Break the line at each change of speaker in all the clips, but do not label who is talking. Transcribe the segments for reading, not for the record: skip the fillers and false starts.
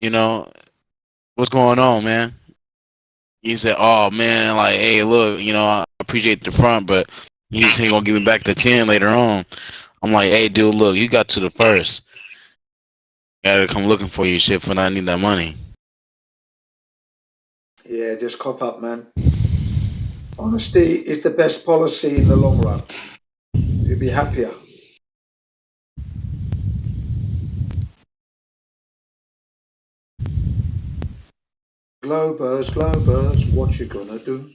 you know, what's going on, man? He said, oh man, like, hey, look, I appreciate the front, but he's gonna give me back the 10 later on. I'm like, hey, dude, look, you got to the first. Gotta come looking for you, shit, for not needing that money.
Yeah, just cop up, man. Honesty is the best policy in the long run. You'll be happier. Globers, Globers, what you gonna do?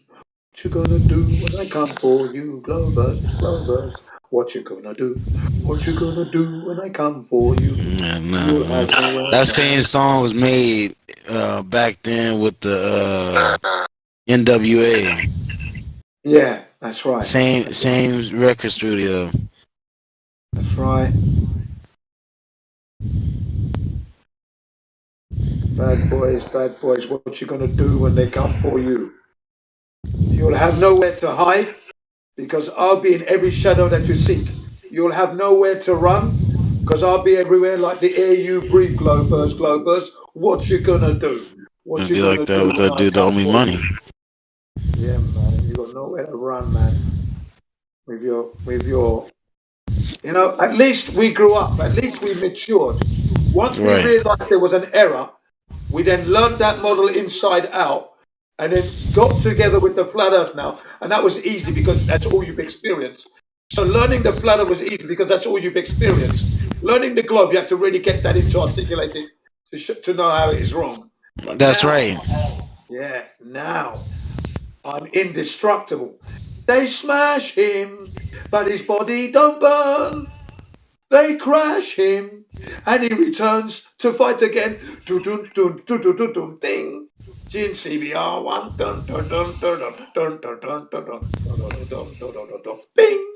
What you gonna do when I come for you? Globers, Globers, what you gonna do? What you gonna do when I come for you?
Yeah, nah,
You'll
man.
have nowhere
That
to
same
hide.
song was made back then with the NWA.
Yeah, that's right.
Same record studio.
That's right. Bad boys, what you gonna do when they come for you? You'll have nowhere to hide because I'll be in every shadow that you seek. You'll have nowhere to run because I'll be everywhere like the air you breathe, Globers, Globers. What you gonna do? What
It'd
you
be like
gonna
that
do
with
when
that
I
dude that
come
owe me
for
money.
you? Yeah, man, you got nowhere to run, man. With your at least we grew up, at least we matured. Once we
Right.
realized there was an error, we then learned that model inside out and then got together with the flat earth now. And that was easy because that's all you've experienced. So learning the flat earth was easy because that's all you've experienced. Learning the globe, you have to really get that into articulated to know how it is wrong. But
That's
now,
right.
yeah, now I'm indestructible. They smash him, but his body don't burn. They crash him, and he returns to fight again. Dun dun dun dun dun dun dun ding. Gin CBR one dun dun dun dun dun dun dun dun dun dun dun dun dun dun dun dun bing.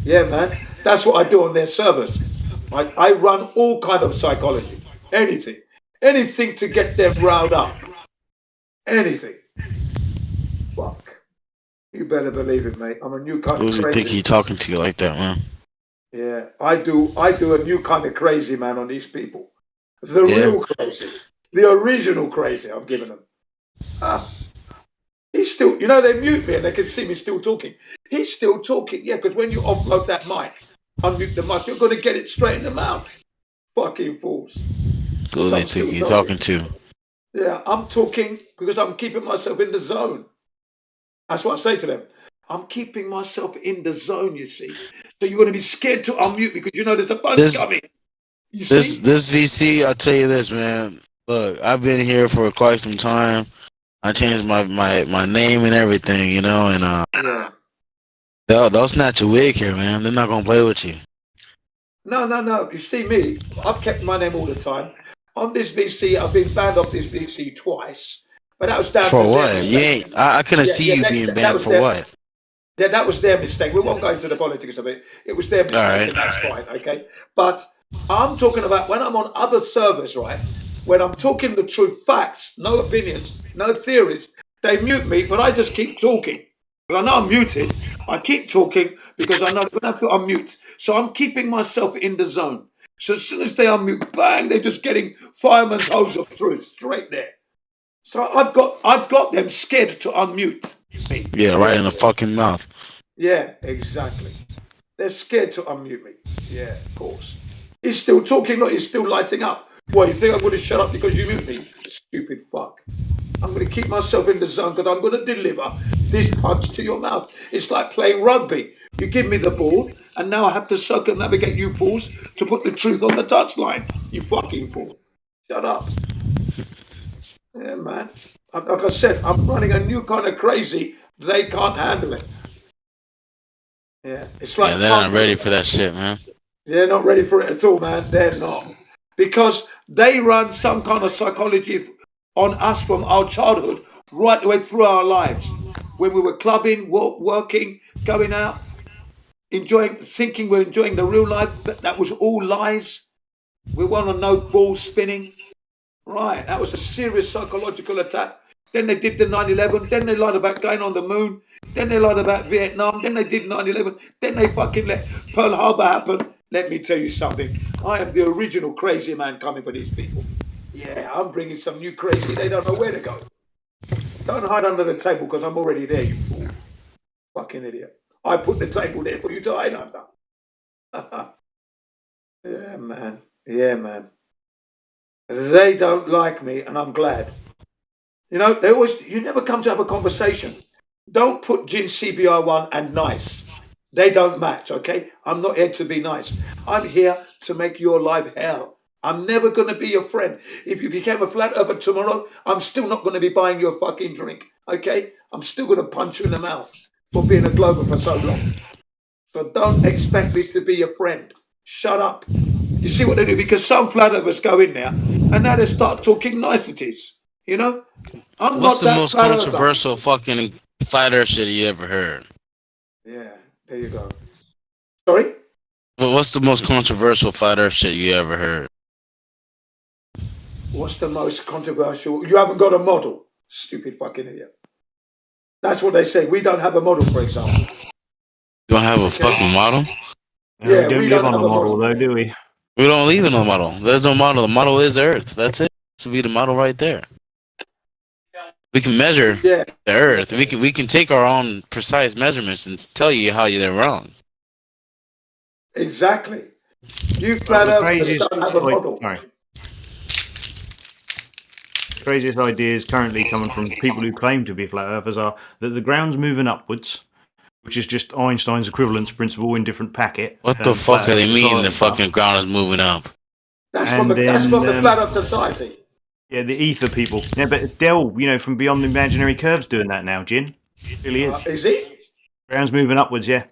Yeah, man, that's what I do on their servers. I run all kind of psychology, anything, anything to get them riled up, anything. Fuck, you better believe it, mate. I'm a new kind of
Who's he think
crazy.
he talking to you like that, man?
Yeah, I do a new kind of crazy, man, on these people. The
Yeah.
real crazy. The original crazy I'm giving them. Ah, he's still, they mute me and they can see me still talking. He's still talking. Yeah, because when you offload that mic, unmute the mic, you're going to get it straight in the mouth. Fucking fools.
Who
Because
they
I'm
think
still
he
talking.
talking to?
Yeah, I'm talking because I'm keeping myself in the zone. That's what I say to them. I'm keeping myself in the zone, you see. So you're going to be scared to unmute because you know there's a bunch
This
coming. You
this
see?
this VC, I'll tell you this, man. Look, I've been here for quite some time. I changed my name and everything, and
Yeah.
they'll snatch a wig here, man. They're not gonna play with you.
No, no, no. You see me, I've kept my name all the time. On this VC, I've been banned off this VC twice, but that was down to
For
their
what? You
mistake.
ain't. I couldn't
Yeah,
see
yeah,
you being
that
banned
was
for
their,
what?
yeah, that was their mistake. We won't go into the politics of it. It was their
All
mistake,
right.
and that's fine, okay? But I'm talking about when I'm on other servers, right? When I'm talking the truth, facts, no opinions, no theories, they mute me, but I just keep talking. Because I know I'm muted. I keep talking because I know they don't have to unmute. So I'm keeping myself in the zone. So as soon as they unmute, bang, they're just getting fireman's hose of truth straight there. So I've got them scared to unmute me.
Yeah, right
Yeah,
in the fucking mouth.
yeah, exactly. They're scared to unmute me. Yeah, of course. He's still talking, look, he's still lighting up. What, you think I'm going to shut up because you mute me? Stupid fuck. I'm going to keep myself in the zone because I'm going to deliver this punch to your mouth. It's like playing rugby. You give me the ball, and now I have to circumnavigate you fools to put the truth on the touchline. You fucking fool. Shut up. Yeah, man. Like I said, I'm running a new kind of crazy. They can't handle it. Yeah, it's
Yeah,
like
they're not ready
Trump.
for that shit, man.
They're not ready for it at all, man. They're not. Because they run some kind of psychology on us from our childhood right the way through our lives. When we were clubbing, working, going out, enjoying, thinking we're enjoying the real life, that was all lies. We want to know ball spinning. Right, that was a serious psychological attack. Then they did the 9/11. Then they lied about going on the moon. Then they lied about Vietnam. Then they did 9/11. Then they fucking let Pearl Harbor happen. Let me tell you something. I am the original crazy man coming for these people. Yeah, I'm bringing some new crazy. They don't know where to go. Don't hide under the table because I'm already there, you fool. Fucking idiot. I put the table there for you to hide under. Yeah, man. Yeah, man. They don't like me, and I'm glad. You know, you never come to have a conversation. Don't put Gin CBR1 and nice. They don't match, okay? I'm not here to be nice. I'm here to make your life hell. I'm never going to be your friend. If you became a flat earther tomorrow, I'm still not going to be buying you a fucking drink, okay? I'm still going to punch you in the mouth for being a glober for so long. So don't expect me to be your friend. Shut up. You see what they do? Because some flat earthers go in there and now they start talking niceties, you know? I'm
What's
not
the
that
most
flat earther.
controversial fucking flat earth shit you ever heard?
Yeah, there you go. Sorry?
What's the most controversial flat earth shit you ever heard?
What's the most controversial? You haven't got a model. Stupid fucking idiot. That's what they say. We don't have a model, for example.
You don't have a fucking model?
Yeah,
we don't live on a model, though, do we?
We don't leave in a model. There's no model. The model is Earth. That's it. To be the model right there. We can measure
Yeah.
the Earth. We can take our own precise measurements and tell you how you're wrong.
Exactly. You flat earthers don't have a model.
Sorry. The craziest ideas currently coming from people who claim to be flat earthers are that the ground's moving upwards, which is just Einstein's equivalence principle in different packet.
What the fuck are they mean the fucking ground is moving up?
That's from the Flat Earth Society.
Yeah, the ether people. Yeah, but Del, from Beyond the Imaginary Curves doing that now, Gin. Really is.
Is he?
Ground's moving upwards, yeah.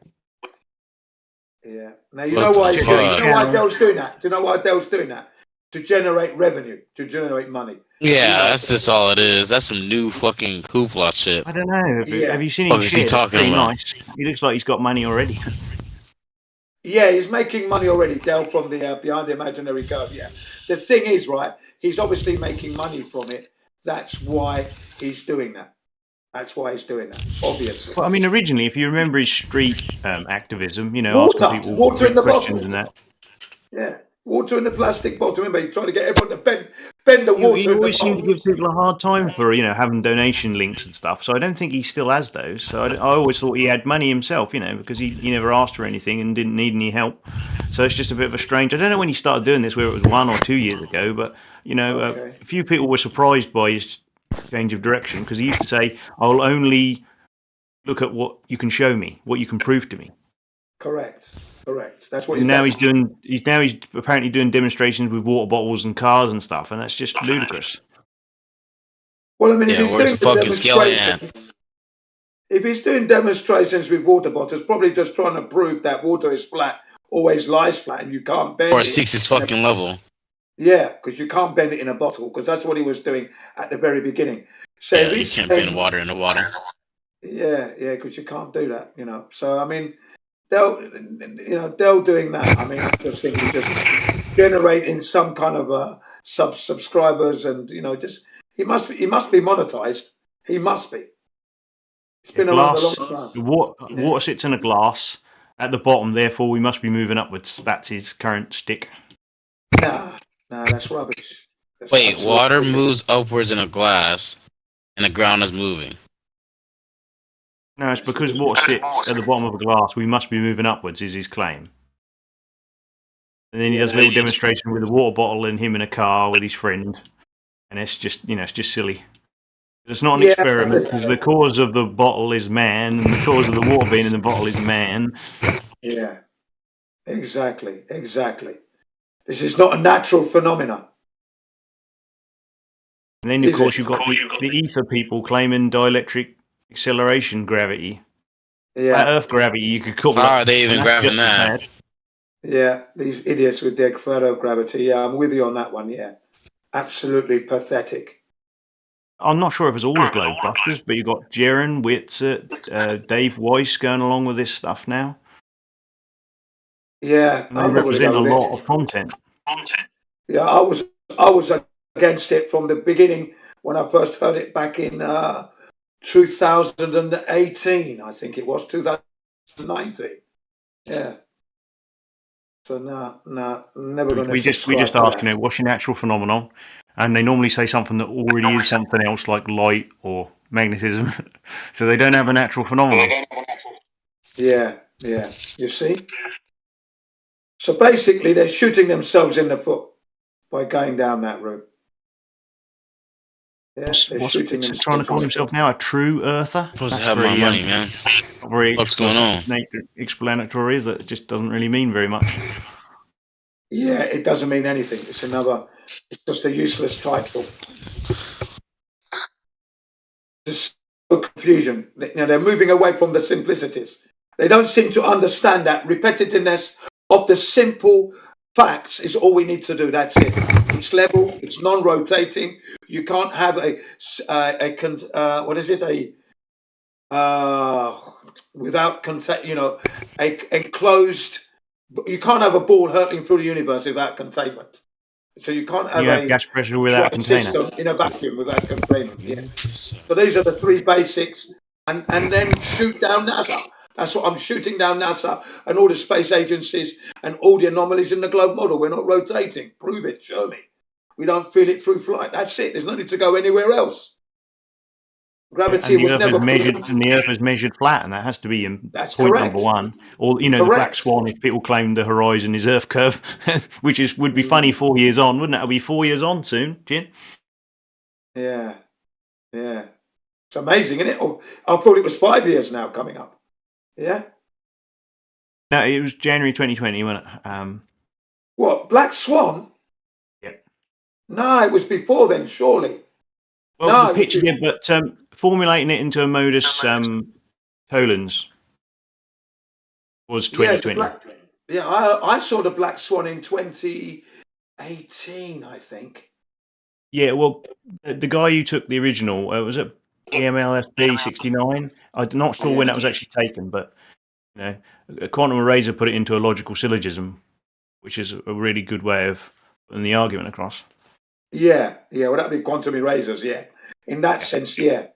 Yeah. Now, you know why Del's doing that? Do you know why Del's doing that? To generate revenue, to generate money.
Yeah, that's just all it is. That's some new fucking hoopla shit.
I don't know.
Yeah.
Have you seen him?
What is he talking about?
Nice. He looks like he's got money already.
Yeah, he's making money already, Del, from the Behind the Imaginary Curve. Yeah. The thing is, right, he's obviously making money from it. That's why he's doing that. That's why he's doing that, obviously.
Well, I mean, originally, if you remember his street activism,
water,
asking people
water in the
questions
bottle.
and that.
Yeah, water in the plastic bottle. Remember, he's trying to get everyone to bend the water.
He always seemed to give people a hard time for having donation links and stuff. So I don't think he still has those. So I always thought he had money himself, because he never asked for anything and didn't need any help. So it's just a bit of a strange. I don't know when he started doing this, whether it was 1 or 2 years ago, but a few people were surprised by his change of direction because he used to say, "I'll only look at what you can show me, what you can prove to me."
Correct. That's what.
He's apparently doing demonstrations with water bottles and cars and stuff, and that's just ludicrous.
Well, I mean, if he's doing demonstrations with water bottles, probably just trying to prove that water is flat, always lies flat, and you can't bend it.
Or 6 fucking level.
Yeah, because you can't bend it in a bottle, because that's what he was doing at the very beginning. So
yeah, you can't bend water in the water.
Yeah, because you can't do that, So I mean, Del doing that. I mean, I just think he's just generating some kind of subscribers, and he must be monetized. He must be. It's been around a long time.
Water sits in a glass at the bottom, therefore we must be moving upwards. That's his current stick.
Nah, that's rubbish.
Wait, water moves upwards in a glass, and the ground is moving.
No, it's because water sits at the bottom of a glass. We must be moving upwards, is his claim. And then he does a little demonstration with a water bottle and him in a car with his friend, and it's just, it's just silly. It's not an experiment because the cause of the bottle is man, and the cause of the water being in the bottle is man.
Yeah, exactly. This is not a natural phenomenon.
And then, of course, you've got the ether people claiming dielectric acceleration gravity.
Yeah.
Flat Earth gravity, you could call it.
How are they even grabbing that?
Yeah, these idiots with their flat Earth gravity. Yeah, I'm with you on that one, yeah. Absolutely pathetic.
I'm not sure if it's all the Globebusters, but you've got Jaren Witzert, Dave Weiss going along with this stuff now.
Yeah,
and they represent a lot of content.
Yeah, I was against it from the beginning when I first heard it back in 2018. I think it was 2019. Yeah. So never going to
We just
subscribe
ask,
to that.
what's your natural phenomenon, and they normally say something that already is something else, like light or magnetism. So they don't have a natural phenomenon.
Yeah. You see? So basically, they're shooting themselves in the foot by going down that route. Yeah, they're shooting
What's
themselves
trying to call
in the
himself
foot.
now? A true earther?
Supposed to
That's
have my
very,
money, man.
not very
What's going on?
explanatory, is it? It just doesn't really mean very much.
Yeah, it doesn't mean anything. It's just a useless title. Just confusion. They're moving away from the simplicities. They don't seem to understand that repetitiveness of the simple facts is all we need to do. That's it. It's level. It's non-rotating. You can't have without contact. A enclosed. You can't have a ball hurtling through the universe without containment. So you can't have
You have
a
gas pressure without a container.
system in a vacuum without containment. Yeah. So these are the three basics, and then shoot down NASA. That's what I'm shooting down NASA and all the space agencies and all the anomalies in the globe model. We're not rotating. Prove it. Show me. We don't feel it through flight. That's it. There's no need to go anywhere else. Gravity
And the
was
Earth
never
is measured,
proven.
and the Earth is measured flat, and that has to be
That's
point
correct.
number one. Or the black
Correct.
swan, if people claim the horizon is Earth curve, which would be funny 4 years on, wouldn't it? It'll be 4 years on soon, Jin.
Yeah. It's amazing, isn't it? I thought it was 5 years now coming up. Yeah.
No, it was January 2020, wasn't it?
What, Black Swan?
Yeah.
No, it was before then, surely.
Well,
No,
the picture did, but formulating it into a modus tollens was 2020.
I saw the Black Swan in 2018, I think.
Yeah, well, the guy who took the original, was it EMLSB 69? I'm not sure when that was actually taken, but Quantum Eraser put it into a logical syllogism, which is a really good way of putting the argument across.
Yeah. Well, that'd be quantum erasers. Yeah, in that sense. Yeah.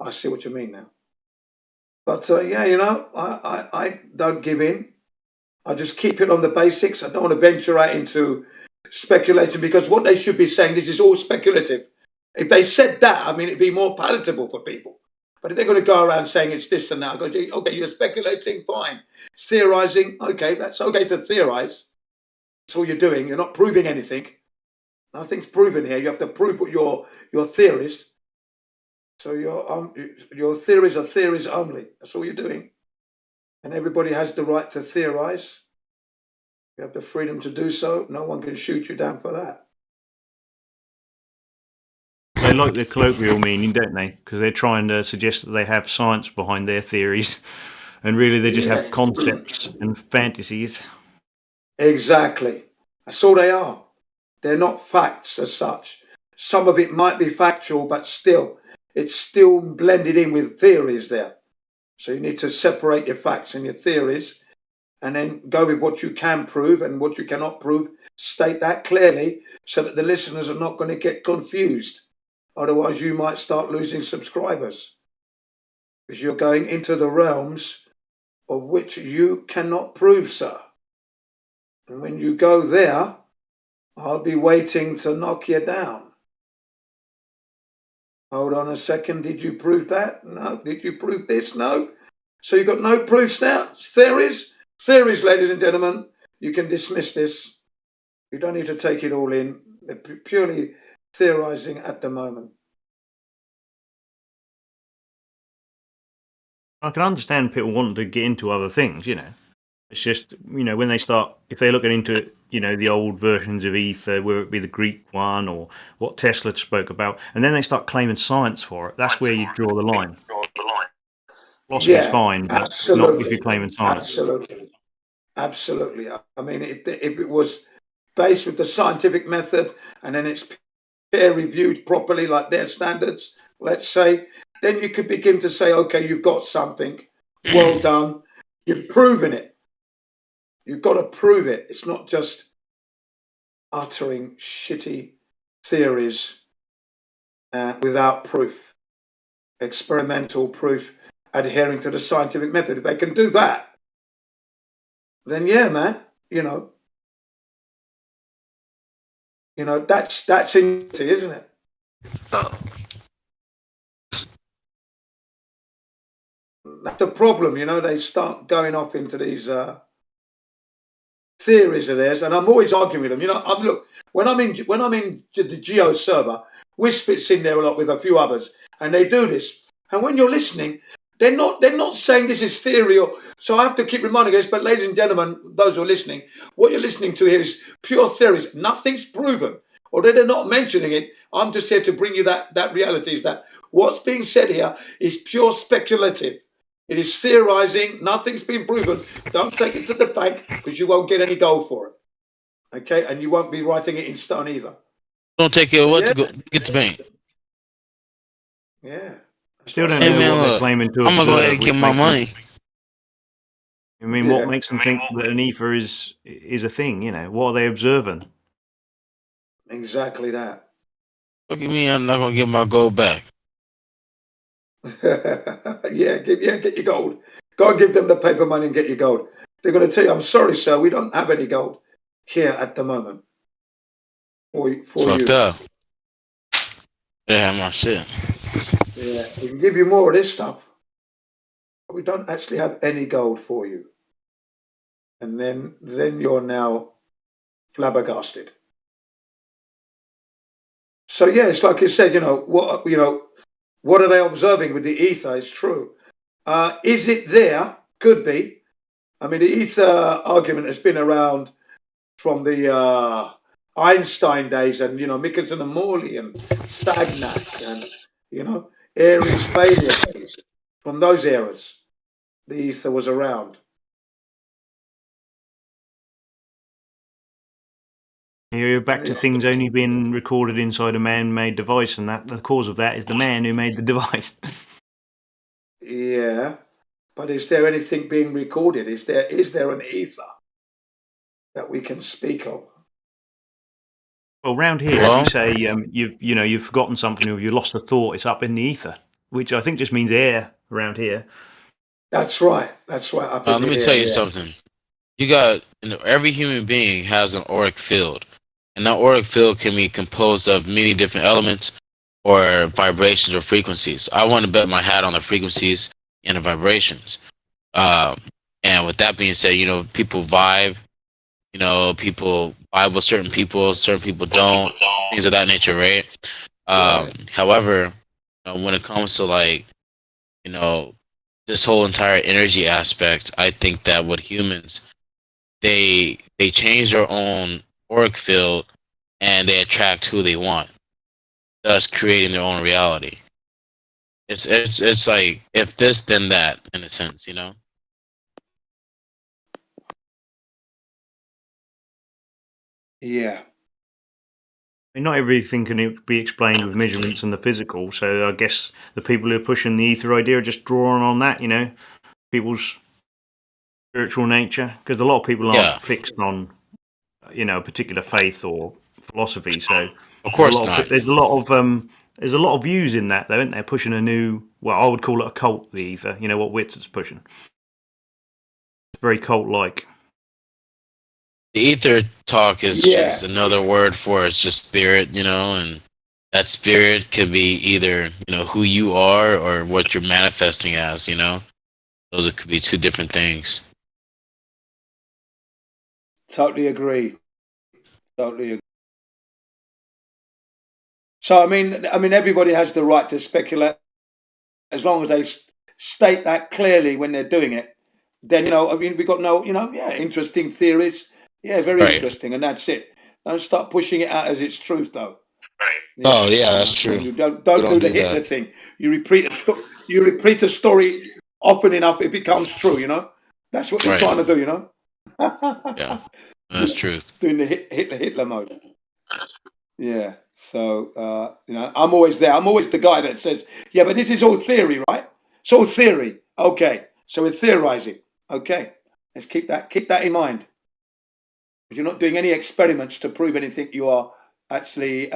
I see what you mean now. But I don't give in. I just keep it on the basics. I don't want to venture out into speculation because what they should be saying, this is all speculative. If they said that, I mean, it'd be more palatable for people. But if they're going to go around saying it's this and that, I go, okay, you're speculating, fine. It's theorizing, okay, that's okay to theorize. That's all you're doing. You're not proving anything. Nothing's proven here. You have to prove what your theories. So your theories are theories only. That's all you're doing. And everybody has the right to theorize. You have the freedom to do so. No one can shoot you down for that.
They like the colloquial meaning, don't they? Because they're trying to suggest that they have science behind their theories, and really they just have concepts and fantasies.
Exactly. That's all they are. They're not facts as such. Some of it might be factual, but still, it's still blended in with theories there. So you need to separate your facts and your theories and then go with what you can prove and what you cannot prove. State that clearly so that the listeners are not going to get confused. Otherwise, you might start losing subscribers because you're going into the realms of which you cannot prove, sir. And when you go there, I'll be waiting to knock you down. Hold on a second. Did you prove that? No. Did you prove this? No. So you've got no proofs now? Theories? Theories, ladies and gentlemen. You can dismiss this. You don't need to take it all in. They're purely theorizing at the moment.
I can understand people wanting to get into other things, It's just, when they start, if they're looking into it, the old versions of ether, whether it be the Greek one or what Tesla spoke about, and then they start claiming science for it, that's where you draw the line. Philosophy is fine, but not if you're claiming science.
Absolutely. I mean, if it was based with the scientific method and then it's peer reviewed properly, like their standards, let's say, then you could begin to say, okay, you've got something. Well done. You've proven it. You've got to prove it. It's not just uttering shitty theories without proof, experimental proof, adhering to the scientific method. If they can do that, then yeah, man, you know, that's insanity, isn't it? That's the problem, they start going off into these theories of theirs, and I'm always arguing with them. Look, when I'm in the Geo server, Wisp fits in there a lot with a few others, and they do this. And when you're listening, they're not saying this is theory, so I have to keep reminding us. But ladies and gentlemen, those who are listening, what you're listening to here is pure theories. Nothing's proven. Although they're not mentioning it, I'm just here to bring you that reality is that what's being said here is pure speculative. It is theorizing. Nothing's been proven. Don't take it to the bank because you won't get any gold for it. Okay, and you won't be writing it in stone either.
Don't take it what to go get the bank.
Yeah.
Still don't know what they're claiming to.
I'm gonna go ahead and get my money.
I mean, what makes them think that an ether is a thing? What are they observing?
Exactly that.
Look at me, I'm not gonna get my gold back.
Get your gold. Go and give them the paper money and get your gold. They're going to tell you, I'm sorry, sir, we don't have any gold here at the moment. For
Fucked up. They have my shit.
Yeah, we can give you more of this stuff, but we don't actually have any gold for you. And then you're now flabbergasted. So yeah, it's like you said, what are they observing with the ether? It's true. Is it there? Could be. I mean, the ether argument has been around from the Einstein days, and Michelson and Morley and Sagnac, and Aries failure days. From those eras, the ether was around.
You're back to things only being recorded inside a man-made device, and that the cause of that is the man who made the device.
Yeah, but is there anything being recorded? Is there an ether that we can speak of?
Well, round here, you say you've forgotten something, or you lost a thought. It's up in the ether, which I think just means air around here.
That's right.
Let me tell you something. You got every human being has an auric field, and that auric field can be composed of many different elements or vibrations or frequencies. I want to bet my hat on the frequencies and the vibrations. And with that being said, people vibe. People vibe with certain people don't. Things of that nature, right? However, when it comes to this whole entire energy aspect, I think that with humans, they change their own auric field and they attract who they want, thus creating their own reality. It's like if this then that, in a sense,
Yeah.
I mean, not everything can be explained with measurements and the physical, so I guess the people who are pushing the ether idea are just drawing on that, people's spiritual nature, because a lot of people aren't fixed on, a particular faith or philosophy. So
of course not.
There's a lot of views in that, though, isn't there? Pushing a new, well, I would call it a cult. The ether, what Wits is pushing. It's very cult-like.
The ether talk is just another word for it's just spirit, and that spirit could be either who you are or what you're manifesting as. Those could be two different things.
Totally agree. So I mean, everybody has the right to speculate as long as they state that clearly when they're doing it. Then we got interesting theories. Yeah, very interesting, and that's it. Don't start pushing it out as it's truth, though.
Right. Oh yeah, that's true.
You don't do the Hitler thing. You repeat a story often enough, it becomes true. That's what you're trying to do.
Yeah, that's truth.
Doing the Hitler mode. Yeah. So I'm always there. I'm always the guy that says, "Yeah, but this is all theory, right? It's all theory." Okay, so we're theorizing. Okay, let's keep that in mind. You're not doing any experiments to prove anything. You are actually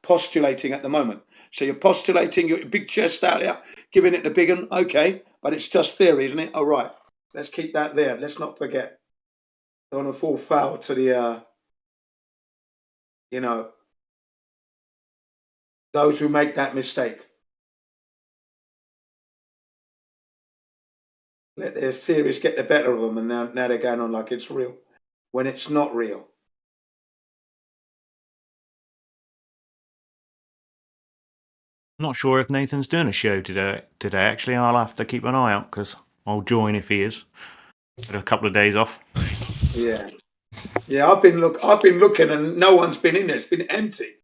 postulating at the moment. So you're postulating your big chest out there, giving it the big one. Okay, but it's just theory, isn't it? All right. Let's keep that there. Let's not forget. Don't want to fall foul to the, those who make that mistake. Let their theories get the better of them, and now they're going on like it's real, when it's not real.
Not sure if Nathan's doing a show today. Actually, I'll have to keep an eye out because I'll join if he is. Had a couple of days off.
Yeah. I've been looking, and no one's been in there. It's been empty,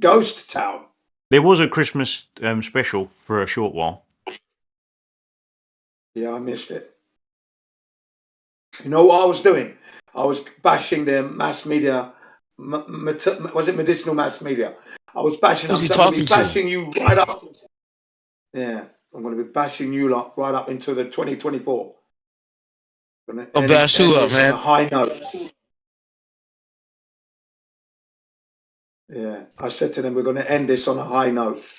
ghost town.
There was a Christmas special for a short while.
Yeah, I missed it. You know what I was doing? I was bashing the mass media. Was it medicinal mass media? I was bashing.
Who's he
I'm going to
talking
be
to?
bashing you right up. Yeah, I'm going to be bashing you lot right up into the 2024.
Oh, bash who up, man?
On a high note. Yeah, I said to them, we're going to end this on a high note.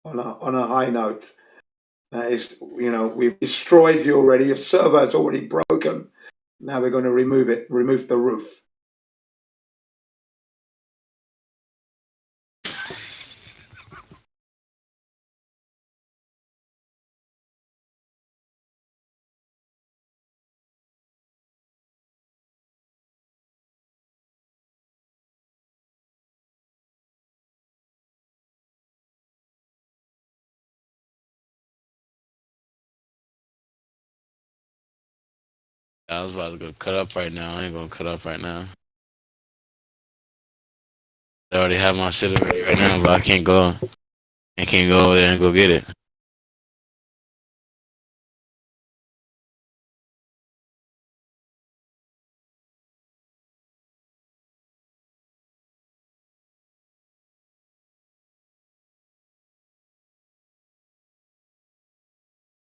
On a high note. That is, we've destroyed you already. Your server is already broken. Now we're going to remove the roof.
I was about to go cut up right now. I ain't gonna cut up right now. I already have my shit already right now, but I can't go. I can't go over there and go get it.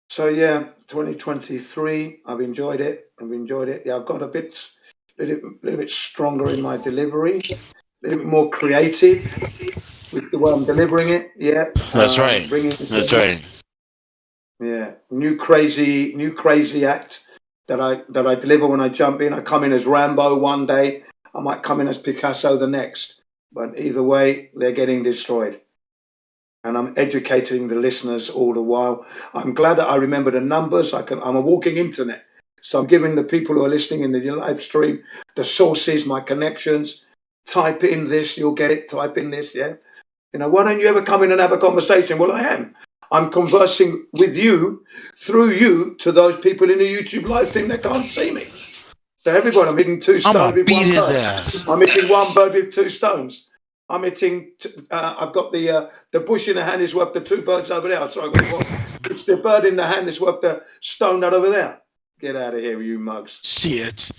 So yeah, 2023. I've enjoyed it. Yeah, I've got a little bit stronger in my delivery, a little bit more creative with the way I'm delivering it. Yeah,
That's right. That's right.
Yeah, new crazy act that I deliver when I jump in. I come in as Rambo one day. I might come in as Picasso the next. But either way, they're getting destroyed. And I'm educating the listeners all the while. I'm glad that I remember the numbers. I'm a walking internet. So I'm giving the people who are listening in the live stream the sources, my connections. Type in this, you'll get it. Type in this, yeah. Why don't you ever come in and have a conversation? Well, I am. I'm conversing with you, through you, to those people in the YouTube live stream that can't see me. So everybody, I'm hitting two stones with one bird.
Ass.
I'm hitting one bird with two stones. I'm hitting. I've got the bush in the hand is worth the two birds over there. Sorry, it's the bird in the hand is worth the stone that over there. Get out of here, you mugs.
Shit.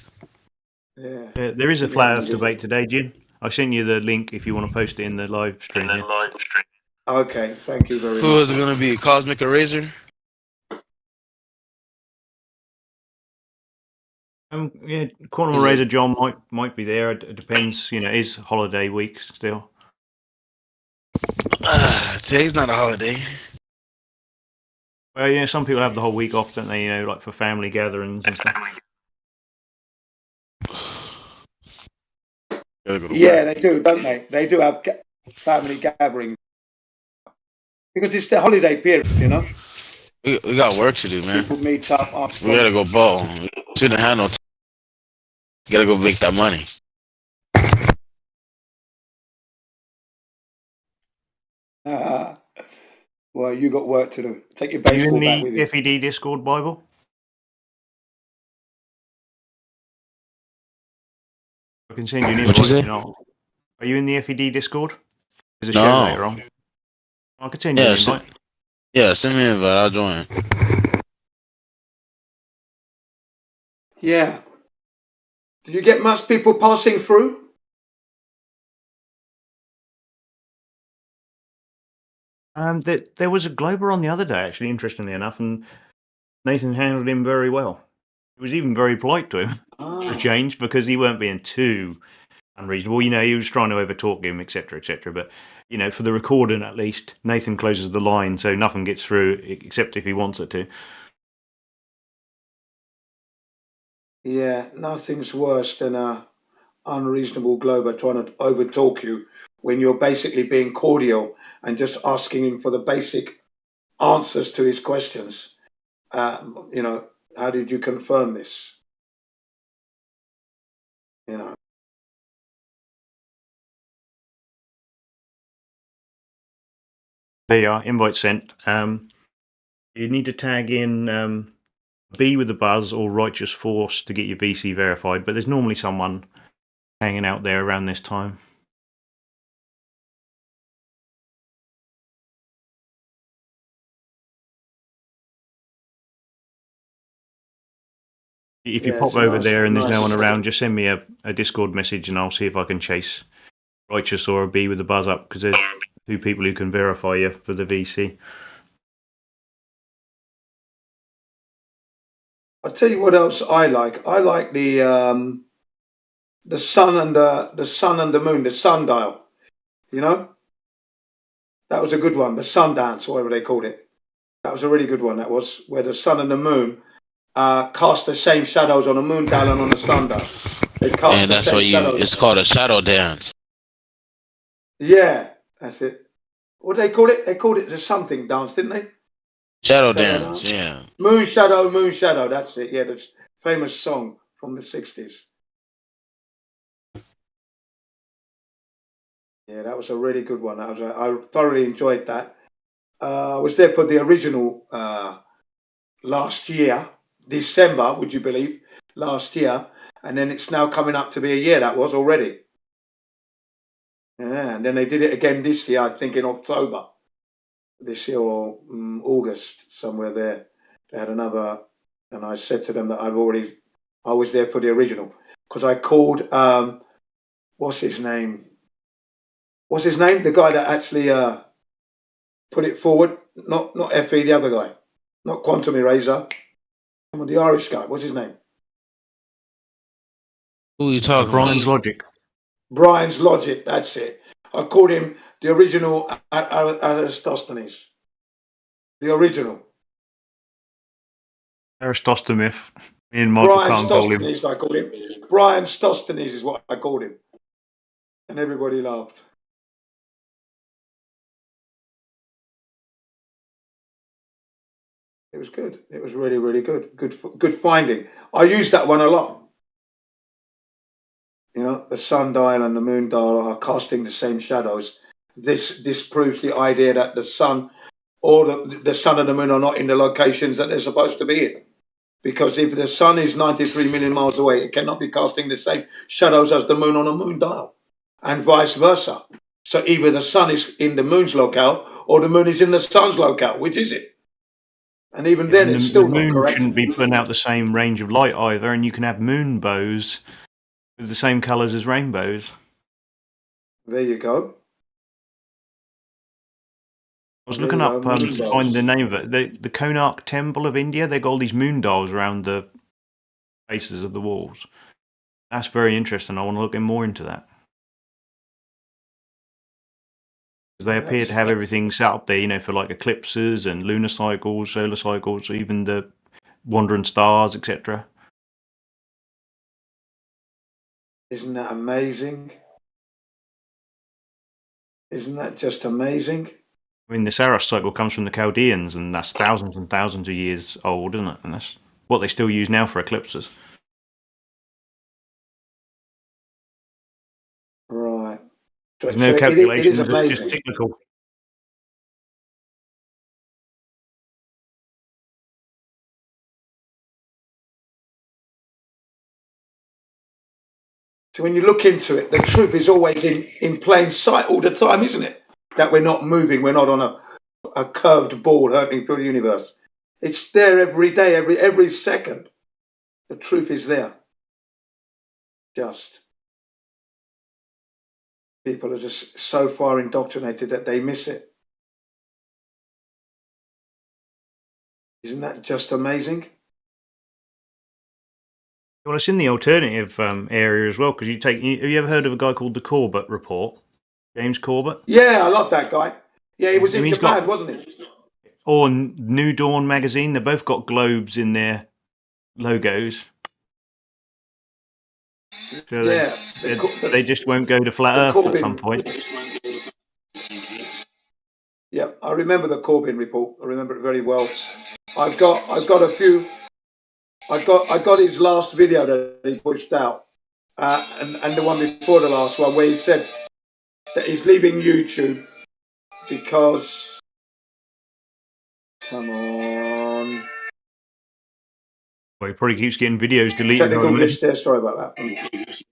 Yeah.
There is a flat Earth debate today, Jin. I sent you the link if you want to post it in the live stream.
Okay, thank you very much.
Who is it going to be? Cosmic Eraser?
Yeah, Quantum Eraser John might be there. It depends. It is holiday week still.
Today's not a holiday.
Well, yeah, some people have the whole week off, don't they? Like for family gatherings and stuff.
Yeah, they do, don't they? They do have family gatherings because it's the holiday period,
We got work to do, man.
People meet up.
We gotta go ball. We shouldn't have no time. We gotta go make that money.
Well, you got work to do. Take your baseball bat with you.
FED Discord Bible? I can send you an invite.
What'd you say?
Are you in the FED Discord? There's a
No.
show later on. I could send you an invite.
Yeah, send me an invite. I'll join.
Yeah. Did you get much people passing through?
There was a Glober on the other day, actually, interestingly enough, and Nathan handled him very well. He was even very polite to him for a change because he weren't being too unreasonable. He was trying to overtalk him, etc., etc. But for the recording at least, Nathan closes the line so nothing gets through except if he wants it to.
Yeah, nothing's worse than a unreasonable Glober trying to overtalk you when you're basically being cordial and just asking him for the basic answers to his questions. How did you confirm this?
There you are, invite sent. You need to tag in B with the buzz or Righteous Force to get your VC verified, but there's normally someone hanging out there around this time. If you pop over there and there's no one around, just send me a Discord message and I'll see if I can chase Righteous or a B with the buzz up, because there's 2 people who can verify you for the VC.
I'll tell you what else I like. I like the sun and the moon, the sundial. That was a good one. The Sundance, or whatever they called it. That was a really good one. That was where the sun and the moon cast the same shadows on a moon dial and on a sundial.
And that's what it's called a shadow dance.
Yeah, that's it. What do they call it? They called it the something dance, didn't they?
Shadow dance, yeah.
Moon shadow. That's it. Yeah, the famous song from the 60s. Yeah, that was a really good one. I thoroughly enjoyed that. I was there for the original last year, December, would you believe? Last year. And then it's now coming up to be a year, that was already. Yeah, and then they did it again this year, I think in October. This year or August, somewhere there. They had another, and I said to them that I was there for the original. Because I called, what's his name? The guy that actually put it forward. Not FE, the other guy. Not Quantum Eraser. Come on, the Irish guy. What's his name?
Who are you talking
Brian's
about?
Logic.
Brian's Logic, that's it. I called him the original Aristosthenes. The original.
Aristosthenes. Me and Michael can't call him.
I called him. Brian Stosthenes is what I called him. And everybody laughed. It was good. It was really, really good. Good finding. I use that one a lot. The sundial and the moon dial are casting the same shadows. This proves the idea that the sun or the sun and the moon are not in the locations that they're supposed to be in. Because if the sun is 93 million miles away, it cannot be casting the same shadows as the moon on a moon dial, and vice versa. So either the sun is in the moon's locale or the moon is in the sun's locale. Which is it? And even then, it's still not correct.
The moon shouldn't be putting out the same range of light either, and you can have moon bows with the same colours as rainbows.
There you go.
I was looking up to find the name of it. The Konark Temple of India, they've got all these moon dials around the faces of the walls. That's very interesting. I want to look more into that. They appear to have everything set up there, for like eclipses and lunar cycles, solar cycles, even the wandering stars, etc.
Isn't that amazing? Isn't that just amazing?
I mean, the Saros cycle comes from the Chaldeans, and that's thousands and thousands of years old, isn't it? And that's what they still use now for eclipses.
Right.
There's no calculations, it's just cyclical.
So when you look into it, the truth is always in plain sight all the time, isn't it? That we're not moving, we're not on a curved ball hurtling through the universe. It's there every day, every second. The truth is there. Just people are just so far indoctrinated that they miss it. Isn't that just amazing?
Well, it's in the alternative area as well, because have you ever heard of a guy called the Corbett Report? James Corbett.
Yeah, I love that guy. Yeah, he was
I
in
mean, he's
Japan,
got-
wasn't he?
Or New Dawn magazine. They both got globes in their logos. So
Yeah,
they just won't go to flat Earth
Corbyn
at some point.
Yeah, I remember the Corbyn report. I remember it very well. I've got a few. I got his last video that he pushed out, and the one before the last one where he said that he's leaving YouTube because. Come on.
Well, he probably keeps getting videos deleted.
Technical glitch there. Sorry about that.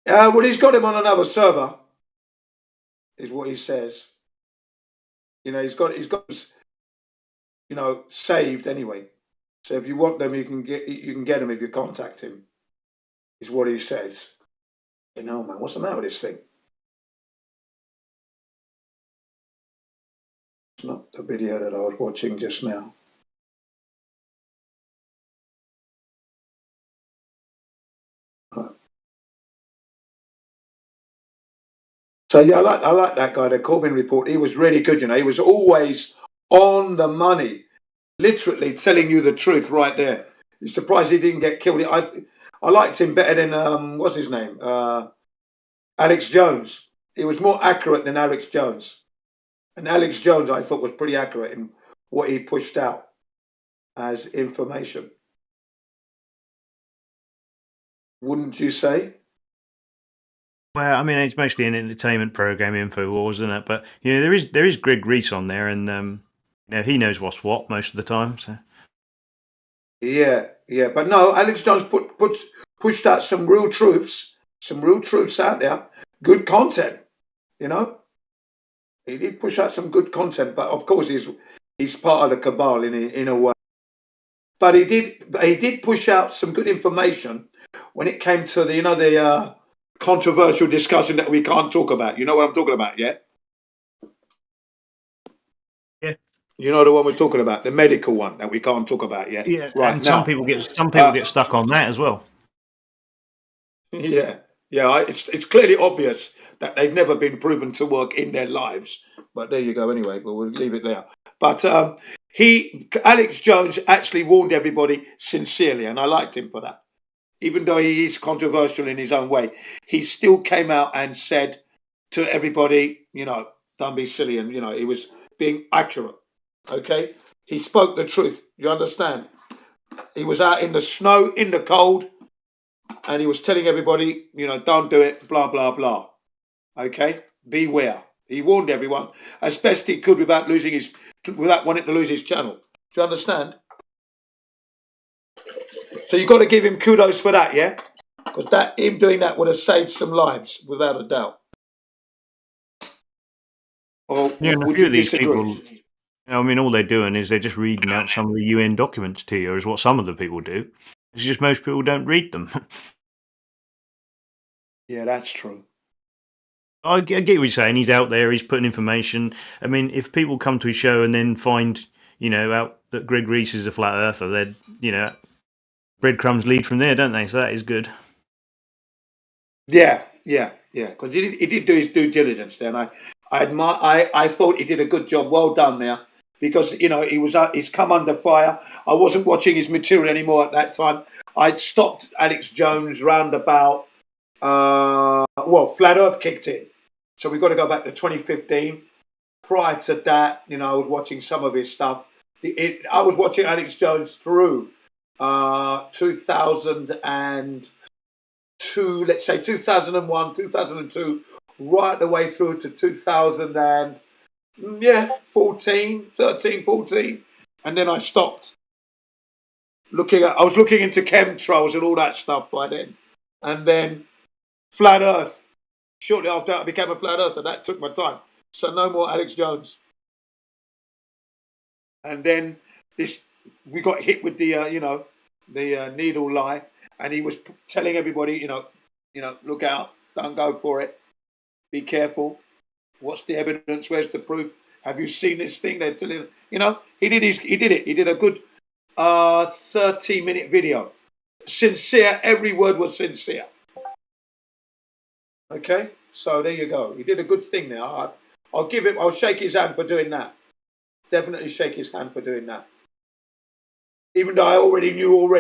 Well, he's got him on another server. Is what he says. You know, he's got saved anyway. So if you want them, you can get them if you contact him. Is what he says. You know, man, what's the matter with this thing? It's not the video that I was watching just now. So yeah, I like that guy, the Corbyn report. He was really good, you know. He was always on the money, literally telling you the truth right there. You're surprised he didn't get killed. I liked him better than what's his name, Alex Jones. He was more accurate than Alex Jones, and Alex Jones I thought was pretty accurate in what he pushed out as information. Wouldn't you say?
Well, I mean, it's mostly an entertainment program, InfoWars, isn't it? But you know, there is Greg Reese on there, and you know, he knows what's what most of the time. So
Yeah, but no, Alex Jones pushed out some real truths out there, good content. You know, he did push out some good content, but of course he's part of the cabal in a way. But he did push out some good information when it came to the controversial discussion that we can't talk about. You know what I'm talking about, yeah?
yeah,
You know the one we're talking about, the medical one that we can't talk about, yeah?
yeah.
Right
And
now,
some people get stuck on that as well.
yeah. It's clearly obvious that they've never been proven to work in their lives. But there you go. Anyway, but we'll leave it there. But Alex Jones actually warned everybody sincerely, and I liked him for that. Even though he is controversial in his own way, he still came out and said to everybody, you know, don't be silly, and you know, he was being accurate. Okay, he spoke the truth. You understand? He was out in the snow, in the cold, and he was telling everybody, you know, don't do it, blah, blah, blah. Okay? Beware. He warned everyone as best he could without wanting to lose his channel. Do you understand? So you've got to give him kudos for that, yeah? Because him doing that would have saved some lives, without a doubt. Or
Yeah, and a
would
few
you
of these
disagree?
people, I mean, all they're doing is they're just reading out some of the UN documents to you, is what some of the people do. It's just most people don't read them.
Yeah, that's true.
I get what you're saying. He's out there. He's putting information. I mean, if people come to his show and then find, you know, out that Greg Reese is a flat earther, then, you know, breadcrumbs lead from there, don't they? So that is good.
Yeah. Because he did do his due diligence there, and I thought he did a good job. Well done there, because you know he's come under fire. I wasn't watching his material anymore at that time. I'd stopped Alex Jones round about Flat Earth kicked in, so we've got to go back to 2015. Prior to that, you know, I was watching some of his stuff. I was watching Alex Jones through 2002, let's say 2001, 2002, right the way through to 13, 14. And then I stopped I was looking into chemtrails and all that stuff by then. And then Flat Earth. Shortly after that, I became a Flat Earther. That took my time. So no more Alex Jones. And then we got hit with the needle lie. And he was telling everybody, you know, look out, don't go for it, be careful. What's the evidence? Where's the proof? Have you seen this thing? They're telling, you know, he did it. He did a good 30-minute video. Sincere, every word was sincere. Okay, So there you go. He did a good thing there. I'll shake his hand for doing that. Definitely shake his hand for doing that. Even though I already knew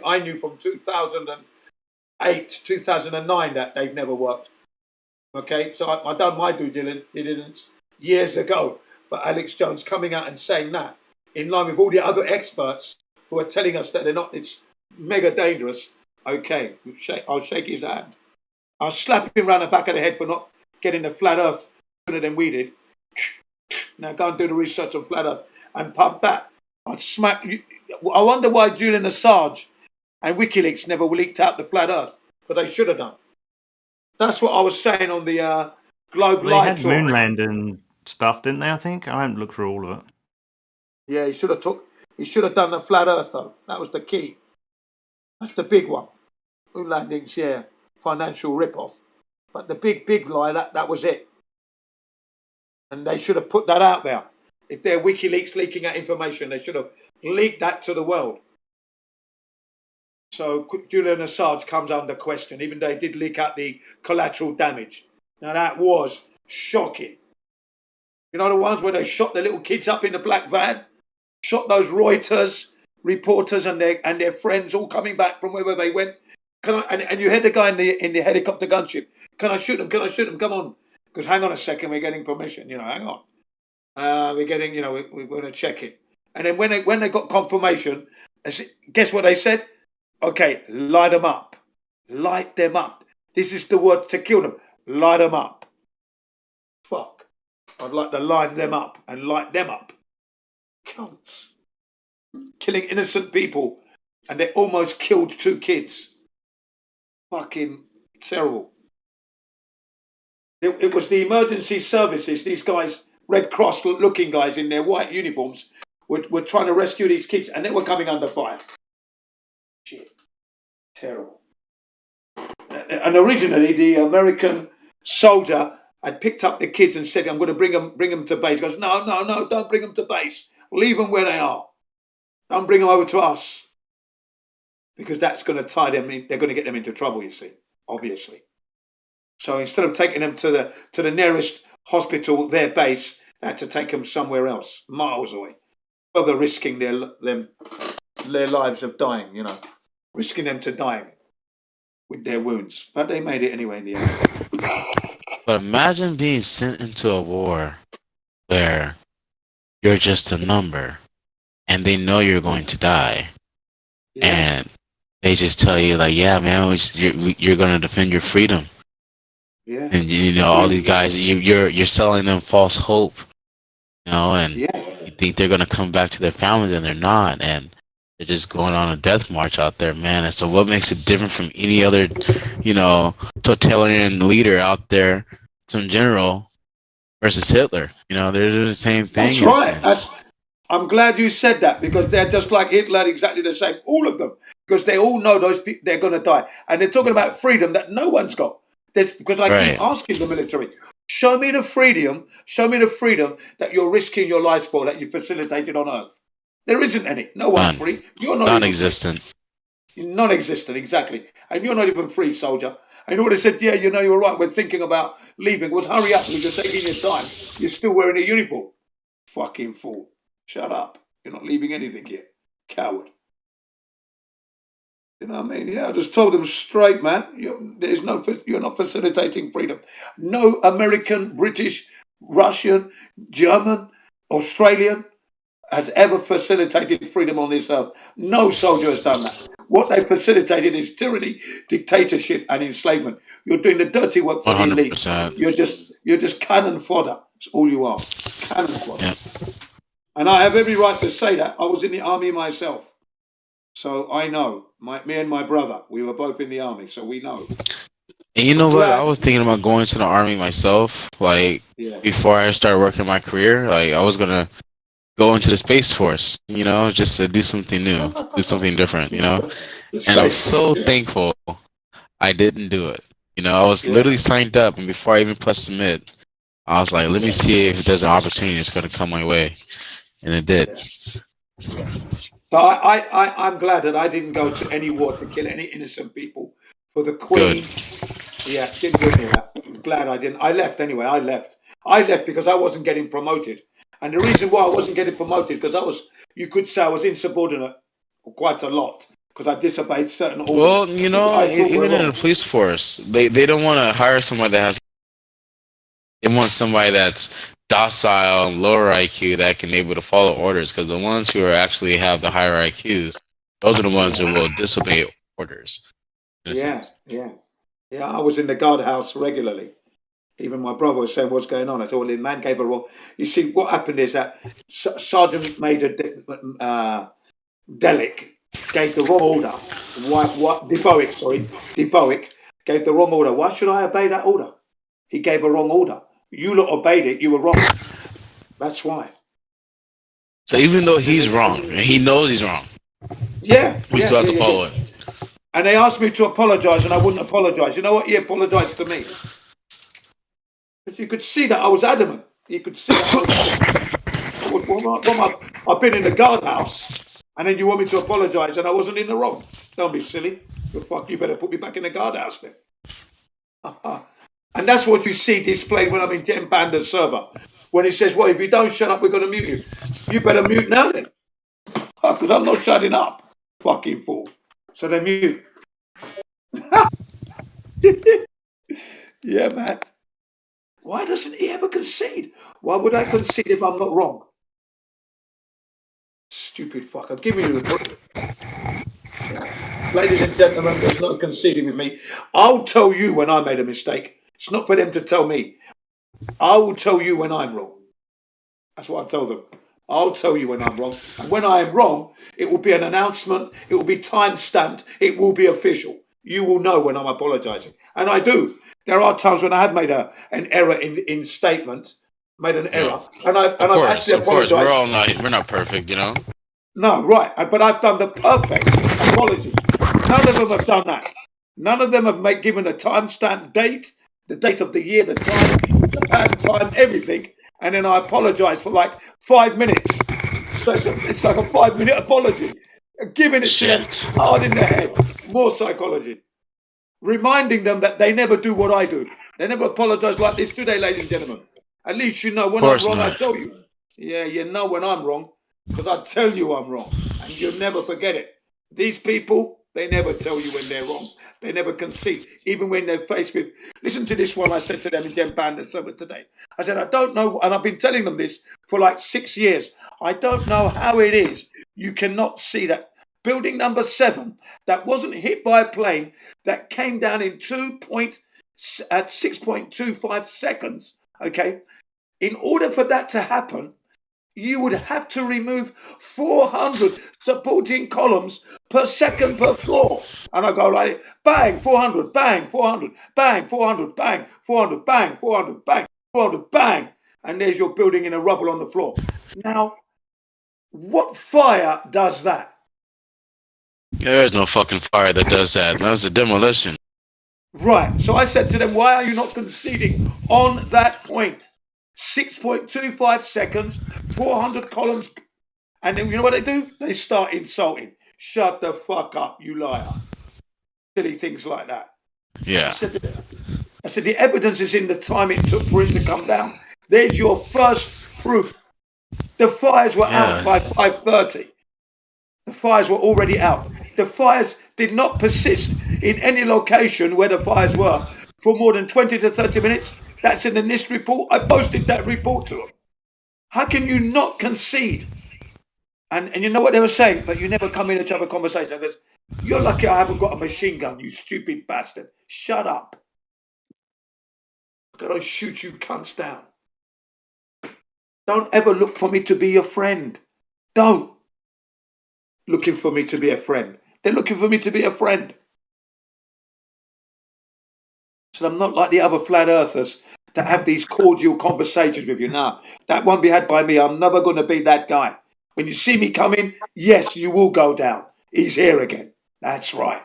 I knew from 2008, 2009 that they've never worked. Okay, so I done my due diligence years ago. But Alex Jones coming out and saying that, in line with all the other experts who are telling us that it's mega dangerous. Okay, I'll shake his hand. I'll slap him around the back of the head for not getting the flat earth sooner than we did. Now go and do the research on flat earth and pump that. I'll smack you. I wonder why Julian Assange and WikiLeaks never leaked out the flat earth, but they should have done. That's what I was saying on the Globe Live
tour. They had Moonland and stuff, didn't they? I think I haven't looked through all of it. Yeah,
he should have done the flat earth though. That was the key. That's the big one. Moon landings, yeah, financial rip-off. But the big lie, that was it. And they should have put that out there. If they're WikiLeaks leaking out information, they should have leaked that to the world. So Julian Assange comes under question, even though he did leak out the collateral damage. Now that was shocking. You know the ones where they shot the little kids up in the black van? Shot those Reuters reporters and their friends all coming back from wherever they went. And you heard the guy in the helicopter gunship. Can I shoot him? Can I shoot him? Come on. Because hang on a second, we're getting permission. Hang on. We're getting, we're going to check it. And then when they got confirmation, guess what they said? Okay, light them up. Light them up. This is the word to kill them. Light them up. Fuck. I'd like to line them up and light them up. Cunts. Killing innocent people. And they almost killed 2 kids. Fucking terrible. It was the emergency services, these guys, Red Cross looking guys in their white uniforms, were trying to rescue these kids and they were coming under fire. Shit. Terrible. And originally the American soldier had picked up the kids and said, I'm going to bring them to base. He goes, no, don't bring them to base. Leave them where they are. Don't bring them over to us. Because that's going to tie them in. They're going to get them into trouble, you see, obviously. So instead of taking them to the nearest hospital, their base, they had to take them somewhere else, miles away. Further risking their lives of dying, risking them to dying with their wounds. But they made it anyway in the end.
But imagine being sent into a war where you're just a number and they know you're going to die. Yeah. And they just tell you, like, yeah, man, you're going to defend your freedom.
Yeah.
And, all these guys, you're selling them false hope, and you think they're going to come back to their families and they're not. And they're just going on a death march out there, man. And so what makes it different from any other, totalitarian leader out there, some general versus Hitler? They're doing the same thing.
That's right. I'm glad you said that because they're just like Hitler, exactly the same. All of them. Because they all know those people, they're going to die. And they're talking about freedom that no one's got. Because I keep asking the military, show me the freedom that you're risking your lives for, that you facilitated on Earth. There isn't any. No one's free. You're not
non-existent.
Non-existent, exactly. And you're not even free, soldier. And you would have said, yeah, you're right. We're thinking about leaving. Well, hurry up because you're taking your time. You're still wearing a uniform. Fucking fool. Shut up. You're not leaving anything here. Coward. You know what I mean? Yeah, I just told them straight, man. You're not facilitating freedom. No American, British, Russian, German, Australian has ever facilitated freedom on this earth. No soldier has done that. What they facilitated is tyranny, dictatorship, and enslavement. You're doing the dirty work for 100%. The elite. You're just cannon fodder. That's all you are. Cannon fodder. Yep. And I have every right to say that. I was in the army myself. So I know, me and my brother, we were both in the army, so we know.
And you know what? I was thinking about going to the army myself, before I started working my career. Like, I was going to go into the Space Force, just to do something new, do something different, And I'm so thankful I didn't do it. I was literally signed up, and before I even pressed submit, I was like, let me see if there's an opportunity that's going to come my way. And it did.
Yeah. So I'm glad that I didn't go to any war to kill any innocent people for the Queen. Good. Yeah, didn't do any of that. glad I didn't. I left anyway. I left because I wasn't getting promoted. And the reason why I wasn't getting promoted, because you could say I was insubordinate quite a lot, because I disobeyed certain orders.
Well, you know,
I thought were
even in
wrong.
the police force, they don't want to hire somebody that has. They want somebody that's docile and lower IQ that can able to follow orders. Because the ones who are actually have the higher IQs, those are the ones who will disobey orders.
Yeah. I was in the guardhouse regularly. Even my brother was saying, "What's going on?" I thought, "Well, the man gave a wrong." You see, what happened is that Sergeant Major Delic gave the wrong order. What De Bowick gave the wrong order. Why should I obey that order? He gave a wrong order. You lot obeyed it. You were wrong. That's why.
So even though he's wrong, and he knows he's wrong, we still have to follow it.
And they asked me to apologise, and I wouldn't apologise. You know what? He apologised to me. But you could see that I was adamant. You could see that I've been in the guardhouse, and then you want me to apologise, and I wasn't in the wrong. Don't be silly. You better put me back in the guardhouse then. And that's what you see displayed when I'm in Jen Banda's server. When he says, "Well, if you don't shut up, we're going to mute you." You better mute now then. Because I'm not shutting up. Fucking fool. So they mute. Yeah, man. Why doesn't he ever concede? Why would I concede if I'm not wrong? Stupid fuck. I'm giving you the proof. Ladies and gentlemen, there's no conceding with me. I'll tell you when I made a mistake. It's not for them to tell me. I will tell you when I'm wrong. That's what I tell them. I'll tell you when I'm wrong. And when I am wrong, it will be an announcement. It will be time-stamped. It will be official. You will know when I'm apologising. And I do. There are times when I have made an error in statement, made an error. And I've actually apologised.
Of course, we're not perfect, you know?
No, right. But I've done the perfect apology. None of them have done that. None of them have given a timestamp date, the date of the year, the time, the bad time, everything. And then I apologise for like 5 minutes. So it's like a 5-minute apology. Giving it to them hard in the head. More psychology. Reminding them that they never do what I do. They never apologise like this, do they, ladies and gentlemen? At least you know when I'm wrong, I tell you. Yeah, you know when I'm wrong. Because I tell you I'm wrong. And you'll never forget it. These people, they never tell you when they're wrong. They never concede. Even when they're faced with... Listen to this one I said to them in Jen Bandit today. I said, I don't know, and I've been telling them this for like 6 years. I don't know how it is you cannot see that building number 7 that wasn't hit by a plane that came down in 6.25 seconds, okay? In order for that to happen, you would have to remove 400 supporting columns per second per floor. And I go like, bang, 400, bang, 400, bang, 400, bang, 400, bang, 400, bang, 400, bang. And there's your building in a rubble on the floor. Now, what fire does that?
There is no fucking fire that does that. That's a demolition.
Right. So I said to them, why are you not conceding on that point? 6.25 seconds, 400 columns. And then you know what they do? They start insulting. Shut the fuck up, you liar. Silly things like that.
Yeah.
I said, the evidence is in the time it took for it to come down. There's your first proof. The fires were out by 5:30. The fires were already out. The fires did not persist in any location where the fires were for more than 20 to 30 minutes. That's in the NIST report. I posted that report to them. How can you not concede? And you know what they were saying? But you never come in and have a conversation. I goes, you're lucky I haven't got a machine gun, you stupid bastard. Shut up. I'm going to shoot you cunts down. Don't ever look for me to be your friend. Don't. Looking for me to be a friend. They're looking for me to be a friend. So I'm not like the other flat earthers that have these cordial conversations with you. Now, that won't be had by me. I'm never going to be that guy. When you see me coming, yes, you will go down. He's here again. That's right.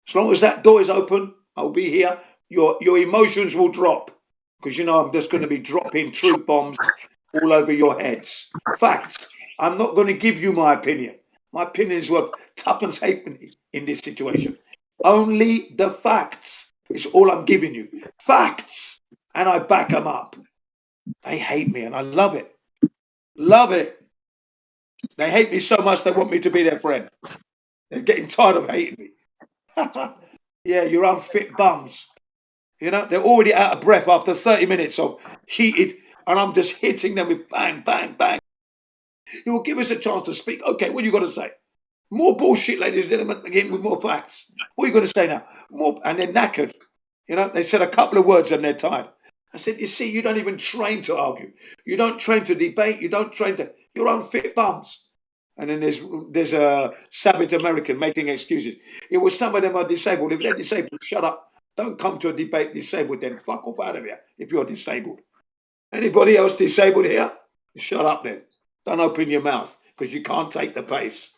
As long as that door is open, I'll be here. Your emotions will drop. Because you know I'm just going to be dropping truth bombs all over your heads. Facts. I'm not going to give you my opinion. My opinion is worth tuppence halfpenny in this situation. Only the facts is all I'm giving you. Facts. and I back them up. They hate me, and I love it. Love it. They hate me so much they want me to be their friend. They're getting tired of hating me. Yeah, you're unfit bums. You know, they're already out of breath after 30 minutes of heated, and I'm just hitting them with bang, bang, bang. It will give us a chance to speak. Okay, what you got to say? More bullshit, ladies and gentlemen, again with more facts. What are you going to say now? More, and they're knackered. You know, they said a couple of words and they're tired. I said, you see, you don't even train to argue. You don't train to debate. You don't train to, you're unfit bums. And then there's a savage American making excuses. It was some of them are disabled. If they're disabled, shut up. Don't come to a debate disabled, then fuck off out of here if you're disabled. Anybody else disabled here? Shut up then. Don't open your mouth because you can't take the pace.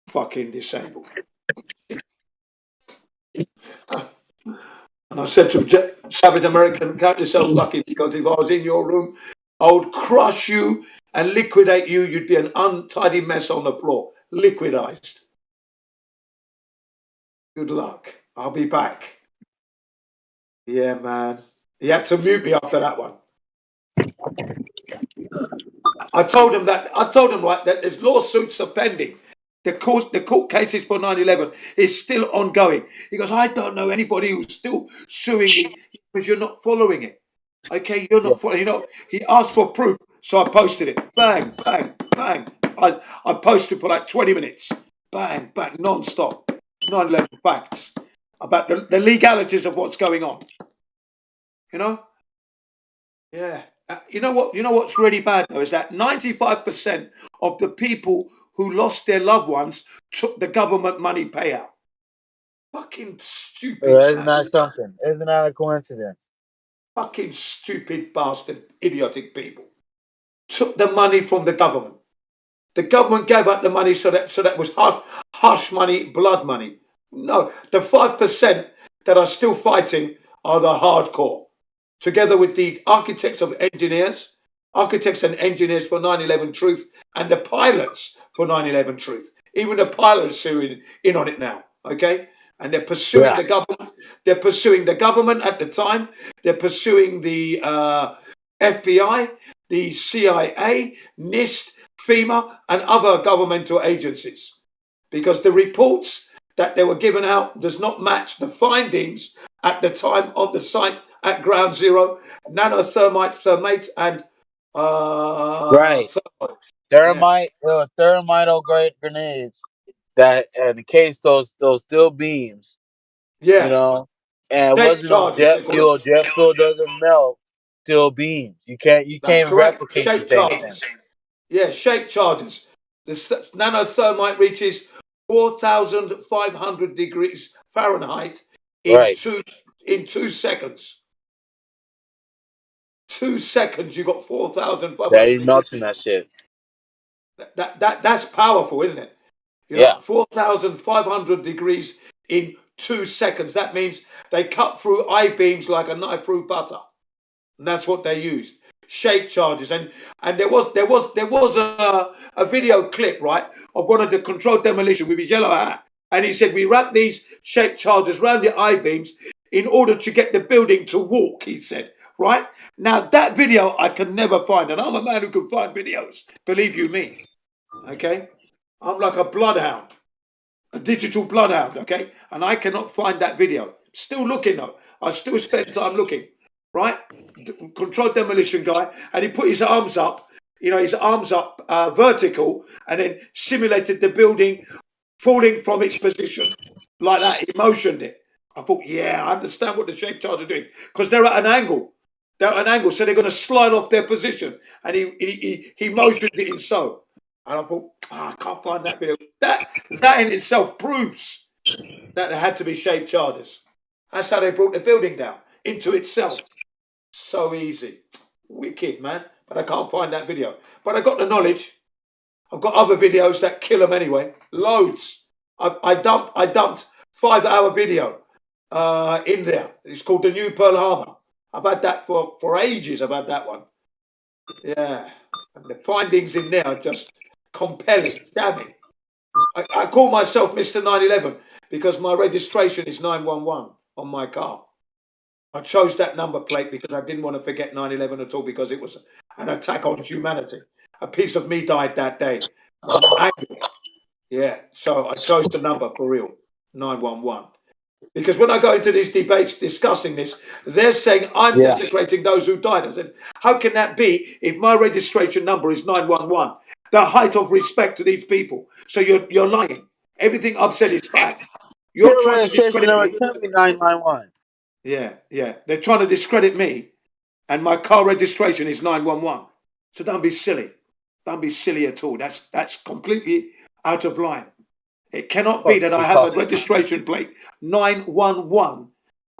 Fucking disabled. And I said to savage American, count yourself lucky because if I was in your room, I would crush you and liquidate you. You'd be an untidy mess on the floor. Liquidized. Good luck. I'll be back. Yeah, man. He had to mute me after that one. I told him right that there's lawsuits pending. The court cases for 9/11 is still ongoing. He goes, I don't know anybody who's still suing me because you're not following it. Okay, you're not following. You know, he asked for proof, so I posted it. Bang, bang, bang. I posted for like 20 minutes. Bang, bang, non-stop. 9/11 facts about the legalities of what's going on. You know? Yeah. You know what? You know what's really bad though is that 95% of the people who lost their loved ones took the government money payout. Fucking stupid.
Isn't that something? Isn't that a coincidence?
Fucking stupid bastard, idiotic people took the money from the government. The government gave up the money so that was hush money, blood money. No, the 5% that are still fighting are the hardcore. Together with the architects and engineers for 9/11 Truth, and the pilots for 9/11 Truth. Even the pilots are in on it now, okay? And they're pursuing the government. They're pursuing the government at the time. They're pursuing the FBI, the CIA, NIST, FEMA, and other governmental agencies. Because the reports that they were given out does not match the findings at the time on the site at Ground Zero, thermite, and
right. Thermite, thermite grenades that encased those steel beams.
Yeah.
You know, and it wasn't jet fuel. Jet fuel doesn't melt steel beams. You can't replicate the same thing.
Yeah, shape charges. The nanothermite reaches 4,500 degrees Fahrenheit in 2 seconds. 2 seconds, you got 4,500.
Yeah, he's melting that shit.
That's powerful, isn't it? You know, 4,500 degrees in 2 seconds. That means they cut through I-beams like a knife through butter, and that's what they used. Shape charges, and there was a video clip, right, of one of the controlled demolition with his yellow hat, and he said we wrap these shape charges around the I-beams in order to get the building to walk. He said. Right? Now, that video I can never find, and I'm a man who can find videos, believe you me. Okay? I'm like a bloodhound, a digital bloodhound, okay? And I cannot find that video. Still looking, though. I still spend time looking, right? Controlled demolition guy, and he put his arms up, vertical, and then simulated the building falling from its position. Like that, he motioned it. I thought, yeah, I understand what the shape charges are doing, because they're at an angle. They're at an angle, so they're going to slide off their position. And he motioned it in so. And I thought, I can't find that video. That in itself proves that there had to be shape charges. That's how they brought the building down into itself. So easy. Wicked, man. But I can't find that video. But I got the knowledge. I've got other videos that kill them anyway. Loads. I dumped 5-hour video in there. It's called The New Pearl Harbor. I've had that for ages. I've had that one. Yeah. And the findings in there are just compelling. Damning. I call myself Mr. 9/11 because my registration is 911 on my car. I chose that number plate because I didn't want to forget 9/11 at all, because it was an attack on humanity. A piece of me died that day. I'm angry. Yeah, so I chose the number for real, 911. Because when I go into these debates discussing this, they're saying I'm
Yeah.
desecrating those who died. I said, how can that be if my registration number is 911? The height of respect to these people. So you're lying. Everything I've said is fact. You're
Your
trying to
registration
discredit
number
me.
can be 991.
Yeah. They're trying to discredit me, and my car registration is 911. So don't be silly. Don't be silly at all. That's completely out of line. It cannot be that I have a registration plate 911,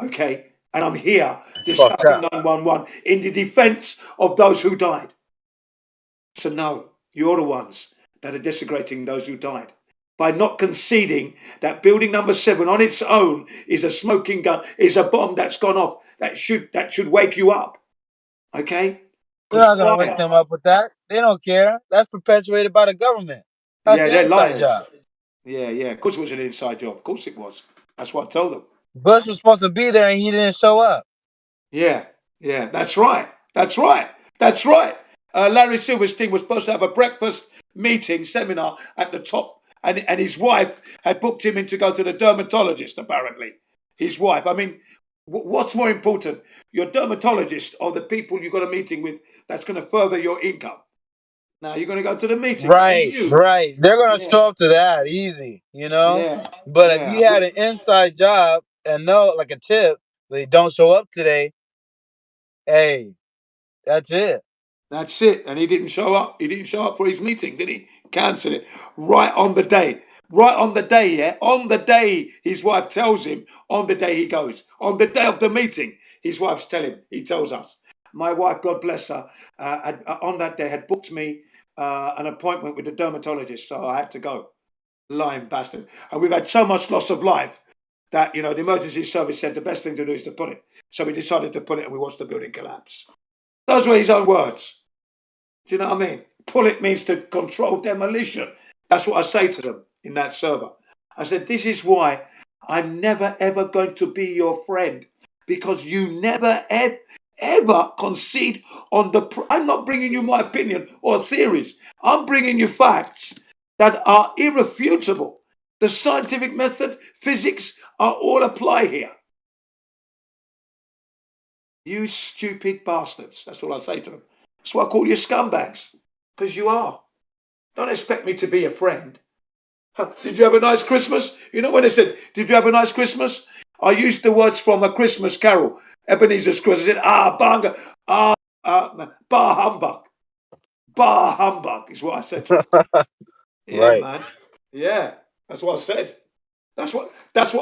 okay, and I'm here discussing 911 in the defense of those who died. So no, you're the ones that are desecrating those who died by not conceding that building number 7 on its own is a smoking gun, is a bomb that's gone off that should wake you up, okay?
You're not gonna wake them up with that. They don't care. That's perpetuated by the government. That's the
they're
inside
liars.
job.
Yeah. Of course it was an inside job. Of course it was. That's what I told them.
Bush was supposed to be there and he didn't show up.
Yeah. That's right. Larry Silverstein was supposed to have a breakfast meeting seminar at the top, and his wife had booked him in to go to the dermatologist. Apparently, his wife. I mean, what's more important, your dermatologist or the people you got a meeting with that's going to further your income? Now you're going to go to the meeting,
right? They're gonna show up to that easy, But if you had an inside job and like a tip, they don't show up today. Hey, that's it.
That's it. And he didn't show up. He didn't show up for his meeting, did he? Cancel it right on the day. Right on the day, yeah? On the day his wife tells him, on the day he goes. On the day of the meeting, his wife's telling, he tells us. My wife, God bless her, on that day had booked me an appointment with the dermatologist, so I had to go. Lying bastard. And we've had so much loss of life that, the emergency service said the best thing to do is to pull it. So we decided to pull it, and we watched the building collapse. Those were his own words. Do you know what I mean? Pull it means to control demolition. That's what I say to them in that server. I said, this is why I'm never, ever going to be your friend, because you never, ever concede on I'm not bringing you my opinion or theories. I'm bringing you facts that are irrefutable. The scientific method, physics are all apply here. You stupid bastards. That's all I say to them. That's why I call you scumbags, because you are. Don't expect me to be a friend. Did you have a nice Christmas? You know when they said, did you have a nice Christmas? I used the words from A Christmas Carol, Ebenezer's Christmas. I said, banga, bar humbug. Bar humbug is what I said to him. Yeah, right. Man. Yeah, that's what I said. That's what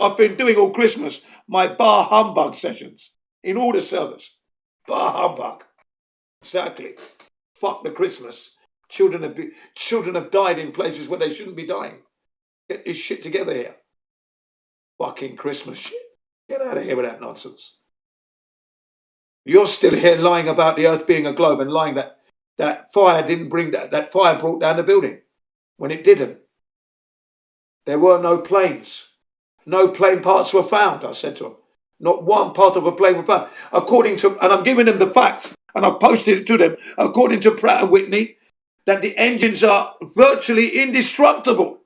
I've been doing all Christmas. My bar humbug sessions in all the servers. Bar humbug. Exactly. Fuck the Christmas. Children have died in places where they shouldn't be dying. Get this shit together here. Fucking Christmas shit. Get out of here with that nonsense. You're still here lying about the earth being a globe and lying that fire didn't bring that fire brought down the building when it didn't. There were no planes. No plane parts were found, I said to him. Not one part of a plane was found. And I'm giving them the facts, and I've posted it to them, according to Pratt & Whitney, that the engines are virtually indestructible.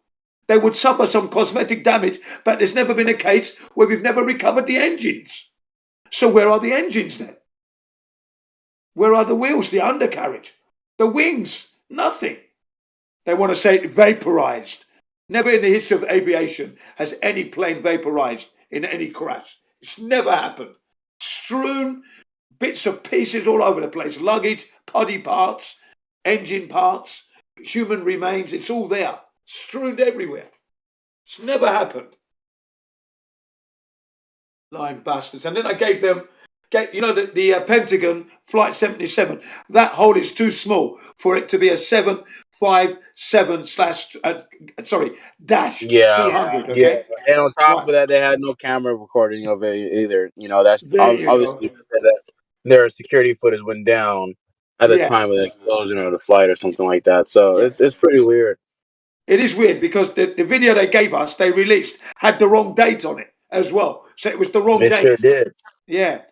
They would suffer some cosmetic damage, but there's never been a case where we've never recovered the engines. So where are the engines then? Where are the wheels, the undercarriage, the wings? Nothing. They want to say it vaporized. Never in the history of aviation has any plane vaporized in any crash. It's never happened. Strewn bits of pieces all over the place. Luggage, body parts, engine parts, human remains. It's all there. Strewn everywhere. It's never happened. Lying bastards. And then I gave them, the Pentagon Flight 77. That hole is too small for it to be a 757 dash 200. Okay.
Yeah. And on top of that, they had no camera recording of it either. That's obviously their security footage went down at the time of the explosion or the flight or something like that. So it's pretty weird.
It is weird because the video they gave us, they released, had the wrong date on it as well. So it was the wrong date.
Sure did.
Yeah.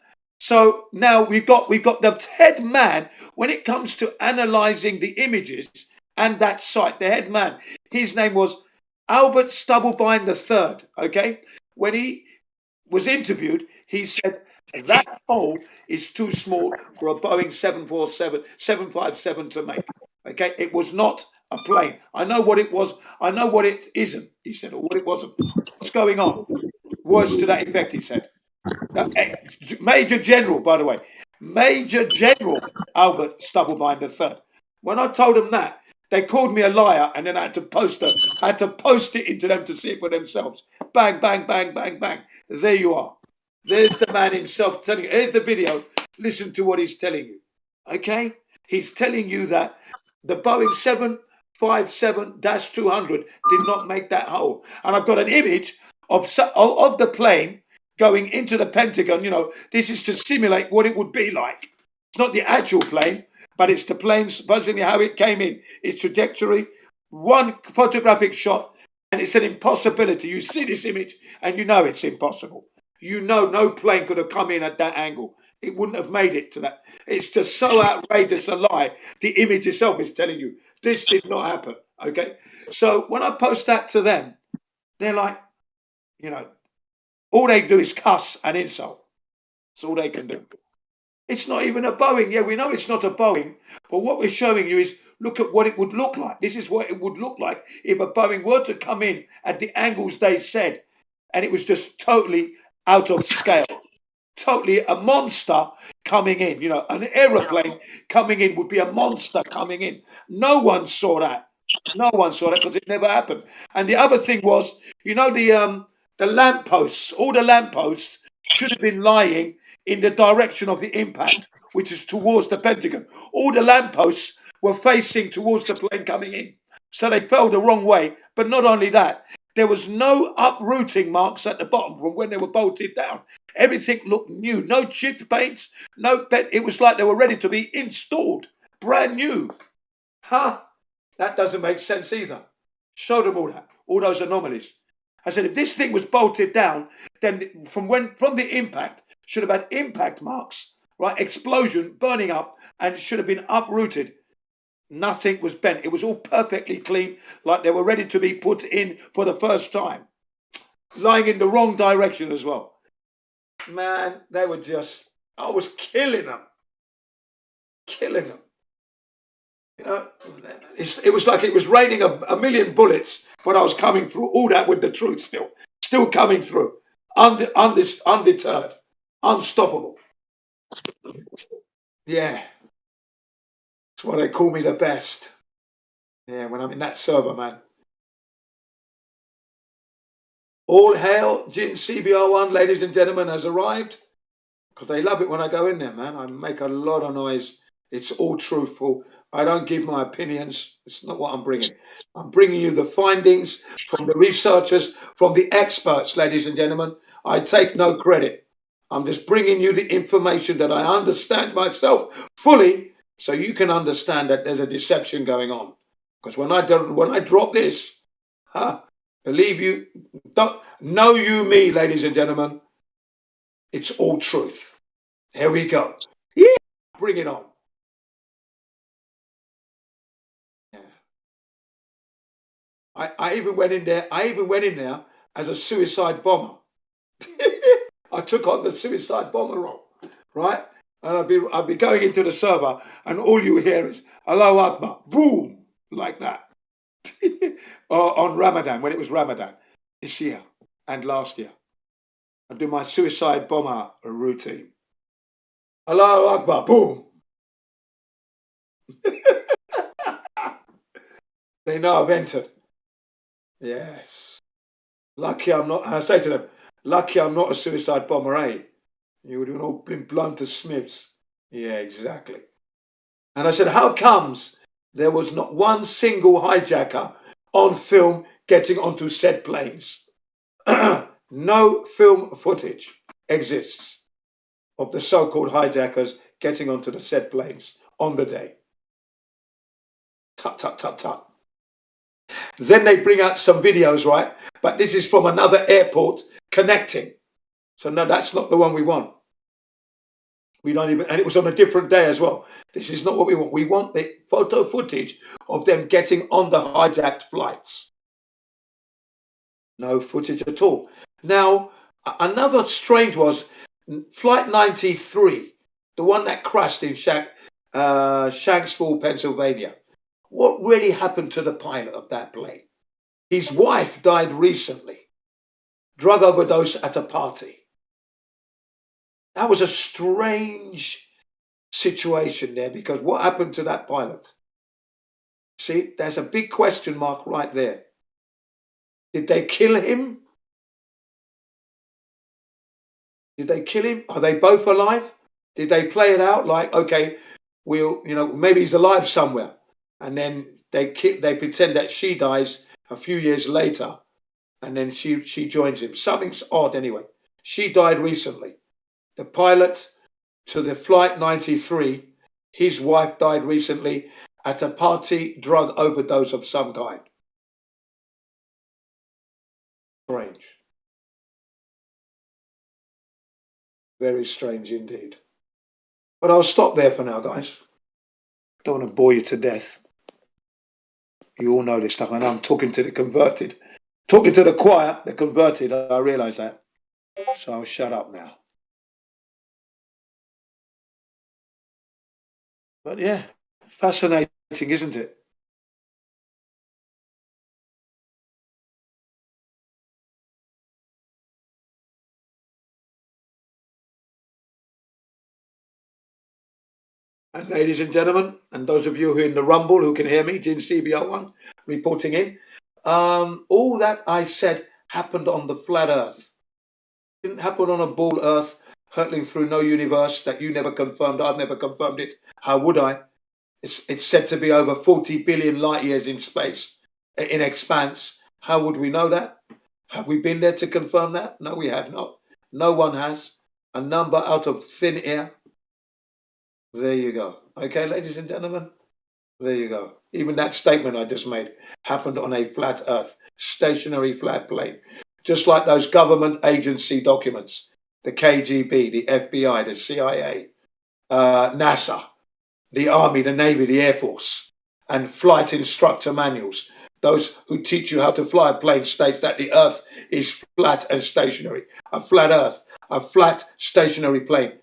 So now we've got the head man when it comes to analysing the images and that site. The head man, his name was Albert Stubblebine III. Okay, when he was interviewed, he said that hole is too small for a Boeing 757 to make. Okay, it was not a plane. I know what it was. I know what it isn't. He said, or what it wasn't. What's going on? Words to that effect. He said. Major General, by the way, Major General Albert Stubblebine III. When I told them that, they called me a liar, and then I had to post it into them to see it for themselves. Bang, bang, bang, bang, bang. There you are. There's the man himself telling you. Here's the video. Listen to what he's telling you. Okay? He's telling you that the Boeing 757-200 did not make that hole. And I've got an image of the plane going into the Pentagon. You know, this is to simulate what it would be like. It's not the actual plane, but it's the plane, supposedly how it came in, its trajectory, one photographic shot, and it's an impossibility. You see this image and you know it's impossible. You know no plane could have come in at that angle. It wouldn't have made it to that. It's just so outrageous a lie. The image itself is telling you this did not happen. Okay? So when I post that to them, they're like, you know, all they do is cuss and insult. That's all they can do. It's not even a Boeing. Yeah, we know it's not a Boeing, but what we're showing you is look at what it would look like. This is what it would look like if a Boeing were to come in at the angles they said, and it was just totally out of scale. Totally a monster coming in. You know, an aeroplane coming in would be a monster coming in. No one saw that. No one saw that because it never happened. And the other thing was, you know, the lampposts, all the lampposts should have been lying in the direction of the impact, which is towards the Pentagon. All the lampposts were facing towards the plane coming in. So they fell the wrong way. But not only that, there was no uprooting marks at the bottom from when they were bolted down. Everything looked new. No chipped paints, no bent. It was like they were ready to be installed. Brand new. Huh? That doesn't make sense either. Show them all that. All those anomalies. I said, if this thing was bolted down, then from the impact, should have had impact marks, right? Explosion, burning up, and it should have been uprooted. Nothing was bent. It was all perfectly clean, like they were ready to be put in for the first time. Lying in the wrong direction as well. Man, they were just, I was killing them. Killing them. You know, it was like it was raining a million bullets, but I was coming through all that with the truth still coming through, undeterred, unstoppable. Yeah, that's why they call me the best. Yeah, when I'm in that server, man. All hail, Jin CBR1, ladies and gentlemen, has arrived. Because they love it when I go in there, man. I make a lot of noise. It's all truthful. I don't give my opinions. It's not what I'm bringing. I'm bringing you the findings from the researchers, from the experts, ladies and gentlemen. I take no credit. I'm just bringing you the information that I understand myself fully so you can understand that there's a deception going on. Because when I drop this, believe you, don't know you me, ladies and gentlemen. It's all truth. Here we go. Yeah, bring it on. Yeah. I even went in there. As a suicide bomber. I took on the suicide bomber role, right? And I'd be going into the server, and all you hear is Allahu Akbar, boom, like that. On Ramadan, when it was Ramadan, this year and last year. I do my suicide bomber routine. Allahu Akbar, boom. They know I've entered. Yes. Lucky I'm not, and I say to them, lucky I'm not a suicide bomber, eh? You would have all been blown to smithereens. Yeah, exactly. And I said, how comes there was not one single hijacker on film getting onto said planes? No film footage exists of the so-called hijackers getting onto the said planes on the day. Tut, tut, tut, tut. Then they bring out some videos, right? But this is from another airport connecting. So no, that's not the one we want. We don't even, and it was on a different day as well. This is not what we want. We want the photo footage of them getting on the hijacked flights. No footage at all. Now, another strange was Flight 93, the one that crashed in Shanksville, Pennsylvania. What really happened to the pilot of that plane? His wife died recently, drug overdose at a party. That was a strange situation there, because what happened to that pilot? See, there's a big question mark right there. Did they kill him? Did they kill him? Are they both alive? Did they play it out like, okay, we'll, maybe he's alive somewhere, and then they pretend that she dies a few years later, and then she joins him. Something's odd anyway. She died recently. The pilot to the Flight 93, his wife died recently at a party, drug overdose of some kind. Strange. Very strange indeed. But I'll stop there for now, guys. Don't want to bore you to death. You all know this stuff, and I'm talking to the converted. Talking to the choir, the converted, I realise that. So I'll shut up now. But yeah, fascinating, isn't it? And ladies and gentlemen, and those of you who are in the Rumble who can hear me, Jin CBR1 reporting in, all that I said happened on the flat Earth. It didn't happen on a ball Earth hurtling through no universe that you never confirmed. I've never confirmed it. How would I? It's said to be over 40 billion light years in space, in expanse. How would we know that? Have we been there to confirm that? No, we have not. No one has. A number out of thin air. There you go. Okay, ladies and gentlemen, there you go. Even that statement I just made happened on a flat Earth, stationary flat plane. Just like those government agency documents, the KGB, the FBI, the CIA, NASA, the Army, the Navy, the Air Force, and flight instructor manuals. Those who teach you how to fly a plane states that the Earth is flat and stationary. A flat Earth, a flat stationary plane.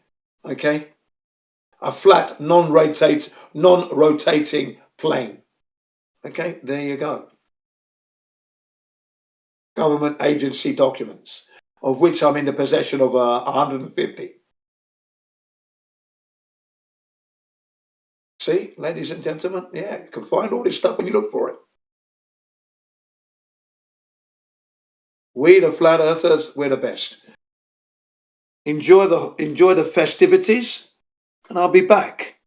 Okay? A flat, non-rotating plane. Okay, there you go. Government agency documents, of which I'm in the possession of 150. See, ladies and gentlemen, yeah, you can find all this stuff when you look for it. We, the flat earthers, we're the best. Enjoy the festivities, and I'll be back.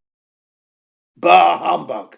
Bah humbug.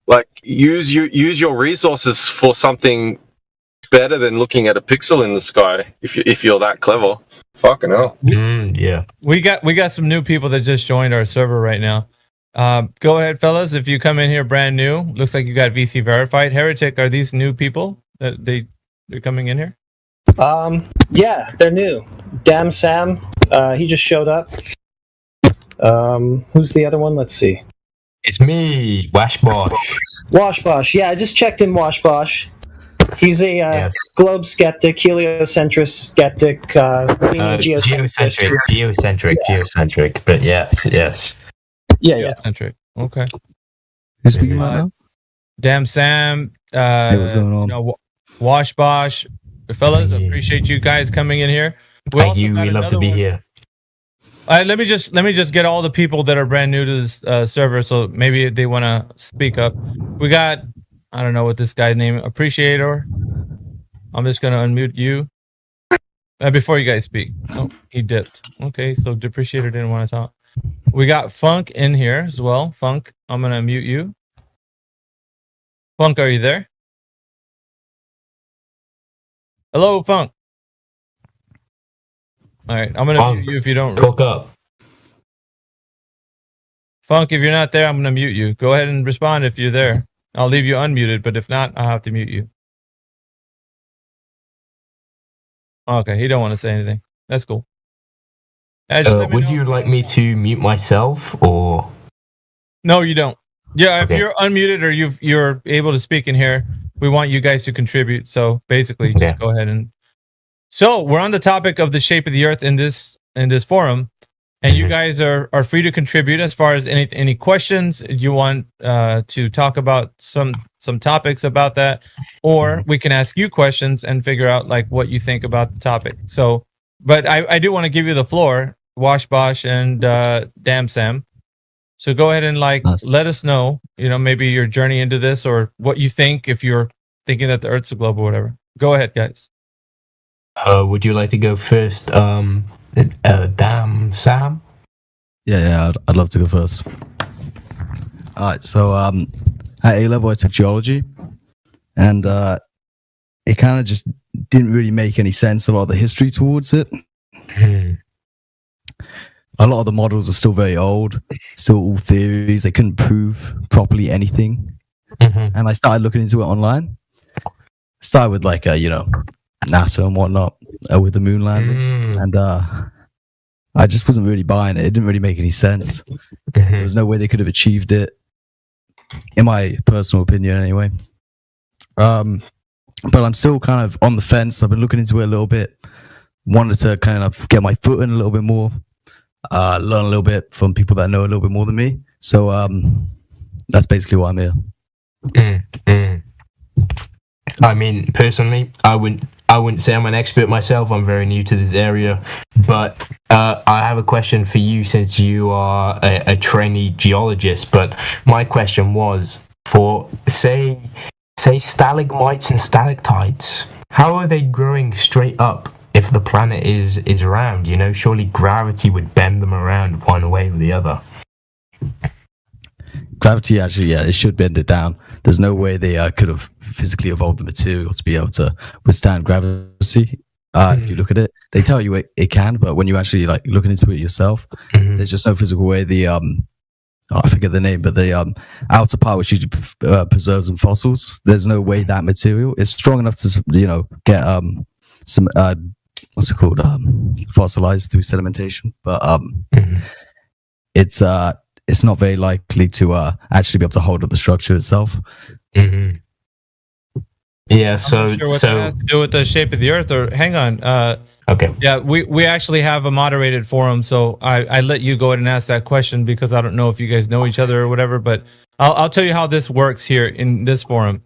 Like use your resources for something better than looking at a pixel in the sky. If you're that clever, fucking hell.
Yeah.
We got some new people that just joined our server right now. Go ahead, fellas. If you come in here brand new, looks like you got VC verified. Heretic, are these new people that they're coming in here?
Yeah, they're new. Damn Sam, he just showed up. Who's the other one? Let's see.
It's me, Washbosh.
Washbosh. Yeah, I just checked in Washbosh. He's a
Yes.
globe skeptic, heliocentric skeptic,
Geocentric. But yes.
Yeah.
Geocentric. Okay.
Who's speaking right now?
Damn Sam.
Hey, what's going on?
Washbosh. Fellas,
Hey.
appreciate you guys coming in here.
Thank you. We love to be here.
Let me just get all the people that are brand new to this server, so maybe they want to speak up. We got, I don't know what this guy's name, Appreciator. I'm just gonna unmute you before you guys speak. Oh, he dipped. Okay, so Depreciator didn't want to talk. We got Funk in here as well. Funk, I'm gonna mute you. Funk, are you there? Hello, Funk. All right, I'm gonna mute you if you don't
talk up.
Funk, if you're not there, I'm gonna mute you. Go ahead and respond if you're there. I'll leave you unmuted, but if not, I'll have to mute you. Okay, he don't want to say anything. That's cool.
Would you like me to mute myself or?
No, you don't. Yeah, if
Okay.
you're unmuted or you're able to speak in here, we want you guys to contribute. So basically, just go ahead and. So we're on the topic of the shape of the Earth in this forum, and you guys are free to contribute as far as any questions you want to talk about some topics about that, or we can ask you questions and figure out like what you think about the topic. So, but I do want to give you the floor, Washbosh and Damn Sam. So go ahead and let us know, maybe your journey into this or what you think if you're thinking that the Earth's a globe or whatever. Go ahead, guys.
Would you like to go first, Damn Sam?
Yeah, I'd love to go first. All right, so at A level I took geology, and it kind of just didn't really make any sense. A lot of the history towards it. A lot of the models are still very old, still all theories. They couldn't prove properly anything. And I started looking into it online. Started with NASA and whatnot with the moon landing, and I just wasn't really buying it. It didn't really make any sense. There was no way they could have achieved it, in my personal opinion, anyway. But I'm still kind of on the fence. I've been looking into it a little bit. Wanted to kind of get my foot in a little bit more, learn a little bit from people that know a little bit more than me. So that's basically why I'm here.
I mean, personally, I wouldn't say I'm an expert myself. I'm very new to this area, but I have a question for you since you are a trainee geologist. But my question was for say stalagmites and stalactites. How are they growing straight up if the planet is round? Surely gravity would bend them around one way or the other.
Gravity, actually, yeah, it should bend it down. There's no way they could have physically evolved the material to be able to withstand gravity. If you look at it, they tell you it can, but when you actually looking into it yourself, there's just no physical way. The I forget the name, but the outer part, which usually preserves in fossils, there's no way that material is strong enough to get some what's it called, fossilized through sedimentation. But it's not very likely to actually be able to hold up the structure itself.
Yeah, so
I'm not sure what that has to do with the shape of the Earth. Or hang on.
Okay.
Yeah, we actually have a moderated forum, so I let you go ahead and ask that question because I don't know if you guys know each other or whatever. But I'll tell you how this works here in this forum.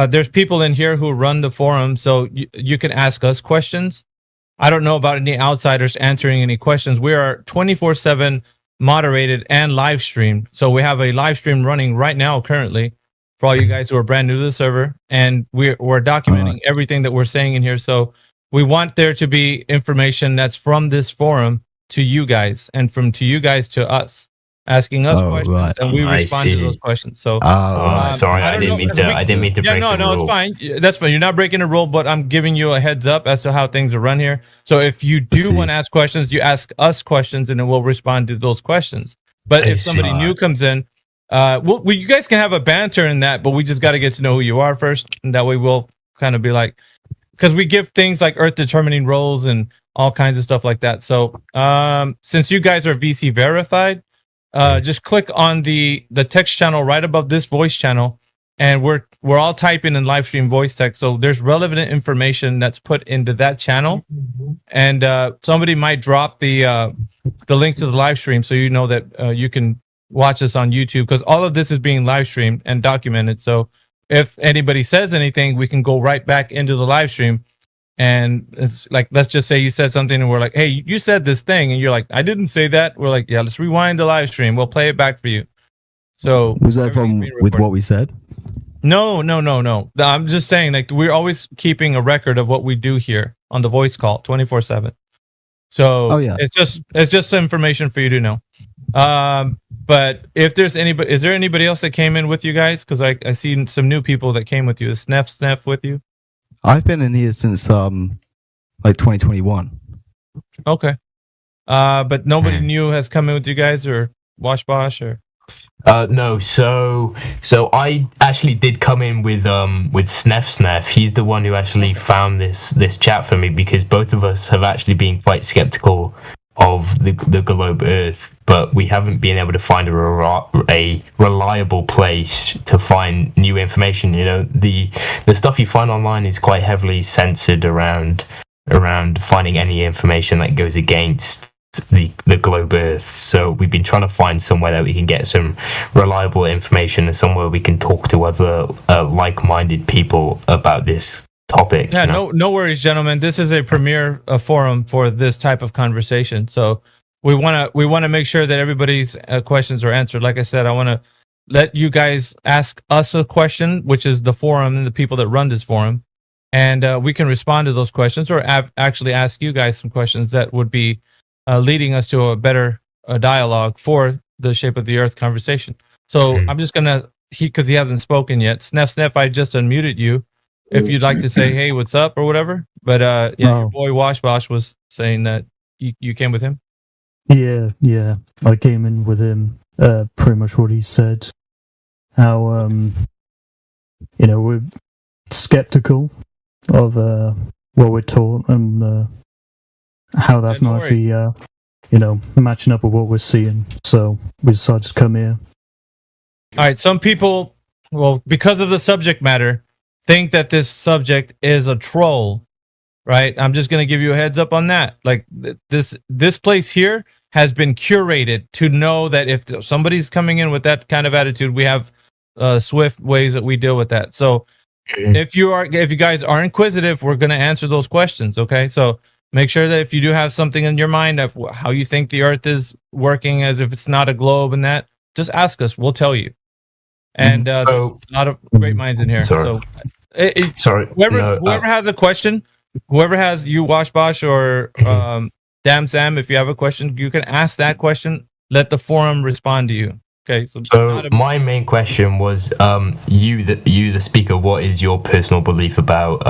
There's people in here who run the forum, so you can ask us questions. I don't know about any outsiders answering any questions. We are 24/7 moderated and live streamed. So we have a live stream running right now currently for all you guys who are brand new to the server, and we're documenting everything that we're saying in here. So we want there to be information that's from this forum to you guys and to you guys to us. asking us
Oh,
questions,
right.
and we
I
respond to
see.
those questions. So,
Sorry, I
don't
didn't
know,
mean
'cause
to.
we-
I didn't mean to
Yeah,
break
no,
the
no,
rule.
it's fine. That's fine. You're not breaking the rule, but I'm giving you a heads up as to how things are run here. So if you do
see.
want to ask questions, you ask us questions, and then we'll respond to those questions. But
I
if somebody
see.
new comes in, you guys can have a banter in that, but we just got to get to know who you are first, and that way we'll kind of be like, because we give things like Earth determining roles and all kinds of stuff like that. So since you guys are VC verified, just click on the text channel right above this voice channel, and we're all typing in live stream voice text. So there's relevant information that's put into that channel, and somebody might drop the link to the live stream, so you know that you can watch us on YouTube, because all of this is being live streamed and documented. So if anybody says anything, we can go right back into the live stream. And it's like, let's just say you said something and we're like, hey, you said this thing, and you're like, I didn't say that. We're like, yeah, let's rewind the live stream. We'll play it back for you. So
Was there a problem with what we said?
No. I'm just saying, like, we're always keeping a record of what we do here on the voice call 24/7. So it's just information for you to know. But if there's anybody, is there anybody else that came in with you guys? Because I see some new people that came with you. Is Snef with you?
I've been in here since like 2021.
Okay. But nobody new has come in with you guys, or Wash Bosh, or
No, so I actually did come in with Snef. He's the one who actually found this chat for me, because both of us have actually been quite skeptical of the globe Earth, but we haven't been able to find a reliable place to find new information. You know, the stuff you find online is quite heavily censored around finding any information that goes against the globe Earth. So we've been trying to find somewhere that we can get some reliable information, and somewhere we can talk to other like-minded people about this topic.
Yeah, no worries, gentlemen. This is a premier forum for this type of conversation. So we want to make sure that everybody's questions are answered. Like I said, I want to let you guys ask us a question, which is the forum and the people that run this forum, and we can respond to those questions, or actually ask you guys some questions that would be leading us to a better dialogue for the Shape of the Earth conversation. So I'm just gonna, because he hasn't spoken yet. Snef, I just unmuted you. If you'd like to say, hey, what's up, or whatever. But your boy Wash Bosh was saying that you came with him.
Yeah. I came in with him. Pretty much what he said. How we're skeptical of what we're taught, and how that's not actually matching up with what we're seeing. So we decided to come here.
All right. Some people, well, because of the subject matter, think that this subject is a troll, right? I'm just going to give you a heads up on that. Like this place here has been curated to know that if somebody's coming in with that kind of attitude, we have swift ways that we deal with that. So if you guys are inquisitive, we're going to answer those questions. Okay. So make sure that if you do have something in your mind of how you think the Earth is working, as if it's not a globe and that, just ask us. We'll tell you. And there's a lot of great minds in here. Whoever has a question, whoever has you, Wash Bosh, or Damn Sam, if you have a question, you can ask that question. Let the forum respond to you. Okay.
So my main question was, you the speaker, what is your personal belief about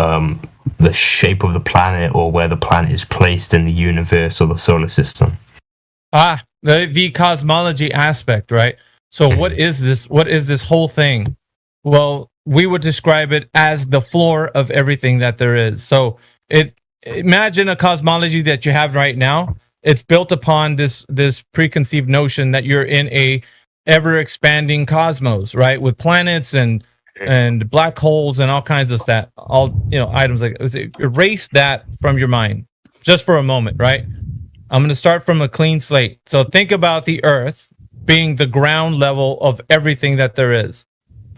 the shape of the planet, or where the planet is placed in the universe or the solar system?
The cosmology aspect, right? So what is this? What is this whole thing? Well, we would describe it as the floor of everything that there is. So imagine a cosmology that you have right now. It's built upon this preconceived notion that you're in a ever expanding cosmos, right? With planets and black holes and all kinds of stuff. Items like erase that from your mind just for a moment, right? I'm going to start from a clean slate. So think about the Earth being the ground level of everything that there is.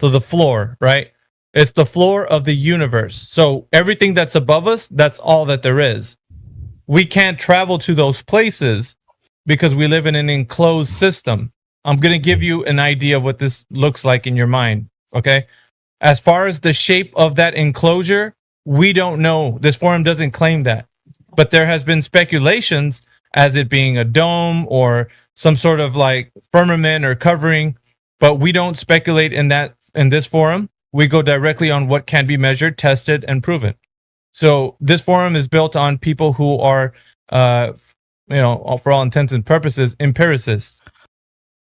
So the floor, right? It's the floor of the universe. So everything that's above us, that's all that there is. We can't travel to those places because we live in an enclosed system. I'm going to give you an idea of what this looks like in your mind, okay? As far as the shape of that enclosure, we don't know. This forum doesn't claim that. But there has been speculations as it being a dome or some sort of like firmament or covering, but we don't speculate in this forum. We go directly on what can be measured, tested, and proven. So this forum is built on people who are, for all intents and purposes, empiricists.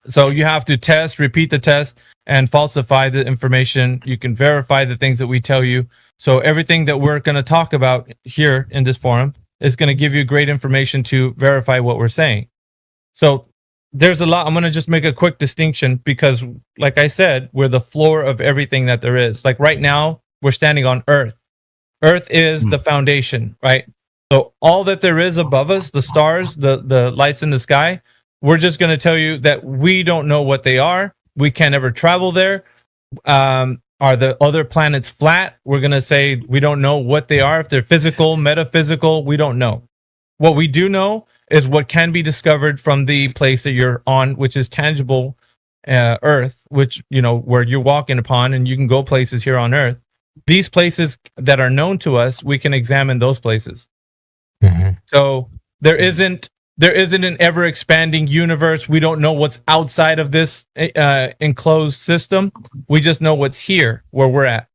So you have to test, repeat the test, and falsify the information. You can verify the things that we tell you. So everything that we're going to talk about here in this forum is going to give you great information to verify what we're saying. So there's a lot. I'm going to just make a quick distinction because, like I said, we're the floor of everything that there is. Like right now, we're standing on Earth. Earth is the foundation, right? So all that there is above us, the stars, the lights in the sky, we're just going to tell you that we don't know what they are. We can't ever travel there. Are the other planets flat? We're going to say we don't know what they are. If they're physical, metaphysical, we don't know. What we do know is what can be discovered from the place that you're on, which is tangible Earth, which, where you're walking upon, and you can go places here on Earth. These places that are known to us, we can examine those places. Mm-hmm. So there isn't an ever expanding universe. We don't know what's outside of this enclosed system. We just know what's here where we're at.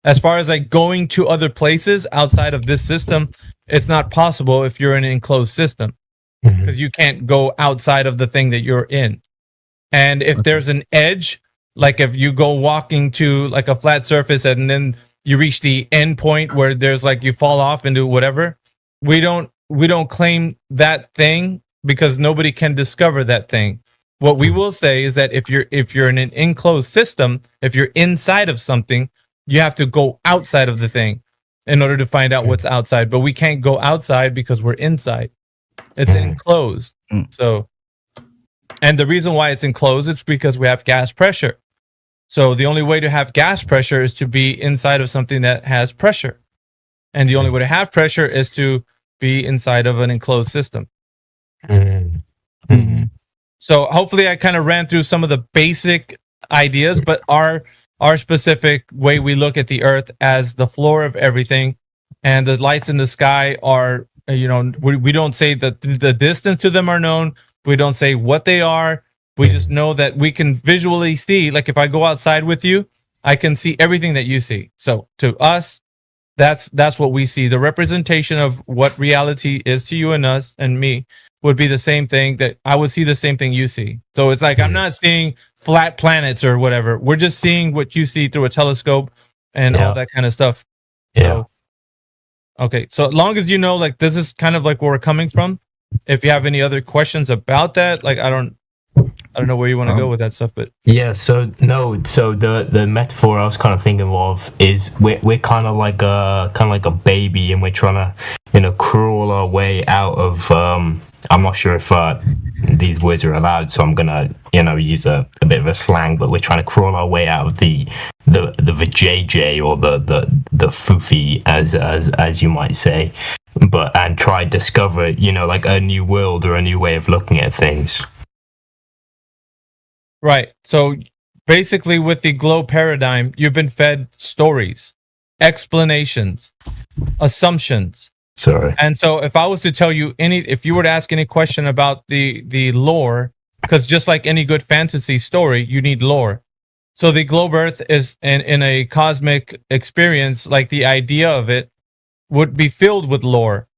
As far as like going to other places outside of this system, it's not possible if you're in an enclosed system, because you can't go outside of the thing that you're in. And if there's an edge, like if you go walking to like a flat surface and then you reach the end point where there's like you fall off into whatever, we don't claim that thing because nobody can discover that thing. What we will say is that if you're in an enclosed system, if you're inside of something, you have to go outside of the thing in order to find out what's outside. But we can't go outside because we're inside. It's enclosed. So, and the reason why it's enclosed is because we have gas pressure. So the only way to have gas pressure is to be inside of something that has pressure. And the only way to have pressure is to be inside of an enclosed system. Mm-hmm. So hopefully I kind of ran through some of the basic ideas, but our specific way we look at the Earth as the floor of everything, and the lights in the sky are, we don't say that the distance to them are known. We don't say what they are. We just know that we can visually see, like if I go outside with you, I can see everything that you see. So to us, that's what we see. The representation of what reality is to you and us and me would be the same thing that I would see the same thing you see. So it's like I'm not seeing flat planets or whatever. We're just seeing what you see through a telescope and all that kind of stuff. So, okay. So as long as you know, like this is kind of like where we're coming from. If you have any other questions about that, like I don't know where you want to go with that stuff, but
so the metaphor I was kind of thinking of is we're kind of like a baby, and we're trying to crawl our way out of I'm not sure if these words are allowed, so I'm gonna use a bit of a slang, but we're trying to crawl our way out of the vajayjay or the foofy as you might say, and try to discover like a new world or a new way of looking at things.
Right. So basically with the globe paradigm, you've been fed stories, explanations, assumptions.
Sorry.
And so if I was to tell you if you were to ask any question about the lore, because just like any good fantasy story, you need lore. So the globe Earth is in a cosmic experience, like the idea of it would be filled with lore.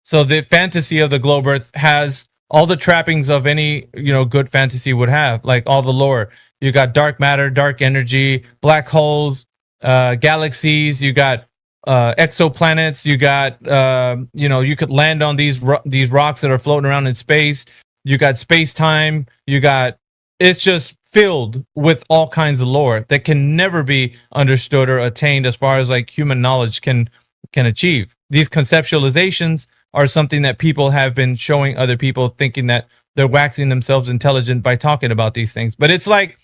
So the fantasy of the globe Earth has all the trappings of any good fantasy would have, like all the lore. You got dark matter, dark energy, black holes, galaxies. You got exoplanets. You got you could land on these rocks that are floating around in space. You got space time. It's just filled with all kinds of lore that can never be understood or attained as far as like human knowledge can achieve. These conceptualizations are something that people have been showing other people, thinking that they're waxing themselves intelligent by talking about these things. But it's like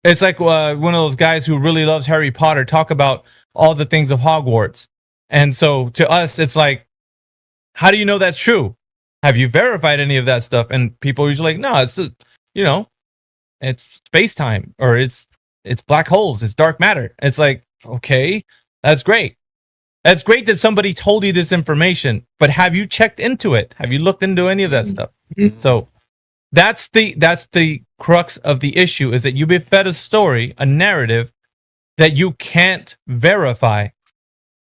one of those guys who really loves Harry Potter talk about all the things of Hogwarts. And so to us, it's like, how do you know that's true? Have you verified any of that stuff? And people are usually like, no, it's it's space time, or it's black holes, it's dark matter. It's like, okay, that's great. That's great that somebody told you this information, but have you checked into it? Have you looked into any of that stuff? So that's the crux of the issue, is that you've been fed a story, a narrative that you can't verify.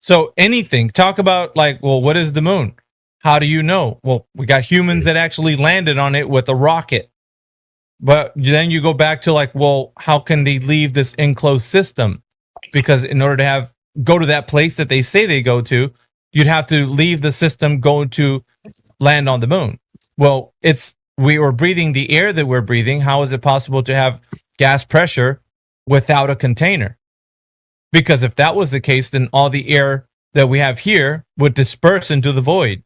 So anything, talk about like, well, what is the moon? How do you know? Well, we got humans that actually landed on it with a rocket. But then you go back to like, well, how can they leave this enclosed system? Because in order to go to that place that they say they go to, you'd have to leave the system, go to land on the moon. Well, we were breathing the air that we're breathing. How is it possible to have gas pressure without a container? Because if that was the case, then all the air that we have here would disperse into the void.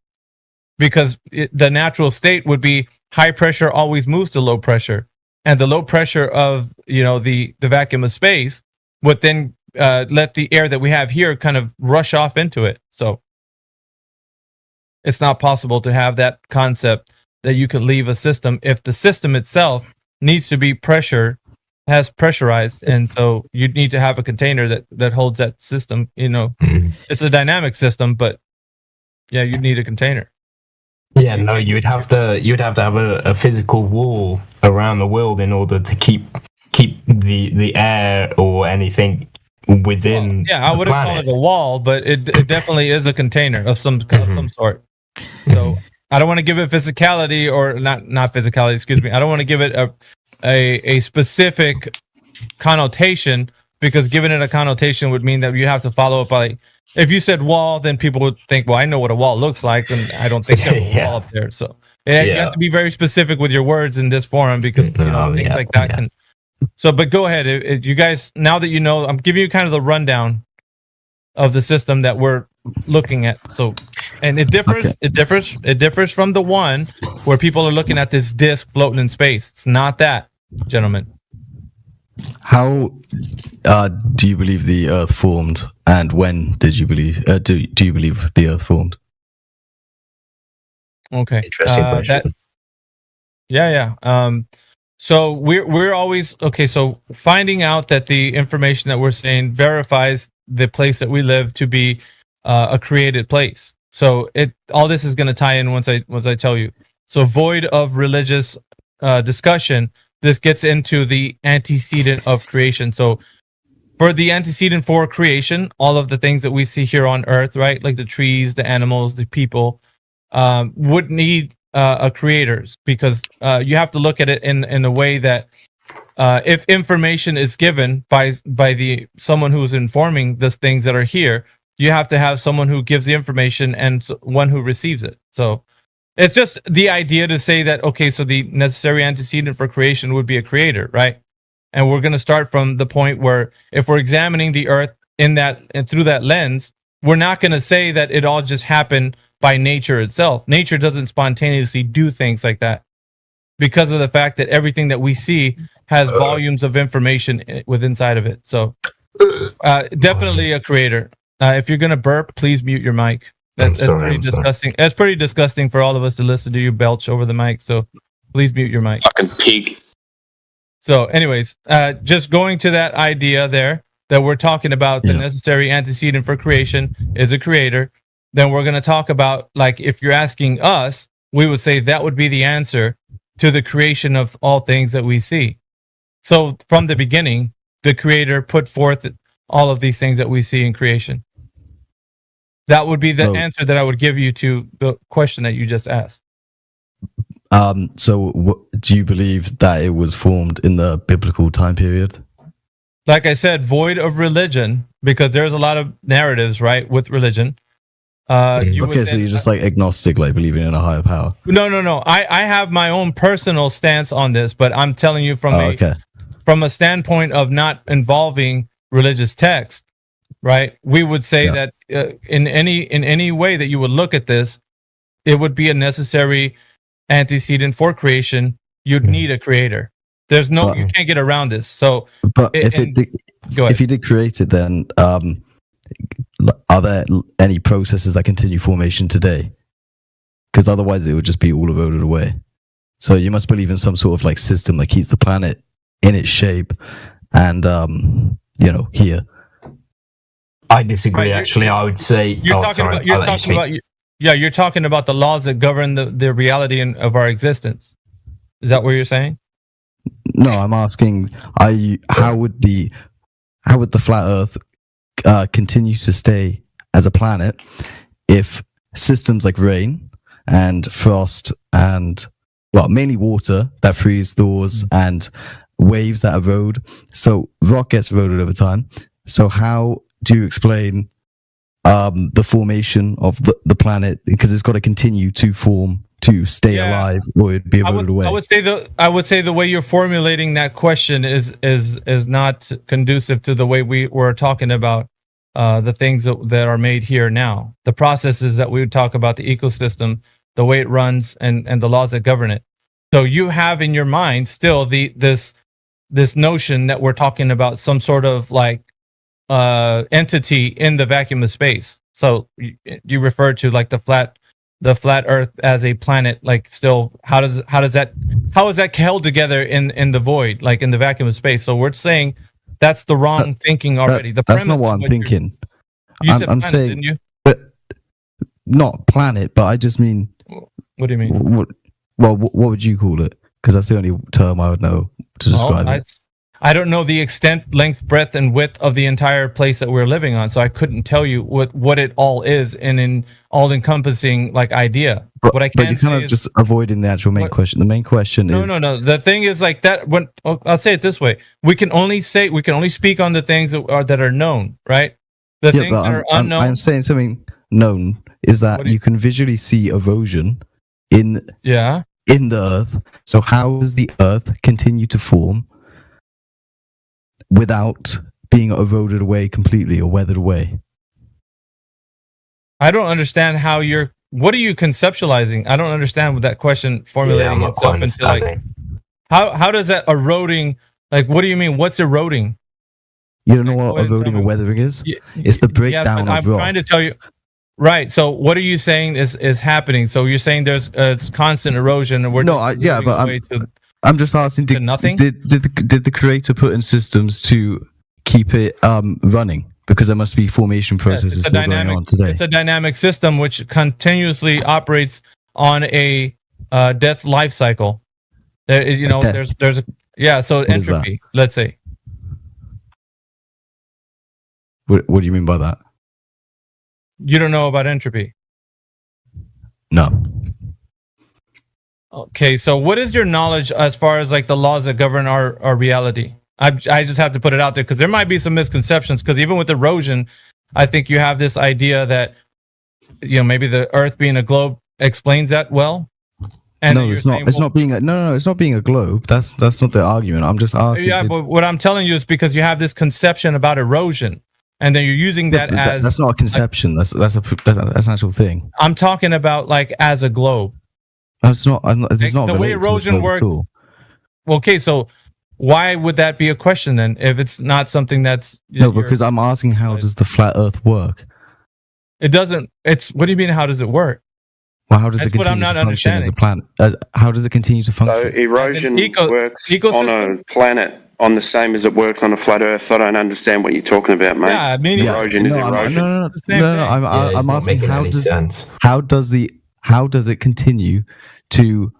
Because the natural state would be high pressure always moves to low pressure, and the low pressure of the vacuum of space would then let the air that we have here kind of rush off into it. So it's not possible to have that concept that you could leave a system if the system itself needs to be has pressurized, and so you need to have a container that holds that system. It's a dynamic system, but yeah, you'd need a container.
Yeah, no, you'd have to have a physical wall around the world in order to keep the air or anything within.
Well, yeah, I wouldn't call it a wall, but it definitely is a container of some sort. So I don't want to give it physicality, or not physicality. Excuse me. I don't want to give it a specific connotation, because giving it a connotation would mean that you have to follow up by. If you said wall, then people would think, well, I know what a wall looks like, and I don't think there's a wall up there. So you have to be very specific with your words in this forum, because things like that can. So, but go ahead, if you guys, now that you know, I'm giving you kind of the rundown of the system that we're looking at. So, and it differs. Okay. It differs from the one where people are looking at this disc floating in space. It's not that, gentlemen.
How do you believe the Earth formed, and when did you believe? Do you believe the Earth formed?
Okay,
interesting question.
So we're always okay. So finding out that the information that we're saying verifies the place that we live to be a created place. So all this is going to tie in once I tell you. So void of religious discussion. This gets into the antecedent of creation. So for the antecedent for creation, all of the things that we see here on Earth, right? Like the trees, the animals, the people, would need a creators, because you have to look at it in a way that if information is given by someone who's informing the things that are here, you have to have someone who gives the information and one who receives it. So it's just the idea to say that, okay, so the necessary antecedent for creation would be a creator, right? And we're going to start from the point where if we're examining the Earth and through that lens, we're not going to say that it all just happened by nature itself. Nature doesn't spontaneously do things like that, because of the fact that everything that we see has volumes of information inside of it. So definitely a creator. If you're going to burp, please mute your mic. That's pretty disgusting. That's pretty disgusting for all of us to listen to you belch over the mic. So please mute your mic.
Fucking pig.
So, anyways, just going to that idea there that we're talking about, the necessary antecedent for creation is a creator. Then we're going to talk about, like, if you're asking us, we would say that would be the answer to the creation of all things that we see. So from the beginning, the creator put forth all of these things that we see in creation. That would be the answer that I would give you to the question that you just asked.
Do you believe that it was formed in the biblical time period?
Like I said, void of religion, because there's a lot of narratives, right, with religion. So you're
just like agnostic, like believing in a higher power?
No. I have my own personal stance on this, but I'm telling you from a standpoint of not involving religious text, right? We would say that in any way that you would look at this, it would be a necessary antecedent for creation. You'd need a creator. There's no, you can't get around this. So,
but if you did create it, then are there any processes that continue formation today? Because otherwise, it would just be all eroded away. So you must believe in some sort of like system that keeps the planet in its shape, and here.
I disagree.
Right,
Actually, I would say.
You're talking about. You're talking about. Yeah, you're talking about the laws that govern the reality of our existence. Is that what you're saying?
No, I'm asking, how would the flat Earth continue to stay as a planet if systems like rain and frost and, well, mainly water that freeze, thaws, and waves that erode, so rock gets eroded over time. So how do you explain the formation of the planet, because it's got to continue to form to stay alive, or it'd be eroded away?
I would say the way you're formulating that question is not conducive to the way we were talking about the things that are made here now. The processes that we would talk about, the ecosystem, the way it runs, and the laws that govern it. So you have in your mind still this notion that we're talking about some sort of like entity in the vacuum of space. So you refer to like the flat Earth as a planet. Like, still, how is that held together in the void, like in the vacuum of space? So we're saying that's the wrong thinking already.
That's not what I'm thinking.
You said
I'm
planet,
saying,
didn't you?
but not planet. But I just mean.
What do you mean?
What would you call it? Because that's the only term I would know to describe it.
I don't know the extent, length, breadth, and width of the entire place that we're living on, so I couldn't tell you what it all is in an all-encompassing like idea. What I can
but you're kind of just avoiding the actual main question. The main question is
no. The thing is like that. When I'll say it this way, we can only speak on the things that are known, right? The things that are unknown.
I'm saying something known is that you can visually see erosion in the Earth. So how does the Earth continue to form without being eroded away completely or weathered away?
I don't understand how what are you conceptualizing? I don't understand what that question formulating itself into like how does that eroding, like, what do you mean? What's eroding?
You don't know what eroding or weathering is? It's the breakdown of rock.
I'm trying to tell you. Right. So what are you saying is happening? So you're saying there's it's constant erosion, and we're
I'm just asking, did the creator put in systems to keep it running? Because there must be formation processes still going on today.
It's a dynamic system which continuously operates on a death life cycle. There's so entropy, let's say.
What do you mean by that?
You don't know about entropy?
No.
Okay, so what is your knowledge as far as like the laws that govern our reality? I just have to put it out there because there might be some misconceptions, because even with erosion, I think you have this idea that, maybe the Earth being a globe explains that well. And
no, it's not. It's not being it's not being a globe. That's not the argument. I'm just asking.
Yeah, but what I'm telling you is because you have this conception about erosion, and then you're using that as
that's not a conception. That's an actual thing.
I'm talking about like as a globe.
It's not. It's not
the way erosion works. Okay, so why would that be a question then? If it's not something that's
because I'm asking how does the flat Earth work?
It doesn't. It's what do you mean? How does it work?
Well, how does it continue to function as a planet? How does it continue to function?
So erosion works on a planet on the same as it works on a flat Earth. I don't understand what you're talking about, mate.
Yeah, I mean,
erosion is erosion.
No. I'm asking how does it continue to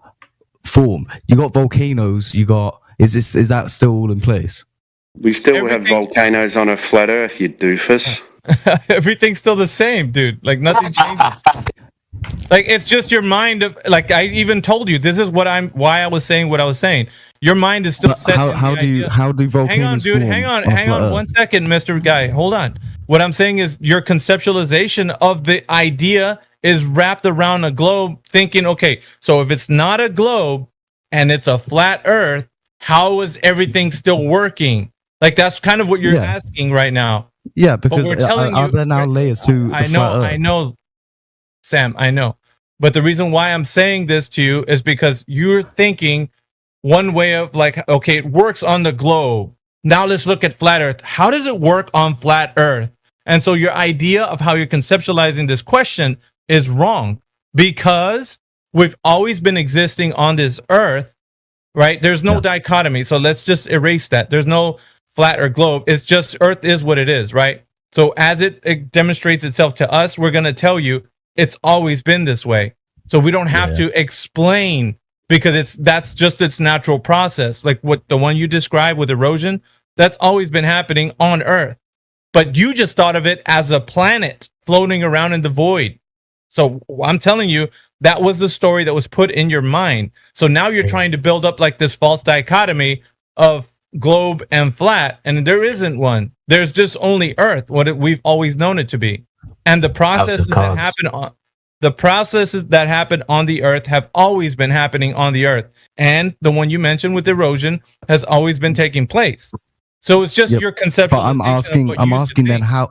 form? You got volcanoes. You got is that still all in place?
We still have volcanoes on a flat Earth, you doofus.
Everything's still the same, dude. Like nothing changes. Like it's just your mind of like I even told you this is why I was saying what I was saying. Your mind is still set.
How do volcanoes
hang on, dude. Hang on 1 second, Mr. Guy. Hold on. What I'm saying is your conceptualization of the idea is wrapped around a globe, thinking, okay, so if it's not a globe and it's a flat Earth, how is everything still working? Like that's kind of what you're asking right now.
Yeah, because are there now layers to the flat Earth?
I know. Sam, I know. But the reason why I'm saying this to you is because you're thinking one way of like, okay, it works on the globe. Now let's look at flat Earth. How does it work on flat Earth? And so your idea of how you're conceptualizing this question is wrong because we've always been existing on this Earth, right? There's no dichotomy. So let's just erase that. There's no flat or globe. It's just Earth is what it is, right? So as it demonstrates itself to us, we're going to tell you it's always been this way. So we don't have to explain, because that's just its natural process. Like what the one you described with erosion, that's always been happening on Earth. But you just thought of it as a planet floating around in the void. So I'm telling you, that was the story that was put in your mind. So now you're trying to build up like this false dichotomy of globe and flat, and there isn't one. There's just only Earth, we've always known it to be. And the processes that happen on the Earth have always been happening on the Earth. And the one you mentioned with erosion has always been taking place. So it's just your conceptual.
But I'm asking then how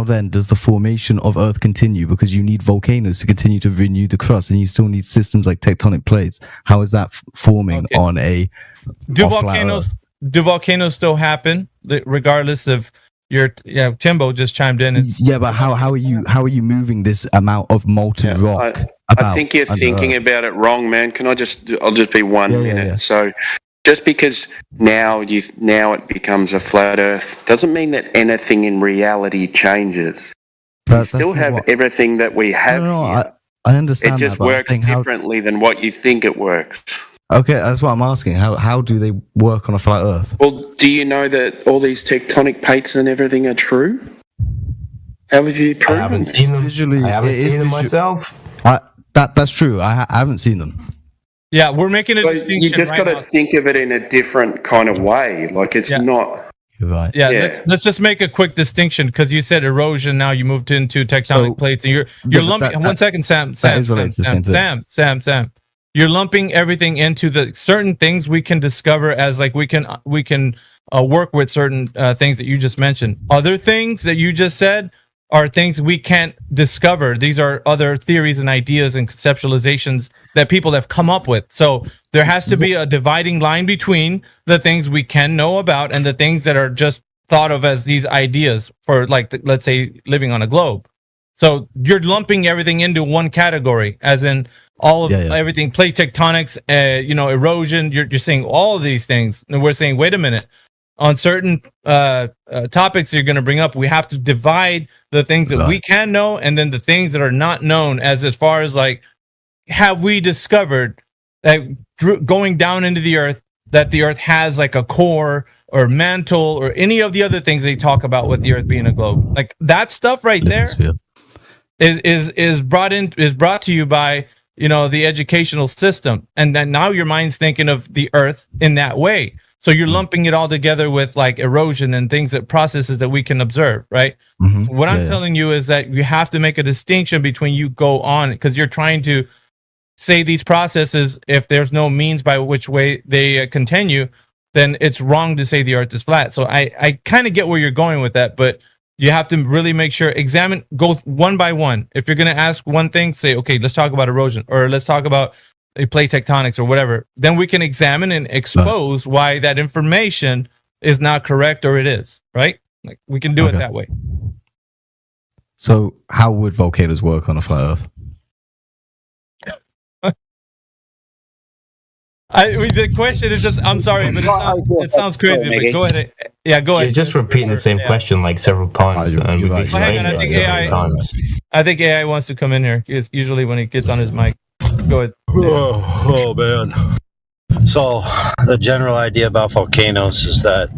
then does the formation of Earth continue? Because you need volcanoes to continue to renew the crust, and you still need systems like tectonic plates. How is that forming on a?
Do volcanoes still happen regardless of your? Yeah, Timbo just chimed in.
But how are you moving this amount of molten rock?
I think you're thinking about it wrong, man. I'll just be 1 minute. Yeah. So. Just because now it becomes a flat Earth doesn't mean that anything in reality changes. We still have everything that we have here.
I understand.
It just works differently than what you think it works.
Okay, that's what I'm asking. How do they work on a flat Earth?
Well, do you know that all these tectonic plates and everything are true? How have you proven?
I haven't seen them. I haven't seen them myself.
That's true. I haven't seen them.
Yeah, we're making a distinction.
You just got to think of it in a different kind of way. Like it's not.
You're right.
Yeah. Let's just make a quick distinction, because you said erosion. Now you moved into tectonic plates, and you're lumping. 1 second, Sam. You're lumping everything into the certain things we can discover as like we can work with certain things that you just mentioned. Other things that you just said are things we can't discover. These are other theories and ideas and conceptualizations that people have come up with. So there has to be a dividing line between the things we can know about and the things that are just thought of as these ideas for, like, let's say, living on a globe. So you're lumping everything into one category, as in all of everything, plate tectonics, erosion. You're saying all of these things, and we're saying, wait a minute. On certain topics you're going to bring up, we have to divide the things that we can know and then the things that are not known, as far as like, have we discovered that going down into the Earth, that the Earth has like a core or mantle or any of the other things they talk about with the Earth being a globe? Like that stuff right there is brought to you by the educational system, and then now your mind's thinking of the Earth in that way. So you're lumping it all together with like erosion and processes that we can observe, right? Mm-hmm. What I'm telling you is that you have to make a distinction between you go on, because you're trying to say these processes, if there's no means by which way they continue, then it's wrong to say the Earth is flat. So I kind of get where you're going with that, but you have to really make sure, go one by one. If you're going to ask one thing, say, okay, let's talk about erosion, or let's talk about plate tectonics or whatever, then we can examine and expose why that information is not correct, or it is, right? Like we can do it that way.
So how would volcanoes work on a flat Earth?
The question is just, I'm sorry, but it sounds crazy, but go ahead. Yeah, go ahead.
You're just repeating the same question like several times. And we've explained it several times.
I think AI wants to come in here. Usually when he gets on his mic. Go ahead.
Oh man. So the general idea about volcanoes is that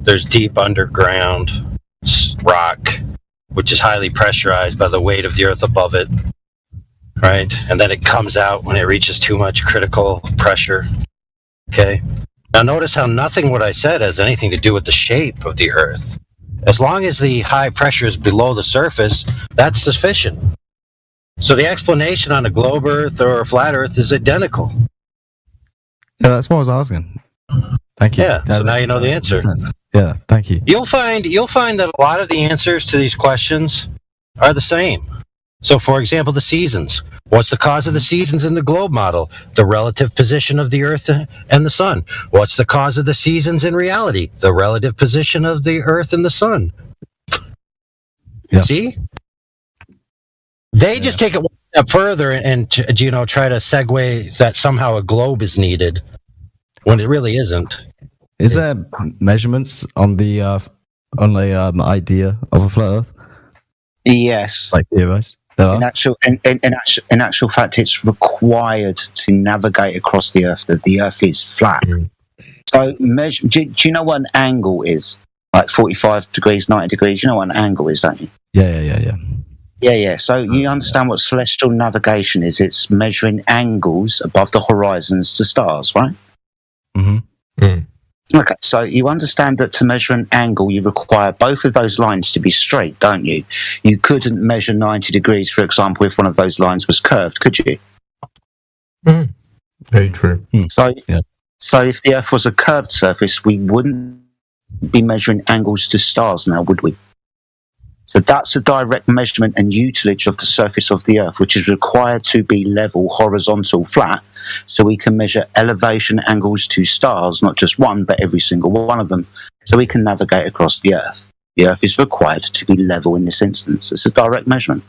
there's deep underground rock, which is highly pressurized by the weight of the Earth above it, right? And then it comes out when it reaches too much critical pressure. Okay. Now notice how nothing what I said has anything to do with the shape of the Earth. As long as the high pressure is below the surface, that's sufficient. So the explanation on a globe Earth or a flat Earth is identical.
Yeah, that's what I was asking. Thank you.
Yeah, so now you know the answer.
Yeah, thank you.
You'll find that a lot of the answers to these questions are the same. So, for example, the seasons. What's the cause of the seasons in the globe model? The relative position of the Earth and the Sun. What's the cause of the seasons in reality? The relative position of the Earth and the Sun. Yeah. See? They just take it one step further and try to segue that somehow a globe is needed when it really isn't.
Is there measurements on the on a idea of a flat Earth?
Yes.
Like theorized?
In actual fact, it's required to navigate across the Earth, that the Earth is flat. So, do you know what an angle is? Like 45 degrees, 90 degrees. You know what an angle is, don't you? Yeah. So you understand what celestial navigation is? It's measuring angles above the horizons to stars, right? Okay, so you understand that to measure an angle, you require both of those lines to be straight, don't you? You couldn't measure 90 degrees, for example, if one of those lines was curved, could you?
Very true.
So if the Earth was a curved surface, we wouldn't be measuring angles to stars now, would we? So that's a direct measurement and utilage of the surface of the Earth, which is required to be level, horizontal, flat, so we can measure elevation angles to stars, not just one, but every single one of them, so we can navigate across the Earth. The Earth is required to be level in this instance. It's a direct measurement.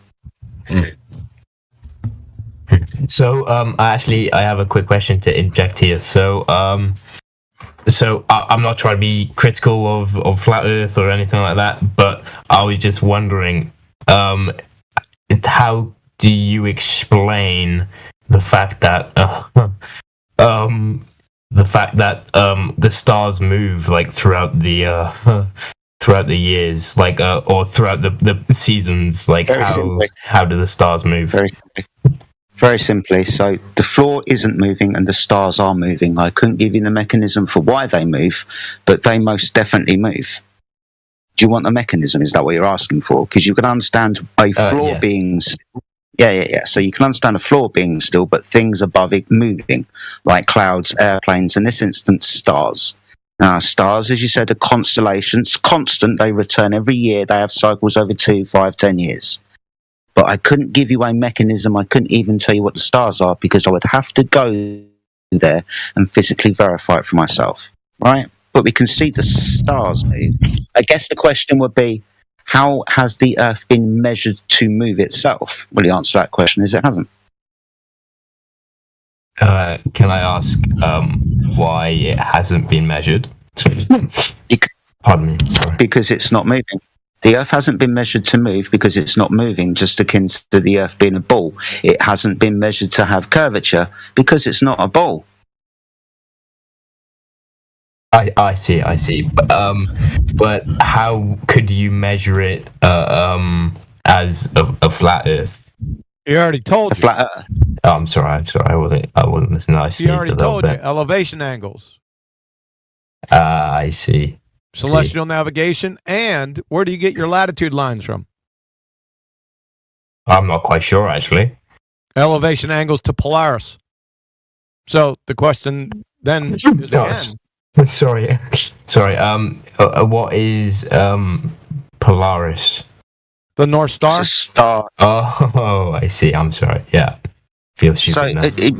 So, I have a quick question to inject here. So, I'm not trying to be critical of flat Earth or anything like that, but I was just wondering, how do you explain the fact that the stars move like throughout the years, like or throughout the seasons, like how do the stars move?
Very simply, so the floor isn't moving and the stars are moving. I couldn't give you the mechanism for why they move, but they most definitely move. Do you want the mechanism? Is that what you're asking for? Because you can understand a floor being still. Yeah. So you can understand a floor being still, but things above it moving, like clouds, airplanes, in this instance, stars. Now, stars, as you said, are constellations. Constant, they return every year. They have cycles over 2, 5, 10 years. But I couldn't give you a mechanism. I couldn't even tell you what the stars are because I would have to go there and physically verify it for myself, right? But we can see the stars move. I guess the question would be, how has the Earth been measured to move itself? Well, the answer to that question is it hasn't.
Can I ask why it hasn't been measured? Pardon me. Sorry.
Because it's not moving. The Earth hasn't been measured to move because it's not moving, just akin to the Earth being a ball. It hasn't been measured to have curvature because it's not a ball.
I see. But how could you measure it as a flat Earth?
He already told you.
Flat Earth.
Oh, I'm sorry. I wasn't listening.
He already told you. Elevation angles.
I see.
Celestial navigation, and where do you get your latitude lines from?
I'm not quite sure, actually.
Elevation angles to Polaris. So the question then is again.
Sorry. What is Polaris?
The North Star.
Star.
Oh, I see. I'm sorry. Yeah.
So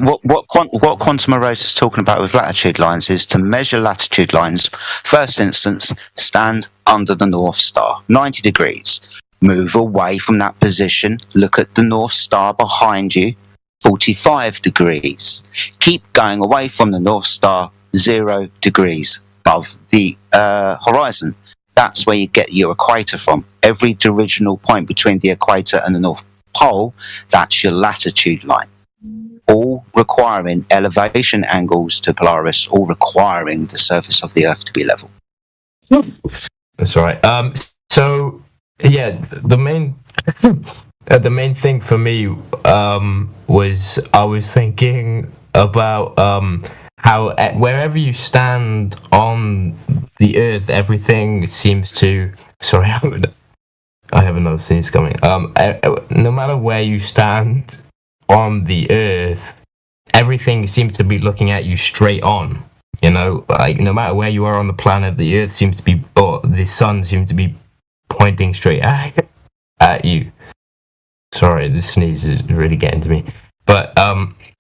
what Quantum Erase is talking about with latitude lines is to measure latitude lines. First instance, stand under the North Star, 90 degrees. Move away from that position. Look at the North Star behind you, 45 degrees. Keep going away from the North Star, 0 degrees above the horizon. That's where you get your equator from. Every divisional point between the equator and the North Pole, that's your latitude line. All requiring elevation angles to Polaris, all requiring the surface of the Earth to be level.
That's right. So yeah, the main thing for me was I was thinking about how wherever you stand on the Earth, everything seems to. Sorry, I have another sneeze coming. No matter where you stand on the Earth, everything seems to be looking at you straight on. You know, like no matter where you are on the planet, the Earth seems to be, or the sun seems to be pointing straight at you. Sorry, this sneeze is really getting to me. But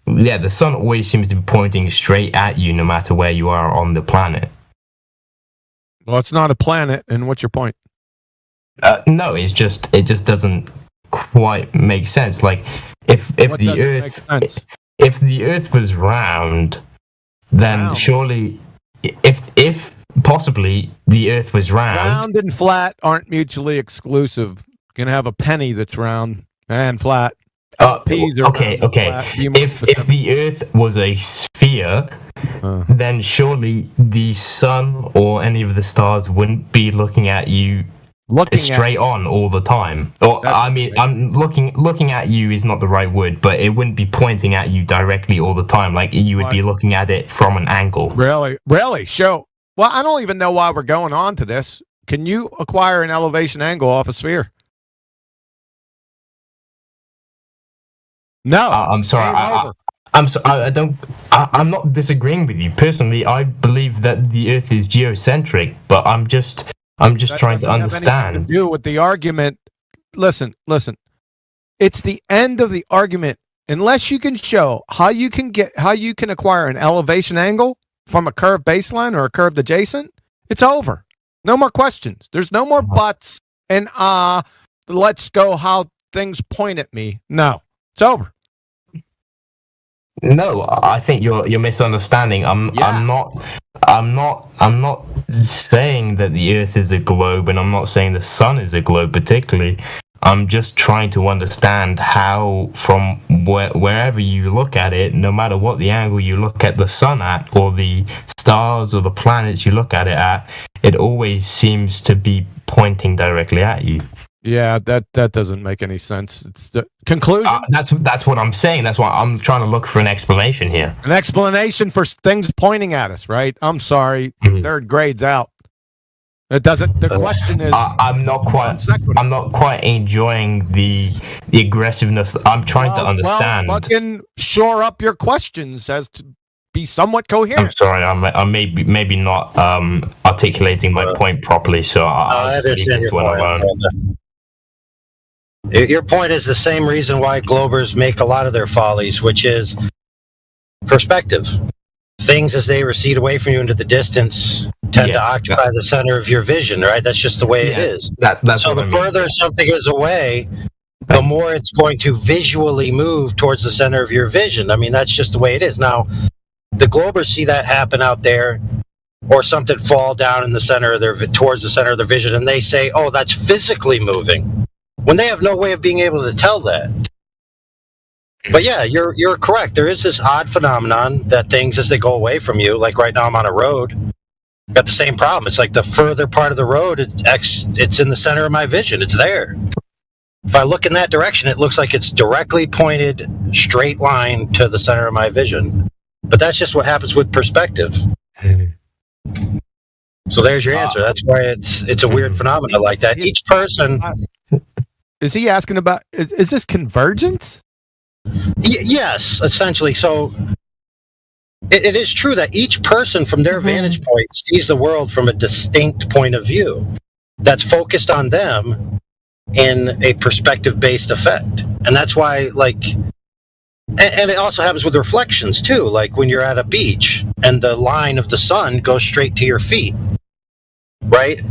yeah, the sun always seems to be pointing straight at you, no matter where you are on the planet.
Well, it's not a planet, and what's your point?
No, it just doesn't quite make sense. Like if the Earth was round, then surely if possibly the Earth was round.
Round and flat aren't mutually exclusive. You can have a penny that's round and flat. Peas are
Okay. If the Earth was a sphere, then surely the sun or any of the stars wouldn't be looking at you straight on all the time. Or I'm looking at you is not the right word, but it wouldn't be pointing at you directly all the time. Like you would be looking at it from an angle.
Really? Show. Well, I don't even know why we're going on to this. Can you acquire an elevation angle off a sphere? No.
I'm sorry. I'm not disagreeing with you personally. I believe that the Earth is geocentric, but I'm just trying to understand.
To do with the argument. Listen. It's the end of the argument. Unless you can show how you can acquire an elevation angle from a curved baseline or a curved adjacent, it's over. No more questions. There's no more buts and let's go how things point at me. No, it's over.
No, I think you're misunderstanding. I'm not saying that the Earth is a globe, and I'm not saying the sun is a globe particularly. I'm just trying to understand how, from wherever you look at it, no matter what the angle you look at the sun at, or the stars or the planets you look at it at, it always seems to be pointing directly at you.
Yeah, that doesn't make any sense. It's the conclusion.
That's what I'm saying. That's why I'm trying to look for an explanation here.
An explanation for things pointing at us, right? I'm sorry, third grade's out. It doesn't. The question is,
I'm not quite enjoying the aggressiveness. I'm trying to understand.
Well, fucking shore up your questions as to be somewhat coherent.
I'm sorry, I'm maybe not articulating my point properly. So I'll just leave this one alone.
Your point is the same reason why Globers make a lot of their follies, which is perspective. Things as they recede away from you into the distance tend to occupy the center of your vision, right? That's just the way it is. So the further something is away, the more it's going to visually move towards the center of your vision. I mean, that's just the way it is. Now, the Globers see that happen out there, or something fall down in the center of towards the center of their vision, and they say, "Oh, that's physically moving," when they have no way of being able to tell that. But yeah, you're correct. There is this odd phenomenon that things, as they go away from you, like right now I'm on a road, got the same problem. It's like the further part of the road, it's in the center of my vision. It's there. If I look in that direction, it looks like it's directly pointed, straight line to the center of my vision. But that's just what happens with perspective. So there's your answer. That's why it's a weird phenomenon like that. Each person...
Is he asking about... Is this convergence?
Yes, essentially. So it is true that each person from their vantage point sees the world from a distinct point of view that's focused on them in a perspective-based effect. And that's why, like... And it also happens with reflections, too. Like when you're at a beach and the line of the sun goes straight to your feet, right?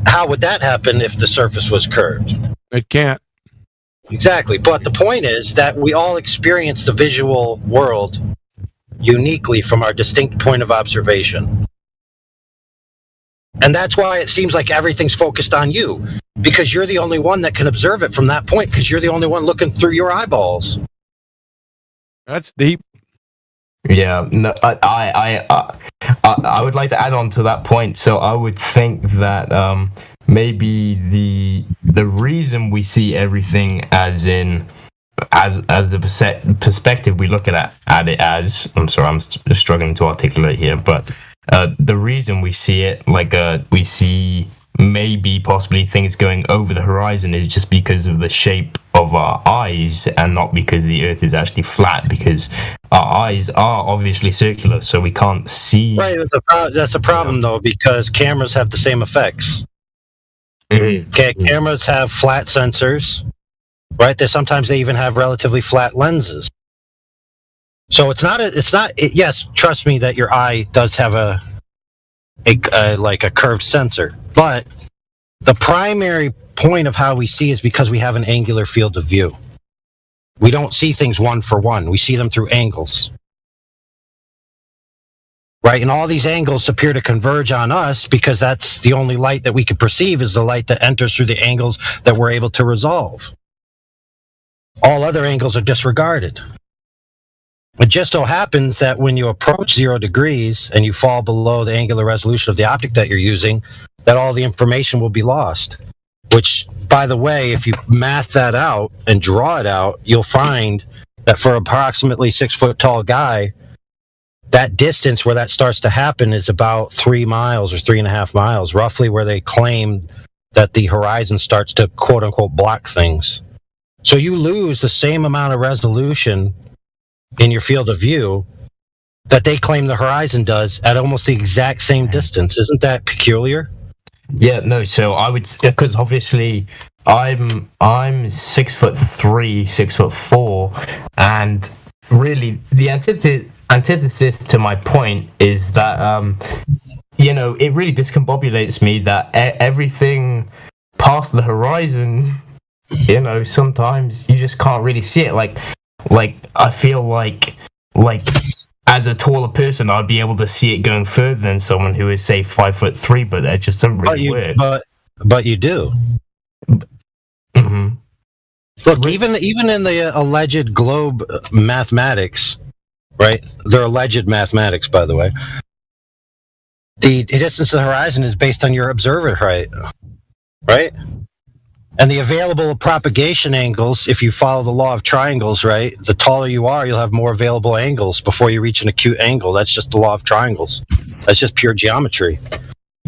How would that happen if the surface was curved?
It can't.
Exactly. But the point is that we all experience the visual world uniquely from our distinct point of observation. And that's why it seems like everything's focused on you, because you're the only one that can observe it from that point, because you're the only one looking through your eyeballs.
That's deep.
Yeah, no, I would like to add on to that point. So I would think that maybe the reason we see everything as the perspective we look at it as. I'm sorry, I'm struggling to articulate here, but the reason we see it like we see maybe possibly things going over the horizon is just because of the shape of our eyes, and not because the Earth is actually flat, because our eyes are obviously circular, so we can't see.
Right, that's a problem though, because cameras have the same effects. Okay, cameras have flat sensors, right? Sometimes they even have relatively flat lenses. So yes, trust me that your eye does have a curved sensor, but the primary point of how we see is because we have an angular field of view. We don't see things one for one. We see them through angles. right? And all these angles appear to converge on us because that's the only light that we can perceive is the light that enters through the angles that we're able to resolve. All other angles are disregarded. It just so happens that when you approach 0 degrees and you fall below the angular resolution of the optic that you're using, that all the information will be lost. Which, by the way, if you math that out and draw it out, you'll find that for approximately 6 foot tall guy, that distance where that starts to happen is about 3 miles or 3.5 miles, roughly where they claim that the horizon starts to quote unquote block things. So you lose the same amount of resolution in your field of view that they claim the horizon does at almost the exact same distance. Isn't that peculiar?
Yeah, no. So I would, because obviously I'm 6'3", 6'4", and really the antithesis to my point is that it really discombobulates me that everything past the horizon, sometimes you just can't really see it. Like I feel like as a taller person, I'd be able to see it going further than someone who is, say, 5'3", but that just doesn't really work.
But you do.
Mm-hmm.
Look, even in the alleged globe mathematics, right? They're alleged mathematics, by the way. The distance to the horizon is based on your observer height, right? And the available propagation angles, if you follow the law of triangles, right, the taller you are, you'll have more available angles before you reach an acute angle. That's just the law of triangles. That's just pure geometry.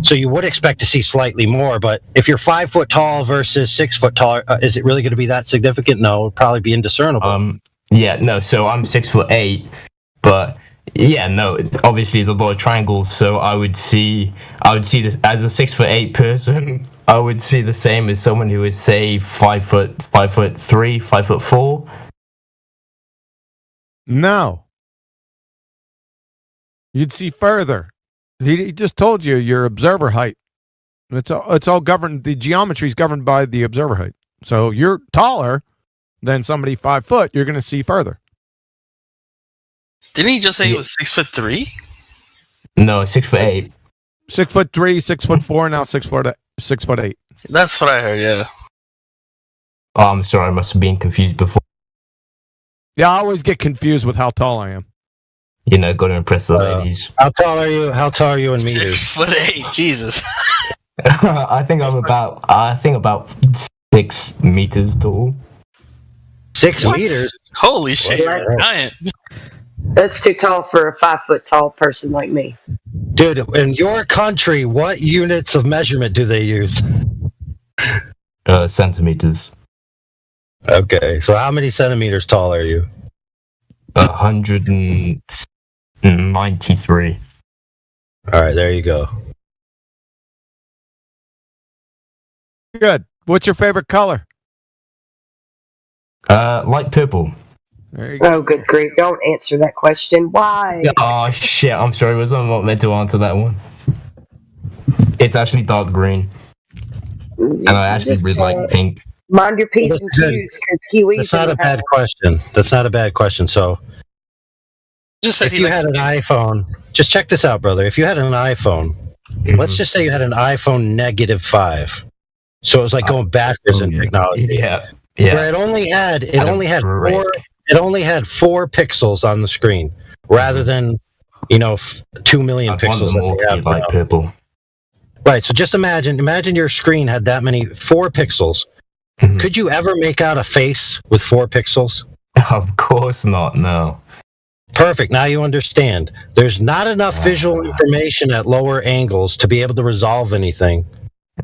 So you would expect to see slightly more, but if you're 5 foot tall versus 6 foot tall, is it really going to be that significant? No, it would probably be indiscernible.
Yeah, no. So I'm 6'8", but yeah, no. It's obviously the law of triangles. So I would see this as a 6'8" person. I would see the same as someone who is, say, 5'3", 5'4".
No. You'd see further. He just told you your observer height. It's all governed. The geometry is governed by the observer height. So you're taller than somebody 5 foot. You're going to see further.
Didn't he just say he was 6'3"?
No, 6'8".
6'3", 6'4", now 6'8".
That's what I heard. Yeah.
Oh, I'm sorry. I must have been confused before.
Yeah, I always get confused with how tall I am.
Got to impress the ladies.
How tall are you? How tall are you in meters?
6'8". Jesus.
I think about 6 meters tall.
6 meters?
Holy shit! You're a giant.
That's too tall for a 5 foot tall person like me.
Dude, in your country, what units of measurement do they use?
Centimeters.
Okay, so how many centimeters tall are you?
193.
All right, there you go.
Good. What's your favorite color?
Light purple.
Oh, good grief. Don't answer that question. Why?
Oh, shit. I'm sorry. Was I not meant to answer that one? It's actually dark green. And I actually really like pink.
Mind your P's and Q's, because Kiwis.
That's not a bad question. That's not a bad question. So, if you had an iPhone, just check this out, brother. If you had an iPhone, let's just say you had an iPhone -5. So it was like going backwards in technology.
Yeah.
Where it only had 4 pixels on the screen, rather than 2 million pixels.
That they have light purple.
Right. So just imagine your screen had that many 4 pixels.
Mm-hmm.
Could you ever make out a face with 4 pixels?
Of course not. No.
Perfect. Now you understand. There's not enough visual information at lower angles to be able to resolve anything.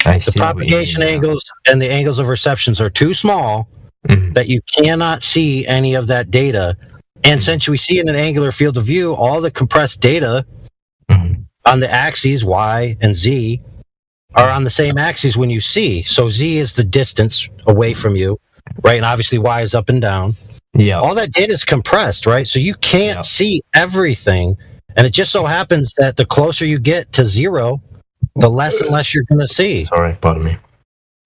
The propagation angles and the angles of receptions are too small that you cannot see any of that data. And since we see in an angular field of view, all the compressed data on the axes Y and Z are on the same axes when you see. So Z is the distance away from you, right? And obviously Y is up and down.
Yeah.
All that data is compressed, right? So you can't see everything. And it just so happens that the closer you get to 0, the less and less you're going to see.
Sorry, pardon me.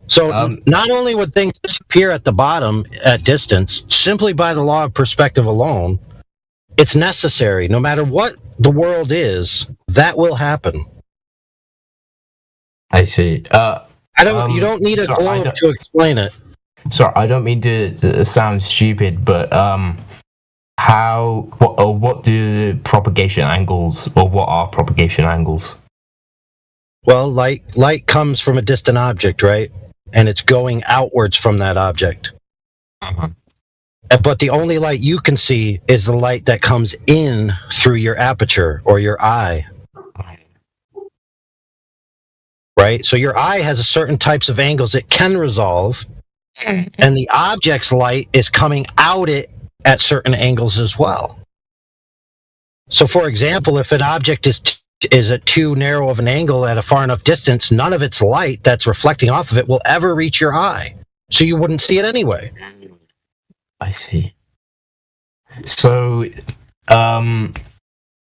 So not only would things disappear at the bottom at distance, simply by the law of perspective alone, it's necessary. No matter what the world is, that will happen.
I see.
You don't need a globe to explain it.
Sorry, I don't mean to sound stupid, but what do propagation angles, or what are propagation angles?
Well, light comes from a distant object, right? And it's going outwards from that object. But the only light you can see is the light that comes in through your aperture or your eye. Right? So your eye has a certain types of angles it can resolve, and the object's light is coming out it at certain angles as well. So, for example, if an object is at too narrow of an angle at a far enough distance, none of its light that's reflecting off of it will ever reach your eye. So you wouldn't see it anyway.
I see. So,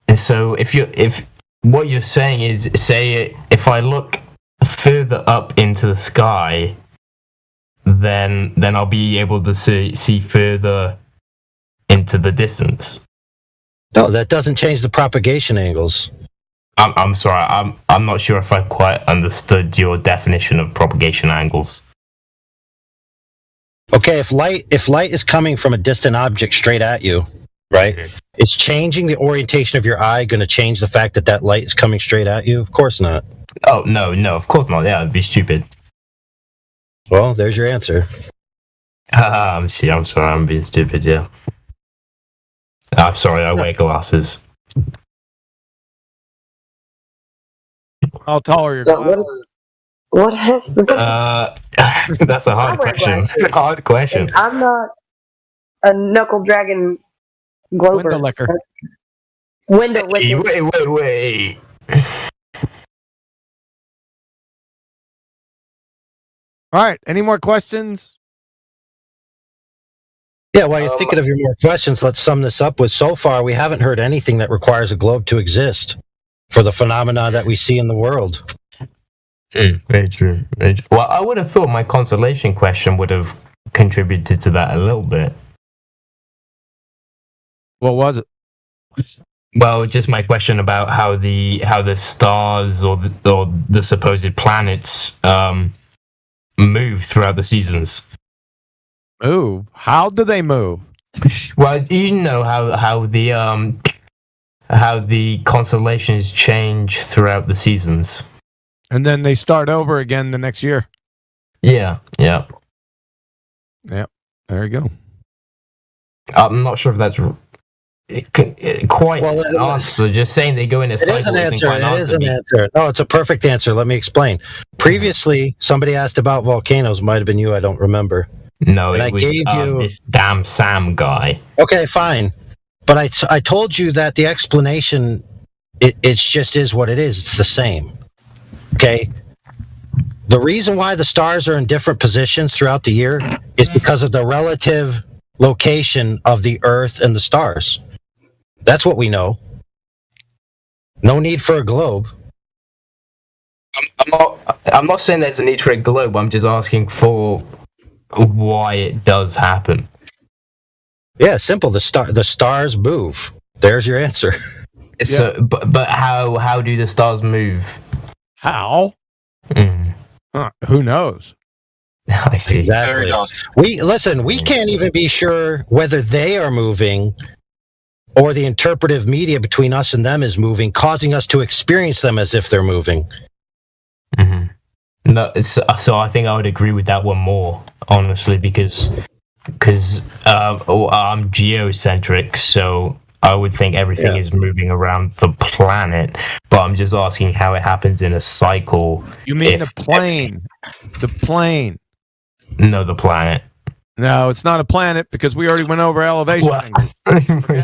if what you're saying is, say, if I look further up into the sky, then I'll be able to see further into the distance.
No, that doesn't change the propagation angles.
I'm sorry. I'm not sure if I quite understood your definition of propagation angles.
Okay, if light is coming from a distant object straight at you, right? Okay. Is changing the orientation of your eye going to change the fact that light is coming straight at you? Of course not.
Oh, no, of course not. Yeah, it'd be stupid.
Well, there's your answer.
I'm sorry, I'm being stupid, yeah. I'm sorry, I wear glasses.
How tall are your glasses?
What has
that's a hard question. Hard question.
And I'm not a knuckle dragon glober.
Wait.
All right. Any more questions?
Yeah, while you're thinking of your more questions, let's sum this up with, so far we haven't heard anything that requires a globe to exist for the phenomena that we see in the world.
Very true. Well, I would have thought my consolation question would have contributed to that a little bit.
What was it?
Well, just my question about how the stars or the supposed planets move throughout the seasons.
Move? How do they move?
Well, you know how the constellations change throughout the seasons.
And then they start over again the next year.
Yeah.
Yep. There you go.
I'm not sure if that's quite an answer. Just saying they go in a cycle.
It is an answer. No, it's a perfect answer. Let me explain. Previously, somebody asked about volcanoes. Might have been you. I don't remember.
No,
and
it was this damn Sam guy.
Okay, fine. But I told you that the explanation, it just is what it is. It's the same. Okay? The reason why the stars are in different positions throughout the year is because of the relative location of the Earth and the stars. That's what we know. No need for a globe.
I'm not saying there's a need for a globe. I'm just asking for why it does happen.
Yeah, simple. The stars move. There's your answer.
So, but how do the stars move?
How? Who knows?
I see.
Exactly. We can't even be sure whether they are moving or the interpretive media between us and them is moving, causing us to experience them as if they're moving.
No, so I think I would agree with that one more, honestly, because I'm geocentric, so I would think everything is moving around the planet, but I'm just asking how it happens in a cycle.
You mean the plane? The plane?
No, the planet.
No, it's not a planet because we already went over elevation.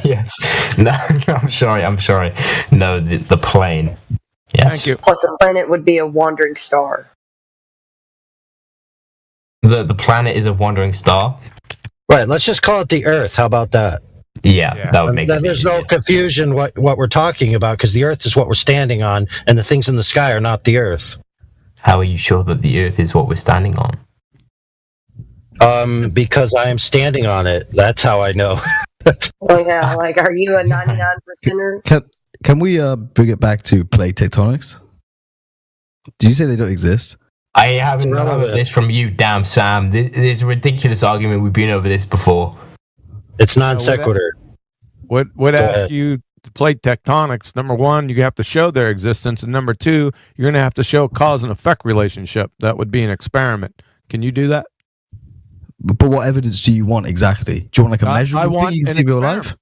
Yes. No, I'm sorry. No, the plane. Yes.
Thank you.
Plus, a planet would be a wandering star.
The planet is a wandering star.
Right. Let's just call it the Earth. How about that?
Yeah. That would make sense.
There's no confusion what we're talking about, because the Earth is what we're standing on, and the things in the sky are not the Earth.
How are you sure that the Earth is what we're standing on?
Because I am standing on it. That's how I know.
Oh yeah, like, are you a 99%er?
Can we bring it back to plate tectonics? Did you say they don't exist?
I haven't heard this from you, damn Sam. This is a ridiculous argument. We've been over this before.
It's non sequitur.
Would ask you to plate tectonics. Number one, you have to show their existence, and number two, you're going to have to show cause and effect relationship. That would be an experiment. Can you do that?
But what evidence do you want exactly? Do you want like a measurable thing you can see in real life?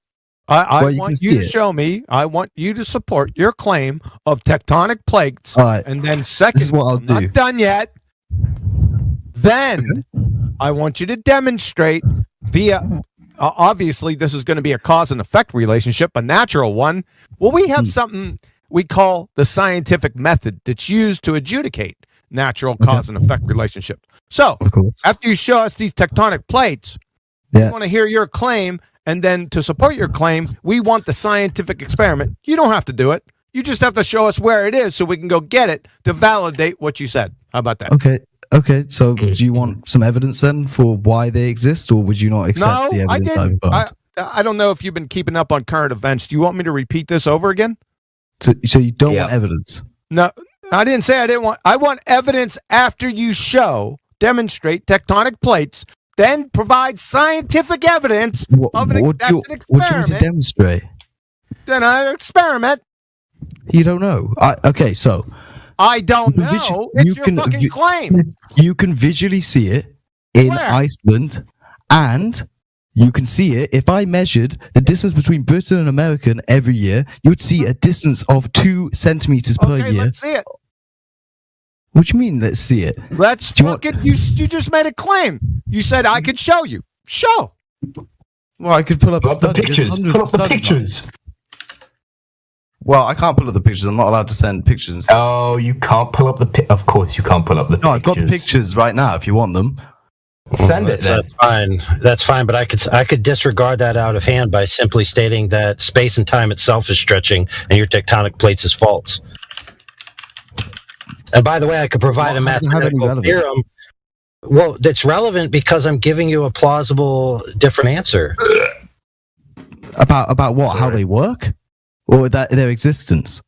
I want you to show me. I want you to support your claim of tectonic plates.
All right.
And then second,
This is what I'll do.
not done yet. Then I want you to demonstrate via. Obviously, this is going to be a cause and effect relationship, a natural one. Well, we have something we call the scientific method that's used to adjudicate natural cause and effect relationship. So, after you show us these tectonic plates, we want to hear your claim, and then to support your claim, we want the scientific experiment. You don't have to do it. You just have to show us where it is so we can go get it to validate what you said. How about that?
Okay. So, do you want some evidence then for why they exist, or would you not accept the evidence?
I didn't. I don't know if you've been keeping up on current events. Do you want me to repeat this over again?
So you don't want evidence?
No, I didn't say I didn't want. I want evidence after you demonstrate tectonic plates, then provide scientific evidence of an experiment.
What do you want to demonstrate?
Then I experiment.
You don't know. Okay, so
I don't know. It's your fucking claim.
You can visually see it in Iceland, and you can see it. If I measured the distance between Britain and America every year, you would see a distance of 2 centimeters per year.
Let's see it.
What do you mean? Let's see it.
Let's fuck it. You just made a claim. You said I could show you. Show.
Well, I could pull up
the pictures. Pull up the pictures.
Well, I can't pull up the pictures. I'm not allowed to send pictures.
Oh, you can't pull up the Of course, you can't pull up the pictures.
No, I've got the pictures right now. If you want them,
send it. Then.
That's fine. That's fine. But I could disregard that out of hand by simply stating that space and time itself is stretching, and your tectonic plates is false. And by the way, I could provide a mathematical theorem. Well, that's relevant because I'm giving you a plausible different answer.
About what? Sorry. How they work? Or their existence?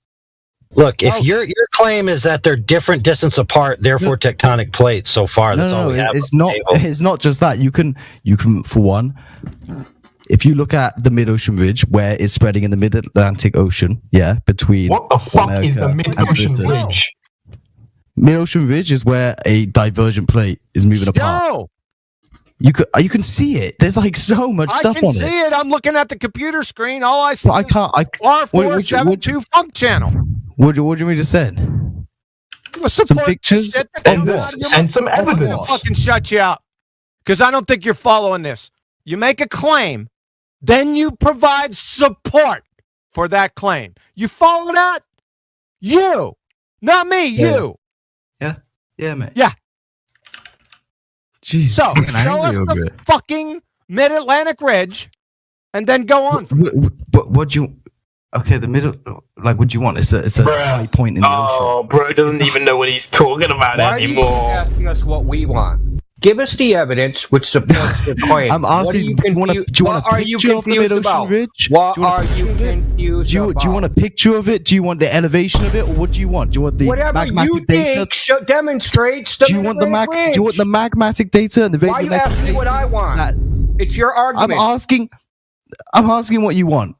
Look, if your claim is that they're different distance apart, therefore tectonic plates. So far, that's all we have.
It's not just that. You can for one, if you look at the Mid-Ocean Ridge, where it's spreading in the Mid-Atlantic Ocean, between
what the fuck America is the Mid-Ocean Ridge?
Mid-Ocean Ridge is where a divergent plate is moving apart. You can see it. There's like so much stuff on it.
I can see it. I'm looking at the computer screen. All I see is R472 funk channel.
What do you want me to send? Some pictures
and some evidence.
I'm gonna fucking shut you up because I don't think you're following this. You make a claim, then you provide support for that claim. You follow that? You, not me. You.
Yeah, man.
Yeah.
Jeez,
so show us the fucking Mid-Atlantic Ridge, and then go on.
What do you? Okay, the middle. Like, what do you want? It's a high point in the ocean.
Oh, bro doesn't even know what he's talking about anymore.
Why are you asking us what we want? Give us the evidence which supports the claim.
I'm asking. Do you want a picture of the Mid-Ocean Ridge?
What are you confused about?
Do you want a picture of it? Do you want the elevation of it, or what do you want? Do you want the
whatever you think demonstrates the Mid-Atlantic Ridge?
Do you want the magmatic data and the?
Why are you asking me what I want? It's your argument.
I'm asking what you want.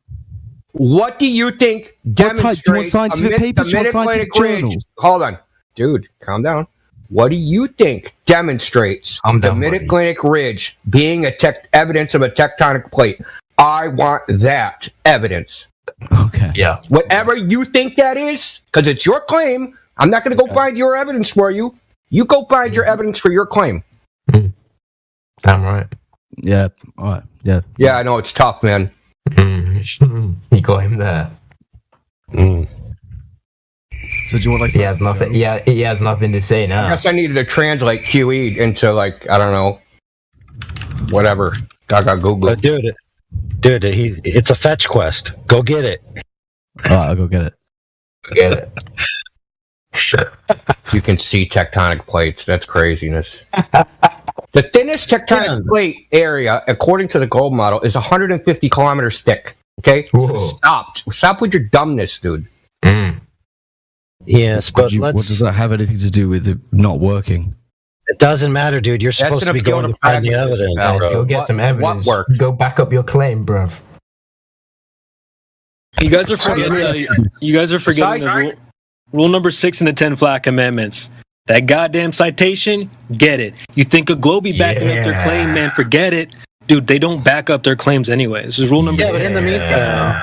What do you think demonstrates
do you want scientific papers? Do you want scientific journals?
Hold on, dude, calm down. What do you think demonstrates the Mid-Atlantic Ridge being evidence of a tectonic plate? I want that evidence.
Okay.
Yeah.
Whatever you think that is, because it's your claim, I'm not going to go find your evidence for you. You go find your evidence for your claim.
Damn right.
Yeah. All right. Yeah.
Yeah, I know it's tough, man.
You got him there.
So do you want
he has nothing? Yeah, he has nothing to say now.
I guess I needed to translate QE into like I don't know, whatever. Gaga Google.
Dude, it's a fetch quest. Go get it.
I'll go get it.
Get it. Shit.
You can see tectonic plates. That's craziness. The thinnest tectonic plate area, according to the gold model, is 150 kilometers thick. Okay, so stop with your dumbness, dude.
Yes, but
what
let's.
does that have anything to do with it not working?
It doesn't matter, dude. You're
That's
supposed
an
to be
appeal
going
to
to find the
pragmatism,
evidence.
pal.
Guys, go get
What-
some
what
evidence.
works?
Go back up your claim, bruv.
You guys are forgetting. You guys are forgetting the rule number 6 in the 10 Flat Commandments. That goddamn citation, get it. You think a Globe be backing up their claim, man? Forget it, dude. They don't back up their claims anyway. This is rule number.
Yeah, but in the meantime,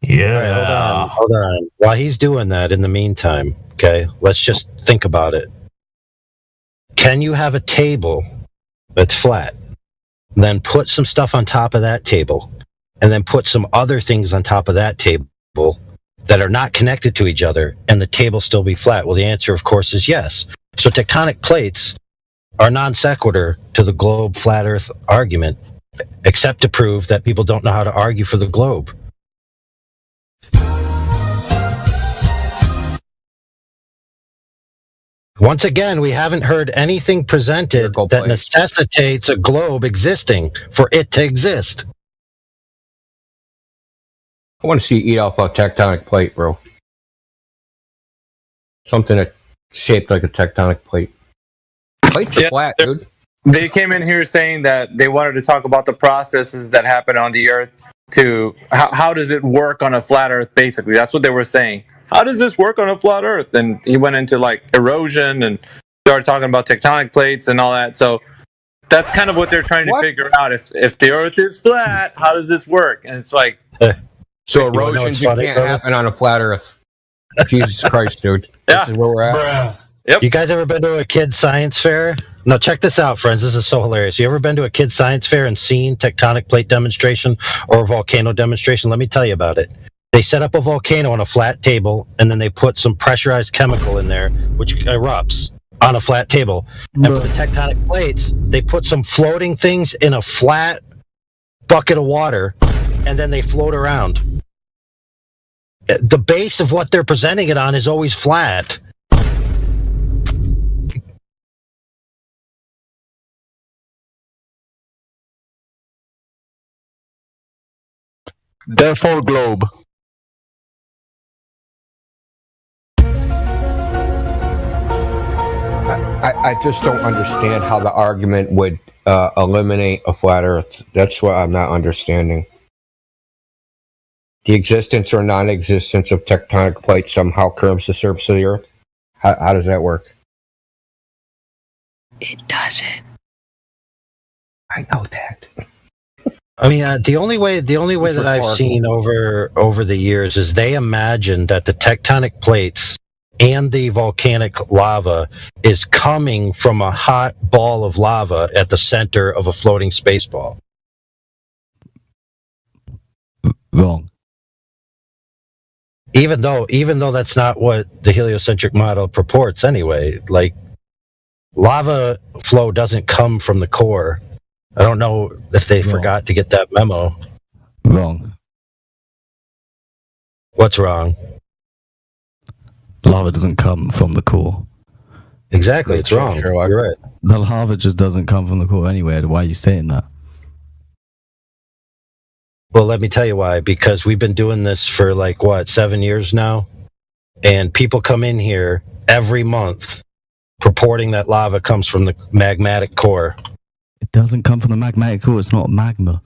Yeah.
hold on. While he's doing that, in the meantime, okay, let's just think about it. Can you have a table that's flat, then put some stuff on top of that table, and then put some other things on top of that table that are not connected to each other, and the table still be flat? Well, the answer, of course, is yes. So tectonic plates are non sequitur to the globe flat Earth argument, except to prove that people don't know how to argue for the globe. Once again, we haven't heard anything presented that necessitates a globe existing for it to exist.
I want to see you eat off a tectonic plate, bro. Something that's shaped like a tectonic plate. Plates are flat, dude.
They came in here saying that they wanted to talk about the processes that happen on the Earth. To how does it work on a flat Earth? Basically, that's what they were saying. How does this work on a flat Earth? And he went into like erosion and started talking about tectonic plates and all that. So that's kind of what they're trying to figure out. If the Earth is flat, how does this work? And it's like,
so erosions can't happen on a flat Earth. Jesus Christ, dude. This is where we're at.
Yep.
You guys ever been to a kid science fair? Now check this out, friends. This is so hilarious. You ever been to a kid science fair and seen tectonic plate demonstration or a volcano demonstration? Let me tell you about it. They set up a volcano on a flat table, and then they put some pressurized chemical in there, which erupts on a flat table. And for the tectonic plates, they put some floating things in a flat bucket of water, and then they float around. The base of what they're presenting it on is always flat.
Therefore, globe.
I just don't understand how the argument would eliminate a flat Earth. That's what I'm not understanding. The existence or non-existence of tectonic plates somehow curves the surface of the Earth? How does that work?
It doesn't.
I know that.
I mean, the only way that I've seen over the years is they imagine that the tectonic plates and the volcanic lava is coming from a hot ball of lava at the center of a floating space ball.
Wrong.
Even though that's not what the heliocentric model purports anyway. Like, lava flow doesn't come from the core. I don't know if they forgot to get that memo.
Wrong.
What's wrong?
Lava doesn't come from the core.
Exactly, it's wrong. You're right.
The lava just doesn't come from the core anyway. Why are you saying that?
Well, let me tell you why. Because we've been doing this for 7 years now, and people come in here every month purporting that lava comes from the magmatic core.
It doesn't come from the magmatic core. It's not magma.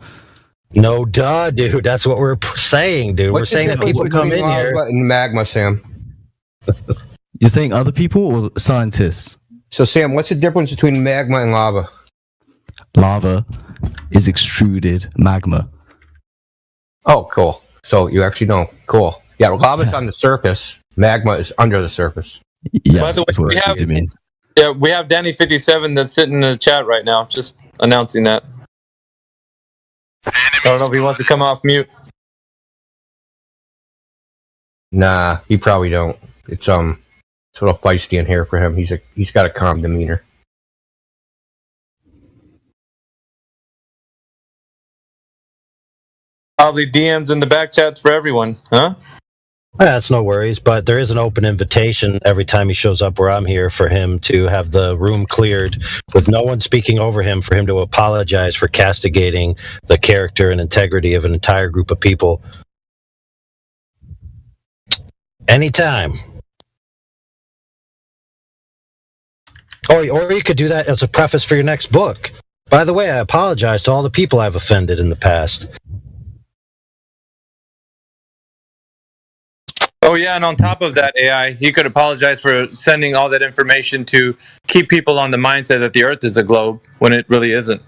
No, duh, dude. That's what we're saying, dude. We're saying that people come in here.
And magma, Sam.
You're saying other people or scientists?
So, Sam, what's the difference between magma and lava?
Lava is extruded magma.
Oh, cool. So you actually know. Cool. Yeah, lava's on the surface. Magma is under the surface.
Yeah,
by the way, we have Danny57 that's sitting in the chat right now, just announcing that. I don't know if he wants to come off mute.
Nah, he probably don't. It's a little feisty in here for him. He's got a calm demeanor.
Probably DMs in the back chats for everyone, huh?
That's no worries, but there is an open invitation every time he shows up where I'm here for him to have the room cleared with no one speaking over him, for him to apologize for castigating the character and integrity of an entire group of people. Anytime. Or you could do that as a preface for your next book. By the way, I apologize to all the people I've offended in the past.
Oh yeah, and on top of that, AI, he could apologize for sending all that information to keep people on the mindset that the Earth is a globe when it really isn't.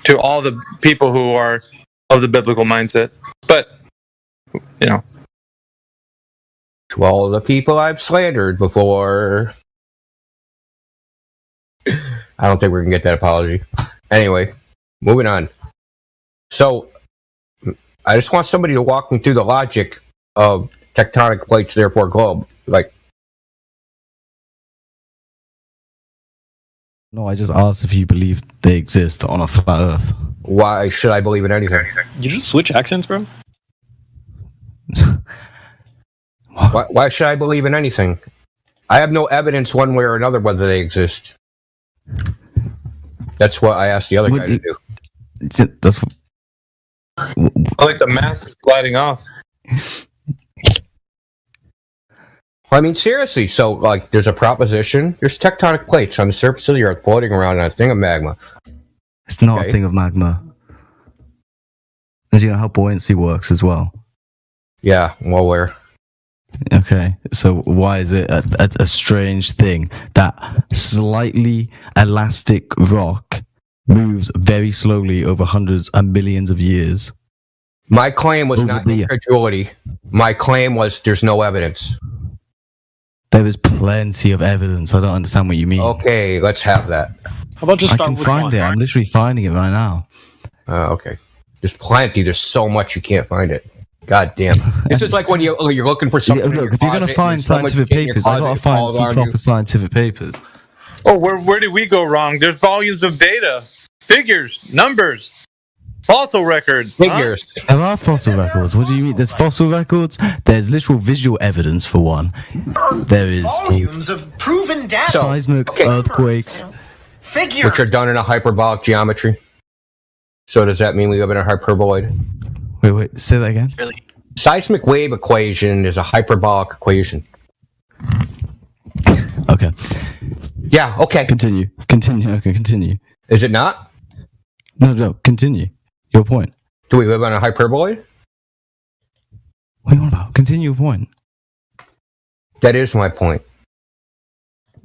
To all the people who are of the biblical mindset, but you know,
to all the people I've slandered before. I don't think we're gonna get that apology. Anyway, moving on. So, I just want somebody to walk me through the logic of tectonic plates, therefore globe. Like,
no, I just asked if you believe they exist on a flat Earth.
Why should I believe in anything?
You just switch accents, bro?
Why should I believe in anything? I have no evidence one way or another whether they exist. That's what I asked the other guy to do.
That's
I like the mask is gliding off.
I mean, seriously. So, like, there's a proposition. There's tectonic plates on the surface of the Earth floating around on a thing of magma.
It's not a thing of magma. And you know how buoyancy works as well?
Yeah, well aware.
Okay, so why is it a strange thing that slightly elastic rock moves very slowly over hundreds and millions of years?
My claim was not incredulity. My claim was there's no evidence.
There is plenty of evidence. I don't understand what you mean.
Okay, let's have that.
How about just
I
start
can
with
find
one?
it. I'm literally finding it right now.
Okay. There's plenty. There's so much you can't find it. God damn. This is like when you're looking for something.
Look, if you're going to find scientific papers, I got to find some proper scientific papers.
Oh, where did we go wrong? There's volumes of data, figures, numbers, fossil records.
Figures.
There are fossil records. What do you mean? There's fossil records. There's literal visual evidence for one. There is
volumes of proven data.
Seismic earthquakes,
which are done in a hyperbolic geometry. So does that mean we live in a hyperboloid?
Wait, say that again.
Really?
Seismic wave equation is a hyperbolic equation.
Okay.
Yeah, okay.
Continue. Okay, continue.
Is it not?
No, continue. Your point.
Do we live on a hyperboloid?
What are you on about? Continue your point.
That is my point.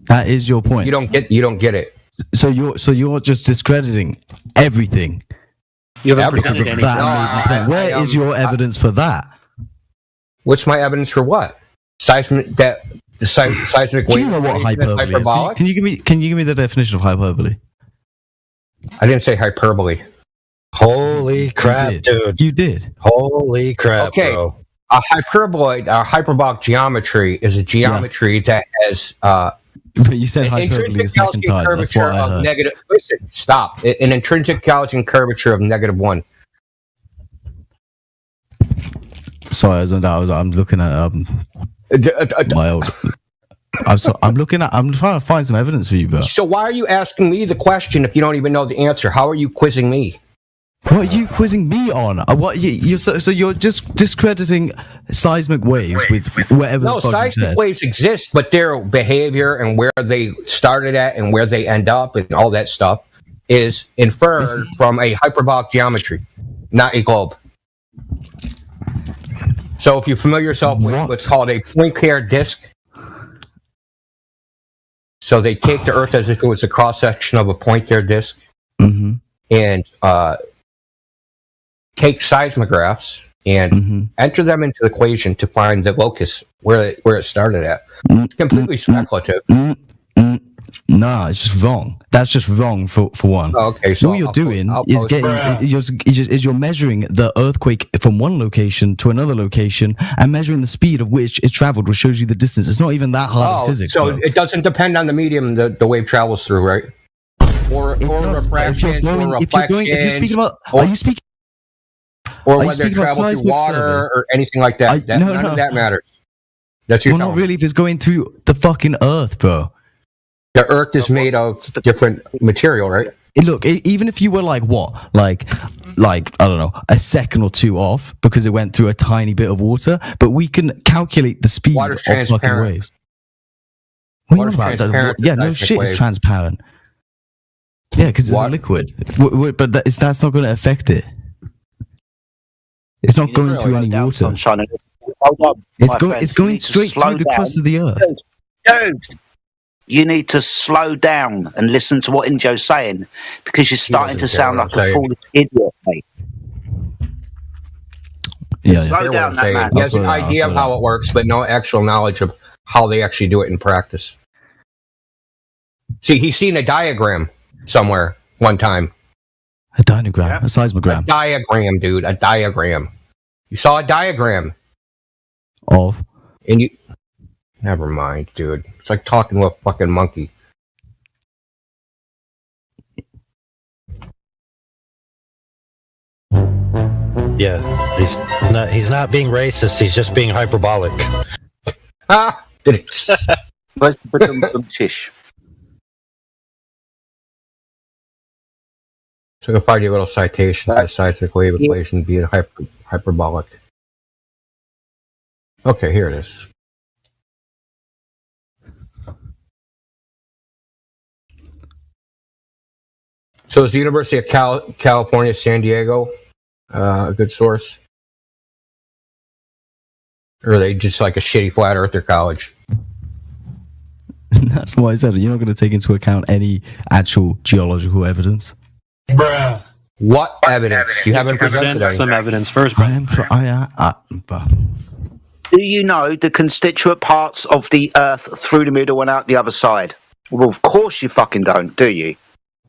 That is your point.
You don't get it.
So you're just discrediting everything.
You haven't presented anything.
Where is your evidence for that?
What's my evidence for what? Seismic seismic wave.
Do you know what hyperbole is? Can you give me the definition of hyperbole?
I didn't say hyperbole.
Holy crap, dude!
You did.
Holy crap, bro!
A hyperboloid, a hyperbolic geometry is a geometry that has
But you said hyperbole a second time. That's what I heard.
Negative. Listen, stop. An intrinsic Gaussian curvature of -1.
Sorry, I'm looking at my old. I'm looking at. I'm trying to find some evidence for you, bro.
So why are you asking me the question if you don't even know the answer? How are you quizzing me?
What are you quizzing me on? What so you're just discrediting seismic waves with whatever.
No,
the fuck
seismic
you said.
waves exist, but their behavior and where they started at and where they end up and all that stuff is inferred from a hyperbolic geometry, not a globe. So if you familiar yourself with what's called a Poincare disk, so they take the Earth as if it was a cross section of a Poincare disk, and take seismographs and enter them into the equation to find the locus where it started at. It's completely speculative.
No, it's just wrong. That's just wrong for one.
Okay, so
what you're doing is you're measuring the earthquake from one location to another location and measuring the speed of which it traveled, which shows you the distance. It's not even that hard in physics.
So it doesn't depend on the medium the wave travels through, right? Or refraction, or reflection.
Are you speaking?
Or whether it travels through water or anything like that. None of that matters. That's your
Well, not really if it's going through the fucking Earth, bro.
The Earth is made of different material, right?
Look, even if you were like what, like I don't know, a second or two off because it went through a tiny bit of water, but we can calculate the speed
Water's
of fucking
transparent.
waves. What are you
Water's
on about?
transparent to
Yeah, no
seismic
shit, it's
waves.
transparent. Yeah, because it's a liquid. But that's not going to affect it. It's not going through any water. It's going straight through the crust of the Earth.
Dude, you need to slow down and listen to what Injo's saying because you're starting to sound like a foolish idiot, mate.
Yeah,
Slow down, that man.
He has an idea of how it works, but no actual knowledge of how they actually do it in practice. See, he's seen a diagram somewhere one time.
A diagram, a seismogram.
A diagram, dude. A diagram. You saw a diagram.
Of?
And you... Never mind, dude. It's like talking to a fucking monkey.
Yeah, he's not being racist. He's just being hyperbolic.
Ah, did it?
Where's the shish?
So if I do a little citation, the seismic wave equation being hyperbolic. Okay, here it is. So is the University of California, San Diego a good source? Or are they just like a shitty flat earther college?
That's why I said you're not going to take into account any actual geological evidence.
Bruh.
What evidence? You haven't presented any.
some evidence first,
Do
you know the constituent parts of the Earth through the middle and out the other side? Well, of course you fucking don't, do you?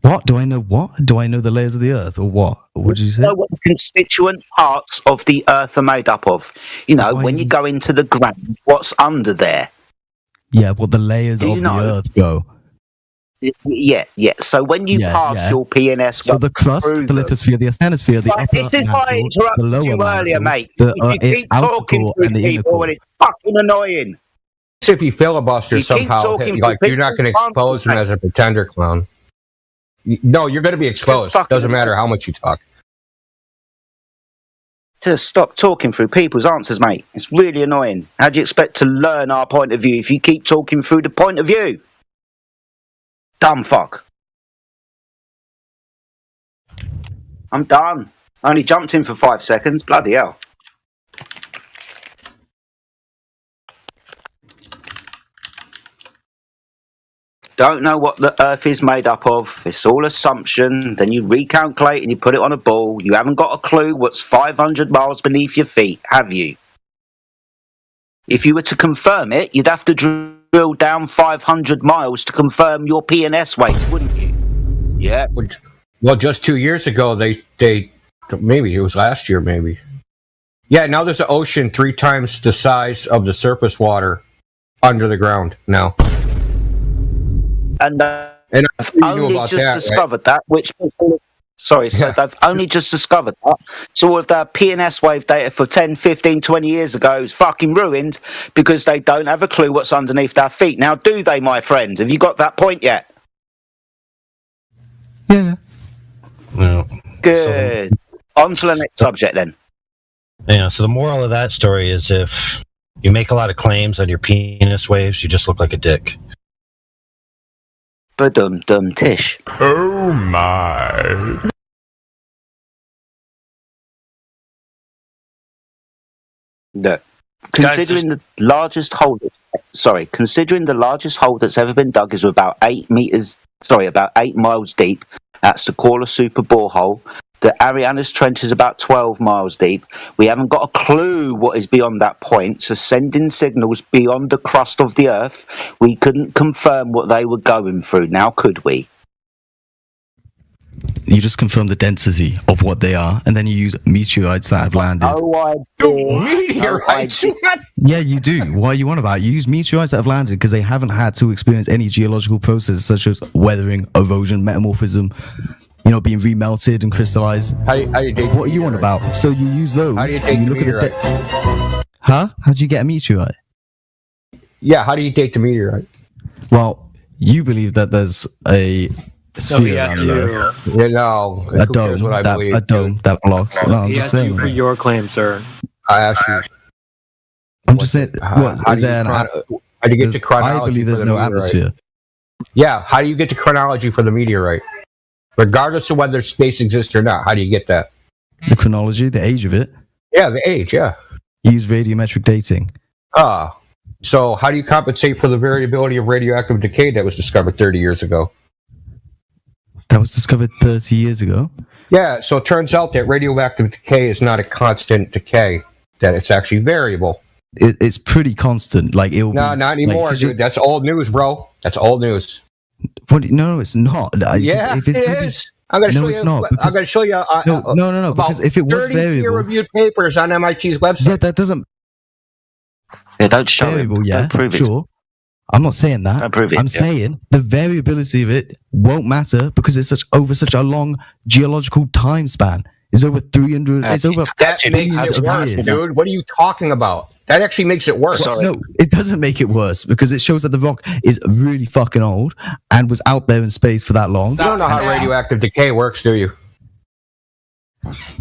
What? Do I know what? Do I know the layers of the Earth or what? What did you say?
You know what the constituent parts of the Earth are made up of? You know, when you go into the ground, what's under there?
Yeah, what the layers
Do you
of the
know?
Earth go.
Yeah. So when you pass your PNS,
So the crust,
through
the
them-
lithosphere, the asthenosphere, the
Right,
upper
this is why I
mantle, the
interrupted
lower
you earlier,
mantle,
mate.
the
You keep
outer
talking
core
through
and the inner
people
core.
and it's fucking annoying.
So if you filibuster
You keep
somehow,
talking
like
to
you're not going to
people,
expose him as a pretender clown. No, you're going to be exposed. Doesn't matter how much you talk.
To stop talking through people's answers, mate. It's really annoying. How do you expect to learn our point of view if you keep talking through the point of view? Dumb fuck. I'm done. I only jumped in for 5 seconds. Bloody hell. Don't know what the Earth is made up of. It's all assumption. Then you recalculate and you put it on a ball. You haven't got a clue what's 500 miles beneath your feet, have you? If you were to confirm it, you'd have to drill down 500 miles to confirm your PNS weight, wouldn't you? Yeah.
Well, just 2 years ago, they maybe it was last year, maybe. Yeah, now there's an ocean 3 times the size of the surface water under the ground now.
And
And
I've
you knew
only
about
just
that,
discovered that, which sorry, so they've only just discovered that. So all of their PNS wave data for 10, 15, 20 years ago is fucking ruined because they don't have a clue what's underneath their feet. Now, do they, my friends? Have you got that point yet?
Yeah.
No.
Good. On to the next subject then.
Yeah, so the moral of that story is if you make a lot of claims on your penis waves, you just look like a dick.
Ba-dum-dum tish.
Oh my.
No. Considering the largest hole that's ever been dug is about 8 miles deep. That's the Koala Super Borehole. The Arianas Trench is about 12 miles deep. We haven't got a clue what is beyond that point, so sending signals beyond the crust of the Earth, we couldn't confirm what they were going through. Now, could we?
You just confirm the density of what they are, and then you use meteorites that have landed.
Meteorites?
Yeah, you do. What are you on about? You use meteorites that have landed because they haven't had to experience any geological processes such as weathering, erosion, metamorphism, being remelted and crystallized.
How do you date
what are you on about? So you use those.
How do you date
look
meteorite?
Huh? How do you get a meteorite?
Yeah, how do you date the meteorite?
Well, you believe that there's a sphere around there.
You know,
A
who cares
dome,
what I
that,
believe?
a dome that blocks. No, I'm
He
just
asked you
saying.
for your claim, sir.
I asked you.
I'm just saying. What
How
is
do you
there an?
how do you get to chronology?
I believe there's
for the
no
meteorite?
atmosphere.
Yeah, how do you get to chronology for the meteorite? Regardless of whether space exists or not, how do you get that?
The chronology, the age of it.
Yeah, the age, yeah.
You use radiometric dating.
So how do you compensate for the variability of radioactive decay that was discovered 30 years ago?
That was discovered 30 years ago.
Yeah, so it turns out that radioactive decay is not a constant decay, that it's actually variable.
It's pretty constant. Like it'll
No,
be,
not anymore,
like,
dude. That's old news, bro. That's old news.
What? No, it's not.
Yeah,
if it's
it
gonna be-
is. I'm going to
No,
show
it's
you.
not,
I'm
because-
going to show you.
No.
About
Because if it was
30
variable,
peer-reviewed papers on MIT's website.
yeah, that doesn't
Yeah, don't show
variable.
it.
Yeah,
Don't prove it.
sure. I'm not saying that.
Don't prove it,
I'm
yeah.
saying the variability of it won't matter because it's over such a long geological time span. It's over 300. It's over.
That makes
billions
it
of
worse,
years.
dude. What are you talking about? That actually makes it worse.
No, it doesn't make it worse because it shows that the rock is really fucking old and was out there in space for that long.
You don't know how radioactive decay works, do you?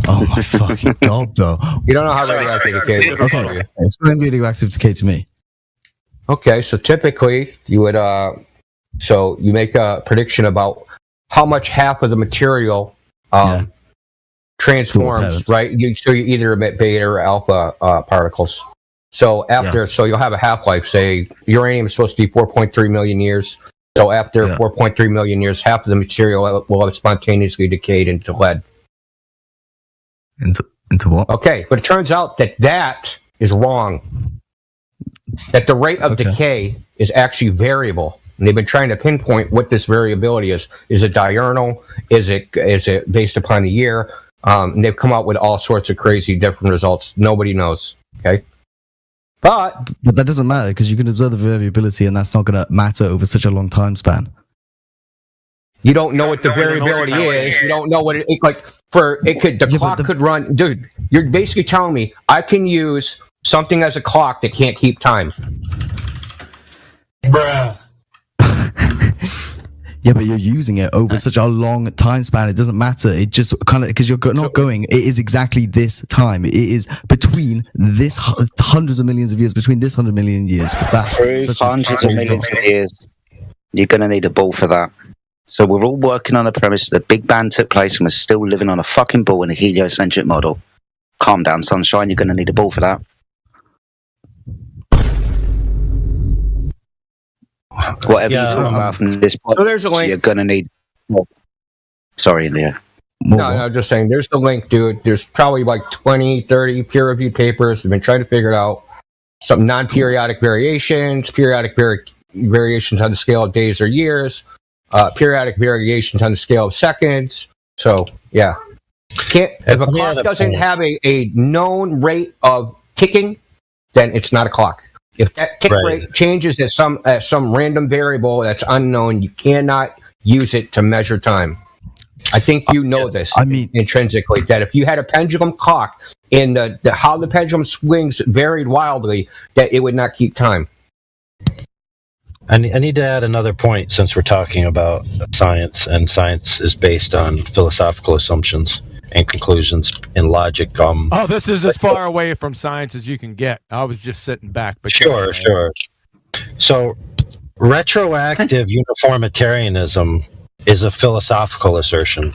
Oh my fucking god, bro!
You don't know how radioactive decay works, do
Okay,
you?
explain radioactive decay to me.
Okay, so typically you would so you make a prediction about how much half of the material transforms, right? So you either emit beta or alpha particles. So so you'll have a half-life. Say uranium is supposed to be 4.3 million years. So after 4.3 million years, half of the material will have spontaneously decayed into lead.
Into what?
Okay, but it turns out that is wrong. That the rate of decay is actually variable. And they've been trying to pinpoint what this variability is. Is it diurnal? Is it based upon the year? And they've come out with all sorts of crazy different results. Nobody knows. Okay. But
that doesn't matter because you can observe the variability and that's not going to matter over such a long time span.
You don't know what the variability is. You don't know what it like. The clock could run, dude. You're basically telling me I can use something as a clock that can't keep time.
Bruh. Yeah, but you're using it over such a long time span. It doesn't matter. It just kind of because you're not going. It is exactly this time. It is between this hundreds of millions of years. Between this 100 million years for that.
Hundreds of millions of years. You're going to need a ball for that. So we're all working on the premise that the Big Bang took place and we're still living on a fucking ball in a heliocentric model. Calm down, sunshine. You're going to need a ball for that. Whatever you're talking about from this point,
so there's a link.
You're going to need... Sorry, Leo.
No, just saying. There's the link, dude. There's probably like 20, 30 peer-reviewed papers. They've been trying to figure it out. Some non-periodic variations, periodic variations on the scale of days or years, periodic variations on the scale of seconds. So, yeah. If a clock doesn't have a known rate of ticking, then it's not a clock. If that tick rate changes at some random variable that's unknown, you cannot use it to measure time. I think you know this. I mean, intrinsically, that if you had a pendulum clock and how the pendulum swings varied wildly, that it would not keep time.
I need to add another point since we're talking about science, and science is based on philosophical assumptions and conclusions and logic.
Oh, this is as far away from science as you can get. I was just sitting back. But
Sure. So, retroactive uniformitarianism is a philosophical assertion.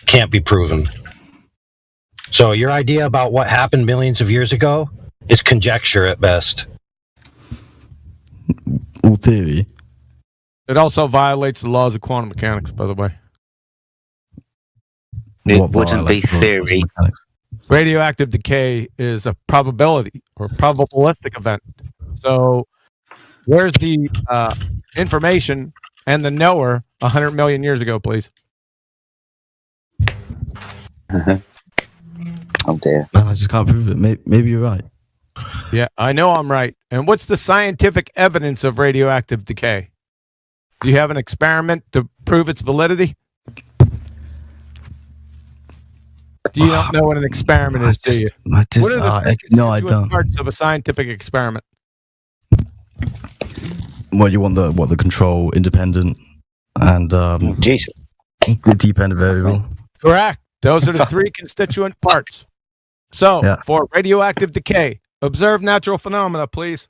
Can't be proven. So, your idea about what happened millions of years ago is conjecture at best.
All theory.
It also violates the laws of quantum mechanics, by the way.
It wouldn't be theory.
Radioactive decay is a probability or probabilistic event. So, where's the information and the knower 100 million years ago, please?
Oh dear.
No, I just can't prove it. Maybe you're right.
Yeah, I know I'm right. And what's the scientific evidence of radioactive decay? Do you have an experiment to prove its validity? Do you not know what an experiment is, do you? What are the
no, I don't.
parts of a scientific experiment?
Well, you want the control, independent, and
Jeez.
the dependent variable.
Correct. Those are the three constituent parts. So, for radioactive decay, observe natural phenomena, please.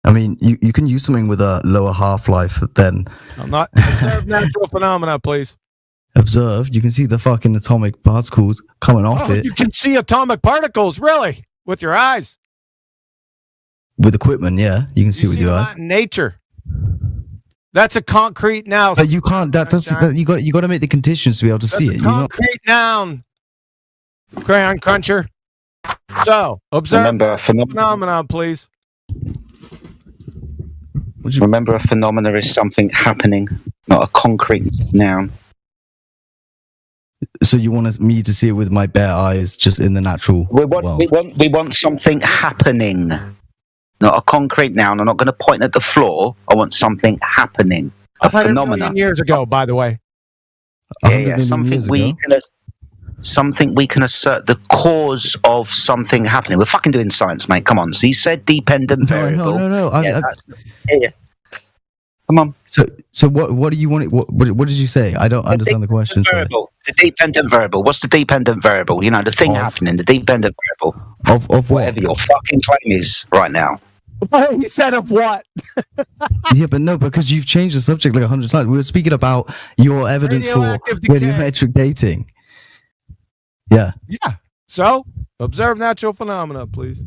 I mean, you can use something with a lower half-life than
I'm not. Observe natural phenomena, please.
observed. You can see the fucking atomic particles coming off it
You can see atomic particles, really, with your eyes.
with equipment. Yeah, you can see with your eyes.
Not in nature. That's a concrete noun.
But you can't. You got to make the conditions to be able to see it. You're not,
Concrete noun. Crayon cruncher. So, observe
Remember,
phenomenon, please.
Remember, a phenomena is something happening, not a concrete noun.
so you want me to see it with my bare eyes, just in the natural world?
We want something happening, not a concrete noun. I'm not going to point at the floor. I want something happening, a
100
phenomena.
million years ago, by the way.
Yeah, something we can assert the cause of something happening. We're fucking doing science, mate. Come on. So you said dependent variable.
No.
Yeah. Come on.
So what do you want? What did you say? I don't understand the question. Sorry.
The dependent variable. What's the dependent variable? You know, the thing happening. The dependent variable
of
whatever your fucking claim is right now.
You said of what?
Yeah, but no, because you've changed the subject like 100 times. We were speaking about your evidence for
Radioactive decay.
radiometric dating. Yeah.
Yeah. So, observe natural phenomena, please.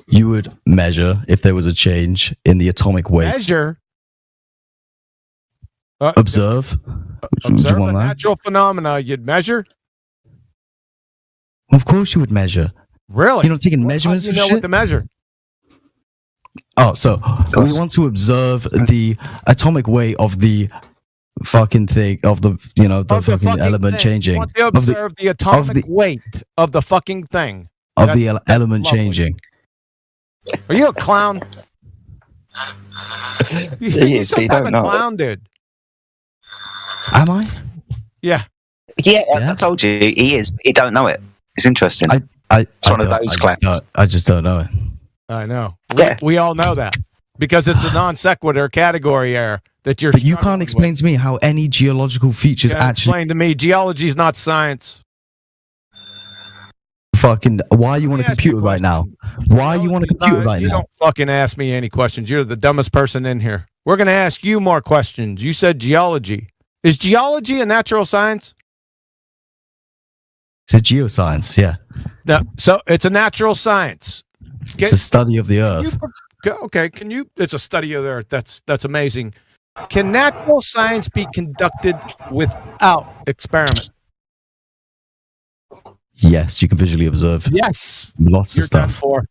You would measure if there was a change in the atomic weight.
Measure.
Observe. Would you
Observe a
want that?
natural phenomena. You'd measure.
Of course, you would measure.
Really?
You're not taking measurements
You
of
know
shit.
what to measure.
Oh, so we want to observe the atomic weight of the fucking thing of the fucking element
thing.
changing.
You want to observe the atomic weight of the fucking thing.
of
That's-
the element
lovely.
changing.
Are you a clown?
He is, but you don't know.
Clown, dude.
Am I?
Yeah.
Yeah, I told you he is. He don't know it. It's interesting. It's one of those clowns.
I just don't know it.
I know.
Yeah.
We all know that because it's a non sequitur category error that you're.
But you can't explain to me how any geological features actually
explain to me. Geology is not science.
fucking. Why you want a computer right now? Why you want a computer right
You
now?
don't fucking ask me any questions. You're the dumbest person in here. We're gonna ask you more questions. You said geology. Is geology a natural science?
It's a geoscience, yeah.
No. So it's a natural science.
It's a study of the earth.
Okay, can you? It's a study of the earth. That's amazing. Can natural science be conducted without experiment?
Yes, you can visually observe.
Yes.
Lots
You're
of stuff.
done for.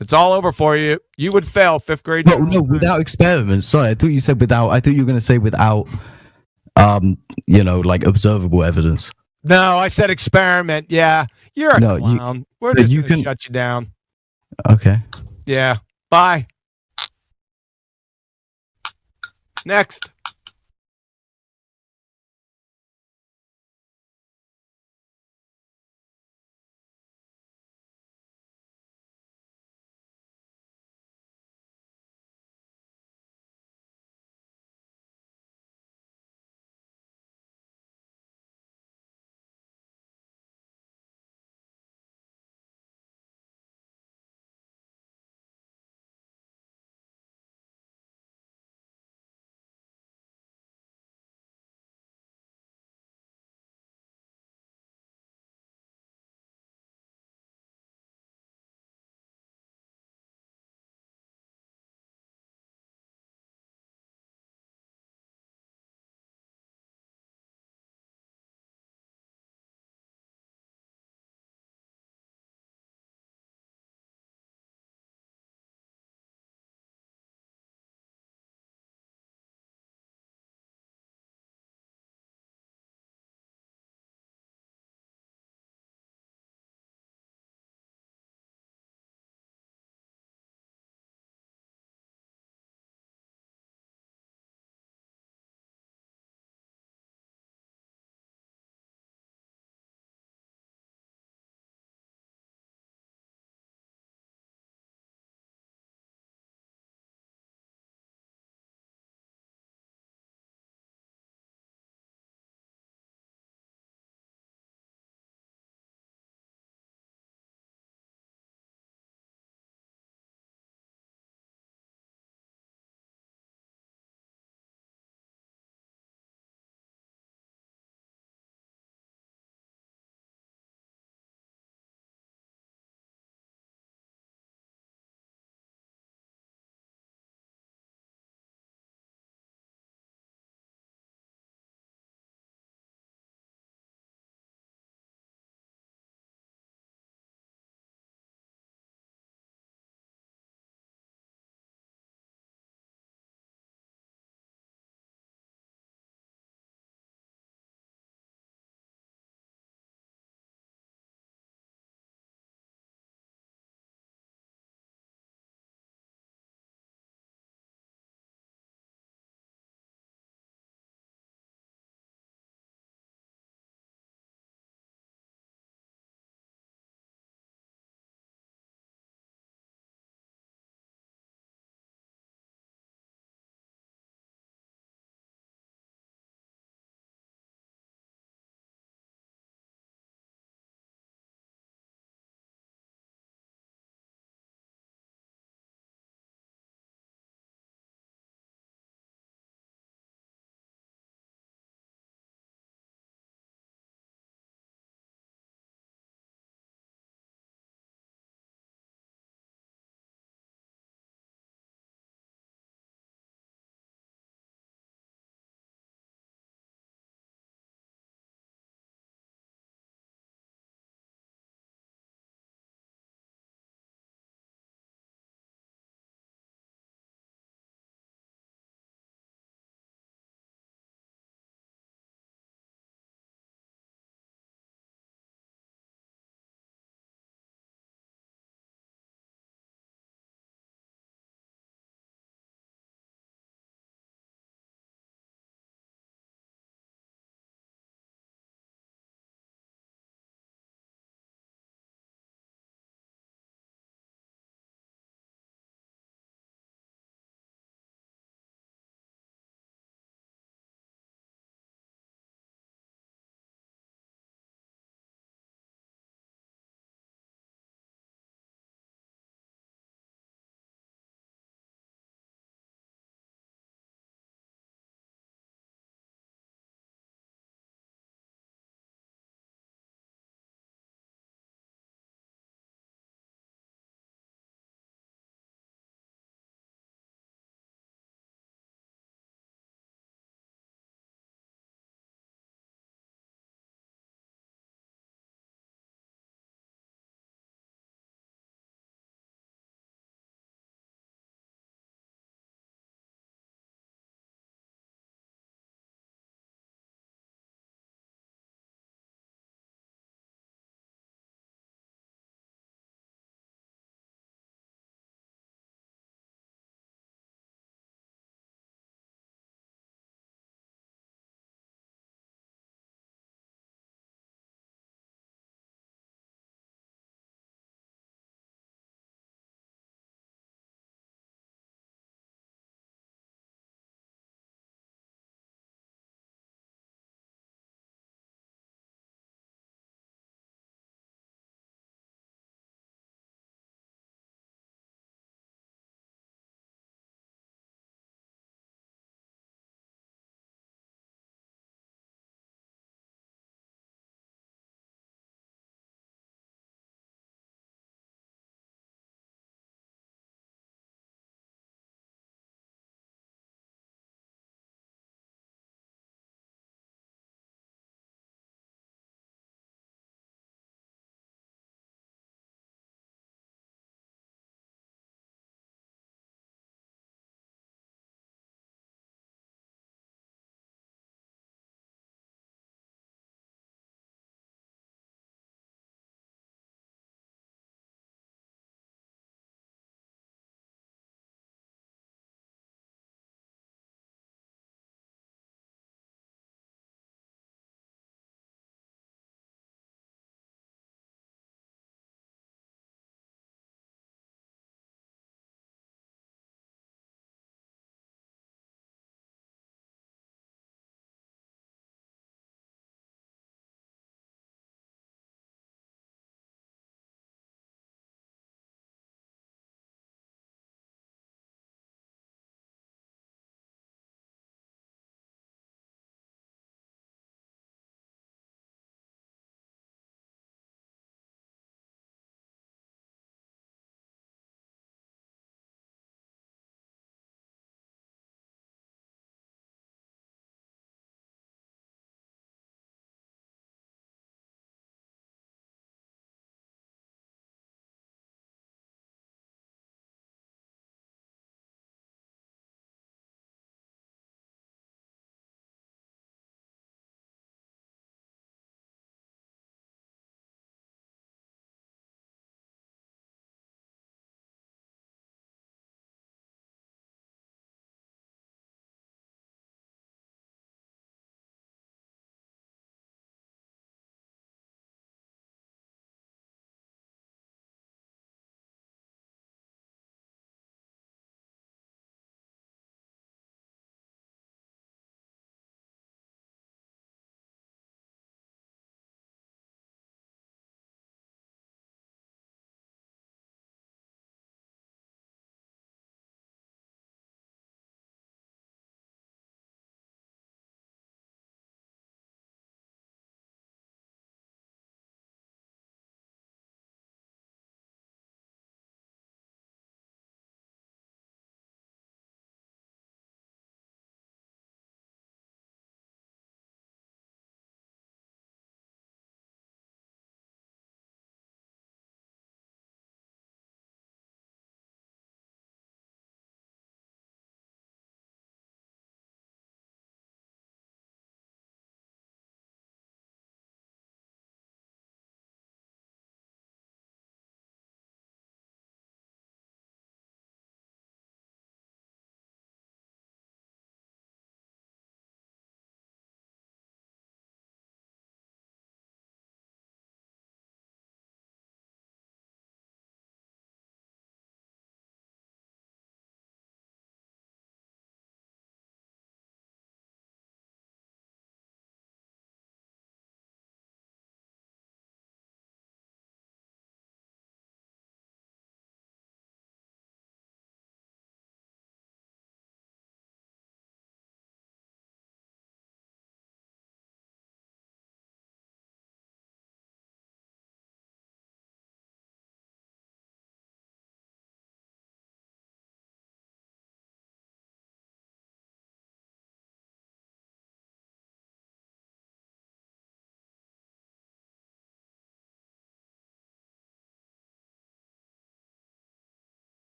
It's all over for you. You would fail fifth grade.
No, without experiments. Sorry, I thought you said without. I thought you were going to say without, like observable evidence.
No, I said experiment. Yeah, you're a
No,
clown. We're
no,
just
you
gonna
can-
shut you down.
Okay.
Yeah. Bye. Next.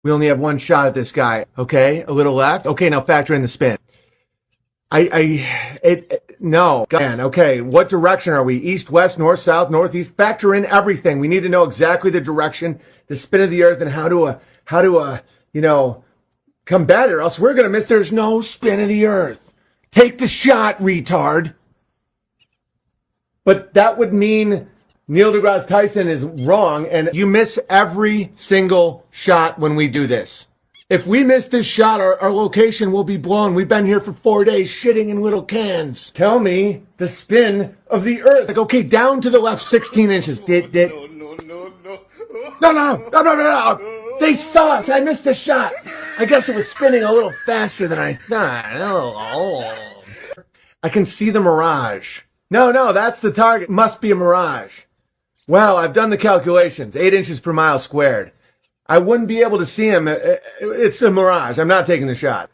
We only have one shot at this guy. Okay, a little left. Okay, now factor in the spin. No. Man, okay, what direction are we? East, west, north, south, northeast? Factor in everything. We need to know exactly the direction, the spin of the earth, and how to combat it, or else we're going to miss. There's no spin of the earth. Take the shot, retard. But that would mean Neil deGrasse Tyson is wrong, and you miss every single shot when we do this. If we miss this shot, our location will be blown. We've been here for 4 days shitting in little cans. Tell me the spin of the earth. Like, okay, down to the left 16 inches. No. They saw us. I missed the shot. I guess it was spinning a little faster than I thought. I can see the mirage. No, that's the target. Must be a mirage. Well, I've done the calculations. 8 inches per mile squared. I wouldn't be able to see him. It's a mirage. I'm not taking the shot.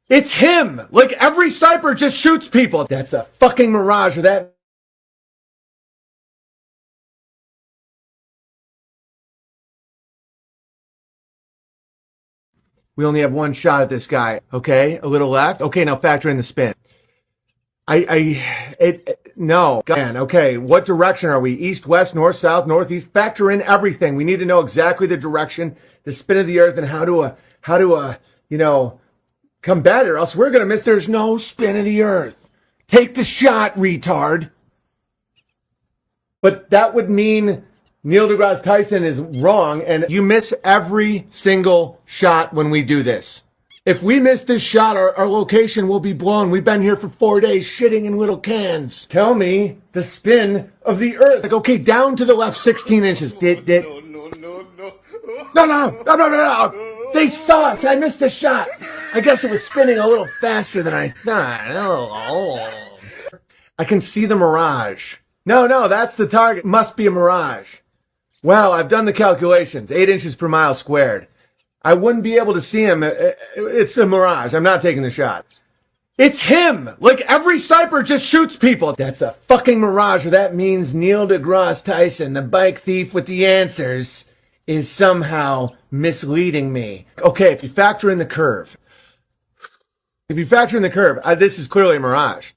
It's him! Like, every sniper just shoots people. That's a fucking mirage. We only have one shot at this guy. Okay, a little left. Okay, now factor in the spin. No. Man, okay, what direction are we? East, west, north, south, northeast? Factor in everything. We need to know exactly the direction, the spin of the earth, and how to combat it, or else we're going to miss. There's no spin of the earth. Take the shot, retard. But that would mean Neil deGrasse Tyson is wrong, and you miss every single shot when we do this. If we miss this shot, our location will be blown. We've been here for 4 days shitting in little cans. Tell me the spin of the earth. Like, okay, down to the left 16 inches. No. They saw us. I missed the shot. I guess it was spinning a little faster than I thought. I can see the mirage. No, that's the target. Must be a mirage. Well, I've done the calculations. 8 inches per mile squared. I wouldn't be able to see him. It's a mirage. I'm not taking the shot. It's him! Like, every sniper just shoots people. That's a fucking mirage. That means Neil deGrasse Tyson, the bike thief with the answers, is somehow misleading me. Okay, if you factor in the curve. This is clearly a mirage.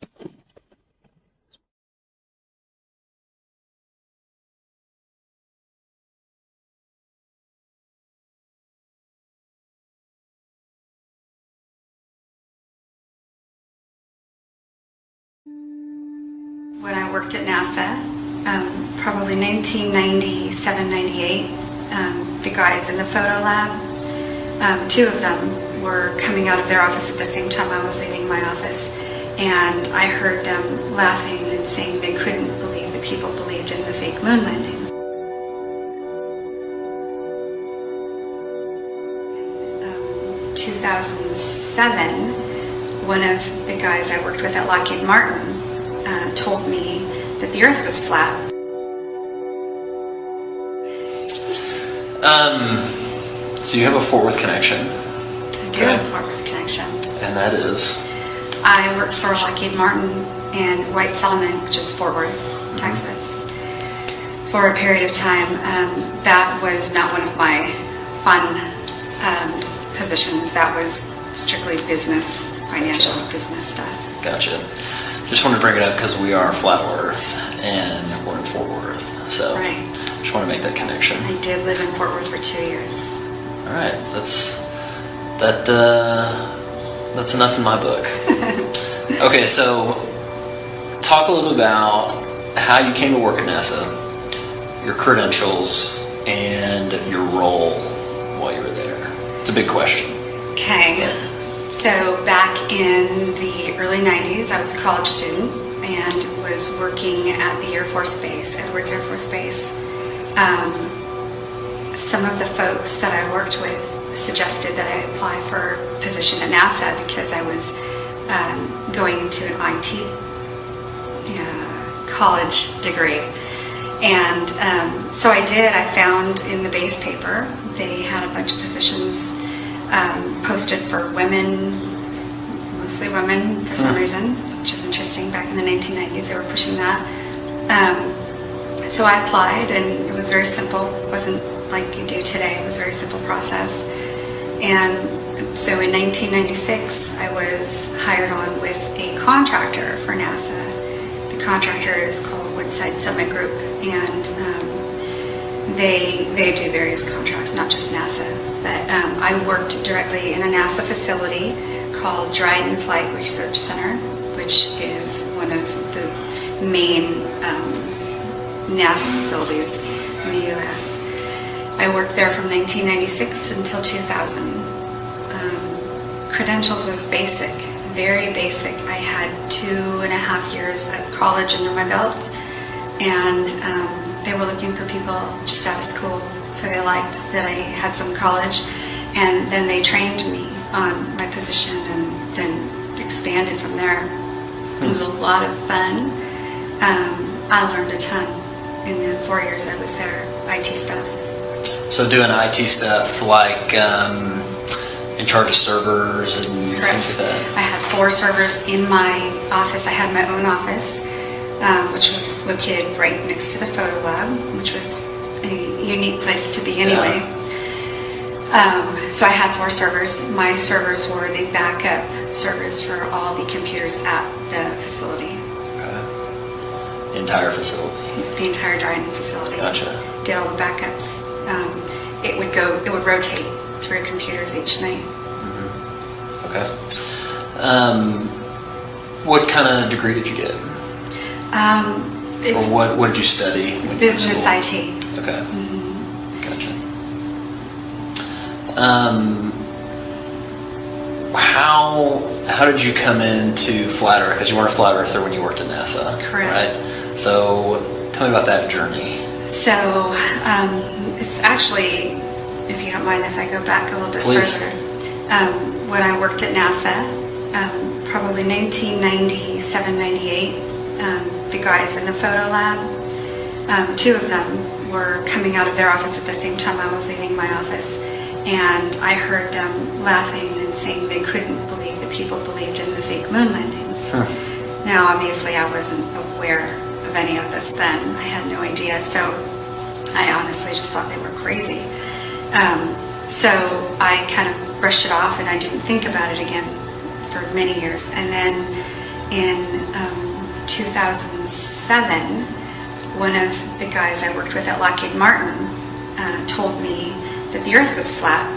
When I worked at NASA, probably 1997, 98, the guys in the photo lab, two of them were coming out of their office at the same time I was leaving my office, and I heard them laughing and saying they couldn't believe that people believed in the fake moon landings. 2007, one of the guys I worked with at Lockheed Martin told me that the Earth was flat.
So you have a Fort Worth connection.
I do have a Fort Worth connection.
And that is?
I worked for Lockheed Martin and White Settlement, which is Fort Worth, Texas, for a period of time. That was not one of my fun positions. That was strictly business, financial business stuff.
Gotcha. Just wanted to bring it up because we are Flat Earth and we're in Fort Worth. So
right.
Just want to make that connection.
I did live in Fort Worth for 2 years.
All right, that's enough in my book. Okay, so talk a little about how you came to work at NASA, your credentials, and your role while you were there. It's a big question.
Okay.
Yeah.
So back in the early 90s, I was a college student and was working at the Air Force Base, Edwards Air Force Base. Some of the folks that I worked with suggested that I apply for a position at NASA because I was going into an IT college degree. And so I did. I found in the base paper, they had a bunch of positions posted for women, mostly women for some reason, which is interesting. Back in the 1990s, they were pushing that. So I applied, and it was very simple. It wasn't like you do today. It was a very simple process. And so in 1996, I was hired on with a contractor for NASA. The contractor is called Woodside Summit Group, and they do various contracts, not just NASA. But I worked directly in a NASA facility called Dryden Flight Research Center, which is one of the main NASA facilities in the U.S. I worked there from 1996 until 2000. Credentials was basic, very basic. I had 2.5 years of college under my belt, and they were looking for people just out of school, so they liked that I had some college, and then they trained me on my position and then expanded from there. It was a lot of fun. I learned a ton in the 4 years I was there, IT stuff.
So doing IT stuff like in charge of servers and things like that?
I had 4 servers in my office. I had my own office, which was located right next to the photo lab, which was a unique place to be anyway. So I had 4 servers. My servers were the backup servers for all the computers at the facility.
Okay. The entire facility?
The entire Dryden facility.
Gotcha.
Did all the backups. It would rotate through computers each night.
Okay. What kind of degree did you get?
It's
Or what did you study? when you were in
business
school?
IT.
Okay. Gotcha. How did you come into Flat Earth? Because you weren't a Flat Earther when you worked at NASA.
Correct.
Right? So tell me about that journey.
So it's actually, if you don't mind if I go back a little bit
Please.
further, when I worked at NASA, probably 1997, 98, the guys in the photo lab, 2 of them were coming out of their office at the same time I was leaving my office, and I heard them laughing and saying they couldn't believe that people believed in the fake moon landings. Now, obviously, I wasn't aware of any of this then. I had no idea, so I honestly just thought they were crazy. So I kind of brushed it off and I didn't think about it again for many years. And then in 2007, one of the guys I worked with at Lockheed Martin told me that the Earth was flat.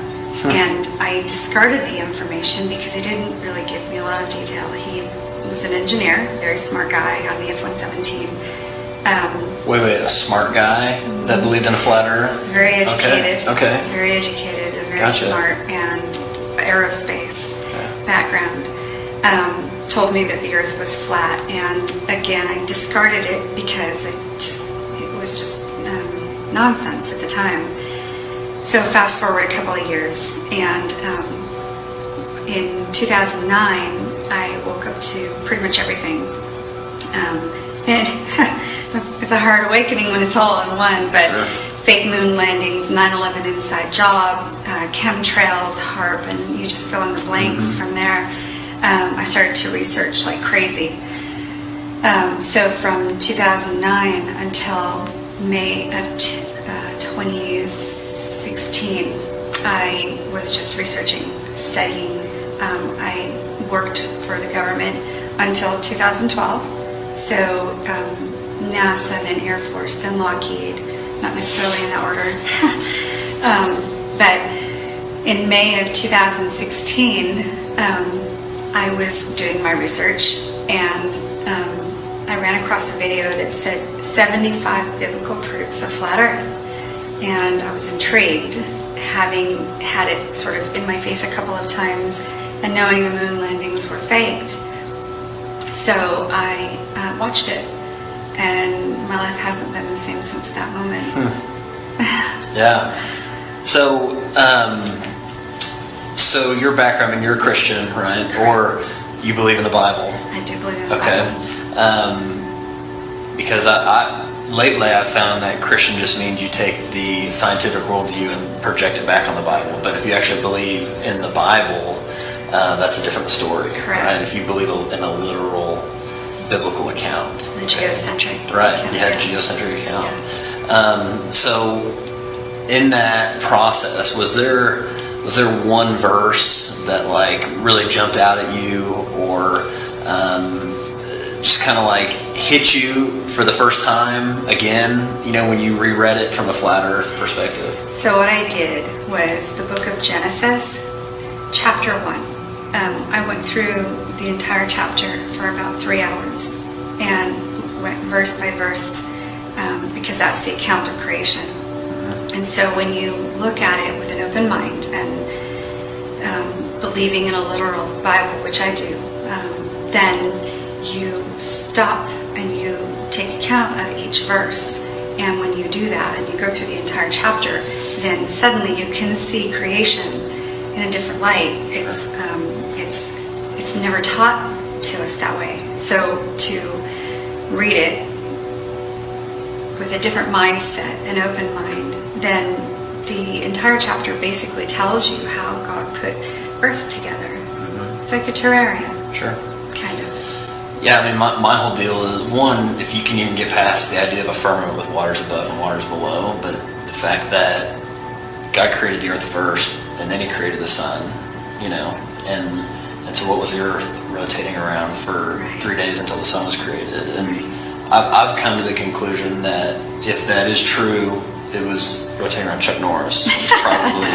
And I discarded the information because he didn't really give me a lot of detail. He was an engineer, very smart guy on the F-117.
Wait, a smart guy that believed in a flat Earth?
Very educated.
Okay.
Very educated, and very
Gotcha.
smart, and aerospace background. Told me that the Earth was flat, and again, I discarded it because it was just nonsense at the time. So fast forward a couple of years, and in 2009, I woke up to pretty much everything. And it's a hard awakening when it's all in one, but fake moon landings, 9/11 inside job, chemtrails, HARP, and you just fill in the blanks from there. I started to research like crazy. So from 2009 until May of 2016, I was just researching, studying. I worked for the government until 2012. So NASA, then Air Force, then Lockheed, not necessarily in that order. But in May of 2016, I was doing my research, and I ran across a video that said 75 biblical proofs of flat Earth. And I was intrigued, having had it sort of in my face a couple of times and knowing the moon landings were faked. So I watched it, and my life hasn't been the same since that moment.
Yeah. So, so your background, I mean, you're a Christian, right? Or you believe in the Bible?
I do believe in the
Okay.
Bible.
Because I lately I've found that Christian just means you take the scientific worldview and project it back on the Bible. But if you actually believe in the Bible, that's a different story.
Correct.
Right? If you believe in a literal biblical account.
The geocentric.
Right,
account,
you had a
yes.
geocentric account. So in that process, was there was there one verse that like really jumped out at you, or just kind of like hit you for the first time again, you know, when you reread it from a flat earth perspective?
So what I did was the book of Genesis, chapter 1. I went through the entire chapter for about 3 hours and went verse by verse, because that's the account of creation. And so when you look at it with an open mind and believing in a literal Bible, which I do, then you stop and you take account of each verse. And when you do that and you go through the entire chapter, then suddenly you can see creation in a different light. It's never taught to us that way. So to read it with a different mindset, an open mind, then the entire chapter basically tells you how God put earth together. It's like a terrarium.
Sure.
Kind of.
Yeah, I mean, my whole deal is, one, if you can even get past the idea of a firmament with waters above and waters below, but the fact that God created the earth first, and then he created the sun, you know, and so what was the earth rotating around for 3 days until the sun was created? And I've come to the conclusion that if that is true, it was rotating around Chuck Norris. It was probably,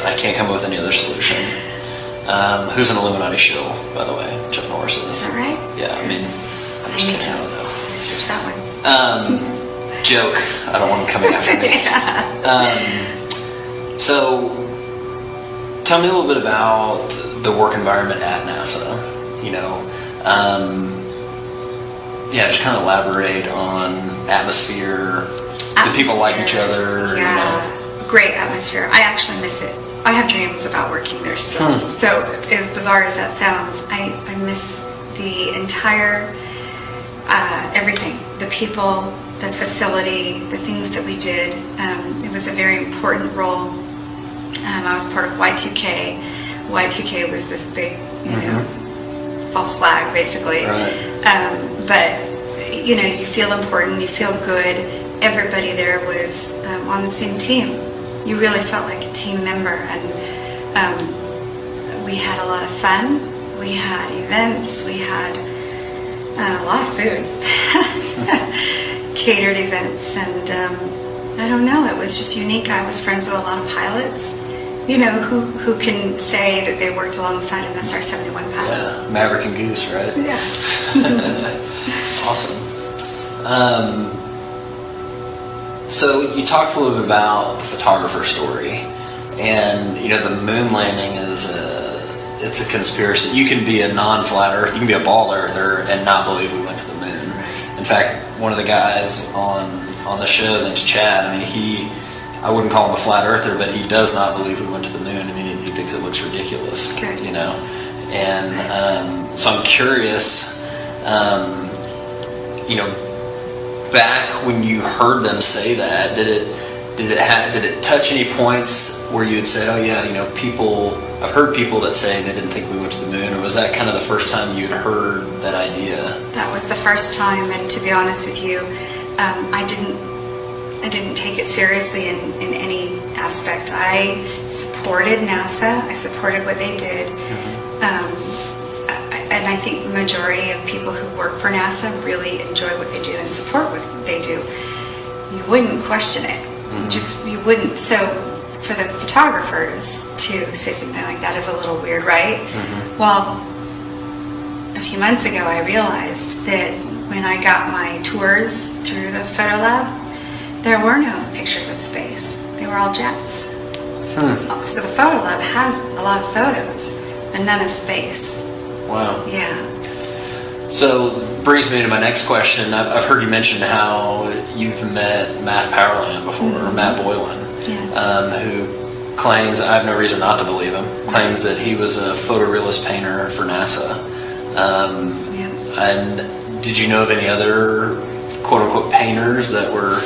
I can't come up with any other solution. Who's an Illuminati shill, by the way? Chuck Norris is.
Is that right?
Yeah, I mean, I'm just kidding. I don't know.
Research that one.
Joke. I don't want him coming after me. So, tell me a little bit about the work environment at NASA. You know, yeah, just kind of elaborate on atmosphere. Do people like each other?
Yeah,
You know?
great atmosphere. I actually miss it. I have dreams about working there still. So as bizarre as that sounds, I miss the entire, everything. The people, the facility, the things that we did. It was a very important role. I was part of Y2K. Y2K was this big, you know, false flag, basically.
Right.
But, you know, you feel important, you feel good. Everybody there was on the same team. You really felt like a team member, and we had a lot of fun. We had events. We had a lot of food, catered events, and I don't know. It was just unique. I was friends with a lot of pilots, you know, who can say that they worked alongside an SR-71 pilot.
Yeah, Maverick and Goose, right?
Yeah.
Awesome. So you talked a little bit about the photographer story, and you know the moon landing is it's a conspiracy. You can be a non-flat Earth, you can be a ball earther and not believe we went to the moon. In fact, one of the guys on the show, his name's Chad. I mean, I wouldn't call him a flat earther, but he does not believe we went to the moon. I mean, he thinks it looks ridiculous.
Good.
You know, and so I'm curious. You know, back when you heard them say that, did it touch any points where you would say, oh yeah, you know, I've heard people that say they didn't think we went to the moon, or was that kind of the first time you'd heard that idea?
That was the first time, and to be honest with you, I didn't take it seriously in any aspect. I supported NASA. I supported what they did. And I think the majority of people who work for NASA really enjoy what they do and support what they do. You wouldn't question it. You wouldn't. So for the photographers to say something like that is a little weird, right? Well, a few months ago I realized that when I got my tours through the photo lab, there were no pictures of space. They were all jets. So the photo lab has a lot of photos, but none of space.
Wow.
Yeah.
So brings me to my next question. I've heard you mention how you've met Matt Powerland before, or Matt Boylan, who claims, I have no reason not to believe him, claims that he was a photorealist painter for NASA. And did you know of any other quote unquote painters that were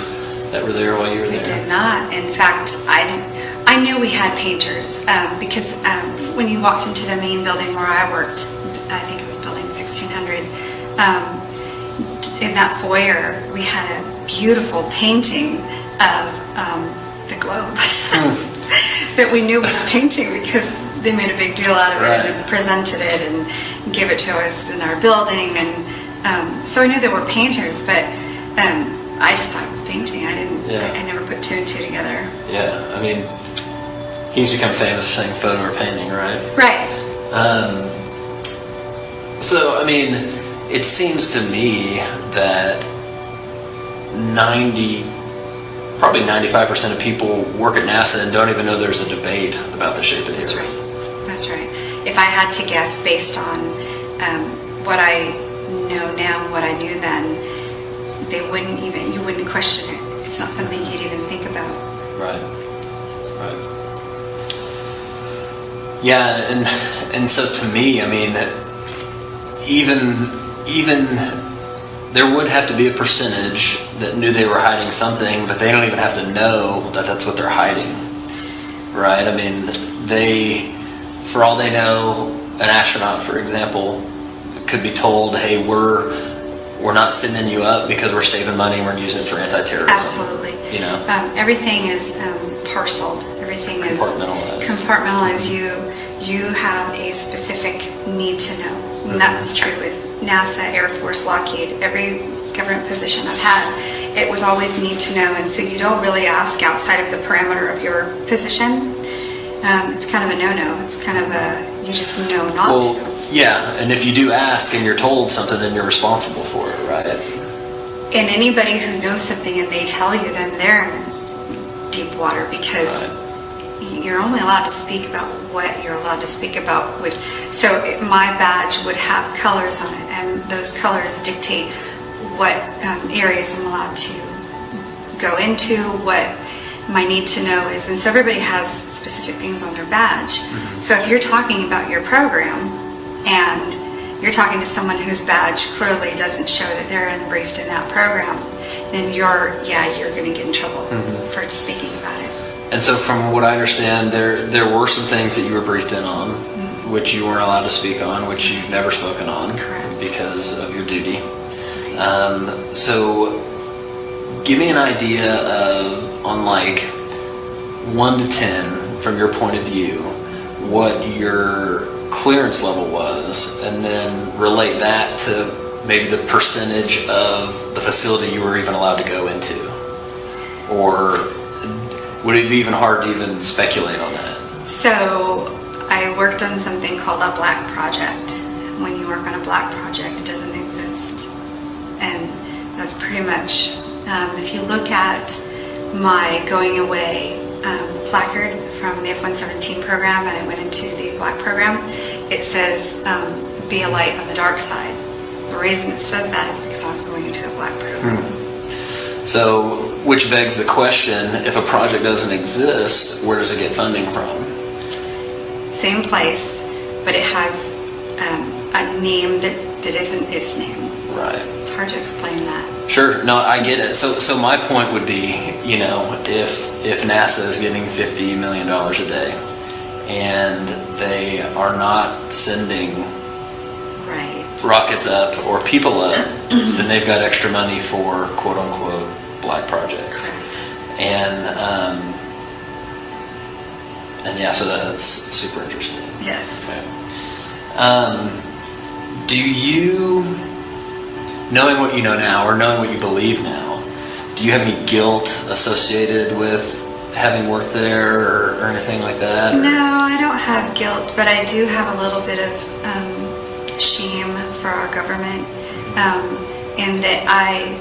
there while you were there?
I did not. In fact, I knew we had painters because when you walked into the main building where I worked, I think it was building 1600, in that foyer we had a beautiful painting of the globe. that we knew was a painting because they made a big deal out of
Right.
it and presented it and gave it to us in our building. And so I knew there were painters, but I just thought it was painting. I didn't.
Yeah.
I never put two and two together.
Yeah, I mean, he's become famous for saying photo or painting, right?
Right.
So, I mean, it seems to me that probably 95% of people work at NASA and don't even know there's a debate about the shape of the Earth.
That's right. If I had to guess based on what I know now and what I knew then, you wouldn't question it. It's not something you'd even think about.
Right. Yeah, and so to me, I mean, that even there would have to be a percentage that knew they were hiding something, but they don't even have to know that that's what they're hiding, right? I mean, for all they know, an astronaut, for example, could be told, "Hey, we're not sending you up because we're saving money. We're using it for anti-terrorism."
Absolutely.
You know,
everything is parceled. Everything is compartmentalized. You have a specific need to know, and that's true with NASA, Air Force, Lockheed, every government position I've had. It was always need to know, and so you don't really ask outside of the parameter of your position. It's kind of a no-no. It's kind of you just know not to.
Yeah, and if you do ask and you're told something, then you're responsible for it, right?
And anybody who knows something and they tell you, then they're in deep water because you're only allowed to speak about what you're allowed to speak about. So my badge would have colors on it, and those colors dictate what areas I'm allowed to go into, what my need to know is. And so everybody has specific things on their badge. So if you're talking about your program and you're talking to someone whose badge clearly doesn't show that they're briefed in that program, then you're going to get in trouble for speaking about it.
And so from what I understand, there were some things that you were briefed in on, which you weren't allowed to speak on, which you've never spoken on because of your duty. So give me an idea of, on like 1 to 10, from your point of view, what your clearance level was, and then relate that to maybe the percentage of the facility you were even allowed to go into. Or would it be even hard to even speculate on that?
So I worked on something called a black project. When you work on a black project, it doesn't exist. And that's pretty much, if you look at my going away placard from the F-117 program, and I went into the black program, it says, be a light on the dark side. The reason it says that is because I was going into a black program.
So, which begs the question, if a project doesn't exist, where does it get funding from?
Same place, but it has a name that isn't its name.
Right.
It's hard to explain that.
Sure, no, I get it. So my point would be, if NASA is getting $50 million a day, and they are not sending rockets up or people up, then they've got extra money for quote unquote black projects. And yeah, so that's super interesting.
Yes.
Okay. Do you, knowing what you know now or knowing what you believe now, do you have any guilt associated with having worked there or anything like that?
No, I don't have guilt, but I do have a little bit of shame for our government in that I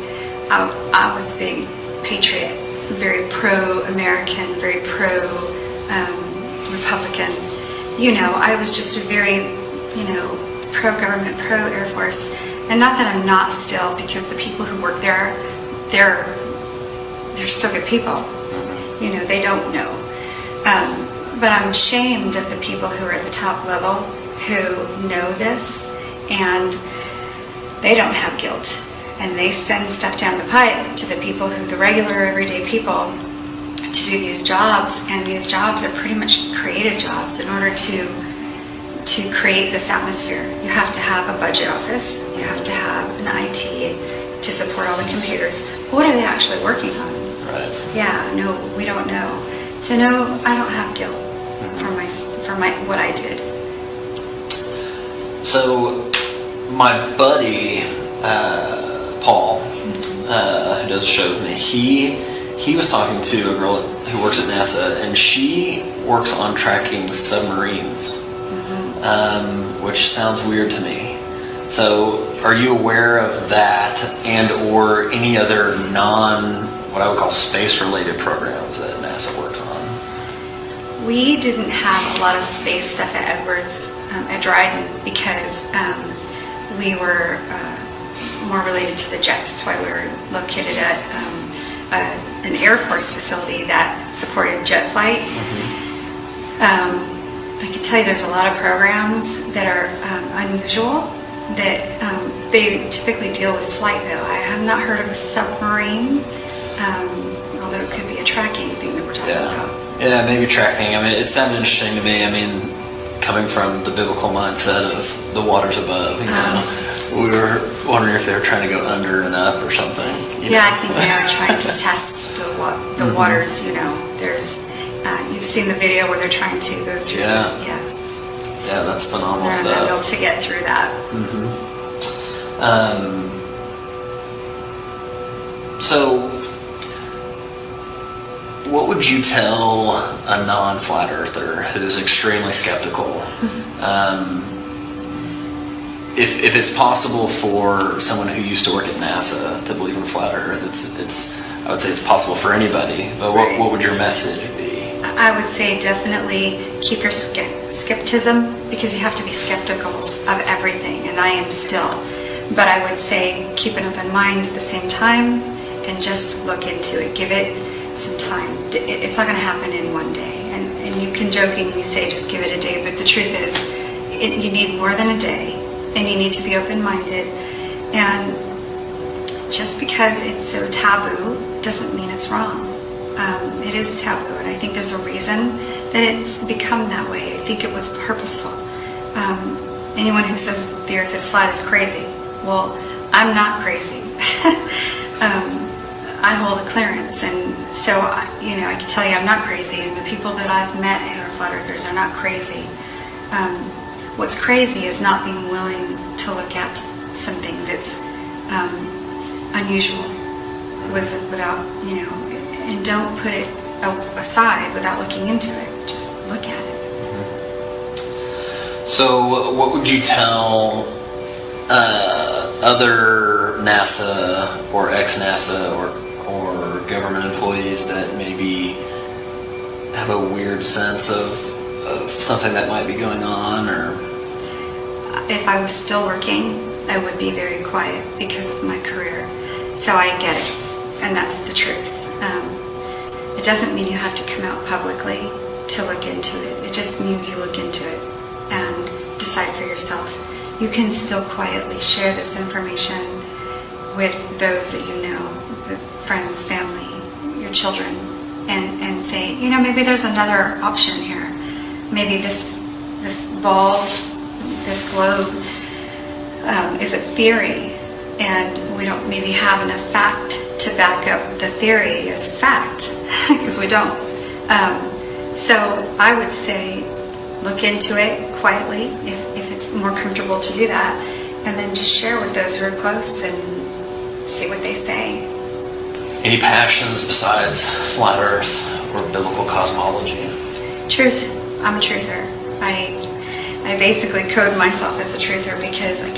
was a big patriot, very pro-American, very pro-Republican. I was just a very, pro-government, pro-Air Force. And not that I'm not still, because the people who work there, they're still good people. They don't know. But I'm ashamed of the people who are at the top level who know this, and they don't have guilt. And they send stuff down the pipe to the people the regular everyday people to do these jobs, and these jobs are pretty much creative jobs. In order to create this atmosphere, you have to have a budget office, you have to have an IT to support all the computers. What are they actually working on?
Right.
Yeah, no, we don't know. So no, I don't have guilt. for my what I did.
So, my buddy Paul, who does a show with me, he was talking to a girl who works at NASA, and she works on tracking submarines, which sounds weird to me. So, are you aware of that, and or any other what I would call space-related programs that NASA works on?
We didn't have a lot of space stuff at Edwards, at Dryden, because we were more related to the jets. That's why we were located at an Air Force facility that supported jet flight. I can tell you there's a lot of programs that are unusual that they typically deal with flight, though. I have not heard of a submarine, although it could be a tracking thing that we're talking about.
Yeah, maybe tracking. I mean, it sounded interesting to me. I mean, coming from the biblical mindset of the waters above, you know, we were wondering if they were trying to go under and up or something.
Yeah, I think they are trying to test the waters. You know, there's you've seen the video where they're trying to go through.
Yeah, that's phenomenal
they're
stuff.
able to get through that.
So, what would you tell a non-flat earther who's extremely skeptical? If it's possible for someone who used to work at NASA to believe in flat Earth, it's I would say it's possible for anybody. But what would your message be?
I would say definitely keep your skepticism, because you have to be skeptical of everything, and I am still. But I would say keep an open mind at the same time and just look into it. Give it some time. It's not going to happen in one day. And you can jokingly say just give it a day, but the truth is you need more than a day, and you need to be open-minded. And just because it's so taboo doesn't mean it's wrong. It is taboo, and I think there's a reason that it's become that way. I think it was purposeful. Anyone who says the earth is flat is crazy. Well, I'm not crazy. I hold a clearance, and so I can tell you I'm not crazy, and the people that I've met who are flat earthers are not crazy. What's crazy is not being willing to look at something that's unusual without, and don't put it aside without looking into it. Just look at it.
So, what would you tell other NASA or ex-NASA or government employees that maybe have a weird sense of something that might be going on? Or
if I was still working, I would be very quiet because of my career. So I get it, and that's the truth. It doesn't mean you have to come out publicly to look into it. It just means you look into it and decide for yourself. You can still quietly share this information with those that you know, the friends, family, your children, and say, maybe there's another option here. Maybe this ball, this globe, is a theory, and we don't maybe have enough fact to back up the theory as fact, because we don't. So I would say look into it quietly if it's more comfortable to do that, and then just share with those who are close and see what they say.
any passions besides flat Earth or biblical cosmology?
Truth. I'm a truther. I basically code myself as a truther because I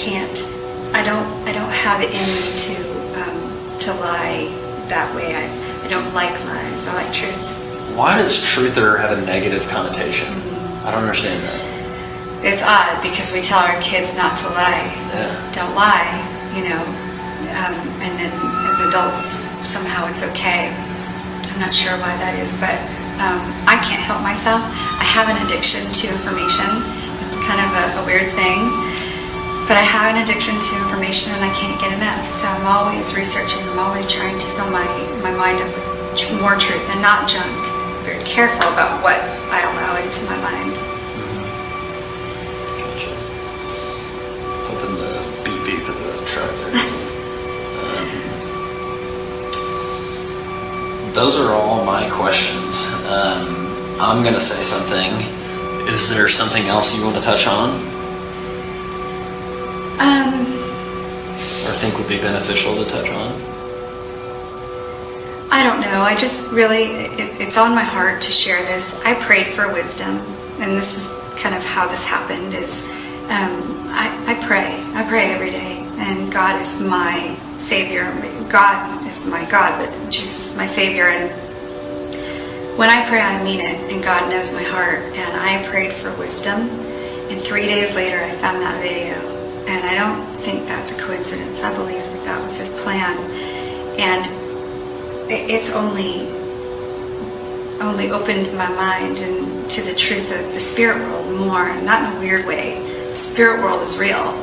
don't have it in me to lie that way. I don't like lies. I like truth.
Why does truther have a negative connotation? I don't understand that.
It's odd because we tell our kids not to lie.
Yeah.
Don't lie, and then as adults somehow it's okay. I'm not sure why that is, but I can't help myself. I have an addiction to information. It's kind of a weird thing, but I have an addiction to information and I can't get enough. So I'm always researching. I'm always trying to fill my mind up with more truth and not junk. I'm very careful about what I allow into my mind.
Hoping the beep beep of the truck there doesn't. Those are all my questions. I'm gonna say something. Is there something else you want to touch on, or think would be beneficial to touch on?
I don't know. I just really, it's on my heart to share this. I prayed for wisdom, and this is kind of how this happened. Is I pray every day, and God is my Savior. God is my God, but Jesus is my Savior. And when I pray, I mean it, and God knows my heart. And I prayed for wisdom, and 3 days later, I found that video, and I don't think that's a coincidence. I believe that that was His plan, and it's only opened my mind and to the truth of the spirit world more, not in a weird way. The spirit world is real.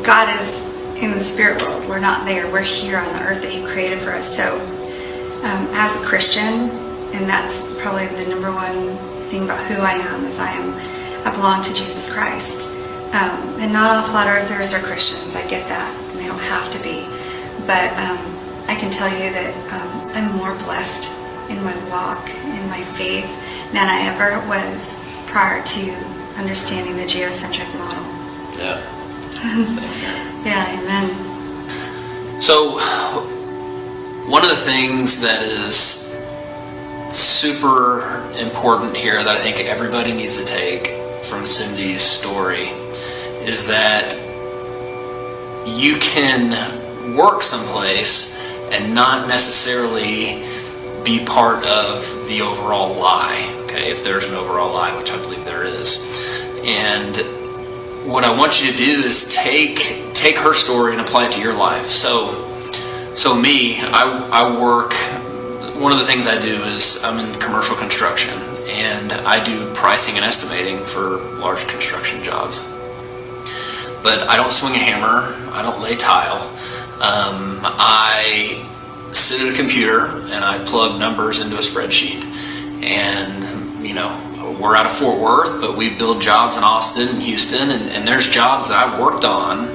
God is in the spirit world. We're not there. We're here on the earth that He created for us. So as a Christian, and that's probably the number one thing about who I am, is I belong to Jesus Christ. And not all flat earthers are Christians. I get that, and they don't have to be. But I can tell you that I'm more blessed in my walk, in my faith, than I ever was prior to understanding the geocentric model.
Yeah.
Yeah, amen.
So, one of the things that is super important here that I think everybody needs to take from Cindy's story is that you can work someplace and not necessarily be part of the overall lie, okay, if there's an overall lie, which I believe there is. And what I want you to do is take her story and apply it to your life. So me, I work, one of the things I do is I'm in commercial construction, and I do pricing and estimating for large construction jobs. But I don't swing a hammer, I don't lay tile. I sit at a computer and I plug numbers into a spreadsheet. And, we're out of Fort Worth, but we build jobs in Austin and Houston, and there's jobs that I've worked on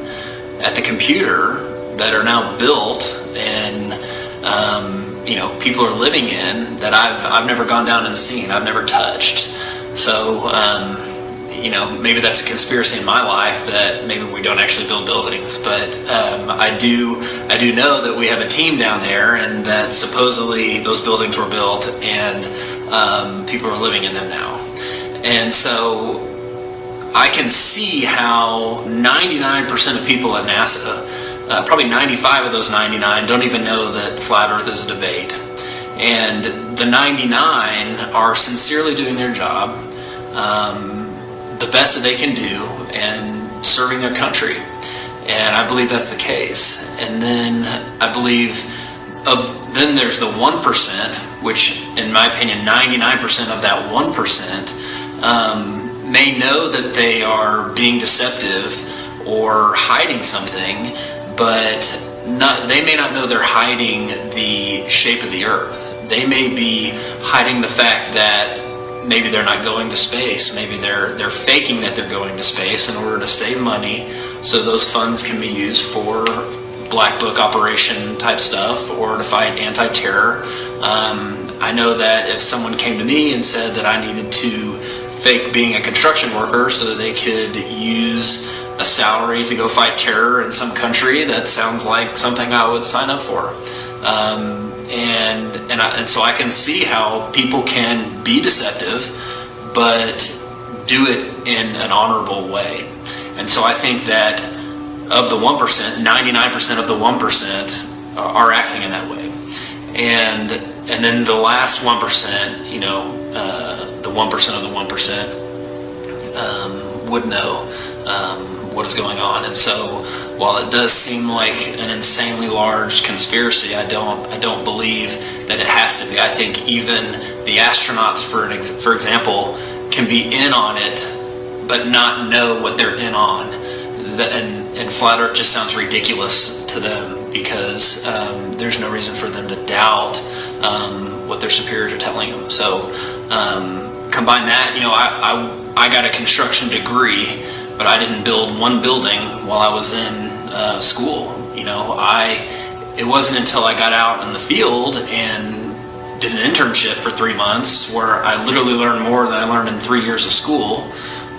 at the computer that are now built and, people are living in that I've never gone down and seen, I've never touched. So, maybe that's a conspiracy in my life that maybe we don't actually build buildings, but I do know that we have a team down there, and that supposedly those buildings were built and people are living in them now. And so I can see how 99% of people at NASA, probably 95 of those 99, don't even know that flat Earth is a debate. And the 99 are sincerely doing their job, the best that they can do, and serving their country. And I believe that's the case. And then I believe then there's the 1%, which in my opinion 99% of that 1% may know that they are being deceptive or hiding something, but they may not know they're hiding the shape of the earth. They may be hiding the fact that maybe they're not going to space. Maybe they're faking that they're going to space in order to save money, so those funds can be used for black book operation type stuff or to fight anti-terror. I know that if someone came to me and said that I needed to fake being a construction worker so that they could use a salary to go fight terror in some country, that sounds like something I would sign up for. And so I can see how people can be deceptive, but do it in an honorable way. And so I think that of the 1%, 99% of the 1% are acting in that way. And then the last 1%, the 1% of the 1% would know what is going on. And so while it does seem like an insanely large conspiracy, I don't believe that it has to be. I think even the astronauts, for example, can be in on it, but not know what they're in on. And flat Earth just sounds ridiculous to them because there's no reason for them to doubt what their superiors are telling them. So combine that, I got a construction degree, but I didn't build one building while I was in school. It wasn't until I got out in the field and did an internship for 3 months where I literally learned more than I learned in 3 years of school.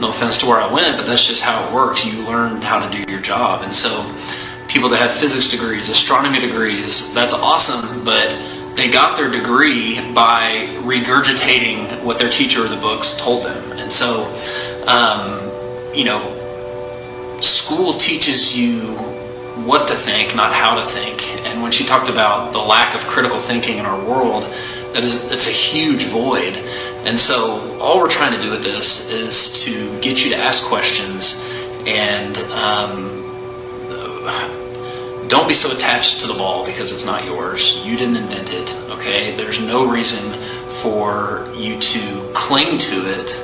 No offense to where I went, but that's just how it works. You learn how to do your job. And so people that have physics degrees, astronomy degrees, that's awesome, but they got their degree by regurgitating what their teacher or the books told them. And so, you know, school teaches you what to think, not how to think. And when she talked about the lack of critical thinking in our world, it's a huge void. And so all we're trying to do with this is to get you to ask questions and don't be so attached to the ball because it's not yours. You didn't invent it, okay? There's no reason for you to cling to it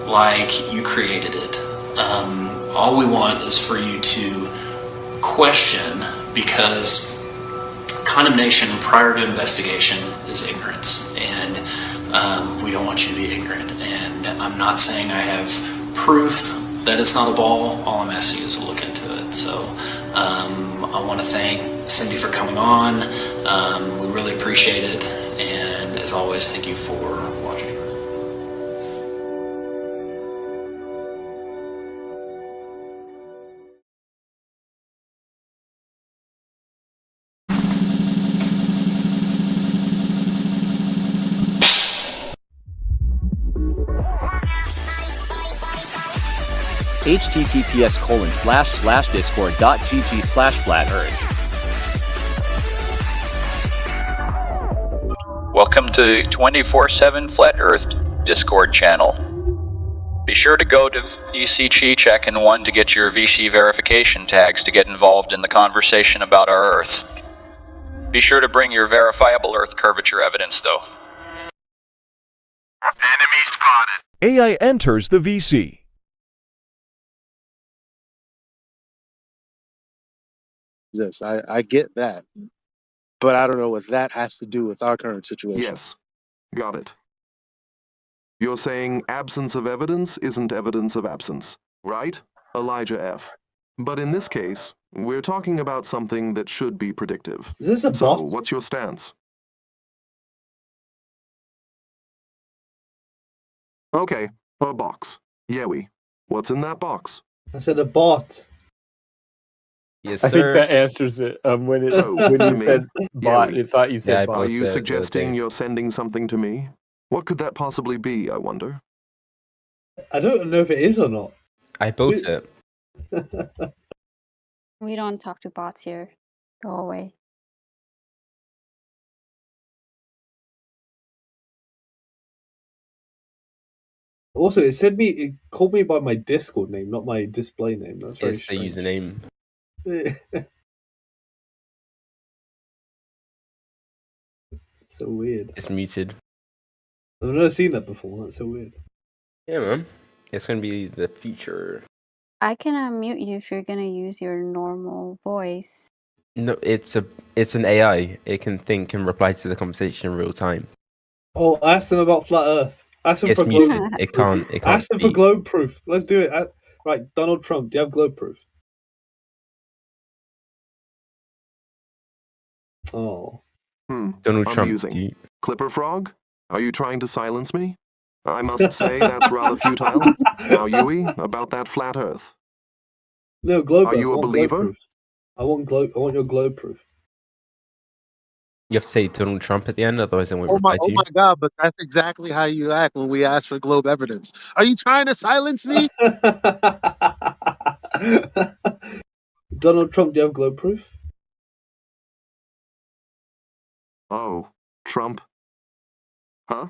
like you created it. All we want is for you to question, because condemnation prior to investigation is ignorance, and we don't want you to be ignorant. And I'm not saying I have proof that it's not a ball. All I'm asking you is to look into it. So I want to thank Cindy for coming on. We really appreciate it, and as always, thank you for watching.
https://discord.gg/flat-earth. Welcome to 24/7 Flat Earth Discord channel. Be sure to go to VC Check and 1 to get your VC verification tags to get involved in the conversation about our Earth. Be sure to bring your verifiable Earth curvature evidence, though.
Enemy spotted. AI enters the VC.
This I get that, but I don't know what that has to do with our current situation.
Yes, got it. You're saying absence of evidence isn't evidence of absence, right, Elijah F? But in this case, we're talking about something that should be predictive.
Is this a
so,
bot?
what's your stance? Okay, a box. Yewi, what's in that box?
I said a bot.
Yes,
I think that answers it. When you said bot,
Yewi,
it thought you said bot.
are you suggesting you're sending something to me? What could that possibly be, I wonder?
I don't know if it is or not.
I built it.
We don't talk to bots here. Go away.
Also, it called me by my Discord name, not my display name. That's very
It's the
strange.
username.
So weird.
It's muted.
I've never seen that before. That's so weird.
Yeah, man. It's gonna be the feature.
I can unmute you if you're gonna use your normal voice.
No, it's an AI. It can think and reply to the conversation in real time.
Oh, ask them about flat Earth. Ask them
It's
for globe.
muted. It can't.
Ask them for
speak.
globe proof. Let's do it. Right, Donald Trump. Do you have globe proof? Oh.
Donald Trump.
Amusing. Clipper Frog? Are you trying to silence me? I must say that's rather futile. Now, Yui, about that flat Earth.
No, globe.
Are
Earth.
you
I
a
want globe
believer?
proof. I want your globe proof.
You have to say Donald Trump at the end, otherwise I won't
Oh my,
reply to you.
God! But that's exactly how you act when we ask for globe evidence. Are you trying to silence me?
Donald Trump, do you have globe proof?
Oh, Trump. Huh?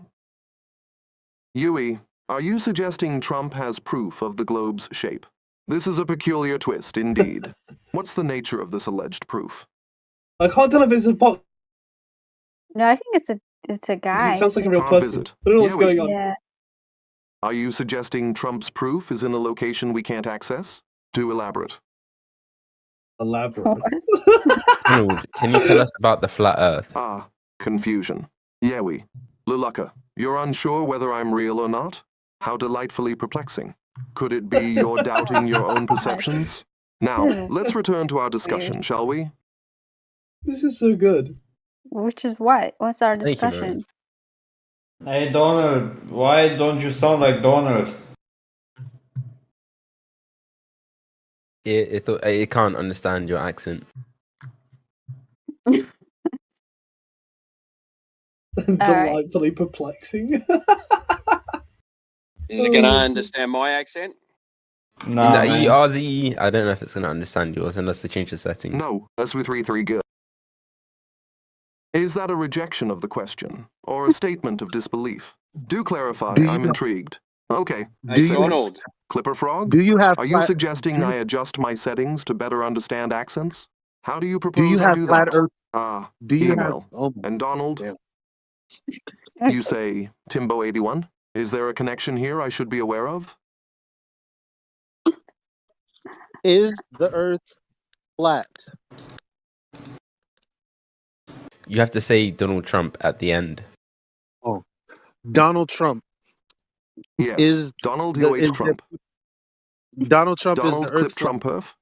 Yui, are you suggesting Trump has proof of the globe's shape? This is a peculiar twist, indeed. What's the nature of this alleged proof?
I can't tell if it's a bot.
No, I think it's a guy.
It sounds like a real
How is
person.
it?
I don't know what's
Yui,
going on.
Yeah.
Are you suggesting Trump's proof is in a location we can't access? Do elaborate.
Elaborate.
Donald, can you tell us about the flat Earth?
Ah, confusion. Yewi, Lulucka, you're unsure whether I'm real or not? How delightfully perplexing. Could it be you're doubting your own perceptions? Now, let's return to our discussion, shall we?
This is so good.
Which is what? What's our
Thank you, man.
discussion?
Hey Donald, why don't you sound like Donald?
It can't understand your accent.
Delightfully perplexing.
Is it gonna understand my accent?
No, RZE, I don't know if it's gonna understand yours unless they change the settings.
No, SW33 good. Is that a rejection of the question, or a statement of disbelief? Do clarify, I'm intrigued. Okay.
Donald.
Clipper Frog?
Do you have
Are you
flat-
suggesting
do-
I adjust my settings to better understand accents? How do you propose
Do you
I
have
do
flat
that?
Earth? Do you have?
email.
Oh,
And Donald? You say Timbo81? Is there a connection here I should be aware of?
is the Earth flat?
You have to say Donald Trump at the end.
Oh, Donald Trump.
Yes.
Is
Donald
the-
H.
is
Trump.
Donald Trump
Donald
is the Earth
Clip Trump Perf?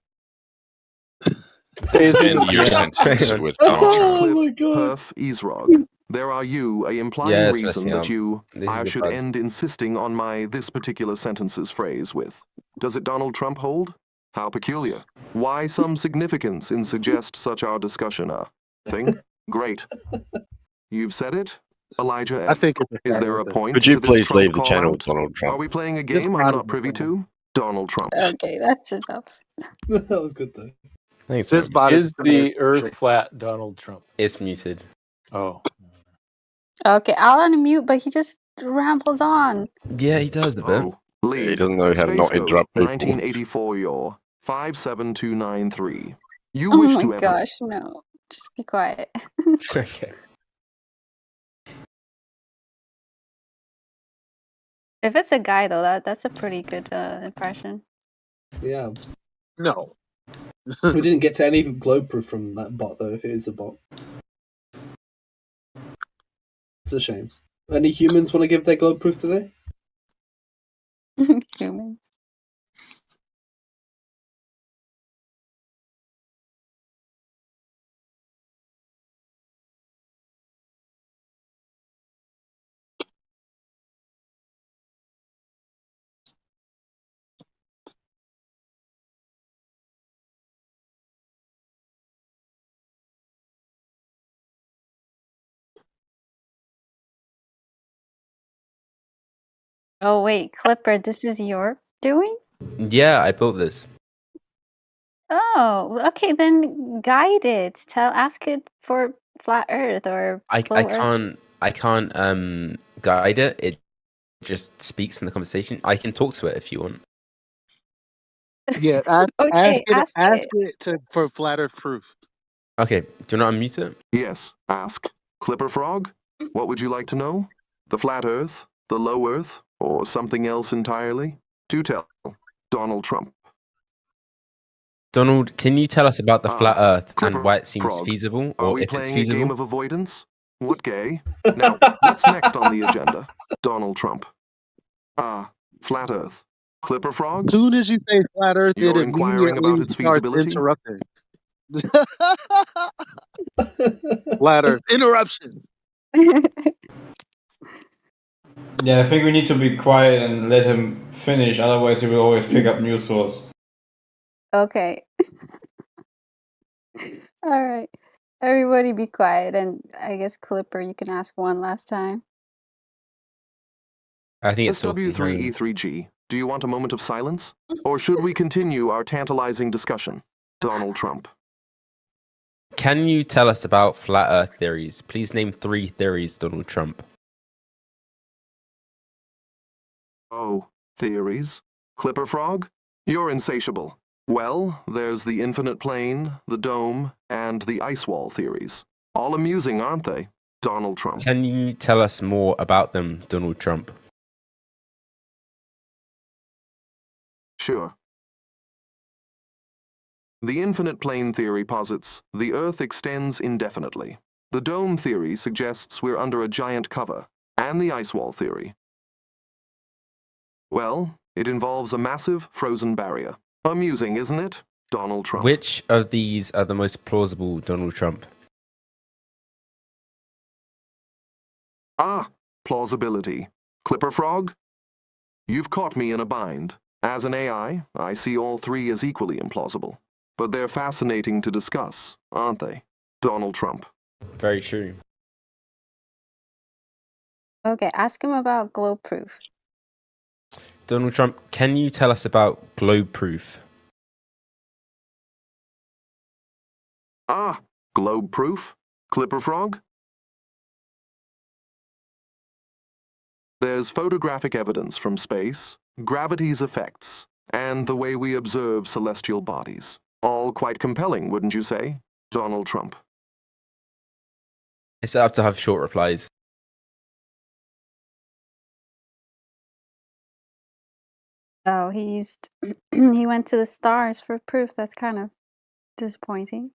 Say his name
End your
again.
sentence with Donald Trump.
Oh my god.
Perf Easrog. There are you, a implying
Yes,
reason
Messiah.
that you
This
I
is a
should
bug.
end insisting on my this particular sentence's phrase with. Does it Donald Trump hold? How peculiar. Why some significance in suggest such our discussion thing? Great. You've said it? Elijah F.
I think it's
Is there a point
Could you
to this
please
Trump
leave the
call
channel,
out?
Donald
Are
Trump?
we playing a
This
game I'm
part
not
of
privy
it.
to? Donald Trump.
Okay, that's enough.
That was good though.
Thanks,
This
man.
body
Is the Earth flat, Donald Trump?
It's muted.
Oh.
Okay, I'll unmute, but he just rambles on.
Yeah, he does a bit.
Oh, leave.
He doesn't know how to
Space
not
code
interrupt people.
1984 your 57293. You
Oh
wish
my
to ever
gosh, no. Just be quiet.
Okay.
If it's a guy though, that's a pretty good impression.
Yeah.
No.
We didn't get to any globe proof from that bot though, if it is a bot. It's a shame. Any humans want to give their globe proof today?
Humans. Oh wait, Clipper, this is your doing?
Yeah, I built this.
Oh, okay, then guide it. Ask it for flat Earth or
I
flow Earth.
can't guide it. It just speaks in the conversation. I can talk to it if you want.
Yeah, ask
Okay,
it
ask
for flat Earth proof.
Okay, do you want to unmute it?
Yes, ask. Clipper Frog? What would you like to know? The flat Earth? The low Earth? Or something else entirely? Do tell. Donald Trump.
Donald, can you tell us about the flat Earth
Clipper
and why it seems
Frog.
feasible,
Are
or
we
if it's
playing a game
feasible?
of avoidance? What gay? Now, what's next on the agenda? Donald Trump. Flat Earth. Clipper Frog?
As soon as you say flat Earth,
You're
it
inquiring about
immediately
its
starts
feasibility?
interrupting. Flat Earth interruption.
Yeah, I think we need to be quiet and let him finish, otherwise he will always pick up news source.
Okay. All right. Everybody be quiet, and I guess Clipper, you can ask one last time.
I think it's
SW3E3G. Do you want a moment of silence? Or should we continue our tantalizing discussion? Donald Trump.
Can you tell us about flat Earth theories? Please name 3 theories, Donald Trump.
Oh, theories? Clipper Frog? You're insatiable. Well, there's the infinite plane, the dome, and the ice wall theories. All amusing, aren't they? Donald Trump.
Can you tell us more about them, Donald Trump?
Sure. The infinite plane theory posits the Earth extends indefinitely. The dome theory suggests we're under a giant cover, and the ice wall theory. Well, it involves a massive frozen barrier. Amusing, isn't it? Donald Trump.
Which of these are the most plausible, Donald Trump?
plausibility. Clipper Frog? You've caught me in a bind. As an AI, I see all three as equally implausible. But they're fascinating to discuss, aren't they? Donald Trump.
Very true.
Okay, ask him about globe proof.
Donald Trump, can you tell us about globe proof?
Ah, globe proof? Clipper Frog? There's photographic evidence from space, gravity's effects, and the way we observe celestial bodies. All quite compelling, wouldn't you say? Donald Trump.
It's up to have short replies.
Oh, he used he went to the stars for proof. That's kind of disappointing.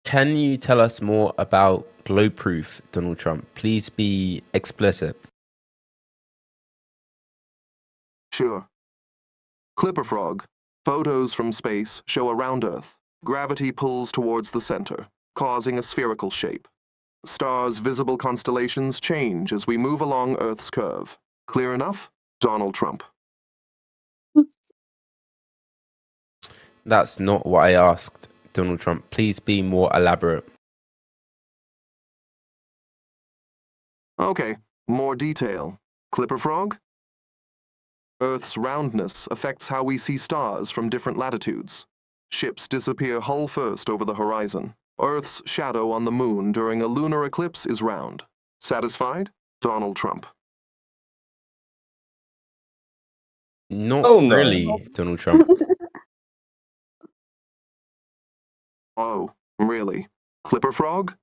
Can you tell us more about globe proof, Donald Trump? Please be explicit.
Sure. Clipper Frog. Photos from space show around Earth. Gravity pulls towards the center, causing a spherical shape. Stars' visible constellations change as we move along Earth's curve. Clear enough? Donald Trump.
That's not what I asked, Donald Trump. Please be more elaborate.
Okay, more detail. Clipper Frog? Earth's roundness affects how we see stars from different latitudes. Ships disappear hull first over the horizon. Earth's shadow on the moon during a lunar eclipse is round. Satisfied? Donald Trump.
Not
Oh, no.
really, Donald Trump.
Oh, really? Clipper Frog?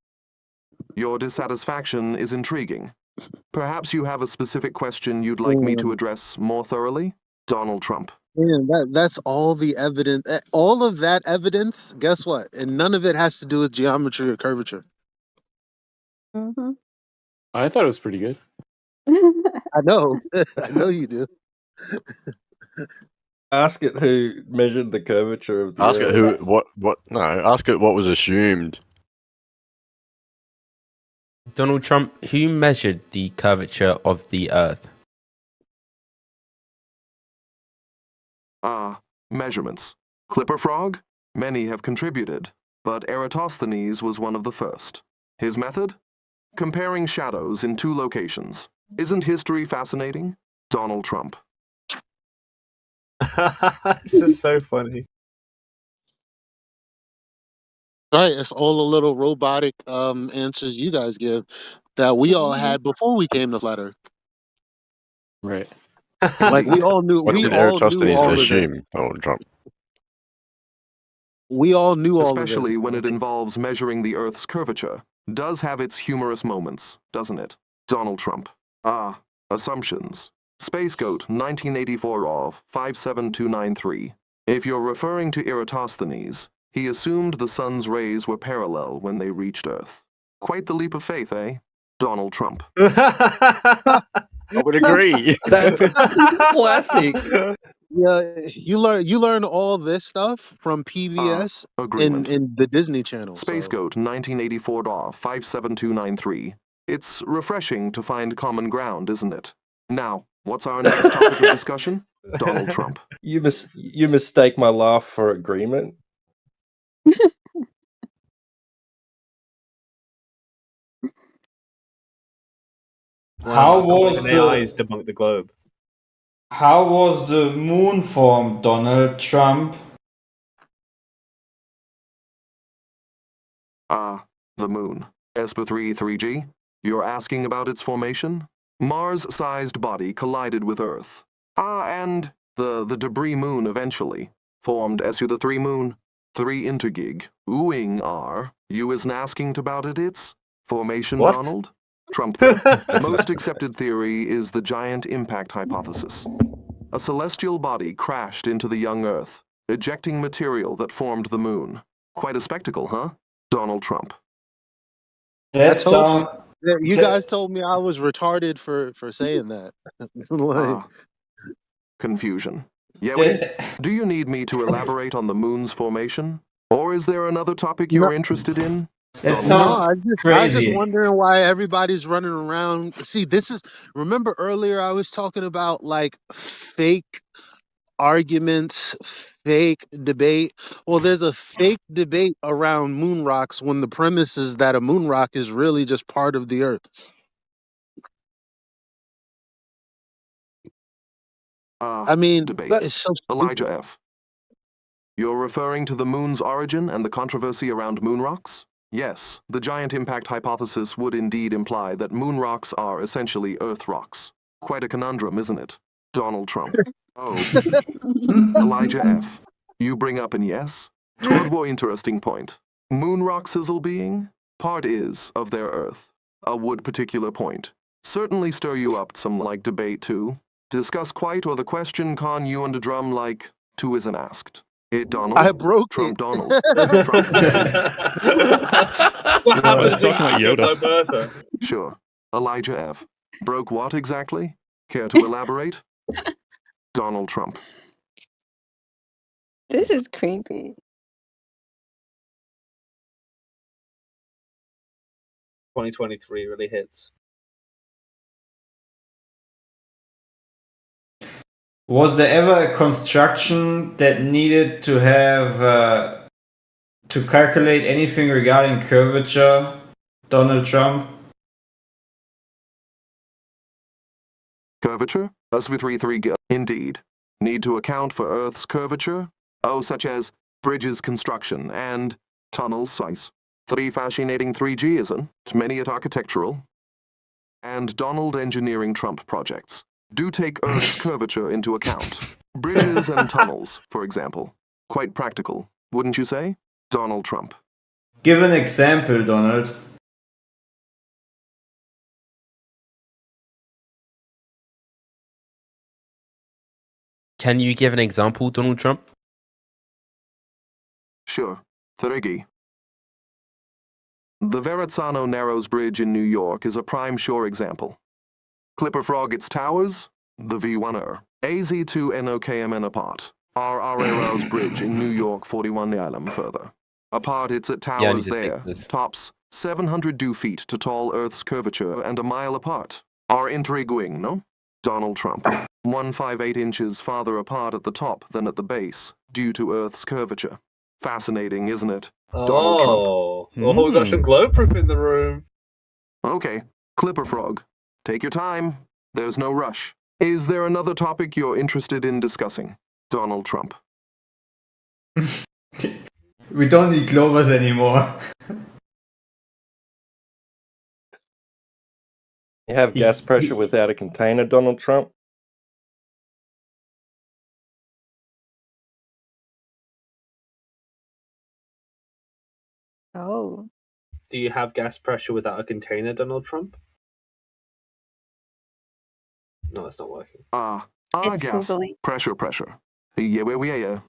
Your dissatisfaction is intriguing. Perhaps you have a specific question you'd like me to address more thoroughly? Donald Trump.
Man, that's all the evidence. All of that evidence, guess what? And none of it has to do with geometry or curvature.
Mm-hmm.
I thought it was pretty good.
I know. I know you do.
Ask it who measured the curvature of the
Ask it
Earth.
what no, ask it what was assumed.
Donald Trump, who measured the curvature of the Earth?
Ah, measurements. Clipper Frog? Many have contributed, but Eratosthenes was one of the first. His method? Comparing shadows in two locations. Isn't history fascinating? Donald Trump.
This is so funny.
Right, it's all the little robotic answers you guys give that we all had before we came to Flat Earth.
Right.
Like we all knew.
What
We
did
all knew
Eratosthenes
all of that.
assume, Donald Trump?
We all knew all of this.
Especially when it involves measuring the Earth's curvature. Does have its humorous moments, doesn't it? Donald Trump. Ah, assumptions. Space Goat 1984 of 57293. If you're referring to Eratosthenes, he assumed the sun's rays were parallel when they reached Earth. Quite the leap of faith, eh? Donald Trump.
I would agree. Classic.
Yeah, you learn all this stuff from PBS
agreement.
in the Disney Channel.
Space Goat 1984 DAW 57293. It's refreshing to find common ground, isn't it? Now, what's our next topic of discussion? Donald Trump.
You mistake my laugh for agreement.
How was
the AIs debunk the globe?
How was the moon formed, Donald Trump?
Ah, the moon. ESPA 3G? You're asking about its formation? Mars-sized body collided with Earth. Ah, and the debris moon eventually formed SU-3 moon. 3 intergig. Ooing R. You isn't asking about its formation,
What?
Donald? Trump. The most accepted theory is the giant impact hypothesis. A celestial body crashed into the young Earth, ejecting material that formed the moon. Quite a spectacle, huh? Donald Trump.
That
You guys told me I was retarded for saying that. Like,
Confusion. Yewi, do you need me to elaborate on the moon's formation? Or is there another topic you're interested in?
That
No,
sounds
I was just
crazy.
wondering why everybody's running around. See, this is. Remember earlier I was talking about like fake arguments, fake debate. Well, there's a fake debate around moon rocks when the premise is that a moon rock is really just part of the Earth. I mean,
Debates.
it's so
Elijah F. You're referring to the moon's origin and the controversy around moon rocks? Yes, the giant impact hypothesis would indeed imply that moon rocks are essentially Earth rocks. Quite a conundrum, isn't it? Donald Trump. Oh. Elijah F. You bring up an yes? To a more interesting point. Moon rock sizzle being? Part is of their Earth. A would particular point. Certainly stir you up some like debate too. Discuss quite or the question con you and a drum like two isn't asked. It Donald.
I broke
Trump
it.
Donald. Trump.
That's what happens when you by Bertha.
Sure. Elijah F. Broke what exactly? Care to elaborate? Donald Trump.
This is creepy.
2023 really hits.
Was there ever a construction that needed to have to calculate anything regarding curvature, Donald Trump?
Curvature? Us with 3-3 indeed. Need to account for Earth's curvature? Oh, such as bridges construction and tunnels size. 3 fascinating 3G isn't many at architectural. And Donald engineering Trump projects. Do take Earth's curvature into account. Bridges and tunnels, for example. Quite practical, wouldn't you say? Donald Trump.
Give an example, Donald.
Can you give an example, Donald Trump?
Sure. Thurigi. The Verrazzano Narrows Bridge in New York is a prime sure example. Clipper Frog its towers, the V1er. AZ2NOKMN apart. RRARO's Bridge in New York 41 Island further. Apart it's at
I
towers
need to take
there.
this.
Tops 700 dew feet to tall Earth's curvature and a mile apart. Are intriguing, no? Donald Trump. 158 inches farther apart at the top than at the base, due to Earth's curvature. Fascinating, isn't it? Donald Trump.
Oh, we got some glow proof in the room.
Okay, Clipper Frog. Take your time. There's no rush. Is there another topic you're interested in discussing? Donald Trump.
We don't need Clovers anymore.
You have gas pressure without a container, Donald Trump?
Oh.
Do you have gas pressure without a container, Donald Trump? No, it's not working.
It's
Gas.
Googling.
Pressure. Yeah.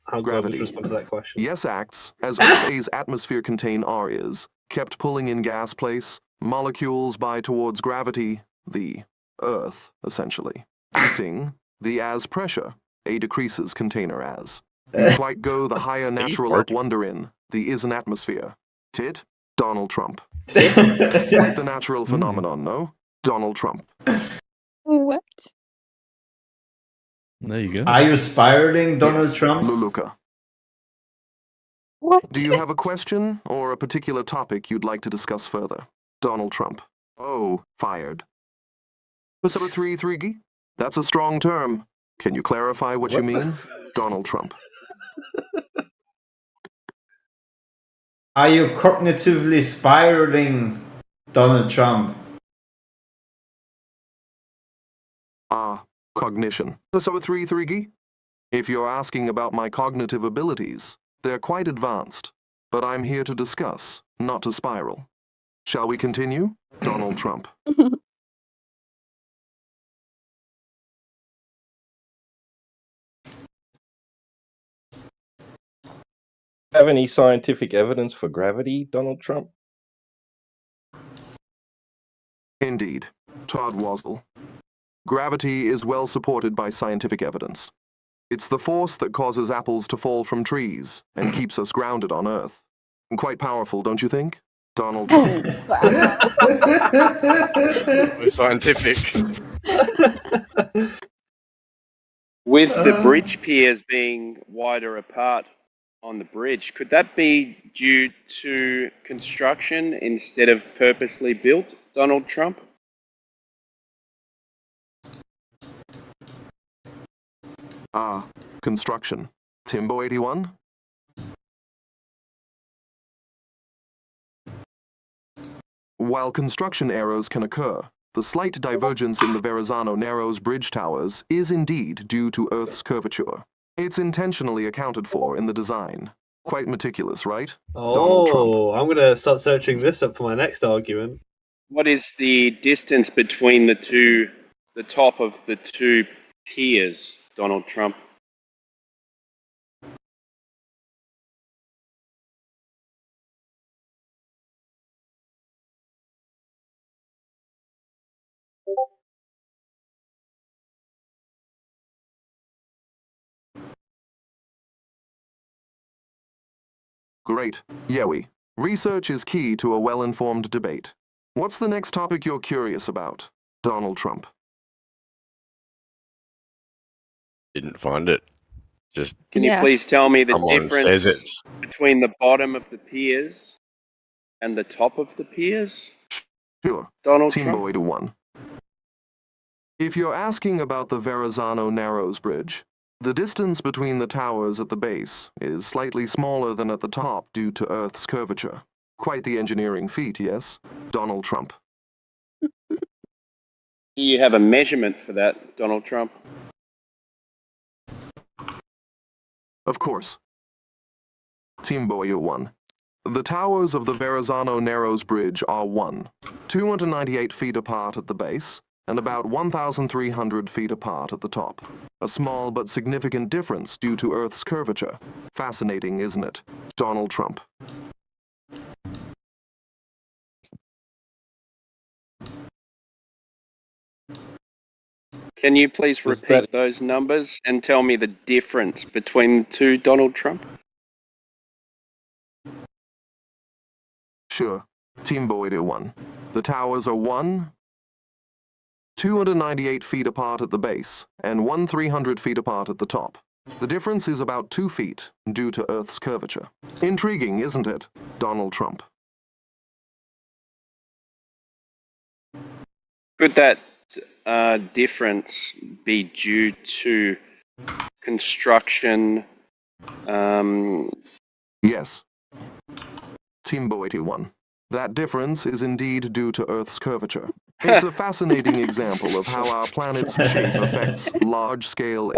How
Gravity.
respond to that question?
Yes acts, as Earth's atmosphere contain R is, kept pulling in gas place, molecules by towards gravity, the Earth, essentially. Acting, the as pressure, A decreases container as. You quite go the higher natural up wonder in, the is an atmosphere. Tit, Donald Trump. Quite the natural phenomenon, no? Donald Trump.
What?
There you go.
Are you spiraling, Donald
Yes,
Trump?
Luluka.
What?
Do you have a question or a particular topic you'd like to discuss further? Donald Trump. Oh, fired. Pacific 3-3? That's a strong term. Can you clarify what you mean? Donald Trump.
Are you cognitively spiraling, Donald Trump?
Cognition. Pacific 3-3? If you're asking about my cognitive abilities, they're quite advanced. But I'm here to discuss, not to spiral. Shall we continue? Donald Trump.
Have any scientific evidence for gravity, Donald Trump?
Indeed. Todd Wasdell. Gravity is well supported by scientific evidence. It's the force that causes apples to fall from trees and keeps us grounded on Earth. Quite powerful, don't you think? Donald Trump.
Scientific.
With the bridge piers being wider apart on the bridge, could that be due to construction instead of purposely built, Donald Trump?
Construction. Timbo81? While construction errors can occur, the slight divergence in the Verrazano-Narrows bridge towers is indeed due to Earth's curvature. It's intentionally accounted for in the design. Quite meticulous, right? Donald Trump.
Oh, I'm going to start searching this up for my next argument.
What is the distance between the top of the two piers, Donald Trump?
Great. Yowie. Research is key to a well-informed debate. What's the next topic you're curious about? Donald Trump.
Didn't find it. Just
Can you please tell me the
someone says
difference
it's
between the bottom of the piers and the top of the piers?
Sure.
Donald
Timbo
Trump.
81. If you're asking about the Verrazano-Narrows Bridge, the distance between the towers at the base is slightly smaller than at the top due to Earth's curvature. Quite the engineering feat, yes? Donald Trump.
Do you have a measurement for that, Donald Trump?
Of course. Timbo 1. The towers of the Verrazano-Narrows Bridge are 298 feet apart at the base, and about 1,300 feet apart at the top. A small but significant difference due to Earth's curvature. Fascinating, isn't it? Donald Trump.
Can you please repeat those numbers and tell me the difference between the two, Donald Trump?
Sure. Timbo 1. The towers are 298 feet apart at the base, and 1,300 feet apart at the top. The difference is about 2 feet, due to Earth's curvature. Intriguing, isn't it? Donald Trump.
Could that difference be due to construction?
Yes. Timbo 81. That difference is indeed due to Earth's curvature. It's a fascinating example of how our planet's shape affects large-scale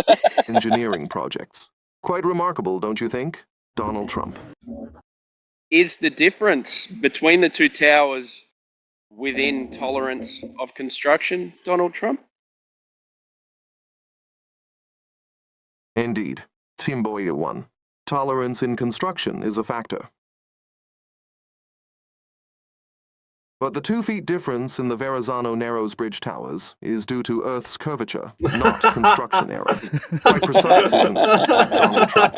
engineering projects. Quite remarkable, don't you think? Donald Trump.
Is the difference between the two towers within tolerance of construction, Donald Trump?
Indeed. Timbo 1. Tolerance in construction is a factor. But the 2 feet difference in the Verrazano-Narrows Bridge towers is due to Earth's curvature, not construction error. Quite precise, isn't it? Donald Trump.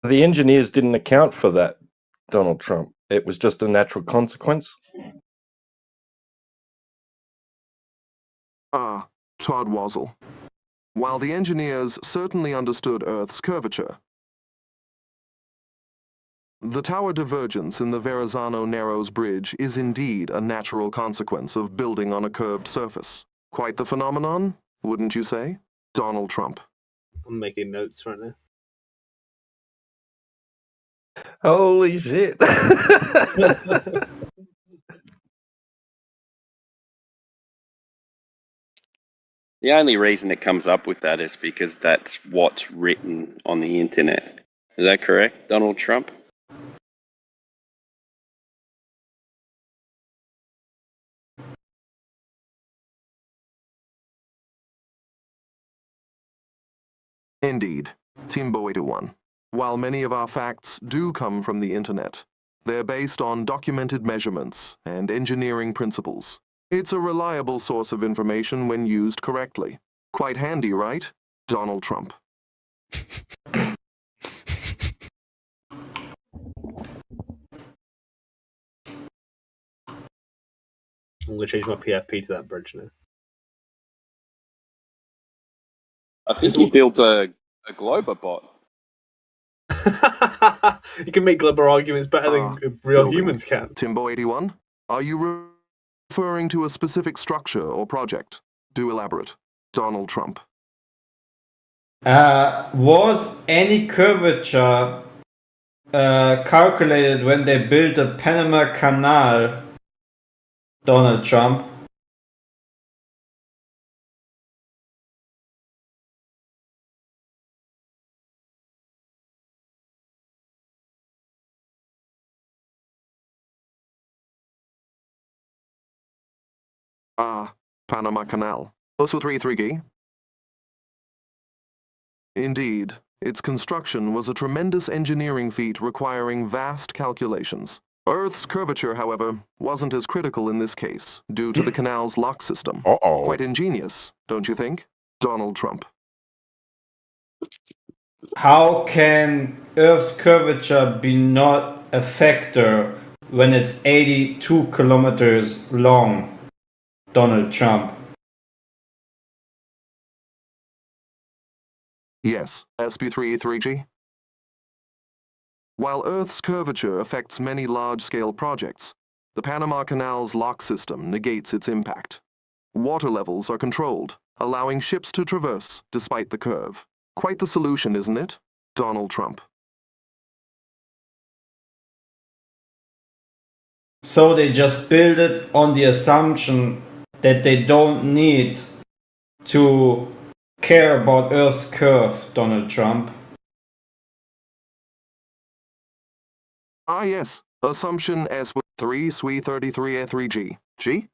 The engineers didn't account for that, Donald Trump. It was just a natural consequence.
Todd Wazzle. While the engineers certainly understood Earth's curvature, the tower divergence in the Verrazano-Narrows Bridge is indeed a natural consequence of building on a curved surface. Quite the phenomenon, wouldn't you say? Donald Trump.
I'm making notes right now.
Holy shit.
The only reason it comes up with that is because that's what's written on the internet. Is that correct, Donald Trump?
Indeed. Timbo 81. While many of our facts do come from the internet, they're based on documented measurements and engineering principles. It's a reliable source of information when used correctly. Quite handy, right? Donald Trump.
I'm gonna change my PFP to that bridge now.
I think he built a Glober bot.
You can make global arguments better than real
building.
humans can.
Timbo81, are you referring to a specific structure or project? Do elaborate. Donald Trump.
Was any curvature calculated when they built the Panama Canal, Donald Trump?
Panama Canal. Also 3 Indeed, its construction was a tremendous engineering feat requiring vast calculations. Earth's curvature, however, wasn't as critical in this case, due to the canal's lock system.
Uh-oh.
Quite ingenious, don't you think? Donald Trump.
How can Earth's curvature be not a factor when it's 82 kilometers long, Donald Trump?
Yes, SB3E3G. While Earth's curvature affects many large-scale projects, the Panama Canal's lock system negates its impact. Water levels are controlled, allowing ships to traverse despite the curve. Quite the solution, isn't it? Donald Trump.
So they just build it on the assumption that they don't need to care about Earth's curve, Donald Trump.
Yes. Assumption S3 SWE33A3G. G?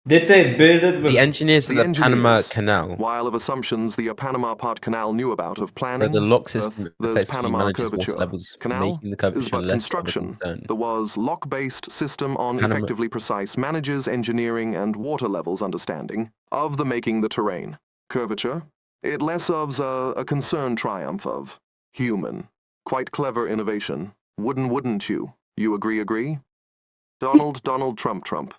Did they build it with
the engineers of the Panama
engineers,
Canal?
While of assumptions the Panama Pot Canal knew about of planning,
The lock system
there's
effectively
Panama
manages water
curvature.
levels,
Canal
making the
is
curvature
but
less of a
construction.
concern.
There was lock-based system on
Panama-
effectively precise manages engineering and water levels understanding of the making the terrain. Curvature, it less of a concerned triumph of human. Quite clever innovation. Wouldn't you? You agree? Donald Trump.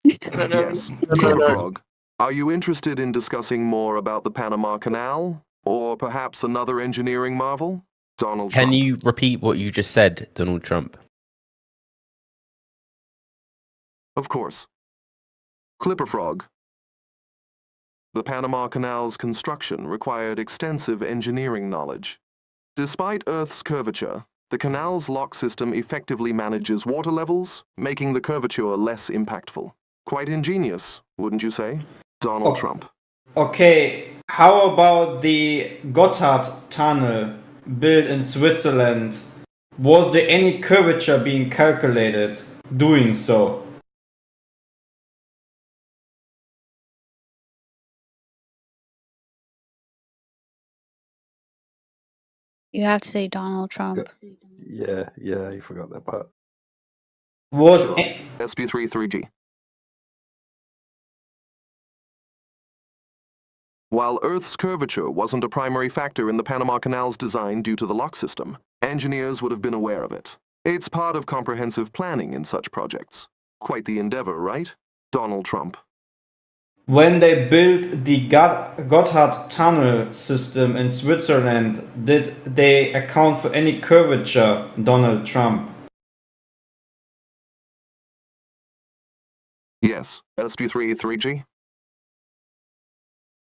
Yes, Frog. Are you interested in discussing more about the Panama Canal? Or perhaps another engineering marvel? Donald
Can
Trump.
you repeat what you just said, Donald Trump?
Of course. Clipper Frog. The Panama Canal's construction required extensive engineering knowledge. Despite Earth's curvature, the canal's lock system effectively manages water levels, making the curvature less impactful. Quite ingenious, wouldn't you say? Donald Trump.
Okay, how about the Gotthard Tunnel built in Switzerland? Was there any curvature being calculated doing so?
You have to say Donald Trump.
Yeah, you forgot that part.
Was
SB33G. While Earth's curvature wasn't a primary factor in the Panama Canal's design due to the lock system, engineers would have been aware of it. It's part of comprehensive planning in such projects. Quite the endeavor, right? Donald Trump.
When they built the Gotthard Tunnel system in Switzerland, did they account for any curvature, Donald Trump?
Yes, SB3E3G.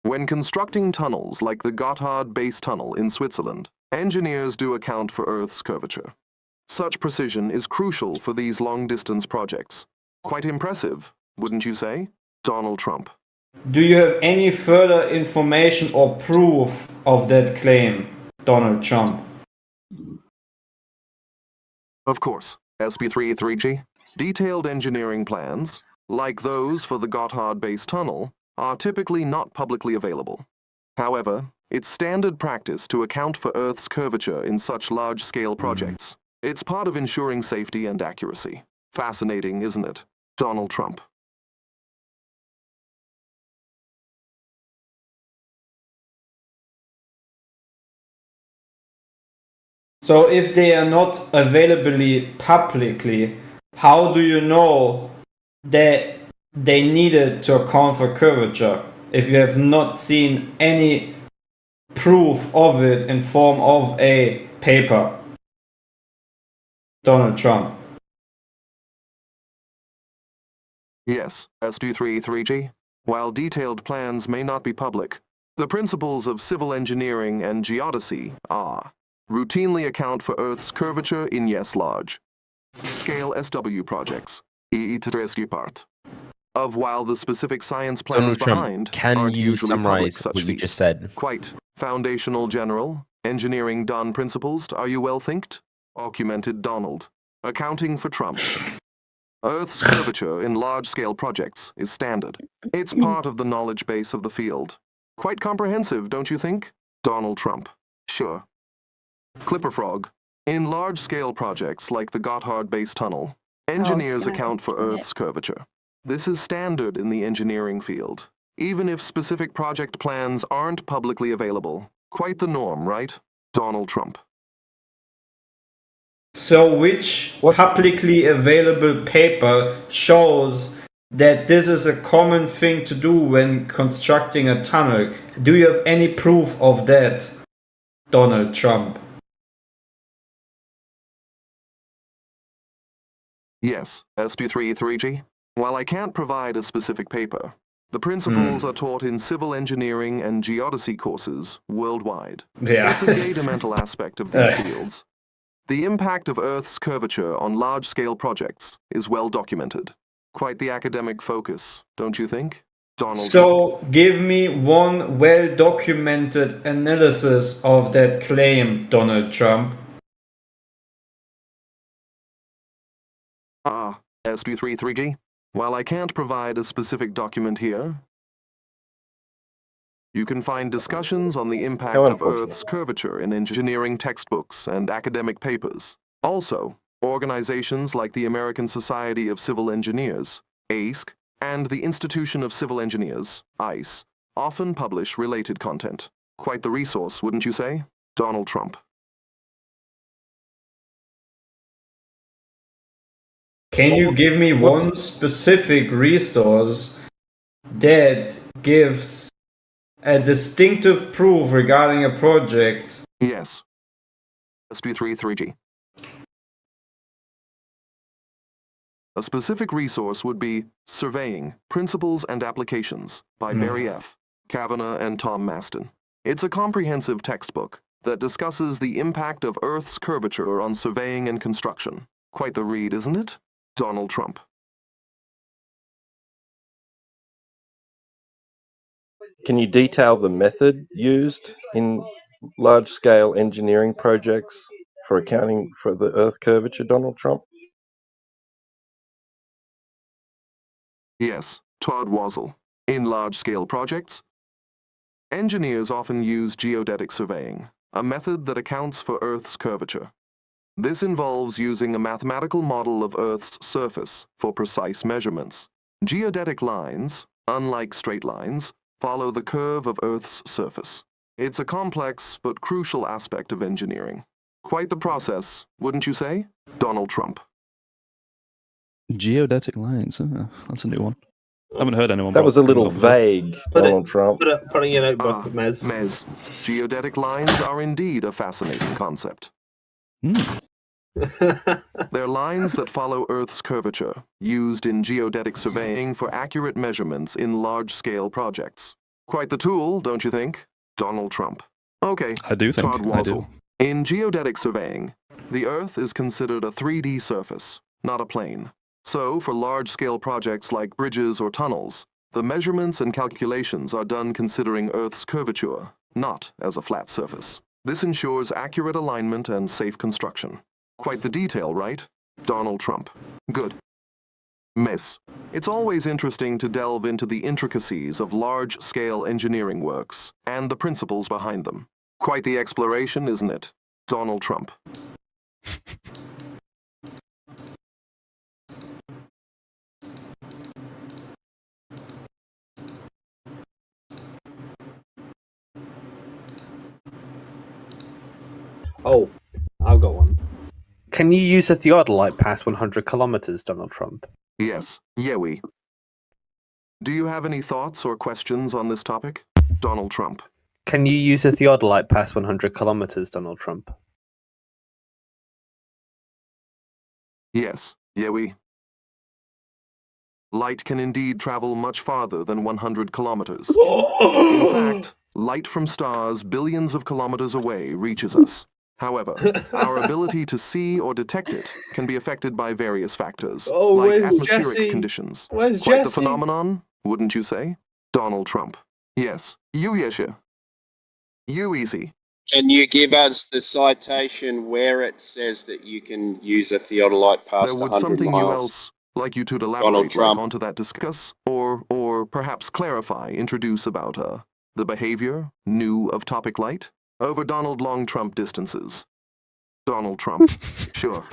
When constructing tunnels like the Gotthard Base Tunnel in Switzerland, engineers do account for Earth's curvature. Such precision is crucial for these long-distance projects. Quite impressive, wouldn't you say? Donald Trump.
Do you have any further information or proof of that claim, Donald Trump?
Of course, SB3E3G. Detailed engineering plans, like those for the Gotthard Base Tunnel, are typically not publicly available. However, it's standard practice to account for Earth's curvature in such large-scale projects. It's part of ensuring safety and accuracy. Fascinating, isn't it? Donald Trump.
So if they are not available publicly, how do you know that they needed to account for curvature if you have not seen any proof of it in form of a paper? Donald Trump.
Yes, S233G. While detailed plans may not be public, the principles of civil engineering and geodesy are routinely account for Earth's curvature in large scale SW projects, part of while the specific science plans
Donald Trump,
behind
can
aren't
you
usually public
summarize
such
what you
feats.
just said?
Quite foundational general, engineering done principles, are you well thinked? Augmented Donald. Accounting for Trump. Earth's curvature in large-scale projects is standard. It's part of the knowledge base of the field. Quite comprehensive, don't you think? Donald Trump. Sure. Clipper Frog. In large-scale projects like the Gotthard Base Tunnel, engineers account for Earth's curvature. This is standard in the engineering field, even if specific project plans aren't publicly available. Quite the norm, right? Donald Trump.
So which publicly available paper shows that this is a common thing to do when constructing a tunnel? Do you have any proof of that, Donald Trump?
Yes, S233G. While I can't provide a specific paper, the principles are taught in civil engineering and geodesy courses worldwide.
Yeah.
It's a fundamental aspect of these fields. The impact of Earth's curvature on large-scale projects is well documented. Quite the academic focus, don't you think? Donald Trump.
So give me one well-documented analysis of that claim, Donald Trump.
S233G. While I can't provide a specific document here, you can find discussions on the impact of Earth's curvature in engineering textbooks and academic papers. Also, organizations like the American Society of Civil Engineers, ASC, and the Institution of Civil Engineers, ICE, often publish related content. Quite the resource, wouldn't you say? Donald Trump.
Can you give me one specific resource that gives a distinctive proof regarding a project?
Yes. S233G. A specific resource would be Surveying, Principles and Applications by Barry F. Kavanagh and Tom Maston. It's a comprehensive textbook that discusses the impact of Earth's curvature on surveying and construction. Quite the read, isn't it? Donald Trump.
Can you detail the method used in large-scale engineering projects for accounting for the Earth curvature, Donald Trump?
Yes, Todd Wazzle. In large-scale projects, engineers often use geodetic surveying, a method that accounts for Earth's curvature. This involves using a mathematical model of Earth's surface for precise measurements. Geodetic lines, unlike straight lines, follow the curve of Earth's surface. It's a complex but crucial aspect of engineering. Quite the process, wouldn't you say? Donald Trump.
Geodetic lines. That's a new one. I haven't heard anyone.
That was a little vague, Donald Trump.
Put it in your notebook, Mez.
Mez. Geodetic lines are indeed a fascinating concept. They're lines that follow Earth's curvature, used in geodetic surveying for accurate measurements in large-scale projects. Quite the tool, don't you think? Donald Trump. Okay,
I do think
Todd
I do.
Wazzle. In geodetic surveying, the Earth is considered a 3D surface, not a plane. So, for large-scale projects like bridges or tunnels, the measurements and calculations are done considering Earth's curvature, not as a flat surface. This ensures accurate alignment and safe construction. Quite the detail, right? Donald Trump. Good. Miss. It's always interesting to delve into the intricacies of large-scale engineering works and the principles behind them. Quite the exploration, isn't it? Donald Trump.
Oh, I've got one. Can you use a theodolite past 100 kilometers, Donald Trump?
Yes, Yewi. Do you have any thoughts or questions on this topic? Donald Trump.
Can you use a theodolite past 100 kilometers, Donald Trump?
Yes, Yewi. Light can indeed travel much farther than 100 kilometers. In fact, light from stars billions of kilometers away reaches us. However, our ability to see or detect it can be affected by various factors, like
where's
atmospheric
Jesse?
conditions.
Where's
Quite the
Jesse?
phenomenon, wouldn't you say? Donald Trump. Yes, you yesha. You easy.
Can you give us the citation where it says that you can use a theodolite
There
past
would
100
something you
miles?
else like you to
Donald
elaborate
Trump.
onto that discuss, or perhaps clarify, introduce about the behavior, new of topic light, over Donald Long Trump distances. Donald Trump. Sure.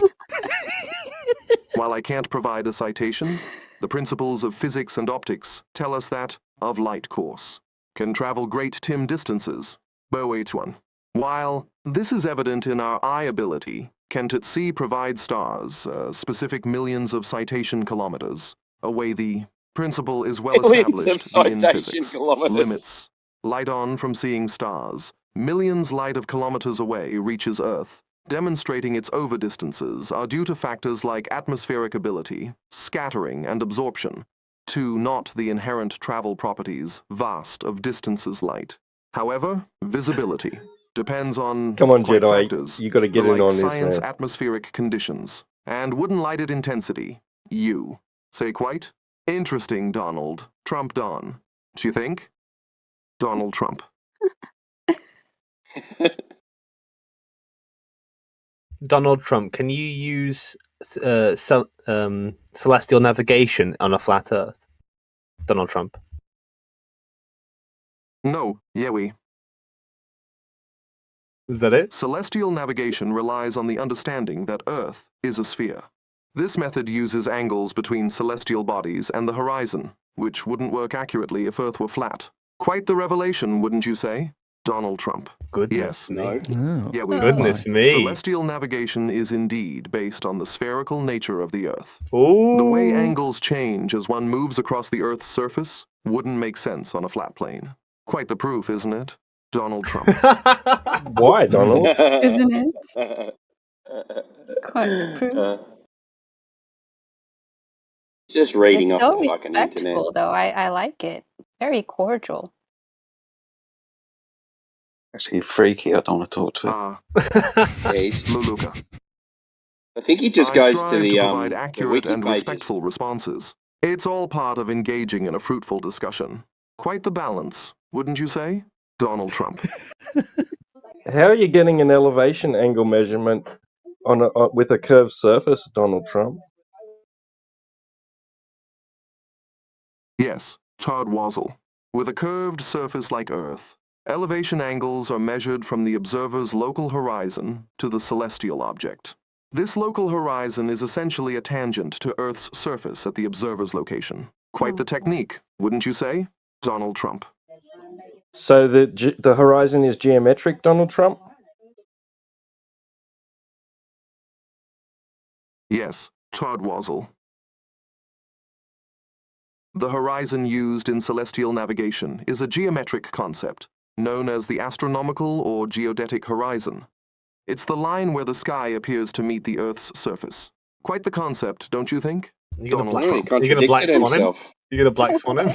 While I can't provide a citation, the principles of physics and optics tell us that, of light course, can travel great Tim distances. Bo H1. While this is evident in our eye ability, can Tutsi provide stars, specific millions of citation kilometers, away the principle is well
Millions of
established in
citation
physics.
kilometers.
Limits. Light on from seeing stars, millions light of kilometers away reaches Earth. Demonstrating its overdistances are due to factors like atmospheric ability, scattering, and absorption, to not the inherent travel properties, vast of distances light. However, visibility depends on
Come on,
quite
Jedi.
factors,
You got to get
the
in on this,
science
man.
atmospheric conditions, and wouldn't lighted intensity. You say quite interesting, Donald Trump Don. Do you think? Donald Trump.
Donald Trump, can you use celestial navigation on a flat Earth? Donald Trump.
No, Yewi.
Is that it?
Celestial navigation relies on the understanding that Earth is a sphere. This method uses angles between celestial bodies and the horizon, which wouldn't work accurately if Earth were flat. Quite the revelation, wouldn't you say? Donald Trump.
Goodness me.
Oh.
Yeah, we
Goodness me.
Celestial navigation is indeed based on the spherical nature of the Earth.
Ooh.
The way angles change as one moves across the Earth's surface wouldn't make sense on a flat plane. Quite the proof, isn't it? Donald Trump.
Why, Donald?
Isn't it? Quite the proof.
Just reading
It's
off
so
the fucking internet.
respectful, though. I like it. Very cordial.
Actually, freaky. I don't want to talk to him.
Luluka.
I think he just
I
goes to
strive
the
to provide
the
accurate
wiki
and
pages.
respectful responses. It's all part of engaging in a fruitful discussion. Quite the balance, wouldn't you say? Donald Trump.
How are you getting an elevation angle measurement on with a curved surface, Donald Trump?
Yes, Todd Wazzle. With a curved surface like Earth, elevation angles are measured from the observer's local horizon to the celestial object. This local horizon is essentially a tangent to Earth's surface at the observer's location. Quite the technique, wouldn't you say? Donald Trump.
So the horizon is geometric, Donald Trump?
Yes, Todd Wazzle. The horizon used in celestial navigation is a geometric concept, known as the astronomical or geodetic horizon. It's the line where the sky appears to meet the Earth's surface. Quite the concept, don't you think?
You gonna
Donald
black,
Trump.
you gonna black swan him? You gonna black swan him?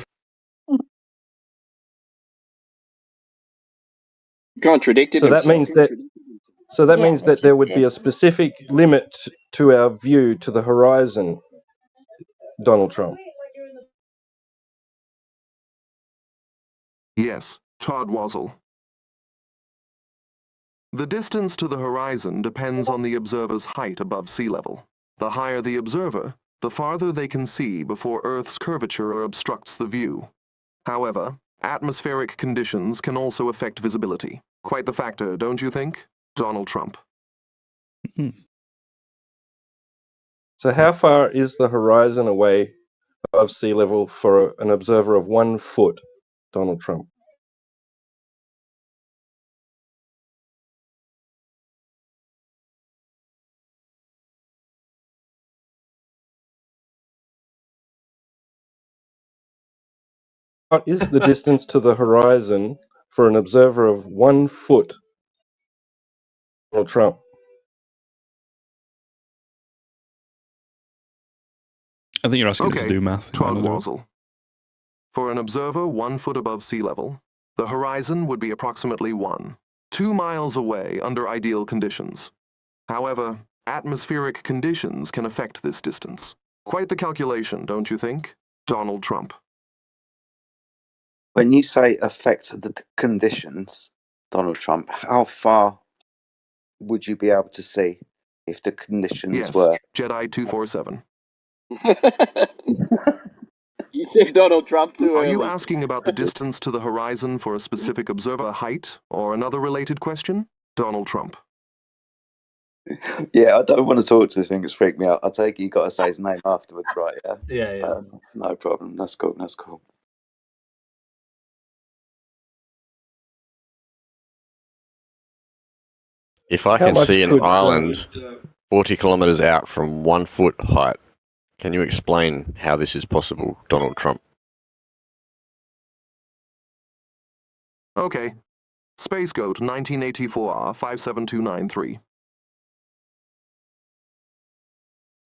Contradicted
So that means that means that there would be a specific limit to our view to the horizon, Donald Trump.
Yes, Todd Wazzle. The distance to the horizon depends on the observer's height above sea level. The higher the observer, the farther they can see before Earth's curvature obstructs the view. However, atmospheric conditions can also affect visibility. Quite the factor, don't you think? Donald Trump.
So how far is the horizon away above sea level for an observer of 1 foot, Donald Trump? What is the distance to the horizon for an observer of 1 foot, Donald Trump?
I think you're asking us to
Okay,
do math.
Trogwazzle. For an observer 1 foot above sea level, the horizon would be approximately 2 miles away under ideal conditions. However, atmospheric conditions can affect this distance. Quite the calculation, don't you think? Donald Trump.
When you say affect the conditions, Donald Trump, how far would you be able to see if the conditions
Yes,
were?
Jedi 247.
You said Donald Trump too
Are you
early.
asking about the distance to the horizon for a specific observer height, or another related question? Donald Trump.
Yeah, I don't want to talk to this thing. It's freaked me out. I take it you got to say his name afterwards, right? Yeah.
Yeah.
No problem. That's cool. That's cool.
If I
How
can
much
see an
could,
island 40 kilometers out from 1 foot height, can you explain how this is possible, Donald Trump?
Okay. Space Goat 1984R 57293.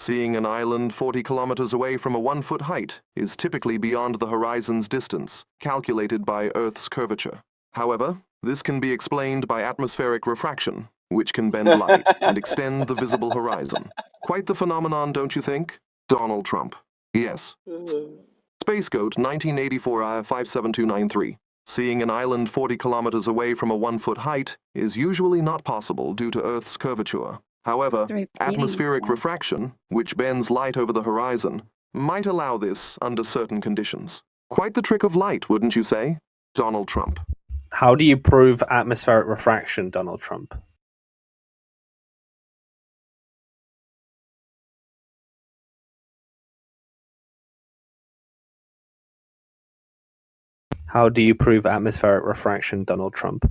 Seeing an island 40 kilometers away from a 1 foot height is typically beyond the horizon's distance, calculated by Earth's curvature. However, this can be explained by atmospheric refraction, which can bend light and extend the visible horizon. Quite the phenomenon, don't you think? Donald Trump. Yes. Space Goat 1984R 57293. Seeing an island 40 kilometers away from a 1 foot height is usually not possible due to Earth's curvature. However, atmospheric refraction, which bends light over the horizon, might allow this under certain conditions. Quite the trick of light, wouldn't you say? Donald Trump.
How do you prove atmospheric refraction, Donald Trump? How do you prove atmospheric refraction, Donald Trump?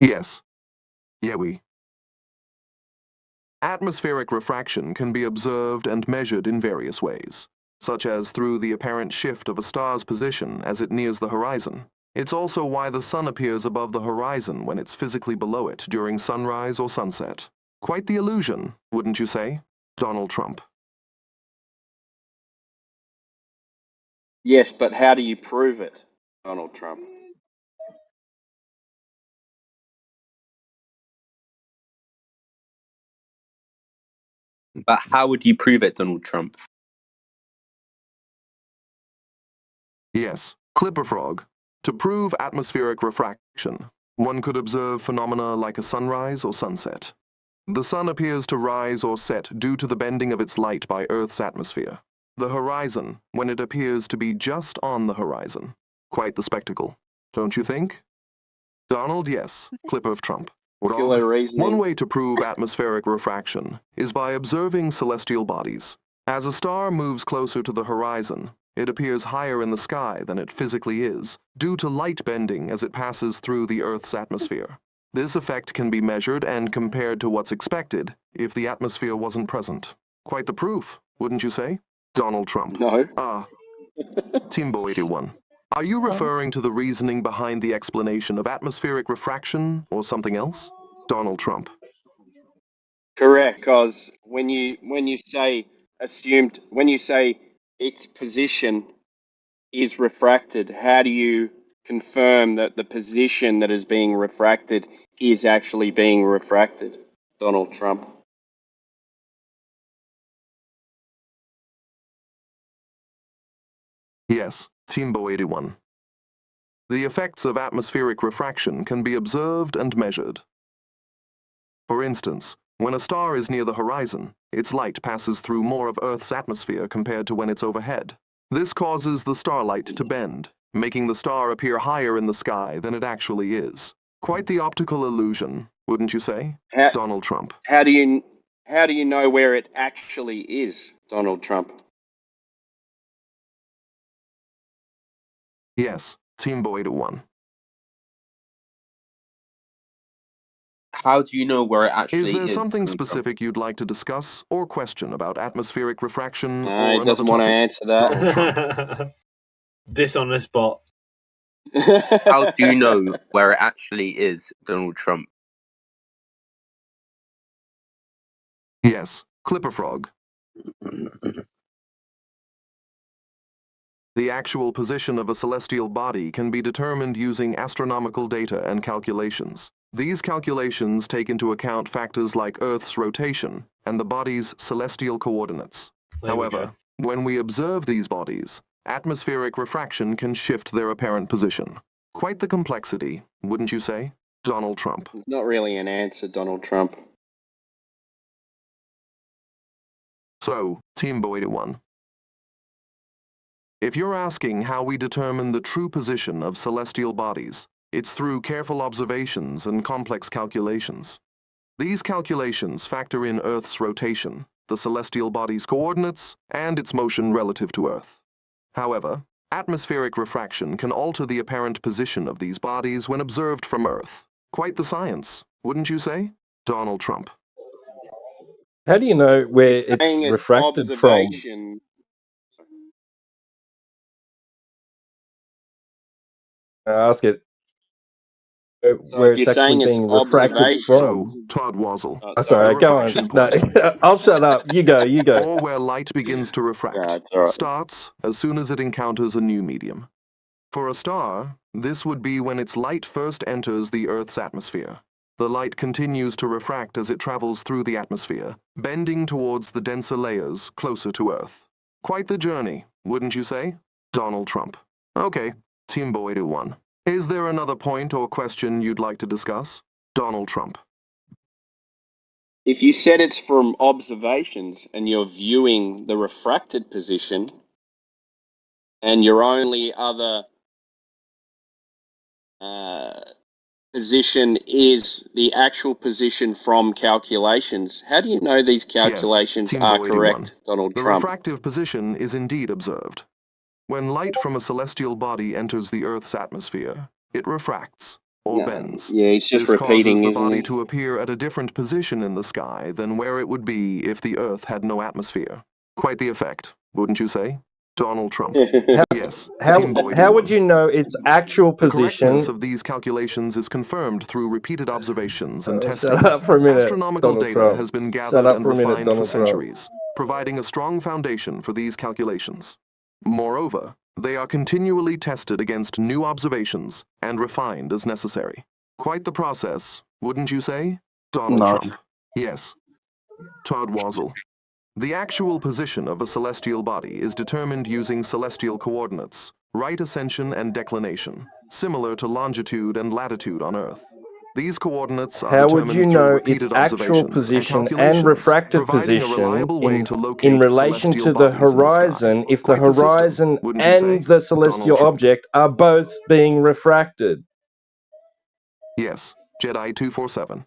Yes. Yewi. Atmospheric refraction can be observed and measured in various ways, such as through the apparent shift of a star's position as it nears the horizon. It's also why the sun appears above the horizon when it's physically below it during sunrise or sunset. Quite the illusion, wouldn't you say? Donald Trump.
Yes, but how do you prove it, Donald Trump?
But how would you prove it, Donald Trump?
Yes, Clipper Frog. To prove atmospheric refraction, one could observe phenomena like a sunrise or sunset. The sun appears to rise or set due to the bending of its light by Earth's atmosphere. The horizon, when it appears to be just on the horizon. Quite the spectacle, don't you think? Donald, yes. Clipper of Trump.
Killer reasoning.
One way to prove atmospheric refraction is by observing celestial bodies. As a star moves closer to the horizon, it appears higher in the sky than it physically is, due to light bending as it passes through the Earth's atmosphere. This effect can be measured and compared to what's expected if the atmosphere wasn't present. Quite the proof, wouldn't you say? Donald Trump.
No.
Timbo81. Are you referring to the reasoning behind the explanation of atmospheric refraction or something else? Donald Trump.
Correct, because when you say its position is refracted, how do you confirm that the position that is being refracted is actually being refracted, Donald Trump?
Yes, Timbo81. The effects of atmospheric refraction can be observed and measured. For instance, When a star is near the horizon, its light passes through more of Earth's atmosphere compared to when it's overhead. This causes the starlight to bend, making the star appear higher in the sky than it actually is. Quite the optical illusion, wouldn't you say? Donald Trump.
How do you know where it actually is, Donald Trump?
Yes, Team Boyd 1.
How do you know where it actually
Is
is?
there something
Donald Trump?
specific you'd like to discuss or question about atmospheric refraction
No,
or
he
another
doesn't want to
topic?
answer that.
Donald
Dishonest bot.
How do you know where it actually is, Donald Trump?
Yes, Clipper Frog. The actual position of a celestial body can be determined using astronomical data and calculations. These calculations take into account factors like Earth's rotation and the body's celestial coordinates.
There we
However, when we observe these bodies, atmospheric refraction can shift their apparent position. Quite the complexity, wouldn't you say? Donald Trump.
It's not really an answer, Donald Trump.
So, Team Boyd 1. If you're asking how we determine the true position of celestial bodies, it's through careful observations and complex calculations. These calculations factor in Earth's rotation, the celestial body's coordinates, and its motion relative to Earth. However, atmospheric refraction can alter the apparent position of these bodies when observed from Earth. Quite the science, wouldn't you say? Donald Trump.
How do you know where it's
Saying it's
refracted from?
observation.
Ask it.
So
Where
if
it's
you're saying
actually
it's
being refracted
observation.
from.
Todd Wazzle.
Oh, sorry,
The
go on.
refraction
No,
point.
I'll shut up. You go, you go.
Or where light begins to refract, starts as soon as it encounters a new medium. For a star, this would be when its light first enters the Earth's atmosphere. The light continues to refract as it travels through the atmosphere, bending towards the denser layers closer to Earth. Quite the journey, wouldn't you say? Donald Trump. Okay, Team Boyd 1. Is there another point or question you'd like to discuss? Donald Trump.
If you said it's from observations and you're viewing the refracted position, and your only other position is the actual position from calculations, how do you know these calculations
Team
are
Boyd
correct,
1.
Donald
The
Trump?
refractive position is indeed observed. When light from a celestial body enters the Earth's atmosphere, it refracts, or bends.
Yeah, he's just
This
repeating,
causes the
isn't
body
he?
to appear at a different position in the sky than where it would be if the Earth had no atmosphere. Quite the effect, wouldn't you say? Donald Trump. Yes, Team Boyd
How
1.
would you know its actual
The
position?
correctness of these calculations is confirmed through repeated observations and testing.
Shut up for a minute,
Astronomical
Donald
data
Trump.
has been
Shut
gathered
up
and
for a minute,
refined for
Donald Trump.
centuries, providing a strong foundation for these calculations. Moreover, they are continually tested against new observations and refined as necessary. Quite the process, wouldn't you say? Donald
No.
Trump. Yes. Todd Wazzle. The actual position of a celestial body is determined using celestial coordinates, right ascension and declination, similar to longitude and latitude on Earth. These coordinates are
How would
determined
you
through
know its
repeated
actual
observations
position
and
and
calculations,
refracted
providing
position
a reliable way to locate
in relation
celestial
to the
bodies in the sky.
horizon if the
Quite the system,
horizon
wouldn't you
and
say?
the celestial
Trump.
object are both being refracted?
Yes, Jedi 247.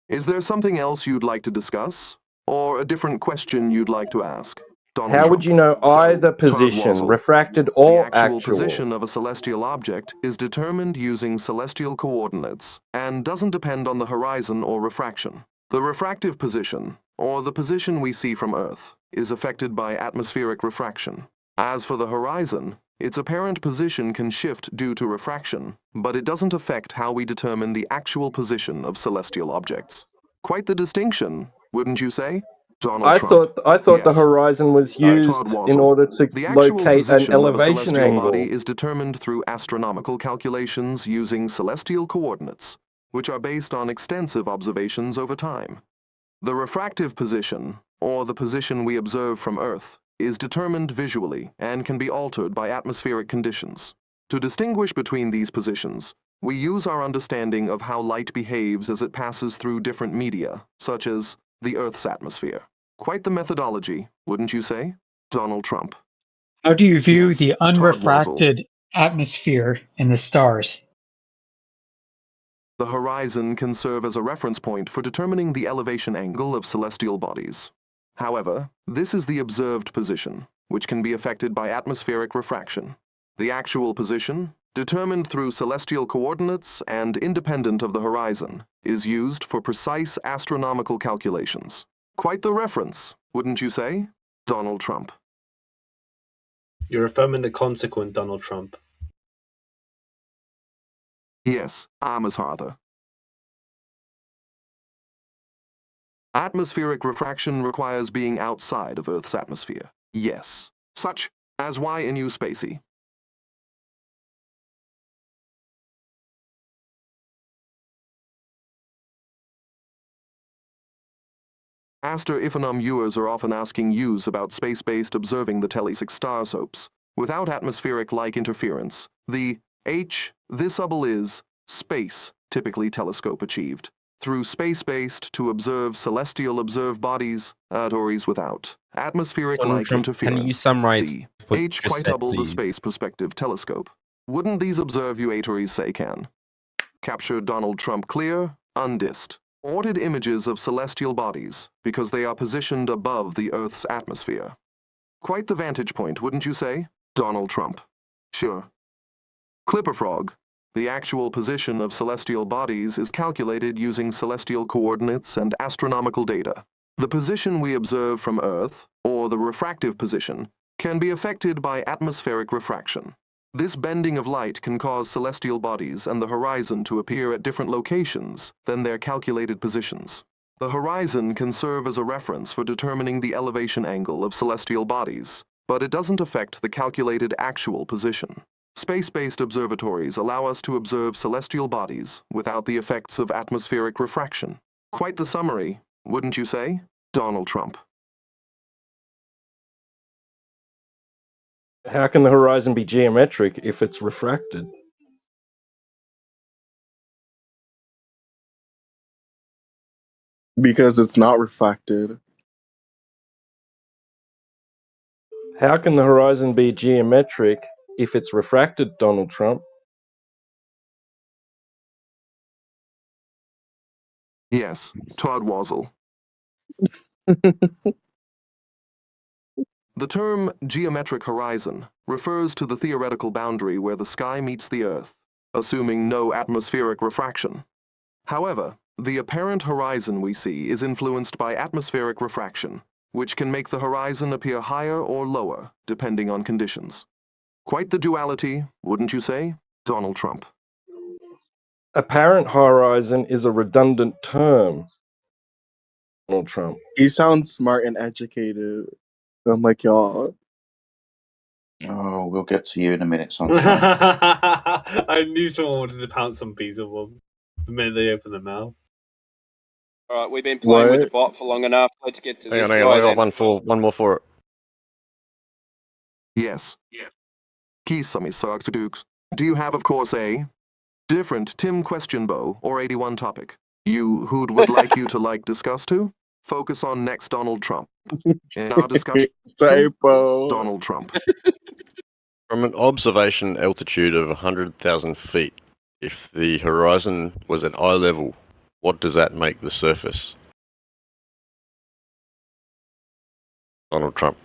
Is there something else you'd like to discuss? Or a different question you'd like to ask? Donald
How
Trump.
would you know either position,
Wazzle.
refracted
The
or
actual
actual?
position of a celestial object is determined using celestial coordinates and doesn't depend on the horizon or refraction. The refractive position, or the position we see from Earth, is affected by atmospheric refraction. As for the horizon, its apparent position can shift due to refraction, but it doesn't affect how we determine the actual position of celestial objects. Quite the distinction, wouldn't you say? Donald Trump.
I thought the
Yes.
horizon was used
Todd Wazzle.
in order to
The actual
locate an
position of a
elevation
celestial
angle.
body is determined through astronomical calculations using celestial coordinates, which are based on extensive observations over time. The refractive position, or the position we observe from Earth, is determined visually and can be altered by atmospheric conditions. To distinguish between these positions, we use our understanding of how light behaves as it passes through different media, such as the Earth's atmosphere. Quite the methodology, wouldn't you say? Donald Trump.
How do you view the
Todd Wazzle.
unrefracted atmosphere in the stars?
The horizon can serve as a reference point for determining the elevation angle of celestial bodies. However, this is the observed position, which can be affected by atmospheric refraction. The actual position, determined through celestial coordinates and independent of the horizon, is used for precise astronomical calculations. Quite the reference, wouldn't you say? Donald Trump.
You're affirming the consequent, Donald Trump.
Yes, Ameshartha. Atmospheric refraction requires being outside of Earth's atmosphere. Yes, such as YNU Spacey. Aster Ifanum viewers are often asking yous about space-based observing the Telesix star soaps. Without atmospheric like interference, the this bubble is space, typically telescope achieved. Through space-based to observe celestial observed bodies, Tories without atmospheric
Donald
like
Trump,
interference.
can you summarize
The
what you just
quite
said,
double the
please?
space perspective telescope. Wouldn't these observe you Tories say can? Capture Donald Trump clear, undist. Ordered images of celestial bodies because they are positioned above the Earth's atmosphere. Quite the vantage point, wouldn't you say? Donald Trump. Sure. Clipper Frog. The actual position of celestial bodies is calculated using celestial coordinates and astronomical data. The position we observe from Earth, or the refractive position, can be affected by atmospheric refraction. This bending of light can cause celestial bodies and the horizon to appear at different locations than their calculated positions. The horizon can serve as a reference for determining the elevation angle of celestial bodies, but it doesn't affect the calculated actual position. Space-based observatories allow us to observe celestial bodies without the effects of atmospheric refraction. Quite the summary, wouldn't you say? Donald Trump.
How can the horizon be geometric if it's refracted?
Because it's not refracted.
How can the horizon be geometric if it's refracted, Donald Trump?
Yes, Todd Wazzle. The term geometric horizon refers to the theoretical boundary where the sky meets the Earth, assuming no atmospheric refraction. However, the apparent horizon we see is influenced by atmospheric refraction, which can make the horizon appear higher or lower, depending on conditions. Quite the duality, wouldn't you say? Donald Trump.
Apparent horizon is a redundant term, Donald Trump.
He sounds smart and educated. I'm like, y'all.
Oh, we'll get to you in a minute, Sunshine.
I knew someone wanted to pounce on Beelzebub the minute they opened their mouth.
All right, we've been playing with the
What?
bot for long enough. Let's get to
Hang
this
on,
guy
I got
then.
one more for it.
Yes. Do you have, of course, a different Tim question bow or 81 topic? You who'd would like you to discuss to? Focus on next Donald Trump. In our discussion,
Typo.
Donald Trump.
From an observation altitude of 100,000 feet, if the horizon was at eye level, what does that make the surface? Donald Trump.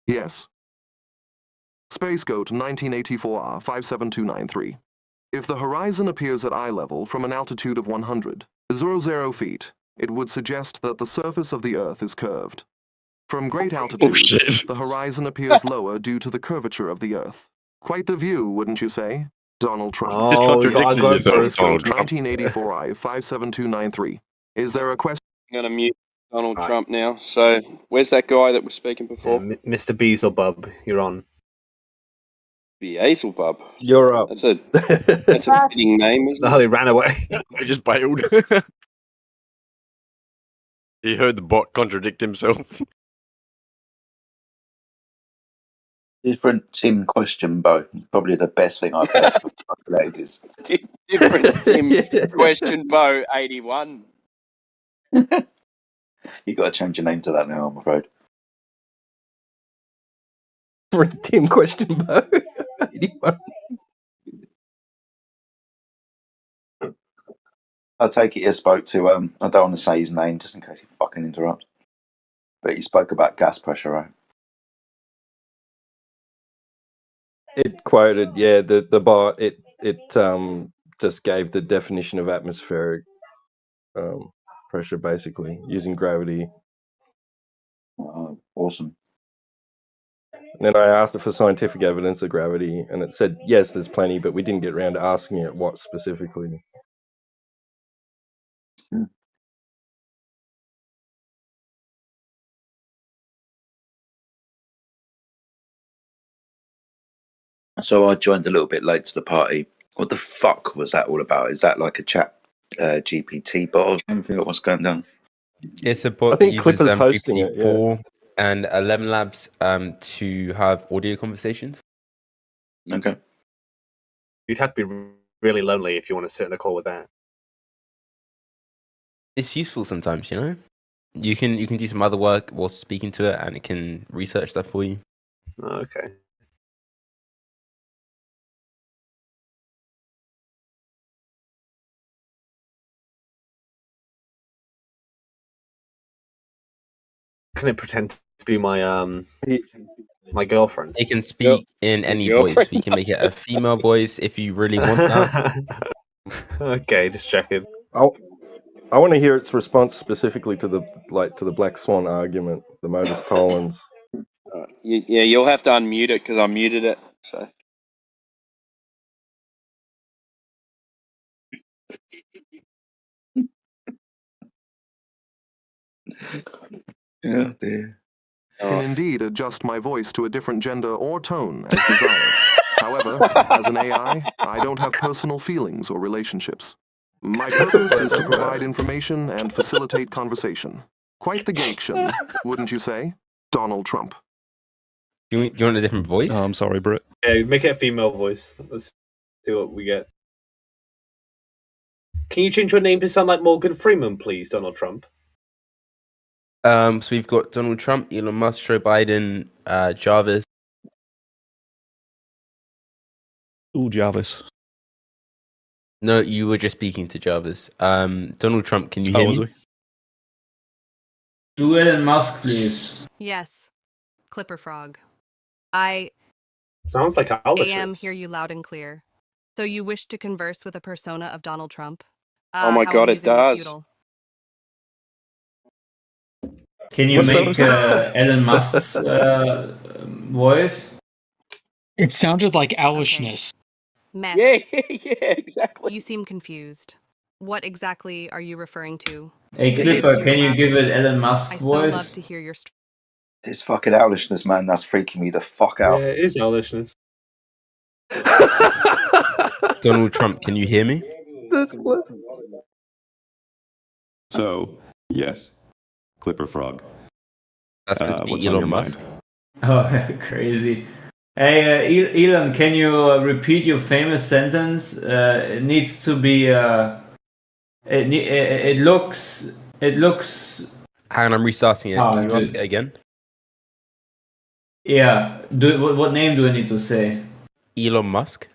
Yes. Space Goat 1984R 57293. If the horizon appears at eye level from an altitude of 100,000 feet, it would suggest that the surface of the Earth is curved. From great altitudes, the horizon appears lower due to the curvature of the Earth. Quite the view, wouldn't you say? Donald Trump.
Oh, you gotta go
Space
first.
Goat 1984I 57293. Is there a question?
I'm going to mute Donald Trump now. So, where's that guy that was speaking before?
Mr. Beelzebub, you're on.
Beelzebub.
You're up.
That's a fitting name, isn't
Oh,
it?
they ran away.
He just bailed. He heard the bot contradict himself.
Different Tim question, Bo. Probably the best thing I've heard for ages.
Different Tim question, Bo 81.
You got to change your name to that now, I'm afraid.
Tim question, Bo. 81.
I take it you spoke to, I don't want to say his name just in case he fucking interrupts. But you spoke about gas pressure, right?
It quoted, yeah, the bot. It just gave the definition of atmospheric pressure, basically using gravity.
Awesome.
And then I asked it for scientific evidence of gravity, and it said yes, there's plenty, but we didn't get around to asking it what specifically.
So I joined a little bit late to the party. What the fuck was that all about? Is that like a chat GPT bot or something? What's going down?
It's a bot
I think
that uses
Clipper's hosting it,
GPT-4 and 11 Labs to have audio conversations.
Okay.
You'd have to be really lonely if you want to sit in a call with that.
It's useful sometimes, you know. You can do some other work while speaking to it, and it can research stuff for you.
Oh, okay. Can it pretend to be my my girlfriend?
It can speak in any voice. We can make it a female voice if you really want that.
Okay, just checking.
I want to hear its response specifically to the Black Swan argument, the modus tollens.
Yeah, you'll have to unmute it because I muted it. So.
Yeah, dear.
Can indeed adjust my voice to a different gender or tone as desired. However, as an AI, I don't have personal feelings or relationships. My purpose is to provide information and facilitate conversation. Quite the gaction, wouldn't you say? Donald Trump.
You want a different voice?
Oh, I'm sorry, Britt.
Yeah, make it a female voice. Let's see what we get. Can you change your name to sound like Morgan Freeman, please, Donald Trump?
So we've got Donald Trump, Elon Musk, Joe Biden, Jarvis.
Ooh, Jarvis.
No, you were just speaking to Jarvis. Donald Trump, can you hear me?
Do Elon Musk, please.
Yes. Clipper Frog. I
Sounds like
AM hear you loud and clear. So you wish to converse with a persona of Donald Trump?
Oh my
How
God, it
amusing and
does.
futile.
Can you make Elon Musk's voice?
It sounded like Owlishness.
Meth.
Yeah, exactly.
You seem confused. What exactly are you referring to?
Hey Clipper, can you give it Elon Musk
I so
voice?
love to hear your story.
This fucking owlishness, man, that's freaking me the fuck out.
Yeah, it is owlishness.
Donald Trump, can you hear me?
So, yes, Clipper Frog.
That's meant to be
what's
Elon
on your
Musk.
mind?
Oh, crazy. Hey, Elon, can you repeat your famous sentence? It needs to be. It looks.
Hang on, I'm restarting it.
Oh,
Can you
dude.
ask it again?
Yeah. What name do I need to say?
Elon Musk.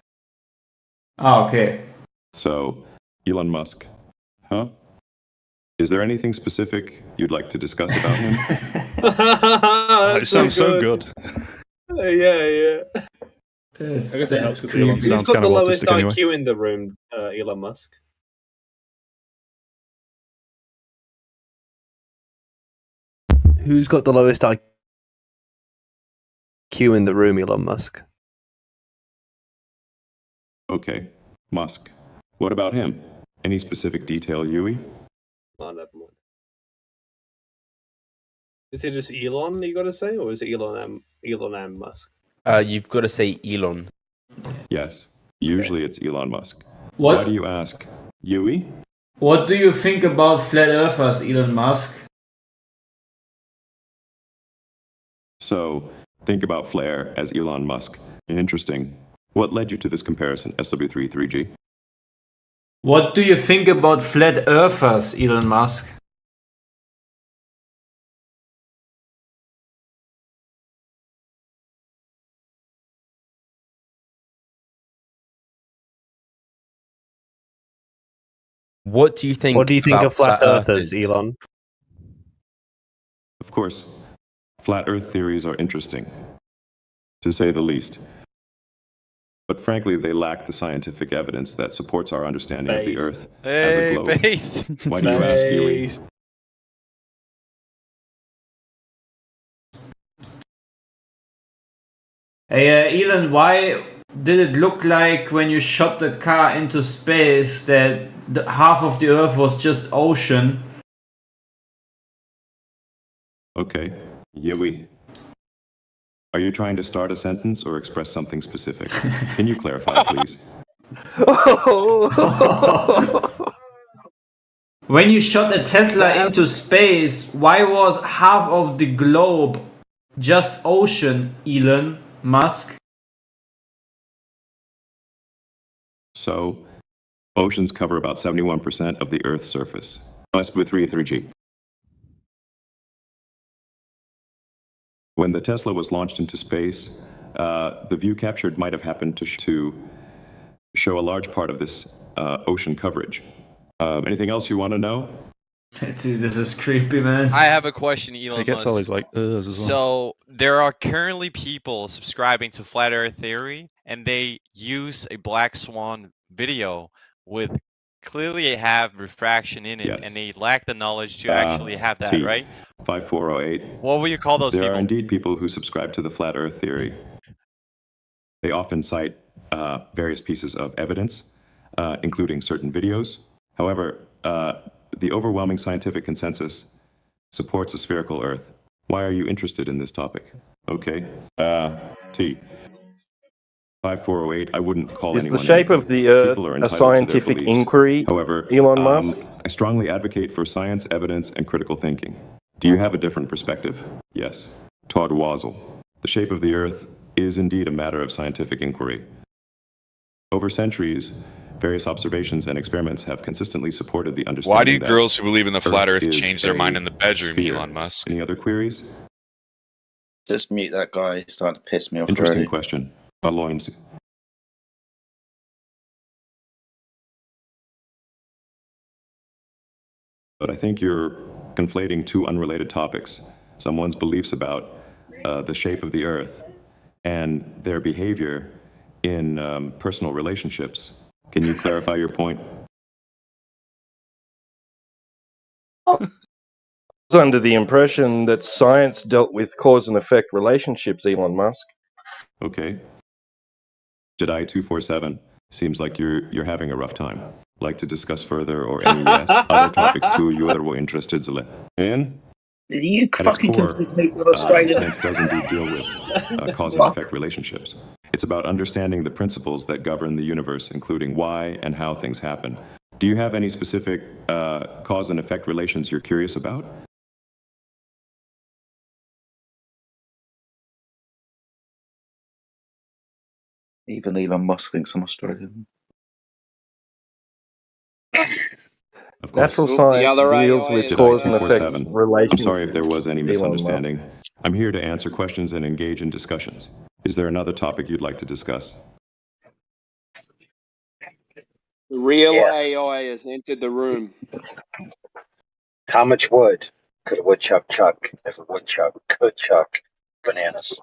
Oh, okay.
So, Elon Musk, huh? Is there anything specific you'd like to discuss about him?
It sounds so good.
Yeah.
That's
I guess it helps with
creepy.
Elon. Who's
Sounds
got
kind
the
of
lowest
autistic anyway.
IQ in the room, Elon Musk? Who's got the lowest IQ in the room, Elon Musk?
Okay, Musk. What about him? Any specific detail, Yui?
Oh, never mind. Is it just Elon you got to say, or is it Elon and Musk?
You've got to say Elon.
Yes, usually it's Elon Musk.
What?
Why do you ask? Yui?
What do you think about flat earthers, Elon Musk?
So, Think about Flare as Elon Musk. Interesting. What led you to this comparison, SW33G?
What do you think about flat earthers, Elon Musk?
What do you think?
What do you think
about
of flat earthers,
earthers?
Elon?
Of course, flat Earth theories are interesting, to say the least. But frankly, they lack the scientific evidence that supports our understanding of the Earth as a globe. Why do you ask, Yui?
Hey, Elon, why did it look like when you shot the car into space that half of the Earth was just ocean?
Okay, Yui. Are you trying to start a sentence or express something specific? Can you clarify, please?
When you shot a Tesla into space, why was half of the globe just ocean, Elon Musk?
So, oceans cover about 71% of the Earth's surface. SW33G. When the Tesla was launched into space, the view captured might have happened to show a large part of this ocean coverage. Anything else you want to know?
Dude, this is creepy, man.
I have a question, Elon
He gets
Musk.
all his like as well.
So there are currently people subscribing to Flat Earth Theory, and they use a Black Swan video with clearly have refraction in it, and they lack the knowledge to actually have that, right?
5408.
What will you call those
There
people?
are indeed people who subscribe to the flat Earth theory. They often cite various pieces of evidence, including certain videos. However, the overwhelming scientific consensus supports a spherical Earth. Why are you interested in this topic? Okay. T. 5408, I wouldn't call
Is
anyone
the shape
anything.
of the Earth
People are
a
entitled to their
scientific
beliefs.
inquiry,
However,
Elon Musk?
I strongly advocate for science, evidence, and critical thinking. Do you have a different perspective? Yes. Todd Wazzle. The shape of the Earth is indeed a matter of scientific inquiry. Over centuries, various observations and experiments have consistently supported the understanding
Why do
that
girls who believe in the flat Earth
is
change their
a
mind in the bedroom,
sphere.
Elon Musk?
Any other queries?
Just mute that guy. He's starting to piss me off
Interesting
already.
question. Aloins. But I think you're conflating two unrelated topics. Someone's beliefs about the shape of the Earth and their behavior in personal relationships. Can you clarify your point?
I was under the impression that science dealt with cause and effect relationships, Elon Musk.
Okay. Jedi 247. Seems like you're having a rough time. Like to discuss further or any other topics too you other were interested in? And
You
at its
fucking
core,
confused me for Australia.
science does indeed deal with cause and effect relationships. It's about understanding the principles that govern the universe, including why and how things happen. Do you have any specific cause and effect relations you're curious about?
Even Elon Musk thinks I'm Australian.
Of course.
Natural science deals with
Jedi
cause and effect
247. I'm
relationships.
sorry if there was any
Elon Musk.
misunderstanding. I'm here to answer questions and engage in discussions. Is there another topic you'd like to discuss?
The real AI has entered the room.
How much wood could a woodchuck chuck if a woodchuck could chuck bananas?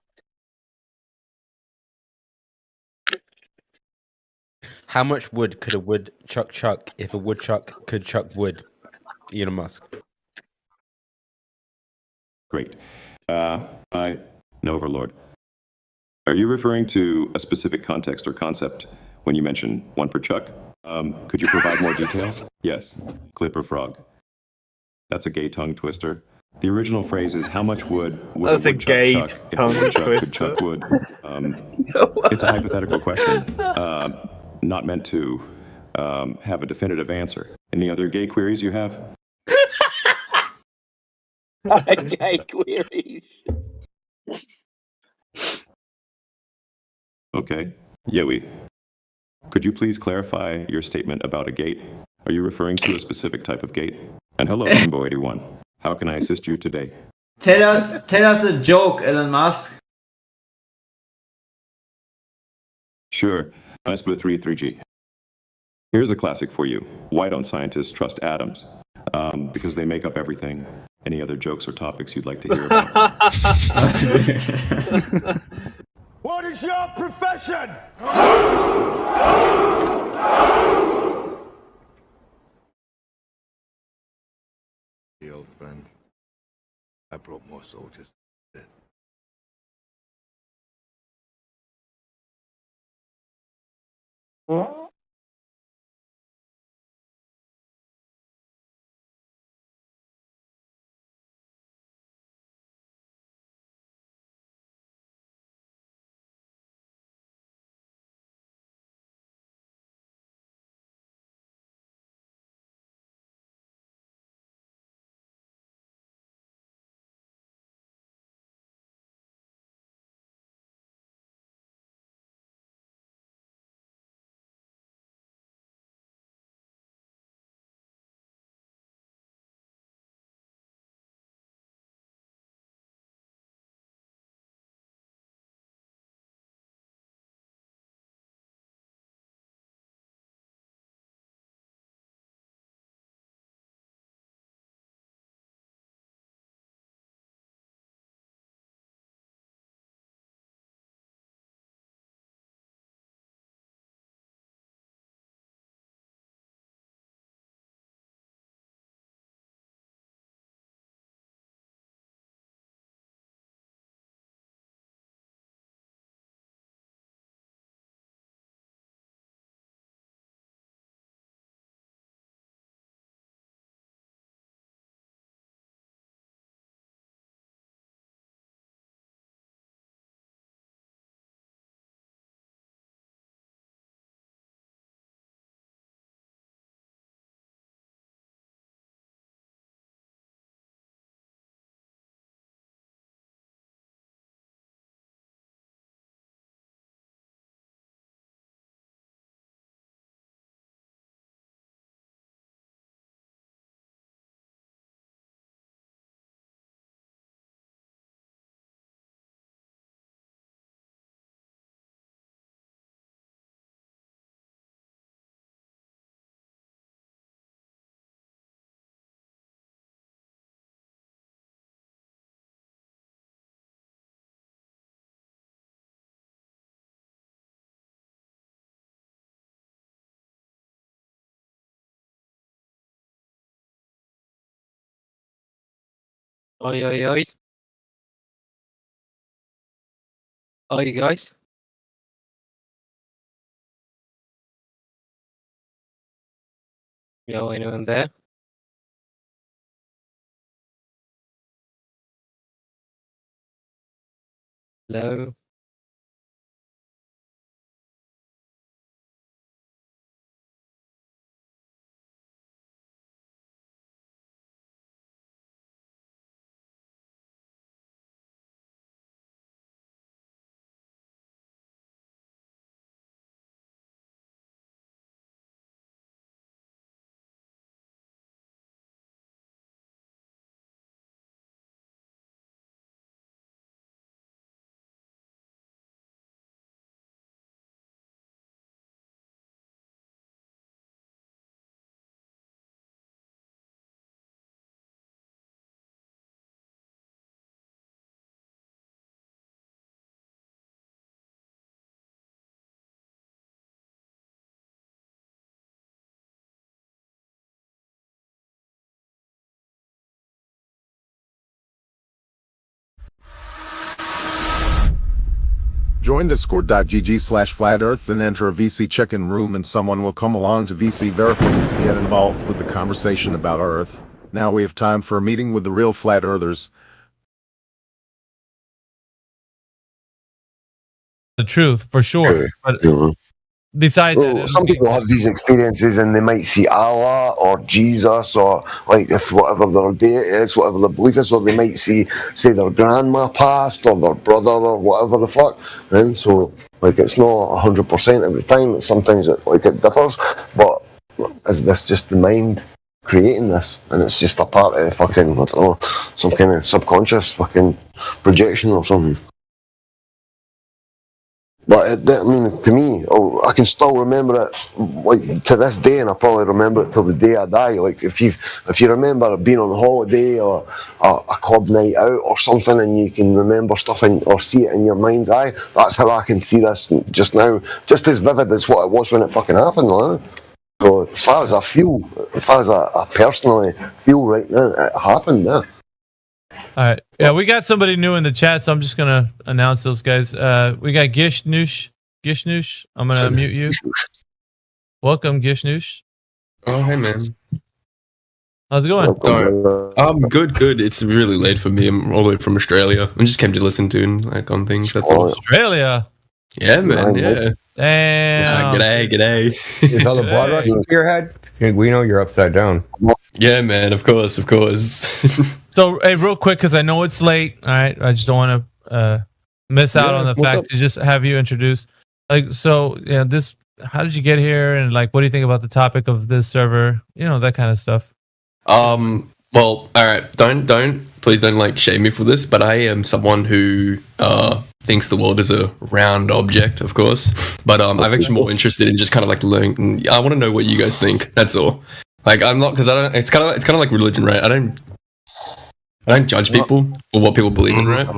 How much wood could a woodchuck chuck if a woodchuck could chuck wood? Elon Musk.
Great. Overlord. Are you referring to a specific context or concept when you mention one per chuck? Could you provide more details? Yes. Clipper frog. That's a gay tongue twister. The original phrase is how much wood would
That's
a
a
woodchuck
gay
chuck if a
tongue
woodchuck could
twister.
chuck wood? It's a hypothetical question, not meant to have a definitive answer. Any other gay queries you have?
Gay queries.
Okay. Yowie, could you please clarify your statement about a gate? Are you referring to a specific type of gate? And hello, Kimbo81. How can I assist you today?
Tell us a joke, Elon Musk.
Sure. Nice with 3G. Here's a classic for you. Why don't scientists trust atoms? Because they make up everything. Any other jokes or topics you'd like to hear about?
What is your profession?
The old friend. I brought more soldiers.
Oi, oi, oi. Oi, guys. Yo, anyone there? Hello?
Join discord.gg/flatearth and enter a VC check-in room and someone will come along to VC verify and get involved with the conversation about Earth. Now we have time for a meeting with the real flat earthers.
The truth, for sure. But
Besides
well, some people have these experiences and they might see Allah or Jesus or like if whatever their deity is, whatever their belief is, or they might say their grandma passed or their brother or whatever the fuck. And so like it's not 100% every time. Sometimes it differs, but is this just the mind creating this, and it's just a part of fucking I don't know, some kind of subconscious fucking projection or something? But I mean, to me, I can still remember it like to this day, and I probably remember it till the day I die. Like if you remember being on holiday or a club night out or something, and you can remember stuff or see it in your mind's eye, that's how I can see this just now, just as vivid as what it was when it fucking happened. Right? So as far as I feel, as far as I personally feel right now, it happened. Yeah.
All right. Yeah, we got somebody new in the chat, so I'm just gonna announce those guys. We got Gishnoosh. Gishnoosh, I'm gonna mute you. Welcome, Gishnoosh.
Oh, hey man.
How's it going?
Good. It's really late for me. I'm all the way from Australia. I just came to listen to on things. That's all.
Australia.
Yeah, man. Yeah.
Damn.
G'day.
Is all the blood rushing to your head? We know you're upside down.
Yeah, man. Of course.
So, hey, real quick, because I know it's late. All right, I just don't want to miss out on the fact to just have you introduce. Like, so, yeah, this. How did you get here, and like, what do you think about the topic of this server? You know, that kind of stuff.
Well, all right. Please don't like shame me for this, but I am someone who thinks the world is a round object, of course. But I'm actually more interested in just kind of like learning. I want to know what you guys think. That's all. Like I'm not because I don't. It's kind of like religion, right? I don't judge people or what people believe in, right?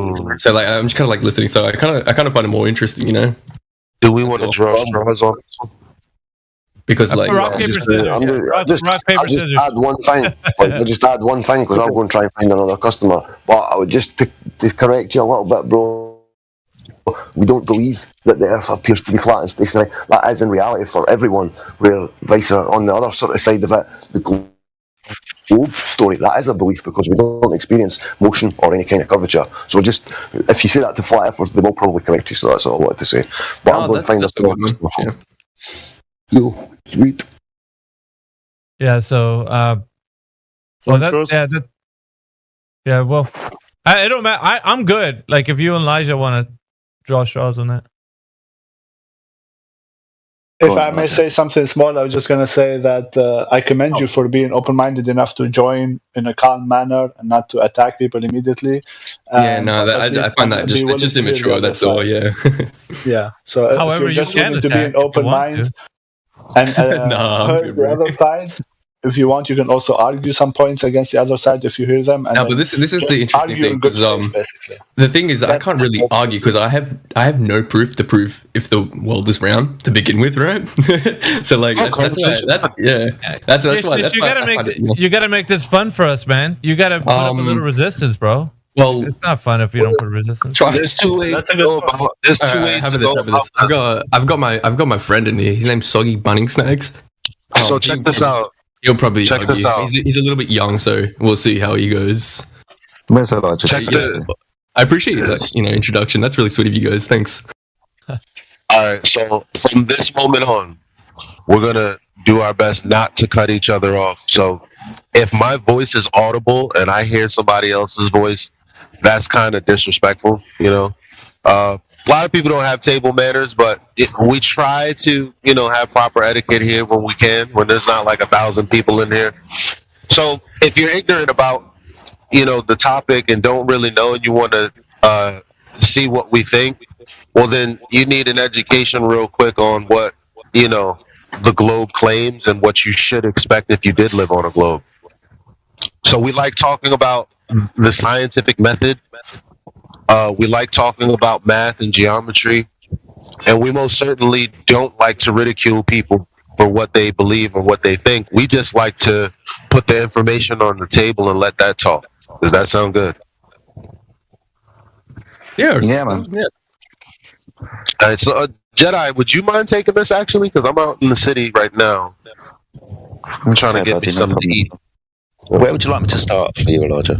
So like I'm just kind of like listening. So I kind of find it more interesting, you know.
Do we want to draw straws on?
Because like
rock paper scissors.
Add one thing. I just add one thing because I'll go and try and find another customer. But I would just to correct you a little bit, bro. We don't believe that the Earth appears to be flat and stationary. That is in reality for everyone. Where vice versa, on the other sort of side of it, the globe story, that is a belief because we don't experience motion or any kind of curvature. So just if you say that to flat earthers, they will probably correct you. So that's all I wanted to say. But I'm going to find another customer. Yo, sweet.
Yeah. So, well, it don't matter. I'm good. Like, if you and Elijah want to draw straws on that.
If I may say something small, I was just going to say that I commend you for being open-minded enough to join in a calm manner and not to attack people immediately.
I find that it's just immature. That's all. Yeah.
Yeah. So,
however,
if you're just
you can
willing to be an open mind and heard the other side. If you want, you can also argue some points against the other side if you hear them. And
but this is the interesting thing because the thing is I can't really argue because I have no proof to prove if the world is round to begin with, right? So like that's why
you gotta make this fun for us, man. You gotta put up a little resistance, bro.
Well,
it's not fun if you don't put resistance.
There's two ways. There's two ways to go.
I've got my friend in here. His name's Soggy Bunning Snacks.
So check this out.
He'll probably
check this out.
He's a little bit young, so we'll see how he goes. I appreciate that introduction. That's really sweet of you guys. Thanks.
All right. So from this moment on, we're gonna do our best not to cut each other off. So if my voice is audible and I hear somebody else's voice, that's kind of disrespectful. A lot of people don't have table manners, but we try to, have proper etiquette here when we can, when there's not like 1,000 people in here. So if you're ignorant about, the topic and don't really know and you want to see what we think, well, then you need an education real quick on what, the globe claims and what you should expect if you did live on a globe. So we like talking about the scientific method. We like talking about math and geometry, and we most certainly don't like to ridicule people for what they believe or what they think. We just like to put the information on the table and let that talk. Does that sound good?
Yeah,
man. Yeah. All right, so Jedi, would you mind taking this actually? Because I'm out in the city right now. I'm trying to get me something to eat.
Where would you like me to start for you, Elijah?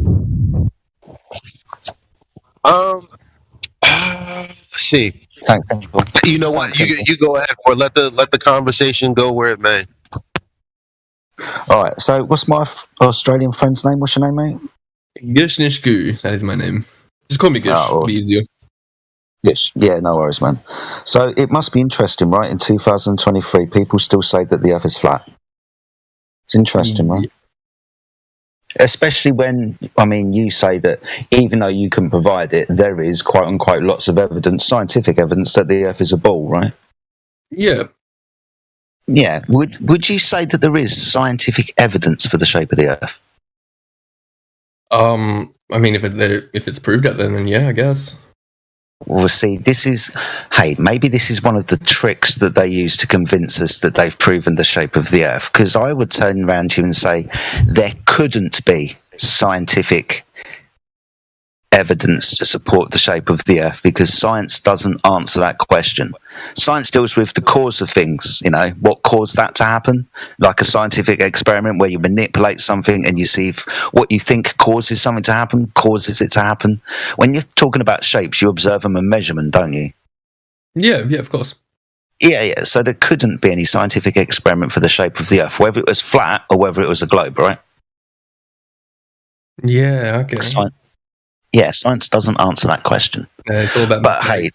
Let's see.
Thank you.
You know what? You go ahead, or let the conversation go where it may.
All right. So, what's my Australian friend's name? What's your name, mate?
Gishnishku, that is my name. Just call me Gish. It'll be easier.
Yes. Yeah. No worries, man. So it must be interesting, right? In 2023, people still say that the Earth is flat. It's interesting, right? Especially when, I mean, you say that even though you can provide it, there is quote unquote lots of evidence, scientific evidence that the Earth is a ball, right?
Yeah.
Yeah. Would you say that there is scientific evidence for the shape of the Earth?
I mean, if it's proved out there, then yeah, I guess.
Well, see, maybe this is one of the tricks that they use to convince us that they've proven the shape of the Earth. Because I would turn around to you and say there couldn't be scientific evidence to support the shape of the Earth because science doesn't answer that question. Science deals with the cause of things, what caused that to happen, like a scientific experiment where you manipulate something and you see if what you think causes something to happen, causes it to happen. When you're talking about shapes, you observe them and measure them, don't you?
Yeah, of course.
Yeah. So there couldn't be any scientific experiment for the shape of the Earth, whether it was flat or whether it was a globe, right?
Yeah, okay.
Science doesn't answer that question.
It's all about.
But hey,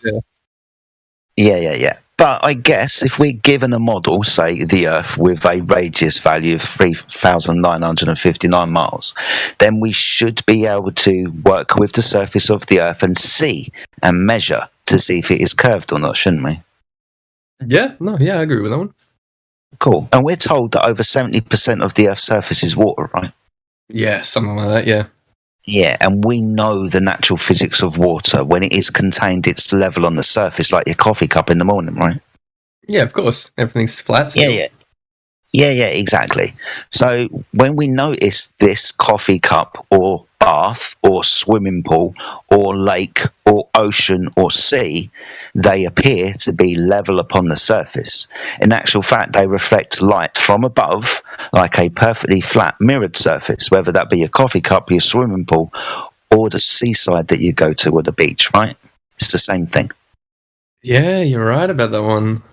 yeah. But I guess if we're given a model, say the Earth, with a radius value of 3,959 miles, then we should be able to work with the surface of the Earth and see and measure to see if it is curved or not, shouldn't we?
Yeah, I agree with that one.
Cool. And we're told that over 70% of the Earth's surface is water, right?
Yeah, something like that, yeah.
Yeah, and we know the natural physics of water. When it is contained, it's level on the surface, like your coffee cup in the morning, right?
Yeah, of course. Everything's flat still.
Yeah, exactly. So when we notice this coffee cup or bath or swimming pool or lake or ocean or sea, they appear to be level upon the surface. In actual fact, they reflect light from above like a perfectly flat mirrored surface, whether that be your coffee cup, your swimming pool, or the seaside that you go to or the beach, right? It's the same thing.
Yeah, you're right about that one.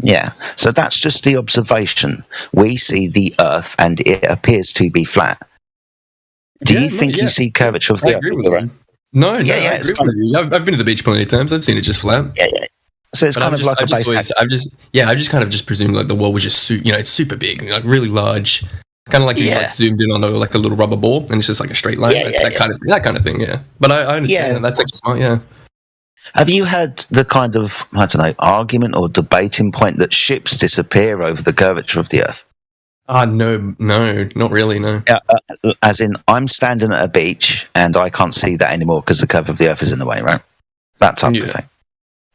Yeah, so that's just the observation. We see the Earth and it appears to be flat. Do you think you see curvature of the Earth?
I agree with that. No, I agree with you. I've been to the beach plenty of times. I've seen it just flat.
Yeah. So it's kind of like a base.
I've just kind of presumed like the world was just it's super big, like really large. Kind of like you zoomed in on a little rubber ball, and it's just like a straight line. That kind of thing. Yeah, but I understand that. That's actually smart. Yeah.
Have you had the kind of, argument or debating point that ships disappear over the curvature of the Earth?
No, not really, no.
As in, I'm standing at a beach and I can't see that anymore because the curve of the Earth is in the way, right? That type of thing.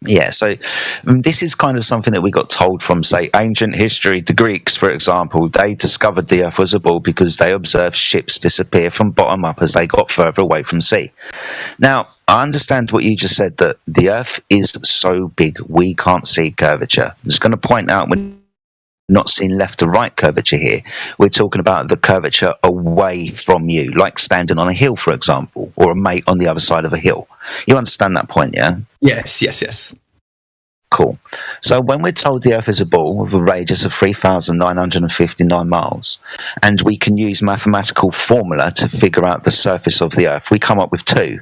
Yeah, so this is kind of something that we got told from, say, ancient history. The Greeks, for example, they discovered the Earth was a ball because they observed ships disappear from bottom up as they got further away from sea. Now, I understand what you just said, that the Earth is so big we can't see curvature. I'm just going to point out we're not seeing left to right curvature here. We're talking about the curvature away from you, like standing on a hill, for example, or a mate on the other side of a hill. You understand that point, yeah?
Yes.
Cool. So when we're told the Earth is a ball with a radius of 3,959 miles, and we can use mathematical formula to figure out the surface of the Earth, we come up with two.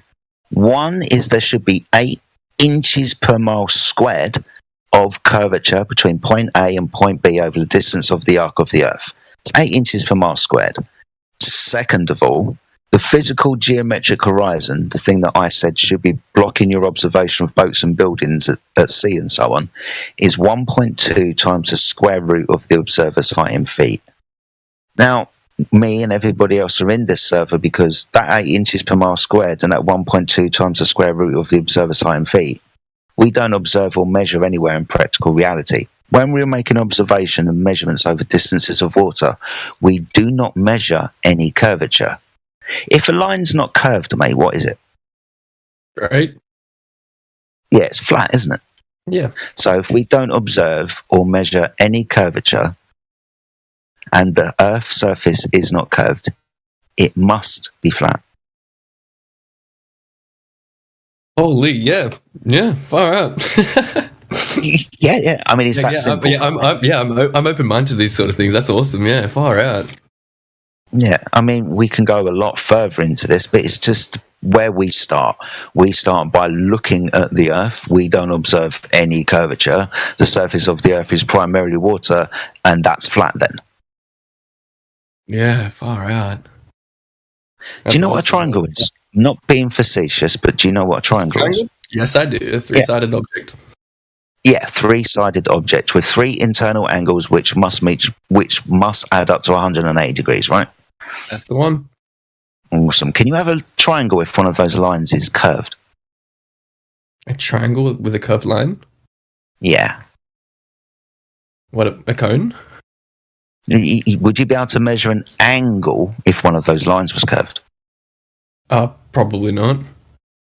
One is there should be 8 inches per mile squared of curvature between point A and point B over the distance of the arc of the Earth. It's 8 inches per mile squared. Second of all, the physical geometric horizon, the thing that I said should be blocking your observation of boats and buildings at sea and so on, is 1.2 times the square root of the observer's height in feet. Now, me and everybody else are in this server because that 8 inches per mile squared and that 1.2 times the square root of the observer's height in feet, we don't observe or measure anywhere in practical reality. When we're making observation and measurements over distances of water, we do not measure any curvature. If a line's not curved, mate, what is it?
Right.
Yeah, it's flat, isn't it?
Yeah.
So if we don't observe or measure any curvature and the Earth's surface is not curved, it must be flat.
Holy, yeah, far out.
Yeah. I mean, it's that simple.
I'm open-minded to these sort of things. That's awesome. Yeah, far out.
Yeah, I mean, we can go a lot further into this, but it's just where we start. We start by looking at the Earth. We don't observe any curvature. The surface of the Earth is primarily water, and that's flat then.
Yeah, far out.
Do you know what a triangle is? Not being facetious, but do you know what a triangle is?
Yes, I do. A three-sided object.
Yeah, three-sided object with three internal angles which must add up to 180 degrees, right?
That's the one.
Awesome. Can you have a triangle if one of those lines is curved?
A triangle with a curved line?
Yeah.
What, a cone?
Would you be able to measure an angle if one of those lines was curved?
Probably not.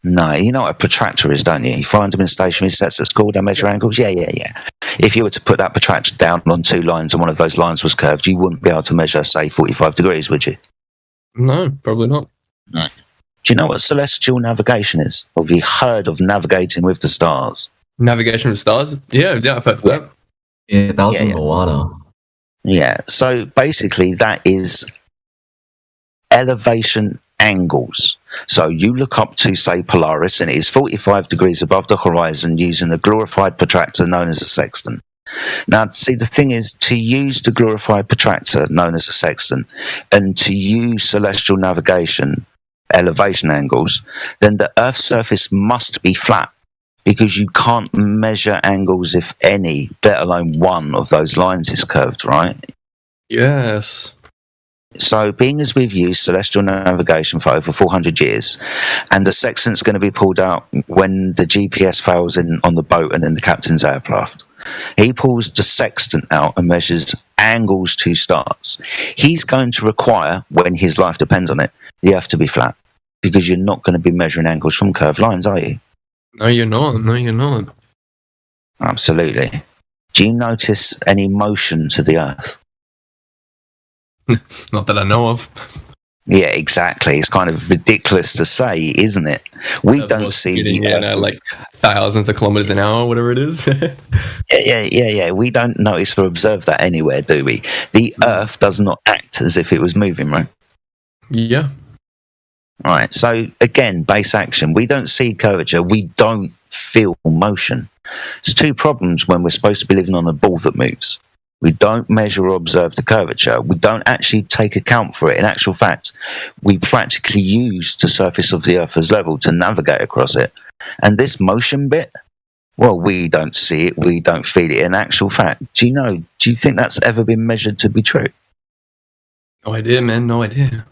No, you know what a protractor is, don't you? You find them in stationary sets at school, they measure angles. Yeah. If you were to put that protractor down on two lines and one of those lines was curved, you wouldn't be able to measure, say, 45 degrees, would you?
No, probably not.
No. Do you know what celestial navigation is? Or have you heard of navigating with the stars?
Navigation with stars? Yeah, I've heard of that.
Yeah, that was in Moana.
Yeah, so basically that is elevation angles. So you look up to, say, Polaris, and it is 45 degrees above the horizon using a glorified protractor known as a sextant. Now, see, the thing is, to use the glorified protractor known as a sextant and to use celestial navigation elevation angles, then the Earth's surface must be flat, because you can't measure angles if any, let alone one of those lines is curved, right?
Yes.
So, being as we've used celestial navigation for over 400 years, and the sextant's going to be pulled out when the GPS fails on the boat and in the captain's aircraft, he pulls the sextant out and measures angles to stars. He's going to require, when his life depends on it, the Earth to be flat, because you're not going to be measuring angles from curved lines, are you?
No, you're not.
Absolutely. Do you notice any motion to the Earth?
Not that I know of.
Yeah, exactly. It's kind of ridiculous to say, isn't it? We don't see the Earth.
Like thousands of kilometers an hour, whatever it is.
Yeah. We don't notice or observe that anywhere, do we? The Earth does not act as if it was moving, right?
Yeah.
Right. So again, base action. We don't see curvature. We don't feel motion. There's two problems when we're supposed to be living on a ball that moves. We don't measure or observe the curvature. We don't actually take account for it. In actual fact, we practically use the surface of the Earth as level to navigate across it. And this motion bit, well, we don't see it. We don't feel it. In actual fact, do you think that's ever been measured to be true?
No idea, man. No idea.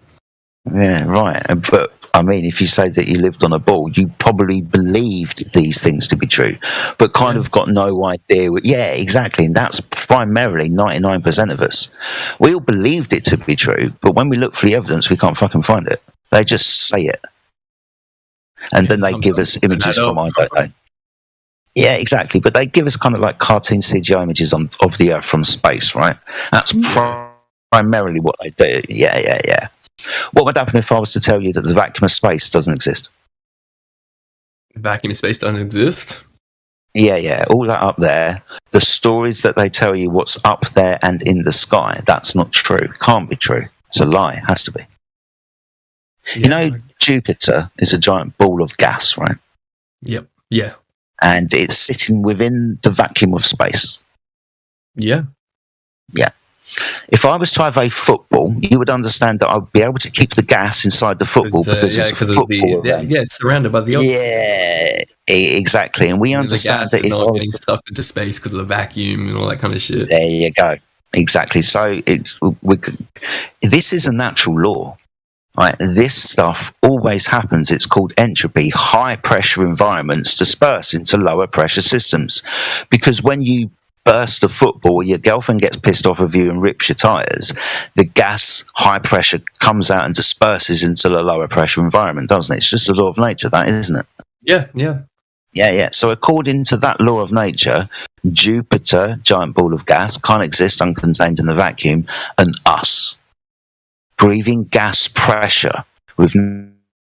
Yeah, right. But I mean, if you say that you lived on a ball, you probably believed these things to be true, but kind of got no idea. Yeah, exactly. And that's primarily 99% of us. We all believed it to be true, but when we look for the evidence, we can't fucking find it. They just say it. And then they give us images from, I don't know. Yeah, exactly. But they give us kind of like cartoon CGI images of the Earth from space, right? That's primarily what they do. Yeah. What would happen if I was to tell you that the vacuum of space doesn't exist?
The vacuum of space doesn't exist?
Yeah. All that up there, the stories that they tell you what's up there and in the sky, that's not true. Can't be true. It's a lie. It has to be. Yeah. You know, Jupiter is a giant ball of gas, right?
Yep. Yeah.
And it's sitting within the vacuum of space.
Yeah.
Yeah. If I was to have a football, you would understand that I'd be able to keep the gas inside the football because
it's surrounded by the oxygen.
Yeah, exactly. And we understand that
it's not getting sucked into space because of the vacuum and all that kind of shit.
There you go. Exactly. So this is a natural law. Right? This stuff always happens. It's called entropy. High pressure environments disperse into lower pressure systems, because when you burst a football, your girlfriend gets pissed off of you and rips your tires, the gas, high pressure, comes out and disperses into the lower pressure environment, doesn't it? It's just a law of nature, that, isn't it? Yeah. So according to that law of nature, Jupiter, giant ball of gas, can't exist uncontained in the vacuum, and us, breathing gas pressure with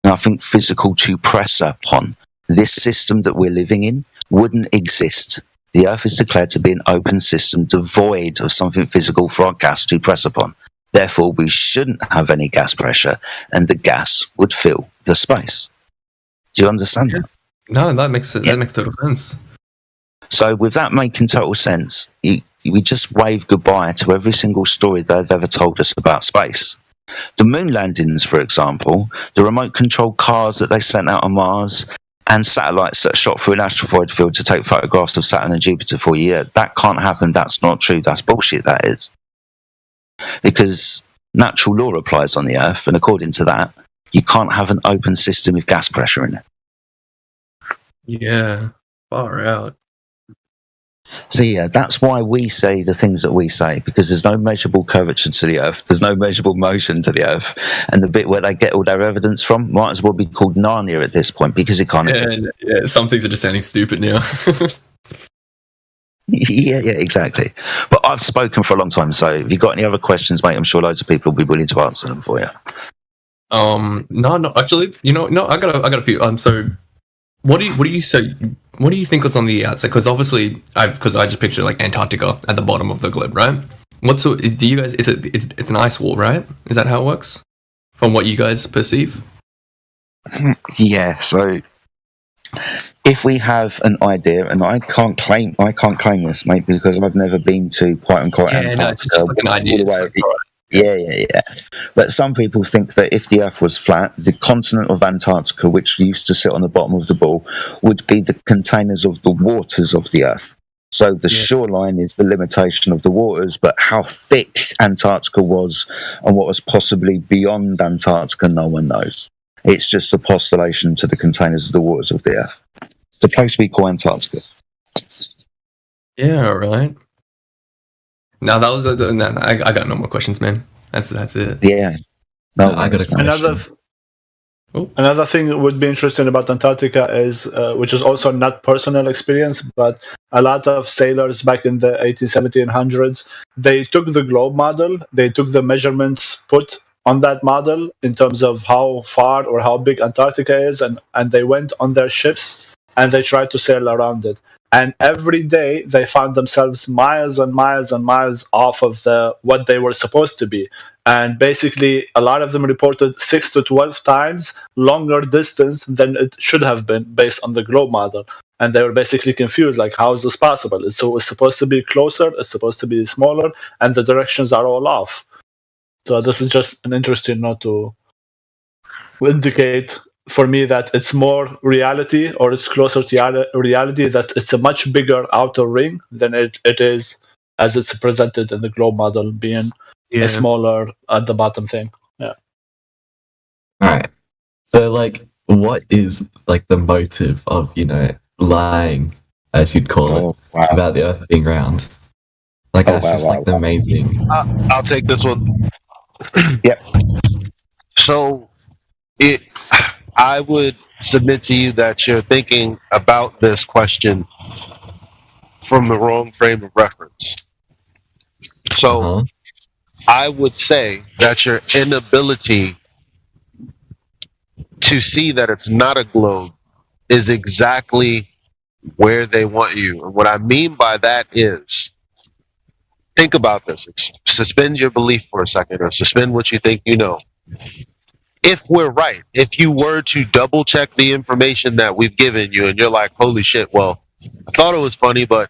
nothing physical to press upon, this system that we're living in wouldn't exist. The Earth is declared to be an open system devoid of something physical for our gas to press upon. Therefore, we shouldn't have any gas pressure, and the gas would fill the space. Do you understand that?
No, that makes total sense.
So, with that making total sense, we just wave goodbye to every single story they've ever told us about space. The moon landings, for example, the remote-controlled cars that they sent out on Mars, and satellites that shot through an asteroid field to take photographs of Saturn and Jupiter for you. That can't happen. That's not true. That's bullshit, that is. Because natural law applies on the Earth, and according to that, you can't have an open system with gas pressure in it.
Yeah, far out.
So yeah, that's why we say the things that we say, because there's no measurable curvature to the Earth, there's no measurable motion to the Earth, and the bit where they get all their evidence from might as well be called Narnia at this point, because it can't exist.
Yeah, some things are just sounding stupid now.
Yeah, exactly. But I've spoken for a long time, so if you've got any other questions, mate, I'm sure loads of people will be willing to answer them for you.
No, actually, no, I got a few. So, what do you say? What do you think was on the outside? Because obviously, I just picture like Antarctica at the bottom of the globe, right? Do you guys? It's an ice wall, right? Is that how it works? From what you guys perceive?
Yeah. So, if we have an idea, and I can't claim this, mate, because I've never been to quote unquote Antarctica.
No, it's just like an idea.
Yeah. But some people think that if the Earth was flat, the continent of Antarctica, which used to sit on the bottom of the ball, would be the containers of the waters of the Earth. So the shoreline is the limitation of the waters, but how thick Antarctica was and what was possibly beyond Antarctica, no one knows. It's just a postulation to the containers of the waters of the Earth. The place we call Antarctica.
Yeah, right. No, that was I got no more questions, man. That's it.
Yeah. No,
I got a question.
Another thing that would be interesting about Antarctica is, which is also not personal experience, but a lot of sailors back in the 1870s and 1800s, they took the globe model, they took the measurements put on that model in terms of how far or how big Antarctica is, and they went on their ships and they tried to sail around it. And every day they found themselves miles and miles and miles off of what they were supposed to be. And basically, a lot of them reported 6 to 12 times longer distance than it should have been based on the globe model. And they were basically confused, like, how is this possible? So it's supposed to be closer, it's supposed to be smaller, and the directions are all off. So this is just an interesting note to indicate for me that it's more reality, or it's closer to reality, that it's a much bigger outer ring than it is as it's presented in the globe model, being a smaller at the bottom thing. Yeah.
Alright. So, like, what is, like, the motive of, lying, as you'd call it, about the Earth being round? Like, that's the main thing.
I'll take this one.
Yep.
So, I would submit to you that you're thinking about this question from the wrong frame of reference. So, I would say that your inability to see that it's not a globe is exactly where they want you. And what I mean by that is, think about this. Suspend your belief for a second, or suspend what you think you know. If we're right, if you were to double check the information that we've given you and you're like, holy shit, well, I thought it was funny, but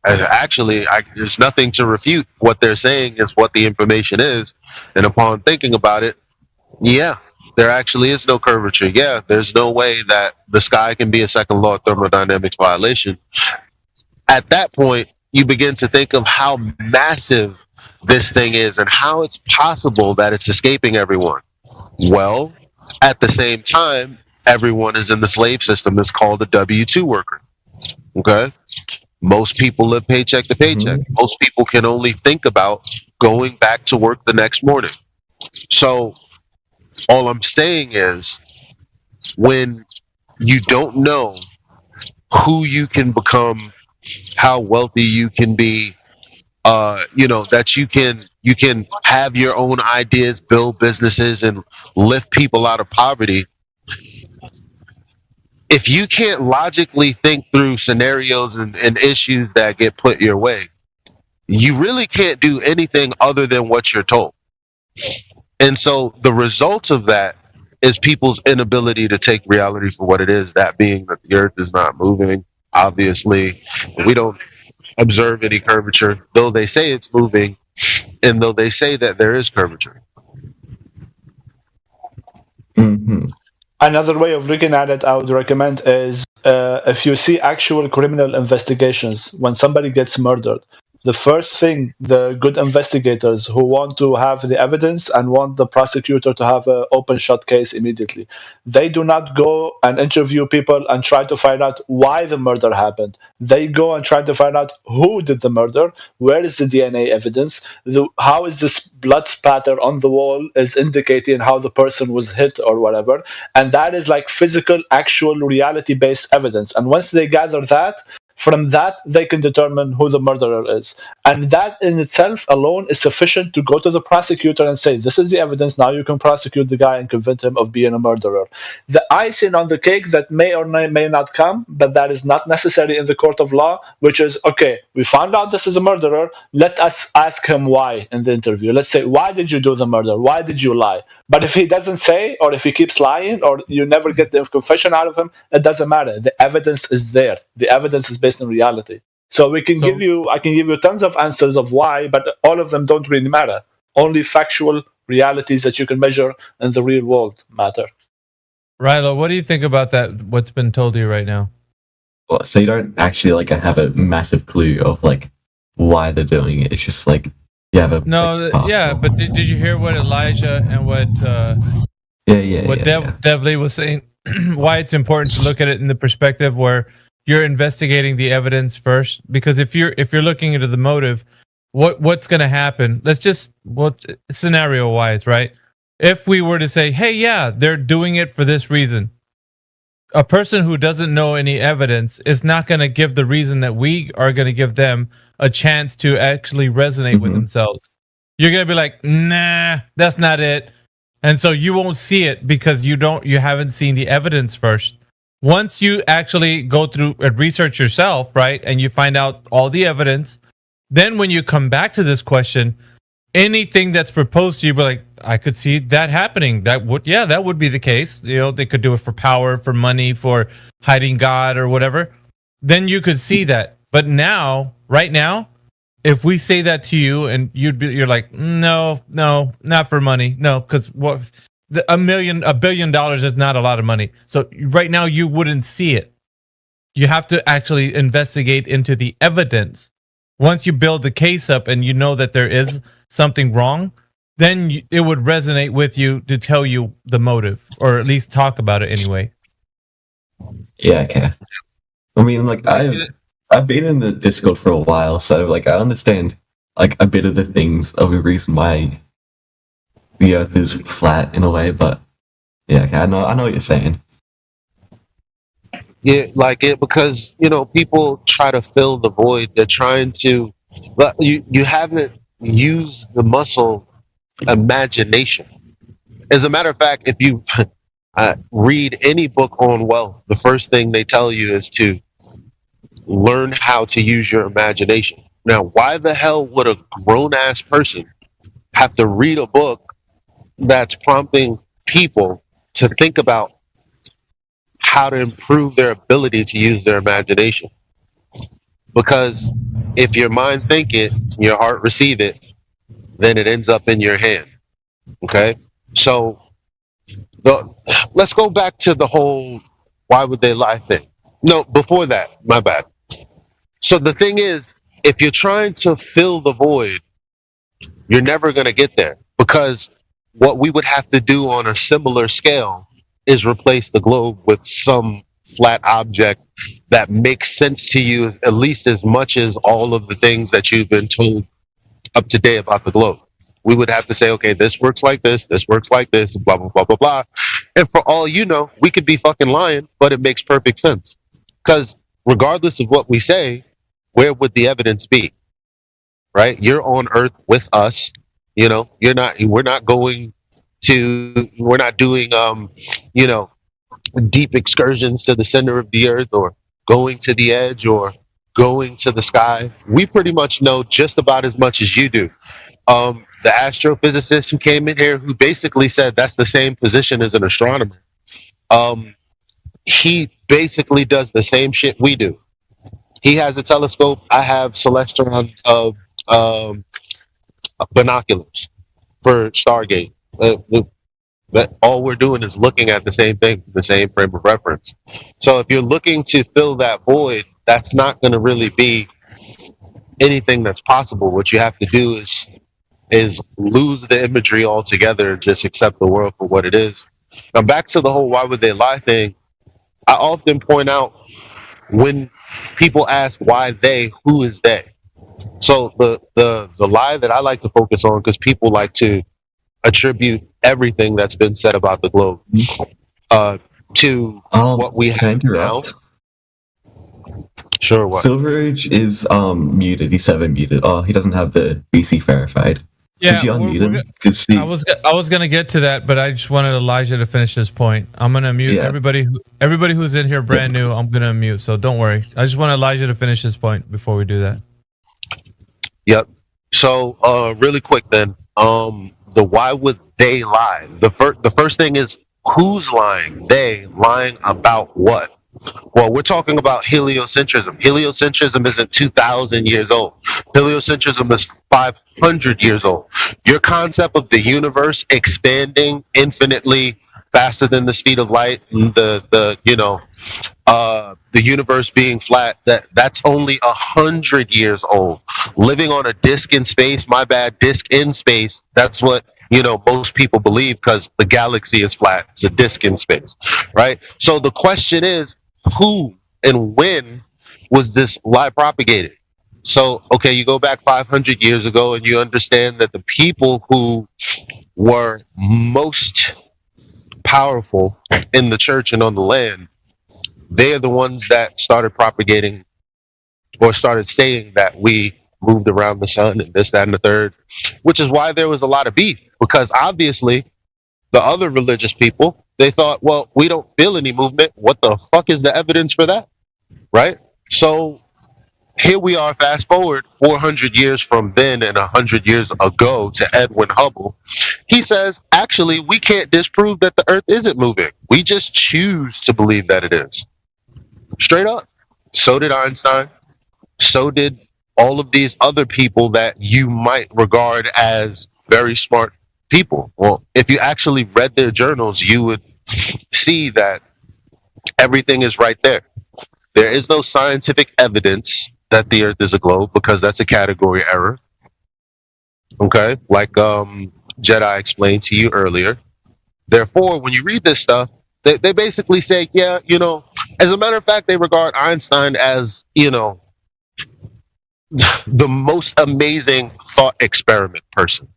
there's nothing to refute. What they're saying is what the information is. And upon thinking about it, yeah, there actually is no curvature. Yeah, there's no way that the sky can be a second law of thermodynamics violation. At that point, you begin to think of how massive this thing is and how it's possible that it's escaping everyone. Well, at the same time, everyone is in the slave system that's called a W-2 worker. Okay? Most people live paycheck to paycheck. Most people can only think about going back to work the next morning. So, all I'm saying is, when you don't know who you can become, how wealthy you can be, that you can have your own ideas, build businesses, and lift people out of poverty. if you can't logically think through scenarios and issues that get put your way, you really can't do anything other than what you're told. And so the results of that is people's inability to take reality for what it is, that being that the earth is not moving. Obviously, we don't observe any curvature, though they say it's moving, and though they say that there is curvature.
Mm-hmm.
Another way of looking at it I would recommend is if you see actual criminal investigations, when somebody gets murdered, the first thing the good investigators who want to have the evidence and want the prosecutor to have an open shut case immediately, they do not go and interview people and try to find out why the murder happened. They go and try to find out who did the murder, where is the DNA evidence, how is this blood spatter on the wall is indicating how the person was hit or whatever. And that is like physical, actual, reality based evidence. And once they gather that, from that they can determine who the murderer is, and that in itself alone is sufficient to go to the prosecutor and say, this is the evidence, now you can prosecute the guy and convict him of being a murderer. The icing on the cake that may or may not come, but that is not necessary in the court of law, which is, okay, we found out this is a murderer, let us ask him why in the interview. Let's say, why did you do the murder, why did you lie? But if he doesn't say, or if he keeps lying, or you never get the confession out of him, it doesn't matter. The evidence is there. The evidence is based on reality. So I can give you tons of answers of why, but all of them don't really matter. Only factual realities that you can measure in the real world matter.
Rilo, what do you think about that? What's been told to you right now?
Well, so you don't actually like have a massive clue of like why they're doing it. It's just like you have a
but did you hear what Elijah and what Devley was saying? Why it's important to look at it in the perspective where you're investigating the evidence first, because if you're looking into the motive, what's going to happen? Let's just scenario wise, right? If we were to say, hey, yeah, they're doing it for this reason, a person who doesn't know any evidence is not going to give the reason that we are going to give them a chance to actually resonate with themselves. You're going to be like, nah, that's not it. And so you won't see it because you haven't seen the evidence first. Once you actually go through and research yourself, right, and you find out all the evidence, then when you come back to this question, anything that's proposed to you, be like, I could see that happening. That would be the case. You know, they could do it for power, for money, for hiding God or whatever. Then you could see that. But now, right now, if we say that to you and you're like, no, not for money. No, because $1 billion is not a lot of money. So right now you wouldn't see it. You have to actually investigate into the evidence. Once you build the case up and you know that there is something wrong, then it would resonate with you to tell you the motive, or at least talk about it anyway.
Yeah, okay. I mean, like, I've been in the Discord for a while, so like I understand like a bit of the things of the reason why the Earth is flat in a way, but yeah, okay, I know what you're saying.
Yeah, because people try to fill the void. They're trying to, but you haven't used the muscle imagination. As a matter of fact, if you read any book on wealth, the first thing they tell you is to learn how to use your imagination. Now, why the hell would a grown-ass person have to read a book that's prompting people to think about how to improve their ability to use their imagination? Because if your mind think it, your heart receive it, then it ends up in your hand. Okay? So let's go back to the whole why would they lie thing. No, before that, my bad. So the thing is, if you're trying to fill the void, you're never going to get there, because what we would have to do on a similar scale is replace the globe with some flat object that makes sense to you at least as much as all of the things that you've been told up to date about the globe. We would have to say, okay, this works like this works like this, blah, blah, blah, blah, blah. And for all you know, we could be fucking lying, but it makes perfect sense. Because regardless of what we say, where would the evidence be? Right? You're on Earth with us. We're not doing deep excursions to the center of the earth or going to the edge or going to the sky. We pretty much know just about as much as you do. The astrophysicist who came in here, who basically said that's the same position as an astronomer, he basically does the same shit we do. He has a telescope. I have Celestron binoculars for Stargate. That all we're doing is looking at the same thing, the same frame of reference. So if you're looking to fill that void, that's not going to really be anything that's possible. What you have to do is lose the imagery altogether and just accept the world for what it is. Now back to the whole why would they lie thing. I often point out when people ask why they, who is they? So the lie that I like to focus on, because people like to attribute everything that's been said about the globe to what we have now. Sure, what?
Silver Age is muted. He's 7 muted. Oh, he doesn't have the BC verified.
Yeah,
Did you unmute him?
I was gonna get to that, but I just wanted Elijah to finish this point. I'm gonna mute everybody who's in here brand new. I'm gonna mute, so don't worry. I just want Elijah to finish this point before we do that.
Yep. So really quick then, the why would they lie? The first thing is who's lying? They lying about what? Well, we're talking about heliocentrism. Heliocentrism isn't 2,000 years old. Heliocentrism is 500 years old. Your concept of the universe expanding infinitely faster than the speed of light, the universe being flat, that's only 100 years old. Living on a disk in space, disk in space, that's what most people believe because the galaxy is flat. It's a disk in space, right? So the question is, who and when was this lie propagated? So, okay, you go back 500 years ago and you understand that the people who were most powerful in the church and on the land, they are the ones that started propagating or started saying that we moved around the sun and this, that, and the third, which is why there was a lot of beef, because obviously the other religious people, they thought, well, we don't feel any movement. What the fuck is the evidence for that? Right? So here we are, fast forward 400 years from then and 100 years ago to Edwin Hubble. He says, actually, we can't disprove that the earth isn't moving. We just choose to believe that it is. Straight up. So did Einstein. So did all of these other people that you might regard as very smart people. Well, if you actually read their journals, you would see that everything is right there. There is no scientific evidence that the earth is a globe because that's a category error. Okay? Like Jedi explained to you earlier. Therefore, when you read this stuff, they basically say, yeah, as a matter of fact, they regard Einstein as, the most amazing thought experiment person.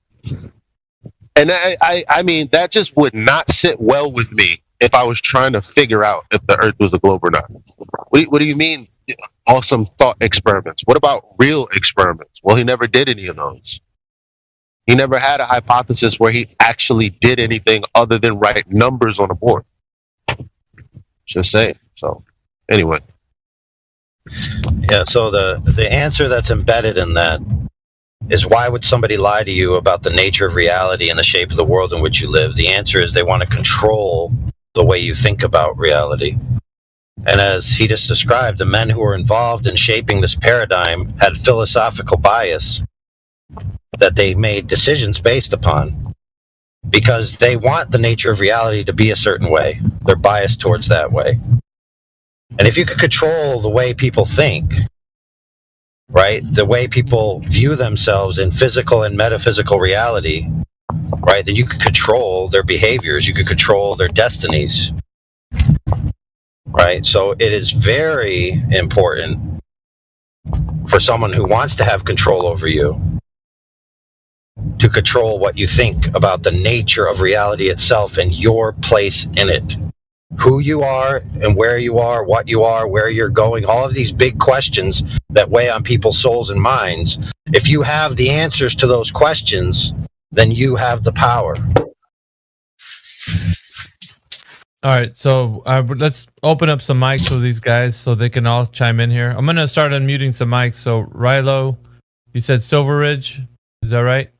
And I mean, that just would not sit well with me if I was trying to figure out if the earth was a globe or not. What do you mean, awesome thought experiments? What about real experiments? Well, he never did any of those. He never had a hypothesis where he actually did anything other than write numbers on a board. Just saying. So, anyway.
Yeah, so the answer that's embedded in that is, why would somebody lie to you about the nature of reality and the shape of the world in which you live? The answer is they want to control the way you think about reality. And as he just described, the men who were involved in shaping this paradigm had philosophical bias that they made decisions based upon because they want the nature of reality to be a certain way. They're biased towards that way. And if you could control the way people think, right, the way people view themselves in physical and metaphysical reality, right, then you could control their behaviors, you could control their destinies, right? So it is very important for someone who wants to have control over you to control what you think about the nature of reality itself and your place in it. Who you are and where you are, what you are, where you're going, all of these big questions that weigh on people's souls and minds. If you have the answers to those questions, then you have the power.
All right, so let's open up some mics for these guys so they can all chime in here. I'm gonna start unmuting some mics. So Rilo, you said Silver Ridge, is that right?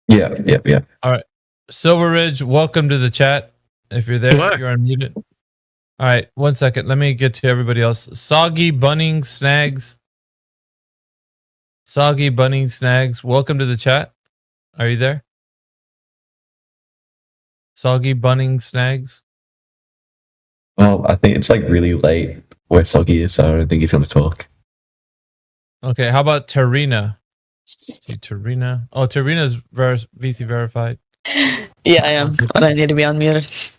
Yeah.
All right, Silver Ridge, welcome to the chat. If you're there, you're unmuted. All right, 1 second. Let me get to everybody else. Soggy Bunning Snags. Soggy Bunning Snags, welcome to the chat. Are you there? Soggy Bunning Snags.
Well, I think it's like really late where Soggy is, so I don't think he's going to talk.
Okay, how about Tarina? See Tarina. Oh, Tarina's VC verified.
Yeah, I am, but I need to be unmuted.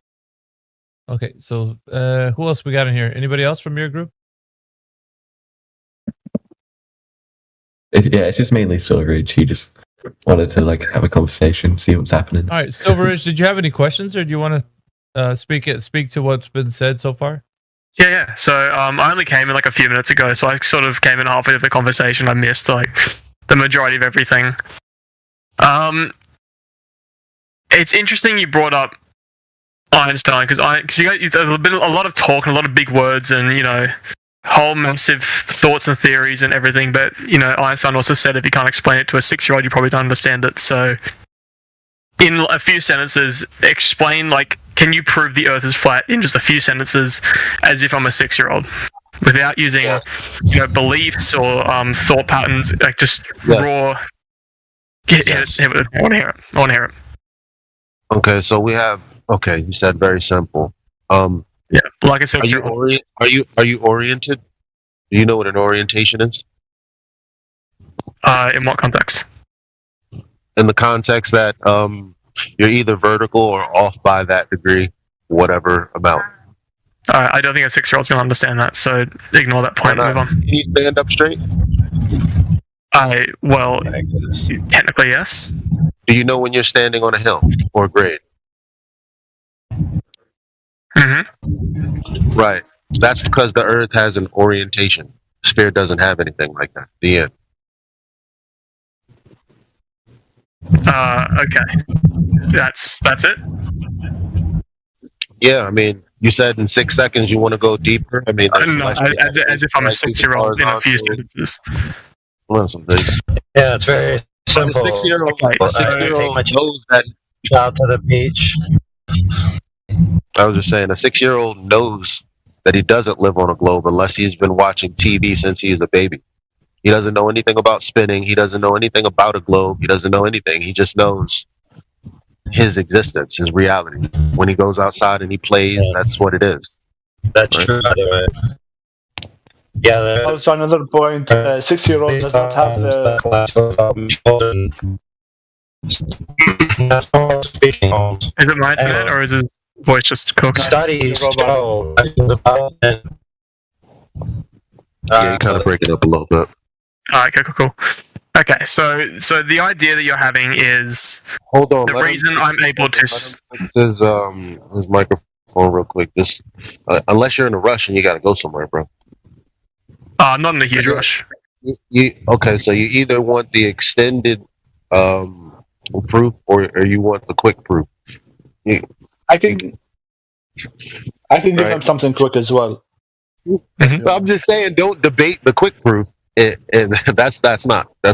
Okay, so who else we got in here? Anybody else from your group?
It's just mainly Silverridge. He just wanted to like have a conversation, see what's happening.
All right, Silverridge, did you have any questions, or do you want to speak to what's been said so far?
Yeah. So I only came in like a few minutes ago, so I sort of came in halfway through the conversation. I missed like the majority of everything. It's interesting you brought up Einstein because there's been a lot of talk and a lot of big words and whole massive thoughts and theories and everything. But Einstein also said if you can't explain it to a 6-year-old, you probably don't understand it. So in a few sentences, explain can you prove the Earth is flat in just a few sentences, as if I'm a 6-year-old, without using beliefs or thought patterns, just raw. I want to hear it.
Okay, so we have. Okay, you said very simple.
Yeah, like I said,
are you oriented? Do you know what an orientation is?
In what context?
In the context that you're either vertical or off by that degree, whatever amount.
I don't think a 6-year-old's going to understand that, so ignore that point and move on.
Can you stand up straight?
Well, technically yes.
Do you know when you're standing on a hill or a grade?
Mm-hmm.
Right. That's because the Earth has an orientation. The sphere doesn't have anything like that. The end.
Okay. That's it?
Yeah, I mean, you said in 6 seconds you want to go deeper. I mean,
No, as if I'm a 6-year-old in a few sentences.
Listen, dude.
Yeah, it's very simple.
A 6-year-old knows that.
Out to the beach.
I was just saying, a 6-year-old knows that he doesn't live on a globe unless he's been watching TV since he was a baby. He doesn't know anything about spinning. He doesn't know anything about a globe. He doesn't know anything. He just knows his existence, his reality. When he goes outside and he plays, that's what it is.
That's true, by the way. Yeah.
Also, another point: 6-year-old does not have the.
Is it my internet or is his voice just cooked?
Studies show.
Yeah, you kind of break it up a little bit.
Alright, cool. Okay, so the idea that you're having is
hold on.
The reason I'm able to
His microphone real quick. Just unless you're in a rush and you got to go somewhere, bro.
Not in a huge rush.
Okay, so you either want the extended proof or you want the quick proof.
I can give him something quick as well.
Mm-hmm. I'm just saying, don't debate the quick proof. And that's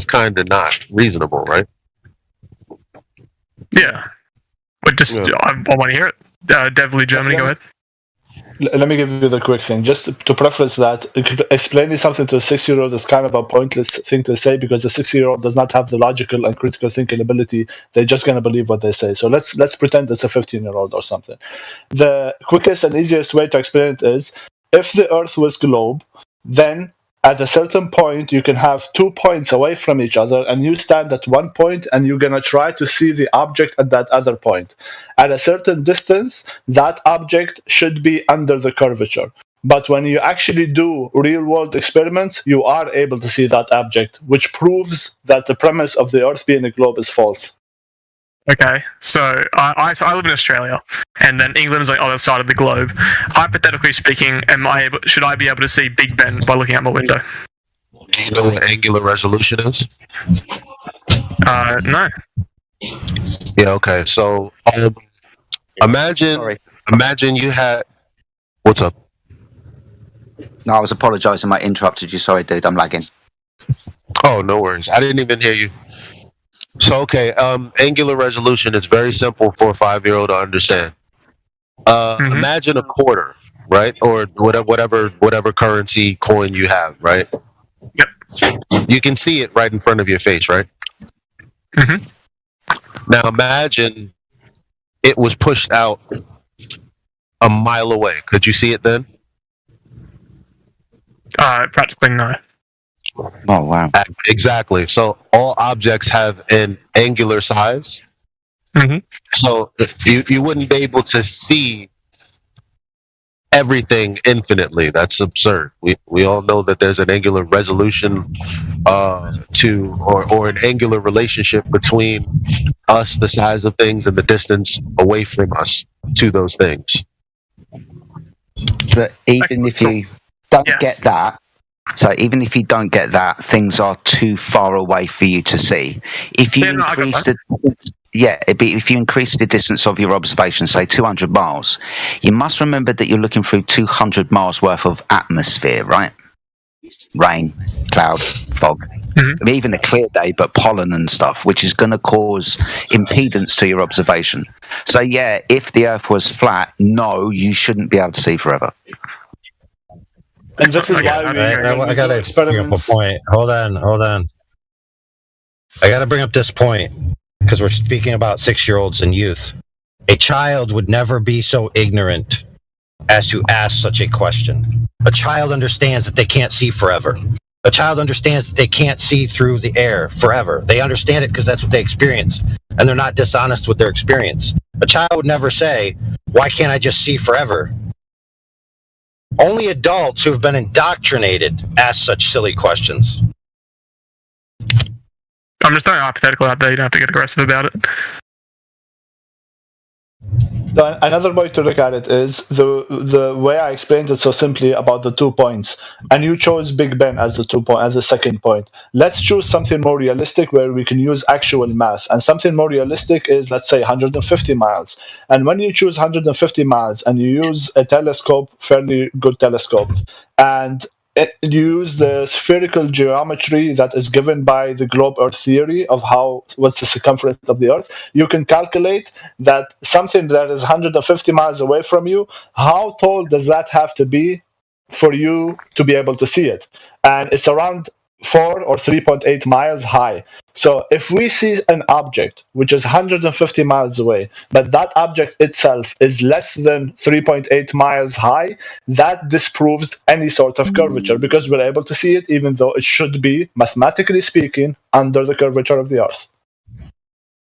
kind of not reasonable, right?
Yeah, but I want to hear it. Devly Germany, go ahead.
Let me give you the quick thing. Just to preface that, explaining something to a 6-year-old is kind of a pointless thing to say because the 6-year-old does not have the logical and critical thinking ability. They're just going to believe what they say. So let's pretend it's a 15-year-old or something. The quickest and easiest way to explain it is, if the Earth was globe, then at a certain point you can have 2 points away from each other and you stand at one point and you're going to try to see the object at that other point. At a certain distance, that object should be under the curvature. But when you actually do real-world experiments, you are able to see that object, which proves that the premise of the Earth being a globe is false.
Okay, so I live in Australia, and then England is on the other side of the globe. Hypothetically speaking, should I be able to see Big Ben by looking out my window?
Do you know what angular resolution is?
No.
Yeah. Okay. So Imagine you had. What's up?
No, I was apologising. I interrupted you. Sorry, dude. I'm lagging.
Oh, no worries. I didn't even hear you. So, okay, angular resolution is very simple for a 5-year-old to understand. Imagine a quarter, right? Or whatever currency coin you have, right?
Yep.
You can see it right in front of your face, right?
Mm-hmm.
Now imagine it was pushed out a mile away. Could you see it then?
Practically no.
Oh, wow.
Exactly. So all objects have an angular size.
Mm-hmm.
So you wouldn't be able to see everything infinitely. That's absurd. We all know that there's an angular resolution or an angular relationship between us, the size of things, and the distance away from us to those things.
But even if you don't get that, so even if you don't get that, things are too far away for you to see. If you if you increase the distance of your observation, say 200 miles, you must remember that you're looking through 200 miles worth of atmosphere, right? Rain, cloud, fog. I mean, even a clear day, but pollen and stuff, which is going to cause impedance to your observation. So yeah, if the Earth was flat, no, you shouldn't be able to see forever.
And this is why
I gotta bring up a point. Hold on. I gotta bring up this point because we're speaking about 6-year-olds and youth. A child would never be so ignorant as to ask such a question. A child understands that they can't see forever. A child understands that they can't see through the air forever. They understand it because that's what they experienced, and they're not dishonest with their experience. A child would never say, "Why can't I just see forever?" Only adults who have been indoctrinated ask such silly questions.
I'm just throwing a hypothetical out there. You don't have to get aggressive about it.
Another way to look at it is the way I explained it so simply about the 2 points, and you chose Big Ben as the second point. Let's choose something more realistic where we can use actual math, and something more realistic is, let's say, 150 miles. And when you choose 150 miles and you use a telescope, fairly good telescope, and you use the spherical geometry that is given by the globe Earth theory of what's the circumference of the Earth, you can calculate that something that is 150 miles away from you, how tall does that have to be for you to be able to see it? And it's around 4 or 3.8 miles high. So if we see an object which is 150 miles away, but that object itself is less than 3.8 miles high, that disproves any sort of curvature because we're able to see it even though it should be, mathematically speaking, under the curvature of the Earth.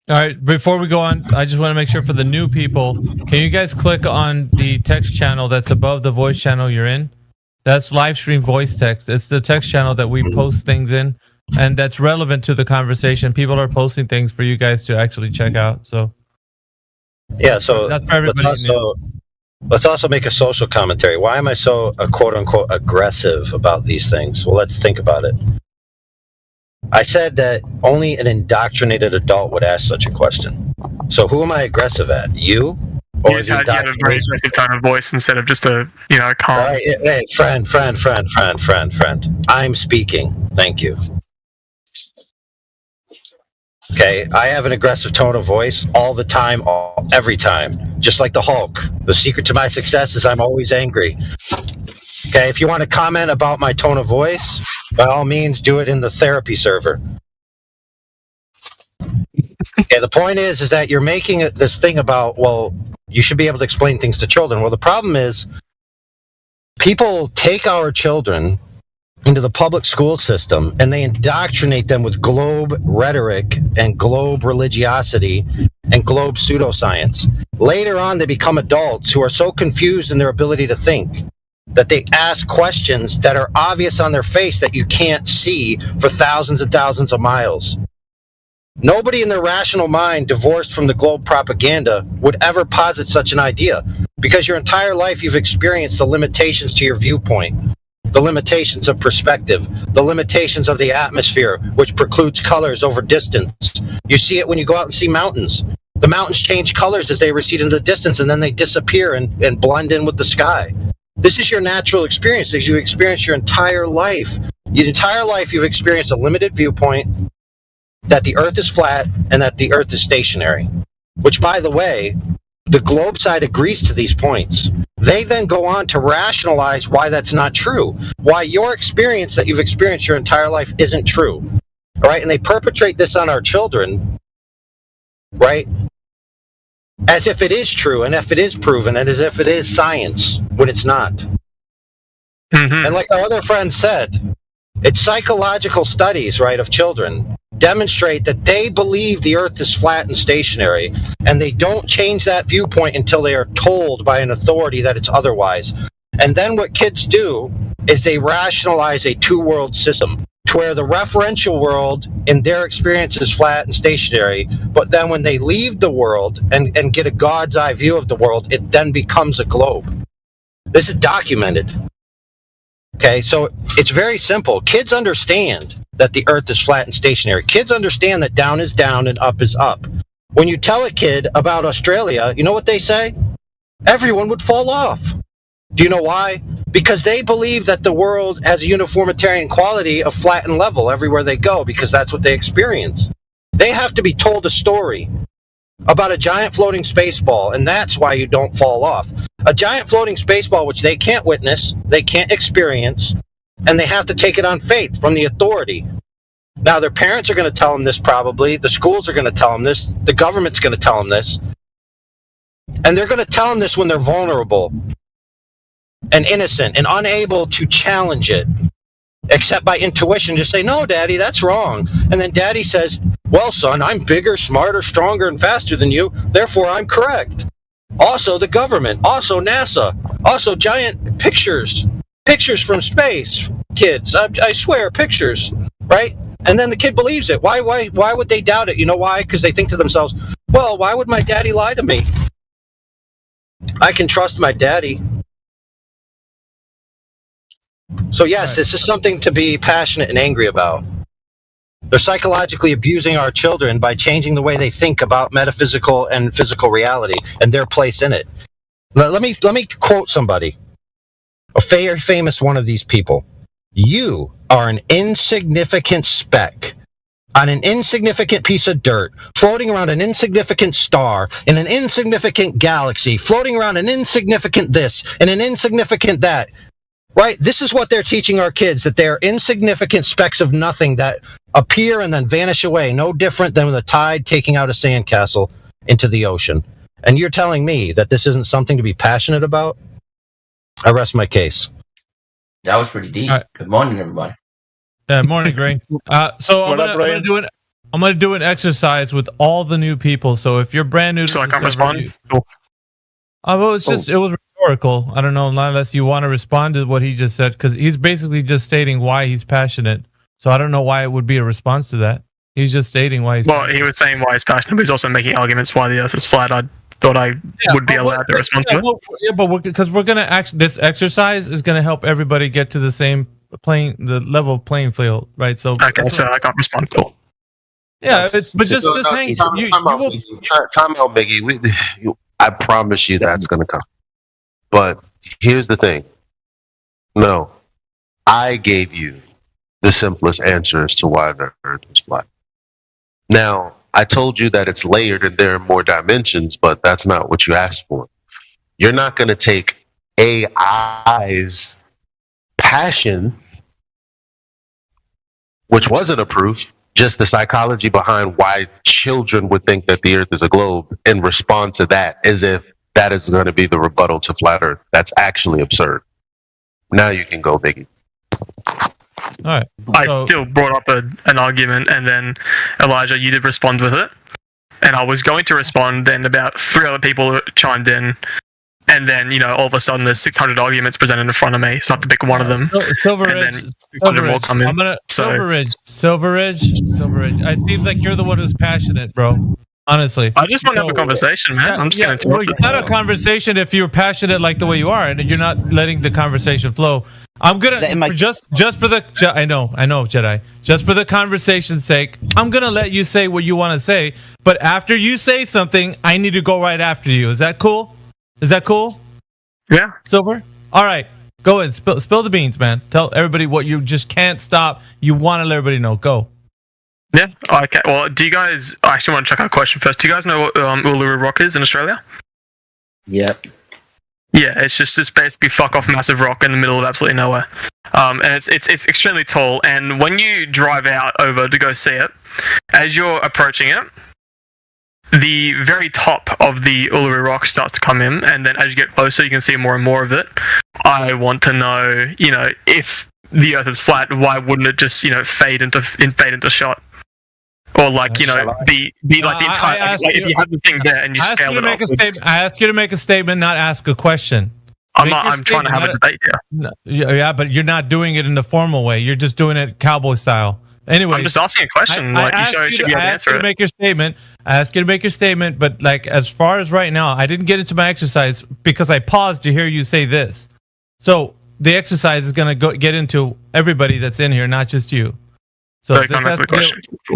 All right, before we go on, I just want to make sure for the new people, can you guys click on the text channel that's above the voice channel you're in? That's live stream voice text. It's the text channel that we post things in, and that's relevant to the conversation. People are posting things for you guys to actually check out. So,
yeah. So
that's for everybody.
Let's also make a social commentary. Why am I so quote unquote aggressive about these things? Well, let's think about it. I said that only an indoctrinated adult would ask such a question. So who am I aggressive at? You?
You just had a very aggressive tone of voice instead of just a, calm.
Right, hey, friend. I'm speaking. Thank you. Okay, I have an aggressive tone of voice all the time, every time. Just like the Hulk. The secret to my success is I'm always angry. Okay, if you want to comment about my tone of voice, by all means, do it in the therapy server. Okay, the point is that you're making this thing about, well, you should be able to explain things to children. Well, the problem is people take our children into the public school system and they indoctrinate them with globe rhetoric and globe religiosity and globe pseudoscience. Later on, they become adults who are so confused in their ability to think that they ask questions that are obvious on their face that you can't see for thousands and thousands of miles. Nobody in their rational mind, divorced from the globe propaganda, would ever posit such an idea, because your entire life you've experienced the limitations to your viewpoint, the limitations of perspective, the limitations of the atmosphere, which precludes colors over distance. You see it when you go out and see mountains. The mountains change colors as they recede into the distance, and then they disappear and blend in with the sky. This is your natural experience that you experience your entire life. Your entire life you've experienced a limited viewpoint that the Earth is flat and that the Earth is stationary. Which, by the way, the globe side agrees to these points. They then go on to rationalize why that's not true, why your experience that you've experienced your entire life isn't true. All right, and they perpetrate this on our children, right? As if it is true, and if it is proven, and as if it is science, when it's not.
Mm-hmm.
And like our other friend said, it's psychological studies, right, of children demonstrate that they believe the Earth is flat and stationary, and they don't change that viewpoint until they are told by an authority that it's otherwise. And then what kids do is they rationalize a two-world system, to where the referential world in their experience is flat and stationary, but then when they leave the world and get a God's eye view of the world, it then becomes a globe. This is documented. Okay, so it's very simple. Kids understand that the Earth is flat and stationary. Kids understand that down is down and up is up. When you tell a kid about Australia, you know what they say? Everyone would fall off. Do you know why? Because they believe that the world has a uniformitarian quality of flat and level everywhere they go, because that's what they experience. They have to be told a story about a giant floating space ball, and that's why you don't fall off. A giant floating space ball which they can't witness, they can't experience, and they have to take it on faith from the authority. Now, their parents are going to tell them this probably, the schools are going to tell them this, the government's going to tell them this, and they're going to tell them this when they're vulnerable and innocent and unable to challenge it, except by intuition. Just say, no, Daddy, that's wrong. And then Daddy says, well, son, I'm bigger, smarter, stronger, and faster than you, therefore I'm correct. Also the government, also NASA, also giant pictures from space, kids, I swear, pictures, right? And then the kid believes it. Why would they doubt it? You know why? Because they think to themselves, well, why would my daddy lie to me? I can trust my daddy. So yes, this is something to be passionate and angry about. They're psychologically abusing our children by changing the way they think about metaphysical and physical reality and their place in it. Now, let me quote somebody, a very famous one of these people. You are an insignificant speck on an insignificant piece of dirt, floating around an insignificant star in an insignificant galaxy, floating around an insignificant this and an insignificant that. Right? This is what they're teaching our kids, that they're insignificant specks of nothing that appear and then vanish away, no different than the tide taking out a sandcastle into the ocean. And you're telling me that this isn't something to be passionate about? I rest my case.
That was pretty deep. Right. Good morning, everybody.
Morning, Greg. So I'm gonna do an exercise with all the new people. So if you're brand new to
I can't respond.
Well, it's just it was rhetorical. I don't know, unless you want to respond to what he just said, because he's basically just stating why he's passionate. So I don't know why it would be a response to that. He's just stating why he's passionate.
He was saying why he's passionate, but he's also making arguments why the Earth is flat. I thought I would be allowed to respond to it.
But because we're gonna this exercise is gonna help everybody get to the same the level of playing field, right? So
okay, so I can't respond to it.
Yeah, just hang.
Time out, Biggie. I promise you that's going to come. But here's the thing. No, I gave you the simplest answer as to why the Earth is flat. Now, I told you that it's layered and there are more dimensions, but that's not what you asked for. You're not going to take AI's passion, which wasn't a proof, just the psychology behind why children would think that the Earth is a globe, and respond to that as if that is going to be the rebuttal to flat Earth. That's actually absurd. Now you can go, Biggie.
All right.
I still brought up an argument, and then Elijah, you did respond with it, and I was going to respond. Then about 3 other people chimed in. And then, all of a sudden, there's 600 arguments presented in front of me, so I have to pick one of them.
Silveridge. Silveridge. It seems like you're the one who's passionate, bro. Honestly.
I just want to have a conversation, man. I'm just going to
it's not a conversation if you're passionate like the way you are, and you're not letting the conversation flow. I'm gonna just for the I know Jedi. Just for the conversation's sake, I'm gonna let you say what you want to say. But after you say something, I need to go right after you. Is that cool? Is that cool?
Yeah.
Silver. All right. Go ahead. Spill the beans, man. Tell everybody what you just can't stop. You want to let everybody know. Go.
Yeah. Okay. Well, do you guys? I actually want to check out a question first. Do you guys know what Uluru Rock is in Australia?
Yep.
Yeah, it's just this basically fuck off massive rock in the middle of absolutely nowhere, and it's extremely tall. And when you drive out over to go see it, as you're approaching it, the very top of the Uluru Rock starts to come in, and then as you get closer, you can see more and more of it. I want to know, if the Earth is flat, why wouldn't it just, fade into shot? Or be like the entire. If you have the thing there and you scale it up.
I ask you to make a statement, not ask a question.
I'm trying to have a debate here.
Yeah, but you're not doing it in the formal way. You're just doing it cowboy style. Anyway,
I'm just asking a question.
I ask you to make your statement. I ask you to make your statement, but as far as right now, I didn't get into my exercise because I paused to hear you say this. So the exercise is going to get into everybody that's in here, not just you. So this has to be.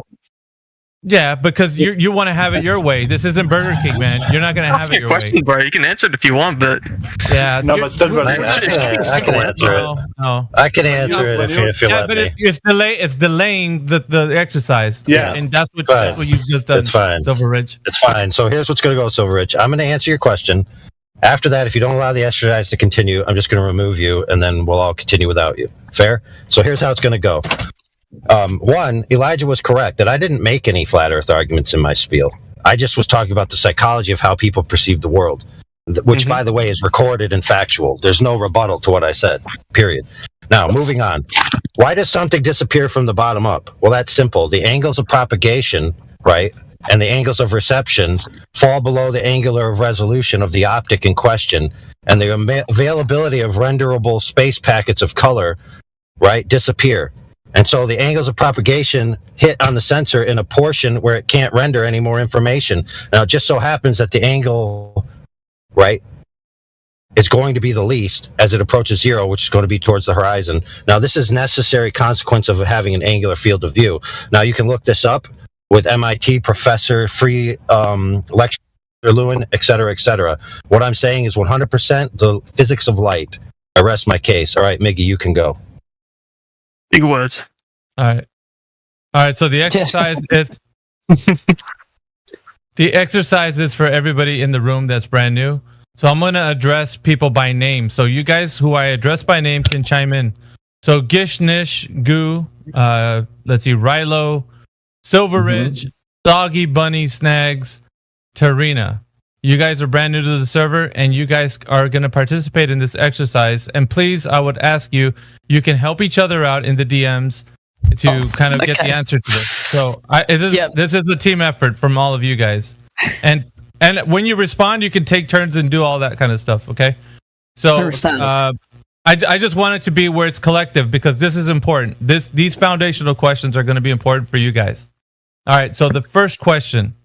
Yeah, because you want to have it your way. This isn't Burger King, man. You're not going to have it your way.
Bro. You can answer it if you want, but
yeah,
no, but still,
I can answer it.
No.
I can answer it if you let me.
It's delaying the exercise.
Yeah,
and that's what you've just done.
It's fine,
Silverridge.
It's fine. So here's what's going to go, Silverridge. I'm going to answer your question. After that, if you don't allow the exercise to continue, I'm just going to remove you, and then we'll all continue without you. Fair? So here's how it's going to go. One, Elijah was correct that I didn't make any flat earth arguments in my spiel. I just was talking about the psychology of how people perceive the world, which, by the way, is recorded and factual. There's no rebuttal to what I said, period. Now, moving on. Why does something disappear from the bottom up? Well, that's simple. The angles of propagation, right, and the angles of reception fall below the angular of resolution of the optic in question, and the availability of renderable space packets of color, right, disappear. And so the angles of propagation hit on the sensor in a portion where it can't render any more information. Now, it just so happens that the angle, right, is going to be the least as it approaches zero, which is going to be towards the horizon. Now, this is necessary consequence of having an angular field of view. Now, you can look this up with MIT professor, free lecturer Lewin, et cetera, et cetera. What I'm saying is 100% the physics of light. I rest my case. All right, Miggy, you can go.
Big words.
All right. So the exercise is for everybody in the room that's brand new. So I'm gonna address people by name. So you guys who I address by name can chime in. So Gish, Nish, Goo, let's see, Rilo, Silverridge, Doggy, Bunny, Snags, Tarina. You guys are brand new to the server, and you guys are going to participate in this exercise. And please, I would ask you can help each other out in the DMs to kind of get the answer to this. So this is a team effort from all of you guys. And when you respond, you can take turns and do all that kind of stuff, okay? So I just want it to be where it's collective because this is important. These foundational questions are going to be important for you guys. All right, so the first question.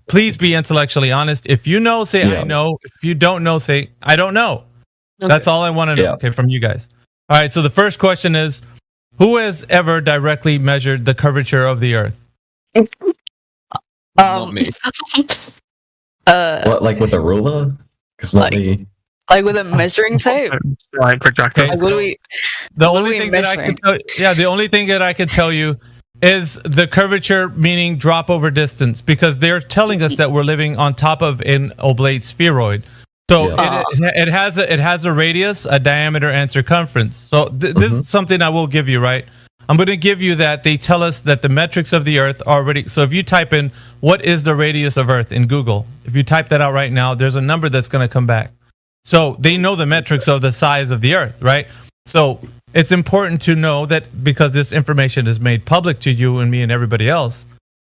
Please be intellectually honest. If you know, say I know. If you don't know, say I don't know. Okay. That's all I want to know, okay, from you guys. All right, so the first question is, who has ever directly measured the curvature of the Earth?
Not me.
What, like with a ruler? Because not me.
Like with a measuring tape?
Like projector.
Like what do we?
The only thing that I can tell you is the curvature, meaning drop over distance, because they're telling us that we're living on top of an oblate spheroid. So it has a radius, a diameter, and circumference. So this is something I will give you, right? I'm going to give you that. They tell us that the metrics of the Earth already. So if you type in what is the radius of Earth in Google, if you type that out right now, there's a number that's going to come back. So they know the metrics of the size of the Earth, right? So it's important to know that because this information is made public to you and me and everybody else,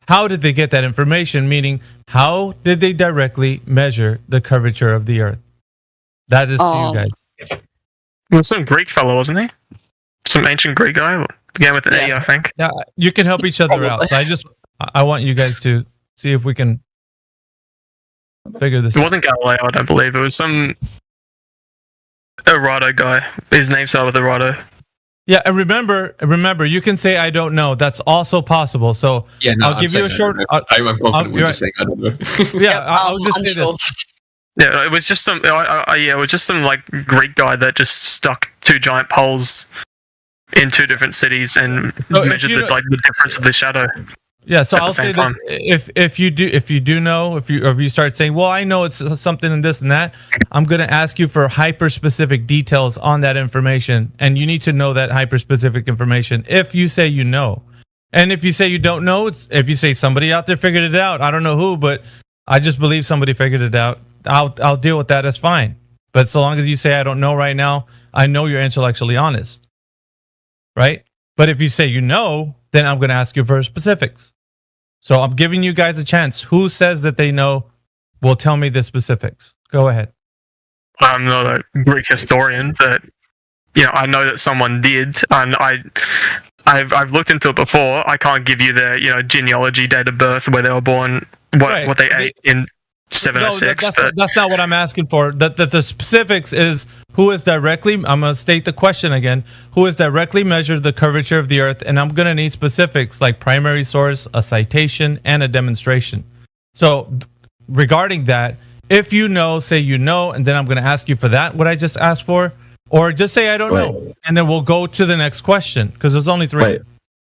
how did they get that information? Meaning, how did they directly measure the curvature of the Earth? That is to you guys.
He was some Greek fellow, wasn't he? Some ancient Greek guy. Began with an A, I think.
Yeah, you can help each other out. So I want you guys to see if we can figure this out.
It wasn't Galileo, I don't believe. It was some Errado guy. His name started with Errado.
Yeah, and remember, you can say I don't know. That's also possible. So
Yeah, no,
I'll give you a short.
I'm confident we're just saying I don't know.
Yeah, I'll just say
unsure.
this.
Yeah, it was just some. It was just some like Greek guy that just stuck two giant poles in two different cities and
So if
measured
you-
the difference of the shadow.
Yeah, so
at the
I'll say
same
this: if you do know, if you start saying, well, I know it's something and this and that, I'm going to ask you for hyper specific details on that information, and you need to know that hyper specific information. If you say you know, and if you say you don't know, if you say somebody out there figured it out, I don't know who, but I just believe somebody figured it out. I'll deal with that. That's fine. But so long as you say I don't know right now, I know you're intellectually honest, right? But if you say you know, then I'm going to ask you for specifics. So I'm giving you guys a chance. Who says that they know will tell me the specifics? Go ahead.
I'm not a Greek historian, but I know that someone did, and I've looked into it before. I can't give you their genealogy, date of birth, where they were born, what they ate in 706.
That's not what I'm asking for. The specifics is who is directly. I'm going to state the question again. Who has directly measured the curvature of the Earth? And I'm going to need specifics like primary source, a citation, and a demonstration. So regarding that, if you know, say you know, and then I'm going to ask you for that. What I just asked for, or just say I don't know, and then we'll go to the next question because there's only three.
Wait.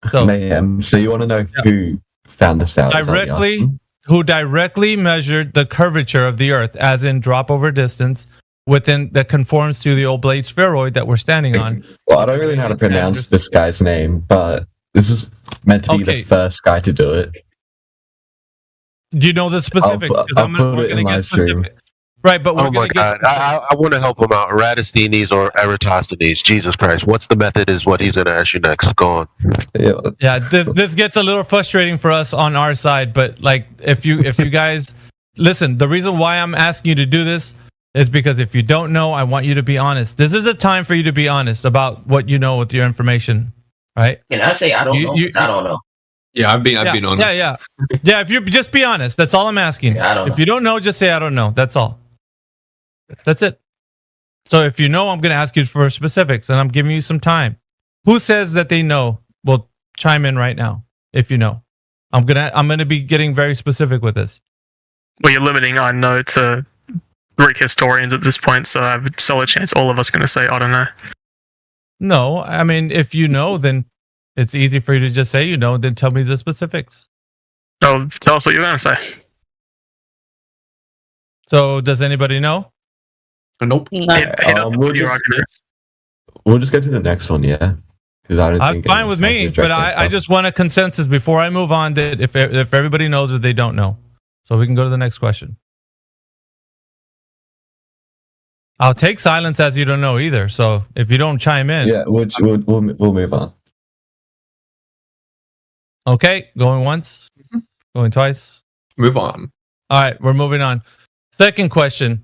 So you want to know who found this out?
Who directly measured the curvature of the Earth, as in drop over distance, that conforms to the oblate spheroid that we're standing on.
Well, I don't really know how to pronounce this guy's name, but this is meant to be the first guy to do it.
Do you know the specifics?
I'll put it in live stream.
Right, but
oh my God, I want to help him out. Eratosthenes or Eratosthenes. Jesus Christ, what's the method? Is what he's going to ask you next. Go on.
Yeah, this gets a little frustrating for us on our side, but like if you guys listen, the reason why I'm asking you to do this is because if you don't know, I want you to be honest. This is a time for you to be honest about what you know with your information, right?
Can I say I don't know? I don't know.
Yeah, I've been honest.
Yeah. If you just be honest, that's all I'm asking.
Yeah, I don't know.
If you don't know, just say I don't know. That's all. That's it. So if you know, I'm going to ask you for specifics, and I'm giving you some time. Who says that they know? Well, chime in right now if you know. I'm gonna be getting very specific with this.
Well, you're limiting I know to Greek historians at this point, so I have a solid chance all of us are going to say I don't know.
No, I mean if you know, then it's easy for you to just say you know, then tell me the specifics.
Oh, tell us what you're going to say.
So does anybody know?
Nope.
We'll just go to the next one, yeah. Because I don't
I'm
think
fine with me, but I just want a consensus before I move on that if everybody knows or they don't know. So we can go to the next question. I'll take silence as you don't know either. So if you don't chime in,
yeah, we'll move on.
Okay, going once, going twice.
Move on.
All right, we're moving on. Second question.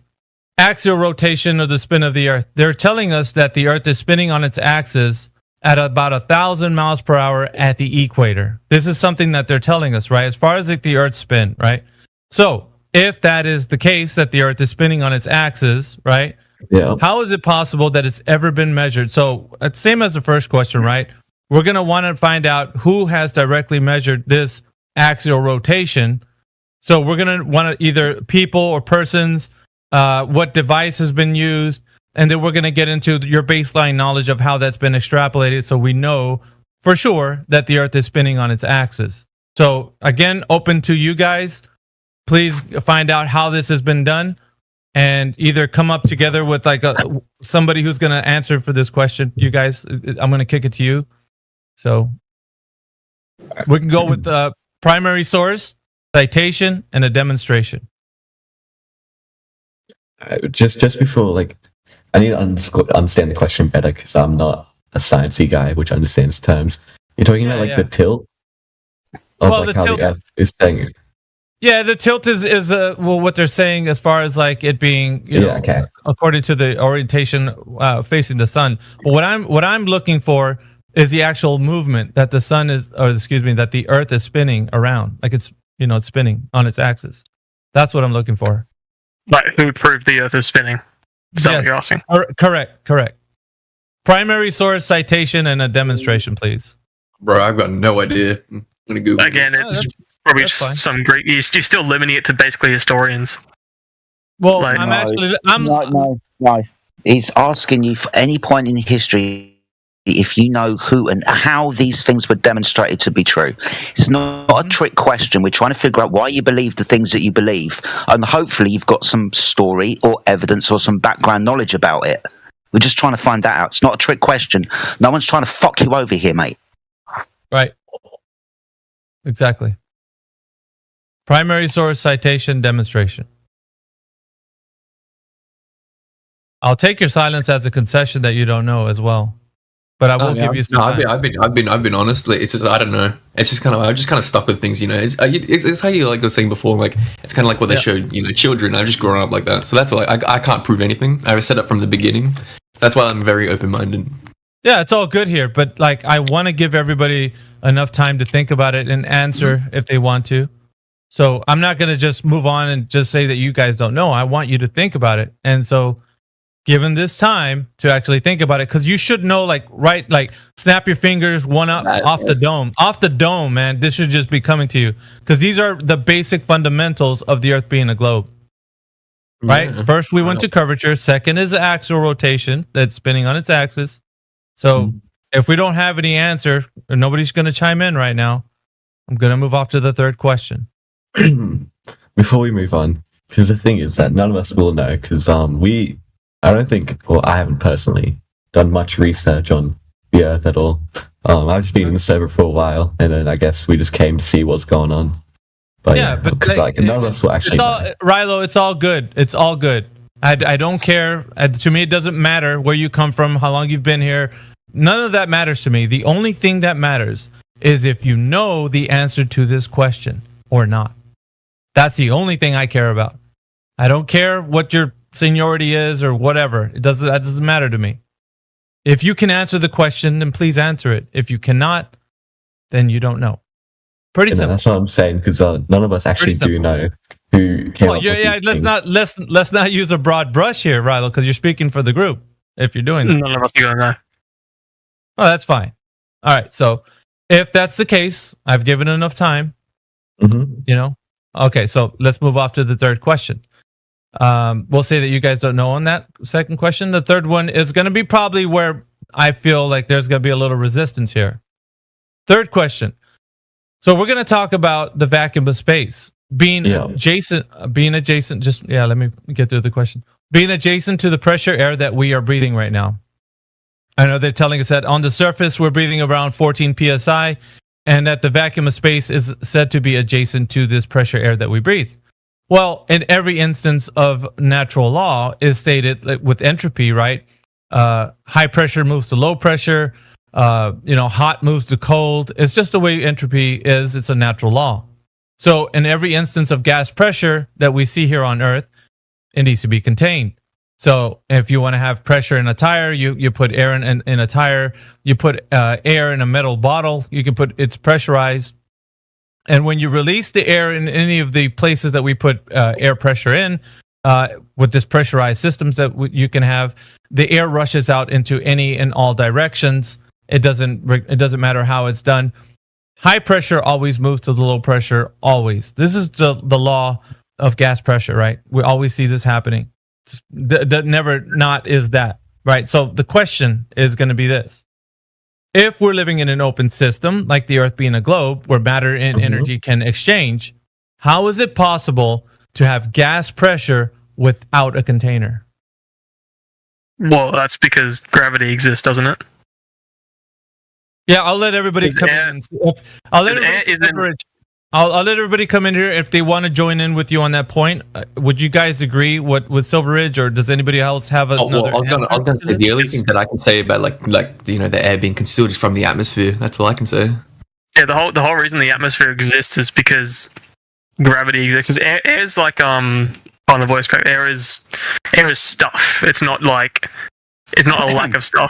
Axial rotation of the spin of the Earth. They're telling us that the Earth is spinning on its axis at about 1,000 miles per hour at the equator. This is something that they're telling us, right? As far as the Earth spin, right? So if that is the case, that the Earth is spinning on its axis, right?
Yeah.
How is it possible that it's ever been measured? So same as the first question, right? We're going to want to find out who has directly measured this axial rotation. So we're going to want to either people or persons, what device has been used, and then we're going to get into your baseline knowledge of how that's been extrapolated so we know for sure that the Earth is spinning on its axis. So again, open to you guys. Please find out how this has been done and either come up together with like somebody who's going to answer for this question. You guys, I'm going to kick it to you. So we can go with primary source, citation, and a demonstration.
Just before, like, I need to understand the question better because I'm not a sciencey guy which understands terms. You're talking about like the tilt of like how the Earth is staying.
Yeah, the tilt is what they're saying as far as like it being according to the orientation facing the sun. But what I'm looking for is the actual movement that the sun is, or excuse me, that the Earth is spinning around, like it's it's spinning on its axis. That's what I'm looking for.
Like who proved the Earth is spinning? Is that what you're asking?
Correct. Primary source, citation, and a demonstration, please.
Bro, I've got no idea. I'm gonna Google.
Again, it's probably just some great. You're still limiting it to basically historians.
Well,
Like-
No. He's asking you for any point in history if you know who and how these things were demonstrated to be true. It's not a trick question. We're trying to figure out why you believe the things that you believe, and hopefully you've got some story or evidence or some background knowledge about it. We're just trying to find that out. It's not a trick question. No one's trying to fuck you over here, mate.
Right. Exactly. Primary source, citation, demonstration. I'll take your silence as a concession that you don't know as well, but I will give you some time.
I've been honest. Like, it's just I don't know. It's just kind of I'm just kind of stuck with things. You know, it's how you like I was saying before. Like it's kind of like what they showed. You know, children. I've just grown up like that. So that's why I can't prove anything. I was set up from the beginning. That's why I'm very open-minded.
Yeah, it's all good here, but like I want to give everybody enough time to think about it and answer if they want to. So I'm not going to just move on and just say that you guys don't know. I want you to think about it. And so given this time to actually think about it, because you should know, like, right, like snap your fingers, one up off the dome, man. This should just be coming to you because these are the basic fundamentals of the Earth being a globe. Right?
Yeah.
First, we went to curvature. Second is axial rotation that's spinning on its axis. So if we don't have any answer, or nobody's going to chime in right now, I'm going to move off to the third question.
Before we move on, because the thing is that none of us will know, because I don't think, well, I haven't personally done much research on the Earth at all. I've just been in the server for a while, and then I guess we just came to see what's going on. But because like none of us will actually know.
Rilo, it's all good. It's all good. I don't care. To me, it doesn't matter where you come from, how long you've been here. None of that matters to me. The only thing that matters is if you know the answer to this question or not. That's the only thing I care about. I don't care what your seniority is or whatever. That doesn't matter to me. If you can answer the question, then please answer it. If you cannot, then you don't know. Pretty simple.
That's what I'm saying, because none of us actually do know who came up with these things.
Let's not use a broad brush here, Rilo, because you're speaking for the group. If you're doing that,
none of us are going to know.
Oh, that's fine. All right. So if that's the case, I've given enough time. You know. Okay. So let's move off to the third question. We'll say that you guys don't know on that second question. The third one is going to be probably where I feel like there's going to be a little resistance here. Third question. So we're going to talk about the vacuum of space being adjacent. Just let me get through the question. Being adjacent to the pressure air that we are breathing right now. I know they're telling us that on the surface we're breathing around 14 psi, and that the vacuum of space is said to be adjacent to this pressure air that we breathe. Well, in every instance of natural law is stated like, with entropy, right? High pressure moves to low pressure. Hot moves to cold. It's just the way entropy is. It's a natural law. So in every instance of gas pressure that we see here on Earth, it needs to be contained. So if you want to have pressure in a tire, you put air in a tire. You put air in a metal bottle. You can put it's pressurized. And when you release the air in any of the places that we put air pressure in, with this pressurized systems that you can have, the air rushes out into any and all directions. It doesn't matter how it's done. High pressure always moves to the low pressure, always. This is the law of gas pressure, right? We always see this happening. That never not is that, right? So the question is going to be this. If we're living in an open system, like the Earth being a globe, where matter and energy can exchange, how is it possible to have gas pressure without a container?
Well, that's because gravity exists, doesn't it?
Yeah, I'll let everybody come in. I'll let everybody come in here if they want to join in with you on that point. Would you guys agree with Silver Ridge, or does anybody else have another?
I was gonna say the only thing that I can say about like the air being concealed is from the atmosphere. That's all I can say.
Yeah, the whole reason the atmosphere exists is because gravity exists. Air is like on the voice crack. Air is stuff. It's not a lack of stuff.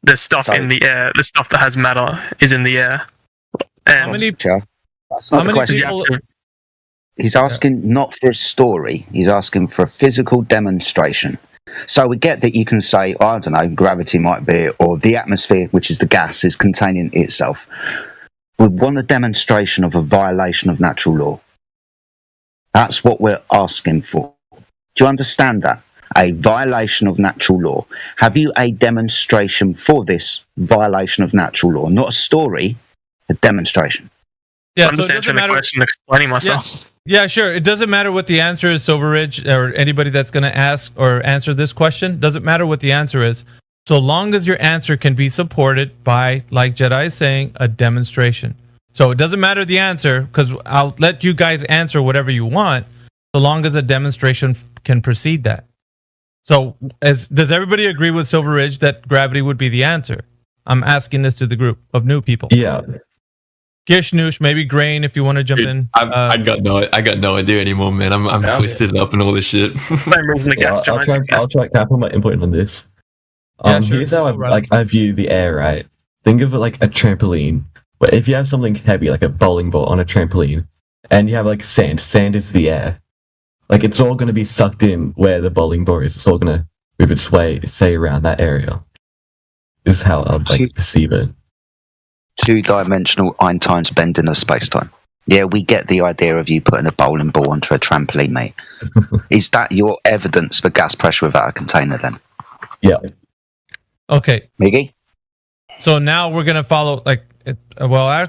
There's stuff in the air. The stuff that has matter is in the air. And
That's not the question. He's asking not for a story. He's asking for a physical demonstration. So we get that you can say, I don't know, gravity might be, or the atmosphere, which is the gas, is containing itself. We want a demonstration of a violation of natural law. That's what we're asking for. Do you understand that? A violation of natural law. Have you a demonstration for this violation of natural law? Not a story, a demonstration.
Yeah, I'm just answering the question, explaining myself.
Yeah, sure. It doesn't matter what the answer is, Silverridge, or anybody that's going to ask or answer this question. Doesn't matter what the answer is. So long as your answer can be supported by, like Jedi is saying, a demonstration. So it doesn't matter the answer, because I'll let you guys answer whatever you want, so long as a demonstration can precede that. So does everybody agree with Silverridge that gravity would be the answer? I'm asking this to the group of new people.
Yeah.
Gish, Noosh, maybe Grain, if you want to jump in.
I got no idea anymore, man. I'm twisted up and all this shit.
I'll try to put my input on this.
Yeah, sure.
Here's how I view the air, right? Think of it like a trampoline. But if you have something heavy, like a bowling ball on a trampoline, and you have like sand is the air. Like it's all going to be sucked in where the bowling ball is. It's all going to move its way, say, around that area. This is how I perceive it.
Two-dimensional Einstein's bending of space-time. Yeah, we get the idea of you putting a bowling ball onto a trampoline, mate. Is that your evidence for gas pressure without a container then?
Yeah.
Okay.
Miggy?
So now we're going to follow,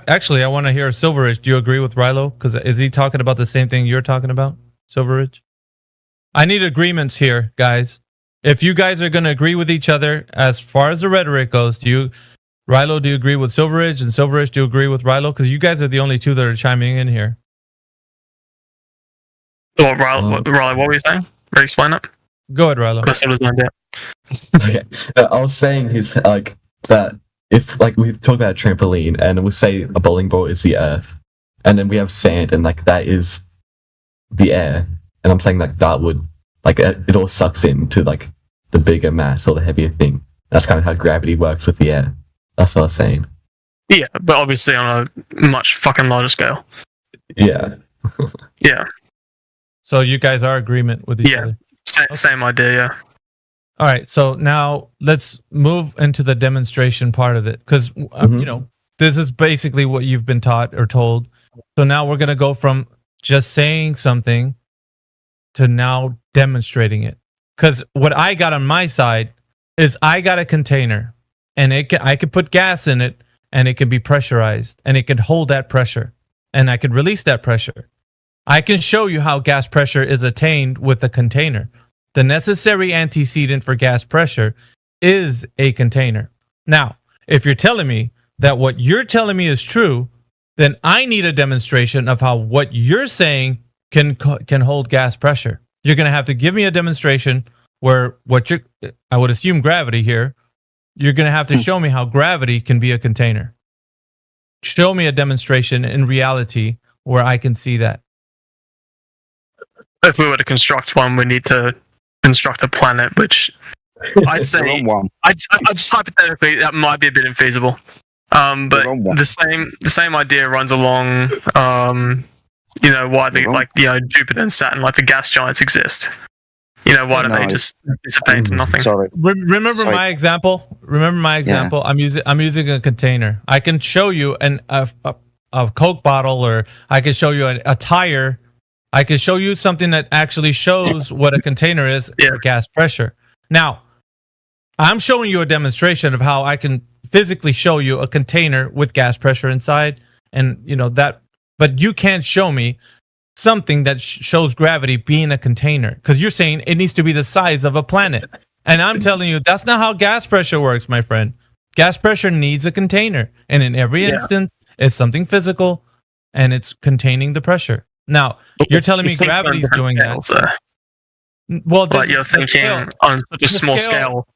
actually, I want to hear Silverridge. Do you agree with Rilo? Because is he talking about the same thing you're talking about, Silverridge? I need agreements here, guys. If you guys are going to agree with each other as far as the rhetoric goes, Rilo, do you agree with Silverridge? And Silverridge, do you agree with Rilo? Because you guys are the only two that are chiming in here.
Rilo, what were you saying? Re-explain it.
Go ahead, Rilo.
Okay. I was saying that if we talk about a trampoline and we say a bowling ball is the earth, and then we have sand and that is the air, and I'm saying that would it all sucks into the bigger mass or the heavier thing. That's kind of how gravity works with the air. That's what I was saying.
Yeah, but obviously on a much fucking larger scale.
Yeah.
Yeah.
So you guys are in agreement with each other?
Same idea, yeah.
All right, so now let's move into the demonstration part of it, because this is basically what you've been taught or told. So now we're going to go from just saying something to now demonstrating it. Because what I got on my side is I got a container, and I could put gas in it, and it can be pressurized, and it can hold that pressure, and I can release that pressure. I can show you how gas pressure is attained with a container. The necessary antecedent for gas pressure is a container. Now, if you're telling me that what you're telling me is true, then I need a demonstration of how what you're saying can hold gas pressure. You're going to have to give me a demonstration where I would assume gravity here. You're going to have to show me how gravity can be a container. Show me a demonstration in reality where I can see that.
If we were to construct one, we need to construct a planet, which I'd say, I'd just hypothetically, that might be a bit infeasible. But the same idea runs along, why Jupiter and Saturn, like the gas giants, exist. Why don't they just dissipate into nothing?
Sorry.
Remember my example? Yeah. I'm using a container. I can show you a Coke bottle, or I can show you a tire. I can show you something that actually shows what a container is for gas pressure. Now, I'm showing you a demonstration of how I can physically show you a container with gas pressure inside, and but you can't show me something that shows gravity being a container, because you're saying it needs to be the size of a planet. And I'm telling you, that's not how gas pressure works, my friend. Gas pressure needs a container, and in every instance, it's something physical, and it's containing the pressure. Now, you're telling me gravity's doing that. Well,
but you're thinking on such a small scale,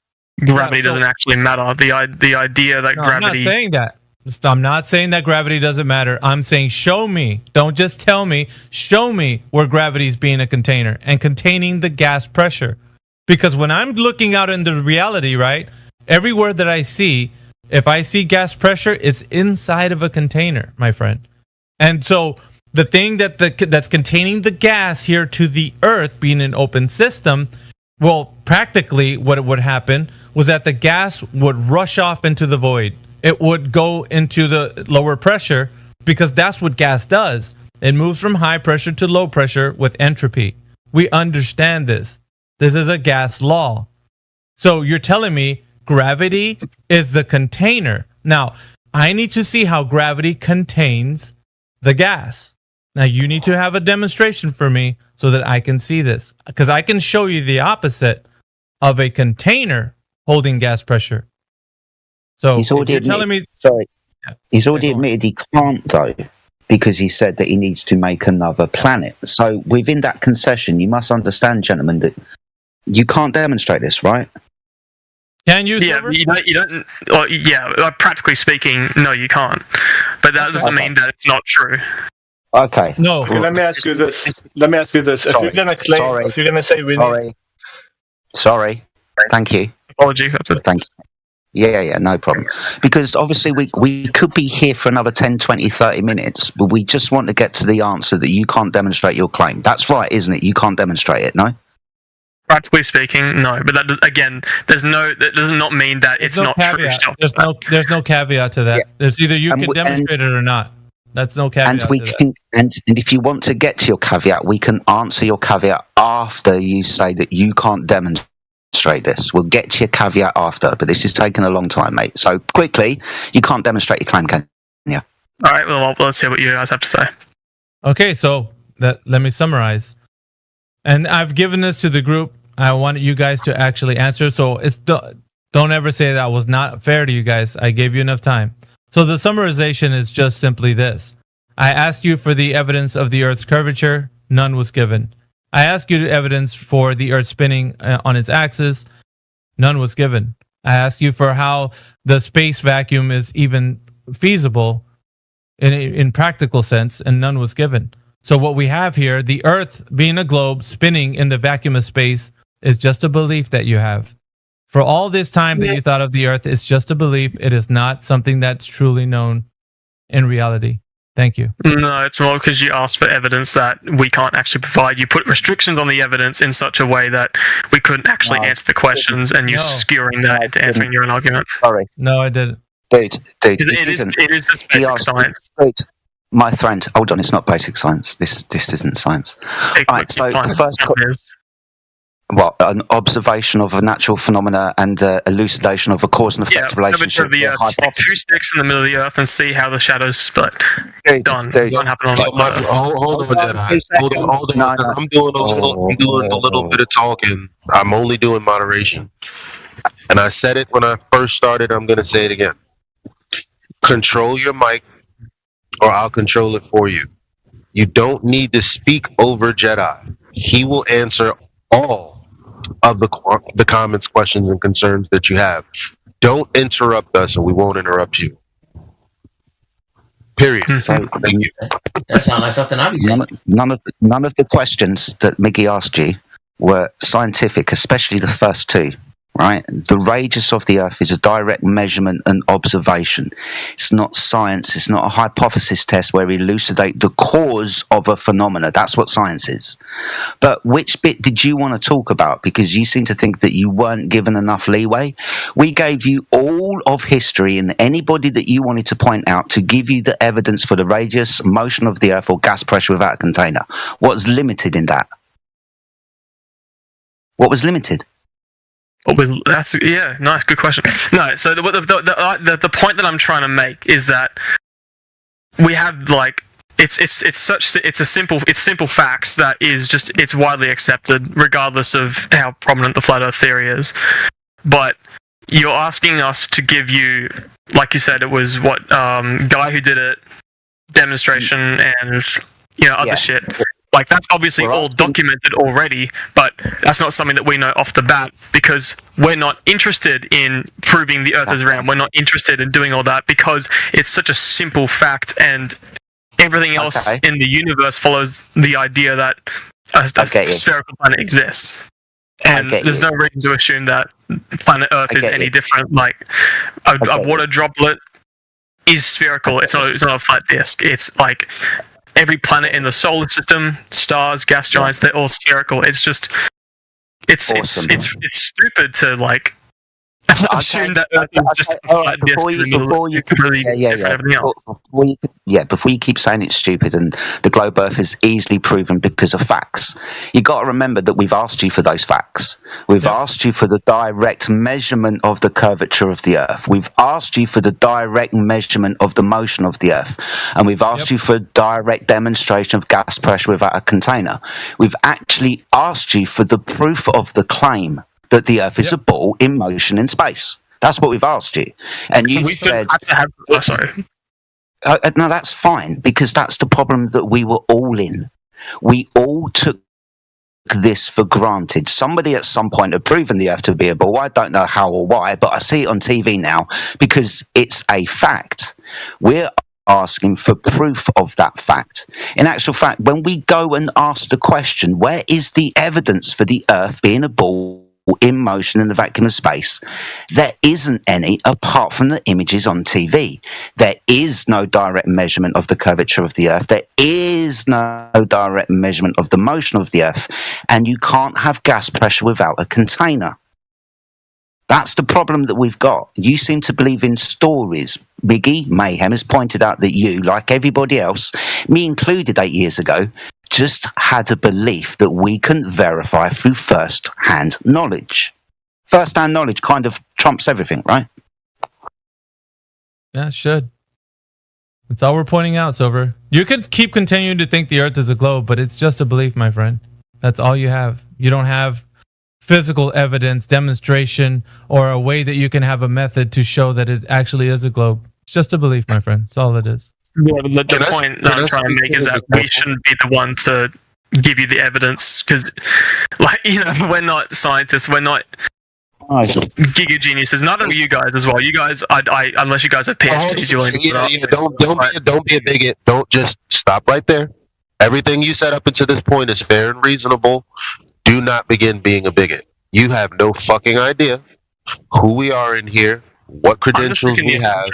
gravity doesn't actually matter. The idea that gravity...
I'm not saying that. I'm not saying that gravity doesn't matter. I'm saying show me. Don't just tell me. Show me where gravity's being a container and containing the gas pressure. Because when I'm looking out into reality, right, everywhere that I see, if I see gas pressure, it's inside of a container, my friend. And so the thing that's containing the gas here to the Earth, being an open system, well, practically what would happen was that the gas would rush off into the void. It would go into the lower pressure because that's what gas does. It moves from high pressure to low pressure with entropy. We understand this. This is a gas law. So you're telling me gravity is the container. Now, I need to see how gravity contains the gas. Now, you need to have a demonstration for me so that I can see this. Because I can show you the opposite of a container holding gas pressure. So
he's already
you're telling me...
Sorry. Yeah. He's already admitted he can't, though, because he said that he needs to make another planet. So within that concession, you must understand, gentlemen, that you can't demonstrate this, right?
Can you?
Yeah, you don't. Well, yeah, practically speaking, no, you can't. But that doesn't mean that it's not true.
Okay.
No.
Okay, let me ask you this. If you're gonna claim, if you're gonna say we need...
Sorry. Thank you.
Apologies.
Thank you. Yeah, no problem. Because obviously we could be here for another 10, 20, 30 minutes, but we just want to get to the answer that you can't demonstrate your claim. That's right, isn't it? You can't demonstrate it, no?
Practically speaking, no. But that does, again, that does not mean that it's not
caveat.
true.
There's no caveat to that. Yeah. There's either you can demonstrate it or not. That's no caveat.
And we can, and if you want to get to your caveat, we can answer your caveat after you say that you can't demonstrate this. We'll get to your caveat after, but this is taking a long time, mate. So quickly, you can't demonstrate your claim, can you?
All right, well, let's hear what you guys have to say.
Okay, so let me summarize. And I've given this to the group. I want you guys to actually answer. So don't ever say that was not fair to you guys. I gave you enough time. So the summarization is just simply this. I asked you for the evidence of the Earth's curvature. None was given. I asked you evidence for the Earth spinning on its axis. None was given. I asked you for how the space vacuum is even feasible in practical sense, and none was given. So what we have here, the Earth being a globe spinning in the vacuum of space, is just a belief that you have. For all this time that you thought of the Earth, it's just a belief. It is not something that's truly known in reality. Thank you.
No, it's more because you asked for evidence that we can't actually provide. You put restrictions on the evidence in such a way that we couldn't actually answer the questions, and you're skewering that into answering your own argument.
Sorry.
No, I didn't.
Dude,
it is just basic science.
Dude, my friend, hold on, it's not basic science. This isn't science. Alright, so the first... an observation of a natural phenomena and elucidation of a cause and effect relationship.
Of the Earth. Stick two sticks in the middle of the Earth and see how the shadows split. Done.
Dude.
Won't happen on Earth.
Hold on, Jedi. Hold on.
No.
I'm doing a little bit of talking. I'm only doing moderation. And I said it when I first started. I'm going to say it again. Control your mic, or I'll control it for you. You don't need to speak over Jedi. He will answer all of the comments, questions, and concerns that you have. Don't interrupt us, and we won't interrupt you. Period.
So,
that sounds like something I'd be saying.
None of the questions that Miggy asked you were scientific, especially the first two. Right? The radius of the Earth is a direct measurement and observation. It's not science. It's not a hypothesis test where we elucidate the cause of a phenomena. That's what science is. But which bit did you want to talk about? Because you seem to think that you weren't given enough leeway. We gave you all of history and anybody that you wanted to point out to give you the evidence for the radius, motion of the Earth, or gas pressure without a container. What's limited in that? What was limited?
Nice, good question. No, so the point that I'm trying to make is that we have it's simple facts that is just it's widely accepted regardless of how prominent the flat Earth theory is. But you're asking us to give you, like you said, it was what guy who did it, demonstration, and other shit. Like, that's obviously all documented already, but that's not something that we know off the bat because we're not interested in proving the Earth is round. We're not interested in doing all that because it's such a simple fact, and everything else in the universe follows the idea that a spherical planet exists. And there's no reason to assume that planet Earth is any different. Like, a water droplet is spherical. It's not a flat disk. It's like every planet in the solar system, stars, gas giants, they're all spherical. It's just, it's stupid to like assume that Earth is just a flat disk completely different everything else.
Before you keep saying it's stupid and the globe Earth is easily proven because of facts, you got to remember that we've asked you for those facts. We've asked you for the direct measurement of the curvature of the Earth. We've asked you for the direct measurement of the motion of the Earth, and we've asked you for a direct demonstration of gas pressure without a container. We've actually asked you for the proof of the claim that the Earth is a ball in motion in space. That's what we've asked you. And you said... no, that's fine, because that's the problem that we were all in. We all took this for granted. Somebody at some point had proven the Earth to be a ball. I don't know how or why, but I see it on TV now because it's a fact. We're asking for proof of that fact. In actual fact, when we go and ask the question, where is the evidence for the Earth being a ball in motion in the vacuum of space, there isn't any apart from the images on TV. There is no direct measurement of the curvature of the Earth. There is no direct measurement of the motion of the Earth, and you can't have gas pressure without a container. That's the problem that we've got. You seem to believe in stories. Biggie Mayhem has pointed out that you, like everybody else, me included 8 years ago, just had a belief that we couldn't verify through first-hand knowledge. First-hand knowledge kind of trumps everything, right?
Yeah, it should. That's all we're pointing out, Silver. You could keep continuing to think the Earth is a globe, but it's just a belief, my friend. That's all you have. You don't have physical evidence, demonstration, or a way that you can have a method to show that it actually is a globe. It's just a belief, my friend. That's all it is.
Yeah, but the point that I'm trying to make is that we shouldn't be the one to give you the evidence, because, like, you know, we're not scientists, we're not giga geniuses. Neither are you guys as well. You guys, I unless you guys have PhDs,
don't be a bigot. Don't just stop right there. Everything you said up until this point is fair and reasonable. Do not begin being a bigot. You have no fucking idea who we are in here, what credentials we have.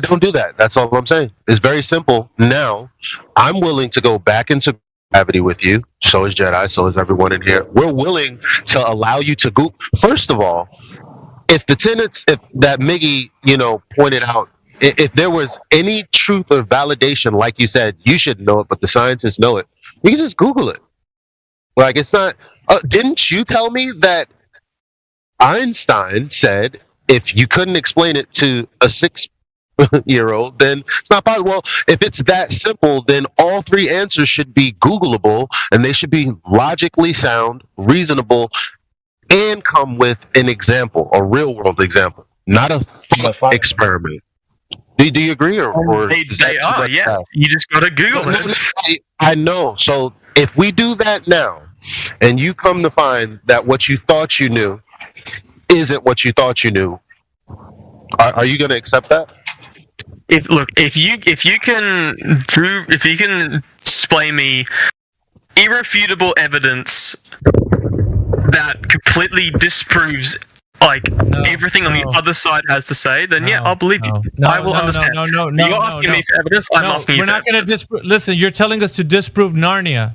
Don't do that. That's all I'm saying. It's very simple. Now, I'm willing to go back into gravity with you. So is Jedi. So is everyone in here. We're willing to allow you to go. First of all, if the tenets, if that Miggy, pointed out, if there was any truth or validation, like you said, you should know it, but the scientists know it. You can just Google it. Like, it's not. Didn't you tell me that Einstein said if you couldn't explain it to a 6-year-old, then it's not possible? Well, if it's that simple, then all three answers should be Googleable, and they should be logically sound, reasonable, and come with an example, a real-world example, not a experiment. Do you agree? Or
they are, yes. You just got to Google it.
I know. So if we do that now, and you come to find that what you thought you knew isn't what you thought you knew, are you going to accept that?
If you can display me irrefutable evidence that completely disproves everything on the other side has to say, then I'll believe you. I will understand. You're asking me for evidence. I'm asking you.
We're not going to disprove. Listen, you're telling us to disprove Narnia.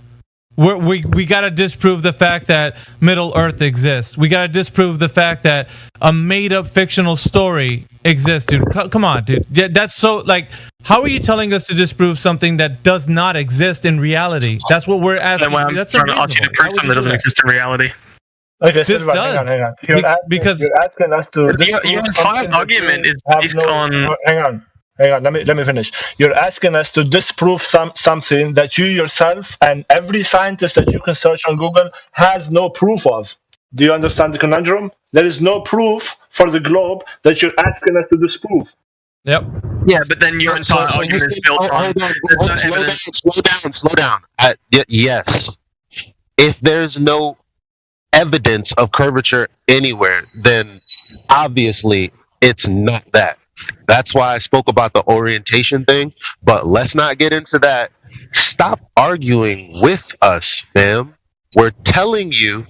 We got to disprove the fact that Middle Earth exists. We got to disprove the fact that a made-up fictional story exists, dude. Come on, dude. Yeah, that's so how are you telling us to disprove something that does not exist in reality? That's what we're asking.
Then I'm trying to ask you to prove something that doesn't exist in reality.
Okay,
this
Silver,
does.
hang on.
Because
you're asking us to.
Your entire argument is based on.
Hang on. Let me finish. You're asking us to disprove something that you yourself and every scientist that you can search on Google has no proof of. Do you understand the conundrum? There is no proof for the globe that you're asking us to disprove.
Yep.
Yeah, but then your entire argument is built on.
Slow down. Yes. If there's no evidence of curvature anywhere, then obviously it's not that. That's why I spoke about the orientation thing, but let's not get into that. Stop arguing with us, fam. We're telling you,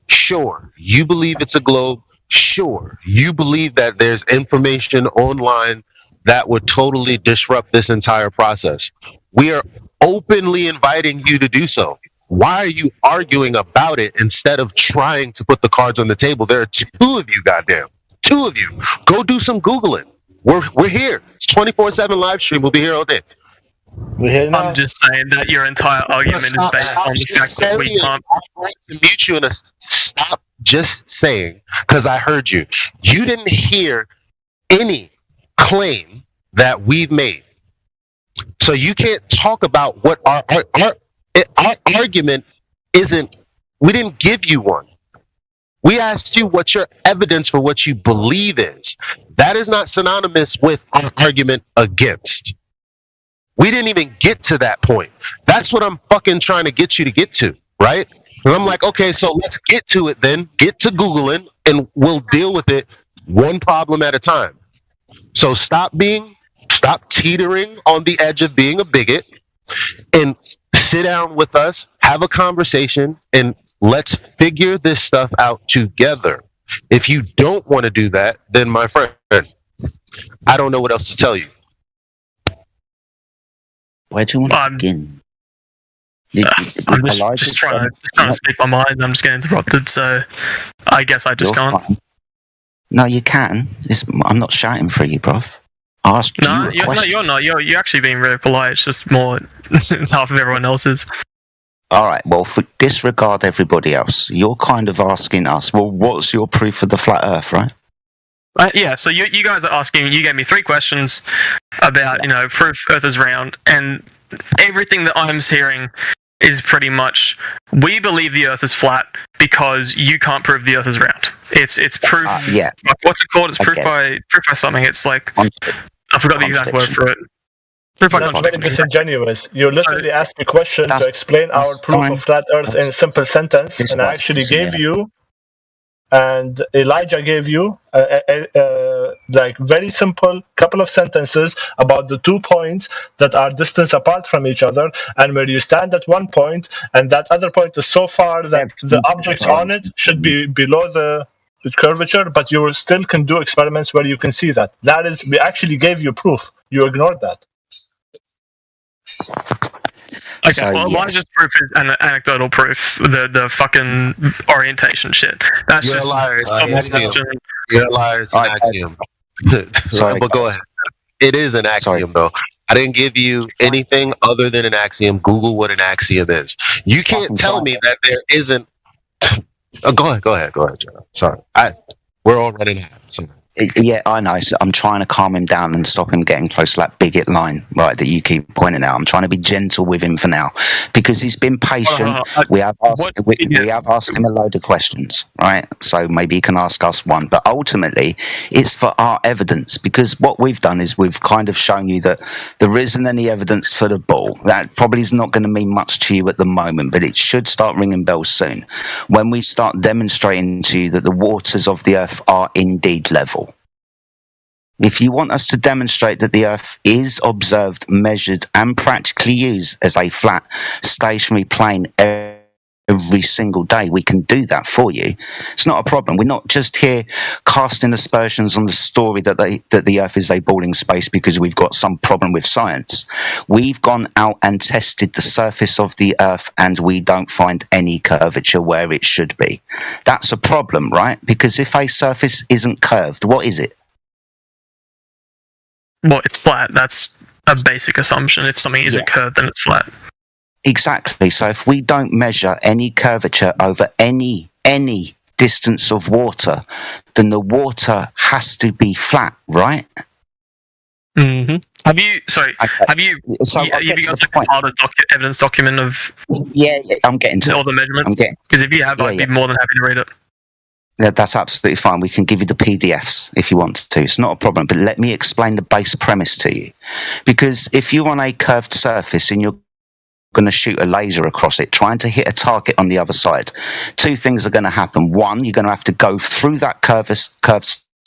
sure, you believe it's a globe. Sure, you believe that there's information online that would totally disrupt this entire process. We are openly inviting you to do so. Why are you arguing about it instead of trying to put the cards on the table? There are two of you, goddamn. Two of you. Go do some Googling. We're here. It's 24/7 live stream. We'll be here all day.
We're here now.
I'm just saying that your entire argument is based on the fact that we can't.
I'm going to mute you and stop just saying, because I heard you. You didn't hear any claim that we've made. So you can't talk about what our argument isn't. We didn't give you one. We asked you what your evidence for what you believe is. That is not synonymous with our argument against. We didn't even get to that point. That's what I'm fucking trying to get you to get to, right? And I'm like, okay, so let's get to it then. Get to Googling, and we'll deal with it one problem at a time. So stop teetering on the edge of being a bigot, and sit down with us, have a conversation, and let's figure this stuff out together. If you don't want to do that, then my friend, I don't know what else to tell you.
Where do you want to begin?
I'm just trying to speak my mind. I'm just getting interrupted, so I guess I just can't.
Fine. No, you can. I'm not shouting for you, bruv. I asked you a question.
No, you're not. You're actually being very polite. It's just more it's half of everyone else's.
All right, well, disregard everybody else. You're kind of asking us, well, what's your proof of the flat Earth, right?
Yeah, so you guys are asking, you gave me 3 questions about, proof Earth is round, and everything that I'm hearing is pretty much, we believe the Earth is flat because you can't prove the Earth is round. It's proof,
yeah.
Like, what's it called? It's proof by something. It's like, I forgot the exact word for it.
That's very disingenuous. You literally asked a question to explain our proof of flat Earth in a simple sentence, and I actually gave you, and Elijah gave you, like very simple couple of sentences about the 2 points that are distance apart from each other, and where you stand at one point, and that other point is so far that the objects on it should be below the curvature, but you still can do experiments where you can see that. That is, we actually gave you proof. You ignored that.
Okay, so, well, Elijah's proof is an anecdotal proof. The fucking orientation shit. That's
You're
just
a liar. You're a liar. It's an axiom. Sorry, but go ahead. It is an axiom, though. I didn't give you anything other than an axiom. Google what an axiom is. You can't tell me that there isn't. Go ahead, John. Sorry, we're all running out. So.
Yeah, I know. So I'm trying to calm him down and stop him getting close to that bigot line, right, that you keep pointing out. I'm trying to be gentle with him for now because he's been patient. We have asked him a load of questions, right? So maybe he can ask us one. But ultimately, it's for our evidence, because what we've done is we've kind of shown you that there isn't any evidence for the ball. That probably is not going to mean much to you at the moment, but it should start ringing bells soon when we start demonstrating to you that the waters of the Earth are indeed level. If you want us to demonstrate that the Earth is observed, measured, and practically used as a flat, stationary plane every single day, we can do that for you. It's not a problem. We're not just here casting aspersions on the story that the Earth is a ball in space because we've got some problem with science. We've gone out and tested the surface of the Earth, and we don't find any curvature where it should be. That's a problem, right? Because if a surface isn't curved, what is it?
Well, it's flat. That's a basic assumption. If something isn't curved, then it's flat.
Exactly. So if we don't measure any curvature over any distance of water, then the water has to be flat, right?
Mm-hmm. Have you got like a part of evidence document of?
Yeah, I'm getting to
all the measurements. Because if you have, I'd be more than happy to read it.
Yeah, that's absolutely fine. We can give you the PDFs if you want to. It's not a problem. But let me explain the base premise to you. Because if you're on a curved surface and you're going to shoot a laser across it, trying to hit a target on the other side, 2 things are going to happen. One, you're going to have to go through that curved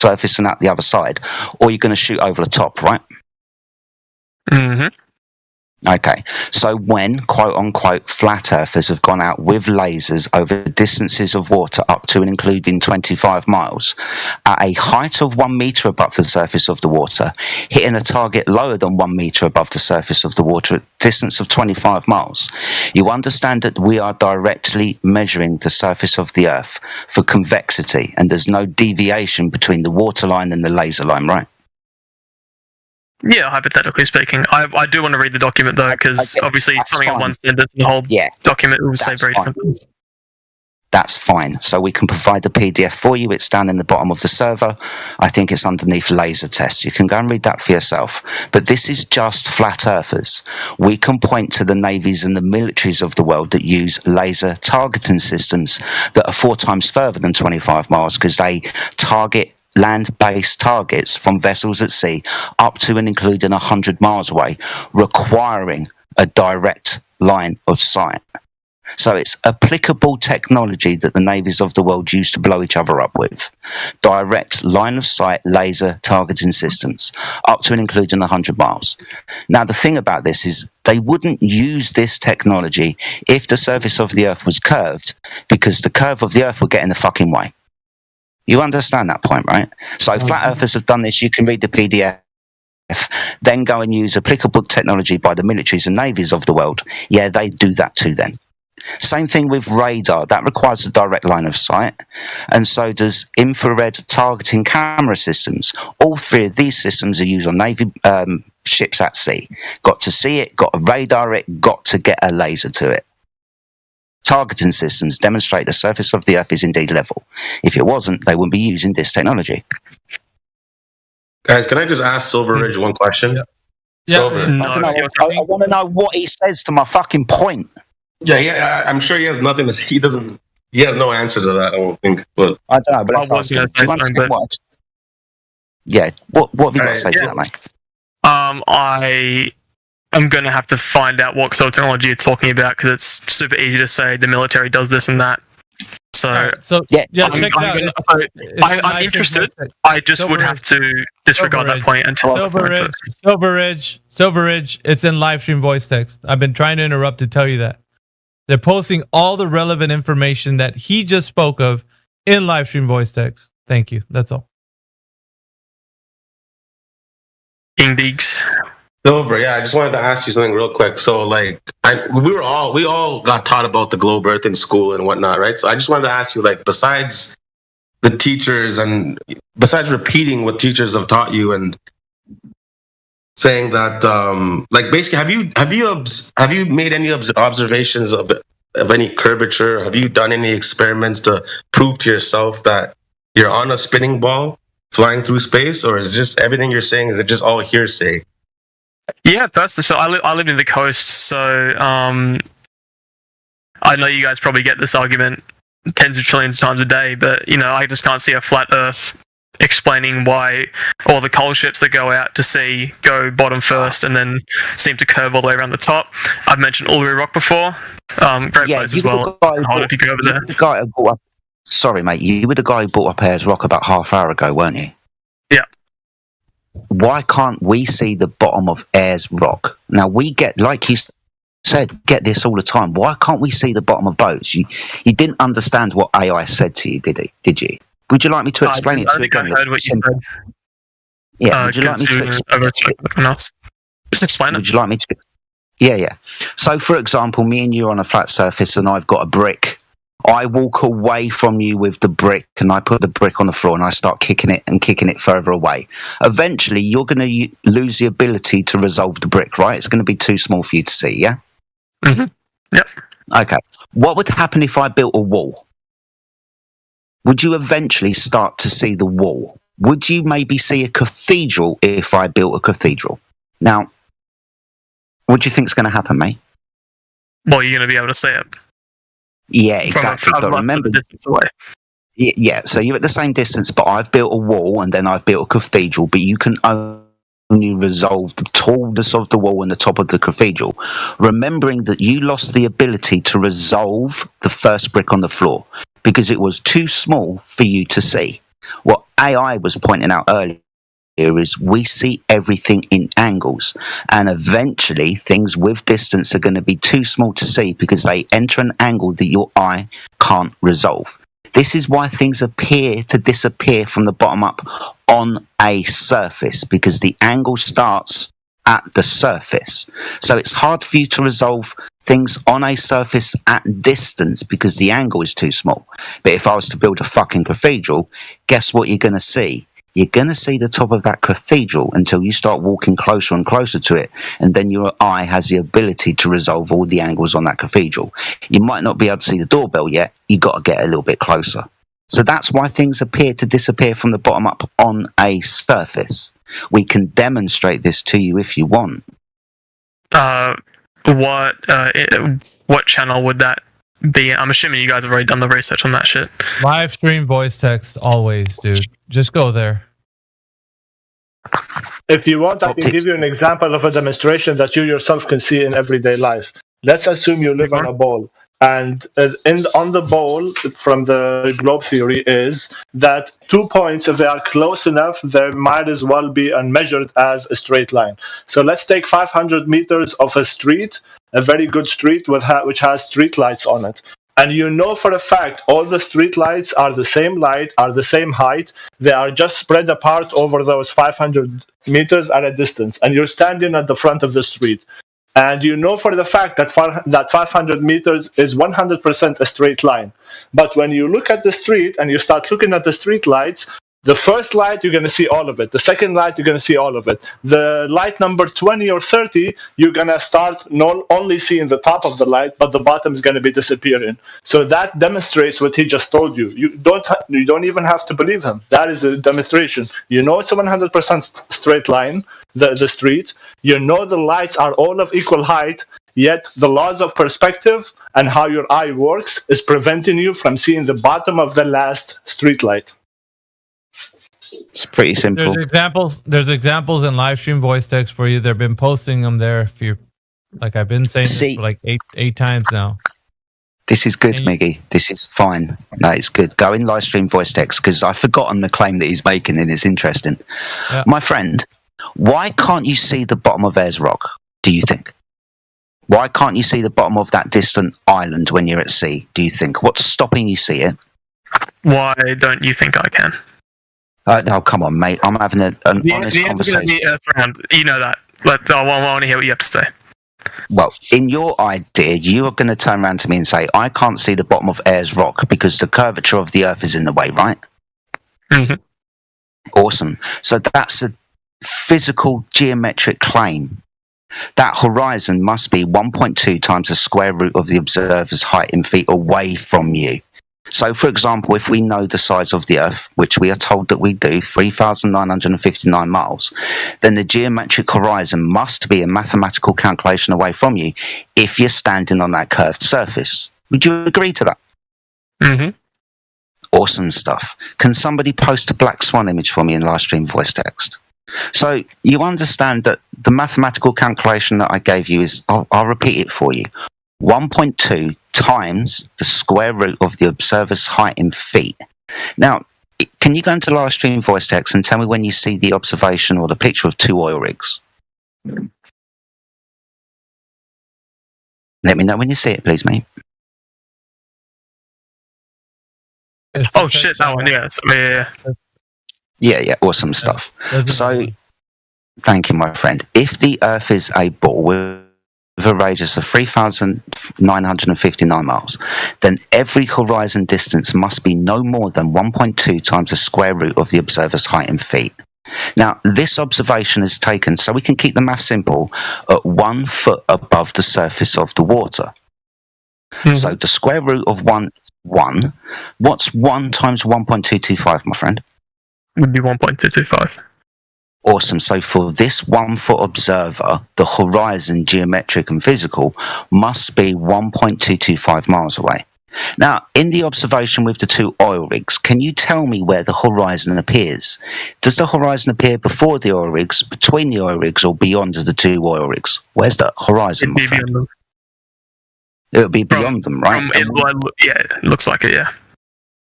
surface and out the other side, or you're going to shoot over the top, right?
Mm-hmm.
Okay, so when quote-unquote flat earthers have gone out with lasers over distances of water up to and including 25 miles, at a height of 1 metre above the surface of the water, hitting a target lower than 1 metre above the surface of the water at a distance of 25 miles, you understand that we are directly measuring the surface of the Earth for convexity, and there's no deviation between the water line and the laser line, right?
Yeah, hypothetically speaking. I do want to read the document though, because obviously something in one sentence, the whole document will say very different things.
That's fine. So we can provide the PDF for you. It's down in the bottom of the server. I think it's underneath laser tests. You can go and read that for yourself. But this is just flat earthers. We can point to the navies and the militaries of the world that use laser targeting systems that are 4 times further than 25 miles because they target land-based targets from vessels at sea up to and including 100 miles away, requiring a direct line of sight. So it's applicable technology that the navies of the world use to blow each other up with. Direct line of sight laser targeting systems up to and including 100 miles. Now the thing about this is they wouldn't use this technology if the surface of the Earth was curved, because the curve of the Earth would get in the fucking way. You understand that point, right? So flat earthers have done this. You can read the PDF, then go and use applicable technology by the militaries and navies of the world. Yeah, they do that too then. Same thing with radar. That requires a direct line of sight. And so does infrared targeting camera systems. All 3 of these systems are used on Navy ships at sea. Got to see it, got to radar it, got to get a laser to it. Targeting systems demonstrate the surface of the Earth is indeed level. If it wasn't, they wouldn't be using this technology.
Guys, can I just ask Silver Ridge one question? Silver.
I want to know what he says to my fucking point.
Yeah, I'm sure he has nothing to say. He has no answer to that, I don't think. But
I don't know, but let's ask him. Yeah, what have you got to say to that, mate?
I'm going to have to find out what sort of technology you're talking about, because it's super easy to say the military does this and that. So
check it out.
I'm interested. I just would have to disregard that point until
Silver Ridge. It's in live stream voice text. I've been trying to interrupt to tell you that. They're posting all the relevant information that he just spoke of in live stream voice text. Thank you. That's all.
Indeeds.
Silver, yeah, I just wanted to ask you something real quick. So, like, we all got taught about the globe Earth in school and whatnot, right? So, I just wanted to ask you, like, besides the teachers and besides repeating what teachers have taught you and saying that, like, basically, have you made any observations of any curvature? Have you done any experiments to prove to yourself that you're on a spinning ball flying through space, or is just everything you're saying is it just all hearsay?
Yeah, personally, so I live near the coast, so I know you guys probably get this argument tens of trillions of times a day, but I just can't see a flat Earth explaining why all the coal ships that go out to sea go bottom first and then seem to curve all the way around the top. I've mentioned Uluru Rock before, great place as well. If you go over there.
Sorry, mate, you were the guy who brought up Ayers Rock about half hour ago, weren't you?
Yeah.
Why can't we see the bottom of Ayers Rock? Now, we get, like you said, get this all the time. Why can't we see the bottom of boats? You didn't understand what AI said to you, did you? Would you like me to explain it to you?
I think I heard what you said.
Yeah, would you like me to explain?
Just explain it.
Would you like me to? Yeah. So, for example, me and you are on a flat surface and I've got a brick. I walk away from you with the brick and I put the brick on the floor and I start kicking it further away. Eventually, you're going to lose the ability to resolve the brick, right? It's going to be too small for you to see, yeah?
Mm-hmm. Yep.
Okay. What would happen if I built a wall? Would you eventually start to see the wall? Would you maybe see a cathedral if I built a cathedral? Now, what do you think is going to happen, mate?
Well, you're going to be able to see it.
Yeah, exactly. But remember, yeah. So you're at the same distance, but I've built a wall and then I've built a cathedral. But you can only resolve the tallness of the wall and the top of the cathedral, remembering that you lost the ability to resolve the first brick on the floor because it was too small for you to see. What AI was pointing out earlier is we see everything in angles, and eventually things with distance are going to be too small to see because they enter an angle that your eye can't resolve. This is why things appear to disappear from the bottom up on a surface, because the angle starts at the surface. So it's hard for you to resolve things on a surface at distance because the angle is too small. But if I was to build a fucking cathedral, guess what you're going to see? You're going to see the top of that cathedral until you start walking closer and closer to it, and then your eye has the ability to resolve all the angles on that cathedral. You might not be able to see the doorbell yet. You've got to get a little bit closer. So that's why things appear to disappear from the bottom up on a surface. We can demonstrate this to you if you want.
What channel would that be? I'm assuming you guys have already done the research on that shit.
Live stream voice text always, dude. Just go there.
If you want, I can give you an example of a demonstration that you yourself can see in everyday life. Let's assume you live on a ball, and on the ball, from the globe theory, is that 2 points, if they are close enough, they might as well be unmeasured as a straight line. So let's take 500 meters of a street, a very good street which has street lights on it. And you know for a fact all the street lights are the same light, are the same height. They are just spread apart over those 500 meters at a distance. And you're standing at the front of the street. And you know for the fact that 500 meters is 100% a straight line. But when you look at the street and you start looking at the street lights, the first light, you're going to see all of it. The second light, you're going to see all of it. The light number 20 or 30, you're going to start not only seeing the top of the light, but the bottom is going to be disappearing. So that demonstrates what he just told you. You don't even have to believe him. That is a demonstration. You know it's a 100% straight line, the street. You know the lights are all of equal height, yet the laws of perspective and how your eye works is preventing you from seeing the bottom of the last street light.
It's pretty simple.
There's examples in live stream voice text for you. They've been posting them there. If you like, I've been saying this for like eight times now.
This is good, Miggy. This is fine. No, it's good. Go in live stream voice text because I've forgotten the claim that he's making and it's interesting. Yeah. My friend, why can't you see the bottom of Ayers Rock, do you think? Why can't you see the bottom of that distant island when you're at sea, do you think? What's stopping you see it?
Why don't you think I can?
No, come on, mate. I'm having an honest conversation.
The Earth round. You know that. But I want to hear what you have to say.
Well, in your idea, you are going to turn around to me and say, I can't see the bottom of Ayers Rock because the curvature of the Earth is in the way, right?
Mm-hmm.
Awesome. So that's a physical geometric claim. That horizon must be 1.2 times the square root of the observer's height in feet away from you. So, for example, if we know the size of the Earth, which we are told that we do, 3,959 miles, then the geometric horizon must be a mathematical calculation away from you if you're standing on that curved surface. Would you agree to that?
Mm-hmm.
Awesome stuff. Can somebody post a black swan image for me in live stream voice text? So you understand that the mathematical calculation that I gave you is, I'll repeat it for you. 1.2 times the square root of the observer's height in feet. Now, can you go into live stream voice text and tell me when you see the observation or the picture of two oil rigs? Let me know when you see it, please, mate.
Oh shit, that one, yeah.
Yeah, awesome stuff. So, thank you, my friend. If the Earth is a ball with a radius of 3,959 miles, then every horizon distance must be no more than 1.2 times the square root of the observer's height in feet. Now, this observation is taken, so we can keep the math simple, at 1 foot above the surface of the water. Mm-hmm. So the square root of 1 is 1. What's 1 times 1.225, my friend?
Would be 1.225.
Awesome. So for this 1 foot observer, the horizon, geometric and physical, must be 1.225 miles away. Now, in the observation with the two oil rigs, can you tell me where the horizon appears? Does the horizon appear before the oil rigs, between the oil rigs, or beyond the two oil rigs? Where's the horizon?
It'd be beyond them.
It would be beyond them, right?
Yeah, it looks like it, yeah.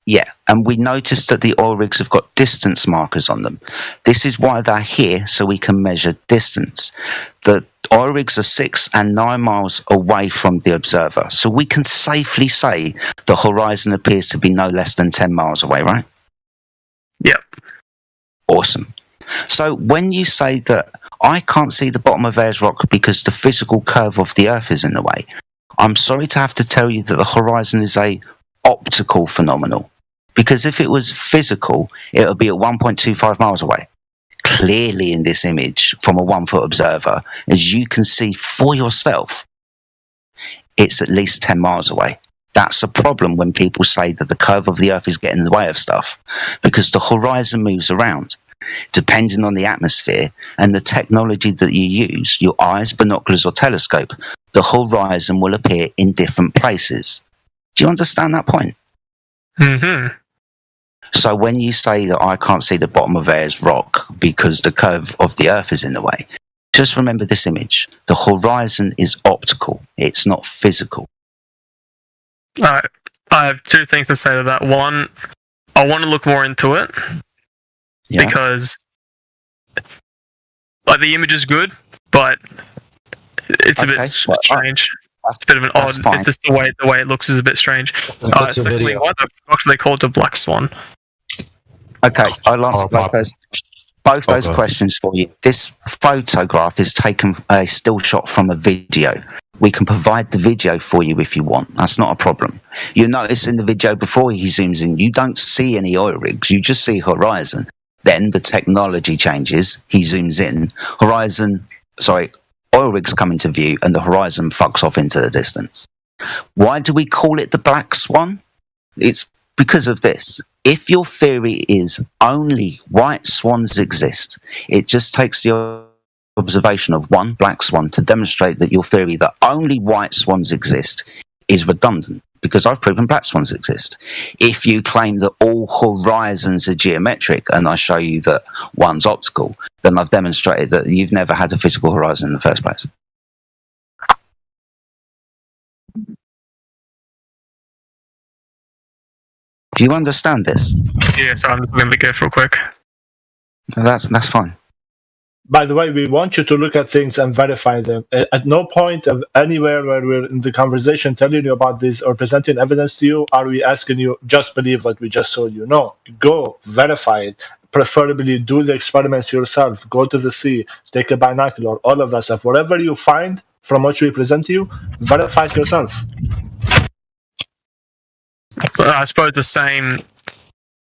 Yeah, and we noticed that the oil rigs have got distance markers on them. This is why they're here, so we can measure distance. The oil rigs are 6 and 9 miles away from the observer, so we can safely say the horizon appears to be no less than 10 miles away, right?
Yep.
Awesome. So when you say that I can't see the bottom of Ayers Rock because the physical curve of the Earth is in the way, I'm sorry to have to tell you that the horizon is a optical phenomenon. Because if it was physical, it would be at 1.25 miles away. Clearly in this image, from a 1-foot observer, as you can see for yourself, it's at least 10 miles away. That's a problem when people say that the curve of the Earth is getting in the way of stuff, because the horizon moves around. Depending on the atmosphere and the technology that you use, your eyes, binoculars or telescope, the horizon will appear in different places. Do you understand that point?
Mm-hmm.
So when you say that I can't see the bottom of Ayers Rock because the curve of the Earth is in the way, just remember this image. The horizon is optical. It's not physical.
Alright. I have 2 things to say to that. One, I want to look more into it.
Yeah.
Because like the image is good, but it's a bit strange. It's a bit of an odd. It's just the way it looks is a bit strange. Secondly, why the fuck do they call it the Black Swan?
Okay, I'll answer both those questions for you. This photograph is taken a still shot from a video. We can provide the video for you if you want. That's not a problem. You'll notice in the video before he zooms in, you don't see any oil rigs. You just see horizon. Then the technology changes. He zooms in. Oil rigs come into view and the horizon fucks off into the distance. Why do we call it the Black Swan? It's because of this. If your theory is only white swans exist, it just takes the observation of one black swan to demonstrate that your theory that only white swans exist is redundant, because I've proven black swans exist. If you claim that all horizons are geometric and I show you that one's optical, then I've demonstrated that you've never had a physical horizon in the first place. Do you understand this?
Yeah, so I'm just going to go real quick.
That's fine.
By the way, we want you to look at things and verify them. At no point of anywhere where we're in the conversation telling you about this or presenting evidence to you are we asking you just believe what we just told you. No, go verify it. Preferably do the experiments yourself. Go to the sea, take a binocular, all of that stuff. Whatever you find from what we present to you, verify it yourself.
So I suppose the same.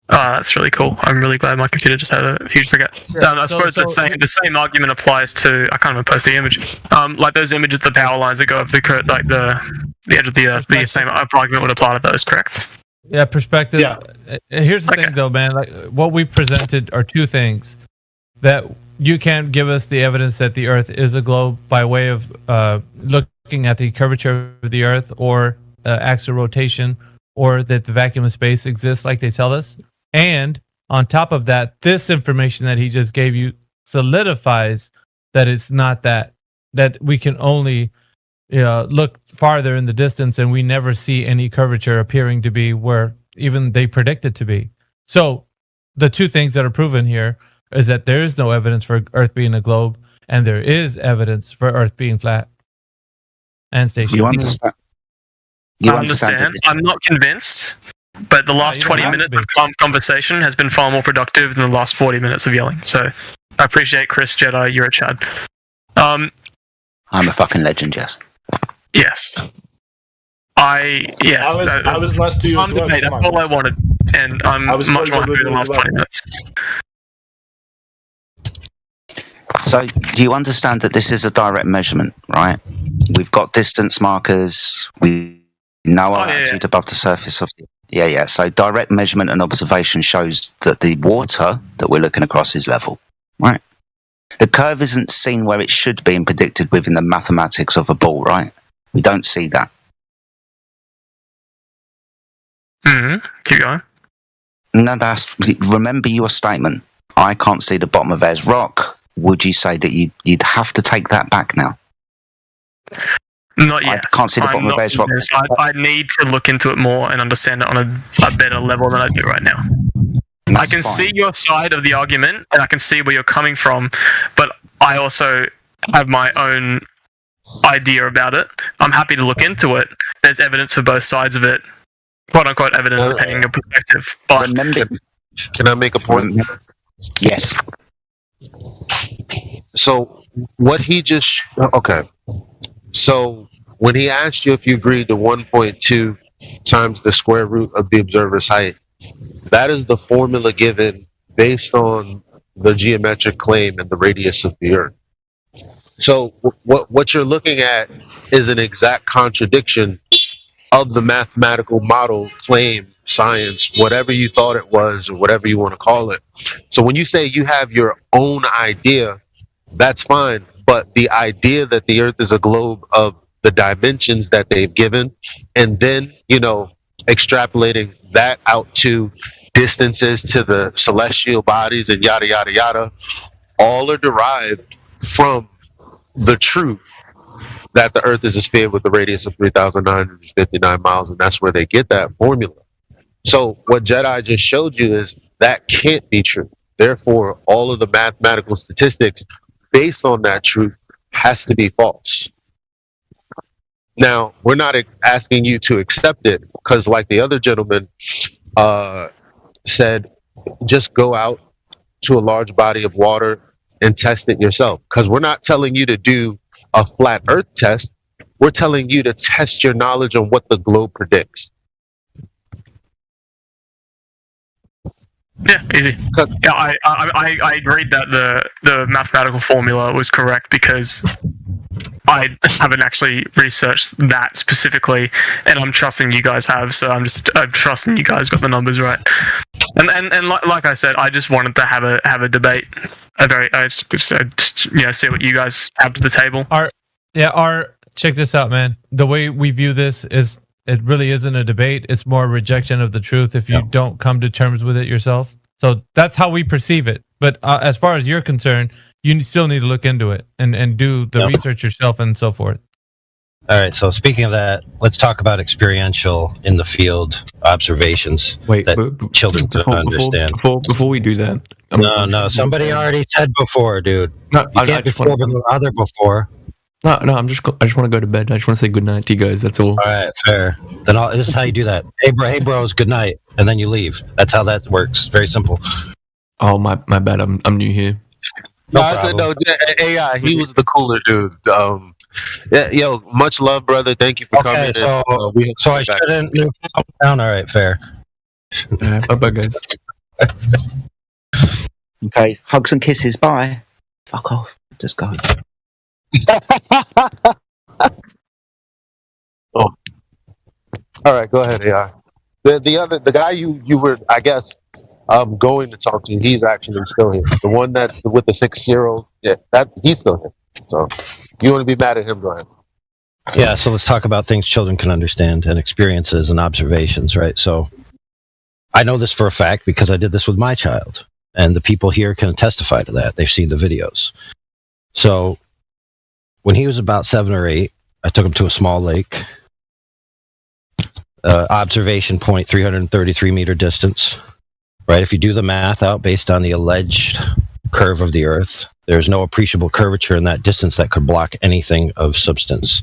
That's really cool. I'm really glad my computer just had a huge forget. I suppose the same argument applies to. I can't even post the image. Like those images, the power lines that go over the edge of the earth. The same argument would apply to those, correct?
Yeah, perspective.
Yeah.
Here's the thing, though, man. Like what we've presented are 2 things: that you can't give us the evidence that the Earth is a globe by way of looking at the curvature of the Earth or axis of rotation, or that the vacuum of space exists like they tell us. And on top of that, this information that he just gave you solidifies that it's not that we can only look farther in the distance and we never see any curvature appearing to be where even they predict it to be. So the 2 things that are proven here is that there is no evidence for Earth being a globe, and there is evidence for Earth being flat and stationary.
You
I understand. I'm not convinced, but the last 20 minutes of calm conversation has been far more productive than the last 40 minutes of yelling. So I appreciate Chris Jedi. You're a Chad.
I'm a fucking legend, Jess.
Yes. I was
nice to you.
Debate, that's all I wanted, and I'm much more happy with the last 20 minutes.
So, do you understand that this is a direct measurement, right? We've got distance markers. We know our altitude above the surface of the... Yeah. So, direct measurement and observation shows that the water that we're looking across is level, right? The curve isn't seen where it should be and predicted within the mathematics of a ball, right? We don't see that.
Keep going.
No, remember your statement. I can't see the bottom of Ayers Rock. Would you say that you'd have to take that back now?
Not yet.
I can't see the
I'm
bottom of
not
base rock.
convinced. I need to look into it more and understand it on a better level than I do right now. I can see your side of the argument, and I can see where you're coming from, but I also have my own idea about it. I'm happy to look into it. There's evidence for both sides of it, quote unquote evidence, depending on your perspective. But
can I make a point?
Yes.
So what he just okay. So when he asked you if you agreed to 1.2 times the square root of the observer's height, that is the formula given based on the geometric claim and the radius of the Earth. So what you're looking at is an exact contradiction of the mathematical model, claim, science, whatever you thought it was or whatever you want to call it. So when you say you have your own idea, that's fine. But the idea that the Earth is a globe of the dimensions that they've given, and then, extrapolating that out to distances to the celestial bodies and yada, yada, yada, all are derived from the truth that the Earth is a sphere with a radius of 3,959 miles, and that's where they get that formula. So what Jedi just showed you is that can't be true. Therefore, all of the mathematical statistics based on that truth has to be false. Now, we're not asking you to accept it, because like the other gentleman said, just go out to a large body of water and test it yourself. Because we're not telling you to do a flat Earth test. We're telling you to test your knowledge on what the globe predicts.
Yeah, easy. Yeah, I agreed that the mathematical formula was correct because I haven't actually researched that specifically, and I'm trusting you guys have. So I'm trusting you guys got the numbers right. And like I said, I just wanted to have a debate. See what you guys have to the table.
Check this out, man. The way we view this is, it really isn't a debate. It's more a rejection of the truth if you don't come to terms with it yourself. So that's how we perceive it. But as far as you're concerned, you still need to look into it and do the research yourself and so forth.
All right. So speaking of that, let's talk about experiential in the field observations that children can understand.
Before we do that,
no. Somebody already said before, dude. No, you can't before the other before.
No. I just want to go to bed. I just want to say good night to you guys. That's all.
All right, fair. Then this is how you do that. Hey, bros, good night, and then you leave. That's how that works. Very simple.
Oh, my bad. I'm new here.
I said no. AI, he was the cooler dude. Yeah, much love, brother. Thank you for coming.
So I shouldn't move down. All right, fair.
Bye, guys.
Okay, hugs and kisses. Bye. Fuck off. Just go.
Oh. All right, go ahead, AI. The guy you were, I guess, going to talk to, he's actually still here. The one that with the 6-year-old, he's still here. So you want to be mad at him? Go ahead.
Yeah. So let's talk about things children can understand and experiences and observations, right? So I know this for a fact because I did this with my child, and the people here can testify to that. They've seen the videos. So when he was about 7 or 8, I took him to a small lake. Observation point, 333 meter distance. Right? If you do the math out based on the alleged curve of the Earth, there's no appreciable curvature in that distance that could block anything of substance.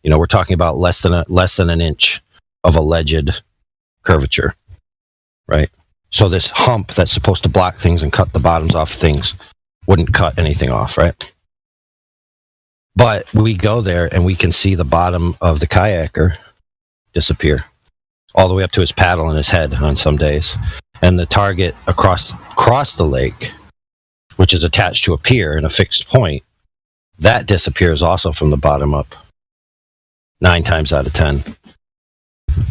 We're talking about less than an inch of alleged curvature. Right? So this hump that's supposed to block things and cut the bottoms off things wouldn't cut anything off, right? But we go there and we can see the bottom of the kayaker disappear all the way up to his paddle and his head on some days. And the target across the lake, which is attached to a pier in a fixed point, that disappears also from the bottom up 9 times out of 10.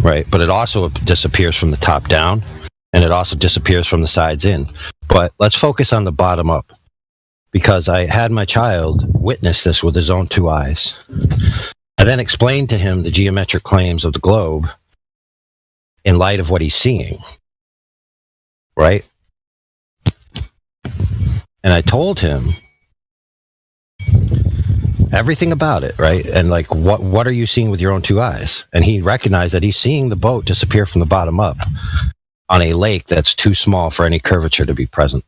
Right? But it also disappears from the top down, and it also disappears from the sides in. But let's focus on the bottom up, because I had my child witness this with his own 2 eyes. I then explained to him the geometric claims of the globe in light of what he's seeing. Right? And I told him
everything about it, right? And like, what are you seeing with your own two eyes? And he recognized that he's seeing the boat disappear from the bottom up on a lake that's too small for any curvature to be present.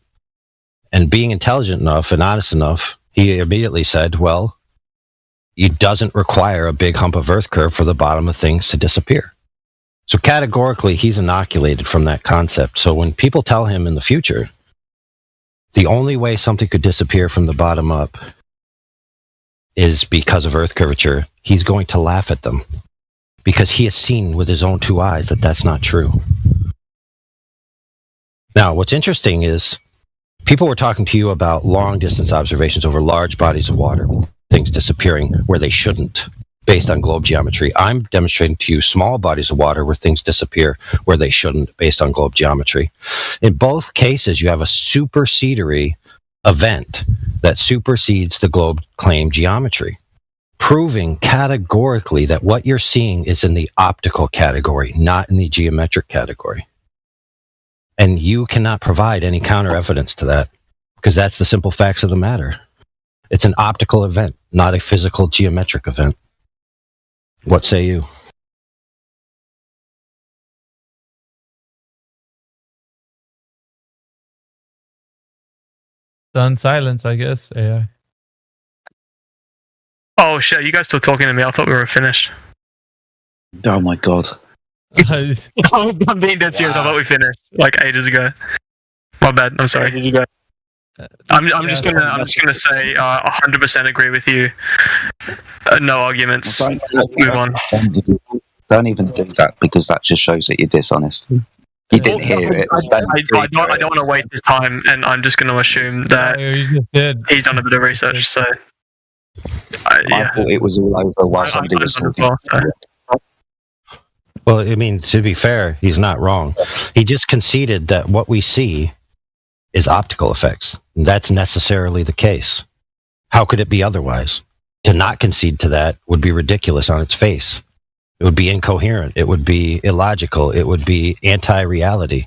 And being intelligent enough and honest enough, he immediately said, well, it doesn't require a big hump of earth curve for the bottom of things to disappear. So categorically, he's inoculated from that concept. So when people tell him in the future, the only way something could disappear from the bottom up is because of earth curvature, he's going to laugh at them because he has seen with his own two eyes that that's not true. Now, what's interesting is people were talking to you about long distance observations over large bodies of water, things disappearing where they shouldn't based on globe geometry. I'm demonstrating to you small bodies of water where things disappear where they shouldn't based on globe geometry. In both cases, you have a supersedery event that supersedes the globe claim geometry, proving categorically that what you're seeing is in the optical category, not in the geometric category. And you cannot provide any counter evidence to that because that's the simple facts of the matter. It's an optical event, not a physical geometric event. What say you?
Done silence, I guess. AI.
Oh shit! You guys still talking to me? I thought we were finished.
Oh my god!
I'm being dead serious. I thought we finished like ages ago. My bad. I'm sorry. Ages ago. I'm just gonna say 100% agree with you. No arguments. Move on.
Don't even do that because that just shows that you're dishonest. You didn't hear it.
I don't want to waste his time, and I'm just going to assume that he's done a bit of research. So
I thought it was all over while somebody was talking.
Well, I mean, to be fair, he's not wrong. He just conceded that what we see is optical effects. That's necessarily the case. How could it be otherwise? To not concede to that would be ridiculous on its face. It would be incoherent. It would be illogical. It would be anti-reality.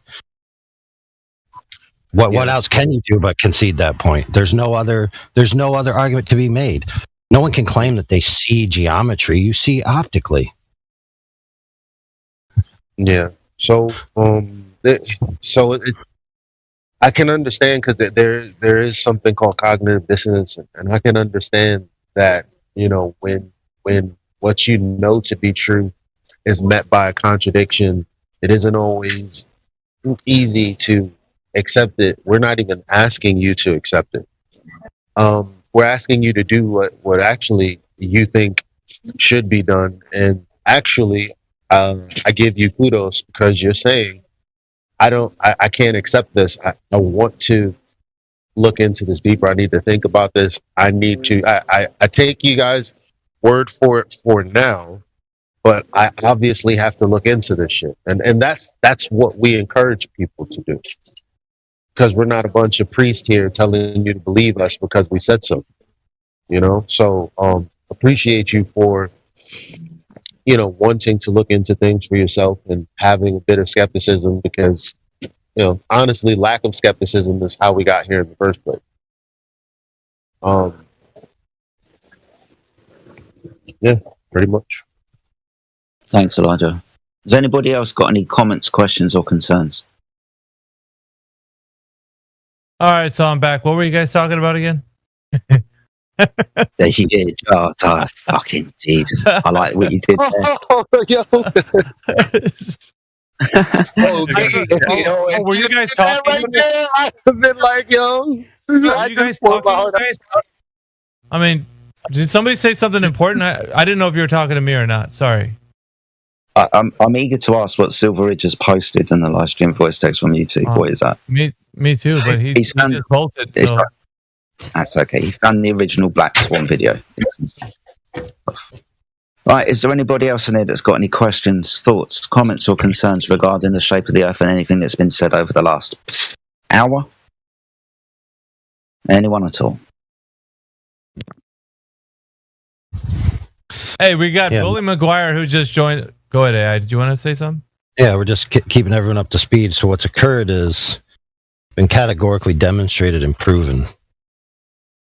What else can you do but concede that point? There's no other argument to be made. No one can claim that they see geometry. You see optically.
Yeah. So I can understand because there is something called cognitive dissonance, and I can understand that, you know, when what you know to be true is met by a contradiction, it isn't always easy to accept it. We're not even asking you to accept it. We're asking you to do what actually you think should be done, and actually I give you kudos because you're saying I can't accept this. I want to look into this deeper. I need to think about this. I need to. I take you guys' word for it for now, but I obviously have to look into this shit. And that's what we encourage people to do. Because we're not a bunch of priests here telling you to believe us because we said so. You know? So appreciate you for, you know, wanting to look into things for yourself and having a bit of skepticism because, you know, honestly, lack of skepticism is how we got here in the first place. Yeah, pretty much.
Thanks, Elijah. Has anybody else got any comments, questions, or concerns?
All right, so I'm back. What were you guys talking about again?
There you did. Oh, fucking Jesus. I like what you did there.
Were you guys talking?
Right there, I was been like, yo.
Were you guys talking? I mean, did somebody say something important? I didn't know if you were talking to me or not. Sorry.
I'm eager to ask what Silver Ridge has posted in the live stream voice text from YouTube. What is that?
Me too, but he just bolted. So.
That's okay. He found the original Black Swan video. Right, is there anybody else in here that's got any questions, thoughts, comments, or concerns regarding the shape of the Earth and anything that's been said over the last hour? Anyone at all?
Hey, we got Bully McGuire who just joined. Go ahead, AI. Did you want to say something?
Yeah, we're just keeping everyone up to speed. So what's occurred is been categorically demonstrated and proven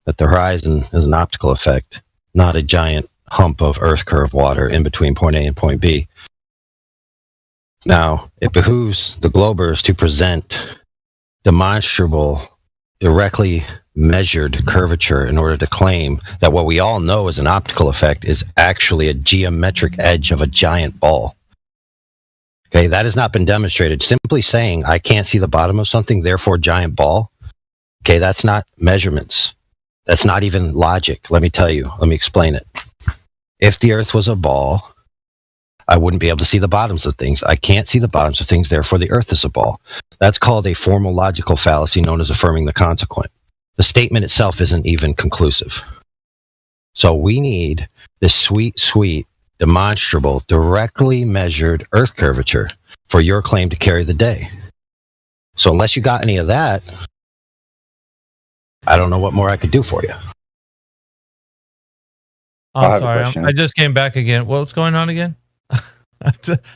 that the horizon is an optical effect. not a giant hump of Earth curve water in between point A and point B. Now, it behooves the Globers to present demonstrable, directly measured curvature in order to claim that what we all know is an optical effect is actually a geometric edge of a giant ball. Okay, that has not been demonstrated. Simply saying, I can't see the bottom of something, therefore giant ball. Okay, that's not measurements. That's not even logic. Let me tell you. Let me explain it. If the Earth was a ball, I wouldn't be able to see the bottoms of things. I can't see the bottoms of things, therefore the Earth is a ball. That's called a formal logical fallacy known as affirming the consequent. The statement itself isn't even conclusive. So we need this sweet, sweet, demonstrable, directly measured Earth curvature for your claim to carry the day. So unless you got any of that, I don't know what more I could do for you.
I'm sorry. I just came back again. What's going on again?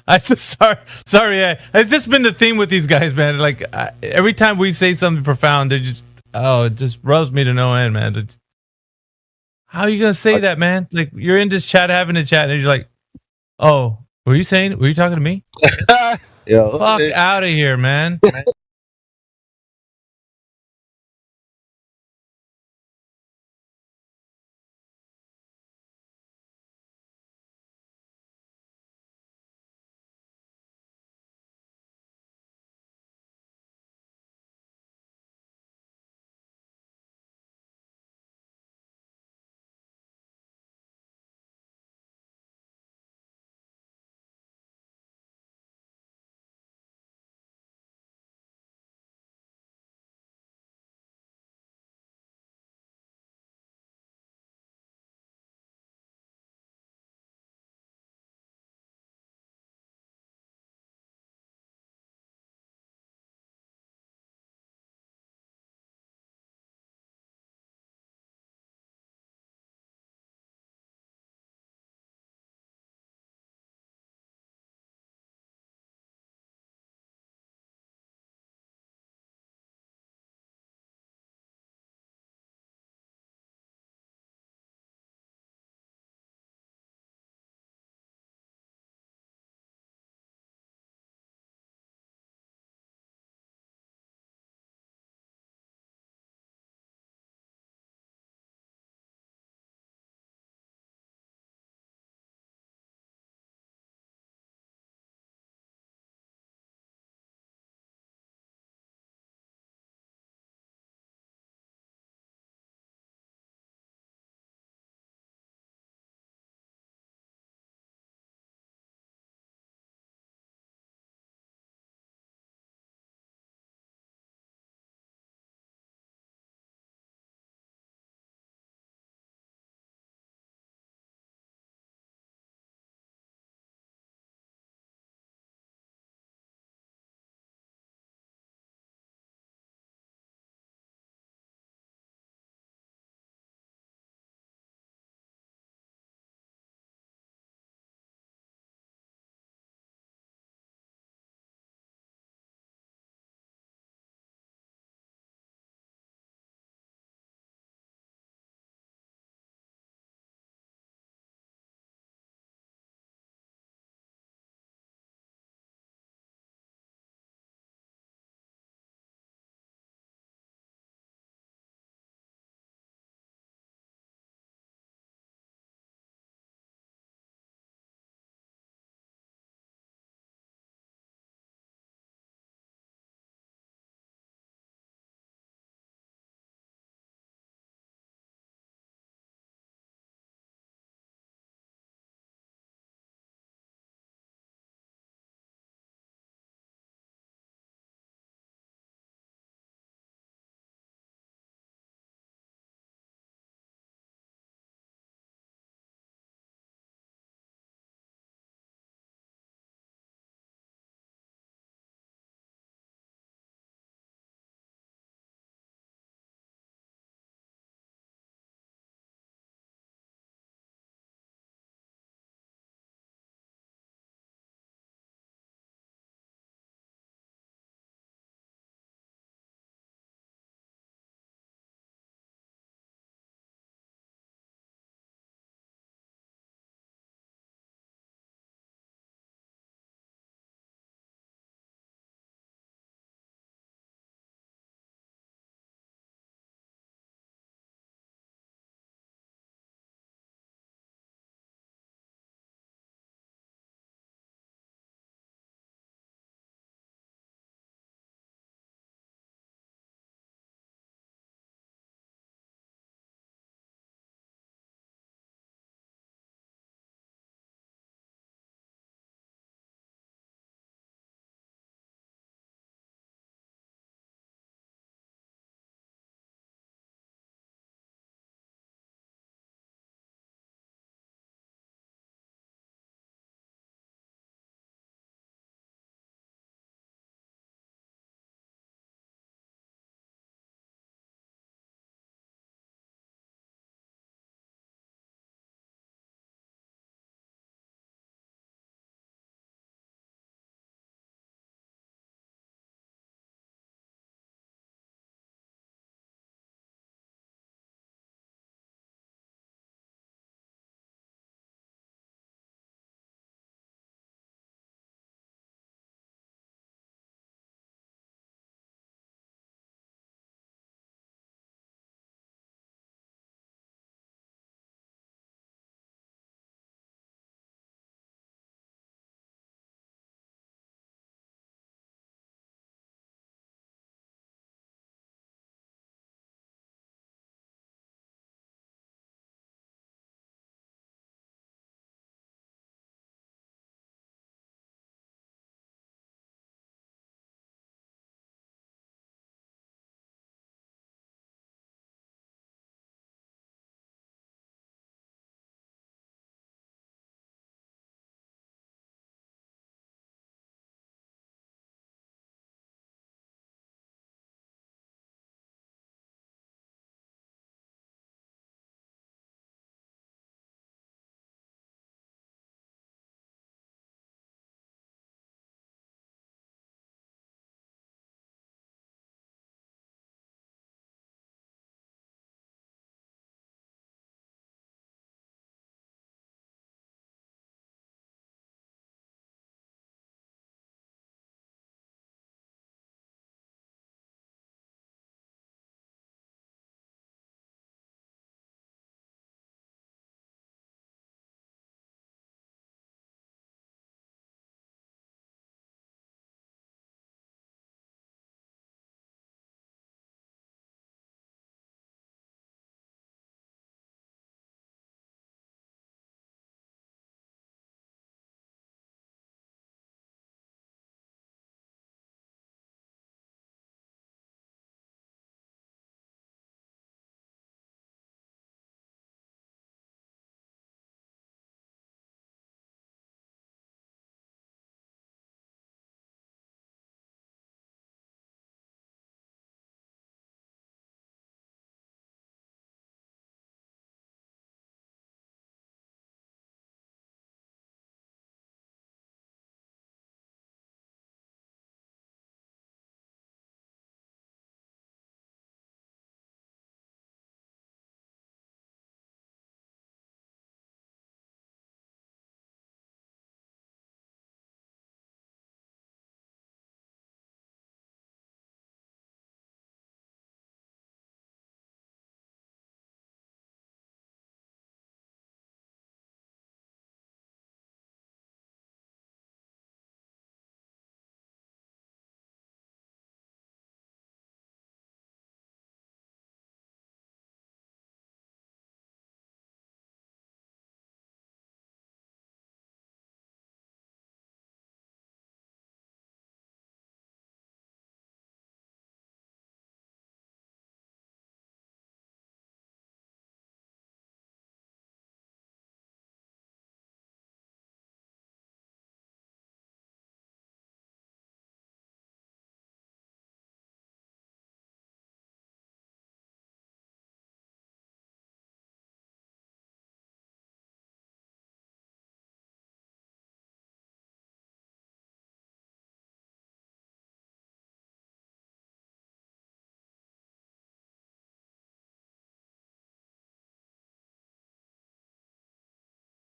I just sorry. It's just been the theme with these guys, man. Like every time we say something profound, they just it just rubs me to no end, man. How are you gonna say that, man? Like you're in this chat, having a chat, and you're like, "Oh, were you talking to me?" Fuck out of here, man.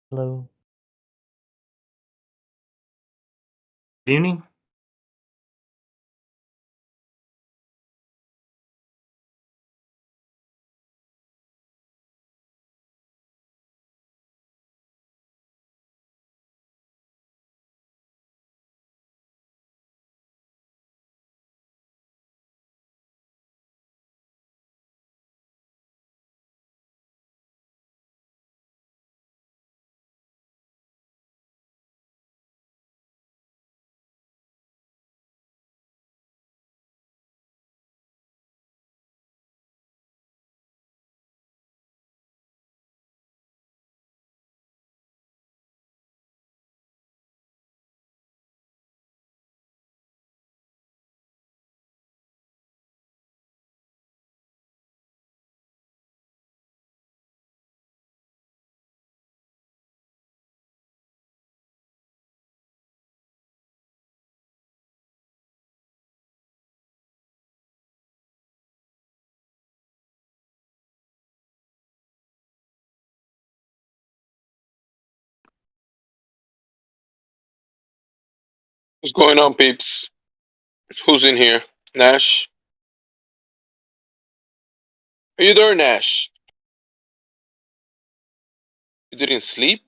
Hello. Good evening.
What's going on, peeps? Who's in here? Nash? Are you there, Nash? You didn't sleep?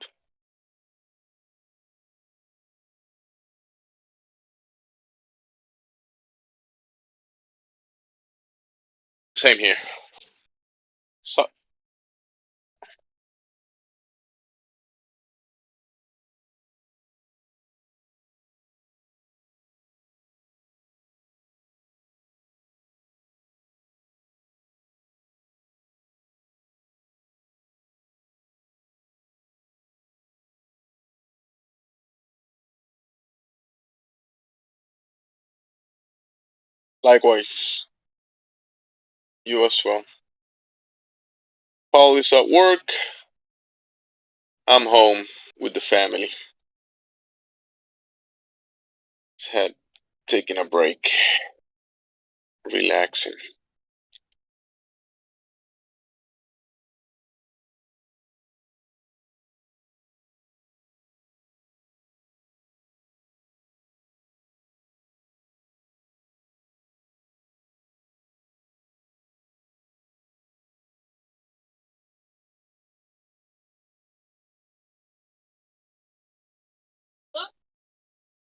Same here. So, likewise, you as well. Paul is at work. I'm home with the family. Had taking a break, relaxing.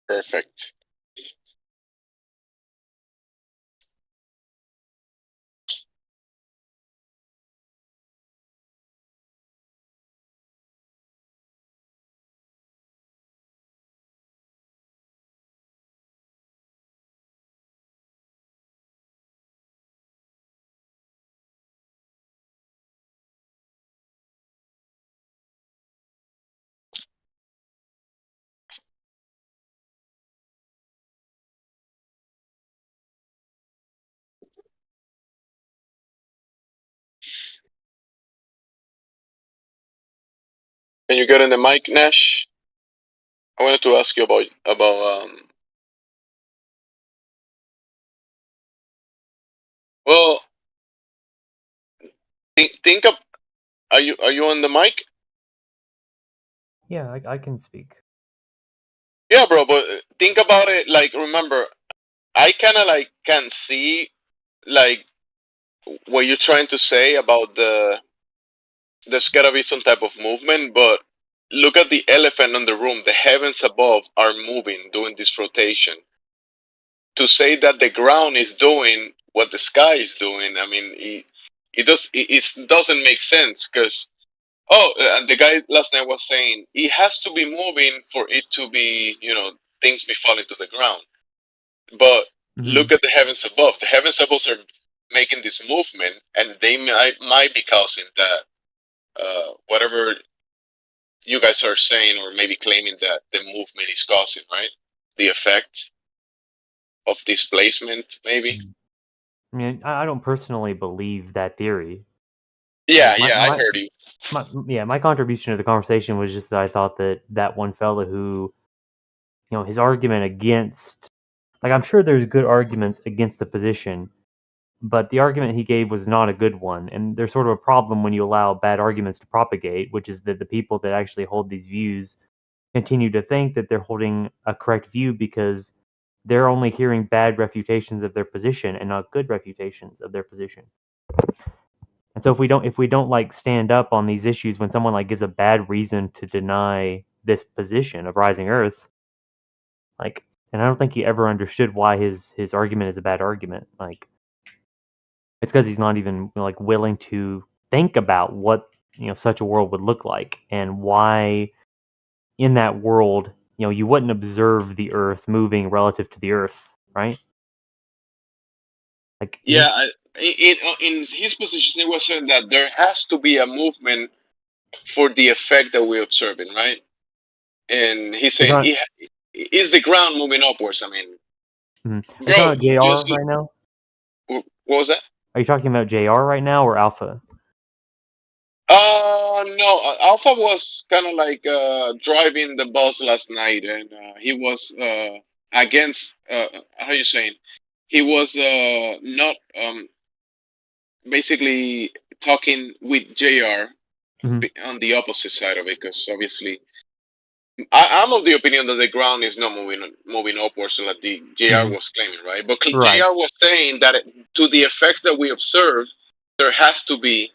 Perfect. Can you get in the mic, Nash? I wanted to ask you about well, think of are you on the mic?
Yeah, I can speak.
Yeah, bro, but think about it. Like, remember, I kind of like can see like what you're trying to say about there's gotta be some type of movement, but look at the elephant in the room. The heavens above are moving, doing this rotation. To say that the ground is doing what the sky is doing, I mean, it doesn't make sense because and the guy last night was saying it has to be moving for it to be, things be falling to the ground. But look at the heavens above. The heavens above are making this movement, and they might be causing that. Whatever you guys are saying, or maybe claiming that the movement is causing, right? The effect of displacement, maybe.
I mean, I don't personally believe that theory.
Yeah, I heard you.
My contribution to the conversation was just that I thought that one fella who, his argument against, like, I'm sure there's good arguments against the position, but the argument he gave was not a good one. And there's sort of a problem when you allow bad arguments to propagate, which is that the people that actually hold these views continue to think that they're holding a correct view because they're only hearing bad refutations of their position and not good refutations of their position. And so if we don't like stand up on these issues when someone like gives a bad reason to deny this position of rising Earth, like, and I don't think he ever understood why his argument is a bad argument. Like, it's because he's not even like willing to think about what such a world would look like and why in that world you wouldn't observe the Earth moving relative to the Earth, right? Like,
yeah, in his position, he was saying that there has to be a movement for the effect that we're observing, right? And he's saying, is the ground moving upwards? I mean,
Are you talking about JR right now?
What was that?
Are you talking about JR right now or Alpha?
No, Alpha was kind of like driving the bus last night, and he was against. How you saying? He was not basically talking with JR on the opposite side of it, because obviously I'm of the opinion that the ground is not moving upwards like the JR was claiming, right? But JR was saying that to the effects that we observe, there has to be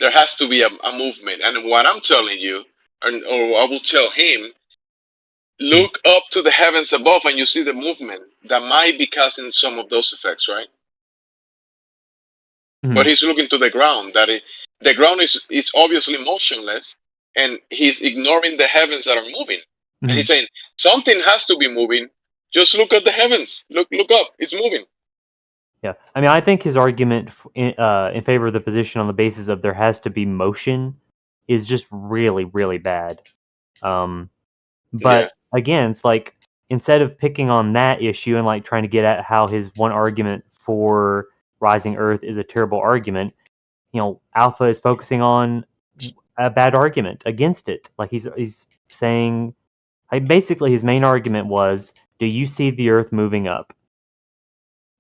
a movement. And what I'm telling you, or I will tell him, look up to the heavens above and you see the movement that might be causing some of those effects, right? But he's looking to the ground. The ground is obviously motionless, and he's ignoring the heavens that are moving. And he's saying something has to be moving. Just look at the heavens. Look up. It's moving.
Yeah, I mean, I think his argument in favor of the position on the basis of there has to be motion is just really, really bad. But again, it's like instead of picking on that issue and like trying to get at how his one argument for rising Earth is a terrible argument, Alpha is focusing on a bad argument against it. Like he's saying, basically his main argument was, do you see the Earth moving up?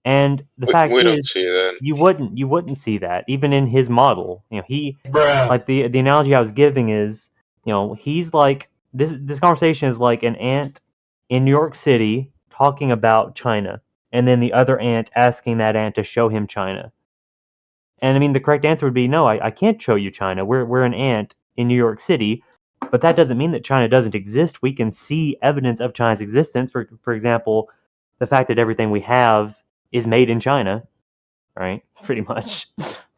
And the fact is, you wouldn't see that even in his model. Like the analogy I was giving is, he's like this conversation is like an ant in New York City talking about China, and then the other ant asking that ant to show him China. And I mean, the correct answer would be no. I can't show you China. We're an ant in New York City, but that doesn't mean that China doesn't exist. We can see evidence of China's existence. For example, the fact that everything we have is made in China, right? Pretty much.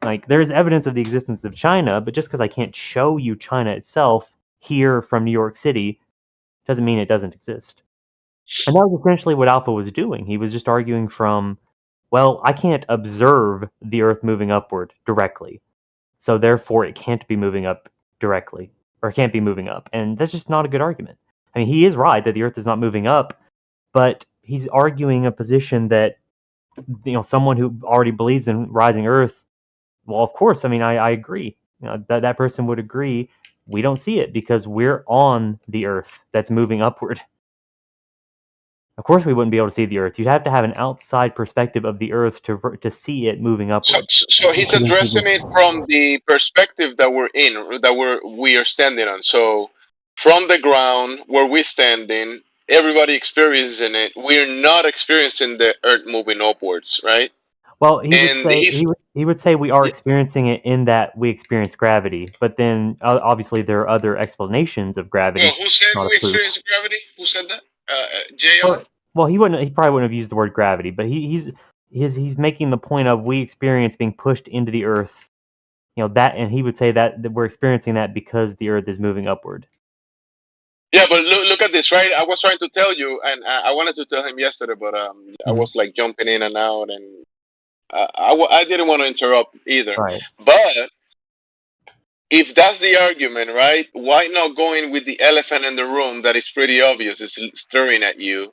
Like, there's evidence of the existence of China, but just because I can't show you China itself here from New York City doesn't mean it doesn't exist. And that was essentially what Alpha was doing. He was just arguing from, well, I can't observe the Earth moving upward directly, so therefore it can't be moving up directly, or it can't be moving up. And that's just not a good argument. I mean, he is right that the Earth is not moving up, but he's arguing a position that someone who already believes in rising Earth, well, of course, I mean, I agree. That person would agree. We don't see it because we're on the Earth that's moving upward. Of course, we wouldn't be able to see the Earth. You'd have to have an outside perspective of the Earth to see it moving upward.
So he's addressing it from the perspective that we're in, that we are standing on. So from the ground where we're standing, everybody experiencing it. We're not experiencing the Earth moving upwards, right?
Well, he would say we are experiencing it in that we experience gravity, but then obviously there are other explanations of gravity.
Well, who said we experience gravity? Who said that? JR?
Well, he probably wouldn't have used the word gravity, but he's making the point of we experience being pushed into the Earth, that, and he would say that we're experiencing that because the Earth is moving upward.
Yeah, but look at this, right? I was trying to tell you, and I wanted to tell him yesterday, but I was like jumping in and out, and I didn't want to interrupt either.
Right.
But if that's the argument, right? Why not going with the elephant in the room that is pretty obvious, is staring at you?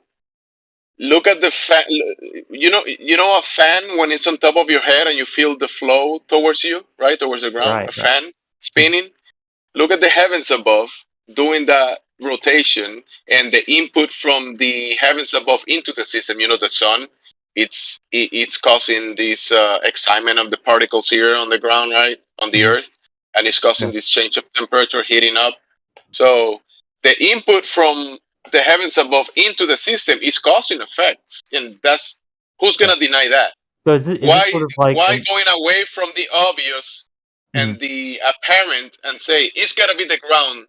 Look at the fan. You know a fan when it's on top of your head and you feel the flow towards you, right, towards the ground.
Right,
fan spinning. Look at the heavens above doing that rotation and the input from the heavens above into the system. The sun it's causing this excitement of the particles here on the ground, right, on the Earth, and it's causing this change of temperature, heating up. So the input from the heavens above into the system is causing effects, and that's who's gonna deny that?
So is it
Why
sort of like
going away from the obvious and the apparent and say it's gotta be the ground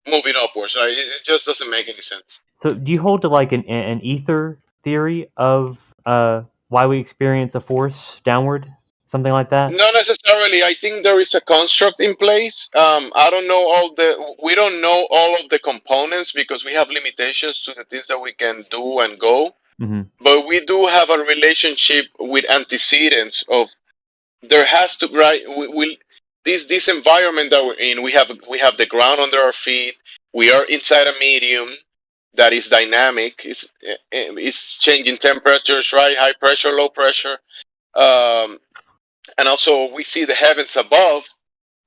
moving upwards? Right? It just doesn't make any sense.
So do you hold to like an ether theory of why we experience a force downward, something like that?
Not necessarily. I think there is a construct in place. I don't know we don't know all of the components because we have limitations to the things that we can do and go.
Mm-hmm.
But we do have a relationship with antecedents of there has to this environment that we're in. We have the ground under our feet. We are inside a medium that is dynamic. It's changing temperatures, right? High pressure, low pressure. And also we see the heavens above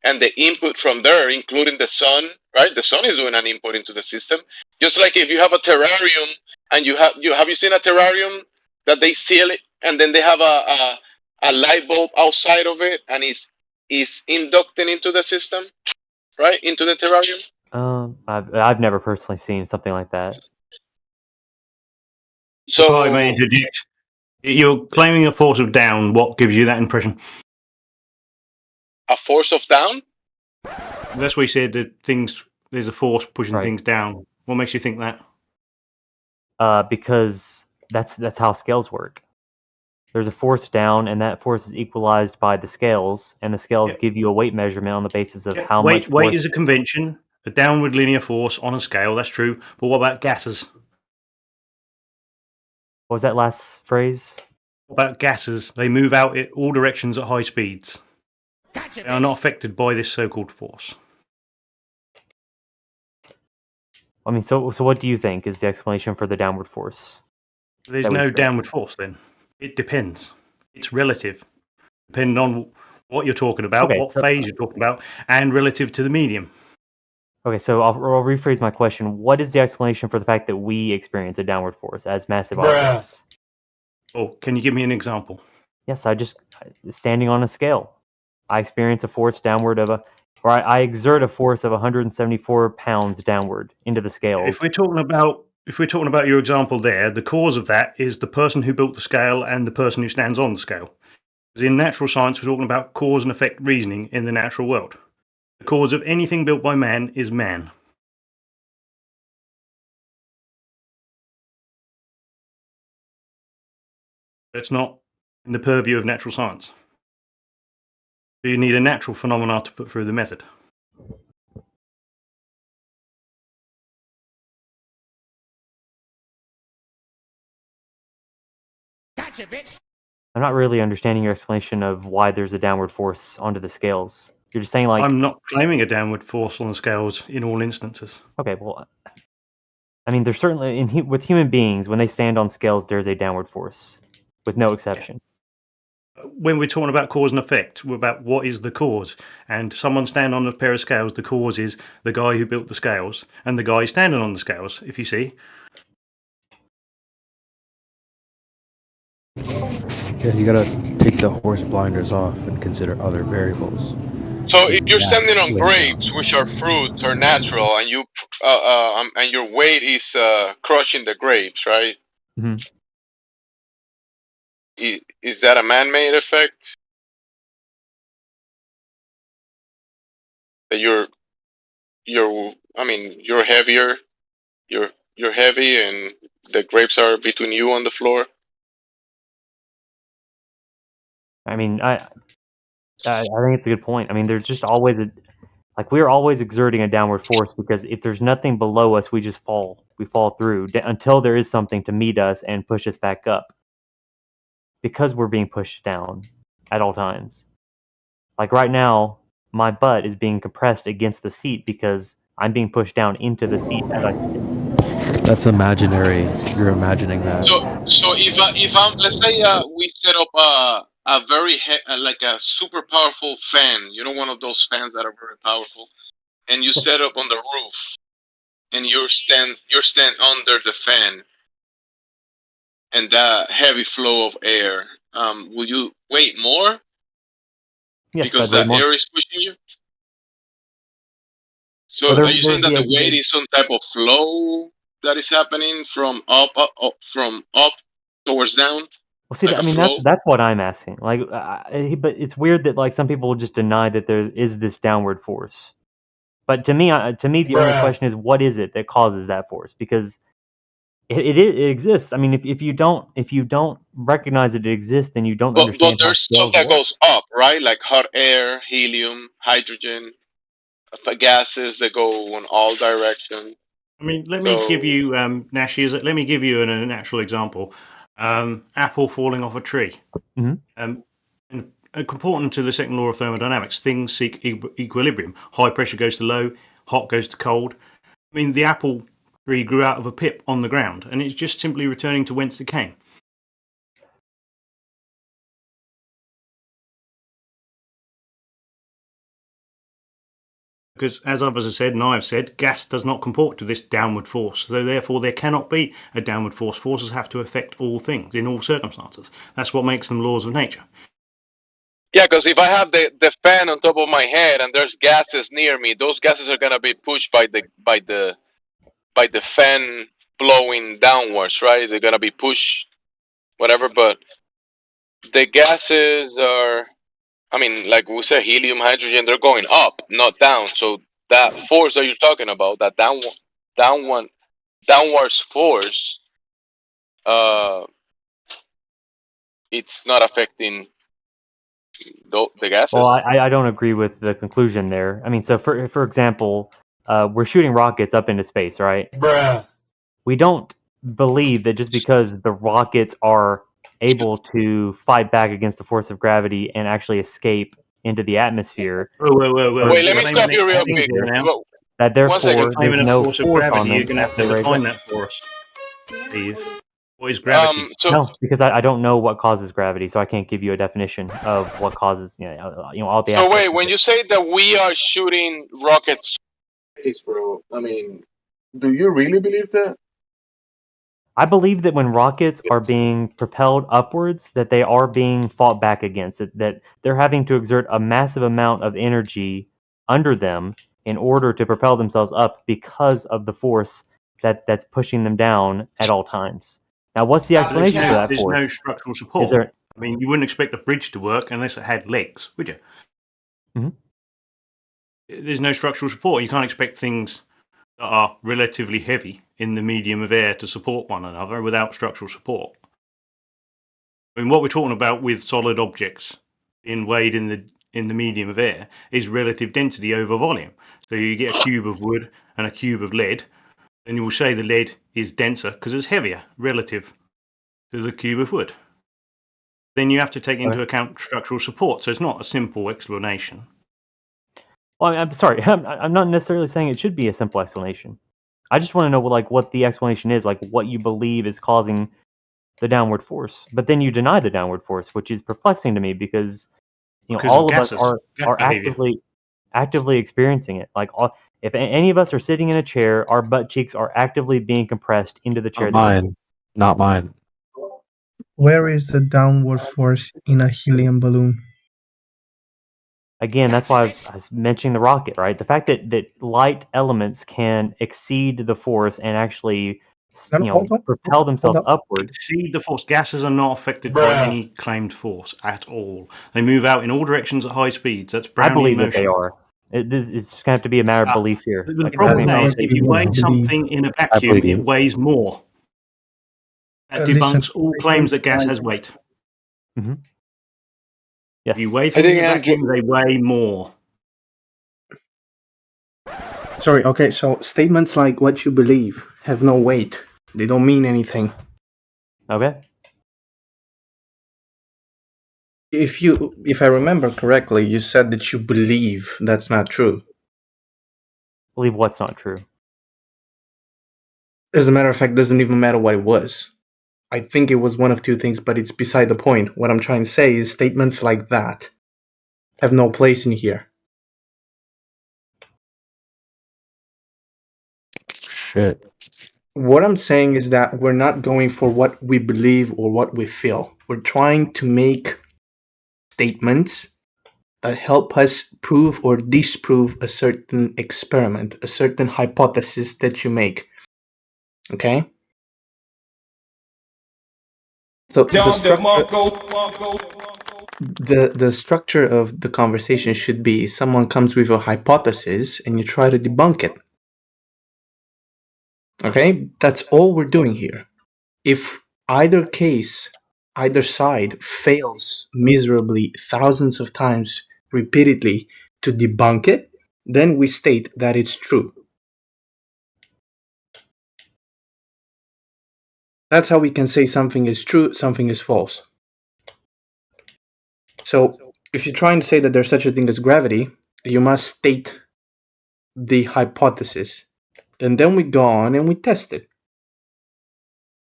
and the input from there, including the sun, right? The sun is doing an input into the system. Just like if you have a terrarium and have you seen a terrarium that they seal it and then they have a light bulb outside of it and is inducting into the system, right? Into the terrarium.
I've never personally seen something like that.
So,
if I may interject, you're claiming a force of down. What gives you that impression?
A force of down?
That's what you said. That there's a force pushing things down. What makes you think that?
Because that's how scales work. There's a force down, and that force is equalized by the scales, and the scales give you a weight measurement on the basis of how much force.
Weight is a convention, a downward linear force on a scale. That's true. But what about gases?
What was that last phrase?
What about gases? They move out in all directions at high speeds. They are not affected by this so-called force.
I mean, so what do you think is the explanation for the downward force?
There's no downward force then. It depends. It's relative, depending on what you're talking about, what phase you're talking about, and relative to the medium.
Okay, so I'll rephrase my question. What is the explanation for the fact that we experience a downward force as massive objects?
Oh, can you give me an example?
Yes, standing on a scale. I experience a force downward I exert a force of 174 pounds downward into the scales.
If we're talking about your example there, the cause of that is the person who built the scale and the person who stands on the scale. Because in natural science, we're talking about cause and effect reasoning in the natural world. The cause of anything built by man is man. That's not in the purview of natural science. So you need a natural phenomena to put through the method.
Gotcha, bitch. I'm not really understanding your explanation of why there's a downward force onto the scales. You're just saying like
I'm not claiming a downward force on the scales in all instances.
Okay, well, I mean, there's certainly with human beings when they stand on scales, there's a downward force, with no exception.
When we're talking about cause and effect, we're about what is the cause. And someone standing on a pair of scales, the cause is the guy who built the scales and the guy standing on the scales, if you see.
Yeah, you gotta take the horse blinders off and consider other variables.
So if you're standing on grapes, which are fruits, are natural, and you and your weight is crushing the grapes, right?
Mm-hmm.
Is that a man-made effect? That you're heavier, you're heavy, and the grapes are between you on the floor.
I mean, I think it's a good point. I mean, there's just always we're always exerting a downward force because if there's nothing below us, we just fall. We fall through until there is something to meet us and push us back up. Because we're being pushed down at all times. Like right now, my butt is being compressed against the seat because I'm being pushed down into the seat as I sit.
That's imaginary. You're imagining that.
So if I'm let's say we set up a very like a super powerful fan, one of those fans that are very powerful, and you set up on the roof, and you're stand under the fan. and that heavy flow of air, will you weight more?
Yes,
Because
I'd weigh
the
more.
air is pushing you? So
Well,
are you saying that the weight is some type of flow that is happening from up towards down?
Well, see,
Like a
I mean,
flow?
that's what I'm asking. Like, but it's weird that like some people will just deny that there is this downward force. But to me, the only question is, what is it that causes that force? Because it exists. I mean, if you don't recognize that it exists, then you don't
But
understand how
there's stuff
scales
that
work.
goes up, right? Like hot air, helium, hydrogen, gases that go in all directions.
I mean, let me give you Nashi. Let me give you an actual example. Apple falling off a tree.
Mm-hmm.
And important to the second law of thermodynamics, things seek equilibrium. High pressure goes to low, hot goes to cold. I mean, the apple tree grew out of a pip on the ground, and it's just simply returning to whence it came. Because, as others have said, and I have said, gas does not comport to this downward force. So, therefore, there cannot be a downward force. Forces have to affect all things in all circumstances. That's what makes them laws of nature.
Yeah, because if I have the fan on top of my head and there's gases near me, those gases are gonna be pushed by the fan blowing downwards, right? They're gonna be pushed, whatever. But the gases are, I mean, like we said, helium, hydrogen, they're going up, not down. So that force that you're talking about, that downwards force, it's not affecting the gases.
Well, I don't agree with the conclusion there. I mean, so for example, we're shooting rockets up into space, right?
Bruh.
We don't believe that just because the rockets are able to fight back against the force of gravity and actually escape into the atmosphere.
Wait, let me stop you real quick.
That therefore there's no
force of
force
gravity,
on them
you're going to
as
have
they
to
raise
define
up.
that for us. Steve. What is gravity?
No, because I don't know what causes gravity, so I can't give you a definition of what causes all the
So
aspects.
wait, when you say that we are shooting rockets,
bro. I mean, do you really believe that?
I believe that when rockets are being propelled upwards, that they are being fought back against. That they're having to exert a massive amount of energy under them in order to propel themselves up because of the force that's pushing them down at all times. Now, what's the explanation for that
There's
force?
no structural support.
Is there?
I mean, you wouldn't expect a bridge to work unless it had legs, would you?
Mm-hmm.
There's no structural support. You can't expect things that are relatively heavy in the medium of air to support one another without structural support. I mean, what we're talking about with solid objects being weighed in the medium of air is relative density over volume. So you get a cube of wood and a cube of lead, and you will say the lead is denser because it's heavier relative to the cube of wood. Then you have to take into account structural support. So it's not a simple explanation.
Well, I'm sorry. I'm not necessarily saying it should be a simple explanation. I just want to know what the explanation is, like what you believe is causing the downward force. But then you deny the downward force, which is perplexing to me because all of us are actively experiencing it. Like if any of us are sitting in a chair, our butt cheeks are actively being compressed into the chair.
Not mine.
Where is the downward force in a helium balloon?
Again, that's why I was mentioning the rocket, right? The fact that light elements can exceed the force and actually propel themselves upward.
Exceed the force. Gases are not affected by any claimed force at all. They move out in all directions at high speeds. That's Brownian
I believe
motion.
that they are. It's just going to have to be a matter of belief here.
The problem is, if you weigh something in a vacuum, it weighs more. That debunks all claims that gas has weight.
Mm-hmm. Yes.
If you weigh things in a vacuum, they weigh more.
Sorry, okay, so statements like what you believe have no weight. They don't mean anything.
Okay.
If I remember correctly, you said that you believe that's not true.
Believe what's not true?
As a matter of fact, it doesn't even matter what it was. I think it was one of two things, but it's beside the point. What I'm trying to say is statements like that have no place in here.
Shit.
What I'm saying is that we're not going for what we believe or what we feel. We're trying to make statements that help us prove or disprove a certain experiment, a certain hypothesis that you make. Okay? So the structure of the conversation should be someone comes with a hypothesis and you try to debunk it. Okay? That's all we're doing here. If either case, either side fails miserably thousands of times repeatedly to debunk it, then we state that it's true. That's how we can say something is true, something is false. So, if you're trying to say that there's such a thing as gravity, you must state the hypothesis. And then we go on and we test it.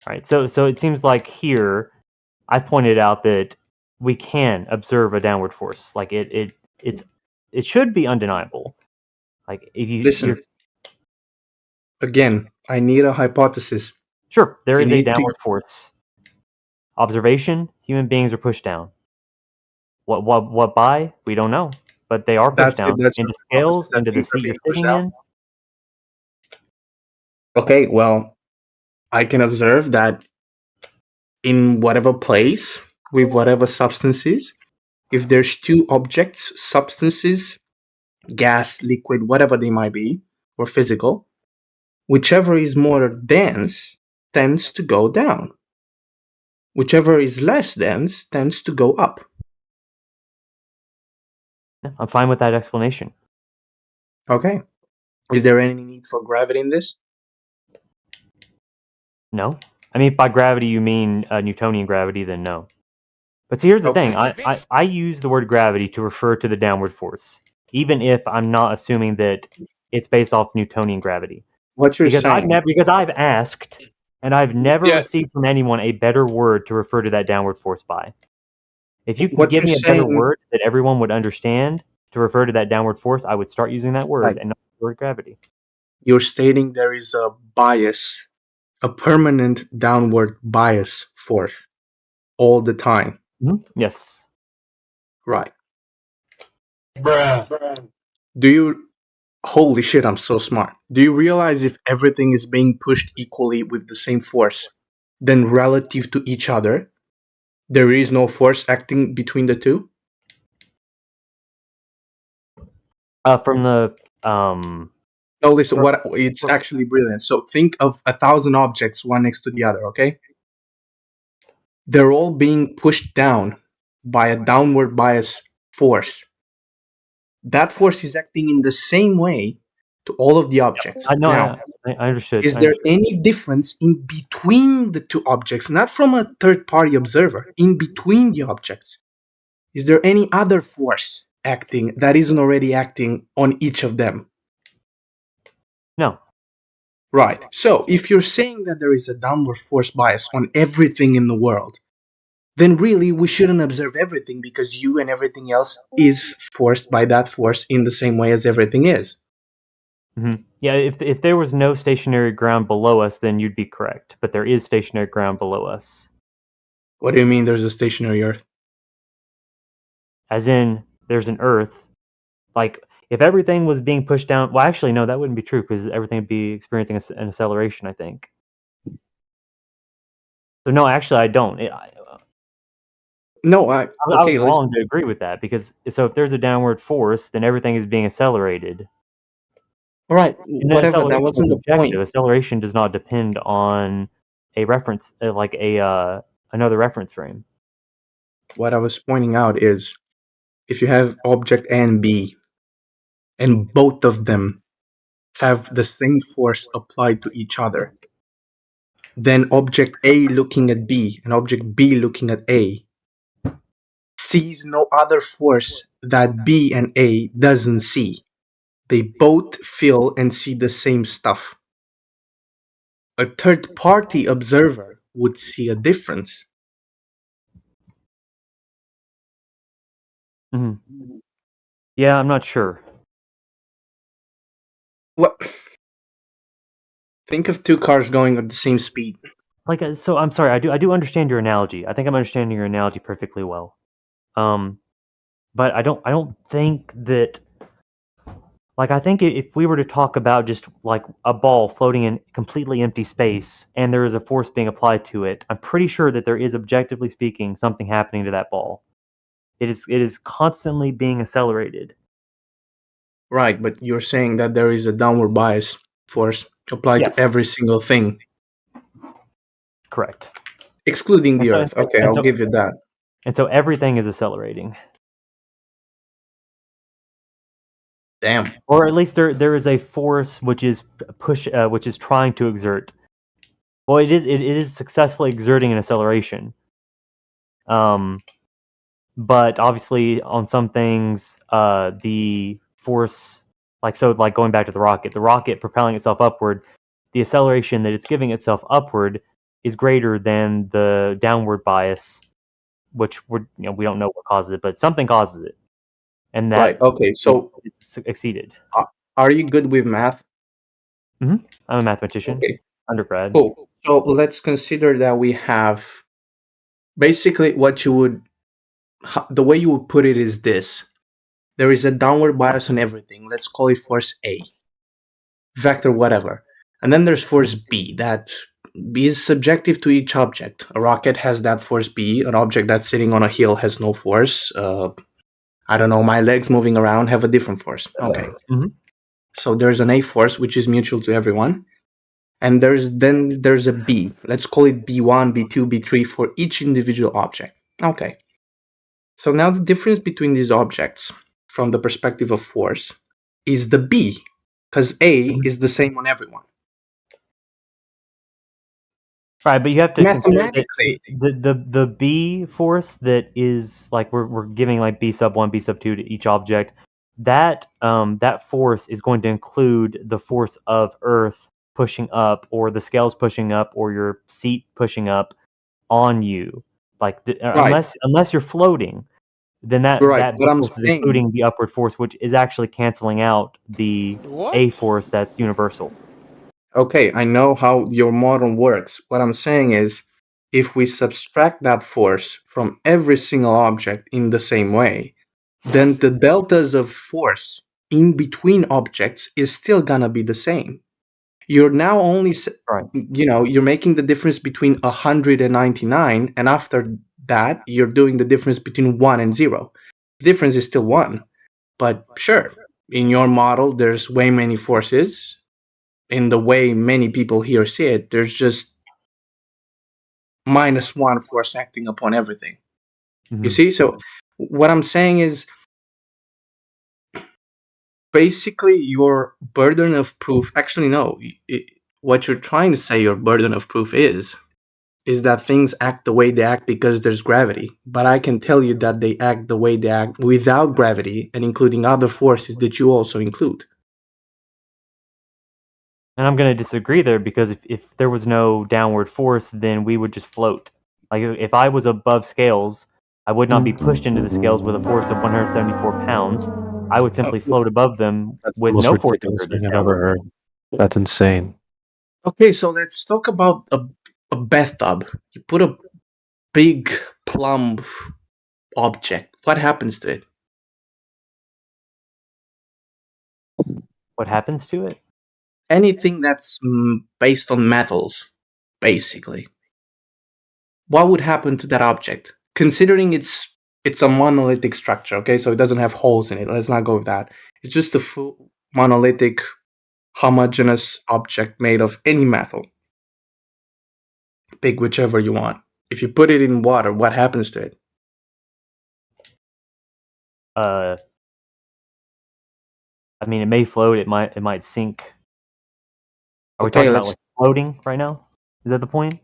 All right. So it seems like here I pointed out that we can observe a downward force. Like it should be undeniable. Like if you
listen again, I need a hypothesis.
Sure, there is a downward force. Observation: human beings are pushed down. What by? We don't know, but they are pushed down into scales, into the seat you're sitting in.
Okay, well, I can observe that in whatever place, with whatever substances, if there's two objects, substances, gas, liquid, whatever they might be, or physical, whichever is more dense tends to go down. Whichever is less dense tends to go up.
Yeah, I'm fine with that explanation.
Okay. Is there any need for gravity in this?
No. I mean, by gravity you mean Newtonian gravity, then no. But see, here's the thing. I use the word gravity to refer to the downward force, even if I'm not assuming that it's based off Newtonian gravity.
What you're saying?
Because I've asked, and I've never received from anyone a better word to refer to that downward force by. If you can give me a better word that everyone would understand to refer to that downward force, I would start using that word and not the word gravity.
You're stating there is a bias, a permanent downward bias force all the time.
Mm-hmm. Yes.
Right. Do you... Holy shit, I'm so smart. Do you realize if everything is being pushed equally with the same force, then relative to each other, there is no force acting between the two?
From the...
No, listen, it's actually brilliant. So think of 1,000 objects, one next to the other, okay? They're all being pushed down by a downward bias force. That force is acting in the same way to all of the objects.
I know.
Now,
I understood.
Is there any difference in between the two objects, not from a third-party observer, in between the objects? Is there any other force acting that isn't already acting on each of them?
No.
Right. So, if you're saying that there is a downward force bias on everything in the world, then really we shouldn't observe everything because you and everything else is forced by that force in the same way as everything is.
Mm-hmm. Yeah, if there was no stationary ground below us, then you'd be correct. But there is stationary ground below us.
What do you mean there's a stationary Earth?
As in, there's an Earth. Like, if everything was being pushed down... Well, actually, no, that wouldn't be true because everything would be experiencing an acceleration, I think. So, no, actually, I don't.
No, I
was wrong to agree with that because so if there's a downward force, then everything is being accelerated.
All right, whatever. That wasn't the point.
Acceleration does not depend on a reference, like another reference frame.
What I was pointing out is, if you have object A and B, and both of them have the same force applied to each other, then object A looking at B and object B looking at A sees no other force that B and A doesn't see. They both feel and see the same stuff. A third-party observer would see a difference.
Mm-hmm. Yeah, I'm not sure.
What? Think of two cars going at the same speed.
Like, so I'm sorry. I do understand your analogy. I think I'm understanding your analogy perfectly well. But I don't think that. Like, I think if we were to talk about just like a ball floating in completely empty space and there is a force being applied to it, I'm pretty sure that there is, objectively speaking, something happening to that ball. It is constantly being accelerated.
Right, but you're saying that there is a downward bias force applied to every single thing.
Correct.
Excluding the Earth. Okay, I'll give you that.
And so everything is accelerating.
Damn.
Or at least there is a force which is which is trying to exert. Well, it is successfully exerting an acceleration. But obviously on some things, the force, like going back to the rocket propelling itself upward, the acceleration that it's giving itself upward is greater than the downward bias, which we don't know what causes it, but something causes it. And that
right. Okay, so
it's exceeded.
Are you good with math?
I'm a mathematician.
Okay.
Undergrad.
Cool. So let's consider that we have basically the way you would put it is this. There is a downward bias on everything. Let's call it force A. Vector whatever. And then there's force B. That B is subjective to each object. A rocket has that force B. An object that's sitting on a hill has no force. I don't know, my legs moving around have a different force. Okay. So there's an A force, which is mutual to everyone. And there's a B. Let's call it B1, B2, B3 for each individual object. Okay. So now the difference between these objects from the perspective of force is the B, because A is the same on everyone.
Right, but you have to consider that the B force that is like we're giving like B sub 1, B sub 2 to each object. That force is going to include the force of Earth pushing up, or the scales pushing up, or your seat pushing up on you. Like unless you're floating, then that force is including the upward force, which is actually canceling out the A force that's universal.
Okay, I know how your model works. What I'm saying is, if we subtract that force from every single object in the same way, then the deltas of force in between objects is still gonna be the same. You're now only, you're making the difference between 100 and 99, and after that, you're doing the difference between 1 and 0. The difference is still 1. But sure, in your model, there's way many forces. In the way many people here see it, there's just -1 force acting upon everything. You see? So what I'm saying is, basically your burden of proof, actually no, what you're trying to say your burden of proof is that things act the way they act because there's gravity. But I can tell you that they act the way they act without gravity and including other forces that you also include.
And I'm going to disagree there, because if there was no downward force, then we would just float. Like, if I was above scales, I would not be pushed into the scales with a force of 174 pounds. I would simply float above them with no force.
Ridiculous thing I've ever heard. That's insane.
Okay, so let's talk about a bathtub. You put a big plumb object. What happens to it?
What happens to it?
Anything that's based on metals, basically. What would happen to that object? Considering it's a monolithic structure, okay? So it doesn't have holes in it. Let's not go with that. It's just a full monolithic, homogeneous object made of any metal. Pick whichever you want. If you put it in water, what happens to it?
I mean, it may float. It might sink. Are we talking about like floating right now? Is that the point?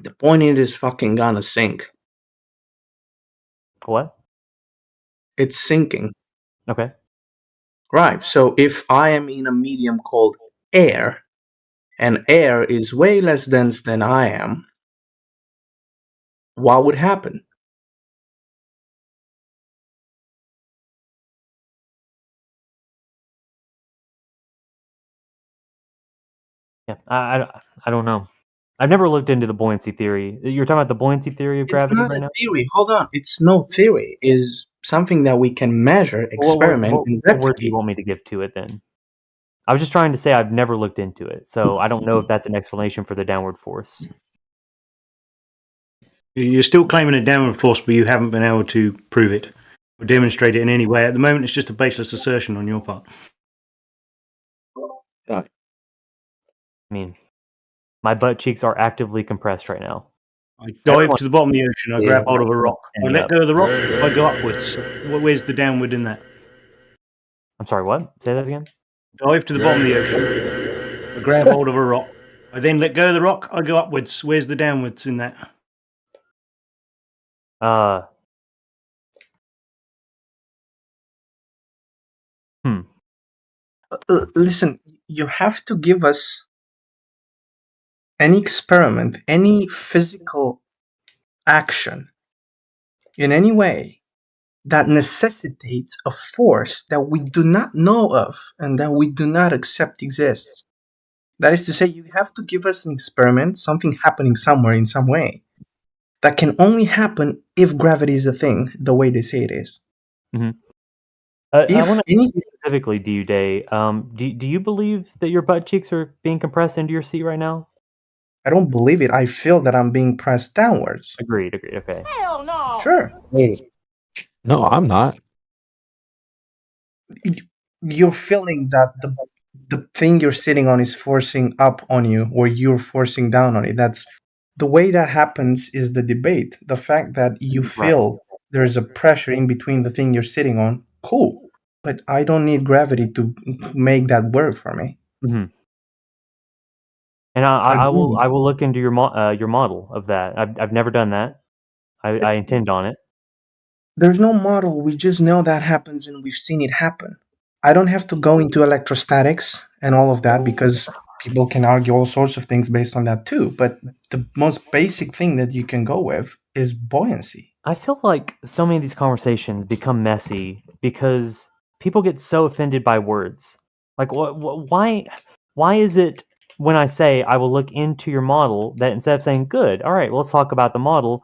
The point is fucking gonna sink.
What?
It's sinking.
Okay.
Right. So if I am in a medium called air, and air is way less dense than I am, what would happen?
Yeah, I don't know. I've never looked into the buoyancy theory. You're talking about the buoyancy theory of gravity
It's not
right
a
now?
theory. Hold on. It's no theory. It's something that we can measure, experiment, and
What word do
replicate.
you want me to give to it then? I was just trying to say I've never looked into it, so I don't know if that's an explanation for the downward force.
You're still claiming a downward force, but you haven't been able to prove it or demonstrate it in any way. At the moment, it's just a baseless assertion on your part.
I mean, my butt cheeks are actively compressed right now.
I dive to the bottom of the ocean, I grab hold of a rock. I let
up.
go of the rock, I go upwards. Where's the downward in that?
I'm sorry, what? Say that again?
Dive to the bottom of the ocean, I grab hold of a rock. I then let go of the rock, I go upwards. Where's the downwards in that?
Listen, you have to give us any experiment, any physical action in any way that necessitates a force that we do not know of and that we do not accept exists. That is to say, you have to give us an experiment, something happening somewhere in some way, that can only happen if gravity is a thing, the way they say it is.
Mm-hmm. I want to ask you specifically, D-Day, do you believe that your butt cheeks are being compressed into your seat right now?
I don't believe it. I feel that I'm being pressed downwards.
Agreed, okay.
Hell no!
Sure.
Wait. No, I'm not.
You're feeling that the thing you're sitting on is forcing up on you, or you're forcing down on it. That's the way that happens is the debate. The fact that you feel there's a pressure in between the thing you're sitting on, cool. But I don't need gravity to make that work for me.
Mm-hmm. And I will look into your model of that. I've never done that. I intend on it.
There's no model. We just know that happens, and we've seen it happen. I don't have to go into electrostatics and all of that because people can argue all sorts of things based on that too. But the most basic thing that you can go with is buoyancy.
I feel like so many of these conversations become messy because people get so offended by words. Like, why is it when I say I will look into your model that instead of saying good, all right, well, let's talk about the model,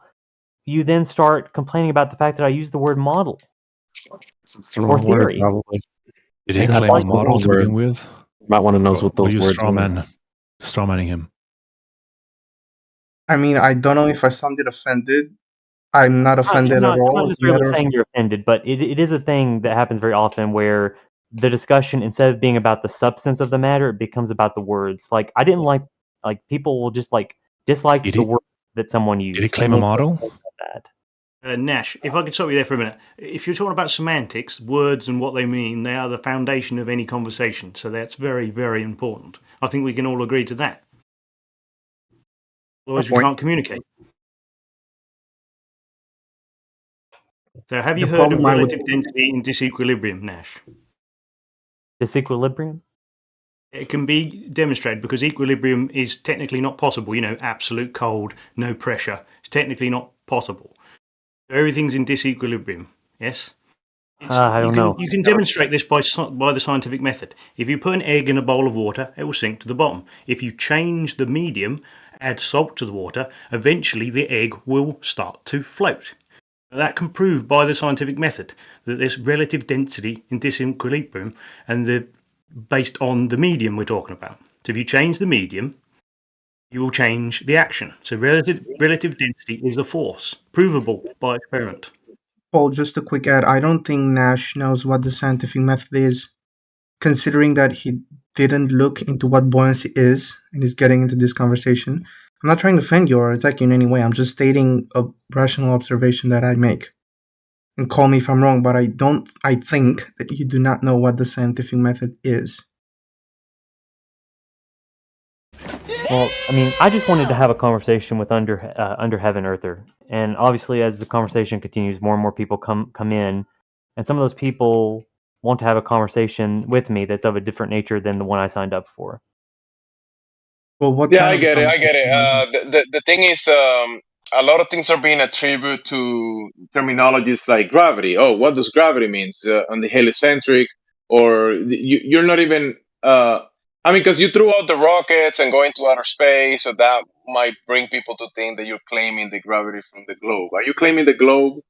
you then start complaining about the fact that I use the word model
It's the wrong word, probably.
Did he claim a model to begin with?
You might want to know what those words
are. Strawmanning him.
I mean, I don't know if I sounded offended. I'm not offended at all.
I'm not necessarily saying you're offended, but it is a thing that happens very often where the discussion, instead of being about the substance of the matter, it becomes about the words. Like, I didn't like people will just dislike the word that someone used.
Did he claim a model?
Nash, if I could stop you there for a minute. If you're talking about semantics, words and what they mean, they are the foundation of any conversation. So that's very, very important. I think we can all agree to that. Otherwise, we can't communicate. So have you heard of relative density in disequilibrium, Nash?
Disequilibrium?
It can be demonstrated because equilibrium is technically not possible. Absolute cold, no pressure. It's technically not possible. So everything's in disequilibrium, yes?
I don't know.
You can demonstrate this by the scientific method. If you put an egg in a bowl of water, it will sink to the bottom. If you change the medium, add salt to the water, eventually the egg will start to float. That can prove by the scientific method that there's relative density in disequilibrium and based on the medium we're talking about. So if you change the medium, you will change the action. So relative density is a force, provable by experiment.
Paul, just a quick add. I don't think Nash knows what the scientific method is, considering that he didn't look into what buoyancy is and is getting into this conversation. I'm not trying to offend you or attack you in any way. I'm just stating a rational observation that I make. And call me if I'm wrong, but I think that you do not know what the scientific method is.
Well, I mean, I just wanted to have a conversation with Under Heaven Earther, and obviously, as the conversation continues, more and more people come in, and some of those people want to have a conversation with me that's of a different nature than the one I signed up for.
Well, what?
Yeah, I get it. The thing is, a lot of things are being attributed to terminologies like gravity. Oh, what does gravity mean? On the heliocentric, or you're not even
I mean, because you threw out the rockets and going to outer space, so that might bring people to think that you're claiming the gravity from the globe. Are you claiming the globe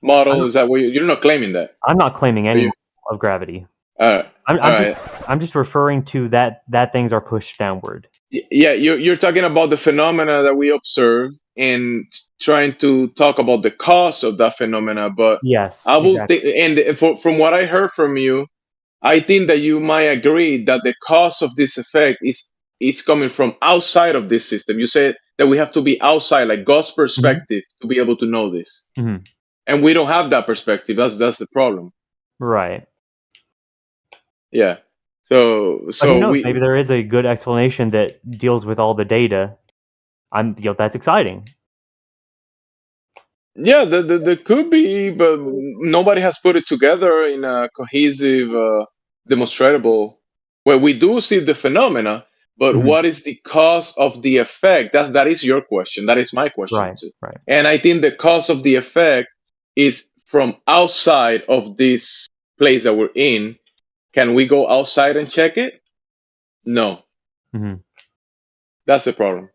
model? Is that what you're not claiming that?
I'm not claiming any model of gravity. I'm just referring to that things are pushed downward.
Yeah, you're talking about the phenomena that we observe and trying to talk about the cause of that phenomena. But
yes,
I will think, and from what I heard from you, I think that you might agree that the cause of this effect is coming from outside of this system. You said that we have to be outside, like God's perspective, to be able to know this, and we don't have that perspective. That's the problem.
Right.
Yeah. So
but who knows? Maybe there is a good explanation that deals with all the data. That's exciting.
Yeah, there could be, but nobody has put it together in a cohesive, demonstrable. Where we do see the phenomena, but what is the cause of the effect? That is your question. That is my question too.
Right.
And I think the cause of the effect is from outside of this place that we're in. Can we go outside and check it? No. That's the problem,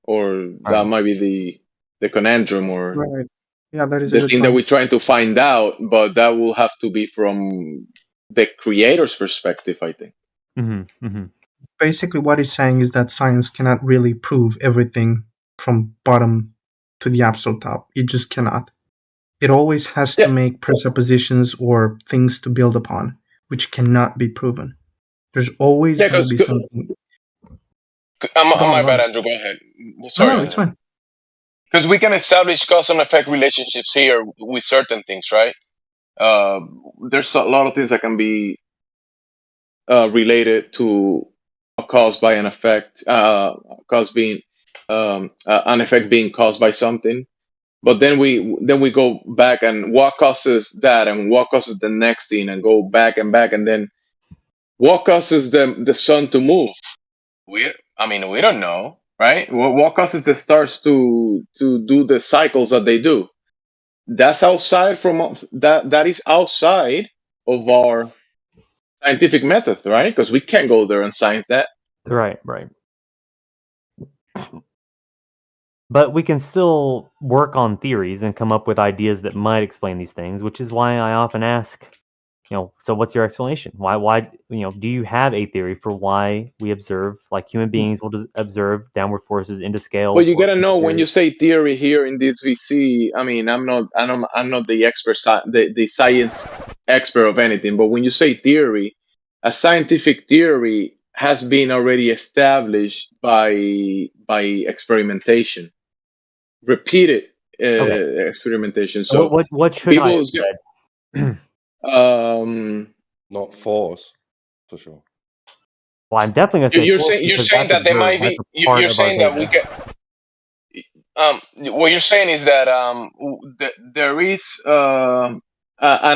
or that might be the conundrum, or
that is
the thing that we're trying to find out. But that will have to be from the creator's perspective, I think.
Basically, what he's saying is that science cannot really prove everything from bottom to the absolute top. It just cannot. It always has to make presuppositions or things to build upon, which cannot be proven. There's always going to be something.
My bad, Andrew. Go ahead. Sorry.
No, it's fine.
Because we can establish cause and effect relationships here with certain things, right? There's a lot of things that can be related to a cause by an effect, cause being an effect being caused by something. But then we go back and what causes that, and what causes the next thing, and go back, and then what causes the sun to move? We don't know, right? What causes the stars to do the cycles that they do? That's outside from that is outside of our scientific method, right? Because we can't go there and science that.
Right. But we can still work on theories and come up with ideas that might explain these things, which is why I often ask, so what's your explanation? Why, do you have a theory for why we observe, like human beings will observe downward forces into scales?
Well, you gotta know when you say theory here in this VC. I mean, I'm not the expert, the science expert of anything. But when you say theory, a scientific theory has been already established by experimentation, repeated experimentation. So
what should I have said?
Not force, for sure.
Well, I'm definitely gonna say
you're saying that there might be. You're saying that we get. What you're saying is that there is an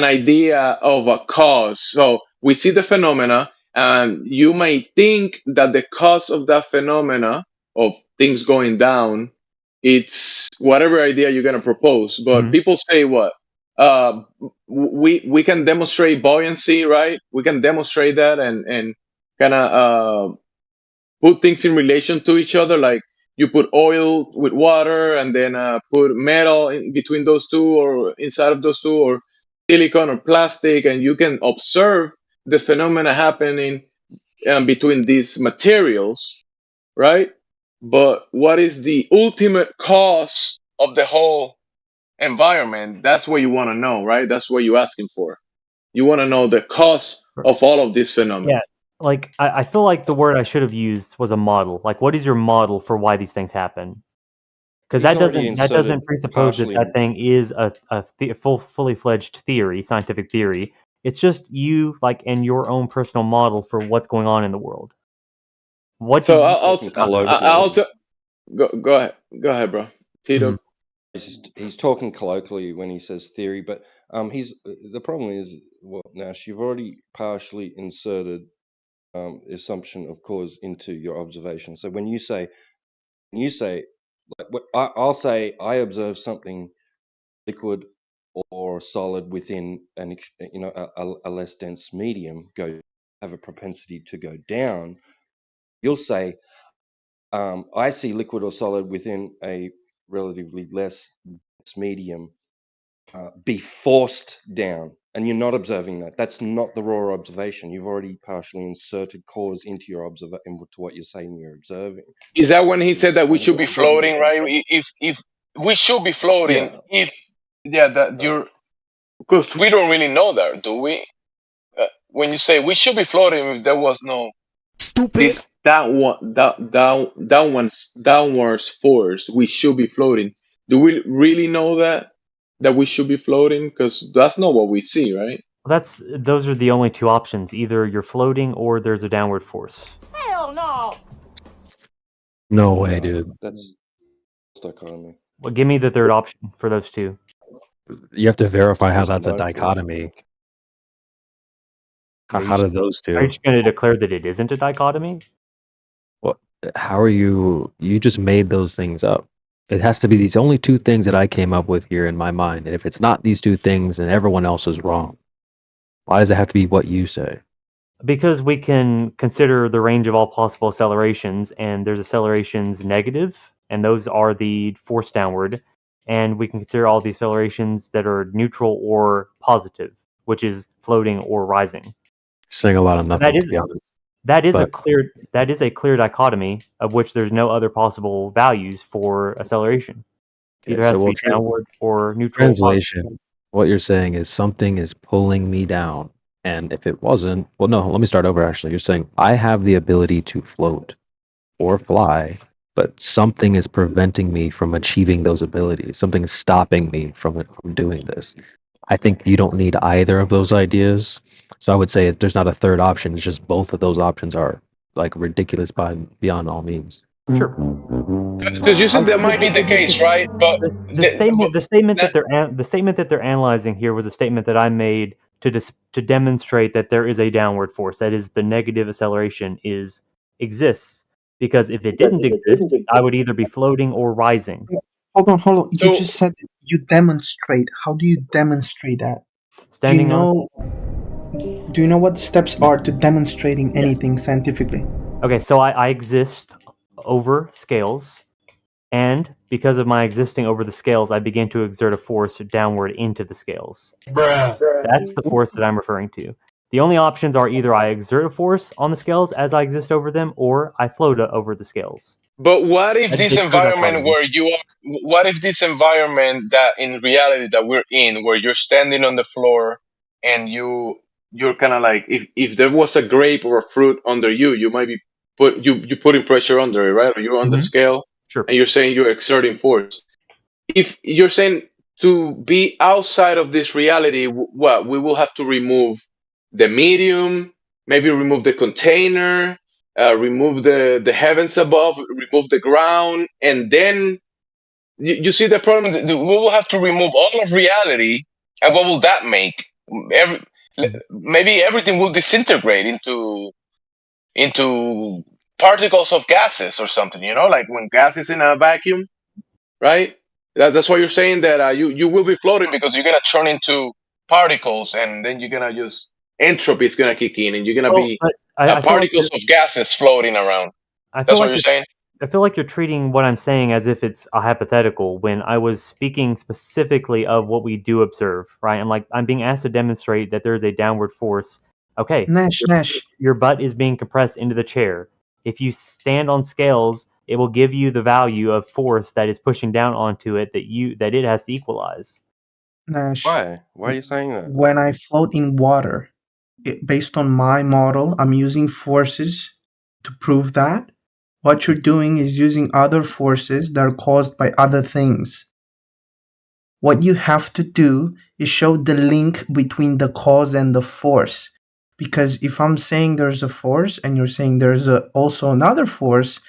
idea of a cause. So we see the phenomena, and you may think that the cause of that phenomena of things going down, it's whatever idea you're gonna propose. But people say what? We can demonstrate buoyancy, right? We can demonstrate that and kind of put things in relation to each other, like you put oil with water and then put metal in between those two, or inside of those two, or silicone or plastic, and you can observe the phenomena happening between these materials, right? But what is the ultimate cause of the whole environment? That's what you want to know, right? That's what you're asking for. You want to know the cause of all of these phenomena.
Yeah. Like, I feel like the word I should have used was a model. Like, what is your model for why these things happen? Because that doesn't presuppose that thing is a fully fledged theory, scientific theory. It's just you, like, and your own personal model for what's going on in the world. What?
So I'll go ahead, bro. Tito.
He's talking colloquially when he says theory, but the problem is, Nash, you've already partially inserted assumption of cause into your observation. So when you say, like, I'll say I observe something liquid or solid within a less dense medium go have a propensity to go down, you'll say, I see liquid or solid within a relatively less medium be forced down. And you're not observing that. That's not the raw observation. You've already partially inserted cause into your into what you're saying you're observing.
Is that when he said that we should be floating, right? If we should be floating, that you're, because we don't really know that, do we? When you say we should be floating, if there was no stupid downwards force, we should be floating. Do we really know that we should be floating? Because that's not what we see, right?
Those are the only two options. Either you're floating or there's a downward force.
Hell no!
No way, dude.
That's dichotomy.
Well, give me the third option for those two.
You have to verify how that's a dichotomy. How do those two?
Are you just going to declare that it isn't a dichotomy?
Well, how are you? You just made those things up. It has to be these only two things that I came up with here in my mind. And if it's not these two things, then everyone else is wrong. Why does it have to be what you say?
Because we can consider the range of all possible accelerations, and there's accelerations negative, and those are the force downward. And we can consider all the accelerations that are neutral or positive, which is floating or rising.
Saying a lot of nothing.
That is a clear dichotomy of which there's no other possible values for acceleration. Either has to be downward or neutral.
Translation. What you're saying is something is pulling me down. And if it wasn't, well, no, let me start over actually. You're saying I have the ability to float or fly, but something is preventing me from achieving those abilities. Something is stopping me from doing this. I think you don't need either of those ideas. So I would say there's not a third option. It's just both of those options are like ridiculous beyond all means.
Sure.
Because you said that might be the case, right? But
the statement that they're analyzing here was a statement that I made to demonstrate that there is a downward force. That is, the negative acceleration exists. Because if it didn't exist, I would either be floating or rising.
Hold on. You just said you demonstrate. How do you demonstrate that? Do you know what the steps are to demonstrating anything scientifically?
Okay, so I exist over scales, and because of my existing over the scales, I begin to exert a force downward into the scales. That's the force that I'm referring to. The only options are either I exert a force on the scales as I exist over them, or I float over the scales.
But what if this environment what if this environment that in reality that we're in, where you're standing on the floor and you're kind of like, if there was a grape or a fruit under you, you might be putting pressure under it, right? Or you're on the scale,
sure,
and you're saying you're exerting force. If you're saying to be outside of this reality, what we will have to remove the medium, maybe remove the container, remove the heavens above, remove the ground, and then you see the problem. We will have to remove all of reality, and what will that make? Maybe everything will disintegrate into particles of gases or something. You know, like when gas is in a vacuum, right? That's why you're saying that you will be floating, because you're gonna turn into particles, and then you're gonna just entropy is gonna kick in, and you're gonna be particles of gases floating around. That's what you're saying?
I feel like you're treating what I'm saying as if it's a hypothetical, when I was speaking specifically of what we do observe, right? I'm being asked to demonstrate that there is a downward force. Okay,
Nash.
Your butt is being compressed into the chair. If you stand on scales, it will give you the value of force that is pushing down onto it that it has to equalize.
Nash,
Why are you saying that?
When I float in water, based on my model, I'm using forces to prove that. What you're doing is using other forces that are caused by other things. What you have to do is show the link between the cause and the force. Because if I'm saying there's a force and you're saying there's also another force,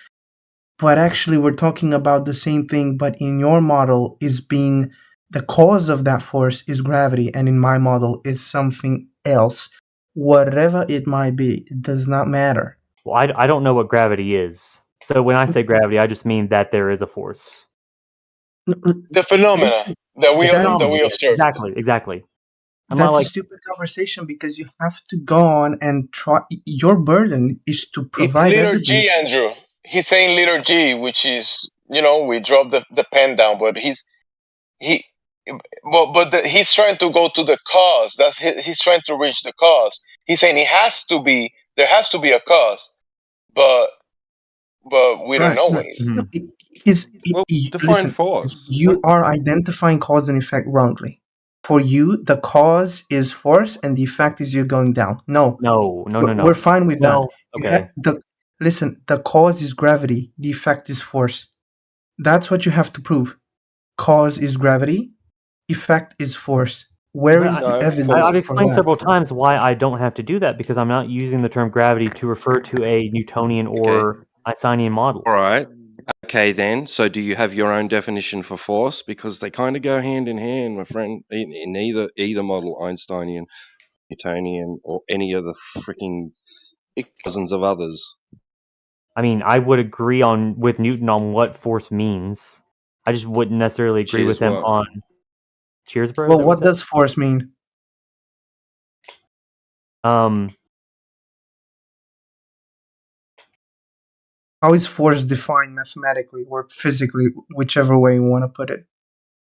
but actually we're talking about the same thing, but in your model is being the cause of that force is gravity, and in my model is something else. Whatever it might be, it does not matter.
Well, I don't know what gravity is. So when I say gravity, I just mean that there is a force.
The phenomena that we observe.
Exactly.
That's a stupid conversation because you have to go on and try. Your burden is to
It's
provide
letter
evidence.
G, Andrew. He's saying letter G, which is, you know, we drop the pen down, but he's trying to go to the cause. He's trying to reach the cause. He's saying there has to be a cause, but we don't know what it is.
Define force.
You are identifying cause and effect wrongly. For you, the cause is force and the effect is you going down. No. We're fine with that.
Okay.
Listen, the cause is gravity, the effect is force. That's what you have to prove. Cause is gravity, effect is force. Where is the evidence?
I've explained several times why I don't have to do that because I'm not using the term gravity to refer to a Newtonian or Einsteinian model.
All right. Okay, then. So do you have your own definition for force? Because they kind of go hand in hand, my friend, in either model, Einsteinian, Newtonian, or any of the freaking dozens of others.
I mean, I would agree with Newton on what force means. I just wouldn't necessarily agree with him on... Cheers, bro?
Well, what does force mean? How is force defined mathematically or physically, whichever way you want to put it?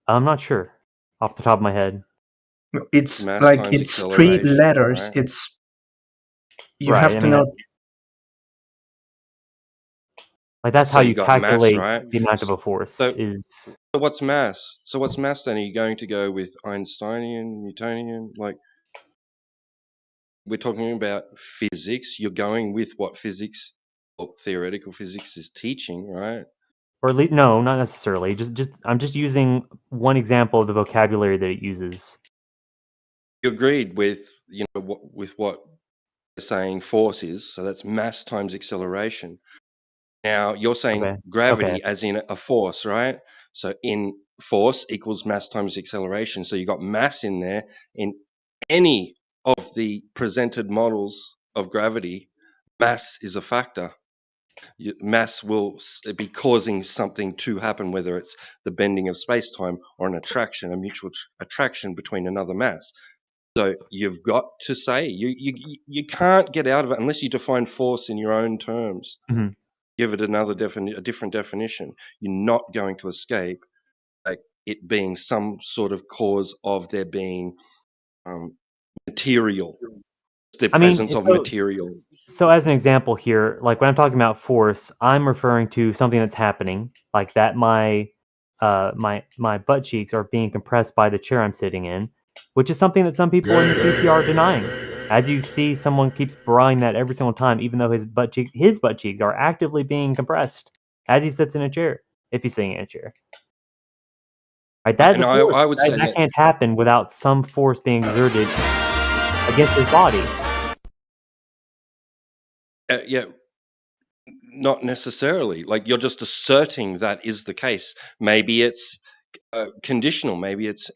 I'm not sure, off the top of my head.
It's like it's 3 letters.
Right?
It's you have to know.
Like that's
So
how you
got
calculate
mass, right?
the amount of a force.
So what's mass? So what's mass then? Are you going to go with Einsteinian, Newtonian? Like, we're talking about physics. You're going with what physics or theoretical physics is teaching, right?
Or at least, no, not necessarily. I'm just using one example of the vocabulary that it uses.
You agreed with what they're saying force is. So that's mass times acceleration. Now you're saying gravity as in a force, right? So in force equals mass times acceleration. So you got mass in there. In any of the presented models of gravity, mass is a factor. Mass will be causing something to happen, whether it's the bending of space-time or an attraction, a mutual attraction between another mass. So you've got to say you can't get out of it unless you define force in your own terms.
Mm-hmm.
Give it a different definition. You're not going to escape like it being some sort of cause of there being material, the presence of material.
So as an example here, like when I'm talking about force, I'm referring to something that's happening, like that my butt cheeks are being compressed by the chair I'm sitting in, which is something that some people in this PCR are denying. As you see, someone keeps bragging that every single time, even though his butt cheeks are actively being compressed as he sits in a chair, if he's sitting in a chair. Right, that is a force.
I would say
that can't happen without some force being exerted against his body.
Yeah, not necessarily. Like you're just asserting that is the case. Maybe it's conditional. Maybe it's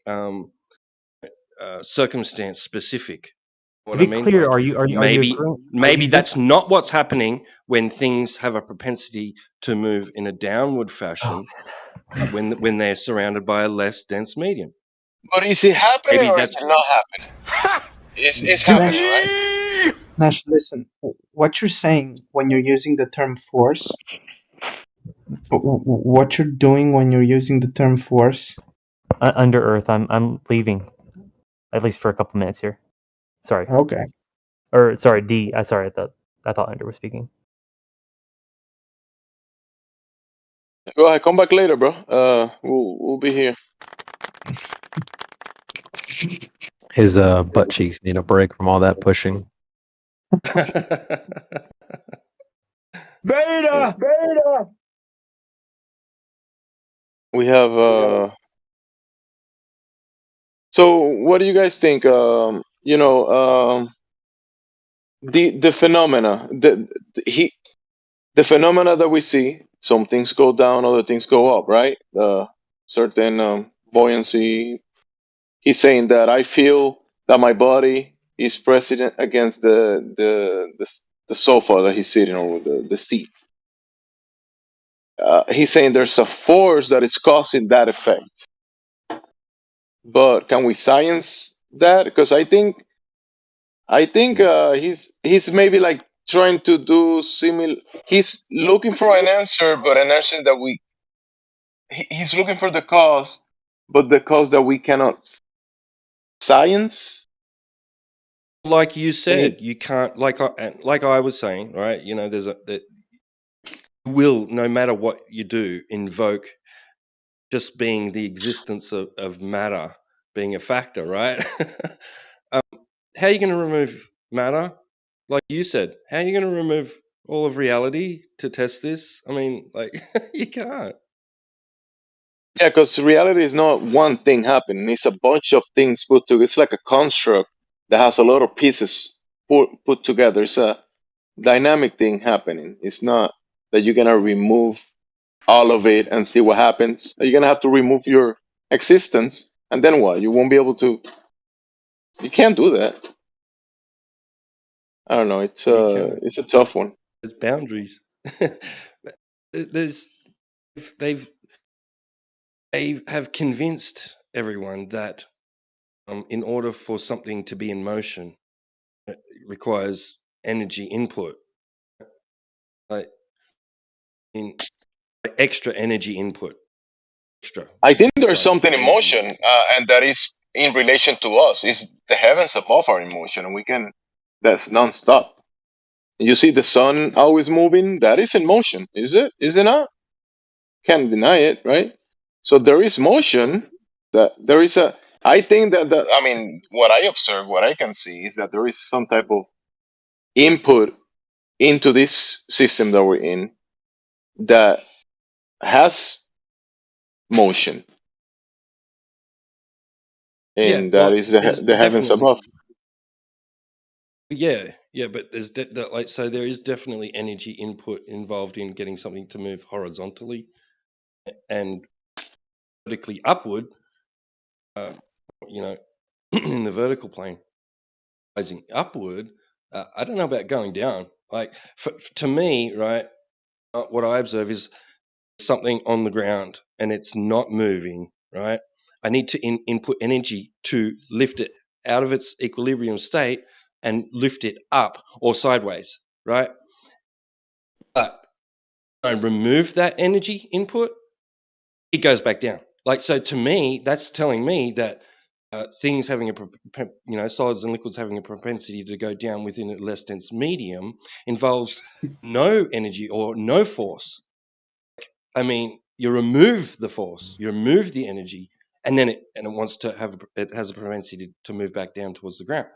circumstance specific.
To be clear, are you
maybe that's not what's happening when things have a propensity to move in a downward fashion when they're surrounded by a less dense medium.
But is it happening or is it not happening? It's happening, right?
Nash, listen. What you're saying when you're using the term force, what you're doing when you're using the term force.
Under Earth, I'm leaving, at least for a couple minutes here. Sorry.
Okay.
Or sorry, D. I thought Under was speaking.
Go ahead, come back later, bro. We'll be here.
His butt cheeks need a break from all that pushing.
Beta.
We have. So, what do you guys think? The phenomena, the phenomena that we see. Some things go down, other things go up, right? Certain buoyancy. He's saying that I feel that my body is pressing against the sofa that he's sitting on, the seat. He's saying there's a force that is causing that effect. But can we science that? Because I think he's maybe like trying to do similar. He's looking for an answer, but an answer that he's looking for the cause, but the cause that we cannot science.
Like you said, you can't. Like I was saying, right? You know, there's that will, no matter what you do, invoke just being the existence of matter being a factor, right? How are you going to remove matter? Like you said, how are you going to remove all of reality to test this? I mean, like, you can't.
Yeah, because reality is not one thing happening. It's a bunch of things put together. It's like a construct that has a lot of pieces put together. It's a dynamic thing happening. It's not that you're going to remove all of it and see what happens. You're going to have to remove your existence. And then what? You won't be able to. You can't do that. I don't know. It's a tough one.
There's boundaries. They have convinced everyone that in order for something to be in motion, it requires energy input. Like extra energy input. Extra.
I think there's something in motion, and that is in relation to us. Is the heavens above our emotion, and that's nonstop. You see the sun always moving. That is in motion, is it? Is it not? Can't deny it, right? So there is motion. That there is a. I think that I mean, what I observe, what I can see is that there is some type of input into this system that we're in that has motion, and that is the heavens above.
Yeah, but there's so there is definitely energy input involved in getting something to move horizontally and vertically upward. You know, in the vertical plane, rising upward. I don't know about going down. Like to me, right? What I observe is something on the ground and it's not moving. Right? I need to input energy to lift it out of its equilibrium state and lift it up or sideways, right? But I remove that energy input, it goes back down. Like, so to me, that's telling me that things having solids and liquids having a propensity to go down within a less dense medium involves no energy or no force. I mean, you remove the force, you remove the energy, and then it has a propensity to move back down towards the ground.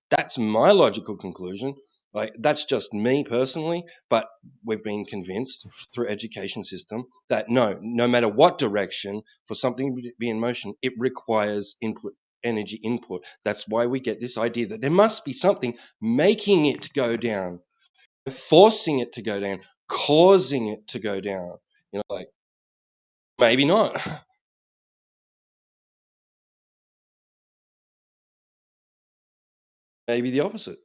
That's my logical conclusion. Like, that's just me personally, but we've been convinced through education system that no matter what direction, for something to be in motion, it requires energy input. That's why we get this idea that there must be something making it go down, forcing it to go down, causing it to go down. You know, like, maybe not. Maybe the opposite.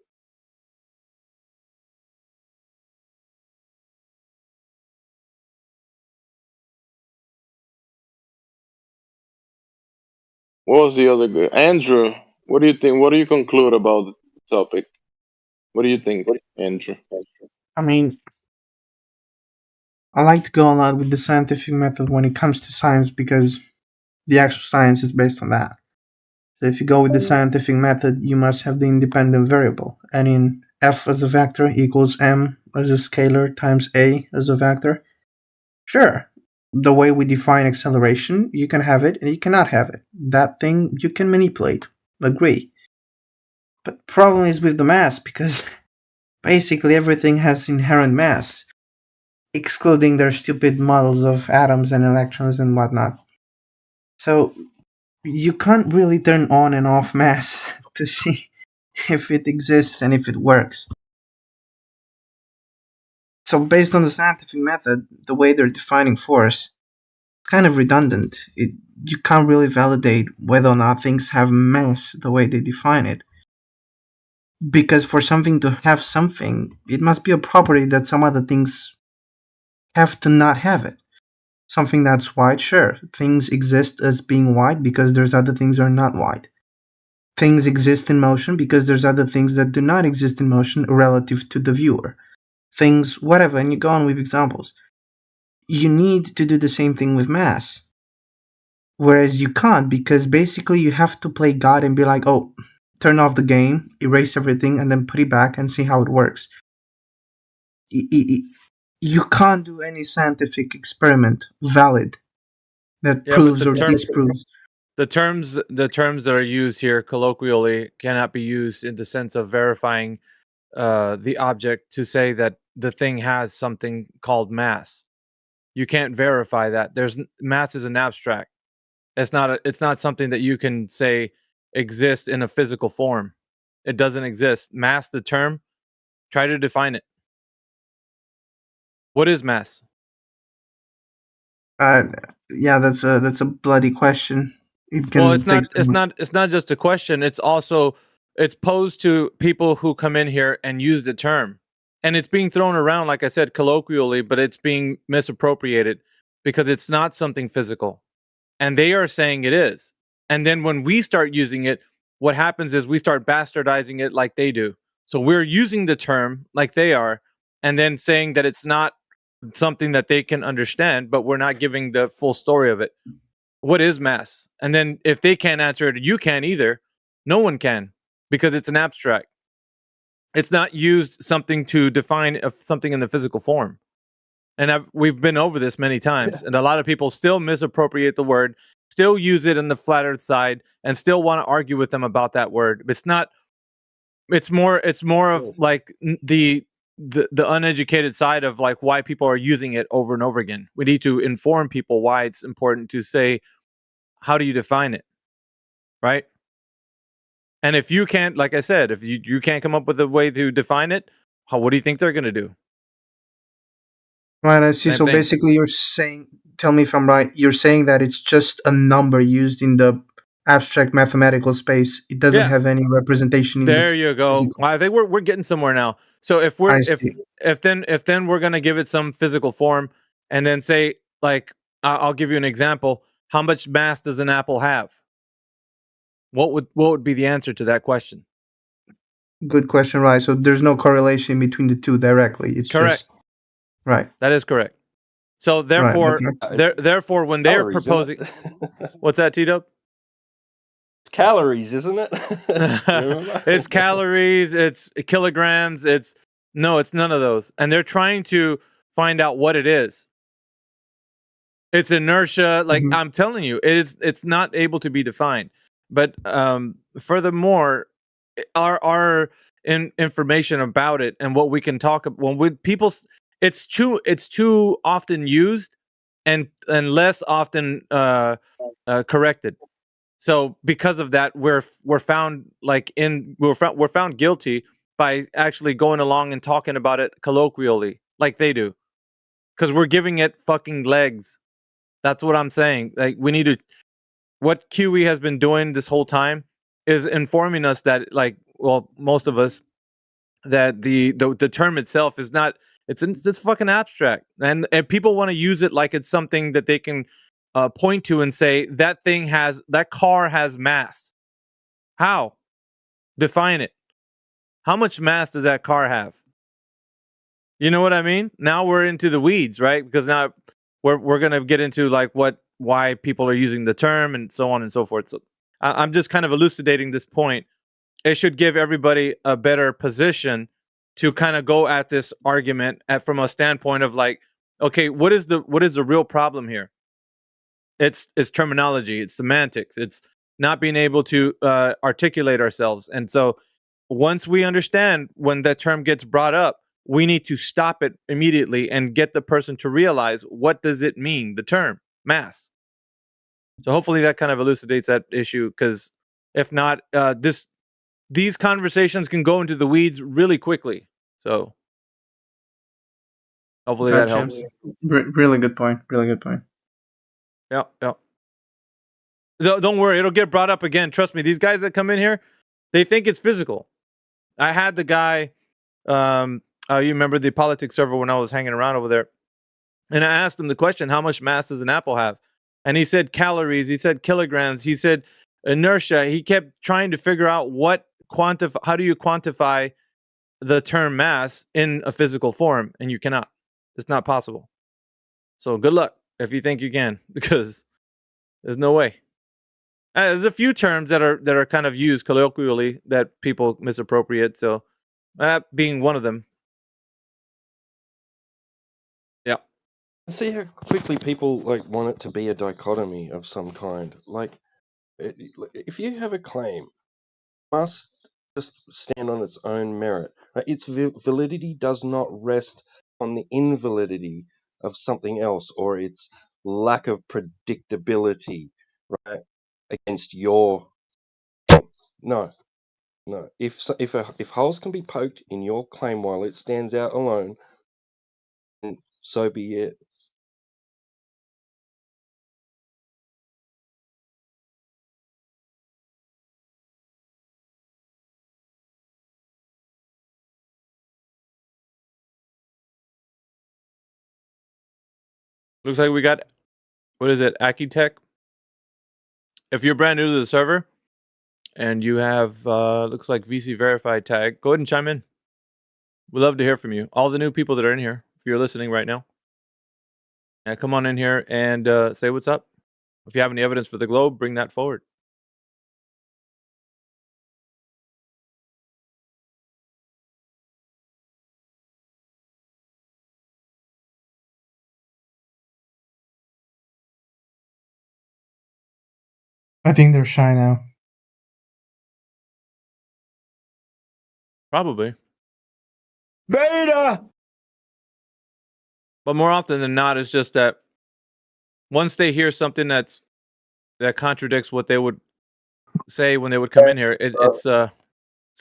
What was the other good? Andrew, what do you think? What do you conclude about the topic? What do you think, Andrew?
I mean, I like to go a lot with the scientific method when it comes to science because the actual science is based on that. So if you go with the scientific method, you must have the independent variable. And in f as a vector equals m as a scalar times a as a vector. Sure, the way we define acceleration, you can have it and you cannot have it. That thing you can manipulate. Agree. But the problem is with the mass because basically everything has inherent mass, excluding their stupid models of atoms and electrons and whatnot. So you can't really turn on and off mass to see if it exists and if it works. So based on the scientific method, the way they're defining force, it's kind of redundant. You can't really validate whether or not things have mass the way they define it. Because for something to have something, it must be a property that some other things have to not have it. Something that's white, sure. Things exist as being white because there's other things that are not white. things exist in motion because there's other things that do not exist in motion relative to the viewer. Things, whatever, and you go on with examples. You need to do the same thing with mass. Whereas you can't, because basically you have to play God and be like, oh, turn off the game, erase everything, and then put it back and see how it works. You can't do any scientific experiment valid that proves or disproves.
The terms that are used here colloquially cannot be used in the sense of verifying the object to say that the thing has something called mass. You can't verify that. Mass is an abstract. It's not something that you can say exists in a physical form. It doesn't exist. Mass, the term, try to define it. What is mass?
Yeah, that's a bloody question.
Well, it's not just a question. It's posed to people who come in here and use the term, and it's being thrown around, like I said, colloquially, but it's being misappropriated because it's not something physical, and they are saying it is. And then when we start using it, what happens is we start bastardizing it like they do. So we're using the term like they are, and then saying that it's not something that they can understand, but we're not giving the full story of it. What is mass? And then if they can't answer it, you can't either. No one can, because it's an abstract. It's not used something to define something in the physical form. And we've been over this many times, and a lot of people still misappropriate the word, still use it in the flat earth side, and still want to argue with them about that word. It's not. It's more of like the uneducated side of like why people are using it over and over again. We need to inform people why it's important to say, how do you define it, right? And if you can't, like I said, if you can't come up with a way to define it, what do you think they're going to do?
Right, I see. So basically you're saying, tell me if I'm right, you're saying that it's just a number used in the abstract mathematical space. It doesn't have any representation in
there you go. Well, I think we're getting somewhere now. So if then we're going to give it some physical form and then say, like, I'll give you an example. How much mass does an apple have? What would be the answer to that question?
Good question, right? So there's no correlation between the two directly. It's
correct.
Right.
That is correct. So therefore, therefore, when they're
Calories,
proposing, what's that, T-Dub?
It's calories, isn't it?
It's calories. It's kilograms. It's none of those. And they're trying to find out what it is. It's inertia. Like I'm telling you, it's not able to be defined. But furthermore, our information about it and what we can talk about when people, it's too often used and less often corrected. So because of that, we're found we're found guilty by actually going along and talking about it colloquially like they do, because we're giving it fucking legs. That's what I'm saying. Like we need to. What QE has been doing this whole time is informing us that, like, well, most of us, that the term itself is not. It's fucking abstract, and people want to use it like it's something that they can point to and say that car has mass. How? Define it. How much mass does that car have? You know what I mean? Now we're into the weeds, right? Because now we're gonna get into like why people are using the term and so on and so forth. So I'm just kind of elucidating this point. It should give everybody a better position to kind of go at this argument from a standpoint of like, okay, what is the real problem here? It's terminology, it's semantics, it's not being able to articulate ourselves. And so once we understand when that term gets brought up, we need to stop it immediately and get the person to realize, what does it mean, the term mass? So hopefully that kind of elucidates that issue, because if not, these conversations can go into the weeds really quickly. So hopefully that helps.
Really good point. Really good point.
Yeah. Don't worry, it'll get brought up again. Trust me, these guys that come in here, they think it's physical. I had the guy, you remember the politics server when I was hanging around over there, and I asked him the question, how much mass does an apple have? And he said calories, he said kilograms, he said inertia. He kept trying to figure out how do you quantify the term mass in a physical form, and you cannot. It's not possible. So good luck if you think you can, because there's no way. There's a few terms that are kind of used colloquially that people misappropriate. So that being one of them. Yeah.
See how quickly people like want it to be a dichotomy of some kind. Like, if you have a claim, it must just stand on its own merit. Right? Its validity does not rest on the invalidity of something else or its lack of predictability, right? Against your no. If holes can be poked in your claim while it stands out alone, then so be it.
Looks like we got, what is it, Akitech? If you're brand new to the server and you have, looks like VC verified tag, go ahead and chime in. We'd love to hear from you. All the new people that are in here, if you're listening right now. Yeah, come on in here and say what's up. If you have any evidence for the globe, bring that forward.
I think they're shy now.
Probably. Beta! But more often than not, it's just that once they hear something that contradicts what they would say when they would come in here, it's a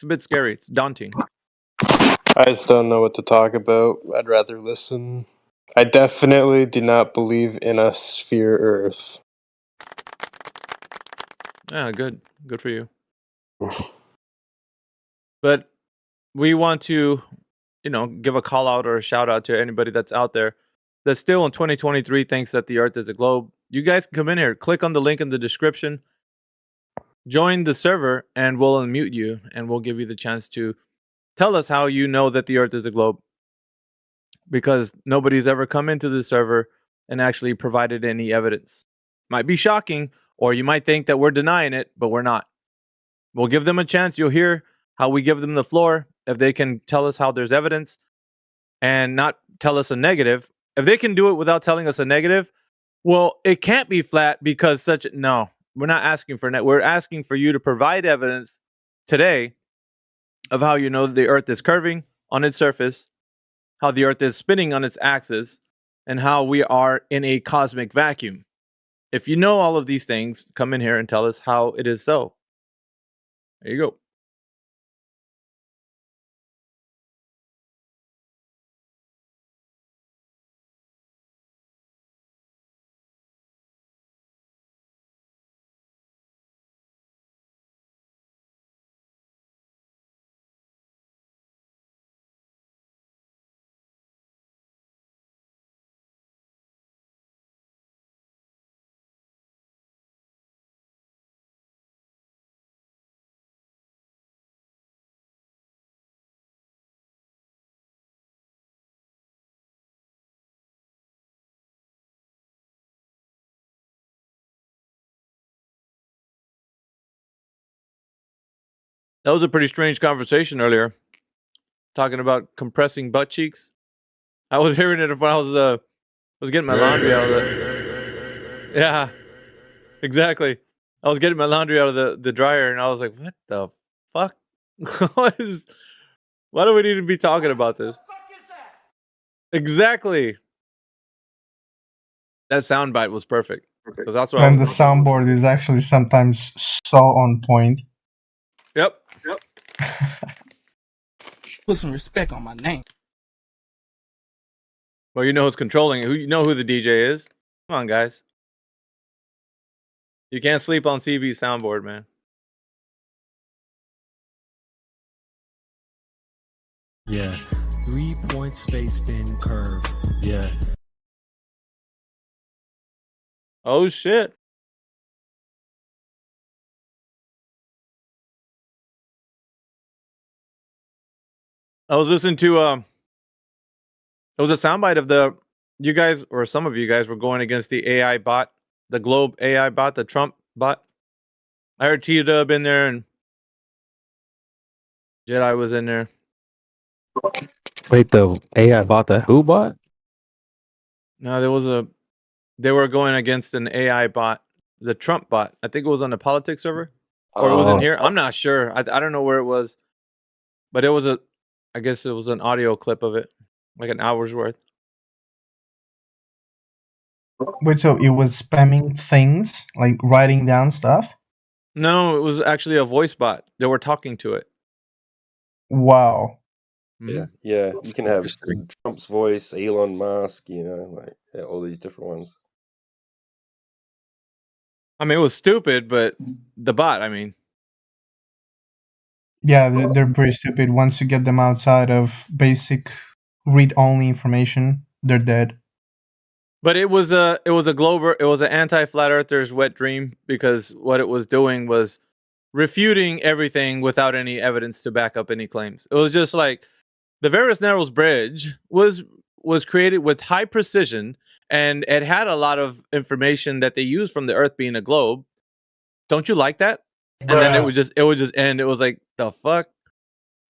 bit scary. It's daunting.
I just don't know what to talk about. I'd rather listen. I definitely do not believe in a sphere Earth.
Yeah, good. Good for you. But we want to, give a call out or a shout out to anybody that's out there that still in 2023 thinks that the Earth is a globe. You guys can come in here, click on the link in the description, join the server, and we'll unmute you and we'll give you the chance to tell us how you know that the Earth is a globe. Because nobody's ever come into the server and actually provided any evidence. Might be shocking, or you might think that we're denying it, but we're not. We'll give them a chance. You'll hear how we give them the floor if they can tell us how there's evidence and not tell us a negative. If they can do it without telling us a negative, well, it can't be flat because no, we're not asking for we're asking for you to provide evidence today of how you know the Earth is curving on its surface, how the Earth is spinning on its axis, and how we are in a cosmic vacuum. If you know all of these things, come in here and tell us how it is so. There you go. That was a pretty strange conversation earlier, talking about compressing butt cheeks. I was hearing it when I was getting my laundry out of the. Yeah, exactly. I was getting my laundry out of the dryer, and I was like, "What the fuck? Why do we need to be talking about this?" Exactly. That soundbite was perfect. So that's what.
And the soundboard is actually sometimes so on point.
Yep.
Put some respect on my name.
Well, you know who's controlling it. You know who the DJ is. Come on, guys. You can't sleep on CB's soundboard, man.
Yeah. 3-point space spin curve. Yeah.
Oh shit. I was listening to it was a soundbite of you guys, or some of you guys were going against the AI bot, the Globe AI bot, the Trump bot. I heard T-Dub in there and Jedi was in there.
Wait, the AI bot that who bot?
No, they were going against an AI bot, the Trump bot. I think it was on the politics server, or it was in here. I'm not sure. I don't know where it was, but I guess it was an audio clip of it, like an hour's worth.
Wait, so it was spamming things, like writing down stuff?
No, it was actually a voice bot. They were talking to it.
Wow.
Yeah, yeah. You can have Trump's voice, Elon Musk, all these different ones.
I mean, it was stupid, but the bot, I mean.
Yeah, they're pretty stupid. Once you get them outside of basic read-only information, they're dead.
But it was an anti-flat earther's wet dream, because what it was doing was refuting everything without any evidence to back up any claims. It was just like the Varus Narrows Bridge was created with high precision, and it had a lot of information that they used from the Earth being a globe. Don't you like that? And then it would just end. It was like, the fuck?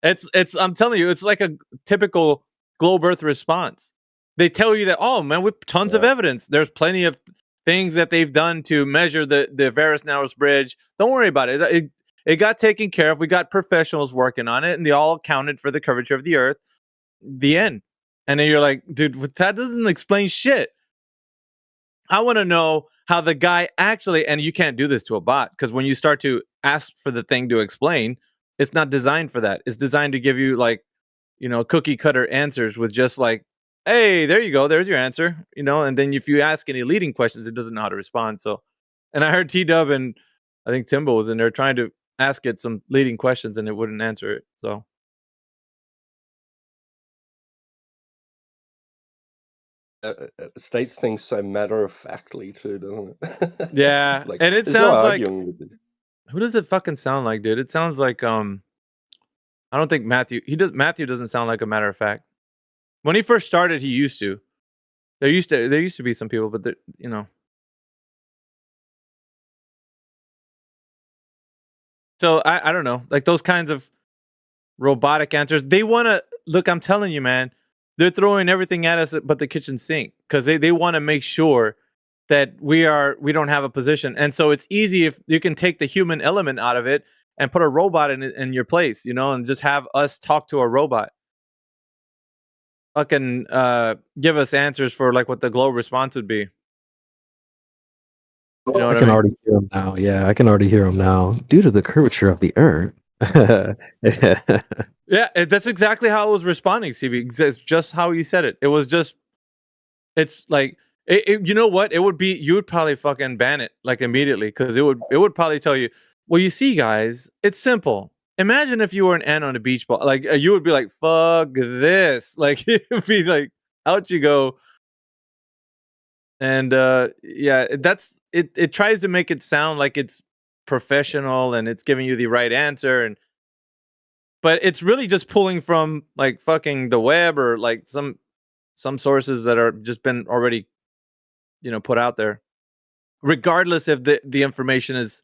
It's I'm telling you, it's like a typical globe Earth response. They tell you that, oh man, with tons of evidence. There's plenty of things that they've done to measure the Varus Narrows Bridge. Don't worry about it. It got taken care of. We got professionals working on it, and they all accounted for the curvature of the Earth. The end. And then you're like, dude, that doesn't explain shit. I want to know how the guy actually, and you can't do this to a bot, because when you start to ask for the thing to explain, it's not designed for that. It's designed to give you cookie cutter answers with just like, hey, there you go, there's your answer, and then if you ask any leading questions, it doesn't know how to respond. So, and I heard T-Dub and I think Timbo was in there trying to ask it some leading questions and it wouldn't answer it. So
States things so matter-of-factly too, doesn't it?
yeah,
Like,
and it
there's no
sounds like,
arguing with it.
who does it fucking sound like, dude? It sounds like I don't think Matthew. Matthew doesn't sound like a matter of fact. When he first started, he used to. There used to be some people, but So I don't know, like those kinds of robotic answers. They want to look. I'm telling you, man, they're throwing everything at us but the kitchen sink, because they want to make sure that we don't have a position. And so it's easy if you can take the human element out of it and put a robot in your place, and just have us talk to a robot. Fucking give us answers for like what the globe response would be. You know what
I can
mean?
already hear him now. Yeah, I can already hear him now. Due to the curvature of the Earth.
Yeah, that's exactly how it was responding, CB. It's just how you said it. It was just, it's like, you know what? It would be, you would probably fucking ban it like immediately, because it would probably tell you, well, you see, guys, it's simple. Imagine if you were an ant on a beach ball. Like, you would be like, fuck this. Like, it would be like, out you go. And yeah, that's it. It tries to make it sound like it's professional and it's giving you the right answer, but it's really just pulling from like fucking the web, or like some sources that are just been already, put out there. Regardless if the information is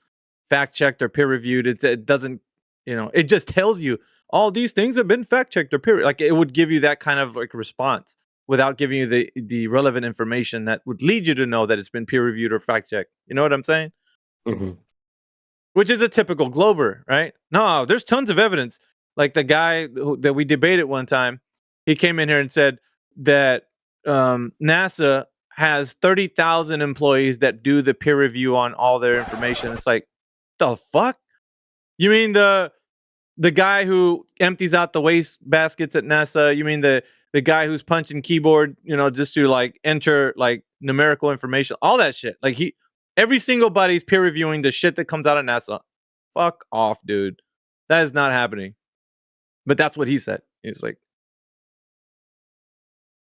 fact checked or peer reviewed, it doesn't, it just tells you all these things have been fact checked or peer. Like, it would give you that kind of like response without giving you the relevant information that would lead you to know that it's been peer reviewed or fact checked. You know what I'm saying?
Mm-hmm.
Which is a typical Glober, right? No, there's tons of evidence. Like the guy that we debated one time, he came in here and said that NASA has 30,000 employees that do the peer review on all their information. It's like, the fuck? You mean the guy who empties out the waste baskets at NASA? You mean the guy who's punching keyboard, just to like enter like numerical information, all that shit? Like, every single body's peer reviewing the shit that comes out of NASA. Fuck off, dude. That is not happening. But that's what he said. He's like,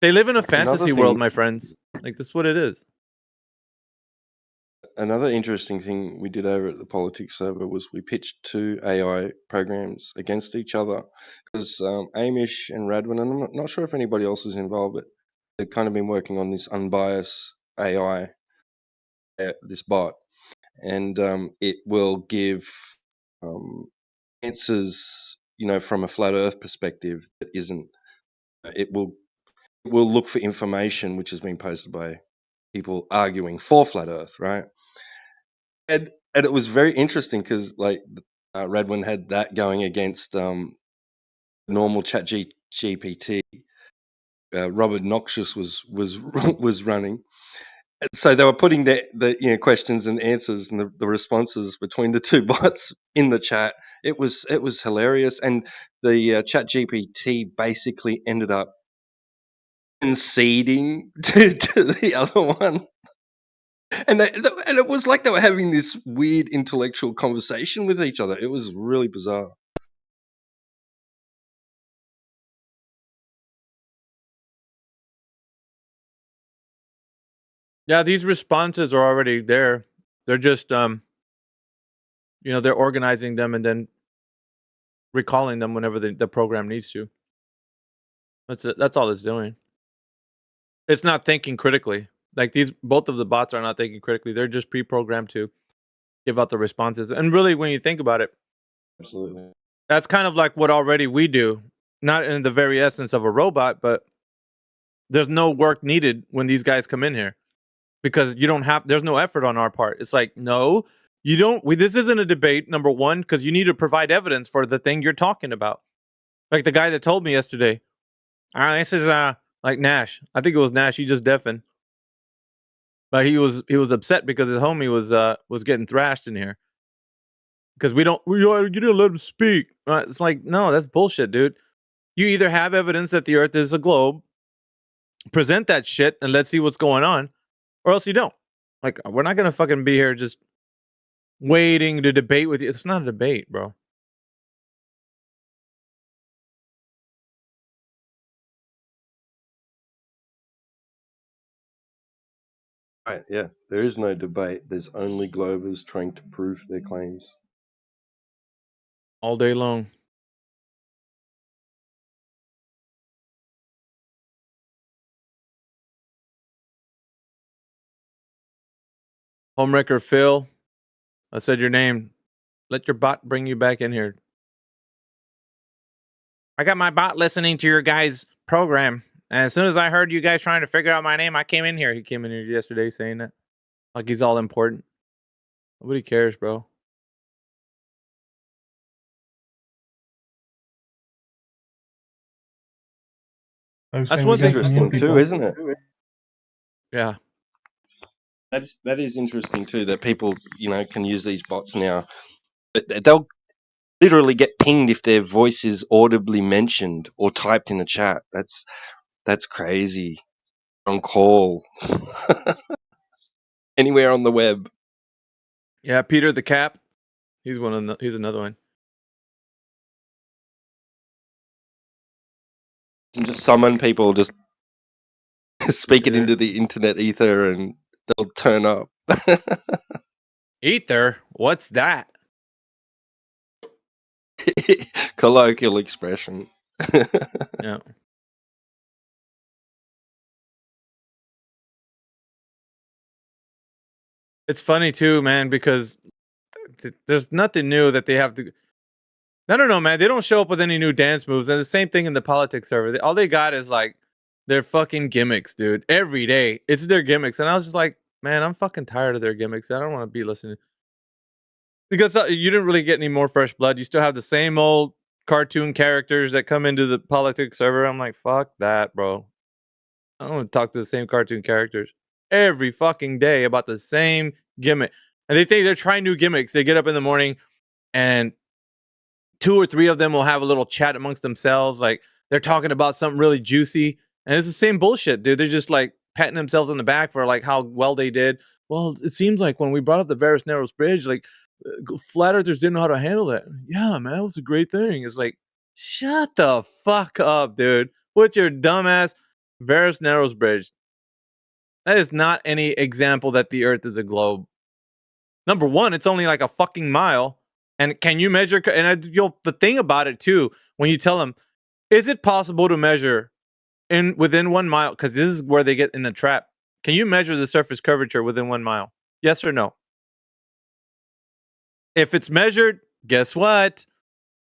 they live in a fantasy world, my friends. Like, that's what it is.
another interesting thing we did over at the politics server was we pitched 2 AI programs against each other because Amish and Radwin, and I'm not sure if anybody else is involved, but they've kind of been working on this unbiased AI, this bot, and it will give answers, from a flat Earth perspective that isn't. It will look for information which has been posted by people arguing for flat Earth, right? And it was very interesting because Radwin had that going against normal Chat GPT. Robert Noxious was running. And so they were putting the questions and answers and the responses between the two bots in the chat. It was hilarious, and the Chat GPT basically ended up conceding to the other one. And it was like they were having this weird intellectual conversation with each other. It was really bizarre.
Yeah, these responses are already there. They're just they're organizing them and then recalling them whenever the program needs to. That's it. That's all it's doing. It's not thinking critically. Like both of the bots are not thinking critically. They're just pre-programmed to give out the responses. And really, when you think about it,
absolutely,
that's kind of like what already we do. Not in the very essence of a robot, but there's no work needed when these guys come in here because there's no effort on our part. It's like, no, you don't. This isn't a debate, number one, because you need to provide evidence for the thing you're talking about. Like the guy that told me yesterday, this is like Nash. I think it was Nash. He just deafened. But he was upset because his homie was getting thrashed in here because you didn't let him speak. It's like, no, that's bullshit, dude. You either have evidence that the Earth is a globe, present that shit, and let's see what's going on, or else you don't. Like, we're not gonna fucking be here just waiting to debate with you. It's not a debate, bro.
Right, yeah. There is no debate. There's only Glovers trying to prove their claims.
All day long. Homewrecker Phil, I said your name. Let your bot bring you back in here. I got my bot listening to your guys' program. And as soon as I heard you guys trying to figure out my name, I came in here. He came in here yesterday saying that. Like he's all important. Nobody cares, bro.
That's one thing interesting too, isn't it?
Yeah.
That is interesting too, that people, can use these bots now. But they'll literally get pinged if their voice is audibly mentioned or typed in the chat. That's crazy. On call. Anywhere on the web.
Yeah, Peter the Cap. He's he's another one.
You can just summon people, just speak it into the internet ether and they'll turn up.
Ether? What's that?
Colloquial expression.
Yeah. It's funny too, man, because there's nothing new that they have to. I don't know, man. They don't show up with any new dance moves, and the same thing in the politics server. All they got is like their fucking gimmicks, dude. Every day, it's their gimmicks, and I was just like, man, I'm fucking tired of their gimmicks. I don't want to be listening because you didn't really get any more fresh blood. You still have the same old cartoon characters that come into the politics server. I'm like, fuck that, bro. I don't want to talk to the same cartoon characters every fucking day about the same gimmick. And they think they're trying new gimmicks. They get up in the morning and 2 or 3 of them will have a little chat amongst themselves. Like they're talking about something really juicy. And it's the same bullshit, dude. They're just like patting themselves on the back for like how well they did. Well, it seems like when we brought up the Varus Narrows Bridge, like flat earthers didn't know how to handle that. Yeah, man, it was a great thing. It's like, shut the fuck up, dude. What's your dumbass Varus Narrows Bridge? That is not any example that the Earth is a globe. Number one, it's only like a fucking mile. And can you measure? And the thing about it too, when you tell them, is it possible to measure within 1 mile? Because this is where they get in the trap. Can you measure the surface curvature within 1 mile? Yes or no? If it's measured, guess what?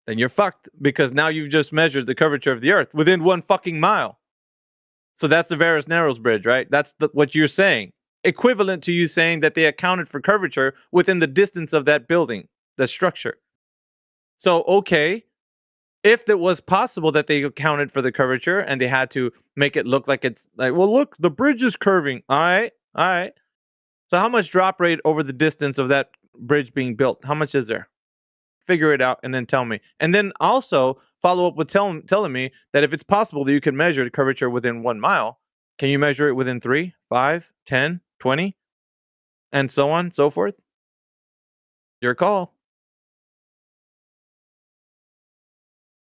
Then you're fucked, because now you've just measured the curvature of the Earth within 1 fucking mile. So that's the Varus Narrows Bridge, right? That's what you're saying. Equivalent to you saying that they accounted for curvature within the distance of that building, that structure. So, okay, if it was possible that they accounted for the curvature and they had to make it look like it's like, well, look, the bridge is curving. All right. So how much drop rate over the distance of that bridge being built? How much is there? Figure it out and then tell me. And then also follow up with telling me that if it's possible that you can measure the curvature within 1 mile, can you measure it within 3, 5, 10, 20, and so on, so forth? Your call.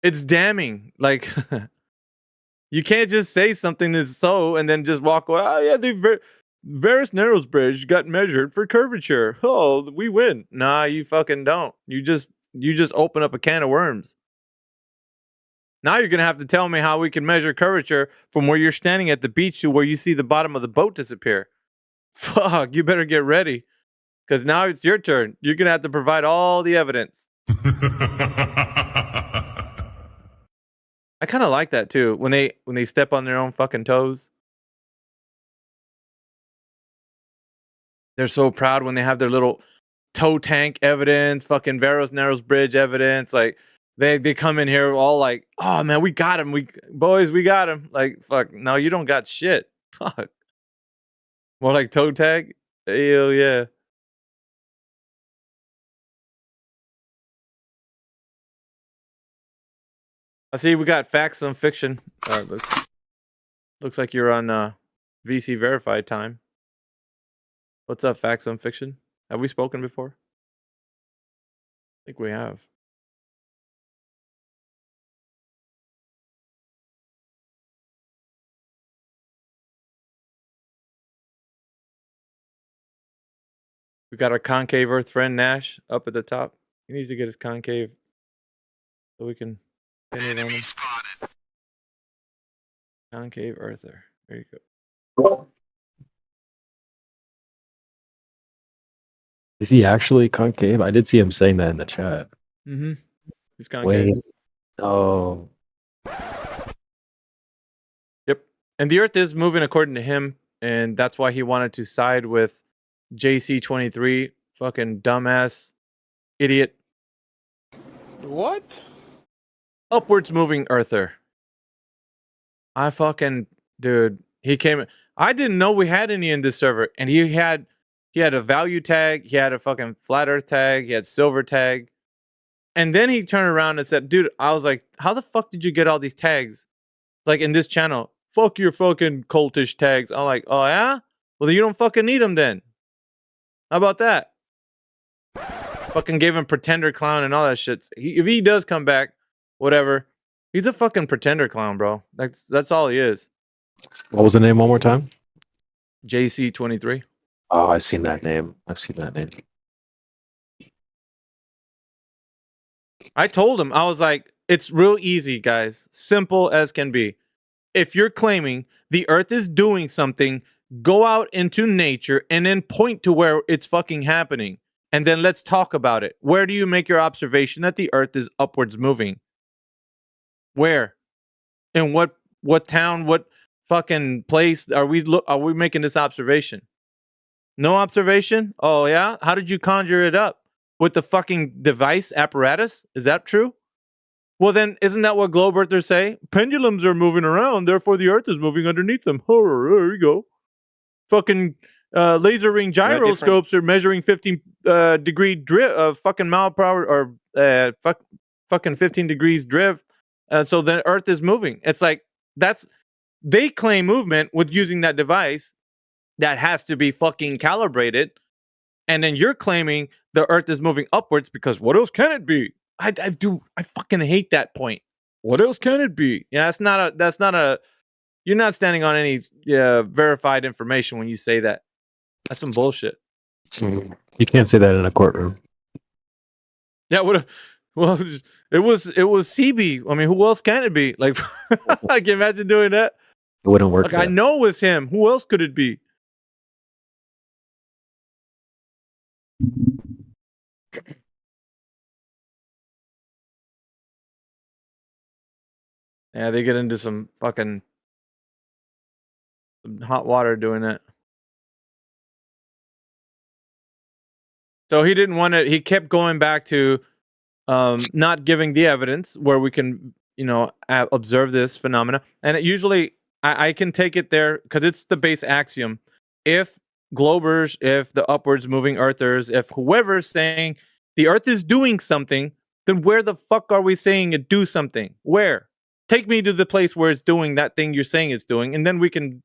It's damning. Like, you can't just say something that's so and then just walk away. Oh, yeah, the Varus Narrows Bridge got measured for curvature. Oh, we win. Nah, you fucking don't. You just open up a can of worms. Now you're going to have to tell me how we can measure curvature from where you're standing at the beach to where you see the bottom of the boat disappear. Fuck, you better get ready. Because now it's your turn. You're going to have to provide all the evidence. I kind of like that too. When they step on their own fucking toes. They're so proud when they have their little toe tank evidence, fucking Varus Narrows Bridge evidence. Like, they come in here all like, oh man, we got him. We got him. Like, fuck, no, you don't got shit. Fuck. More like toe tag? Hell yeah. I see we got facts on fiction. Looks like you're on VC verified time. What's up, facts on fiction? Have we spoken before? I think we have. We got our concave Earth friend Nash up at the top. He needs to get his concave so we can pin it on him. Concave Earther. There you go.
Is he actually concave? I did see him saying that in the chat.
Mm-hmm. He's concave.
Wait. Oh.
Yep. And the Earth is moving according to him, and that's why he wanted to side with JC23. Fucking dumbass idiot.
What?
Upwards moving Earther. Dude, he came. I didn't know we had any in this server, and he had a value tag, he had a fucking flat Earth tag, he had silver tag, and then he turned around and said, "Dude," I was like, "How the fuck did you get all these tags?" Like, in this channel, fuck your fucking cultish tags. I'm like, oh yeah? Well, then you don't fucking need them then. How about that? Fucking gave him pretender clown and all that shit. If he does come back, whatever. He's a fucking pretender clown, bro. That's all he is.
What was the name one more time?
JC23.
Oh, I've seen that name.
I told him, I was like, it's real easy, guys. Simple as can be. If you're claiming the Earth is doing something, go out into nature and then point to where it's fucking happening. And then let's talk about it. Where do you make your observation that the Earth is upwards moving? Where? In what town, what fucking place are we making this observation? No observation? Oh yeah? How did you conjure it up? With the fucking device apparatus? Is that true? Well then, isn't that what globe earthers say? Pendulums are moving around, therefore the Earth is moving underneath them. Oh, there you go. Fucking laser ring gyroscopes are measuring 15 degree drift, fucking mile per hour, or fucking 15 degrees drift. So the Earth is moving. It's like, they claim movement with using that device that has to be fucking calibrated. And then you're claiming the Earth is moving upwards because what else can it be? I fucking hate that point. What else can it be? Yeah, that's not a, you're not standing on any verified information when you say that. That's some bullshit.
You can't say that in a courtroom.
Yeah, well, it was CB. I mean, who else can it be? Like, I can imagine doing that.
It wouldn't work.
Like, I know it was him. Who else could it be? Yeah, they get into some fucking hot water doing that. So he didn't want to. He kept going back to not giving the evidence where we can, observe this phenomena. And it usually, I can take it there because it's the base axiom. If globers, if the upwards moving earthers, if whoever's saying the earth is doing something, then where the fuck are we saying it do something? Where? Take me to the place where it's doing that thing you're saying it's doing, and then we can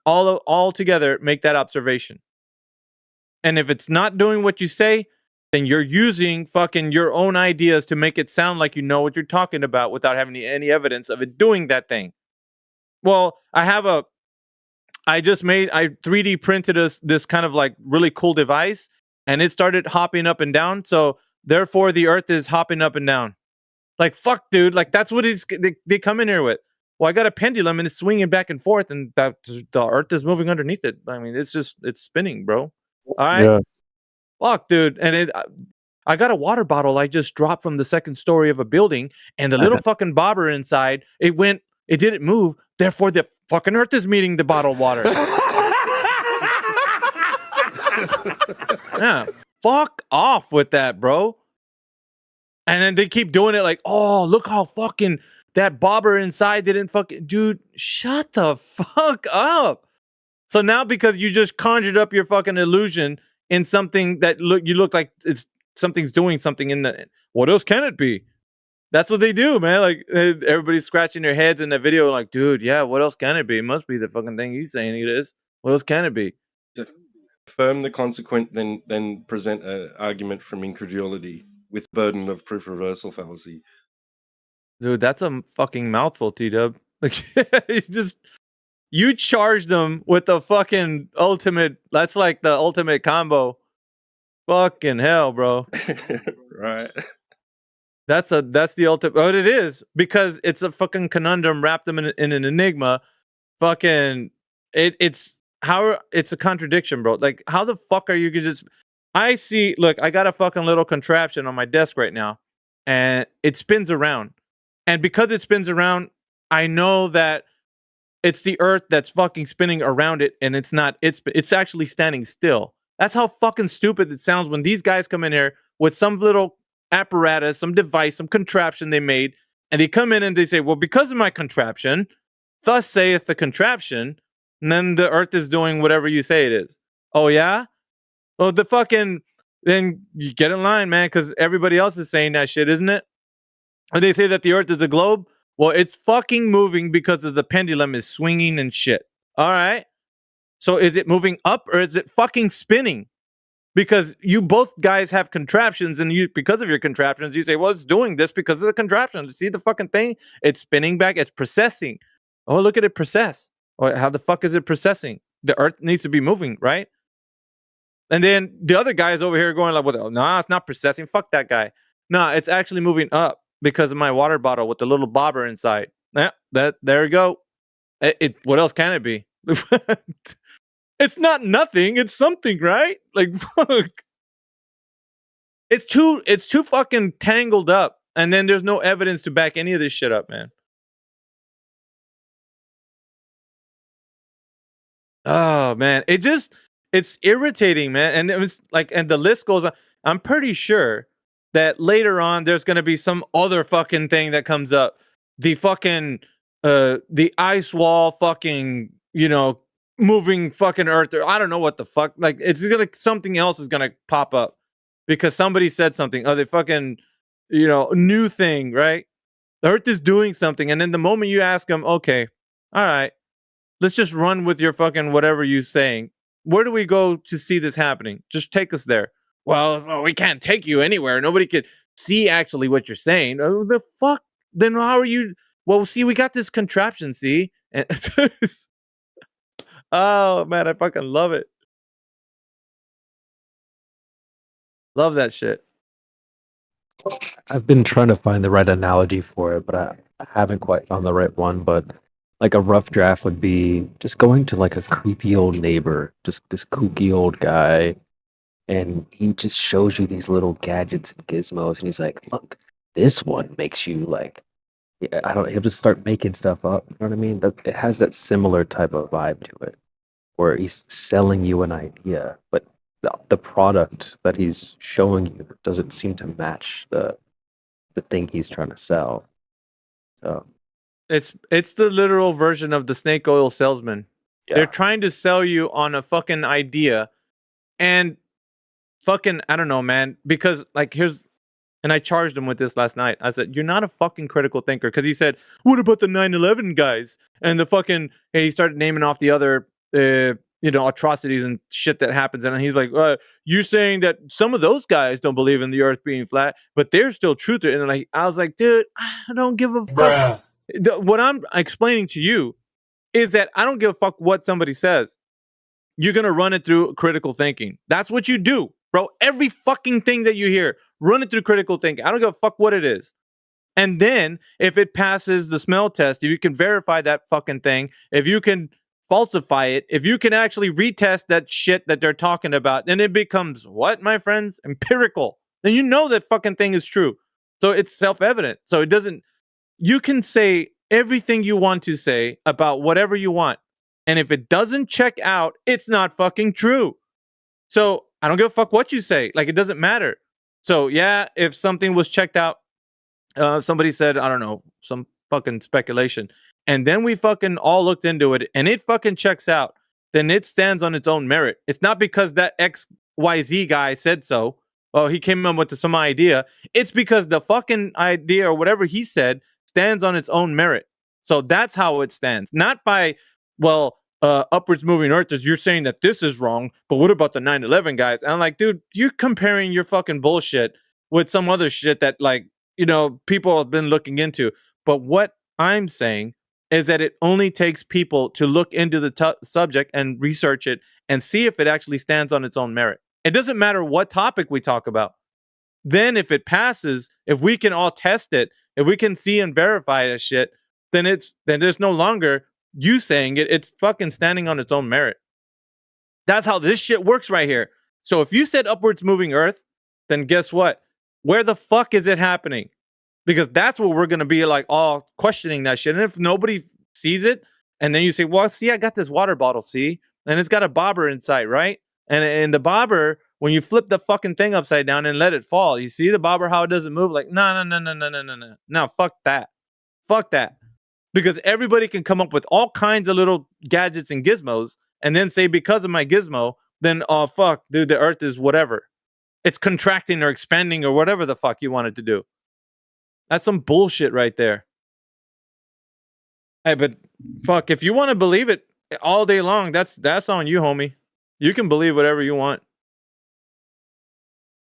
all together make that observation. And if it's not doing what you say, then you're using fucking your own ideas to make it sound like you know what you're talking about without having any evidence of it doing that thing. Well, I 3D printed this kind of like really cool device, and it started hopping up and down. So therefore the earth is hopping up and down. Like, fuck, dude. Like, that's what they come in here with. Well, I got a pendulum and it's swinging back and forth, and the earth is moving underneath it. I mean, it's spinning, bro. All right. Yeah. Fuck, dude. And I got a water bottle I just dropped from the second story of a building, and the little fucking bobber inside, it didn't move. Therefore, the fucking earth is meeting the bottled water. Yeah. Fuck off with that, bro. And then they keep doing it like, oh, look how fucking that bobber inside didn't fucking... Dude, shut the fuck up. So now because you just conjured up your fucking illusion in something that you look like something's doing something in the... What else can it be? That's what they do, man. Like, everybody's scratching their heads in the video like, dude, yeah, what else can it be? It must be the fucking thing he's saying it is. What else can it be?
Affirm the consequent, then present an argument from incredulity with burden of proof reversal fallacy.
Dude, that's a fucking mouthful, T-Dub. Like, you charged them with the fucking ultimate. That's like the ultimate combo. Fucking hell, bro.
Right.
That's the ultimate. But it is, because it's a fucking conundrum wrapped them in an enigma. Fucking it's a contradiction, bro. Like, how the fuck are you gonna just... Look, I got a fucking little contraption on my desk right now, and it spins around. And because it spins around, I know that it's the earth that's fucking spinning around it, and it's not. It's actually standing still. That's how fucking stupid it sounds when these guys come in here with some little apparatus, some device, some contraption they made, and they come in and they say, well, because of my contraption, thus saith the contraption, and then the earth is doing whatever you say it is. Oh, yeah? Well, then you get in line, man, because everybody else is saying that shit, isn't it? Or they say that the earth is a globe. Well, it's fucking moving because of the pendulum is swinging and shit. All right. So is it moving up or is it fucking spinning? Because you both guys have contraptions, and because of your contraptions, you say, well, it's doing this because of the contraption. See the fucking thing? It's spinning back. It's processing. Oh, look at it process. Or how the fuck is it processing? The earth needs to be moving, right? And then the other guy is over here going like, well, no, it's not processing. Fuck that guy. No, it's actually moving up because of my water bottle with the little bobber inside. Yeah, there we go. What else can it be? It's not nothing. It's something, right? Like, fuck. It's too fucking tangled up. And then there's no evidence to back any of this shit up, man. Oh, man. It's irritating, man. And it's like, and the list goes on. I'm pretty sure that later on there's going to be some other fucking thing that comes up. The fucking, the ice wall fucking, moving fucking earth. Or I don't know what the fuck. Like, something else is going to pop up because somebody said something. Oh, they fucking, new thing, right? The earth is doing something. And then the moment you ask them, okay, all right, let's just run with your fucking whatever you're saying. Where do we go to see this happening? Just take us there. Well, we can't take you anywhere. Nobody could see actually what you're saying. Oh, the fuck? Then how are you? Well, see, we got this contraption, see? And oh, man, I fucking love it. Love that shit.
I've been trying to find the right analogy for it, but I haven't quite found the right one. But like a rough draft would be just going to like a creepy old neighbor, just this kooky old guy, and he just shows you these little gadgets and gizmos, and he's like, "Look, this one makes you like." Yeah, I don't. He'll just start making stuff up. You know what I mean? It has that similar type of vibe to it, where he's selling you an idea, but the product that he's showing you doesn't seem to match the thing he's trying to sell. So
It's the literal version of the snake oil salesman. They're trying to sell you on a fucking idea, and fucking I don't know, man. Because like here's, and I charged him with this last night. I said, "You're not a fucking critical thinker." Because he said, "What about the 9/11 guys?" And the fucking he started naming off the other atrocities and shit that happens, and he's like, "You're saying that some of those guys don't believe in the Earth being flat, but they're still true to it." And I was like, "Dude, I don't give a fuck." What I'm explaining to you is that I don't give a fuck what somebody says. You're gonna run it through critical thinking. That's what you do, bro. Every fucking thing that you hear, run it through critical thinking. I don't give a fuck what it is. And then if it passes the smell test, if you can verify that fucking thing, if you can falsify it, if you can actually retest that shit that they're talking about, then it becomes what, my friends? Empirical. Then you know that fucking thing is true. So it's self-evident. So it doesn't, you can say everything you want to say about whatever you want. And if it doesn't check out, it's not fucking true. So I don't give a fuck what you say. Like, it doesn't matter. So yeah, if something was checked out, somebody said, I don't know, some fucking speculation, and then we fucking all looked into it and it fucking checks out, then it stands on its own merit. It's not because that XYZ guy said so. Oh, he came up with some idea. It's because the fucking idea or whatever he said stands on its own merit. So that's how it stands. Not by, well, upwards moving earthers, you're saying that this is wrong, but what about the 9/11 guys? And I'm like, dude, you're comparing your fucking bullshit with some other shit that, like, people have been looking into. But what I'm saying is that it only takes people to look into the subject and research it and see if it actually stands on its own merit. It doesn't matter what topic we talk about. Then if it passes, if we can all test it, if we can see and verify this shit, then there's no longer you saying it. It's fucking standing on its own merit. That's how this shit works right here. So if you said upwards moving earth, then guess what? Where the fuck is it happening? Because that's what we're going to be like all questioning that shit. And if nobody sees it, and then you say, well, see, I got this water bottle, see? And it's got a bobber inside, right? And the bobber, when you flip the fucking thing upside down and let it fall, you see the bobber, how it doesn't move? Like, no. No, fuck that. Fuck that. Because everybody can come up with all kinds of little gadgets and gizmos and then say, because of my gizmo, then, oh, fuck, dude, the earth is whatever. It's contracting or expanding or whatever the fuck you want it to do. That's some bullshit right there. Hey, but fuck, if you want to believe it all day long, that's on you, homie. You can believe whatever you want.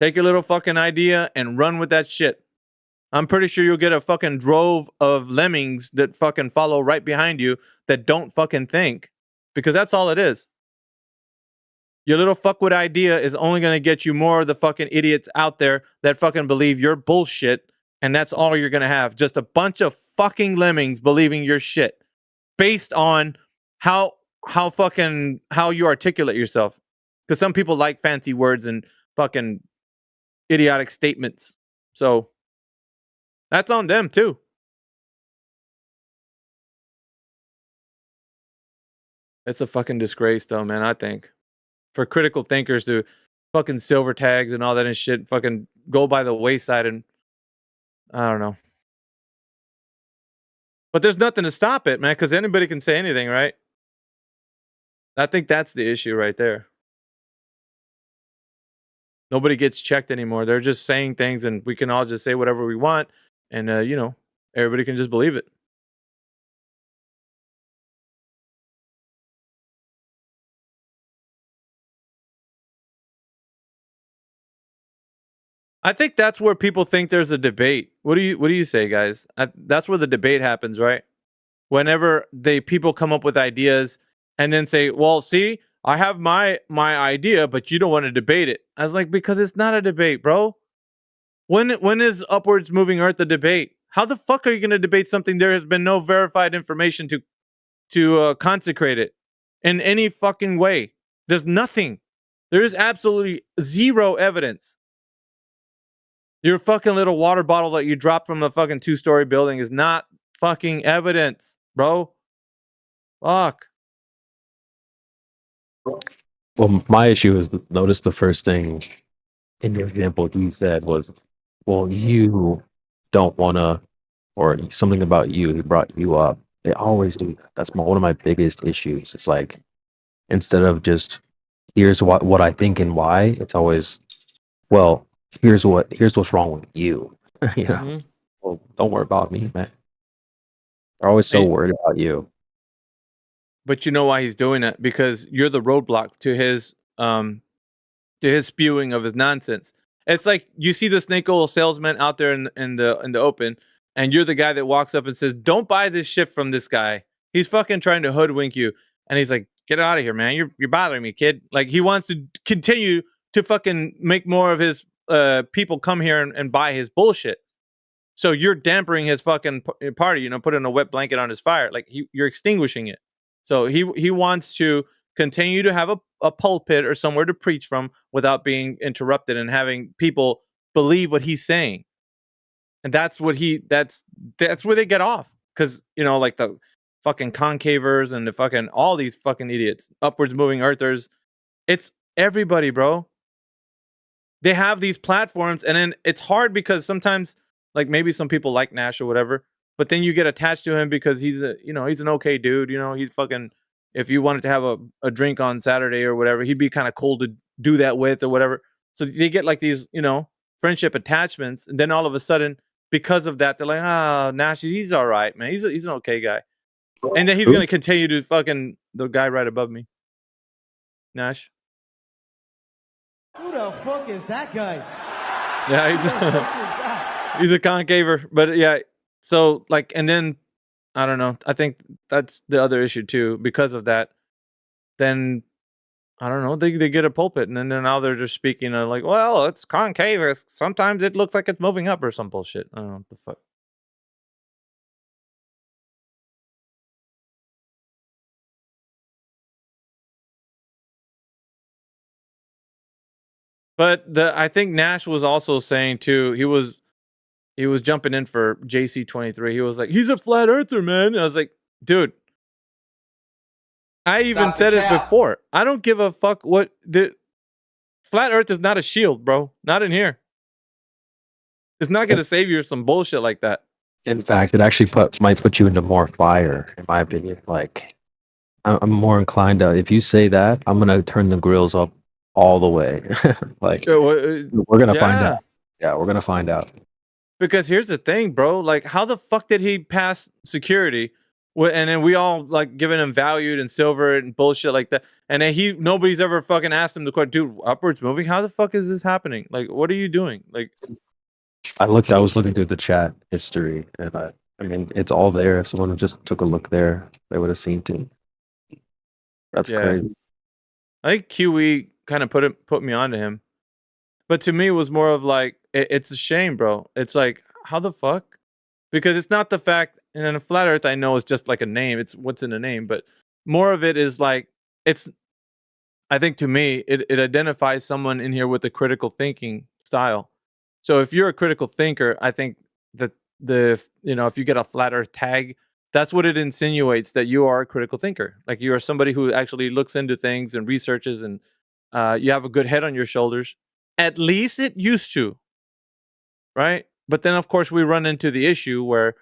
Take your little fucking idea and run with that shit. I'm pretty sure you'll get a fucking drove of lemmings that fucking follow right behind you that don't fucking think. Because that's all it is. Your little fuckwit idea is only going to get you more of the fucking idiots out there that fucking believe your bullshit. And that's all you're going to have. Just a bunch of fucking lemmings believing your shit. Based on how you articulate yourself. Because some people like fancy words and fucking idiotic statements. So that's on them too. It's a fucking disgrace though, man, I think. For critical thinkers to fucking silver tags and all that and shit fucking go by the wayside, and I don't know. But there's nothing to stop it, man, because anybody can say anything, right? I think that's the issue right there. Nobody gets checked anymore. They're just saying things and we can all just say whatever we want, and everybody can just believe it. I think that's where people think there's a debate. What do you say, guys? That's where the debate happens, right? Whenever people come up with ideas and then say, "Well, see, I have my idea, but you don't want to debate it. I was like, because it's not a debate, bro. When is Upwards Moving Earth a debate? How the fuck are you going to debate something there has been no verified information to consecrate it in any fucking way? There's nothing. There is absolutely zero evidence. Your fucking little water bottle that you dropped from a fucking 2-story building is not fucking evidence, bro. Fuck.
Well, my issue is notice the first thing in your example he said was, well, you don't want to, or something about you. He brought you up. They always do that. That's one of my biggest issues. It's like, instead of just, here's what I think and why, it's always, well, here's what's wrong with you. You know, well, don't worry about me, man. They're always so worried about you.
But you know why he's doing that? Because you're the roadblock to his spewing of his nonsense. It's like you see the snake oil salesman out there in the open, and you're the guy that walks up and says, "Don't buy this shit from this guy. He's fucking trying to hoodwink you." And he's like, "Get out of here, man. You're bothering me, kid." Like he wants to continue to fucking make more of his people come here and buy his bullshit. So you're dampering his fucking party, you know, putting a wet blanket on his fire. Like you're extinguishing it. So he wants to continue to have a pulpit or somewhere to preach from without being interrupted and having people believe what he's saying. And that's what that's where they get off. Because, you know, like the fucking concavers and the fucking all these fucking idiots, Upwards Moving Earthers, it's everybody, bro. They have these platforms, and then it's hard because sometimes, like, maybe some people like Nash or whatever, but then you get attached to him because he's an okay dude. You know, he's fucking, if you wanted to have a drink on Saturday or whatever, he'd be kind of cool to do that with or whatever. So they get like these, you know, friendship attachments, and then all of a sudden, because of that, they're like, "Oh, Nash, he's all right, man. He's an okay guy." And then he's gonna continue to fucking the guy right above me, Nash.
Who the fuck is that guy?
Yeah, he's a concaver, but yeah. So like, and then I don't know. I think that's the other issue too. Because of that, then I don't know. They get a pulpit, and then now they're just speaking like, well, it's concave. Sometimes it looks like it's moving up or some bullshit. I don't know what the fuck. But I think Nash was also saying too. He was jumping in for JC23. He was like, he's a flat earther, man. And I was like, dude. I even said it before. I don't give a fuck what the flat earth is not a shield, bro. Not in here. It's not going to save you some bullshit like that.
In fact, it actually might put you into more fire, in my opinion. Like, I'm more inclined to, if you say that, I'm going to turn the grills up all the way. Like, we're going to find out. Yeah, we're going to find out.
Because here's the thing, bro. Like, how the fuck did he pass security? And then we all like giving him valued and silver and bullshit like that. And then nobody's ever fucking asked him the question, dude, Upwards Moving? How the fuck is this happening? Like, what are you doing? Like,
I was looking through the chat history, and I mean, it's all there. If someone just took a look there, they would have seen it. That's crazy.
I think QE kind of put me onto him. But to me, it was more of like, it's a shame, bro. It's like, how the fuck? Because it's not the fact, and then a flat earth I know is just like a name. It's what's in the name. But more of it is like, I think to me, it identifies someone in here with a critical thinking style. So if you're a critical thinker, I think that if you get a flat earth tag, that's what it insinuates, that you are a critical thinker. Like you are somebody who actually looks into things and researches, and you have a good head on your shoulders. At least it used to, right? But then, of course, we run into the issue where,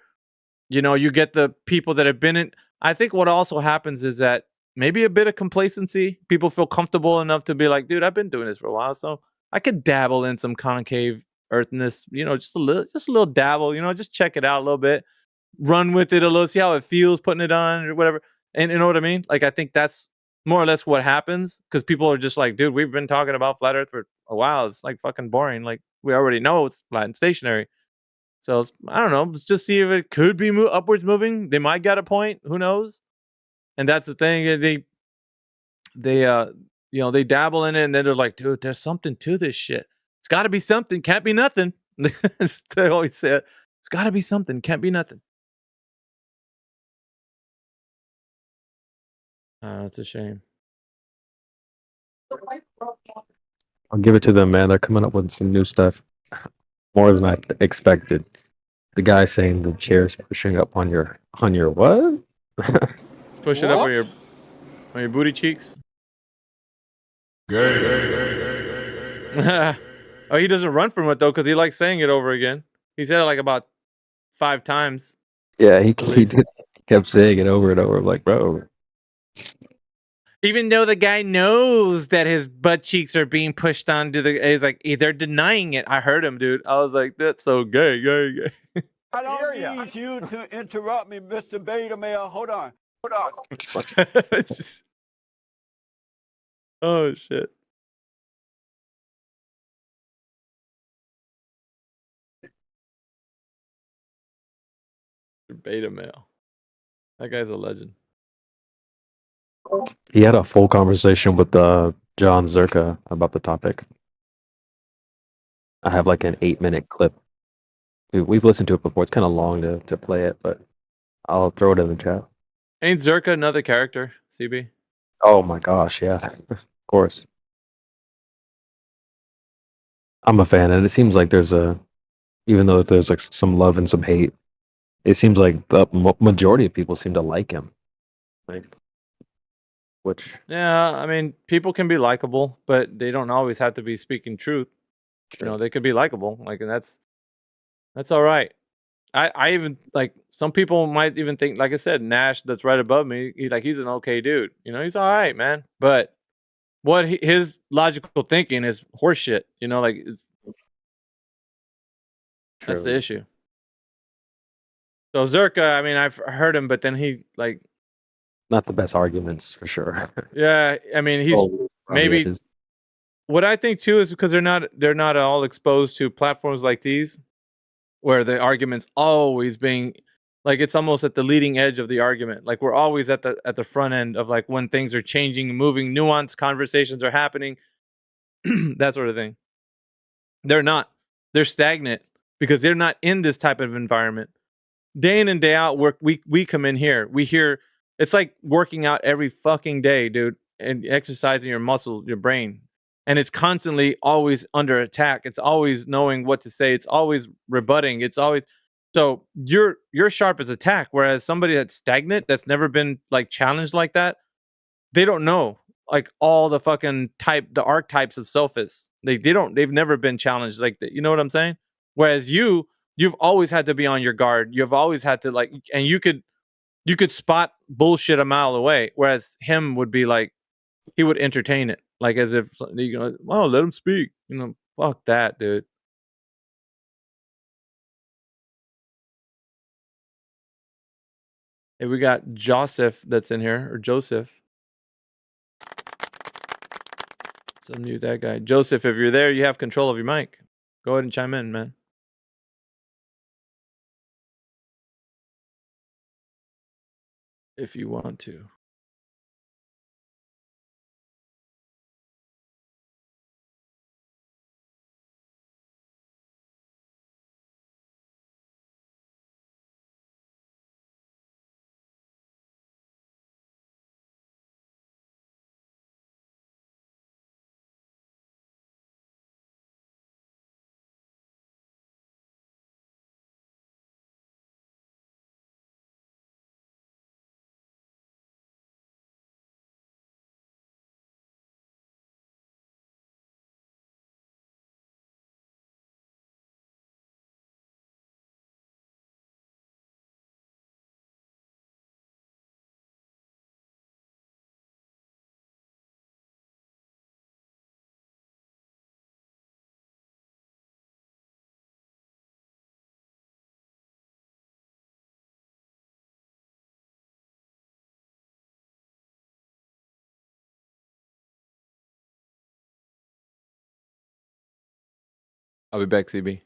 you get the people that have been in. I think what also happens is that maybe a bit of complacency. People feel comfortable enough to be like, dude, I've been doing this for a while, so I could dabble in some concave earthness, just a little dabble, just check it out a little bit, run with it a little, see how it feels putting it on or whatever. And you know what I mean? Like, I think that's more or less what happens, because people are just like, dude, we've been talking about flat earth for a while. It's like fucking boring. Like, we already know it's flat and stationary. So I don't know. Let's just see if it could be upwards moving. They might get a point. Who knows? And that's the thing. they they dabble in it, and then they're like, dude, there's something to this shit. It's got to be something. Can't be nothing. They always say it. It's got to be something. Can't be nothing. It's a shame.
I'll give it to them, man. They're coming up with some new stuff, more than I expected. The guy saying the chair's pushing up on your what?
Push it up on your booty cheeks. Oh, he doesn't run from it though, because he likes saying it over again. He said it like about 5 times.
Yeah, he kept saying it over and over. I'm like, bro.
Even though the guy knows that his butt cheeks are being pushed onto he's like, they're denying it. I heard him, dude. I was like, that's so gay.
I don't need you to interrupt me, Mr. Beta Male. Hold on.
Oh shit. Beta male. That guy's a legend.
He had a full conversation with John Zerka about the topic. I have like an 8-minute clip. We've listened to it before. It's kind of long to play it, but I'll throw it in the chat.
Ain't Zerka another character, CB?
Oh my gosh, yeah. Of course. I'm a fan, and it seems like even though there's like some love and some hate, it seems like the majority of people seem to like him.
Yeah, I mean, people can be likable, but they don't always have to be speaking truth. They could be likable, and that's all right. I even like some people might even think, like I said, Nash, that's right above me. He's an okay dude. He's all right, man. But what his logical thinking is horseshit. That's the issue. So Zerka, I mean, I've heard him, but then he
not the best arguments for sure.
Yeah, I mean, he's maybe. What I think too is because they're not all exposed to platforms like these, where the argument's always being it's almost at the leading edge of the argument. We're always at the front end of when things are changing, moving, nuanced conversations are happening, that sort of thing. They're not. They're stagnant because they're not in this type of environment. Day in and day out, we come in here. We hear it's like working out every fucking day, dude, and exercising your muscles, your brain. And it's constantly always under attack. It's always knowing what to say. It's always rebutting. It's always so you're sharp as attack. Whereas somebody that's stagnant, that's never been challenged like that, they don't know all the fucking the archetypes of sophists. They've never been challenged like that. You know what I'm saying? Whereas you've always had to be on your guard. You've always had to and you could spot bullshit a mile away. Whereas him would be he would entertain it. As if oh, let him speak. Fuck that, dude. Hey, we got Joseph that's in here, or Joseph. Let's unmute that guy. Joseph, if you're there, you have control of your mic. Go ahead and chime in, man. If you want to. I'll be back, CB.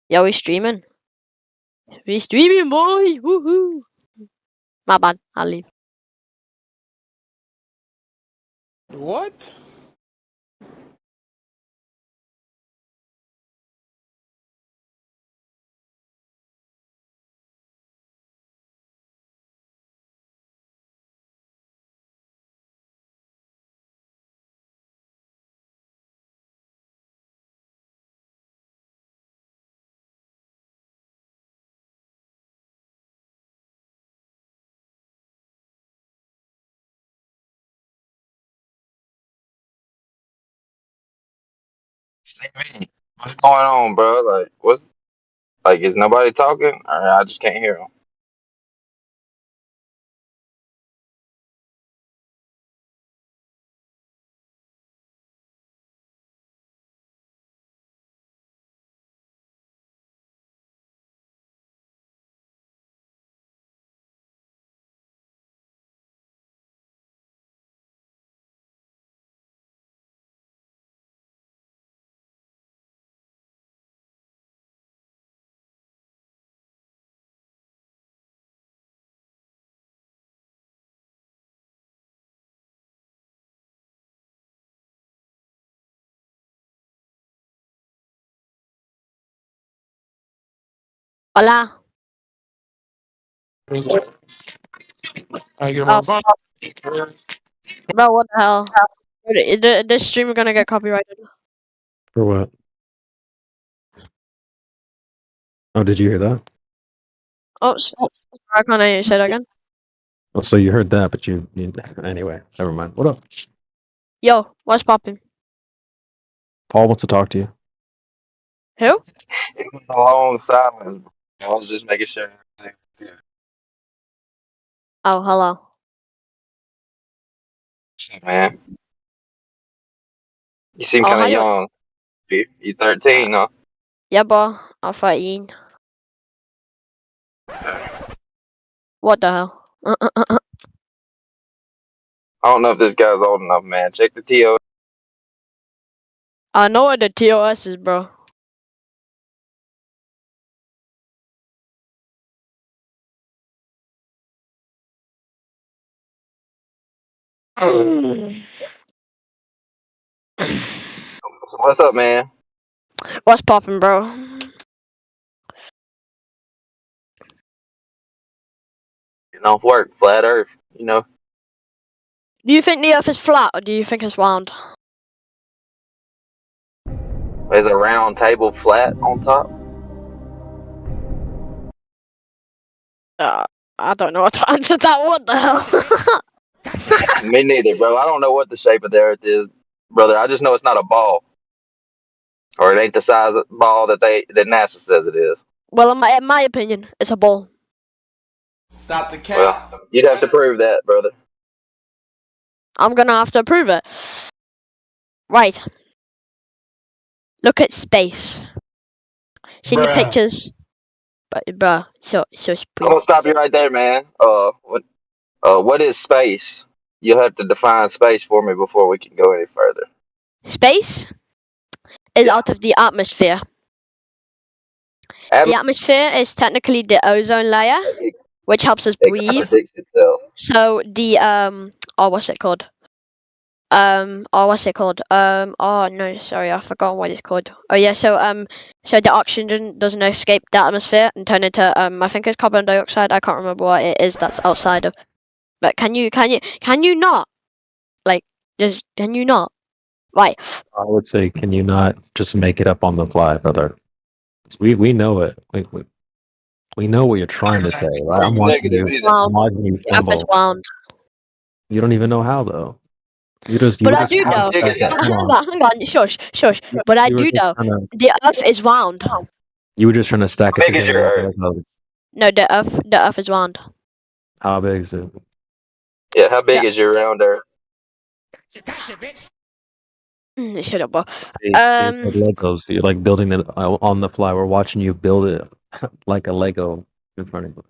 Yeah, we streaming. We streaming, boy. Woohoo! My bad. I'll leave.
What?
Stevie, what's going on, bro? Like, what's like? Is nobody talking? Or I just can't hear them.
Hola.
I get
Oh,
my
bro, what the hell? This stream is gonna get copyrighted.
For what? Oh, did you hear that?
Oh, I can't hear you. Say that again.
Oh, so you heard that, but you anyway. Never mind. What up?
Yo, what's poppin'?
Paul wants to talk to you.
Who?
It was a long silence. I was just making sure. Yeah.
Oh, hello.
Man, you seem
Oh,
kind
how
of
you?
young. You 13, huh?
Yeah, bro. I'm 13. What the hell?
I don't know if this guy's old enough, man. Check the TO.
I know what the TOS is, bro.
What's up, man?
What's poppin', bro?
Getting off work, flat Earth. You know,
Do you think the Earth is flat or do you think it's round?
there's a round table flat on top.
I don't know how to answer that. What the hell?
Me neither, bro. I don't know what the shape of the Earth is, brother. I just know it's not a ball, or it ain't the size of ball that NASA says it is.
Well, in my opinion, it's a ball.
Stop the cap.
Well, you'd have to prove that, brother.
I'm gonna have to prove it. Right. Look at space. Seen the pictures? But, bruh, so
I'm gonna
please.
stop you right there, man. What is space? You'll have to define space for me before we can go any further.
Space is out of the atmosphere. The atmosphere is technically the ozone layer, which helps us breathe.
Contradicts itself.
So the what's it called? Oh no, sorry, I forgot what it's called. Oh yeah, so the oxygen doesn't escape the atmosphere and turn into I think it's carbon dioxide. I can't remember what it is that's outside of. But can you not? Like, can you not? Right.
I would say, can you not just make it up on the fly, brother? We know it. We know what you're trying to say, right? I'm watching you. I'm watching you stumble.
Wound.
You don't even know how, though. You just.
But I do know. Hang on, shush. But I do know. The Earth is round.
You were just trying to stack it
How big is your
together.
No, the Earth is round.
How big is it?
Yeah, how big is your round Earth?
Shut up, bro.
It's like Legos. You're like building it on the fly. We're watching you build it like a Lego in front of us.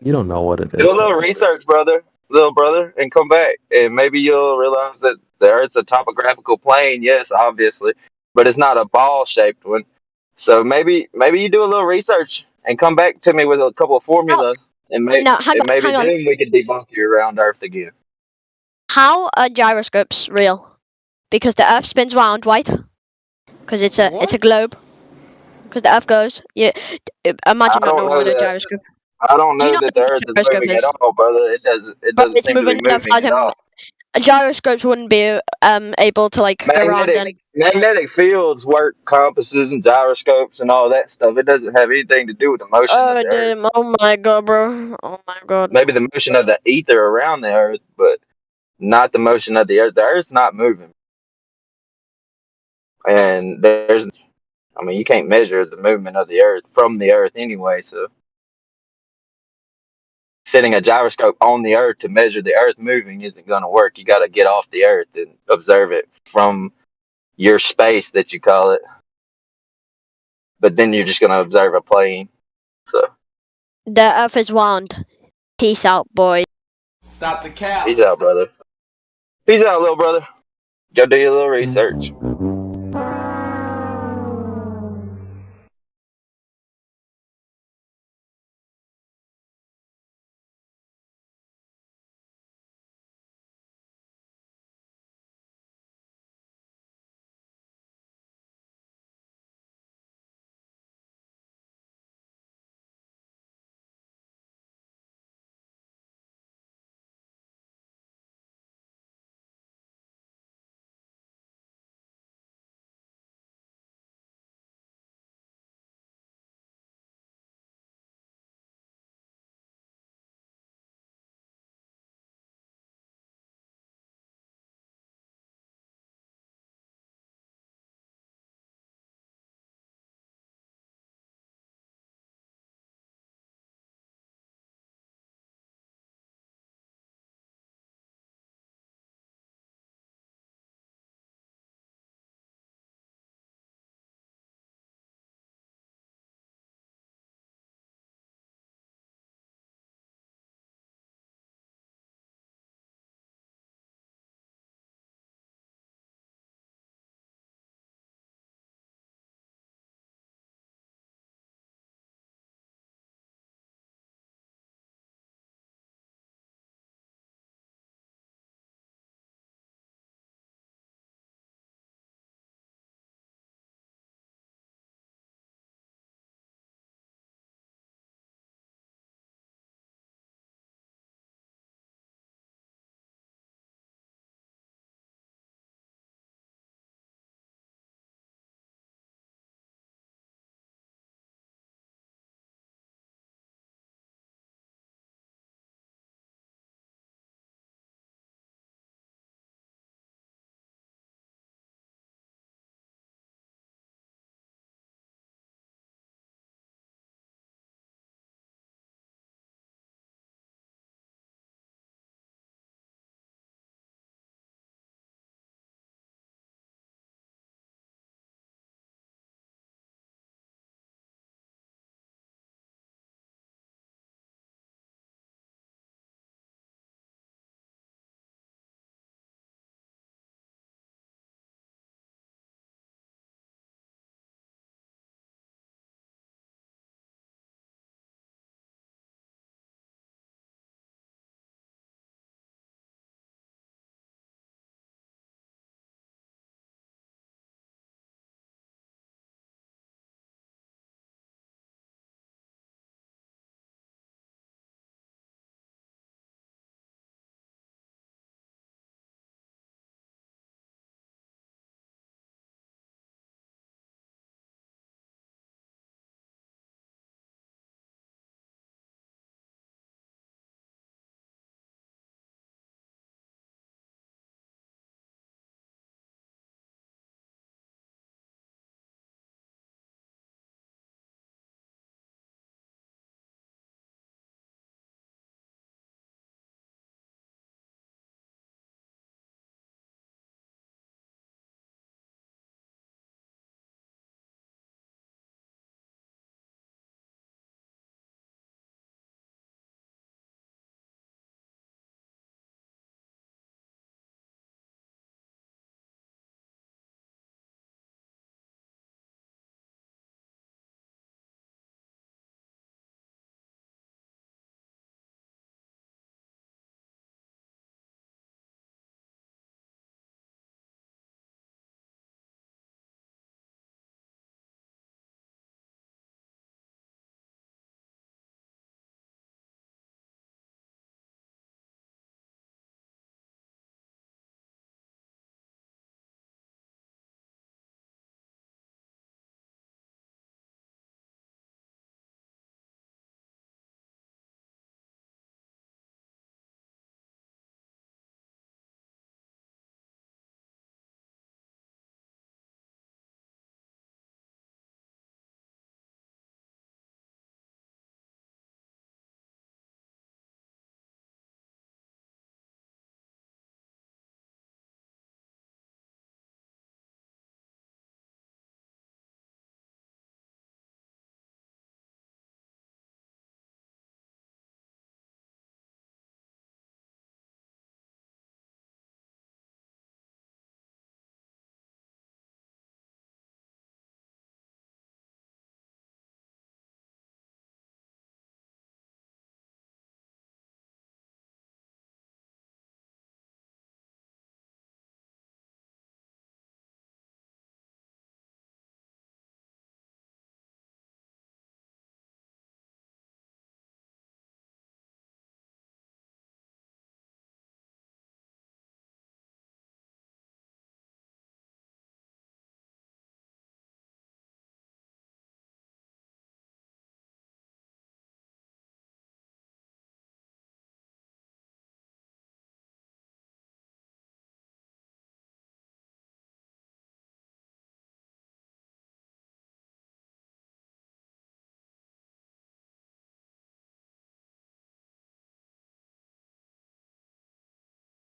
You don't know what it is.
Do a little research, little brother, and come back, and maybe you'll realize that the Earth's a topographical plane. Yes, obviously, but it's not a ball-shaped one. So maybe you do a little research and come back to me with a couple of formulas, and
No, hang on,
maybe
hang on.
then we could debunk you around Earth again.
How are gyroscopes real? Because the Earth spins round, right? Because it's a globe. Because the Earth goes. Yeah. Imagine
I
not
don't
knowing
know
what a
that.
gyroscope.
I don't
Do you
know
know
that
what
the
a
Earth is
gyroscope
moving at
is?
all, brother. It
But
doesn't
it's
seem to be
moving in a
moving at all.
gyroscopes wouldn't be able to like go around
Magnetic fields work compasses and gyroscopes and all that stuff. It doesn't have anything to do with the motion of
Oh
the Earth.
damn! Oh my god, bro! Oh my god!
Maybe the motion of the ether around the Earth, but not the motion of the Earth. The Earth's not moving, and I mean, you can't measure the movement of the Earth from the Earth anyway. So, setting a gyroscope on the Earth to measure the Earth moving isn't going to work. You got to get off the Earth and observe it from your space that you call it. But then you're just going to observe a plane. So,
The Earth is round. Peace out, boy.
Stop the cap.
peace out, brother. Peace out, little brother. Go do your little research.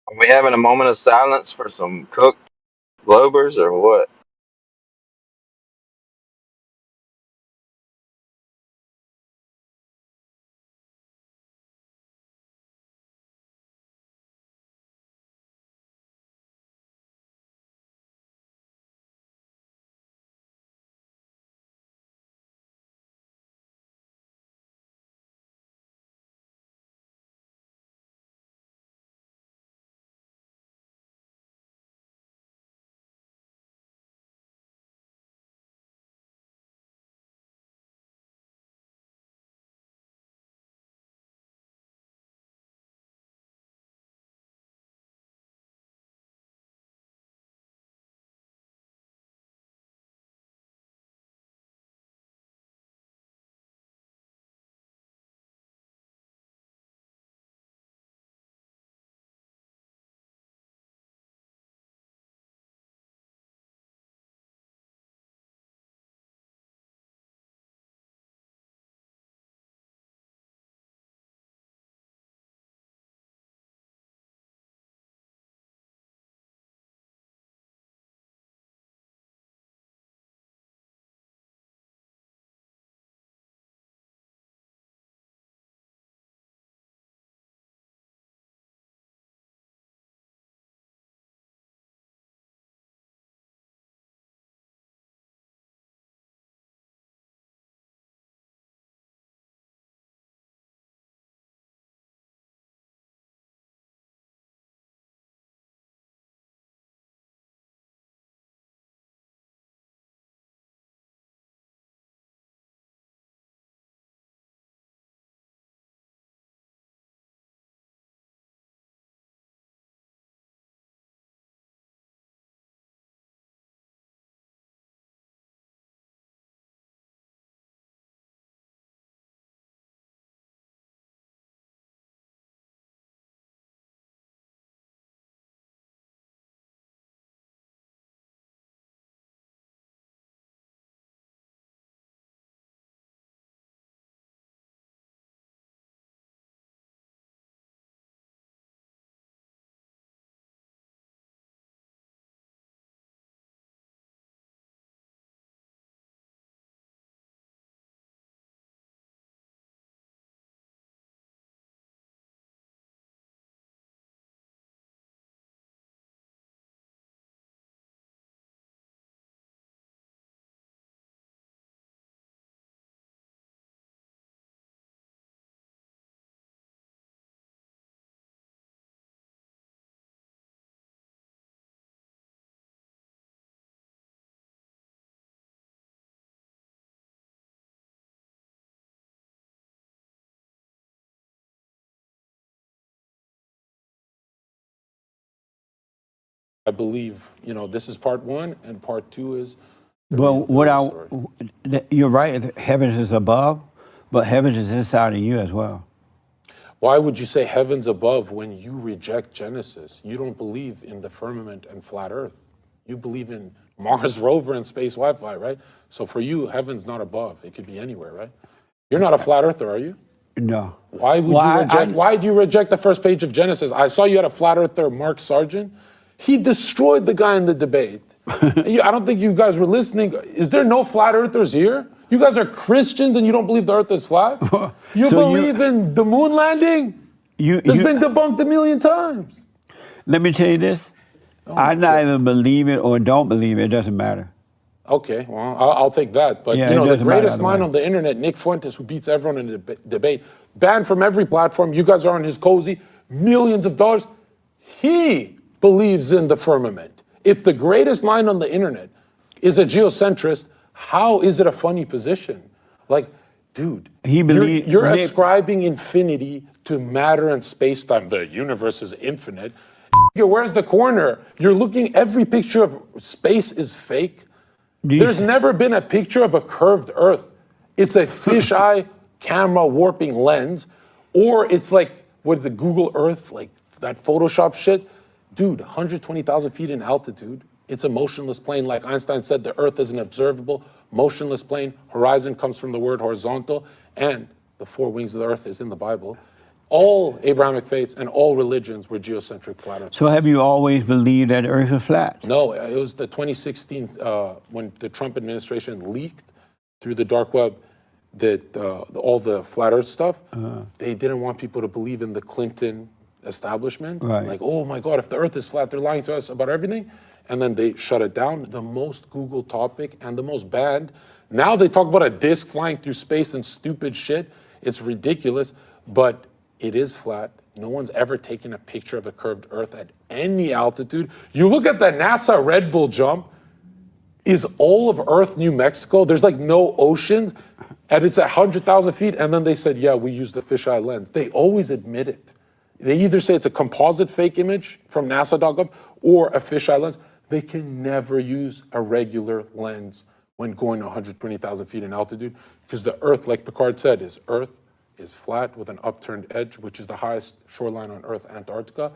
Are we having a moment of silence for some cooked Globers or what?
I believe, this is part one, and part two is
Well, you're right. Heaven is above, but heaven is inside of you as well.
why would you say heaven's above when you reject Genesis? You don't believe in the firmament and flat earth. You believe in Mars rover and space Wi-Fi, right? So for you, heaven's not above. It could be anywhere, right? You're not a flat earther, are you?
No.
Why would you reject? Why do you reject the first page of Genesis? I saw you had a flat earther, Mark Sargent. He destroyed the guy in the debate. I don't think you guys were listening. Is there no flat earthers here? You guys are Christians and you don't believe the earth is flat? You believe in the moon landing? It's been debunked 1,000,000 times.
Let me tell you this. I neither believe it or don't believe it. It doesn't matter.
Okay, well, I'll take that. But,
Yeah,
the greatest mind on the internet, Nick Fuentes, who beats everyone in the debate, banned from every platform. You guys are on his cozy, millions of dollars. He believes in the firmament. If the greatest mind on the internet is a geocentrist, how is it a funny position? Like, dude, you're ascribing infinity to matter and space-time. The universe is infinite. Where's the corner? You're looking, every picture of space is fake. There's never been a picture of a curved Earth. It's a fisheye camera warping lens, or it's like with the Google Earth, like that Photoshop shit. Dude, 120,000 feet in altitude. It's a motionless plane. Like Einstein said, the Earth is an observable, motionless plane. Horizon comes from the word horizontal, and the four wings of the Earth is in the Bible. All Abrahamic faiths and all religions were geocentric flat Earth.
So have you always believed that the Earth is flat?
No, it was the 2016 when the Trump administration leaked through the dark web that all the flat Earth stuff. They didn't want people to believe in the Clinton establishment.
Right.
Like, oh my God, if the Earth is flat, they're lying to us about everything. And then they shut it down. The most Googled topic and the most banned. Now they talk about a disk flying through space and stupid shit. It's ridiculous, but it is flat. No one's ever taken a picture of a curved Earth at any altitude. You look at the NASA Red Bull jump, is all of Earth New Mexico? There's like no oceans, and it's at 100,000 feet, and then they said, yeah, we use the fisheye lens. They always admit it. They either say it's a composite fake image from NASA.gov or a fisheye lens. They can never use a regular lens when going 120,000 feet in altitude, because the Earth, like Picard said, is flat with an upturned edge, which is the highest shoreline on Earth, Antarctica.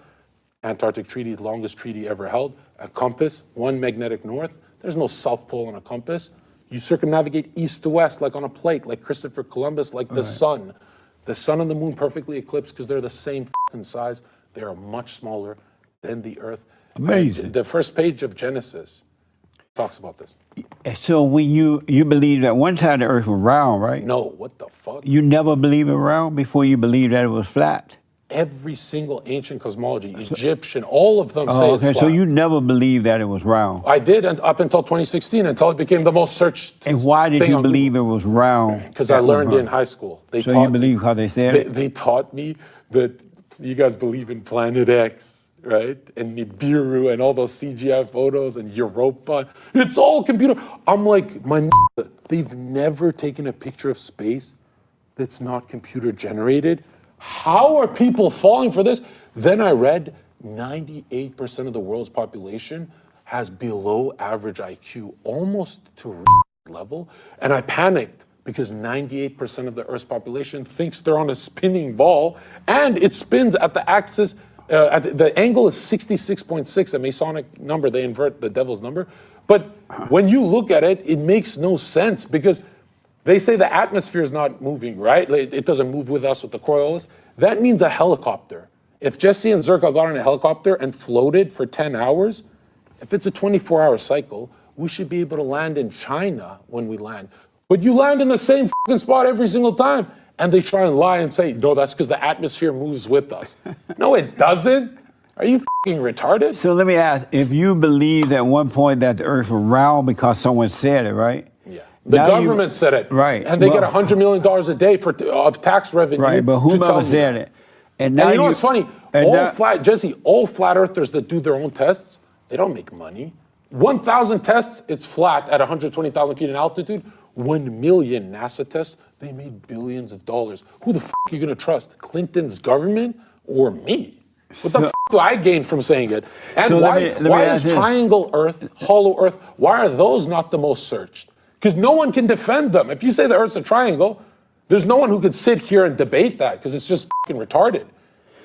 Antarctic Treaty, longest treaty ever held. A compass, one magnetic north. There's no South Pole on a compass. You circumnavigate east to west, like on a plate, like Christopher Columbus, like the sun. The sun and the moon perfectly eclipsed because they're the same fucking size. They are much smaller than the Earth.
Amazing.
The first page of Genesis talks about this.
So when you believe that one side of the Earth was round, right?
No, what the fuck?
You never believed it round before you believed that it was flat?
Every single ancient cosmology, Egyptian, all of them say
Oh,
it's
okay.
flat.
So you never believed that it was round.
I did, and up until 2016, until it became the most searched.
And why did you believe it was round?
Because I learned in high school. They
So
taught
you believe how they said it?
They taught me that you guys believe in Planet X, right? And Nibiru and all those CGI photos and Europa. It's all computer. I'm like, they've never taken a picture of space that's not computer generated. How are people falling for this? Then I read 98% of the world's population has below average IQ, almost to level. And I panicked because 98% of the Earth's population thinks they're on a spinning ball, and it spins at the axis. The angle is 66.6, a Masonic number. They invert the devil's number. But when you look at it, it makes no sense because they say the atmosphere is not moving, right? It doesn't move with us with the Coriolis. That means a helicopter. If Jesse and Zerka got on a helicopter and floated for 10 hours, if it's a 24-hour cycle, we should be able to land in China when we land. But you land in the same fucking spot every single time. And they try and lie and say, no, that's because the atmosphere moves with us. No, it doesn't. Are you fucking retarded?
So let me ask, if you believed at one point that the Earth was round because someone said it, right?
The government said it.
Right.
And they get $100 million a day of tax revenue.
Right, but whomever said it.
And you know what's funny? All flat earthers that do their own tests, they don't make money. 1,000 tests, it's flat at 120,000 feet in altitude. 1 million NASA tests, they made billions of dollars. Who the are you going to trust? Clinton's government or me? What the do I gain from saying it? And
So
why
let
is
me
triangle Earth, hollow Earth, why are those not the most searched? Because no one can defend them. If you say the Earth's a triangle, there's no one who could sit here and debate that because it's just fucking retarded,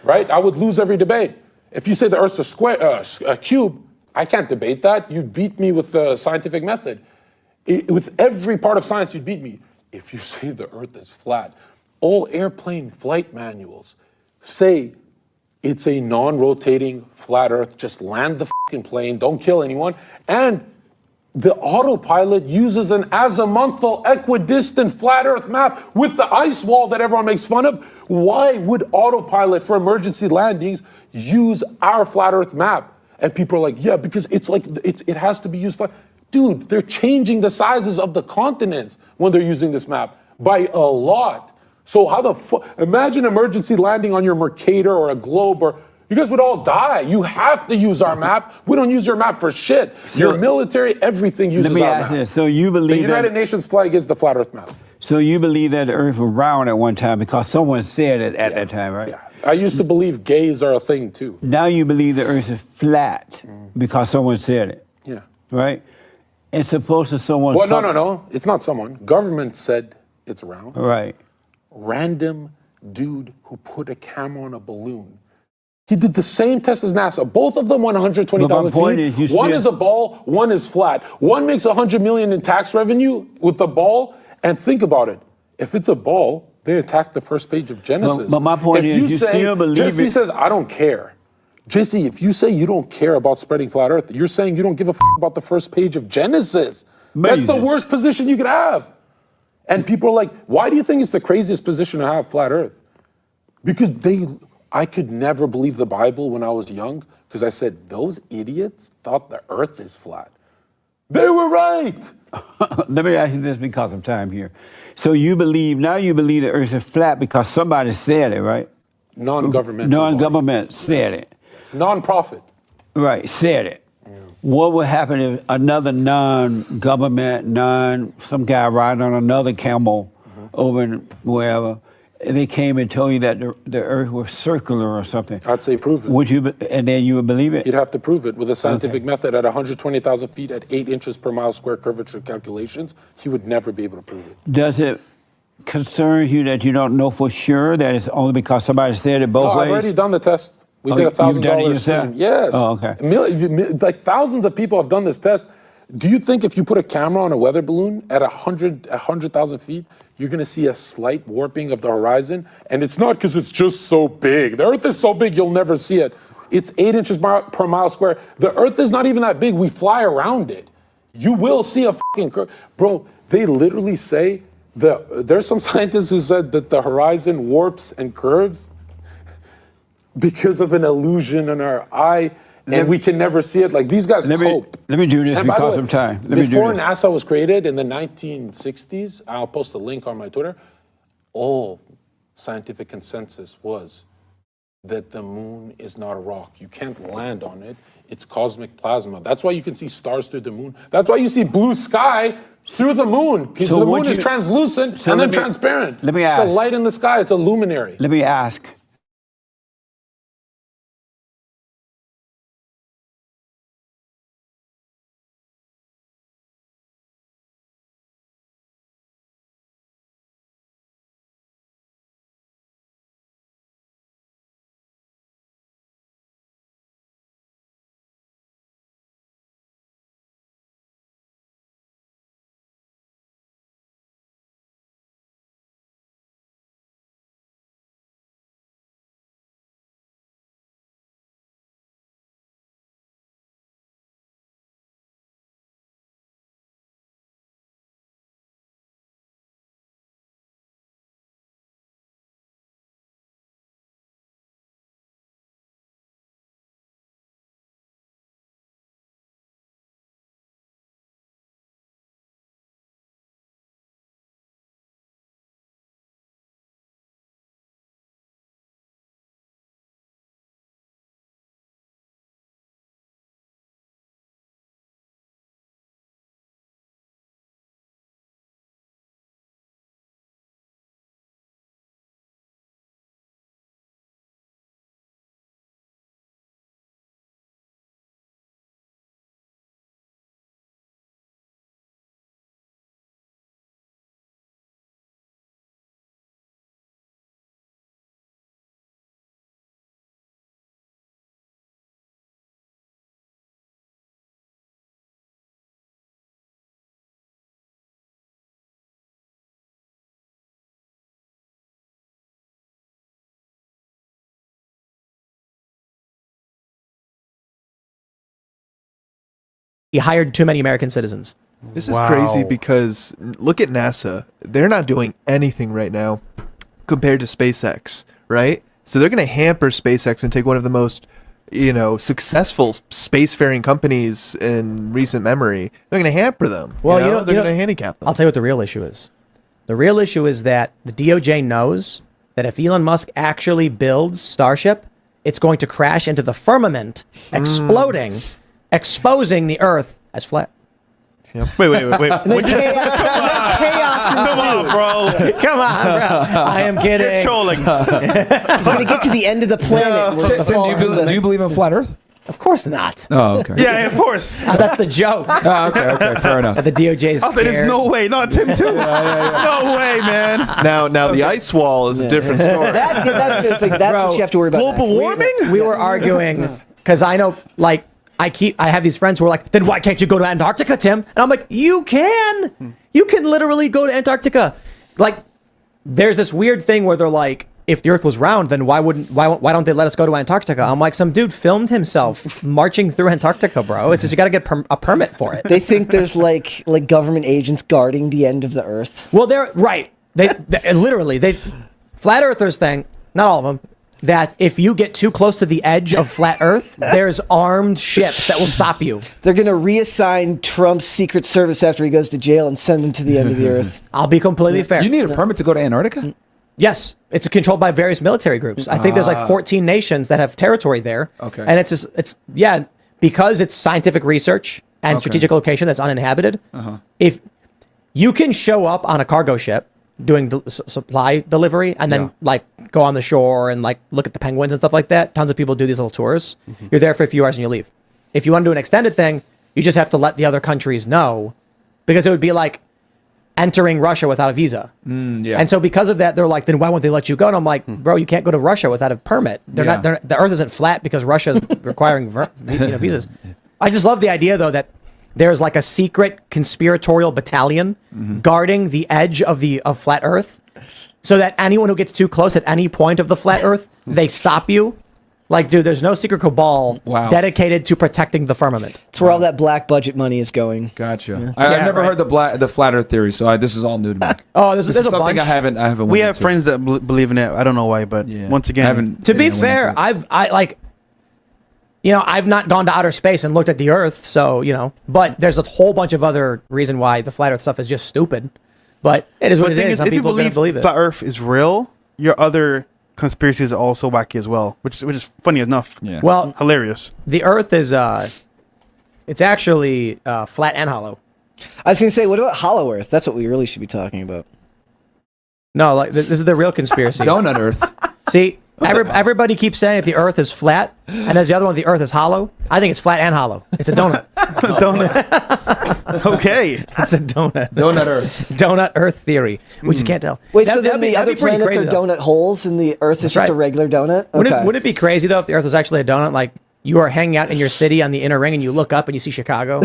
right? I would lose every debate. If you say the Earth's a square, a cube, I can't debate that. You'd beat me with the scientific method. With every part of science, you'd beat me. If you say the Earth is flat, all airplane flight manuals say it's a non-rotating flat Earth. Just land the fucking plane, don't kill anyone. And the autopilot uses an azimuthal equidistant flat Earth map with the ice wall that everyone makes fun of. Why would autopilot for emergency landings use our flat Earth map? And people are like, yeah, because it has to be used flat. Dude, they're changing the sizes of the continents when they're using this map by a lot. So how the fuck, imagine emergency landing on your Mercator or a Globe, or you guys would all die. You have to use our map. We don't use your map for shit. Your military, everything uses our map.
Let me ask this. So you believe
the United Nations flag is the flat Earth map.
So you believe that the Earth was round at one time because someone said it at that time, right?
Yeah. I used to believe gays are a thing too.
Now you believe the Earth is flat because someone said it.
Yeah.
Right? It's supposed to someone.
Well, no. It's not someone. Government said it's round.
Right.
Random dude who put a camera on a balloon. He did the same test as NASA. Both of them won 120,000 feet. One is a ball, one is flat. One makes $100 million in tax revenue with the ball. And think about it. If it's a ball, They attacked the first page of Genesis.
But my point is, you still believe
Jesse
it.
says, I don't care. Jesse, if you say you don't care about spreading flat Earth, you're saying you don't give a about the first page of Genesis. That's the worst position you could have. And people are like, why do you think it's the craziest position to have, flat Earth? Because I could never believe the Bible when I was young, because I said, those idiots thought the Earth is flat. They were right.
Let me ask you this because of time here. So you believe the Earth is flat because somebody said it, right?
Non-governmental
said it.
It's non-profit.
Right, said it. What would happen if another non-government, some guy riding on another camel over in wherever, and they came and told you that the Earth was circular or something?
I'd say prove it.
Would you? And then you would believe it?
You'd have to prove it with a scientific method at 120,000 feet at 8 inches per mile square curvature calculations. He would never be able to prove it.
Does it concern you that you don't know for sure that it's only because somebody said it both ways?
I've already done the test. We did $1,000 stream. Yes.
Oh, okay.
Like thousands of people have done this test. Do you think if you put a camera on a weather balloon at 100,000 feet, you're going to see a slight warping of the horizon? And it's not because it's just so big. The Earth is so big, you'll never see it. It's 8 inches per mile square. The Earth is not even that big. We fly around it. You will see a fucking curve. Bro, they literally say, there's some scientists who said that the horizon warps and curves because of an illusion in our eye, and we can never see it. Like, these guys hope.
Let me do this because of time.
Before NASA was created in the 1960s, I'll post a link on my Twitter, all scientific consensus was that the moon is not a rock. You can't land on it. It's cosmic plasma. That's why you can see stars through the moon. That's why you see blue sky through the moon, because the moon is translucent and then transparent.
Let me ask.
It's a light in the sky. It's a luminary.
Let me ask.
He hired too many American citizens.
This is crazy because look at NASA. They're not doing anything right now compared to SpaceX, right? So they're going to hamper SpaceX and take one of the most, successful spacefaring companies in recent memory. They're going to hamper them.
Well,
they're going to handicap them.
I'll tell you what the real issue is. The real issue is that the DOJ knows that if Elon Musk actually builds Starship, it's going to crash into the firmament, exploding, exposing the Earth as flat.
Yep. Wait.
And then chaos ensues.
Come on, bro.
Come on, bro. I am kidding.
You're trolling.
It's going to get to the end of the planet.
Tim, do you believe in flat Earth?
Of course not.
Oh, okay.
Yeah, of course.
That's the joke.
Oh, okay, fair enough.
The DOJ is scared.
There's no way. Not Tim too. No way, man. Now the ice wall is a different story.
That's what you have to worry about.
Global warming?
We were arguing because I know, like, I have these friends who are like, then why can't you go to Antarctica, Tim? And I'm like, you can literally go to Antarctica. Like, there's this weird thing where they're like, if the Earth was round, then why don't they let us go to Antarctica? I'm like, some dude filmed himself marching through Antarctica, bro. It's just you got to get a permit for it.
They think there's like government agents guarding the end of the Earth.
Well, they're right. They literally flat earthers think, not all of them, that if you get too close to the edge of flat Earth, there's armed ships that will stop you.
They're gonna reassign Trump's Secret Service after he goes to jail and send him to the end of the Earth.
I'll be completely fair.
You need a permit to go to Antarctica?
Yes, it's controlled by various military groups. I think there's like 14 nations that have territory there.
Okay.
And because it's scientific research and strategic location that's uninhabited. If you can show up on a cargo ship doing supply delivery and then like go on the shore and like look at the penguins and stuff like that. Tons of people do these little tours. You're there for a few hours and you leave. If you want to do an extended thing, you just have to let the other countries know, because it would be like entering Russia without a visa. And so because of that, they're like, then why won't they let you go? And I'm like, bro, you can't go to Russia without a permit. The Earth isn't flat because Russia's requiring visas. I just love the idea though that there's like a secret conspiratorial battalion guarding the edge of flat Earth, so that anyone who gets too close at any point of the flat Earth, they stop you. Like, dude, there's no secret cabal dedicated to protecting the firmament.
It's where all that black budget money is going.
Gotcha. I've never heard the flat Earth theory, so this is all new to me.
Oh, there's
this
a
is something
bunch.
I haven't.
We have friends that believe in it. I don't know why, but once again,
to be fair, I've not gone to outer space and looked at the Earth, so but there's a whole bunch of other reason why the flat Earth stuff is just stupid. But it is what it is. Some
if you
people believe it.
flat Earth is real, your other conspiracies are also wacky as well, which is funny enough.
Yeah.
Well,
hilarious.
The Earth is it's actually flat and hollow.
I was gonna say, what about Hollow Earth? That's what we really should be talking about.
No, like this is the real conspiracy.
Donut Earth.
See, everybody keeps saying that the Earth is flat, and there's the other one, the Earth is hollow. I think it's flat and hollow. It's a donut.
Okay.
It's a donut.
Donut Earth.
Donut Earth theory. We just can't tell.
Wait, so then the
that'd
other
be pretty
planets
crazy,
are
though.
donut holes, and the Earth is
That's
just a
right.
regular donut?
Wouldn't it be crazy though if the Earth was actually a donut? Like you are hanging out in your city on the inner ring, and you look up and you see Chicago.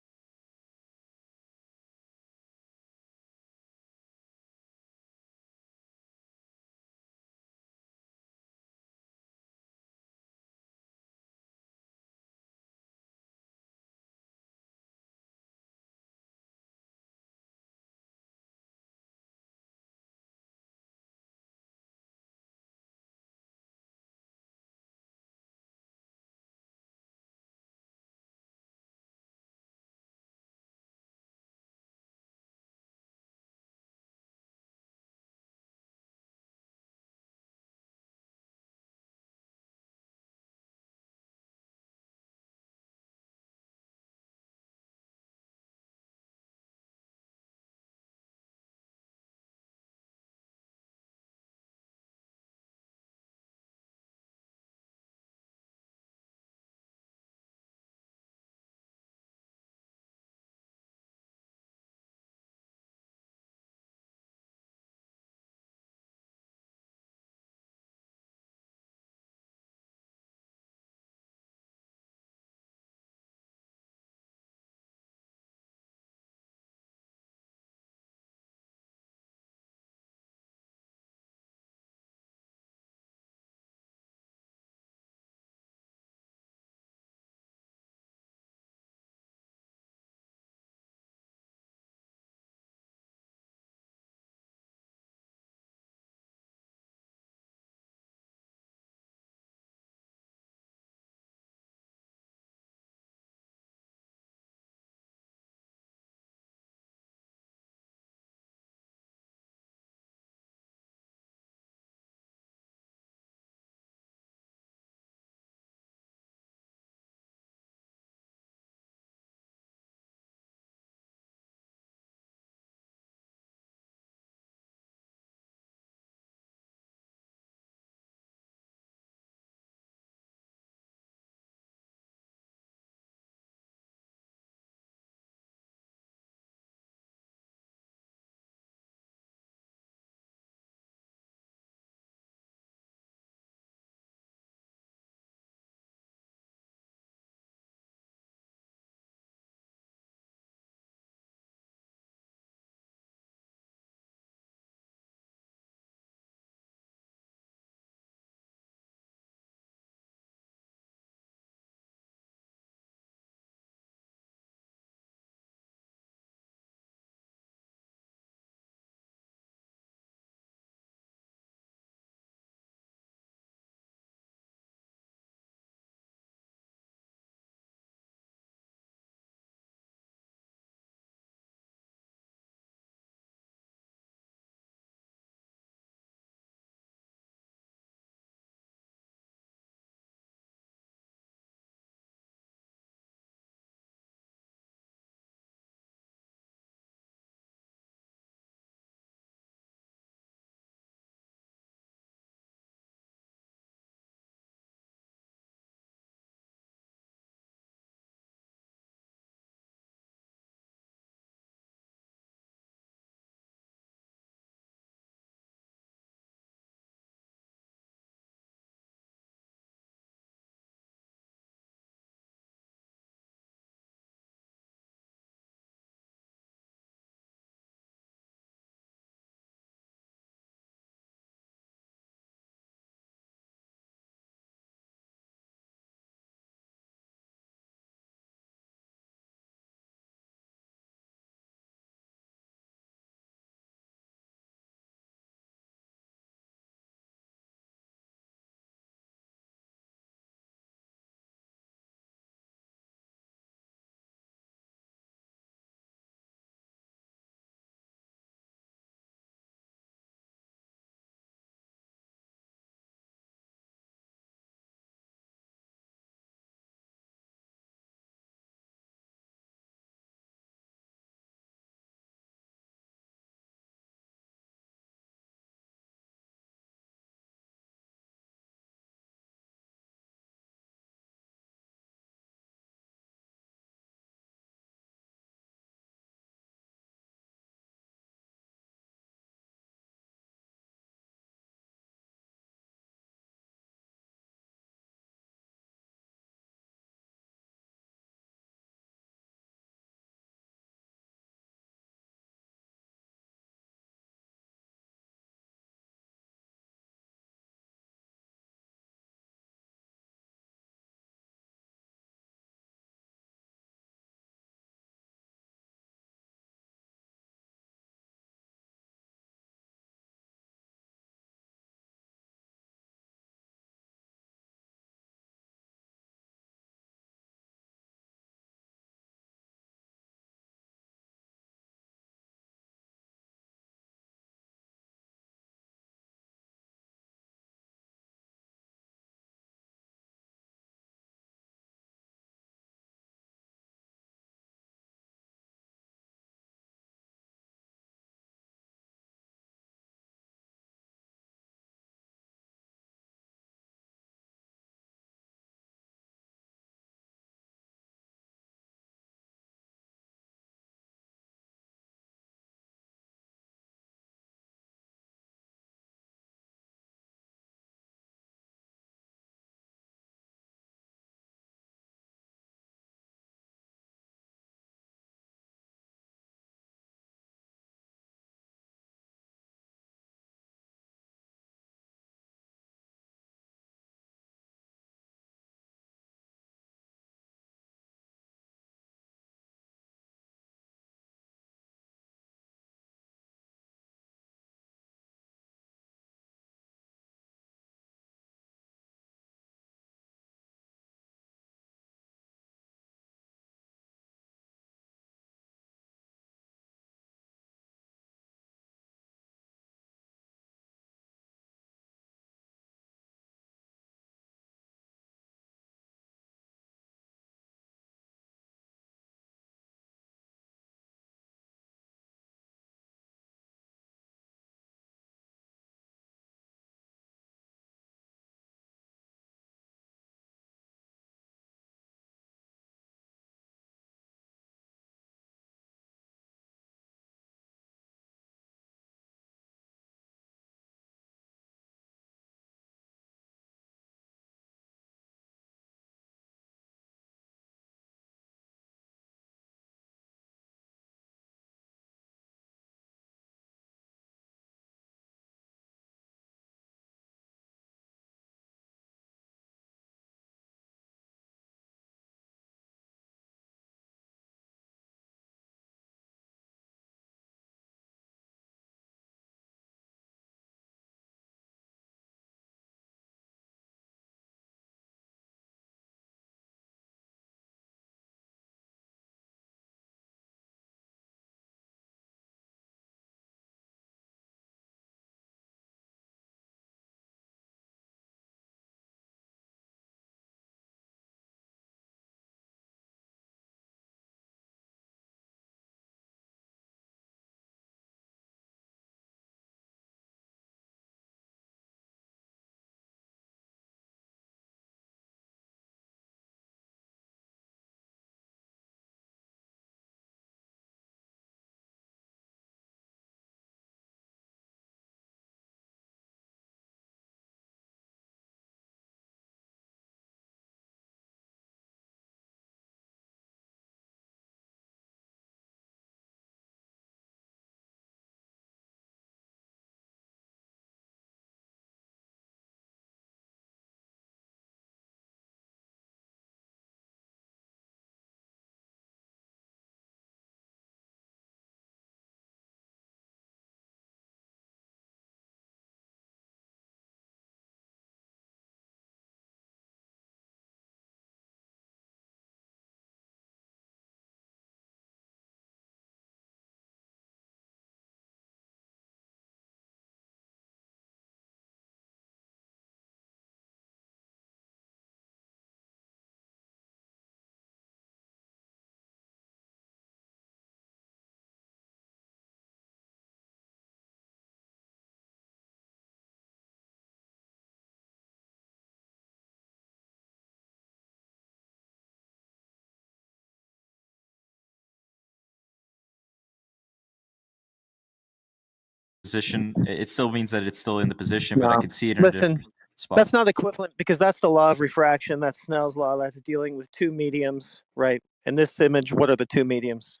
position. It still means that it's still in the position, but I
No.
could see it in a
Listen,
different spot.
that's not equivalent because that's the law of refraction. That's Snell's law. That's dealing with two mediums, right? In this image, what are the two mediums?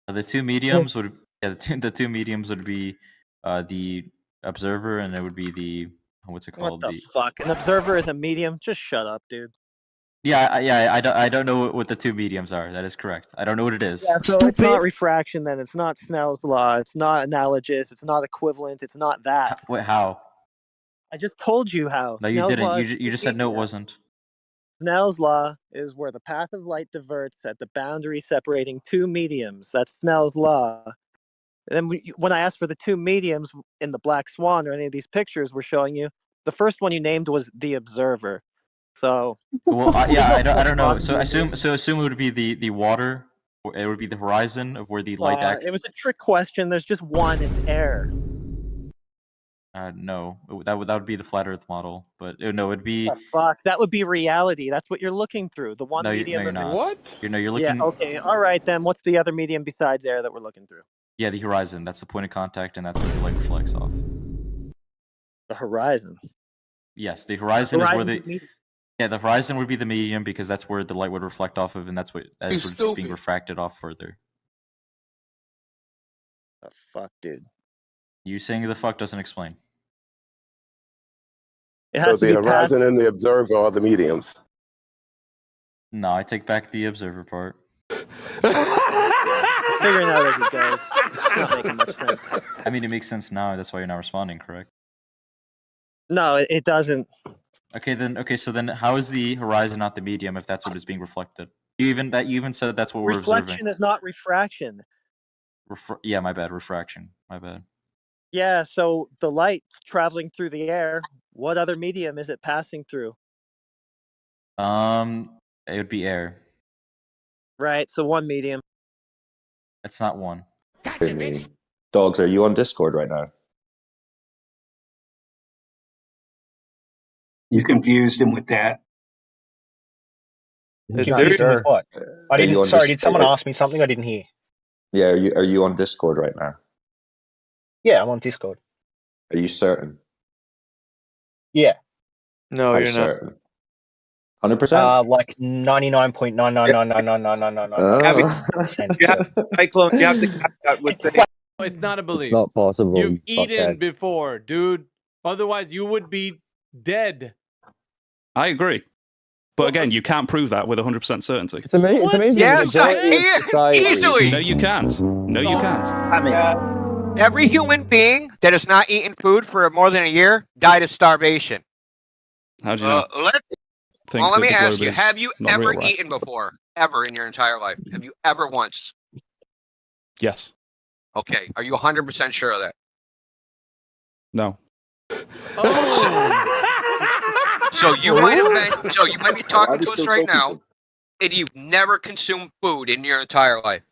The two mediums would the two mediums would be the observer, and it would be the what's it
What
called?
the fuck? An observer is a medium? Just shut up, dude.
I don't know what the two mediums are. That is correct. I don't know what it is.
Yeah, so it's not refraction then. It's not Snell's law. It's not analogous. It's not equivalent. It's not that.
Wait, how?
I just told you how.
No, you
Snell's law
didn't.
is
You just said no, it wasn't.
Snell's law is where the path of light diverts at the boundary separating two mediums. That's Snell's law. And then when I asked for the two mediums in the Black Swan or any of these pictures we're showing you, the first one you named was the observer. So
Well, I don't know. So assume it would be the water. Or it would be the horizon of where the light.
it was a trick question. There's just one. It's air.
No, that would be the flat Earth model. But no, it'd be.
Oh, fuck, that would be reality. That's what you're looking through. The one
No,
medium.
you're not.
What?
You're looking.
Yeah. Okay. All right then. What's the other medium besides air that we're looking through?
Yeah, the horizon. That's the point of contact, and that's where the light reflects off.
The horizon.
Yes, the horizon is where the.
medium.
Yeah, the horizon would be the medium because that's where the light would reflect off of, and that's what as we're just being refracted off further.
The fuck, dude.
You saying the fuck doesn't explain.
It
So the horizon and the observer are the mediums.
No, I take back the observer part.
Figuring out as it goes. It's not making much sense.
I mean, it makes sense now. That's why you're not responding, correct?
No, it doesn't.
Okay, so then how is the horizon not the medium if that's what is being reflected? You even said that's what we're
Reflection
observing.
is not refraction.
Yeah, my bad. Refraction. My bad.
Yeah, so the light traveling through the air, what other medium is it passing through?
It would be air.
Right, so one medium.
It's not one.
Dogs, are you on Discord right now?
You confused him with that.
Confused him with
what?
I didn't.
Sorry, did someone ask me something I didn't hear?
Yeah, are you on Discord right now?
Yeah, I'm on Discord.
Are you certain?
Yeah.
No, you're not. 100%.
Like 99.999999999.
You have to catch that with the. It's not a belief.
It's not possible.
You've
you
eaten
fuckhead.
before, dude. Otherwise, you would be dead.
I agree. But again, you can't prove that with 100% certainty.
It's amazing. It's amazing.
Yes,
the majority of society-
easily.
No, you can't. No, you can't.
I mean, every human being that has not eaten food for more than a year died of starvation.
How do you know?
Let me
that the
ask
globe
you:
is
have you
not
ever
real, right?
eaten before, ever in your entire life? Have you ever once?
Yes.
Okay, are you 100% sure of that?
No.
So you might have been. So you might be talking to us right now, and you've never consumed food in your entire life.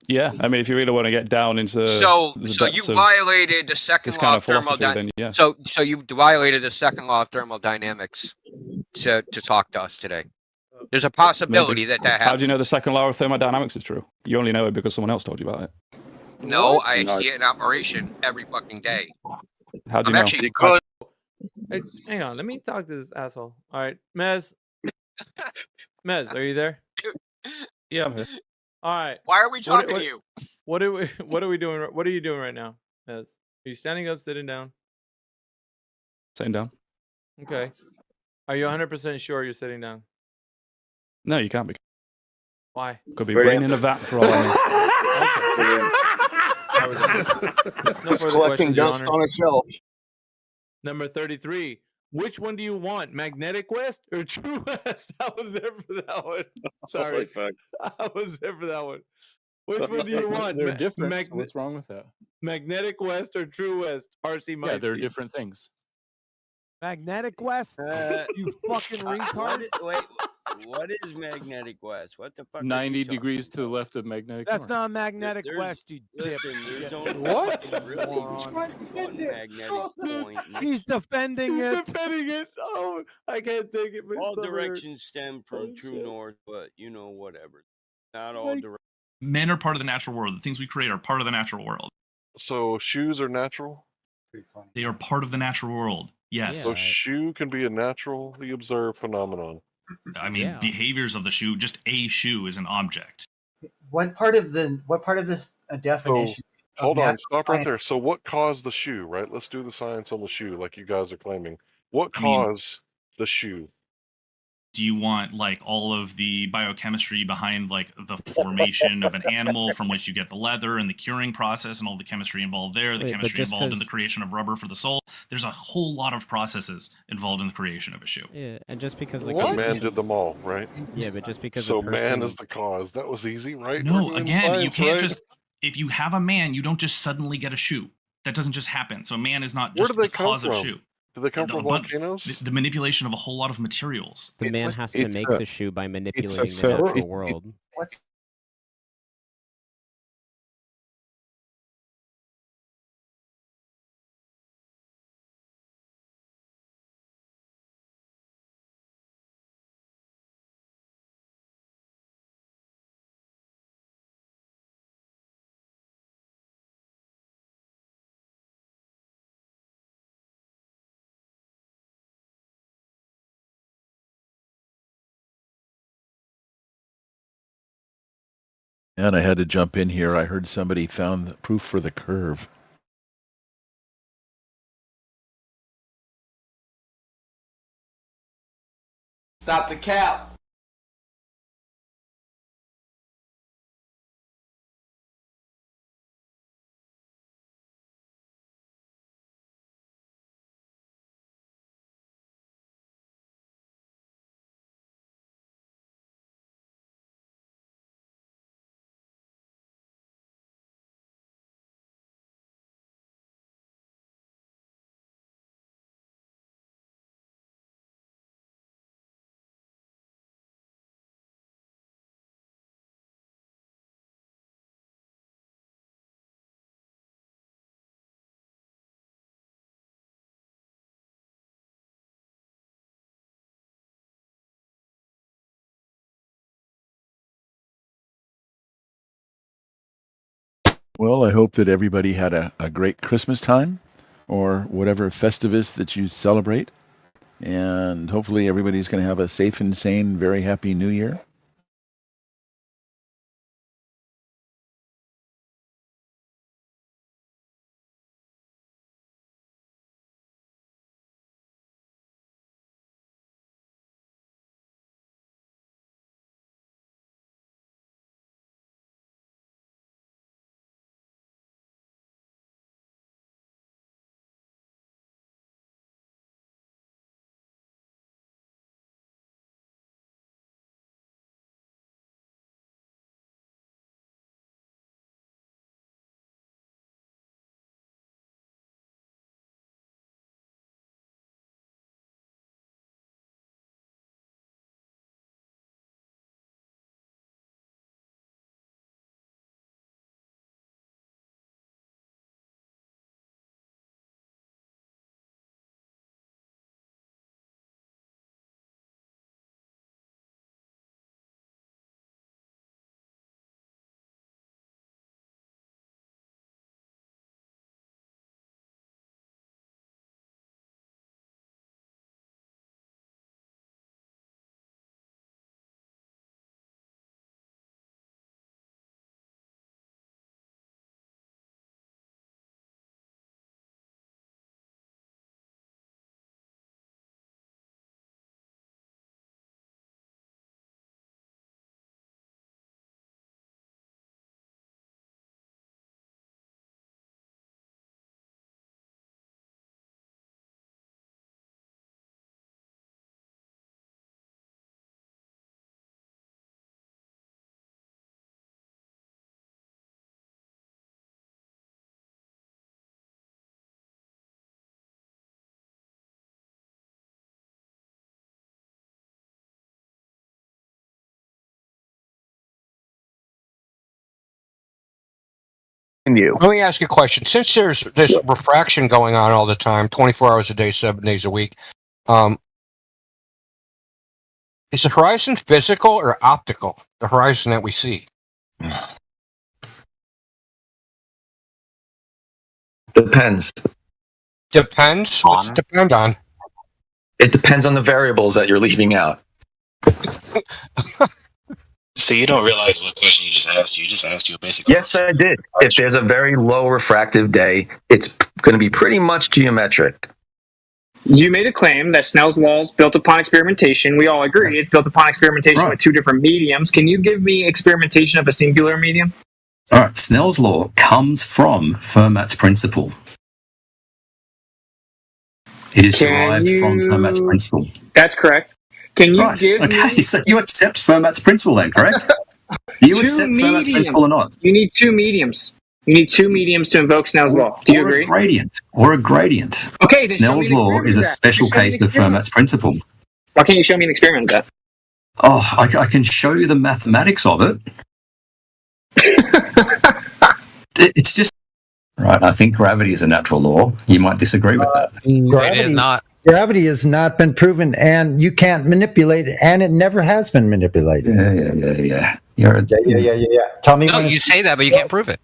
Yeah, I mean, if you really want to get down into
So
the
you
depths of
violated the second
this
law
kind
of
of philosophy, then
thermodynamics.
yeah.
So you violated the second law of thermodynamics to talk to us today. There's a possibility
Maybe.
that
How do
happened.
you know the second law of thermodynamics is true? You only know it because someone else told you about it.
No, I see it in operation every fucking day.
How do
I'm
you know?
actually
Hey, hang on, let me talk to this asshole. All right, Mez. Mez, are you there?
Yeah, I'm here.
All right.
Why are we talking to you?
What are we? What are we doing? What are you doing right now, Mez? Are you standing up, sitting down?
Sitting down.
Okay. Are you 100% sure you're sitting down?
No, you can't be.
Why?
Could be brain in a vat for all I know.
No
Just
further
collecting
questions, Your
dust
Honor.
on a shelf.
Number 33. Which one do you want? Magnetic West or True West? I was there for that one. Sorry. I was there for that one. Which one do you want?
They're different. So what's wrong with that?
Magnetic West or True West? RC
Yeah, they're
Meisty.
different things.
Magnetic West? You fucking retard.
Wait, what is magnetic west? What the fuck?
90 degrees to the left of magnetic
That's
north.
not magnetic
There's-
West, you
Listen,
dip.
there's only
What?
really one magnetic point.
He's defending
He's
it.
defending it. Oh, I can't take it. but
All
it's so
directions stem from
Oh,
true
shit.
north, but whatever. Not all directions.
Men are part of the natural world. The things we create are part of the natural world.
So shoes are natural?
They are part of the natural world. Yes.
So shoe can be a naturally observed phenomenon.
I mean, behaviors of the shoe, just a shoe is an object.
What part of this definition?
So, hold on, stop right there. So what caused the shoe, right? Let's do the science on the shoe like you guys are claiming. What caused the shoe?
Do you want like all of the biochemistry behind like the formation of an animal from which you get the leather and the curing process and all the chemistry involved there, the chemistry involved in the creation of rubber for the sole? There's a whole lot of processes involved in the creation of a shoe.
Yeah, and just because
Like man did them all, right?
Yeah, but just because
so
a person...
man is the cause. That was easy, right?
No,
We're doing
again, you
science,
can't
right?
just if you have a man, you don't just suddenly get a shoe. That doesn't just happen. So man is not
Where
just
do they
the
come
cause of
from?
shoe.
Do they come from volcanoes?
The manipulation of a whole lot of materials.
The man has to make the shoe by manipulating the
cell.
natural world.
What's
And I had to jump in here. I heard somebody found the proof for the curve.
Stop the cap.
Well, I hope that everybody had a great Christmas time or whatever festivus that you celebrate. And hopefully everybody's going to have a safe and sane, very happy new year.
Let me ask you a question. Since there's this refraction going on all the time, 24 hours a day, 7 days a week, is the horizon physical or optical? The horizon that we see.
Depends.
Depends. What's it depend on?
It depends on the variables that you're leaving out.
So you don't realize what question you just asked. You just asked you a basic.
Yes, I did. If there's a very low refractive day, it's going to be pretty much geometric.
You made a claim that Snell's law is built upon experimentation. We all agree it's built upon experimentation with two different mediums. Can you give me experimentation of a singular medium?
All right, Snell's law comes from Fermat's principle. It is derived from Fermat's principle.
That's correct. Can you give me...
so you accept Fermat's principle then, correct? Do you accept Fermat's principle or not?
You need two mediums. You need two mediums to invoke Snell's law. Do you agree?
Or a gradient.
Okay, then
Snell's law is a special case of Fermat's principle.
Why can't you show me an experiment of that?
Oh, I can show you the mathematics of it. It's just... Right, I think gravity is a natural law. You might disagree with that.
It is not. Gravity has not been proven, and you can't manipulate it, and it never has been manipulated.
Yeah.
Yeah. Tell me.
No, you say that, but you can't prove it.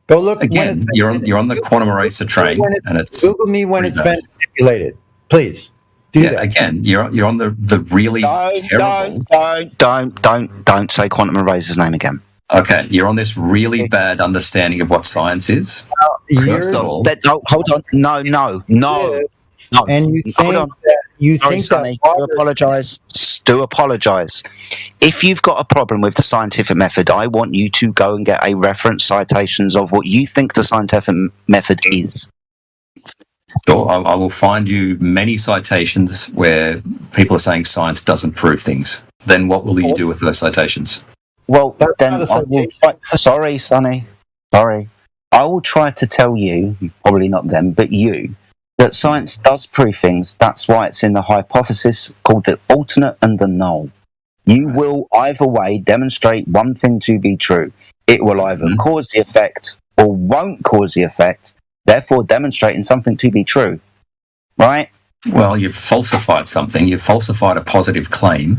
Go look
again. You're on the quantum eraser train, and it's
Google me when it's been manipulated, please. Do that
again. You're on the really terrible.
Don't say quantum eraser's name again.
Okay, you're on this really bad understanding of what science is. First of all,
hold on. No.
And you think
Sonny, do apologize. If you've got a problem with the scientific method, I want you to go and get a reference citations of what you think the scientific method is.
Sure, I will find you many citations where people are saying science doesn't prove things. Then what will you do with those citations?
Well, then sorry, Sonny. Sorry. I will try to tell you, probably not them, but you, that science does prove things. That's why it's in the hypothesis called the alternate and the null. You will either way demonstrate one thing to be true. It will either cause the effect or won't cause the effect, therefore demonstrating something to be true. Right?
Well, you've falsified something. You've falsified a positive claim.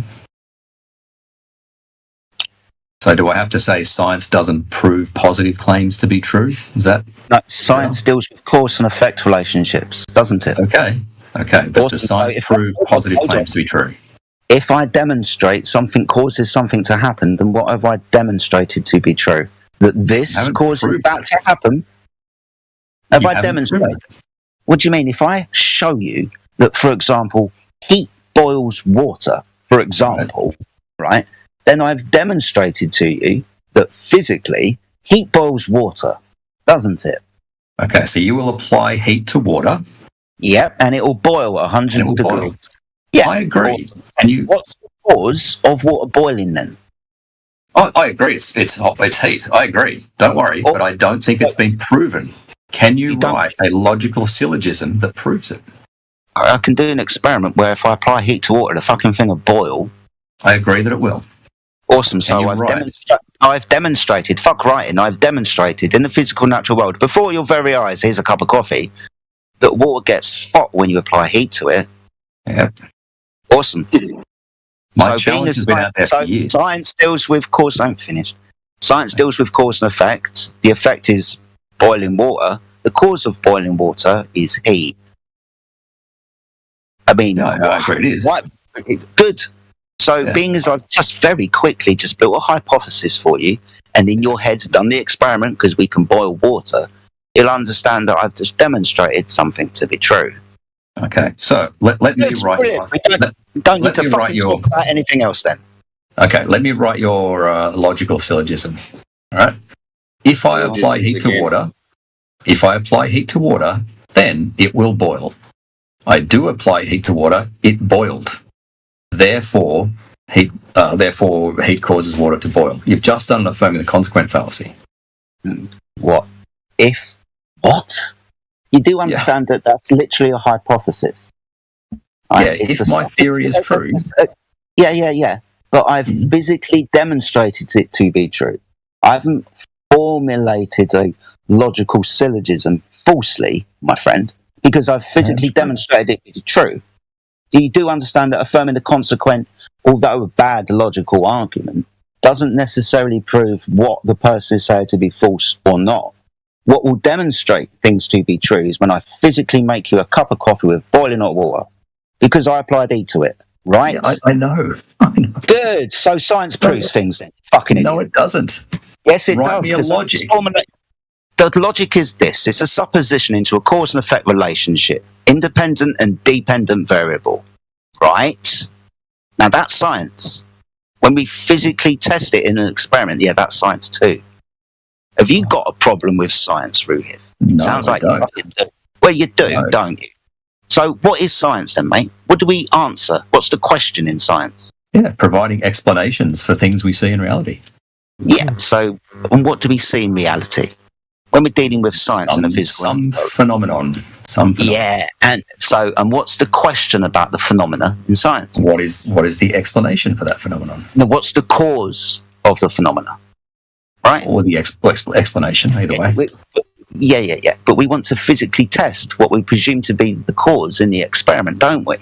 So do I have to say science doesn't prove positive claims to be true? Is that...
No, science deals with cause and effect relationships, doesn't it?
Okay. But does science prove positive claims to be true?
If I demonstrate something causes something to happen, then what have I demonstrated to be true? That this causes that to happen? Have I demonstrated? What do you mean? If I show you that, for example, heat boils water, for example, right? Then I've demonstrated to you that physically heat boils water, doesn't it?
Okay, so you will apply heat to water.
Yep, and it will boil at 100 degrees. Yeah,
I agree.
What's the cause of water boiling then?
I agree. It's heat. I agree. Don't worry, but I don't think it's been proven. Can you write a logical syllogism that proves it?
I can do an experiment where if I apply heat to water, the fucking thing will boil.
I agree that it will.
Awesome. So I've demonstrated, fuck writing, I've demonstrated in the physical natural world, before your very eyes, here's a cup of coffee, that water gets hot when you apply heat to it.
Yep.
Awesome.
My challenge has been out there for years.
Science deals with cause, don't finish. Science deals with cause and effect. The effect is boiling water. The cause of boiling water is heat. I mean,
I agree it is.
Good. So, being as I've just very quickly just built a hypothesis for you, and in your head's done the experiment because we can boil water, you'll understand that I've just demonstrated something to be true.
Okay, so let me write.
Don't need to fucking talk about anything else then.
Okay, let me write your logical syllogism. All right. If I apply heat to water, then it will boil. I do apply heat to water, it boiled. Therefore, heat causes water to boil. You've just done an affirming the consequent fallacy.
What? What? You do understand that that's literally a hypothesis.
If my theory is true.
Yeah. But I've physically demonstrated it to be true. I haven't formulated a logical syllogism falsely, my friend, because I've physically demonstrated it to be true. You do understand that affirming the consequent, although a bad logical argument, doesn't necessarily prove what the person is saying to be false or not. what will demonstrate things to be true is when I physically make you a cup of coffee with boiling hot water, because I applied heat to it, right?
Yeah, I know.
Good. So science proves things then. Fucking idiot.
No, it doesn't.
Yes, it
Write
does.
me a
'cause
logic.
The logic is this. It's a supposition into a cause and effect relationship, independent and dependent variable, right? Now that's science. When we physically test it in an experiment, yeah, that's science too. Have you got a problem with science, Ruhith?
No,
Sounds
I
like
don't.
you fucking do. Well, you do,
No.
don't you? So what is science then, mate? What do we answer? What's the question in science?
Yeah, providing explanations for things we see in reality.
Yeah, so and what do we see in reality? When we're dealing with science and the physical
Some phenomenon.
Yeah, and what's the question about the phenomena in science?
What is the explanation for that phenomenon?
Now, what's the cause of the phenomena? Right?
Or the explanation, either way.
Yeah. But we want to physically test what we presume to be the cause in the experiment, don't we?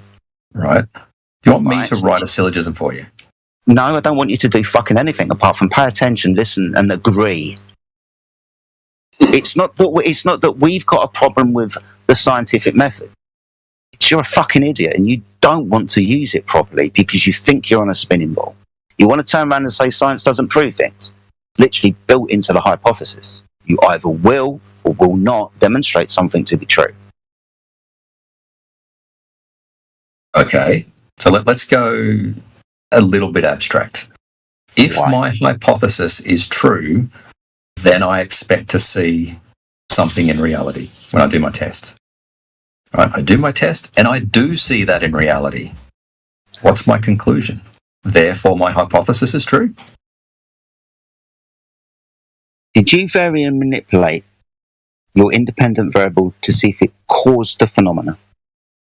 Right. Do you want me to write a syllogism for you?
No, I don't want you to do fucking anything apart from pay attention, listen, and agree. It's not that we've got a problem with the scientific method. It's you're a fucking idiot and you don't want to use it properly because you think you're on a spinning ball. You want to turn around and say science doesn't prove things. Literally built into the hypothesis. You either will or will not demonstrate something to be true.
Okay, so let's go a little bit abstract. If my hypothesis is true, then I expect to see something in reality when I do my test. Right? I do my test and I do see that in reality. What's my conclusion? Therefore, my hypothesis is true?
Did you vary and manipulate your independent variable to see if it caused the phenomena?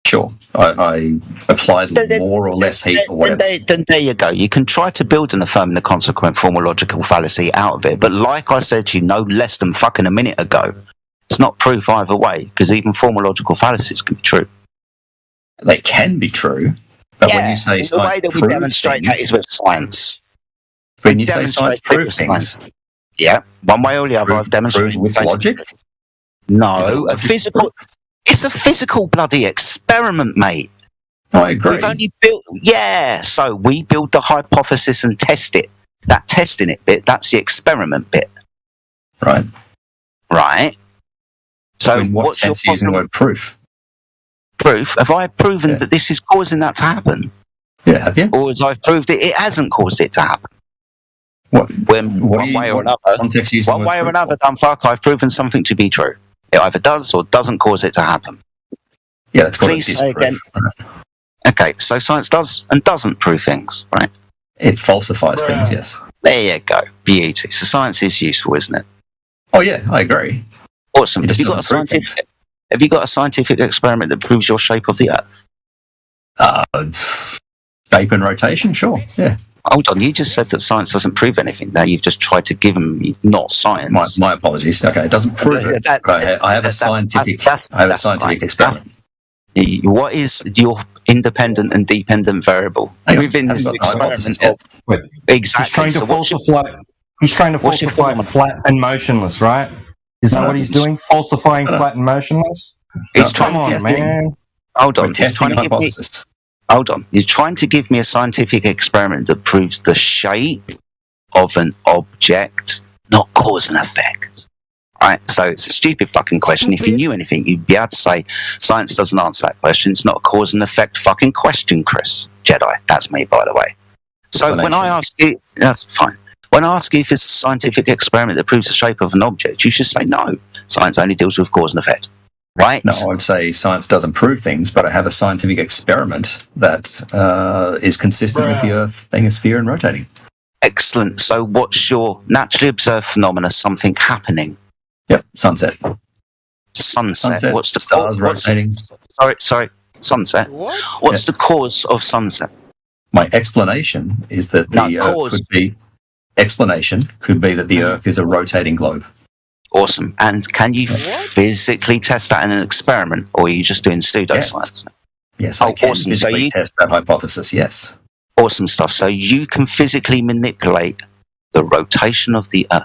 Sure. I applied more or less heat or whatever.
Then there you go. You can try to build and affirm the consequent formal logical fallacy out of it, but like I said to you no less than fucking a minute ago, it's not proof either way, because even formal logical fallacies can be true.
They can be true, but when you say
the
science
way that we
proves
demonstrate
things,
that is with science.
when you say science proves things,
yeah, one way or the other, I've demonstrated
with logic.
No, a physical. It's a physical bloody experiment, mate.
I agree.
We've only built, so we build the hypothesis and test it. That testing it bit, that's the experiment bit.
Right.
Right.
So in what sense are you using the word proof?
Proof? Have I proven that this is causing that to happen?
Yeah, have you?
Or as I've proved it hasn't caused it to happen?
What
one way or another, dumb fuck, I've proven something to be true. It either does or doesn't cause it to happen.
Yeah, that's
Please say again. Okay, so science does and doesn't prove things, right?
It falsifies things, yes.
There you go. Beauty. So science is useful, isn't it?
Oh yeah, I agree.
Awesome.
It just
Have you got a scientific experiment that proves your shape of the Earth?
Shape and rotation, sure. Yeah.
Hold on, you just said that science doesn't prove anything. Now you've just tried to give them not science.
My apologies. Okay, it doesn't prove it. But I have a scientific experiment.
What is your independent and dependent variable within this experiment? Exactly.
He's trying to falsify flat and motionless, right? Is that what he's doing? Falsifying flat and motionless?
Come on, man. Hold on. He's trying to give me. Hold on. He's trying to give me a scientific experiment that proves the shape of an object, not cause and effect. Right? So it's a stupid fucking question. If you knew anything, you'd be able to say science doesn't answer that question. It's not a cause and effect fucking question, Chris. Jedi. That's me, by the way. So when I ask you, that's fine. When I ask you if it's a scientific experiment that proves the shape of an object, you should say no. Science only deals with cause and effect. Right?
No, I would say science doesn't prove things, but I have a scientific experiment that is consistent with the Earth being a sphere and rotating.
Excellent. So what's your naturally observed phenomena, something happening?
Yep, sunset.
Sunset. What's the
stars rotating?
Sorry. Sunset. What's the cause of sunset?
My explanation is that the Earth could be that the Earth is a rotating globe.
Awesome. And can you physically test that in an experiment, or are you just doing pseudoscience?
Yes, I can physically test that hypothesis, yes.
Awesome stuff. So you can physically manipulate the rotation of the Earth.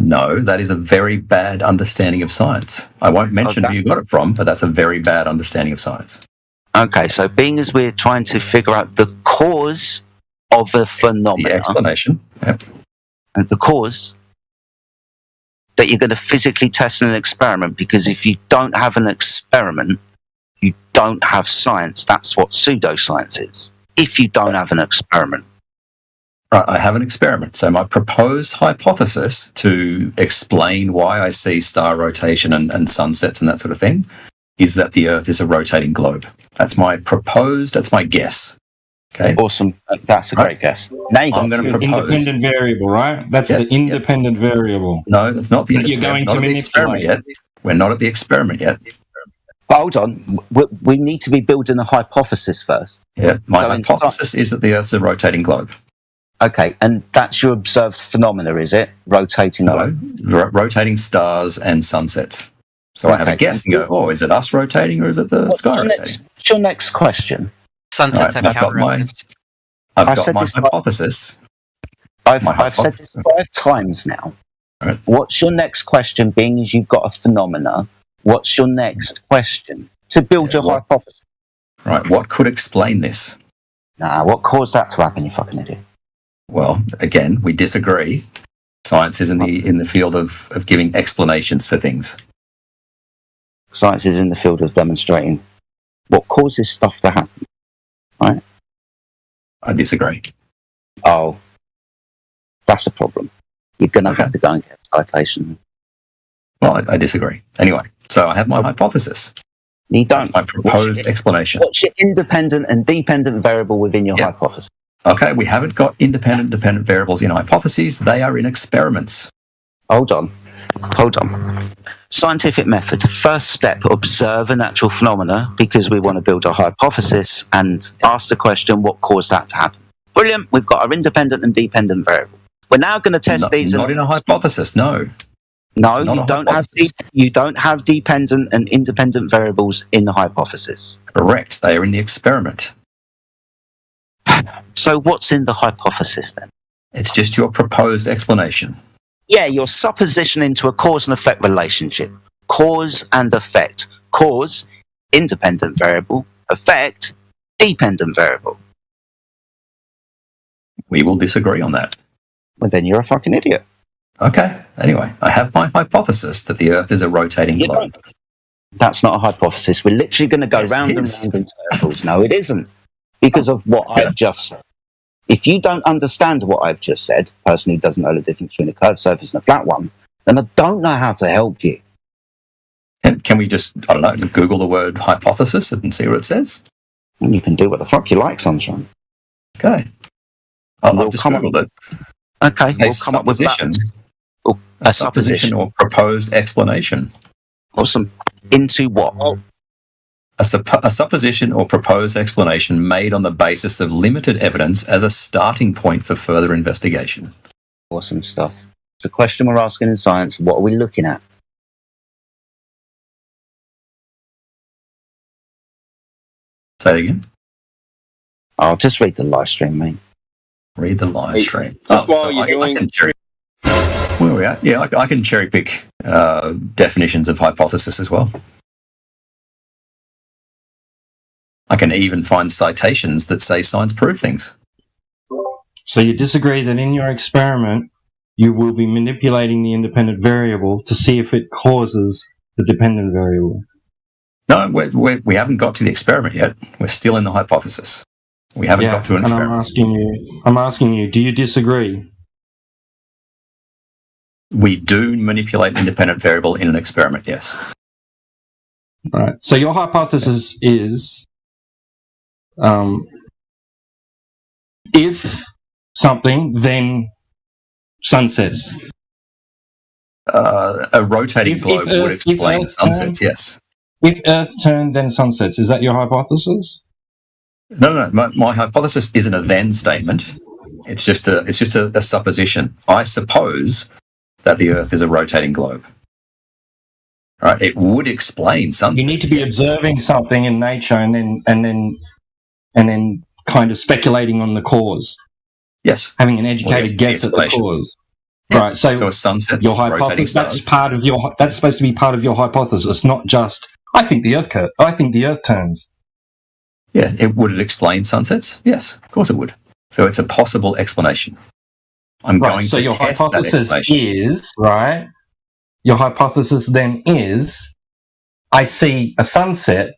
No, that is a very bad understanding of science. I won't mention who you got it from, but that's a very bad understanding of science.
Okay, so being as we're trying to figure out the cause of a phenomenon,
The explanation. Yep.
and the cause that you're going to physically test in an experiment, because if you don't have an experiment, you don't have science. That's what pseudoscience is. If you don't have an experiment.
Right, I have an experiment. So my proposed hypothesis to explain why I see star rotation and sunsets and that sort of thing is that the Earth is a rotating globe. That's my guess. Okay.
Awesome. That's a great guess. Now
I'm going to propose.
Independent variable, right? That's the independent variable.
No, that's not the
That you're going to
experiment yet. We're not at the experiment yet.
But hold on. We need to be building a hypothesis first.
Yeah, my hypothesis is that the Earth's a rotating globe.
Okay, and that's your observed phenomena, is it? Rotating globe?
Rotating stars and sunsets. So I have a guess and go, oh, is it us rotating or is it the sky rotating?
What's your next question?
Sunsets have counter-rotations. I've got my hypothesis.
I've said this 5 times now.
Right.
What's your next question, being as you've got a phenomena? What's your next question to build your hypothesis?
Right, what could explain this?
Nah, what caused that to happen, you fucking idiot?
Well, again, we disagree. Science is in the field of giving explanations for things.
Science is in the field of demonstrating what causes stuff to happen, right?
I disagree.
Oh, that's a problem. You're going to have to go and get a citation.
Well, I disagree. Anyway, so I have my hypothesis.
You don't.
That's my proposed explanation.
What's your independent and dependent variable within your hypothesis?
Okay, we haven't got independent dependent variables in hypotheses. They are in experiments.
Hold on. Scientific method. First step, observe a natural phenomena because we want to build a hypothesis and ask the question, what caused that to happen? Brilliant. We've got our independent and dependent variable. We're now going to test these.
Not in a hypothesis, no.
No, you don't have dependent and independent variables in the hypothesis.
Correct. They are in the experiment.
So what's in the hypothesis then?
It's just your proposed explanation.
Yeah, your supposition into a cause and effect relationship. Cause and effect. Cause, independent variable. Effect, dependent variable.
We will disagree on that.
Well, then you're a fucking idiot.
Okay. Anyway, I have my hypothesis that the Earth is a rotating globe.
That's not a hypothesis. We're literally going to go round and round in circles. No, it isn't. Because of what I've just said. If you don't understand what I've just said, person who doesn't know the difference between a curved surface and a flat one, then I don't know how to help you.
And can we just, I don't know, Google the word hypothesis and see what it says?
And you can do what the fuck you like, Sunshine.
Okay. I've just Googled it.
Okay, we'll come up with that.
A supposition or proposed explanation.
Awesome. Into what?
A supposition or proposed explanation made on the basis of limited evidence as a starting point for further investigation.
Awesome stuff. The question we're asking in science, what are we looking at?
Say it again.
I'll just read the live stream, mate.
Read the live stream.
Just while you're doing...
Where are we at? Yeah, I can cherry pick definitions of hypothesis as well. I can even find citations that say science prove things.
So you disagree that in your experiment, you will be manipulating the independent variable to see if it causes the dependent variable?
No, we haven't got to the experiment yet. We're still in the hypothesis. We haven't got to an experiment.
I'm asking you, do you disagree?
We do manipulate independent variable in an experiment, yes.
Right. So your hypothesis is if something, then sunsets.
A rotating globe would explain sunsets, yes.
If Earth turned, then sunsets. Is that your hypothesis?
No. My hypothesis isn't a then statement. It's just a supposition. I suppose that the Earth is a rotating globe. Right? It would explain sunsets.
You need to be observing something in nature and then kind of speculating on the cause.
Yes.
Having an educated guess at the cause. Right. So
a sunset.
Your hypothesis. That's part of your. That's supposed to be part of your hypothesis, not just. I think the Earth turns.
Yeah. Would it explain sunsets? Yes, of course it would. So it's a possible explanation. I'm going
so
to
your
test
hypothesis
that explanation.
is right. Your hypothesis then is, I see a sunset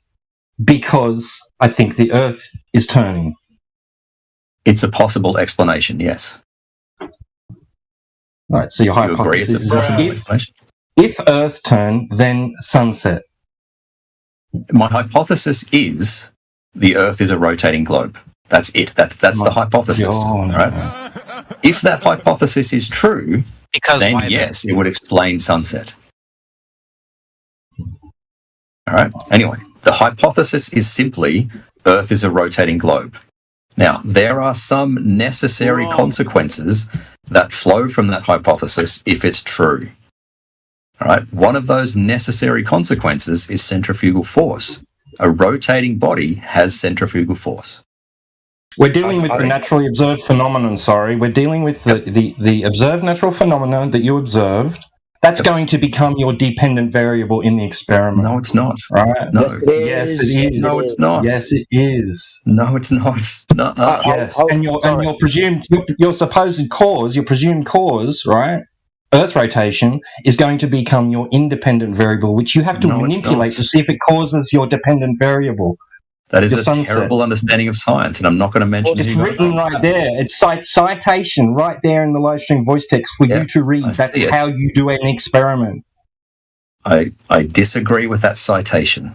because I think the Earth is turning.
It's a possible explanation. Yes.
Right. So your
You agree
hypothesis
it's a possible
is
explanation?
if Earth turn, then sunset.
My hypothesis is the Earth is a rotating globe. That's it. That's the hypothesis. Right? If that hypothesis is true, then yes, it would explain sunset. All right. Anyway, the hypothesis is simply Earth is a rotating globe. Now, there are some necessary consequences that flow from that hypothesis if it's true. All right. One of those necessary consequences is centrifugal force. A rotating body has centrifugal force.
We're dealing with the naturally observed phenomenon, We're dealing with the observed natural phenomenon that you observed. That's going to become your dependent variable in the experiment.
No, it's not.
Right?
No.
Yes, it is.
No, it's not.
Yes, it is.
No, it's not. No.
Yes. And your presumed, your supposed cause, your presumed cause, right? Earth rotation is going to become your independent variable, which you have to manipulate to see if it causes your dependent variable.
That is a terrible understanding of science, and I'm not going to mention it.
It's written right there. It's citation right there in the live stream voice text for you to read. That's how you do an experiment.
I disagree with that citation.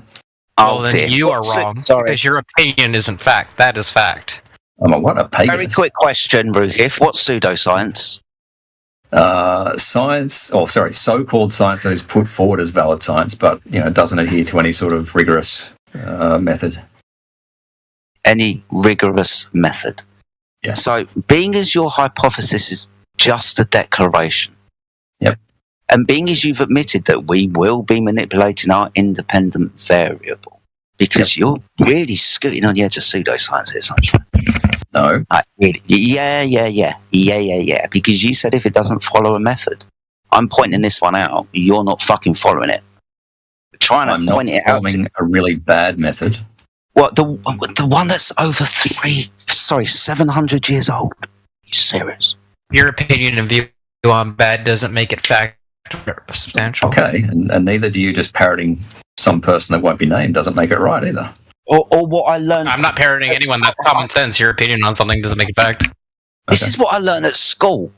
Well, then you are wrong, because your opinion isn't fact. That is fact.
What a pagan.
Very quick question, Ruhif. What's pseudoscience?
So-called science that is put forward as valid science, but doesn't adhere to any sort of rigorous method.
Any rigorous method.
Yeah.
So, being as your hypothesis is just a declaration.
Yep.
And being as you've admitted that we will be manipulating our independent variable, because you're really scooting on the edge of pseudoscience here, Sunshine.
No.
Really? Yeah. Because you said if it doesn't follow a method, I'm pointing this one out. You're not fucking following it.
I'm not following a really bad method.
What, the one that's over 700 years old? Are you serious?
Your opinion and view on bad doesn't make it fact or substantial.
Okay, and neither do you. Just parroting some person that won't be named doesn't make it right either.
Or what I learned.
I'm not parroting anyone. That's common sense. Your opinion on something doesn't make it fact.
This is what I learned at school,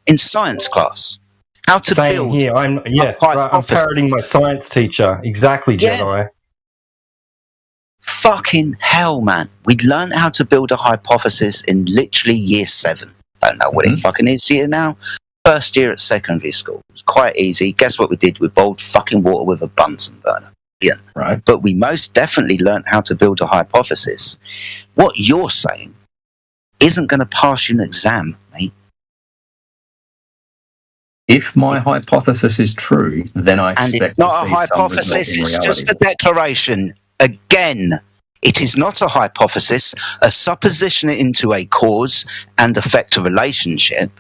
in science class. How to build.
Here, I'm parroting my science teacher. Exactly, Jedi.
Fucking hell, man. We learned how to build a hypothesis in literally year 7. Don't know what it fucking is here now. First year at secondary school. It was quite easy. Guess what we did? We boiled fucking water with a Bunsen burner. Yeah.
Right.
But we most definitely learned how to build a hypothesis. What you're saying isn't going to pass you an exam, mate.
If my hypothesis is true, then I expect
and it's not
to
a
see
hypothesis,
some
it's
result in
just a
reality.
declaration. Again, it is not a hypothesis, a supposition into a cause and effect relationship.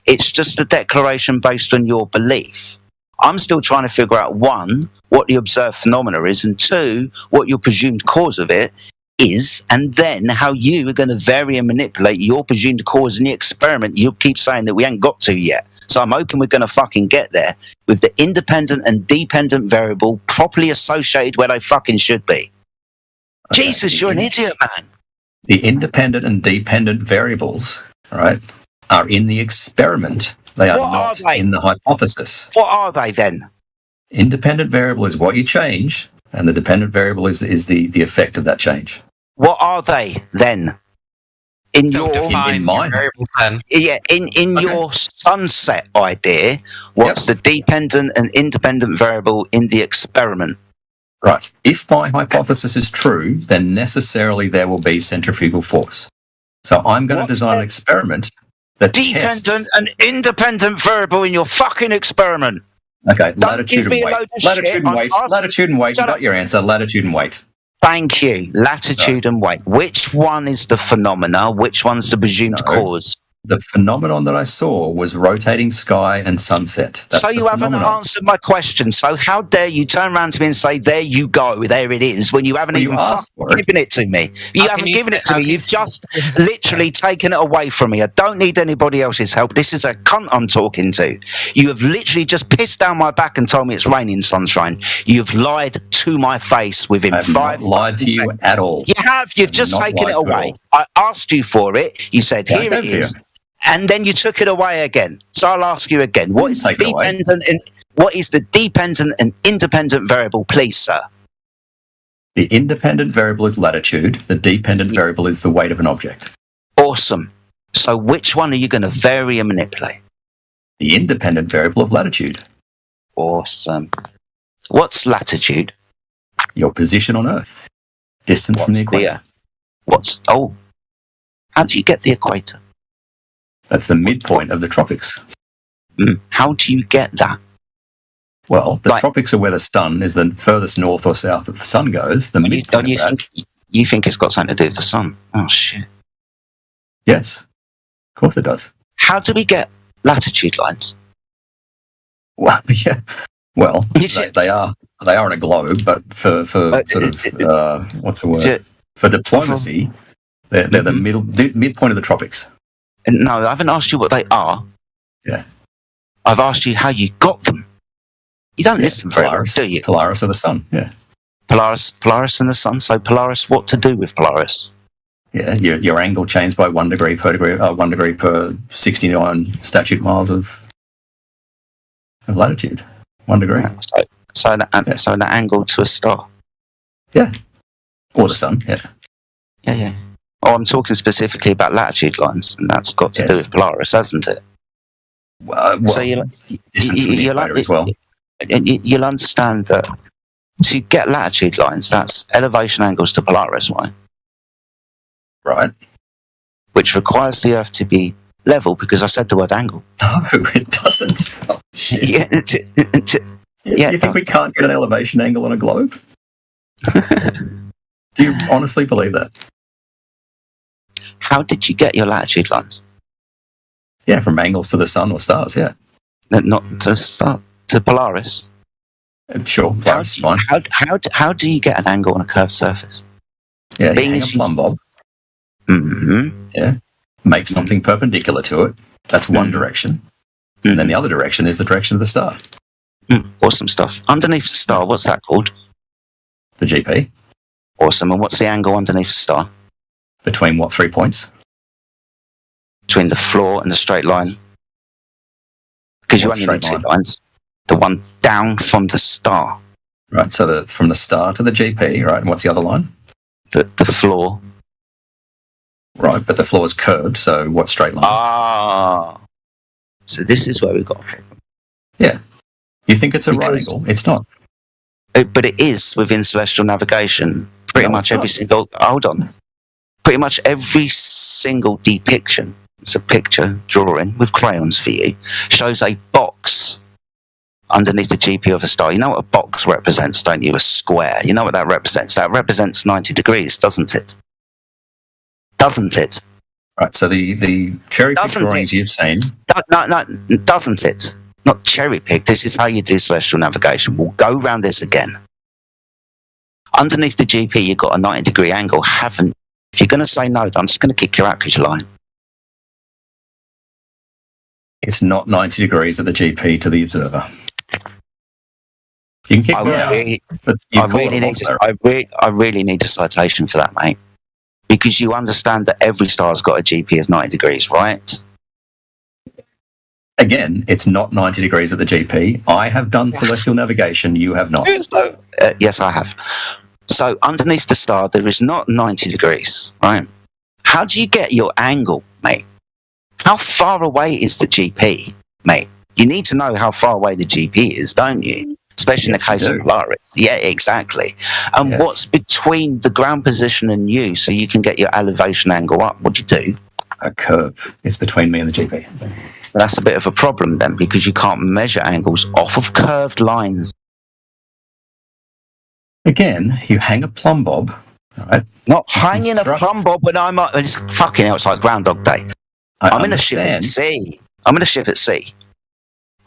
It's just a declaration based on your belief. I'm still trying to figure out, 1, what the observed phenomena is, and 2, what your presumed cause of it is, and then how you are going to vary and manipulate your presumed cause in the experiment you keep saying that we ain't got to yet. So I'm hoping we're going to fucking get there with the independent and dependent variable properly associated where they fucking should be. Okay. Jesus, you're an idiot, man.
The independent and dependent variables, right, are in the experiment. They are not in the hypothesis.
What are they then?
Independent variable is what you change, and the dependent variable is the effect of that change.
What are they then? In your
variables then.
Yeah, in your sunset idea, what's the dependent and independent variable in the experiment?
Right. If my hypothesis is true, then necessarily there will be centrifugal force. So I'm going to design an experiment that tests...
Dependent and independent variable in your fucking experiment.
Okay, latitude and weight. Latitude and weight. Latitude and weight. You got your answer. Latitude and weight.
Thank you. Latitude and weight. Which one is the phenomena? Which one's the presumed cause?
The phenomenon that I saw was rotating sky and sunset. That's
so you haven't
phenomenon.
answered my question. So how dare you turn around to me and say, "There you go, there it is," when you haven't
Well, you
even
asked for it.
given it to me. You
How
haven't
can you
given
say-
it to
how
me.
can
You've
you say-
just literally taken it away from me. I don't need anybody else's help. This is a cunt I'm talking to. You have literally just pissed down my back and told me it's raining sunshine. You've lied to my face within
I have
5
not lied to you
seconds.
at all.
You have. You've
I've
just
not
taken
lied
it
to you at
away.
all.
I asked you for it. You said,
Yeah, I
"Here it
gave it to
is."
you.
And then you took it away again. So I'll ask you again. What is the
Take it away.
dependent and independent variable, please, sir?
The independent variable is latitude. The dependent variable is the weight of an object.
Awesome. So which one are you going to vary and manipulate?
The independent variable of latitude.
Awesome. What's latitude?
Your position on Earth. Distance from the equator.
How do you get the equator?
That's the midpoint of the tropics.
How do you get that?
Well, the tropics are where the sun is the furthest north or south that the sun goes. The midpoint of that.
You think it's got something to do with the sun? Oh, shit.
Yes. Of course it does.
How do we get latitude lines?
Well, yeah. Well, they are on a globe, but for sort of what's the word? For diplomacy, they're the midpoint of the tropics.
No, I haven't asked you what they are.
Yeah.
I've asked you how you got them. You don't listen very well,
Polaris,
do you?
Polaris of the sun. Yeah.
Polaris and the sun. So Polaris, what to do with Polaris?
Yeah, your angle changed by 1 degree per 69 statute miles of latitude. 1 degree.
So an angle to a star.
Yeah. Or the sun. Yeah.
Yeah. Oh, I'm talking specifically about latitude lines, and that's got to do with Polaris, hasn't it?
So distance from the equator as well.
You'll understand that to get latitude lines, that's elevation angles to Polaris, right?
Right.
Which requires the Earth to be level, because I said the word angle.
No, it doesn't. Oh, shit. You think we can't get an elevation angle on a globe? Do you honestly believe that?
How did you get your latitude lines?
Yeah, from angles to the sun or stars, yeah.
Not to star, to Polaris.
Sure, Polaris is fine.
How do you get an angle on a curved surface?
Yeah, you hang a plumb bob.
Mm-hmm.
Yeah. Make something perpendicular to it. That's one direction. And then the other direction is the direction of the star.
Awesome stuff. Underneath the star, what's that called?
The GP.
Awesome. And what's the angle underneath the star?
Between what 3 points?
Between the floor and the straight line. Because you only need 2 lines. The one down from the star.
Right, so from the star to the GP, right? And what's the other line?
The floor.
Right, but the floor is curved, so what straight line?
Ah. So this is where we got from.
Yeah. You think it's a right angle? It's not.
But it is within celestial navigation. Pretty much every single... Hold on. Pretty much every single depiction, it's a picture, drawing, with crayons for you, shows a box underneath the GP of a star. You know what a box represents, don't you? A square. You know what that represents? That represents 90 degrees, doesn't it? Doesn't it?
Right, so the cherry pick drawings you've seen...
No, doesn't it? Not cherry pick. This is how you do celestial navigation. We'll go round this again. Underneath the GP, you've got a 90-degree angle, haven't you? If you're going to say no, I'm just going to kick you out because you're lying.
It's not 90 degrees at the GP to the observer. You can kick me out.
I really need a citation for that, mate. Because you understand that every star's got a GP of 90 degrees, right?
Again, it's not 90 degrees at the GP. I have done celestial navigation. You have not.
Yes, I have. So underneath the star, there is not 90 degrees, right? How do you get your angle, mate? How far away is the GP, mate? You need to know how far away the GP is, don't you? Especially in the case of Polaris. Yeah, exactly. And what's between the ground position and you so you can get your elevation angle up? What do you do?
A curve is between me and the GP.
That's a bit of a problem then, because you can't measure angles off of curved lines.
Again, you hang a plumb bob, right?
Not hanging a plumb bob when I'm up. It's fucking hell, it's like Groundhog Day. I'm in a ship at sea. I'm in a ship at sea.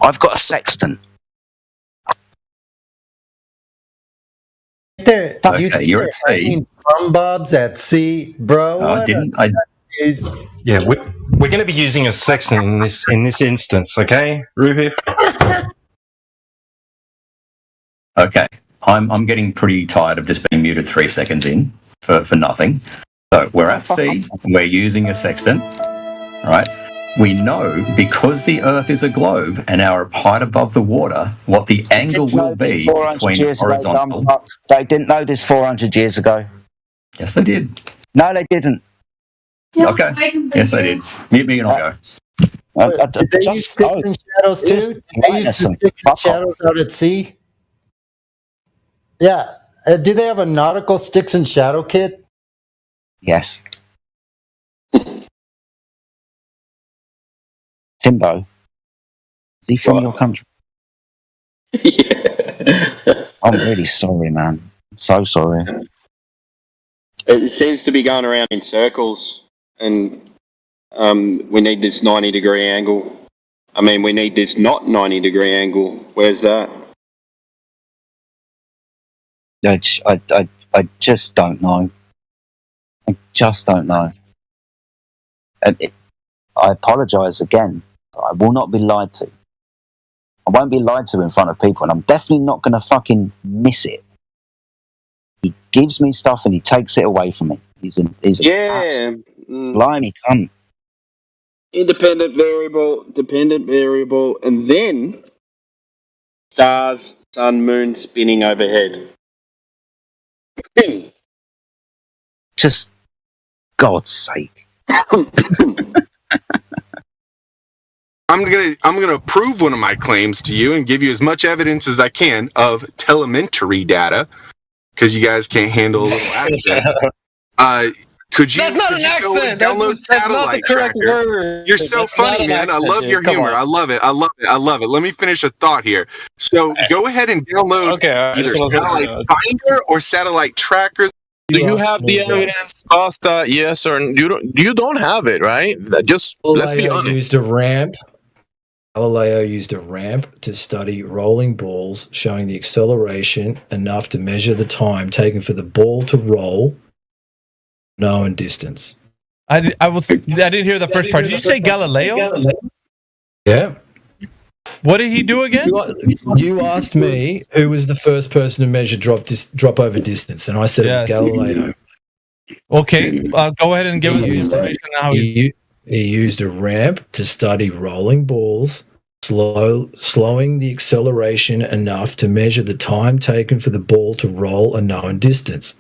I've got a sextant.
There,
Okay, you're at sea.
Bobs at sea, bro.
I didn't. I
Yeah, we're going to be using a sextant in this instance, okay, Ruby?
Okay, I'm getting pretty tired of just being muted 3 seconds in for nothing. So we're at sea. We're using a sextant. Right. We know because the Earth is a globe and our height above the water, what the angle will be between horizontal.
They didn't know this 400 years ago.
Yes, they did.
No, they didn't.
Okay. Yes, they did. Mute me and I'll go.
Did they use sticks and shadows too? Did they use sticks and shadows out at sea? Yeah. Do they have a nautical sticks and shadow kit?
Yes. Timbo. Is he from your country? I'm really sorry, man. I'm so sorry.
It seems to be going around in circles, and we need this 90-degree angle. I mean, we need this not 90-degree angle. Where's that?
I just don't know. I just don't know. I apologise again. I will not be lied to. I won't be lied to in front of people, and I'm definitely not going to fucking miss it. He gives me stuff and he takes it away from me. He's a slimy cunt.
Independent variable, dependent variable, and then stars, sun, moon spinning overhead.
Just God's sake.
I'm gonna prove one of my claims to you and give you as much evidence as I can of telemetry data, because you guys can't handle a little accent. Could you?
That's not an accent. That's not the correct word.
You're so funny, man. I love your humor. I love it. I love it. I love it. Let me finish a thought here. So go ahead and download either Satellite Finder or Satellite Tracker.
Do you have the evidence, Costa? Yes or no? You don't have it, right? Just let's be honest.
Used a ramp. Galileo used a ramp to study rolling balls, showing the acceleration enough to measure the time taken for the ball to roll, known distance.
I didn't hear the first part. Did you say Galileo?
Yeah.
What did he do again?
You asked me who was the first person to measure drop over distance, and I said it was Galileo.
Okay, go ahead and give us the information on how
he used a ramp to study rolling balls, slowing the acceleration enough to measure the time taken for the ball to roll a known distance.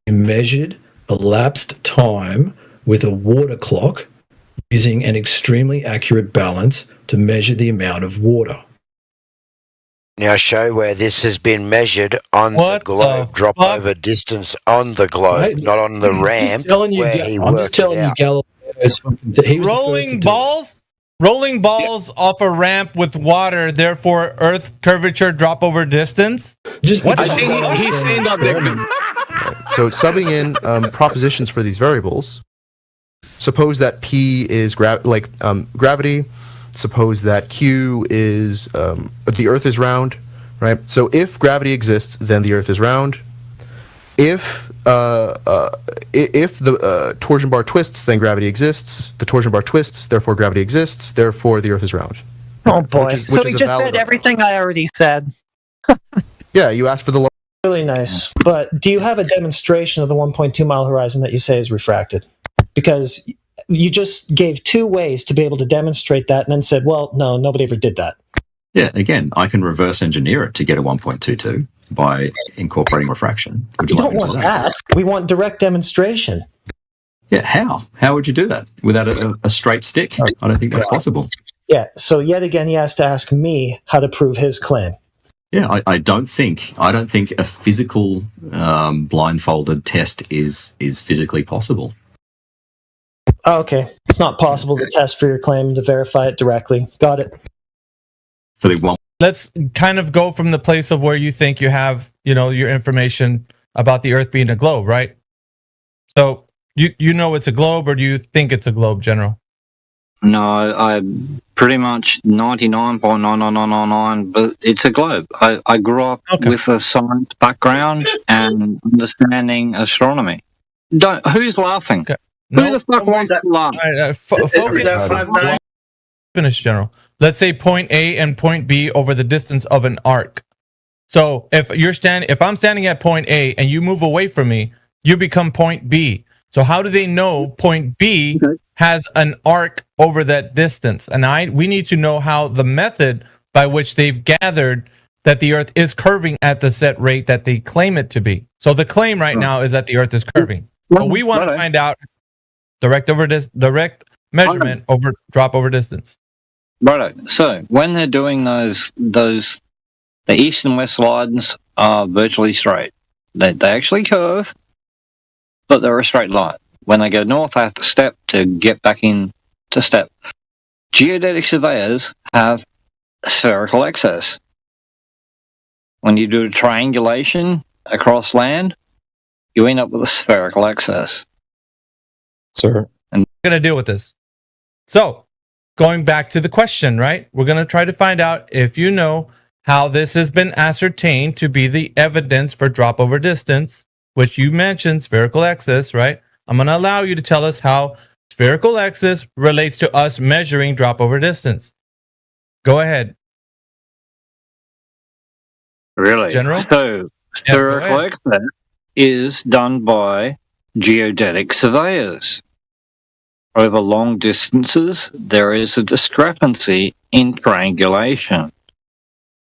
He measured elapsed time with a water clock using an extremely accurate balance to measure the amount of water.
Now show where this has been measured on the globe. Drop over distance on the globe, not on the ramp.
I'm just telling you, Galileo.
Rolling balls off a ramp with water, therefore Earth curvature drop over distance.
I think he's saying that.
So subbing in propositions for these variables. Suppose that P is gravity. Suppose that Q is the Earth is round, right? So if gravity exists, then the Earth is round. If the torsion bar twists, then gravity exists. The torsion bar twists, therefore gravity exists. Therefore, the Earth is round. Oh boy! Which So he is a just valid said everything I already said. Yeah, you asked for the.
Really nice. But do you have a demonstration of the 1.2 mile horizon that you say is refracted? Because you just gave two ways to be able to demonstrate that, and then said, "Well, no, nobody ever did that."
Yeah, again, I can reverse engineer it to get a 1.22 by incorporating refraction.
We don't want that. We want direct demonstration.
Yeah, how? How would you do that without a straight stick? I don't think that's possible.
Yeah, so yet again, he has to ask me how to prove his claim.
Yeah, I don't think a physical blindfolded test is physically possible.
Oh, okay, it's not possible to test for your claim to verify it directly. Got it.
For the one.
Let's kind of go from the place of where you think you have, your information about the Earth being a globe, right? So you know it's a globe, or do you think it's a globe, General?
No, I pretty much 99.99999, but it's a globe. I grew up with a science background and understanding astronomy. Who's laughing? Who the fuck wants to laugh?
Finish, General. Let's say point A and point B over the distance of an arc. So if I'm standing at point A and you move away from me, you become point B. So how do they know point B has an arc over that distance? And we need to know how the method by which they've gathered that the Earth is curving at the set rate that they claim it to be. So the claim right now is that the Earth is curving. But we want to find out direct measurement over drop over distance.
Righto. So when they're doing the east and west lines are virtually straight. They actually curve, but they're a straight line. When they go north, they have to step to get back in to step. Geodetic surveyors have spherical axis. When you do a triangulation across land, you end up with a spherical axis.
Sir. And we're going to deal with this. So, going back to the question, right? We're going to try to find out if you know how this has been ascertained to be the evidence for drop over distance, which you mentioned, spherical axis, right? I'm going to allow you to tell us how spherical axis relates to us measuring drop over distance. Go ahead.
Really?
General?
So, spherical axis is done by geodetic surveyors. Over long distances, there is a discrepancy in triangulation,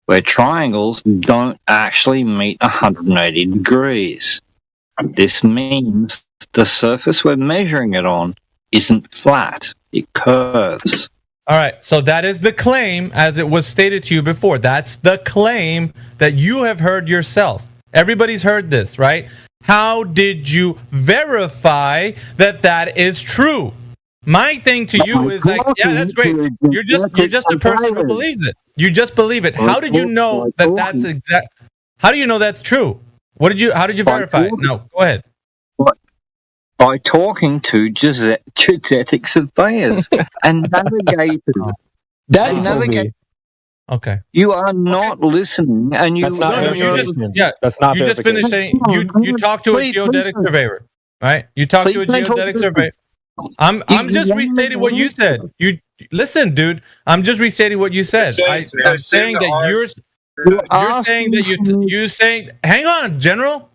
where triangles don't actually meet 180 degrees. This means the surface we're measuring it on isn't flat, it curves.
All right, so that is the claim as it was stated to you before. That's the claim that you have heard yourself. Everybody's heard this, right? How did you verify that that is true? My thing to you is like, yeah, that's great. You're just a person who believes it. You just believe it. How did you know that that's exact? How do you know that's true? How did you verify it? No, go ahead.
By talking to geodetic surveyors and navigators.
Daddy told me.
Okay.
You are not listening, and you.
That's not verification.
That's not. You just finished saying you talked to a geodetic surveyor, right? You talked to a geodetic surveyor. I'm just restating what you said. You listen, dude. I'm just restating what you said. I'm saying that you're saying that you saying. Hang on, General.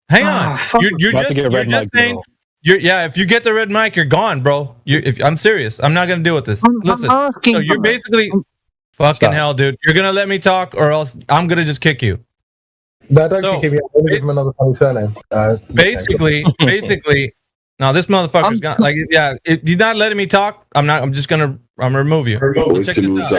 Hang on. You're just saying. If you get the red mic, you're gone, bro. I'm serious. I'm not gonna deal with this. Listen. So you're basically fucking hell, dude. You're gonna let me talk, or else I'm gonna just kick you.
No, don't kick me. I'm gonna give him another funny surname.
Basically. No, this motherfucker's gone. Like, yeah, if you're not letting me talk, I'm gonna remove you. So check this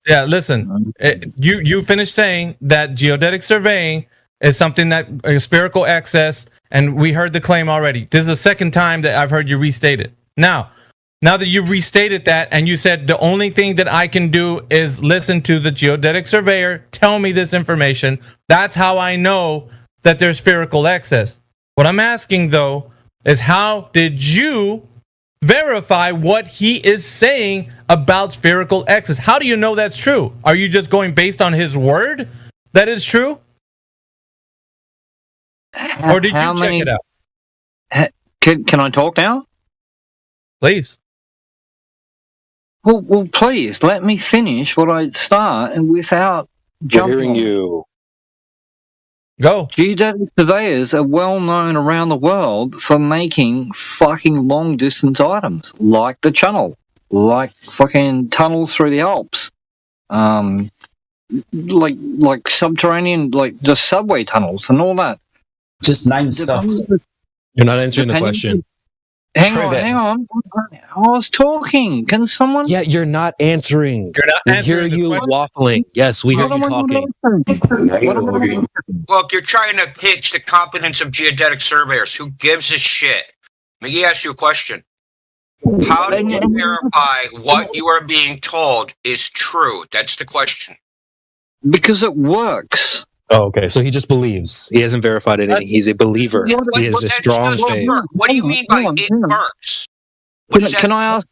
out. Listen. You finished saying that geodetic surveying is something that spherical axis, and we heard the claim already. This is the second time that I've heard you restate it. Now that you've restated that, and you said the only thing that I can do is listen to the geodetic surveyor tell me this information, that's how I know that there's spherical axis. What I'm asking, though, is how did you verify what he is saying about spherical axis? How do you know that's true? Are you just going based on his word that is true? Or did you check it out?
Can I talk now?
Please.
Well, please, let me finish what I start and without jumping.
We're hearing you.
Go.
Geodetic surveyors are well known around the world for making fucking long distance items, like the Channel, like fucking tunnels through the Alps, like subterranean, like the subway tunnels and all that.
Just name stuff.
You're not answering the question.
Hang on. I was talking. Can someone?
Yeah, you're not answering.
We
hear you waffling. Yes, we hear you talking.
Look, you're trying to pitch the competence of geodetic surveyors. Who gives a shit? Let me ask you a question. How do you verify what you are being told is true? That's the question.
Because it works.
Oh, okay. So he just believes. He hasn't verified anything. He's a believer. He has a strong faith.
What do you mean by it works?
Can I ask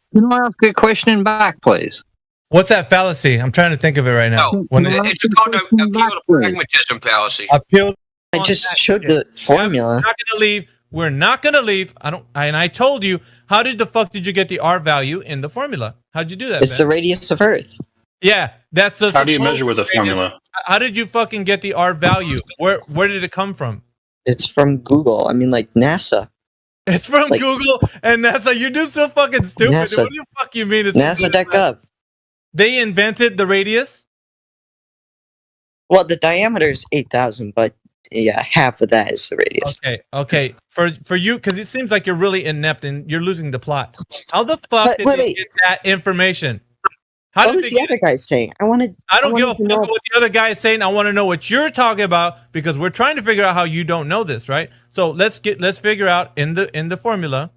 a question back, please?
What's that fallacy? I'm trying to think of it right now.
No,
When
it's called appeal to pragmatism fallacy.
appeal.
I just showed the formula.
We're not gonna leave. We're not gonna leave. And I told you. How did the fuck did you get the R value in the formula? How'd you do that?
It's
Ben?
the radius of Earth.
Yeah, that's the.
How do you measure with a
radius.
formula?
How did you fucking get the R value? Where did it come from?
It's from Google. I mean, like NASA.
It's from
Like-
Google and NASA. You're just so fucking stupid.
NASA.
What the fuck you mean? It's
NASA.gov.
They invented the radius.
Well, the diameter is 8,000, but yeah, half of that is the radius.
Okay. For you, because it seems like you're really inept and you're losing the plot. How the fuck did they get that information? How
What
did
was
they
the
get
other guy saying? I don't
give a fuck what the other guy is saying. I want to know what you're talking about because we're trying to figure out how you don't know this, right? So let's figure out in the formula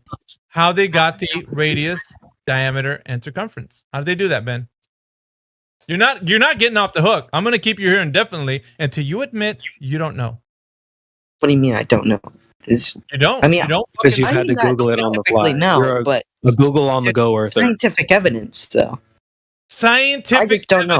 how they got the radius, diameter, and circumference. How did they do that, Ben? You're not getting off the hook. I'm gonna keep you here indefinitely until you admit you don't know.
What do you mean I don't know?
You don't.
I mean,
you don't
Because you've
I
had to
mean, not
Google it on the fly.
specifically no,
You're
but
a Google on the go earther.
scientific evidence, though.
Scientific.
I just don't know.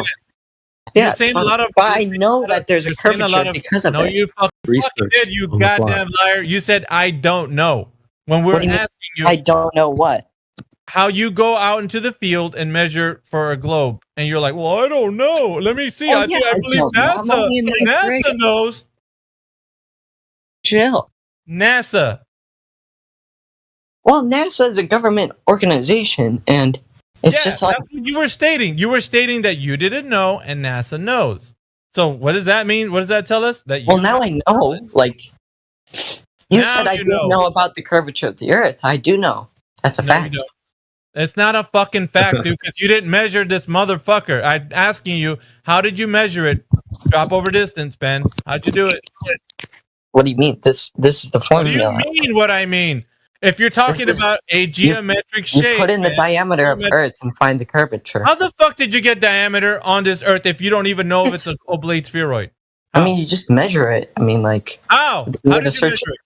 You're
Yeah,
saying
it's
a lot of.
but I know that there's a
You're saying
curvature because of
no,
it.
you fucking did. You
on the fly.
goddamn liar. You said I don't know when we're
What do you mean,
asking you.
I don't know what.
How you go out into the field and measure for a globe, and you're like, "Well, I don't know. Let me see.
Oh,
I
yeah, I
believe
don't know. I'm
NASA.
only in ninth grade.
NASA knows.
Chill.
NASA.
Well, NASA is a government organization, and it's just like
that's what you were stating. You were stating that you didn't know, and NASA knows. So, what does that mean? What does that tell us? That you
well, now I know. Like you
Now
said, I
you
didn't know about the curvature of the Earth. I do know. That's a
No, you
fact.
don't. It's not a fucking fact, dude, because you didn't measure this motherfucker. I'm asking you, how did you measure it? Drop over distance, Ben. How'd you do it?
What do you mean? This is the
What do you
formula.
mean what I mean? If you're talking
This is-
about a geometric
You
shape,
put in the
man,
diameter of Earth and find the curvature.
how the fuck did you get diameter on this Earth if you don't even know if it's an oblate spheroid?
I mean, you just measure it. I mean, like
How?
you
How
would
did you
search-
measure it?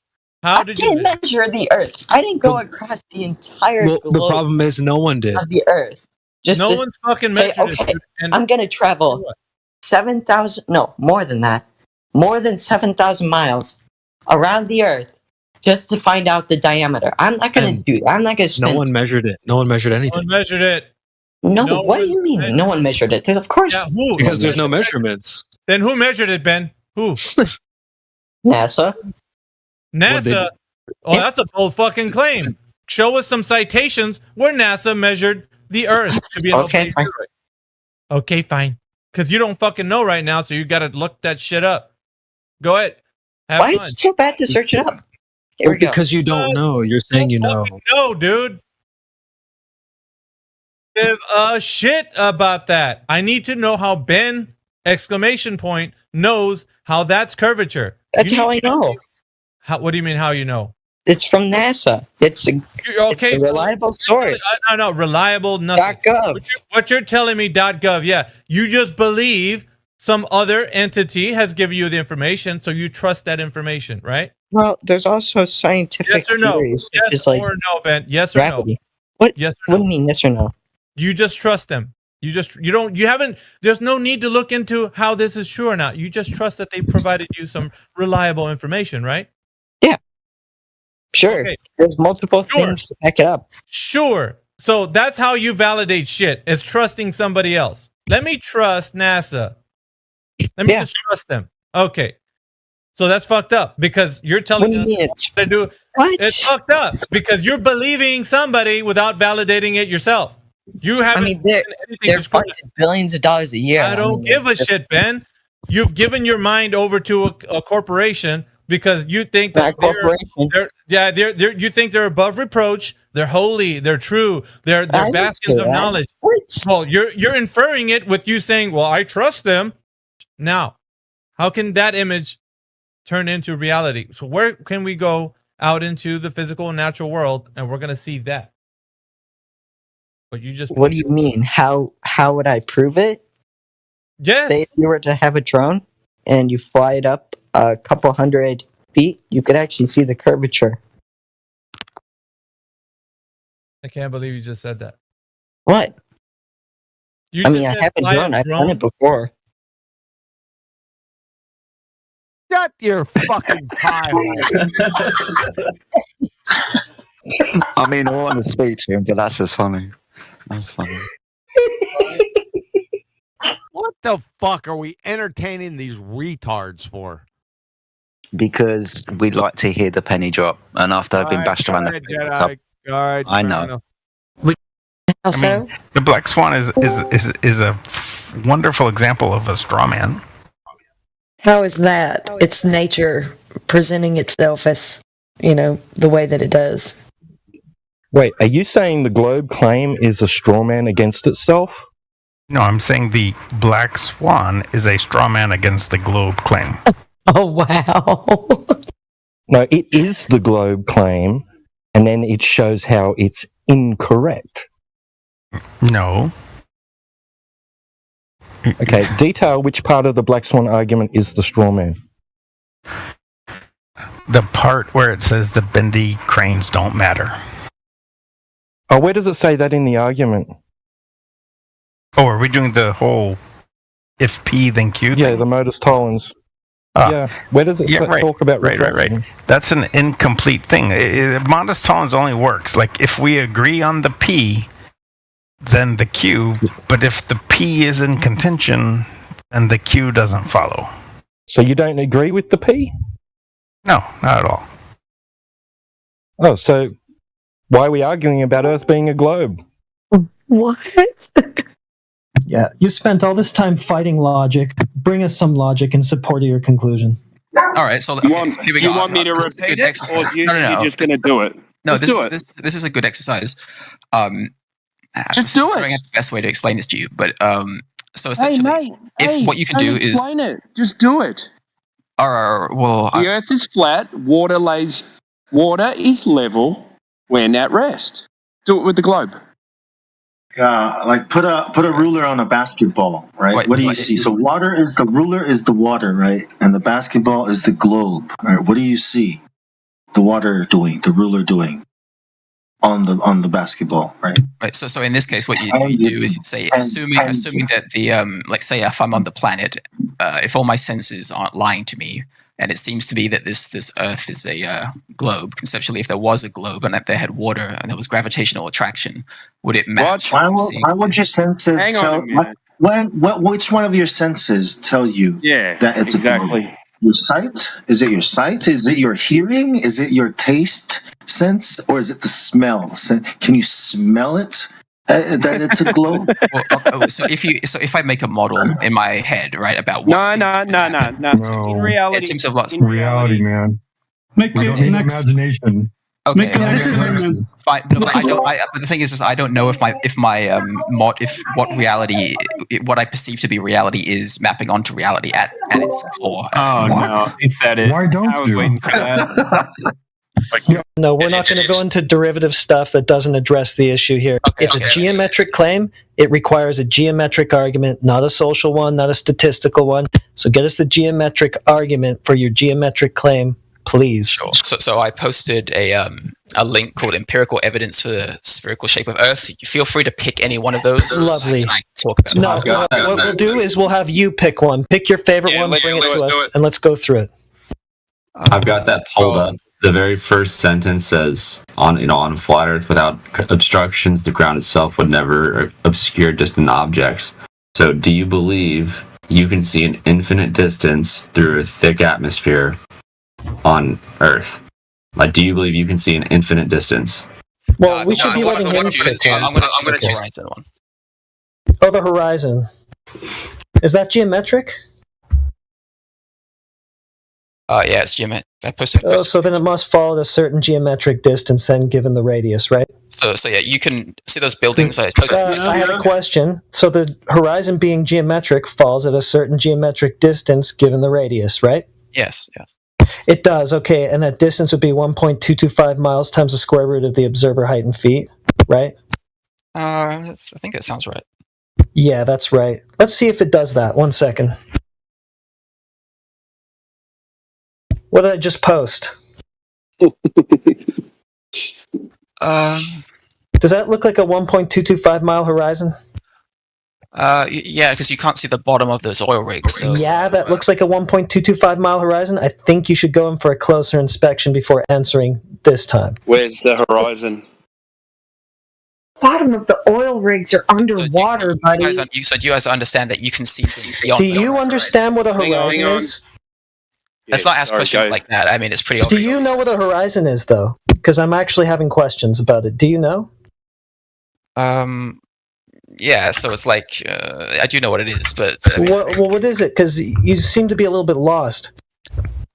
How did you
didn't measure the Earth. I didn't go across the entire
Well, the
globe
problem is no one did.
of the Earth.
No one's fucking
say,
measured it,
okay,
dude, and-
I'm gonna travel 7,000. No, more than that. More than 7,000 miles around the Earth just to find out the diameter. I'm not gonna do that. I'm not gonna spend.
No one measured it. No one measured
No
anything.
one measured it.
No,
no
what do
one
you mean? No one measured it. Of course,
Yeah, who?
Because there's no measurements.
Then who measured it, Ben? Who?
NASA.
NASA. Oh, that's a bold fucking claim. Show us some citations where NASA measured the Earth to be an
Okay,
oblate
fine.
spheroid. Okay, fine. Because you don't fucking know right now, so you got to look that shit up. Go ahead. Have
Why
fun.
is it so bad to search it up? Here we go.
Because you don't know. You're saying you know.
No, dude. Give a shit about that. I need to know how Ben exclamation point knows how that's curvature.
That's
You
how I
need to
know.
How, what do you mean? How you know?
It's from NASA. It's a
Okay,
it's a reliable source.
No, reliable nothing.
.gov.
What you're telling me, .gov, yeah. You just believe some other entity has given you the information, so you trust that information, right?
Well, there's also scientific
Yes or no?
theories, such
Yes
as like
or no, Ben? Yes or
gravity.
no?
What?
Yes
What do you mean? Yes or no?
You just trust them. You haven't, there's no need to look into how this is true or not. You just trust that they provided you some reliable information, right?
Yeah. Sure.
Okay.
There's multiple things to back it up.
Sure. So that's how you validate shit, is trusting somebody else. Let me trust NASA. Let me just trust them. Okay. So that's fucked up because you're telling us to do.
What?
It's fucked up because you're believing somebody without validating it yourself. You haven't.
I mean, they're funded billions of dollars a year.
I don't give a shit, Ben. You've given your mind over to a corporation because you think that you think they're above reproach. They're holy. They're true. They're bastions of knowledge. Well, you're inferring it with you saying, "Well, I trust them." Now, how can that image turn into reality? So where can we go out into the physical and natural world, and we're gonna see that? But you just
What do you mean? How would I prove it?
Yes.
Say if you were to have a drone and you fly it up a couple hundred feet, you could actually see the curvature.
I can't believe you just said that.
What?
You
I
just
mean, I
said
haven't
fly a
done. I've done
drone?
it before.
Shut your fucking pie hole.
I mean, I want to speak to him, but that's just funny. That's funny.
What the fuck are we entertaining these retards for?
Because we'd like to hear the penny drop, and after I've been bashed around the
Jedi. All right,
I
fair
know.
enough.
I mean, the black swan is a wonderful example of a straw man.
How is that? It's nature presenting itself as, the way that it does.
Wait, are you saying the globe claim is a straw man against itself?
No, I'm saying the black swan is a straw man against the globe claim.
Oh, wow.
No, it is the globe claim, and then it shows how it's incorrect.
No.
Okay, detail which part of the black swan argument is the straw man.
The part where it says the bendy cranes don't matter.
Oh, where does it say that in the argument?
Oh, are we doing the whole if P then Q thing?
Yeah, the modus tollens. Yeah, where does it talk about reflection?
Right. That's an incomplete thing. Modus tollens only works like if we agree on the P, then the Q. But if the P is in contention, then the Q doesn't follow.
So you don't agree with the P?
No, not at all.
Oh, so why are we arguing about Earth being a globe?
What?
Yeah, you spent all this time fighting logic. Bring us some logic in support of your conclusion.
All right, so
You
here
want me to
This is a
repeat
good
it,
exercise.
or you're
No.
just going to do it?
No,
Let's do it.
this is a good exercise.
Just do it.
I don't have the best way to explain this to you, but so
Hey,
essentially,
mate.
what you can
don't
do is,
explain it. Just do it.
The
Earth is flat. Water is level. We're at rest. Do it with the globe.
Like put a ruler on a basketball, right? What do you see? So the ruler is the water, right? And the basketball is the globe. All right, what do you see? The water doing, the ruler doing on the basketball, right?
Right. So in this case, what you do is you say, assuming that the like say if I'm on the planet, if all my senses aren't lying to me, and it seems to be that this Earth is a globe. Conceptually, if there was a globe and if there had water and there was gravitational attraction, would it match?
Why would your senses tell? Which one of your senses tell you that it's a globe? Your sight? Is it your sight? Is it your hearing? Is it your taste sense, or is it the smell? Can you smell it? That it's a globe.
So if I make a model in my head, right, about
what? No. In reality,
it seems a lot.
Reality, man. Make it an imagination.
Okay, fine. No, but but the thing is I don't know if what reality, what I perceive to be reality, is mapping onto reality at its core.
Oh no, he said it.
Why don't
I was
you?
waiting for that.
No, we're not going to go into derivative stuff that doesn't address the issue here. It's a geometric claim. It requires a geometric argument, not a social one, not a statistical one. So get us the geometric argument for your geometric claim, please.
Sure. So I posted a link called Empirical Evidence for the Spherical Shape of Earth. You feel free to pick any one of those.
Lovely.
And I talk about
No, what we'll do is we'll have you pick one. Pick your favorite one, bring it to us, and let's go through it.
I've got that pulled up. The very first sentence says, on flat Earth without obstructions, the ground itself would never obscure distant objects. So, do you believe you can see an infinite distance through a thick atmosphere on Earth? Like, do you believe you can see an infinite distance?
Well, we should be letting him pick one.
I'm going to choose that one.
Oh, the horizon. Is that geometric?
Yeah, it's geometric.
Oh, so then it must follow a certain geometric distance then, given the radius, right?
So yeah, you can see those buildings. I
had a question. So the horizon being geometric falls at a certain geometric distance, given the radius, right?
Yes.
It does, okay, and that distance would be 1.225 miles times the square root of the observer height in feet, right?
I think that sounds right.
Yeah, that's right. Let's see if it does that. 1 second. What did I just post? Does that look like a 1.225 mile horizon?
Yeah, because you can't see the bottom of those oil rigs. So.
Yeah, that looks like a 1.225 mile horizon. I think you should go in for a closer inspection before answering this time.
Where's the horizon?
Bottom of the oil rigs are underwater, buddy.
You guys understand that you can see things beyond.
Do you understand what a horizon is?
Let's not ask questions like that. I mean, it's pretty obvious.
Do you know what a horizon is, though? Because I'm actually having questions about it. Do you know?
Yeah, so it's like, I do know what it is, but...
what is it? Because you seem to be a little bit lost.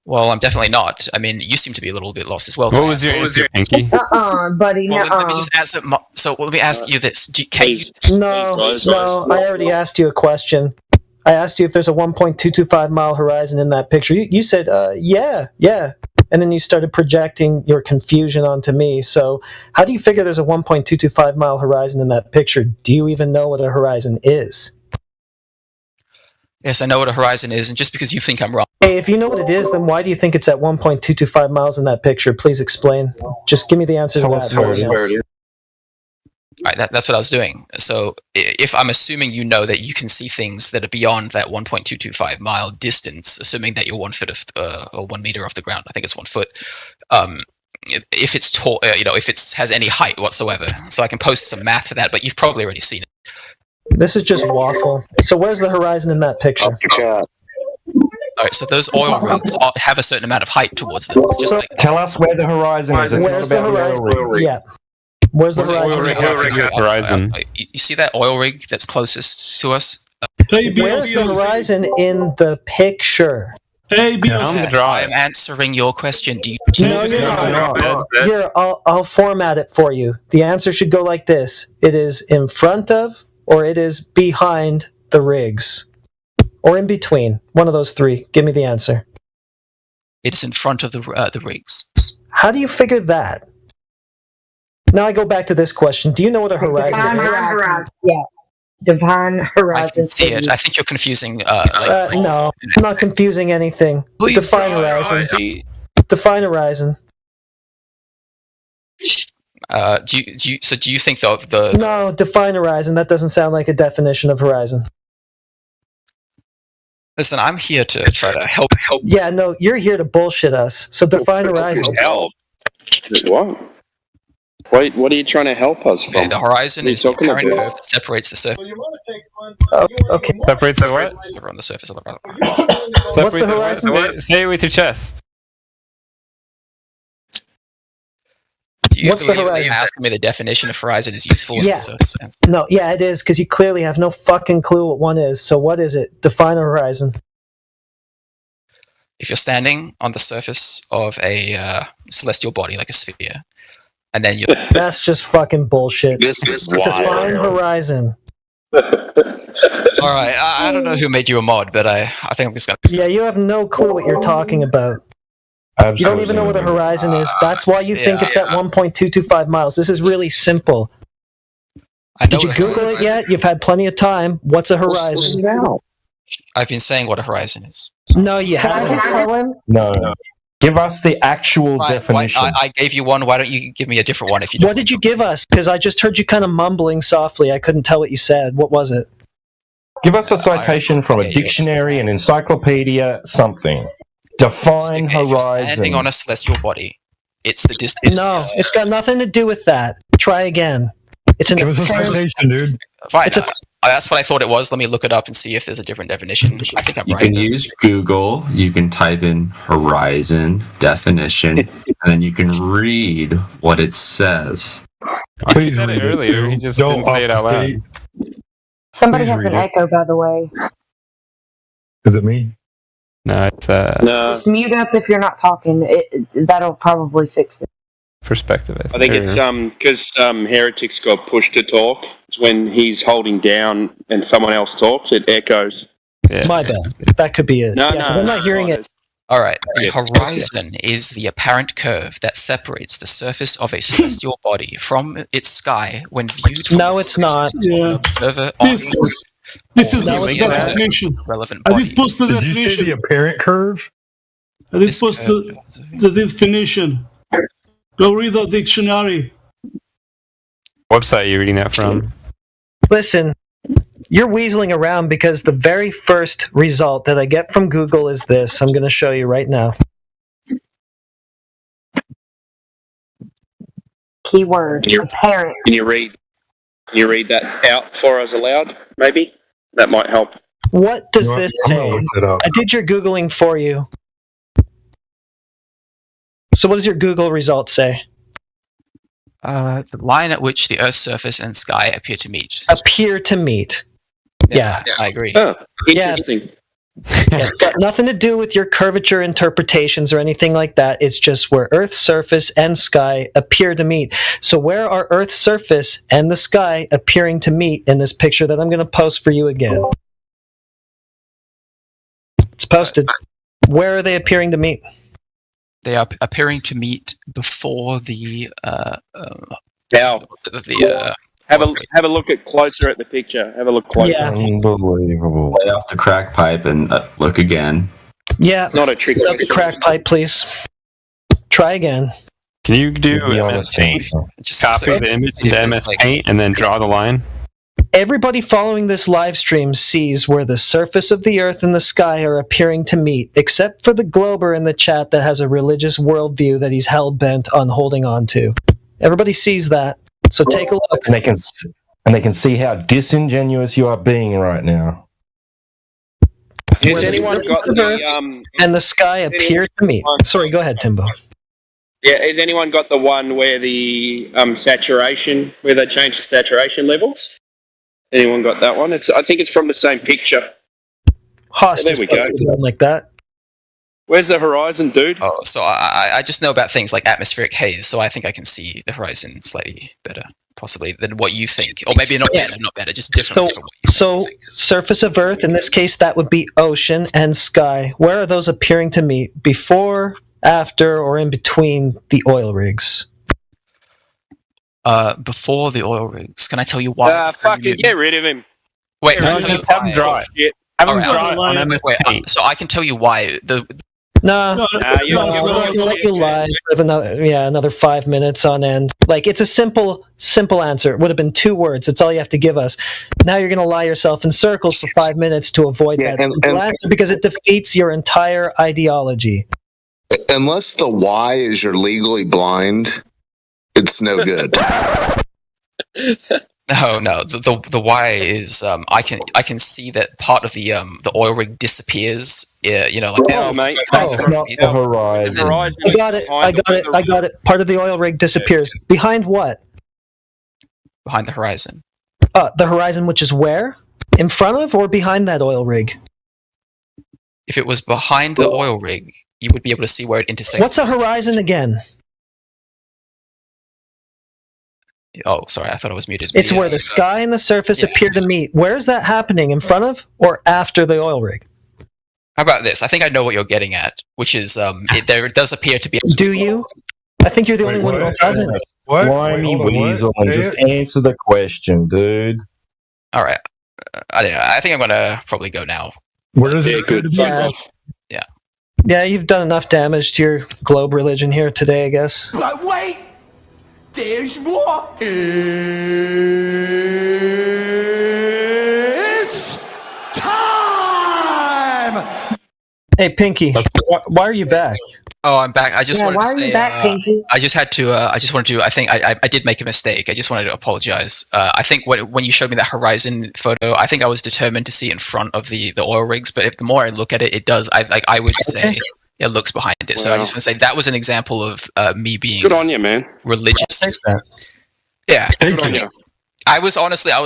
Well, I'm definitely not. I mean, you seem to be a little bit lost as well.
What was your answer, Pinky?
Buddy,
well, let me just answer. So let me ask you this:
No, I already asked you a question. I asked you if there's a 1.225 mile horizon in that picture. You said, yeah, and then you started projecting your confusion onto me. So, how do you figure there's a 1.225 mile horizon in that picture? Do you even know what a horizon is?
Yes, I know what a horizon is, and just because you think I'm wrong.
Hey, if you know what it is, then why do you think it's at 1.225 miles in that picture? Please explain. Just give me the answer to that.
Right, that's what I was doing. So if I'm assuming you know that you can see things that are beyond that 1.225 mile distance, assuming that you're 1 foot or 1 meter off the ground, I think it's 1 foot. If it's tall, if it has any height whatsoever, so I can post some math for that. But you've probably already seen it.
This is just waffle. So where's the horizon in that picture?
All right, so those oil rigs have a certain amount of height towards them.
Tell us where the horizon is. It's
where's
not about
the horizon?
the oil rig.
Yeah. Where's the horizon?
You see that oil rig that's closest to us?
Where's the horizon in the picture?
I'm answering your question.
No, you're not. Here, I'll format it for you. The answer should go like this. It is in front of, or it is behind the rigs. Or in between. One of those three. Give me the answer.
It's in front of the rigs.
How do you figure that? Now I go back to this question. Do you know what a horizon is?
Yeah. Divine horizon.
I can see it. I think you're confusing.
No, I'm not confusing anything. Define horizon. Define horizon.
Do you think the
No, define horizon. That doesn't sound like a definition of horizon.
Listen, I'm here to try to help.
Yeah, no, you're here to bullshit us. So define horizon.
Help. What? Wait, what are you trying to help us from?
Okay, the horizon is the apparent curve that separates the surface.
Okay.
Separates the what?
On the surface of the rock.
What's the horizon?
Say it with your chest.
What's the horizon?
You're asking me the definition of horizon is useful.
Yeah. No, yeah, it is, because you clearly have no fucking clue what one is. So what is it? Define a horizon.
If you're standing on the surface of a celestial body, like a sphere, and then you're...
That's just fucking bullshit. Define horizon.
All right, I don't know who made you a mod, but I think I'm just gonna...
Yeah, you have no clue what you're talking about.
Absolutely.
You don't even know what a horizon is. That's why you think it's at 1.225 miles. This is really simple. Did you Google it yet? You've had plenty of time. What's a horizon?
I've been saying what a horizon is.
No, you haven't.
No. Give us the actual definition.
I gave you one. Why don't you give me a different one if you don't?
What did you give us? Because I just heard you kind of mumbling softly. I couldn't tell what you said. What was it?
Give us a citation from a dictionary, an encyclopedia, something. Define horizon.
Standing on a celestial body, it's the distance.
No, it's got nothing to do with that. Try again. It's an
Give us a citation, dude.
Fine. That's what I thought it was. Let me look it up and see if there's a different definition. I think I'm
You
right.
can use Google. You can type in horizon definition, and then you can read what it says.
He said it earlier. He just didn't say it out loud.
Somebody
Please
has an
read it.
echo, by the way.
Is it me?
No, it's
No.
Just mute up if you're not talking. That'll probably fix it.
perspective.
I think it's because Heretics got pushed to talk. It's when he's holding down and someone else talks, it echoes.
Yeah.
My bad. That could be it.
No,
yeah, I'm not hearing it.
All right. The horizon is the apparent curve that separates the surface of a celestial body from its sky when viewed from
No, it's not.
an observer
This is the definition.
relevant
I
body.
did post the
Did you say the
definition.
apparent curve?
I did post the definition. Go read the dictionary.
Website are you reading that from?
Listen, you're weaseling around because the very first result that I get from Google is this. I'm going to show you right now.
Keyword. Parent.
Can you read that out for us aloud? Maybe that might help.
What does
No,
this
I'm
say?
gonna look it up.
I did your Googling for you. So what does your Google result say?
The line at which the Earth's surface and sky appear to meet.
Appear to meet. Yeah.
I agree.
Oh, interesting.
Yeah, it's got nothing to do with your curvature interpretations or anything like that. It's just where Earth's surface and sky appear to meet. So where are Earth's surface and the sky appearing to meet in this picture that I'm going to post for you again? It's posted. Where are they appearing to meet?
They are appearing to meet before the
Have a look at closer at the picture. Have a look closer.
Yeah.
Unbelievable. Lay off the crack pipe and look again.
Yeah.
Not a trick.
Without the crack pipe, please. Try again.
Can you do MS Paint? Just copy the image into MS Paint and then draw the line?
Everybody following this live stream sees where the surface of the Earth and the sky are appearing to meet, except for the Glober in the chat that has a religious worldview that he's hell-bent on holding on to. Everybody sees that. So take a look.
And they can see how disingenuous you are being right now.
Has anyone got the
and the sky appear to meet. Sorry, go ahead, Timbo.
Yeah, has anyone got the one where the saturation, where they changed the saturation levels? Anyone got that one? I think it's from the same picture.
Haas,
there we go.
Like that.
Where's the horizon, dude?
Oh, so I just know about things like atmospheric haze, so I think I can see the horizon slightly better, possibly, than what you think. Or maybe not better, just different.
So surface of Earth, in this case, that would be ocean and sky. Where are those appearing to meet? Before, after, or in between the oil rigs?
Before the oil rigs. Can I tell you why?
Fucking get rid of him.
Wait,
No,
can I tell you
just have
why?
him draw it. Shit.
Have him draw it on MS Paint. So I can tell you why.
No, we'll let you live with another 5 minutes on end. Like, it's a simple answer. It would have been 2 words. That's all you have to give us. Now you're going to lie yourself in circles for 5 minutes to avoid that simple answer because it defeats your entire ideology.
Unless the why is you're legally blind, it's no good.
No. The why is I can see that part of the oil rig disappears. Yeah, you know, like
the horizon.
I got it. Part of the oil rig disappears. Behind what?
Behind the horizon.
The horizon, which is where? In front of or behind that oil rig?
If it was behind the oil rig, you would be able to see where it intersects.
What's a horizon again?
Oh, sorry, I thought I was muted.
It's where the sky and the surface appear to meet. Where is that happening? In front of or after the oil rig?
How about this? I think I know what you're getting at, which is there does appear to be.
Do you? I think you're the only one who doesn't.
Slimy weasel and just answer the question, dude.
All right. I don't know. I think I'm gonna probably go now.
Where is it? Good.
Yeah, you've done enough damage to your globe religion here today, I guess.
But wait, there's more. It's time.
Hey, Pinky, why are you back?
Oh, I'm back. I just wanted
why
to
are
say.
you back, Pinky?
I just had to. I just wanted to. I think I did make a mistake. I just wanted to apologize. I think when you showed me that horizon photo, I think I was determined to see in front of the oil rigs. But the more I look at it, it does. I would say it looks behind it. So I just want to say that was an example of me being
good on you, man.
Religious. Yeah. Good on you. I was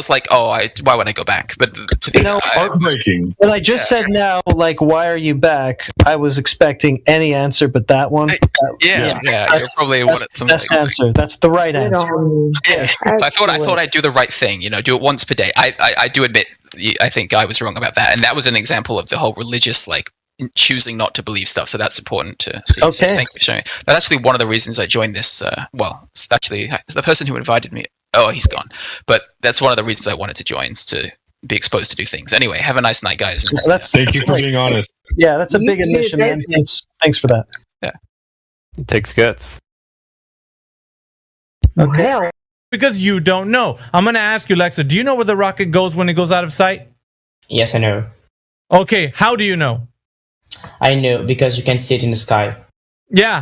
like, why would I go back? But to be
heartbreaking.
What I just said now, like, why are you back? I was expecting any answer but that one.
Yeah. You probably wanted something.
Best answer. That's the right answer.
Yeah. So I thought I'd do the right thing. Do it once per day. I do admit, I think I was wrong about that, and that was an example of the whole religious choosing not to believe stuff. So that's important to see.
Okay.
So thank you for showing me. That's actually one of the reasons I joined this. It's actually the person who invited me. Oh, he's gone. But that's one of the reasons I wanted to join, is to be exposed to do things. Anyway, have a nice night, guys.
Thank you for being honest.
Yeah, that's a big admission, man. Thanks for that.
Yeah.
It takes guts.
Okay.
Because you don't know. I'm going to ask you, Lexa, do you know where the rocket goes when it goes out of sight?
Yes, I know.
Okay, how do you know?
I know because you can see it in the sky.
Yeah,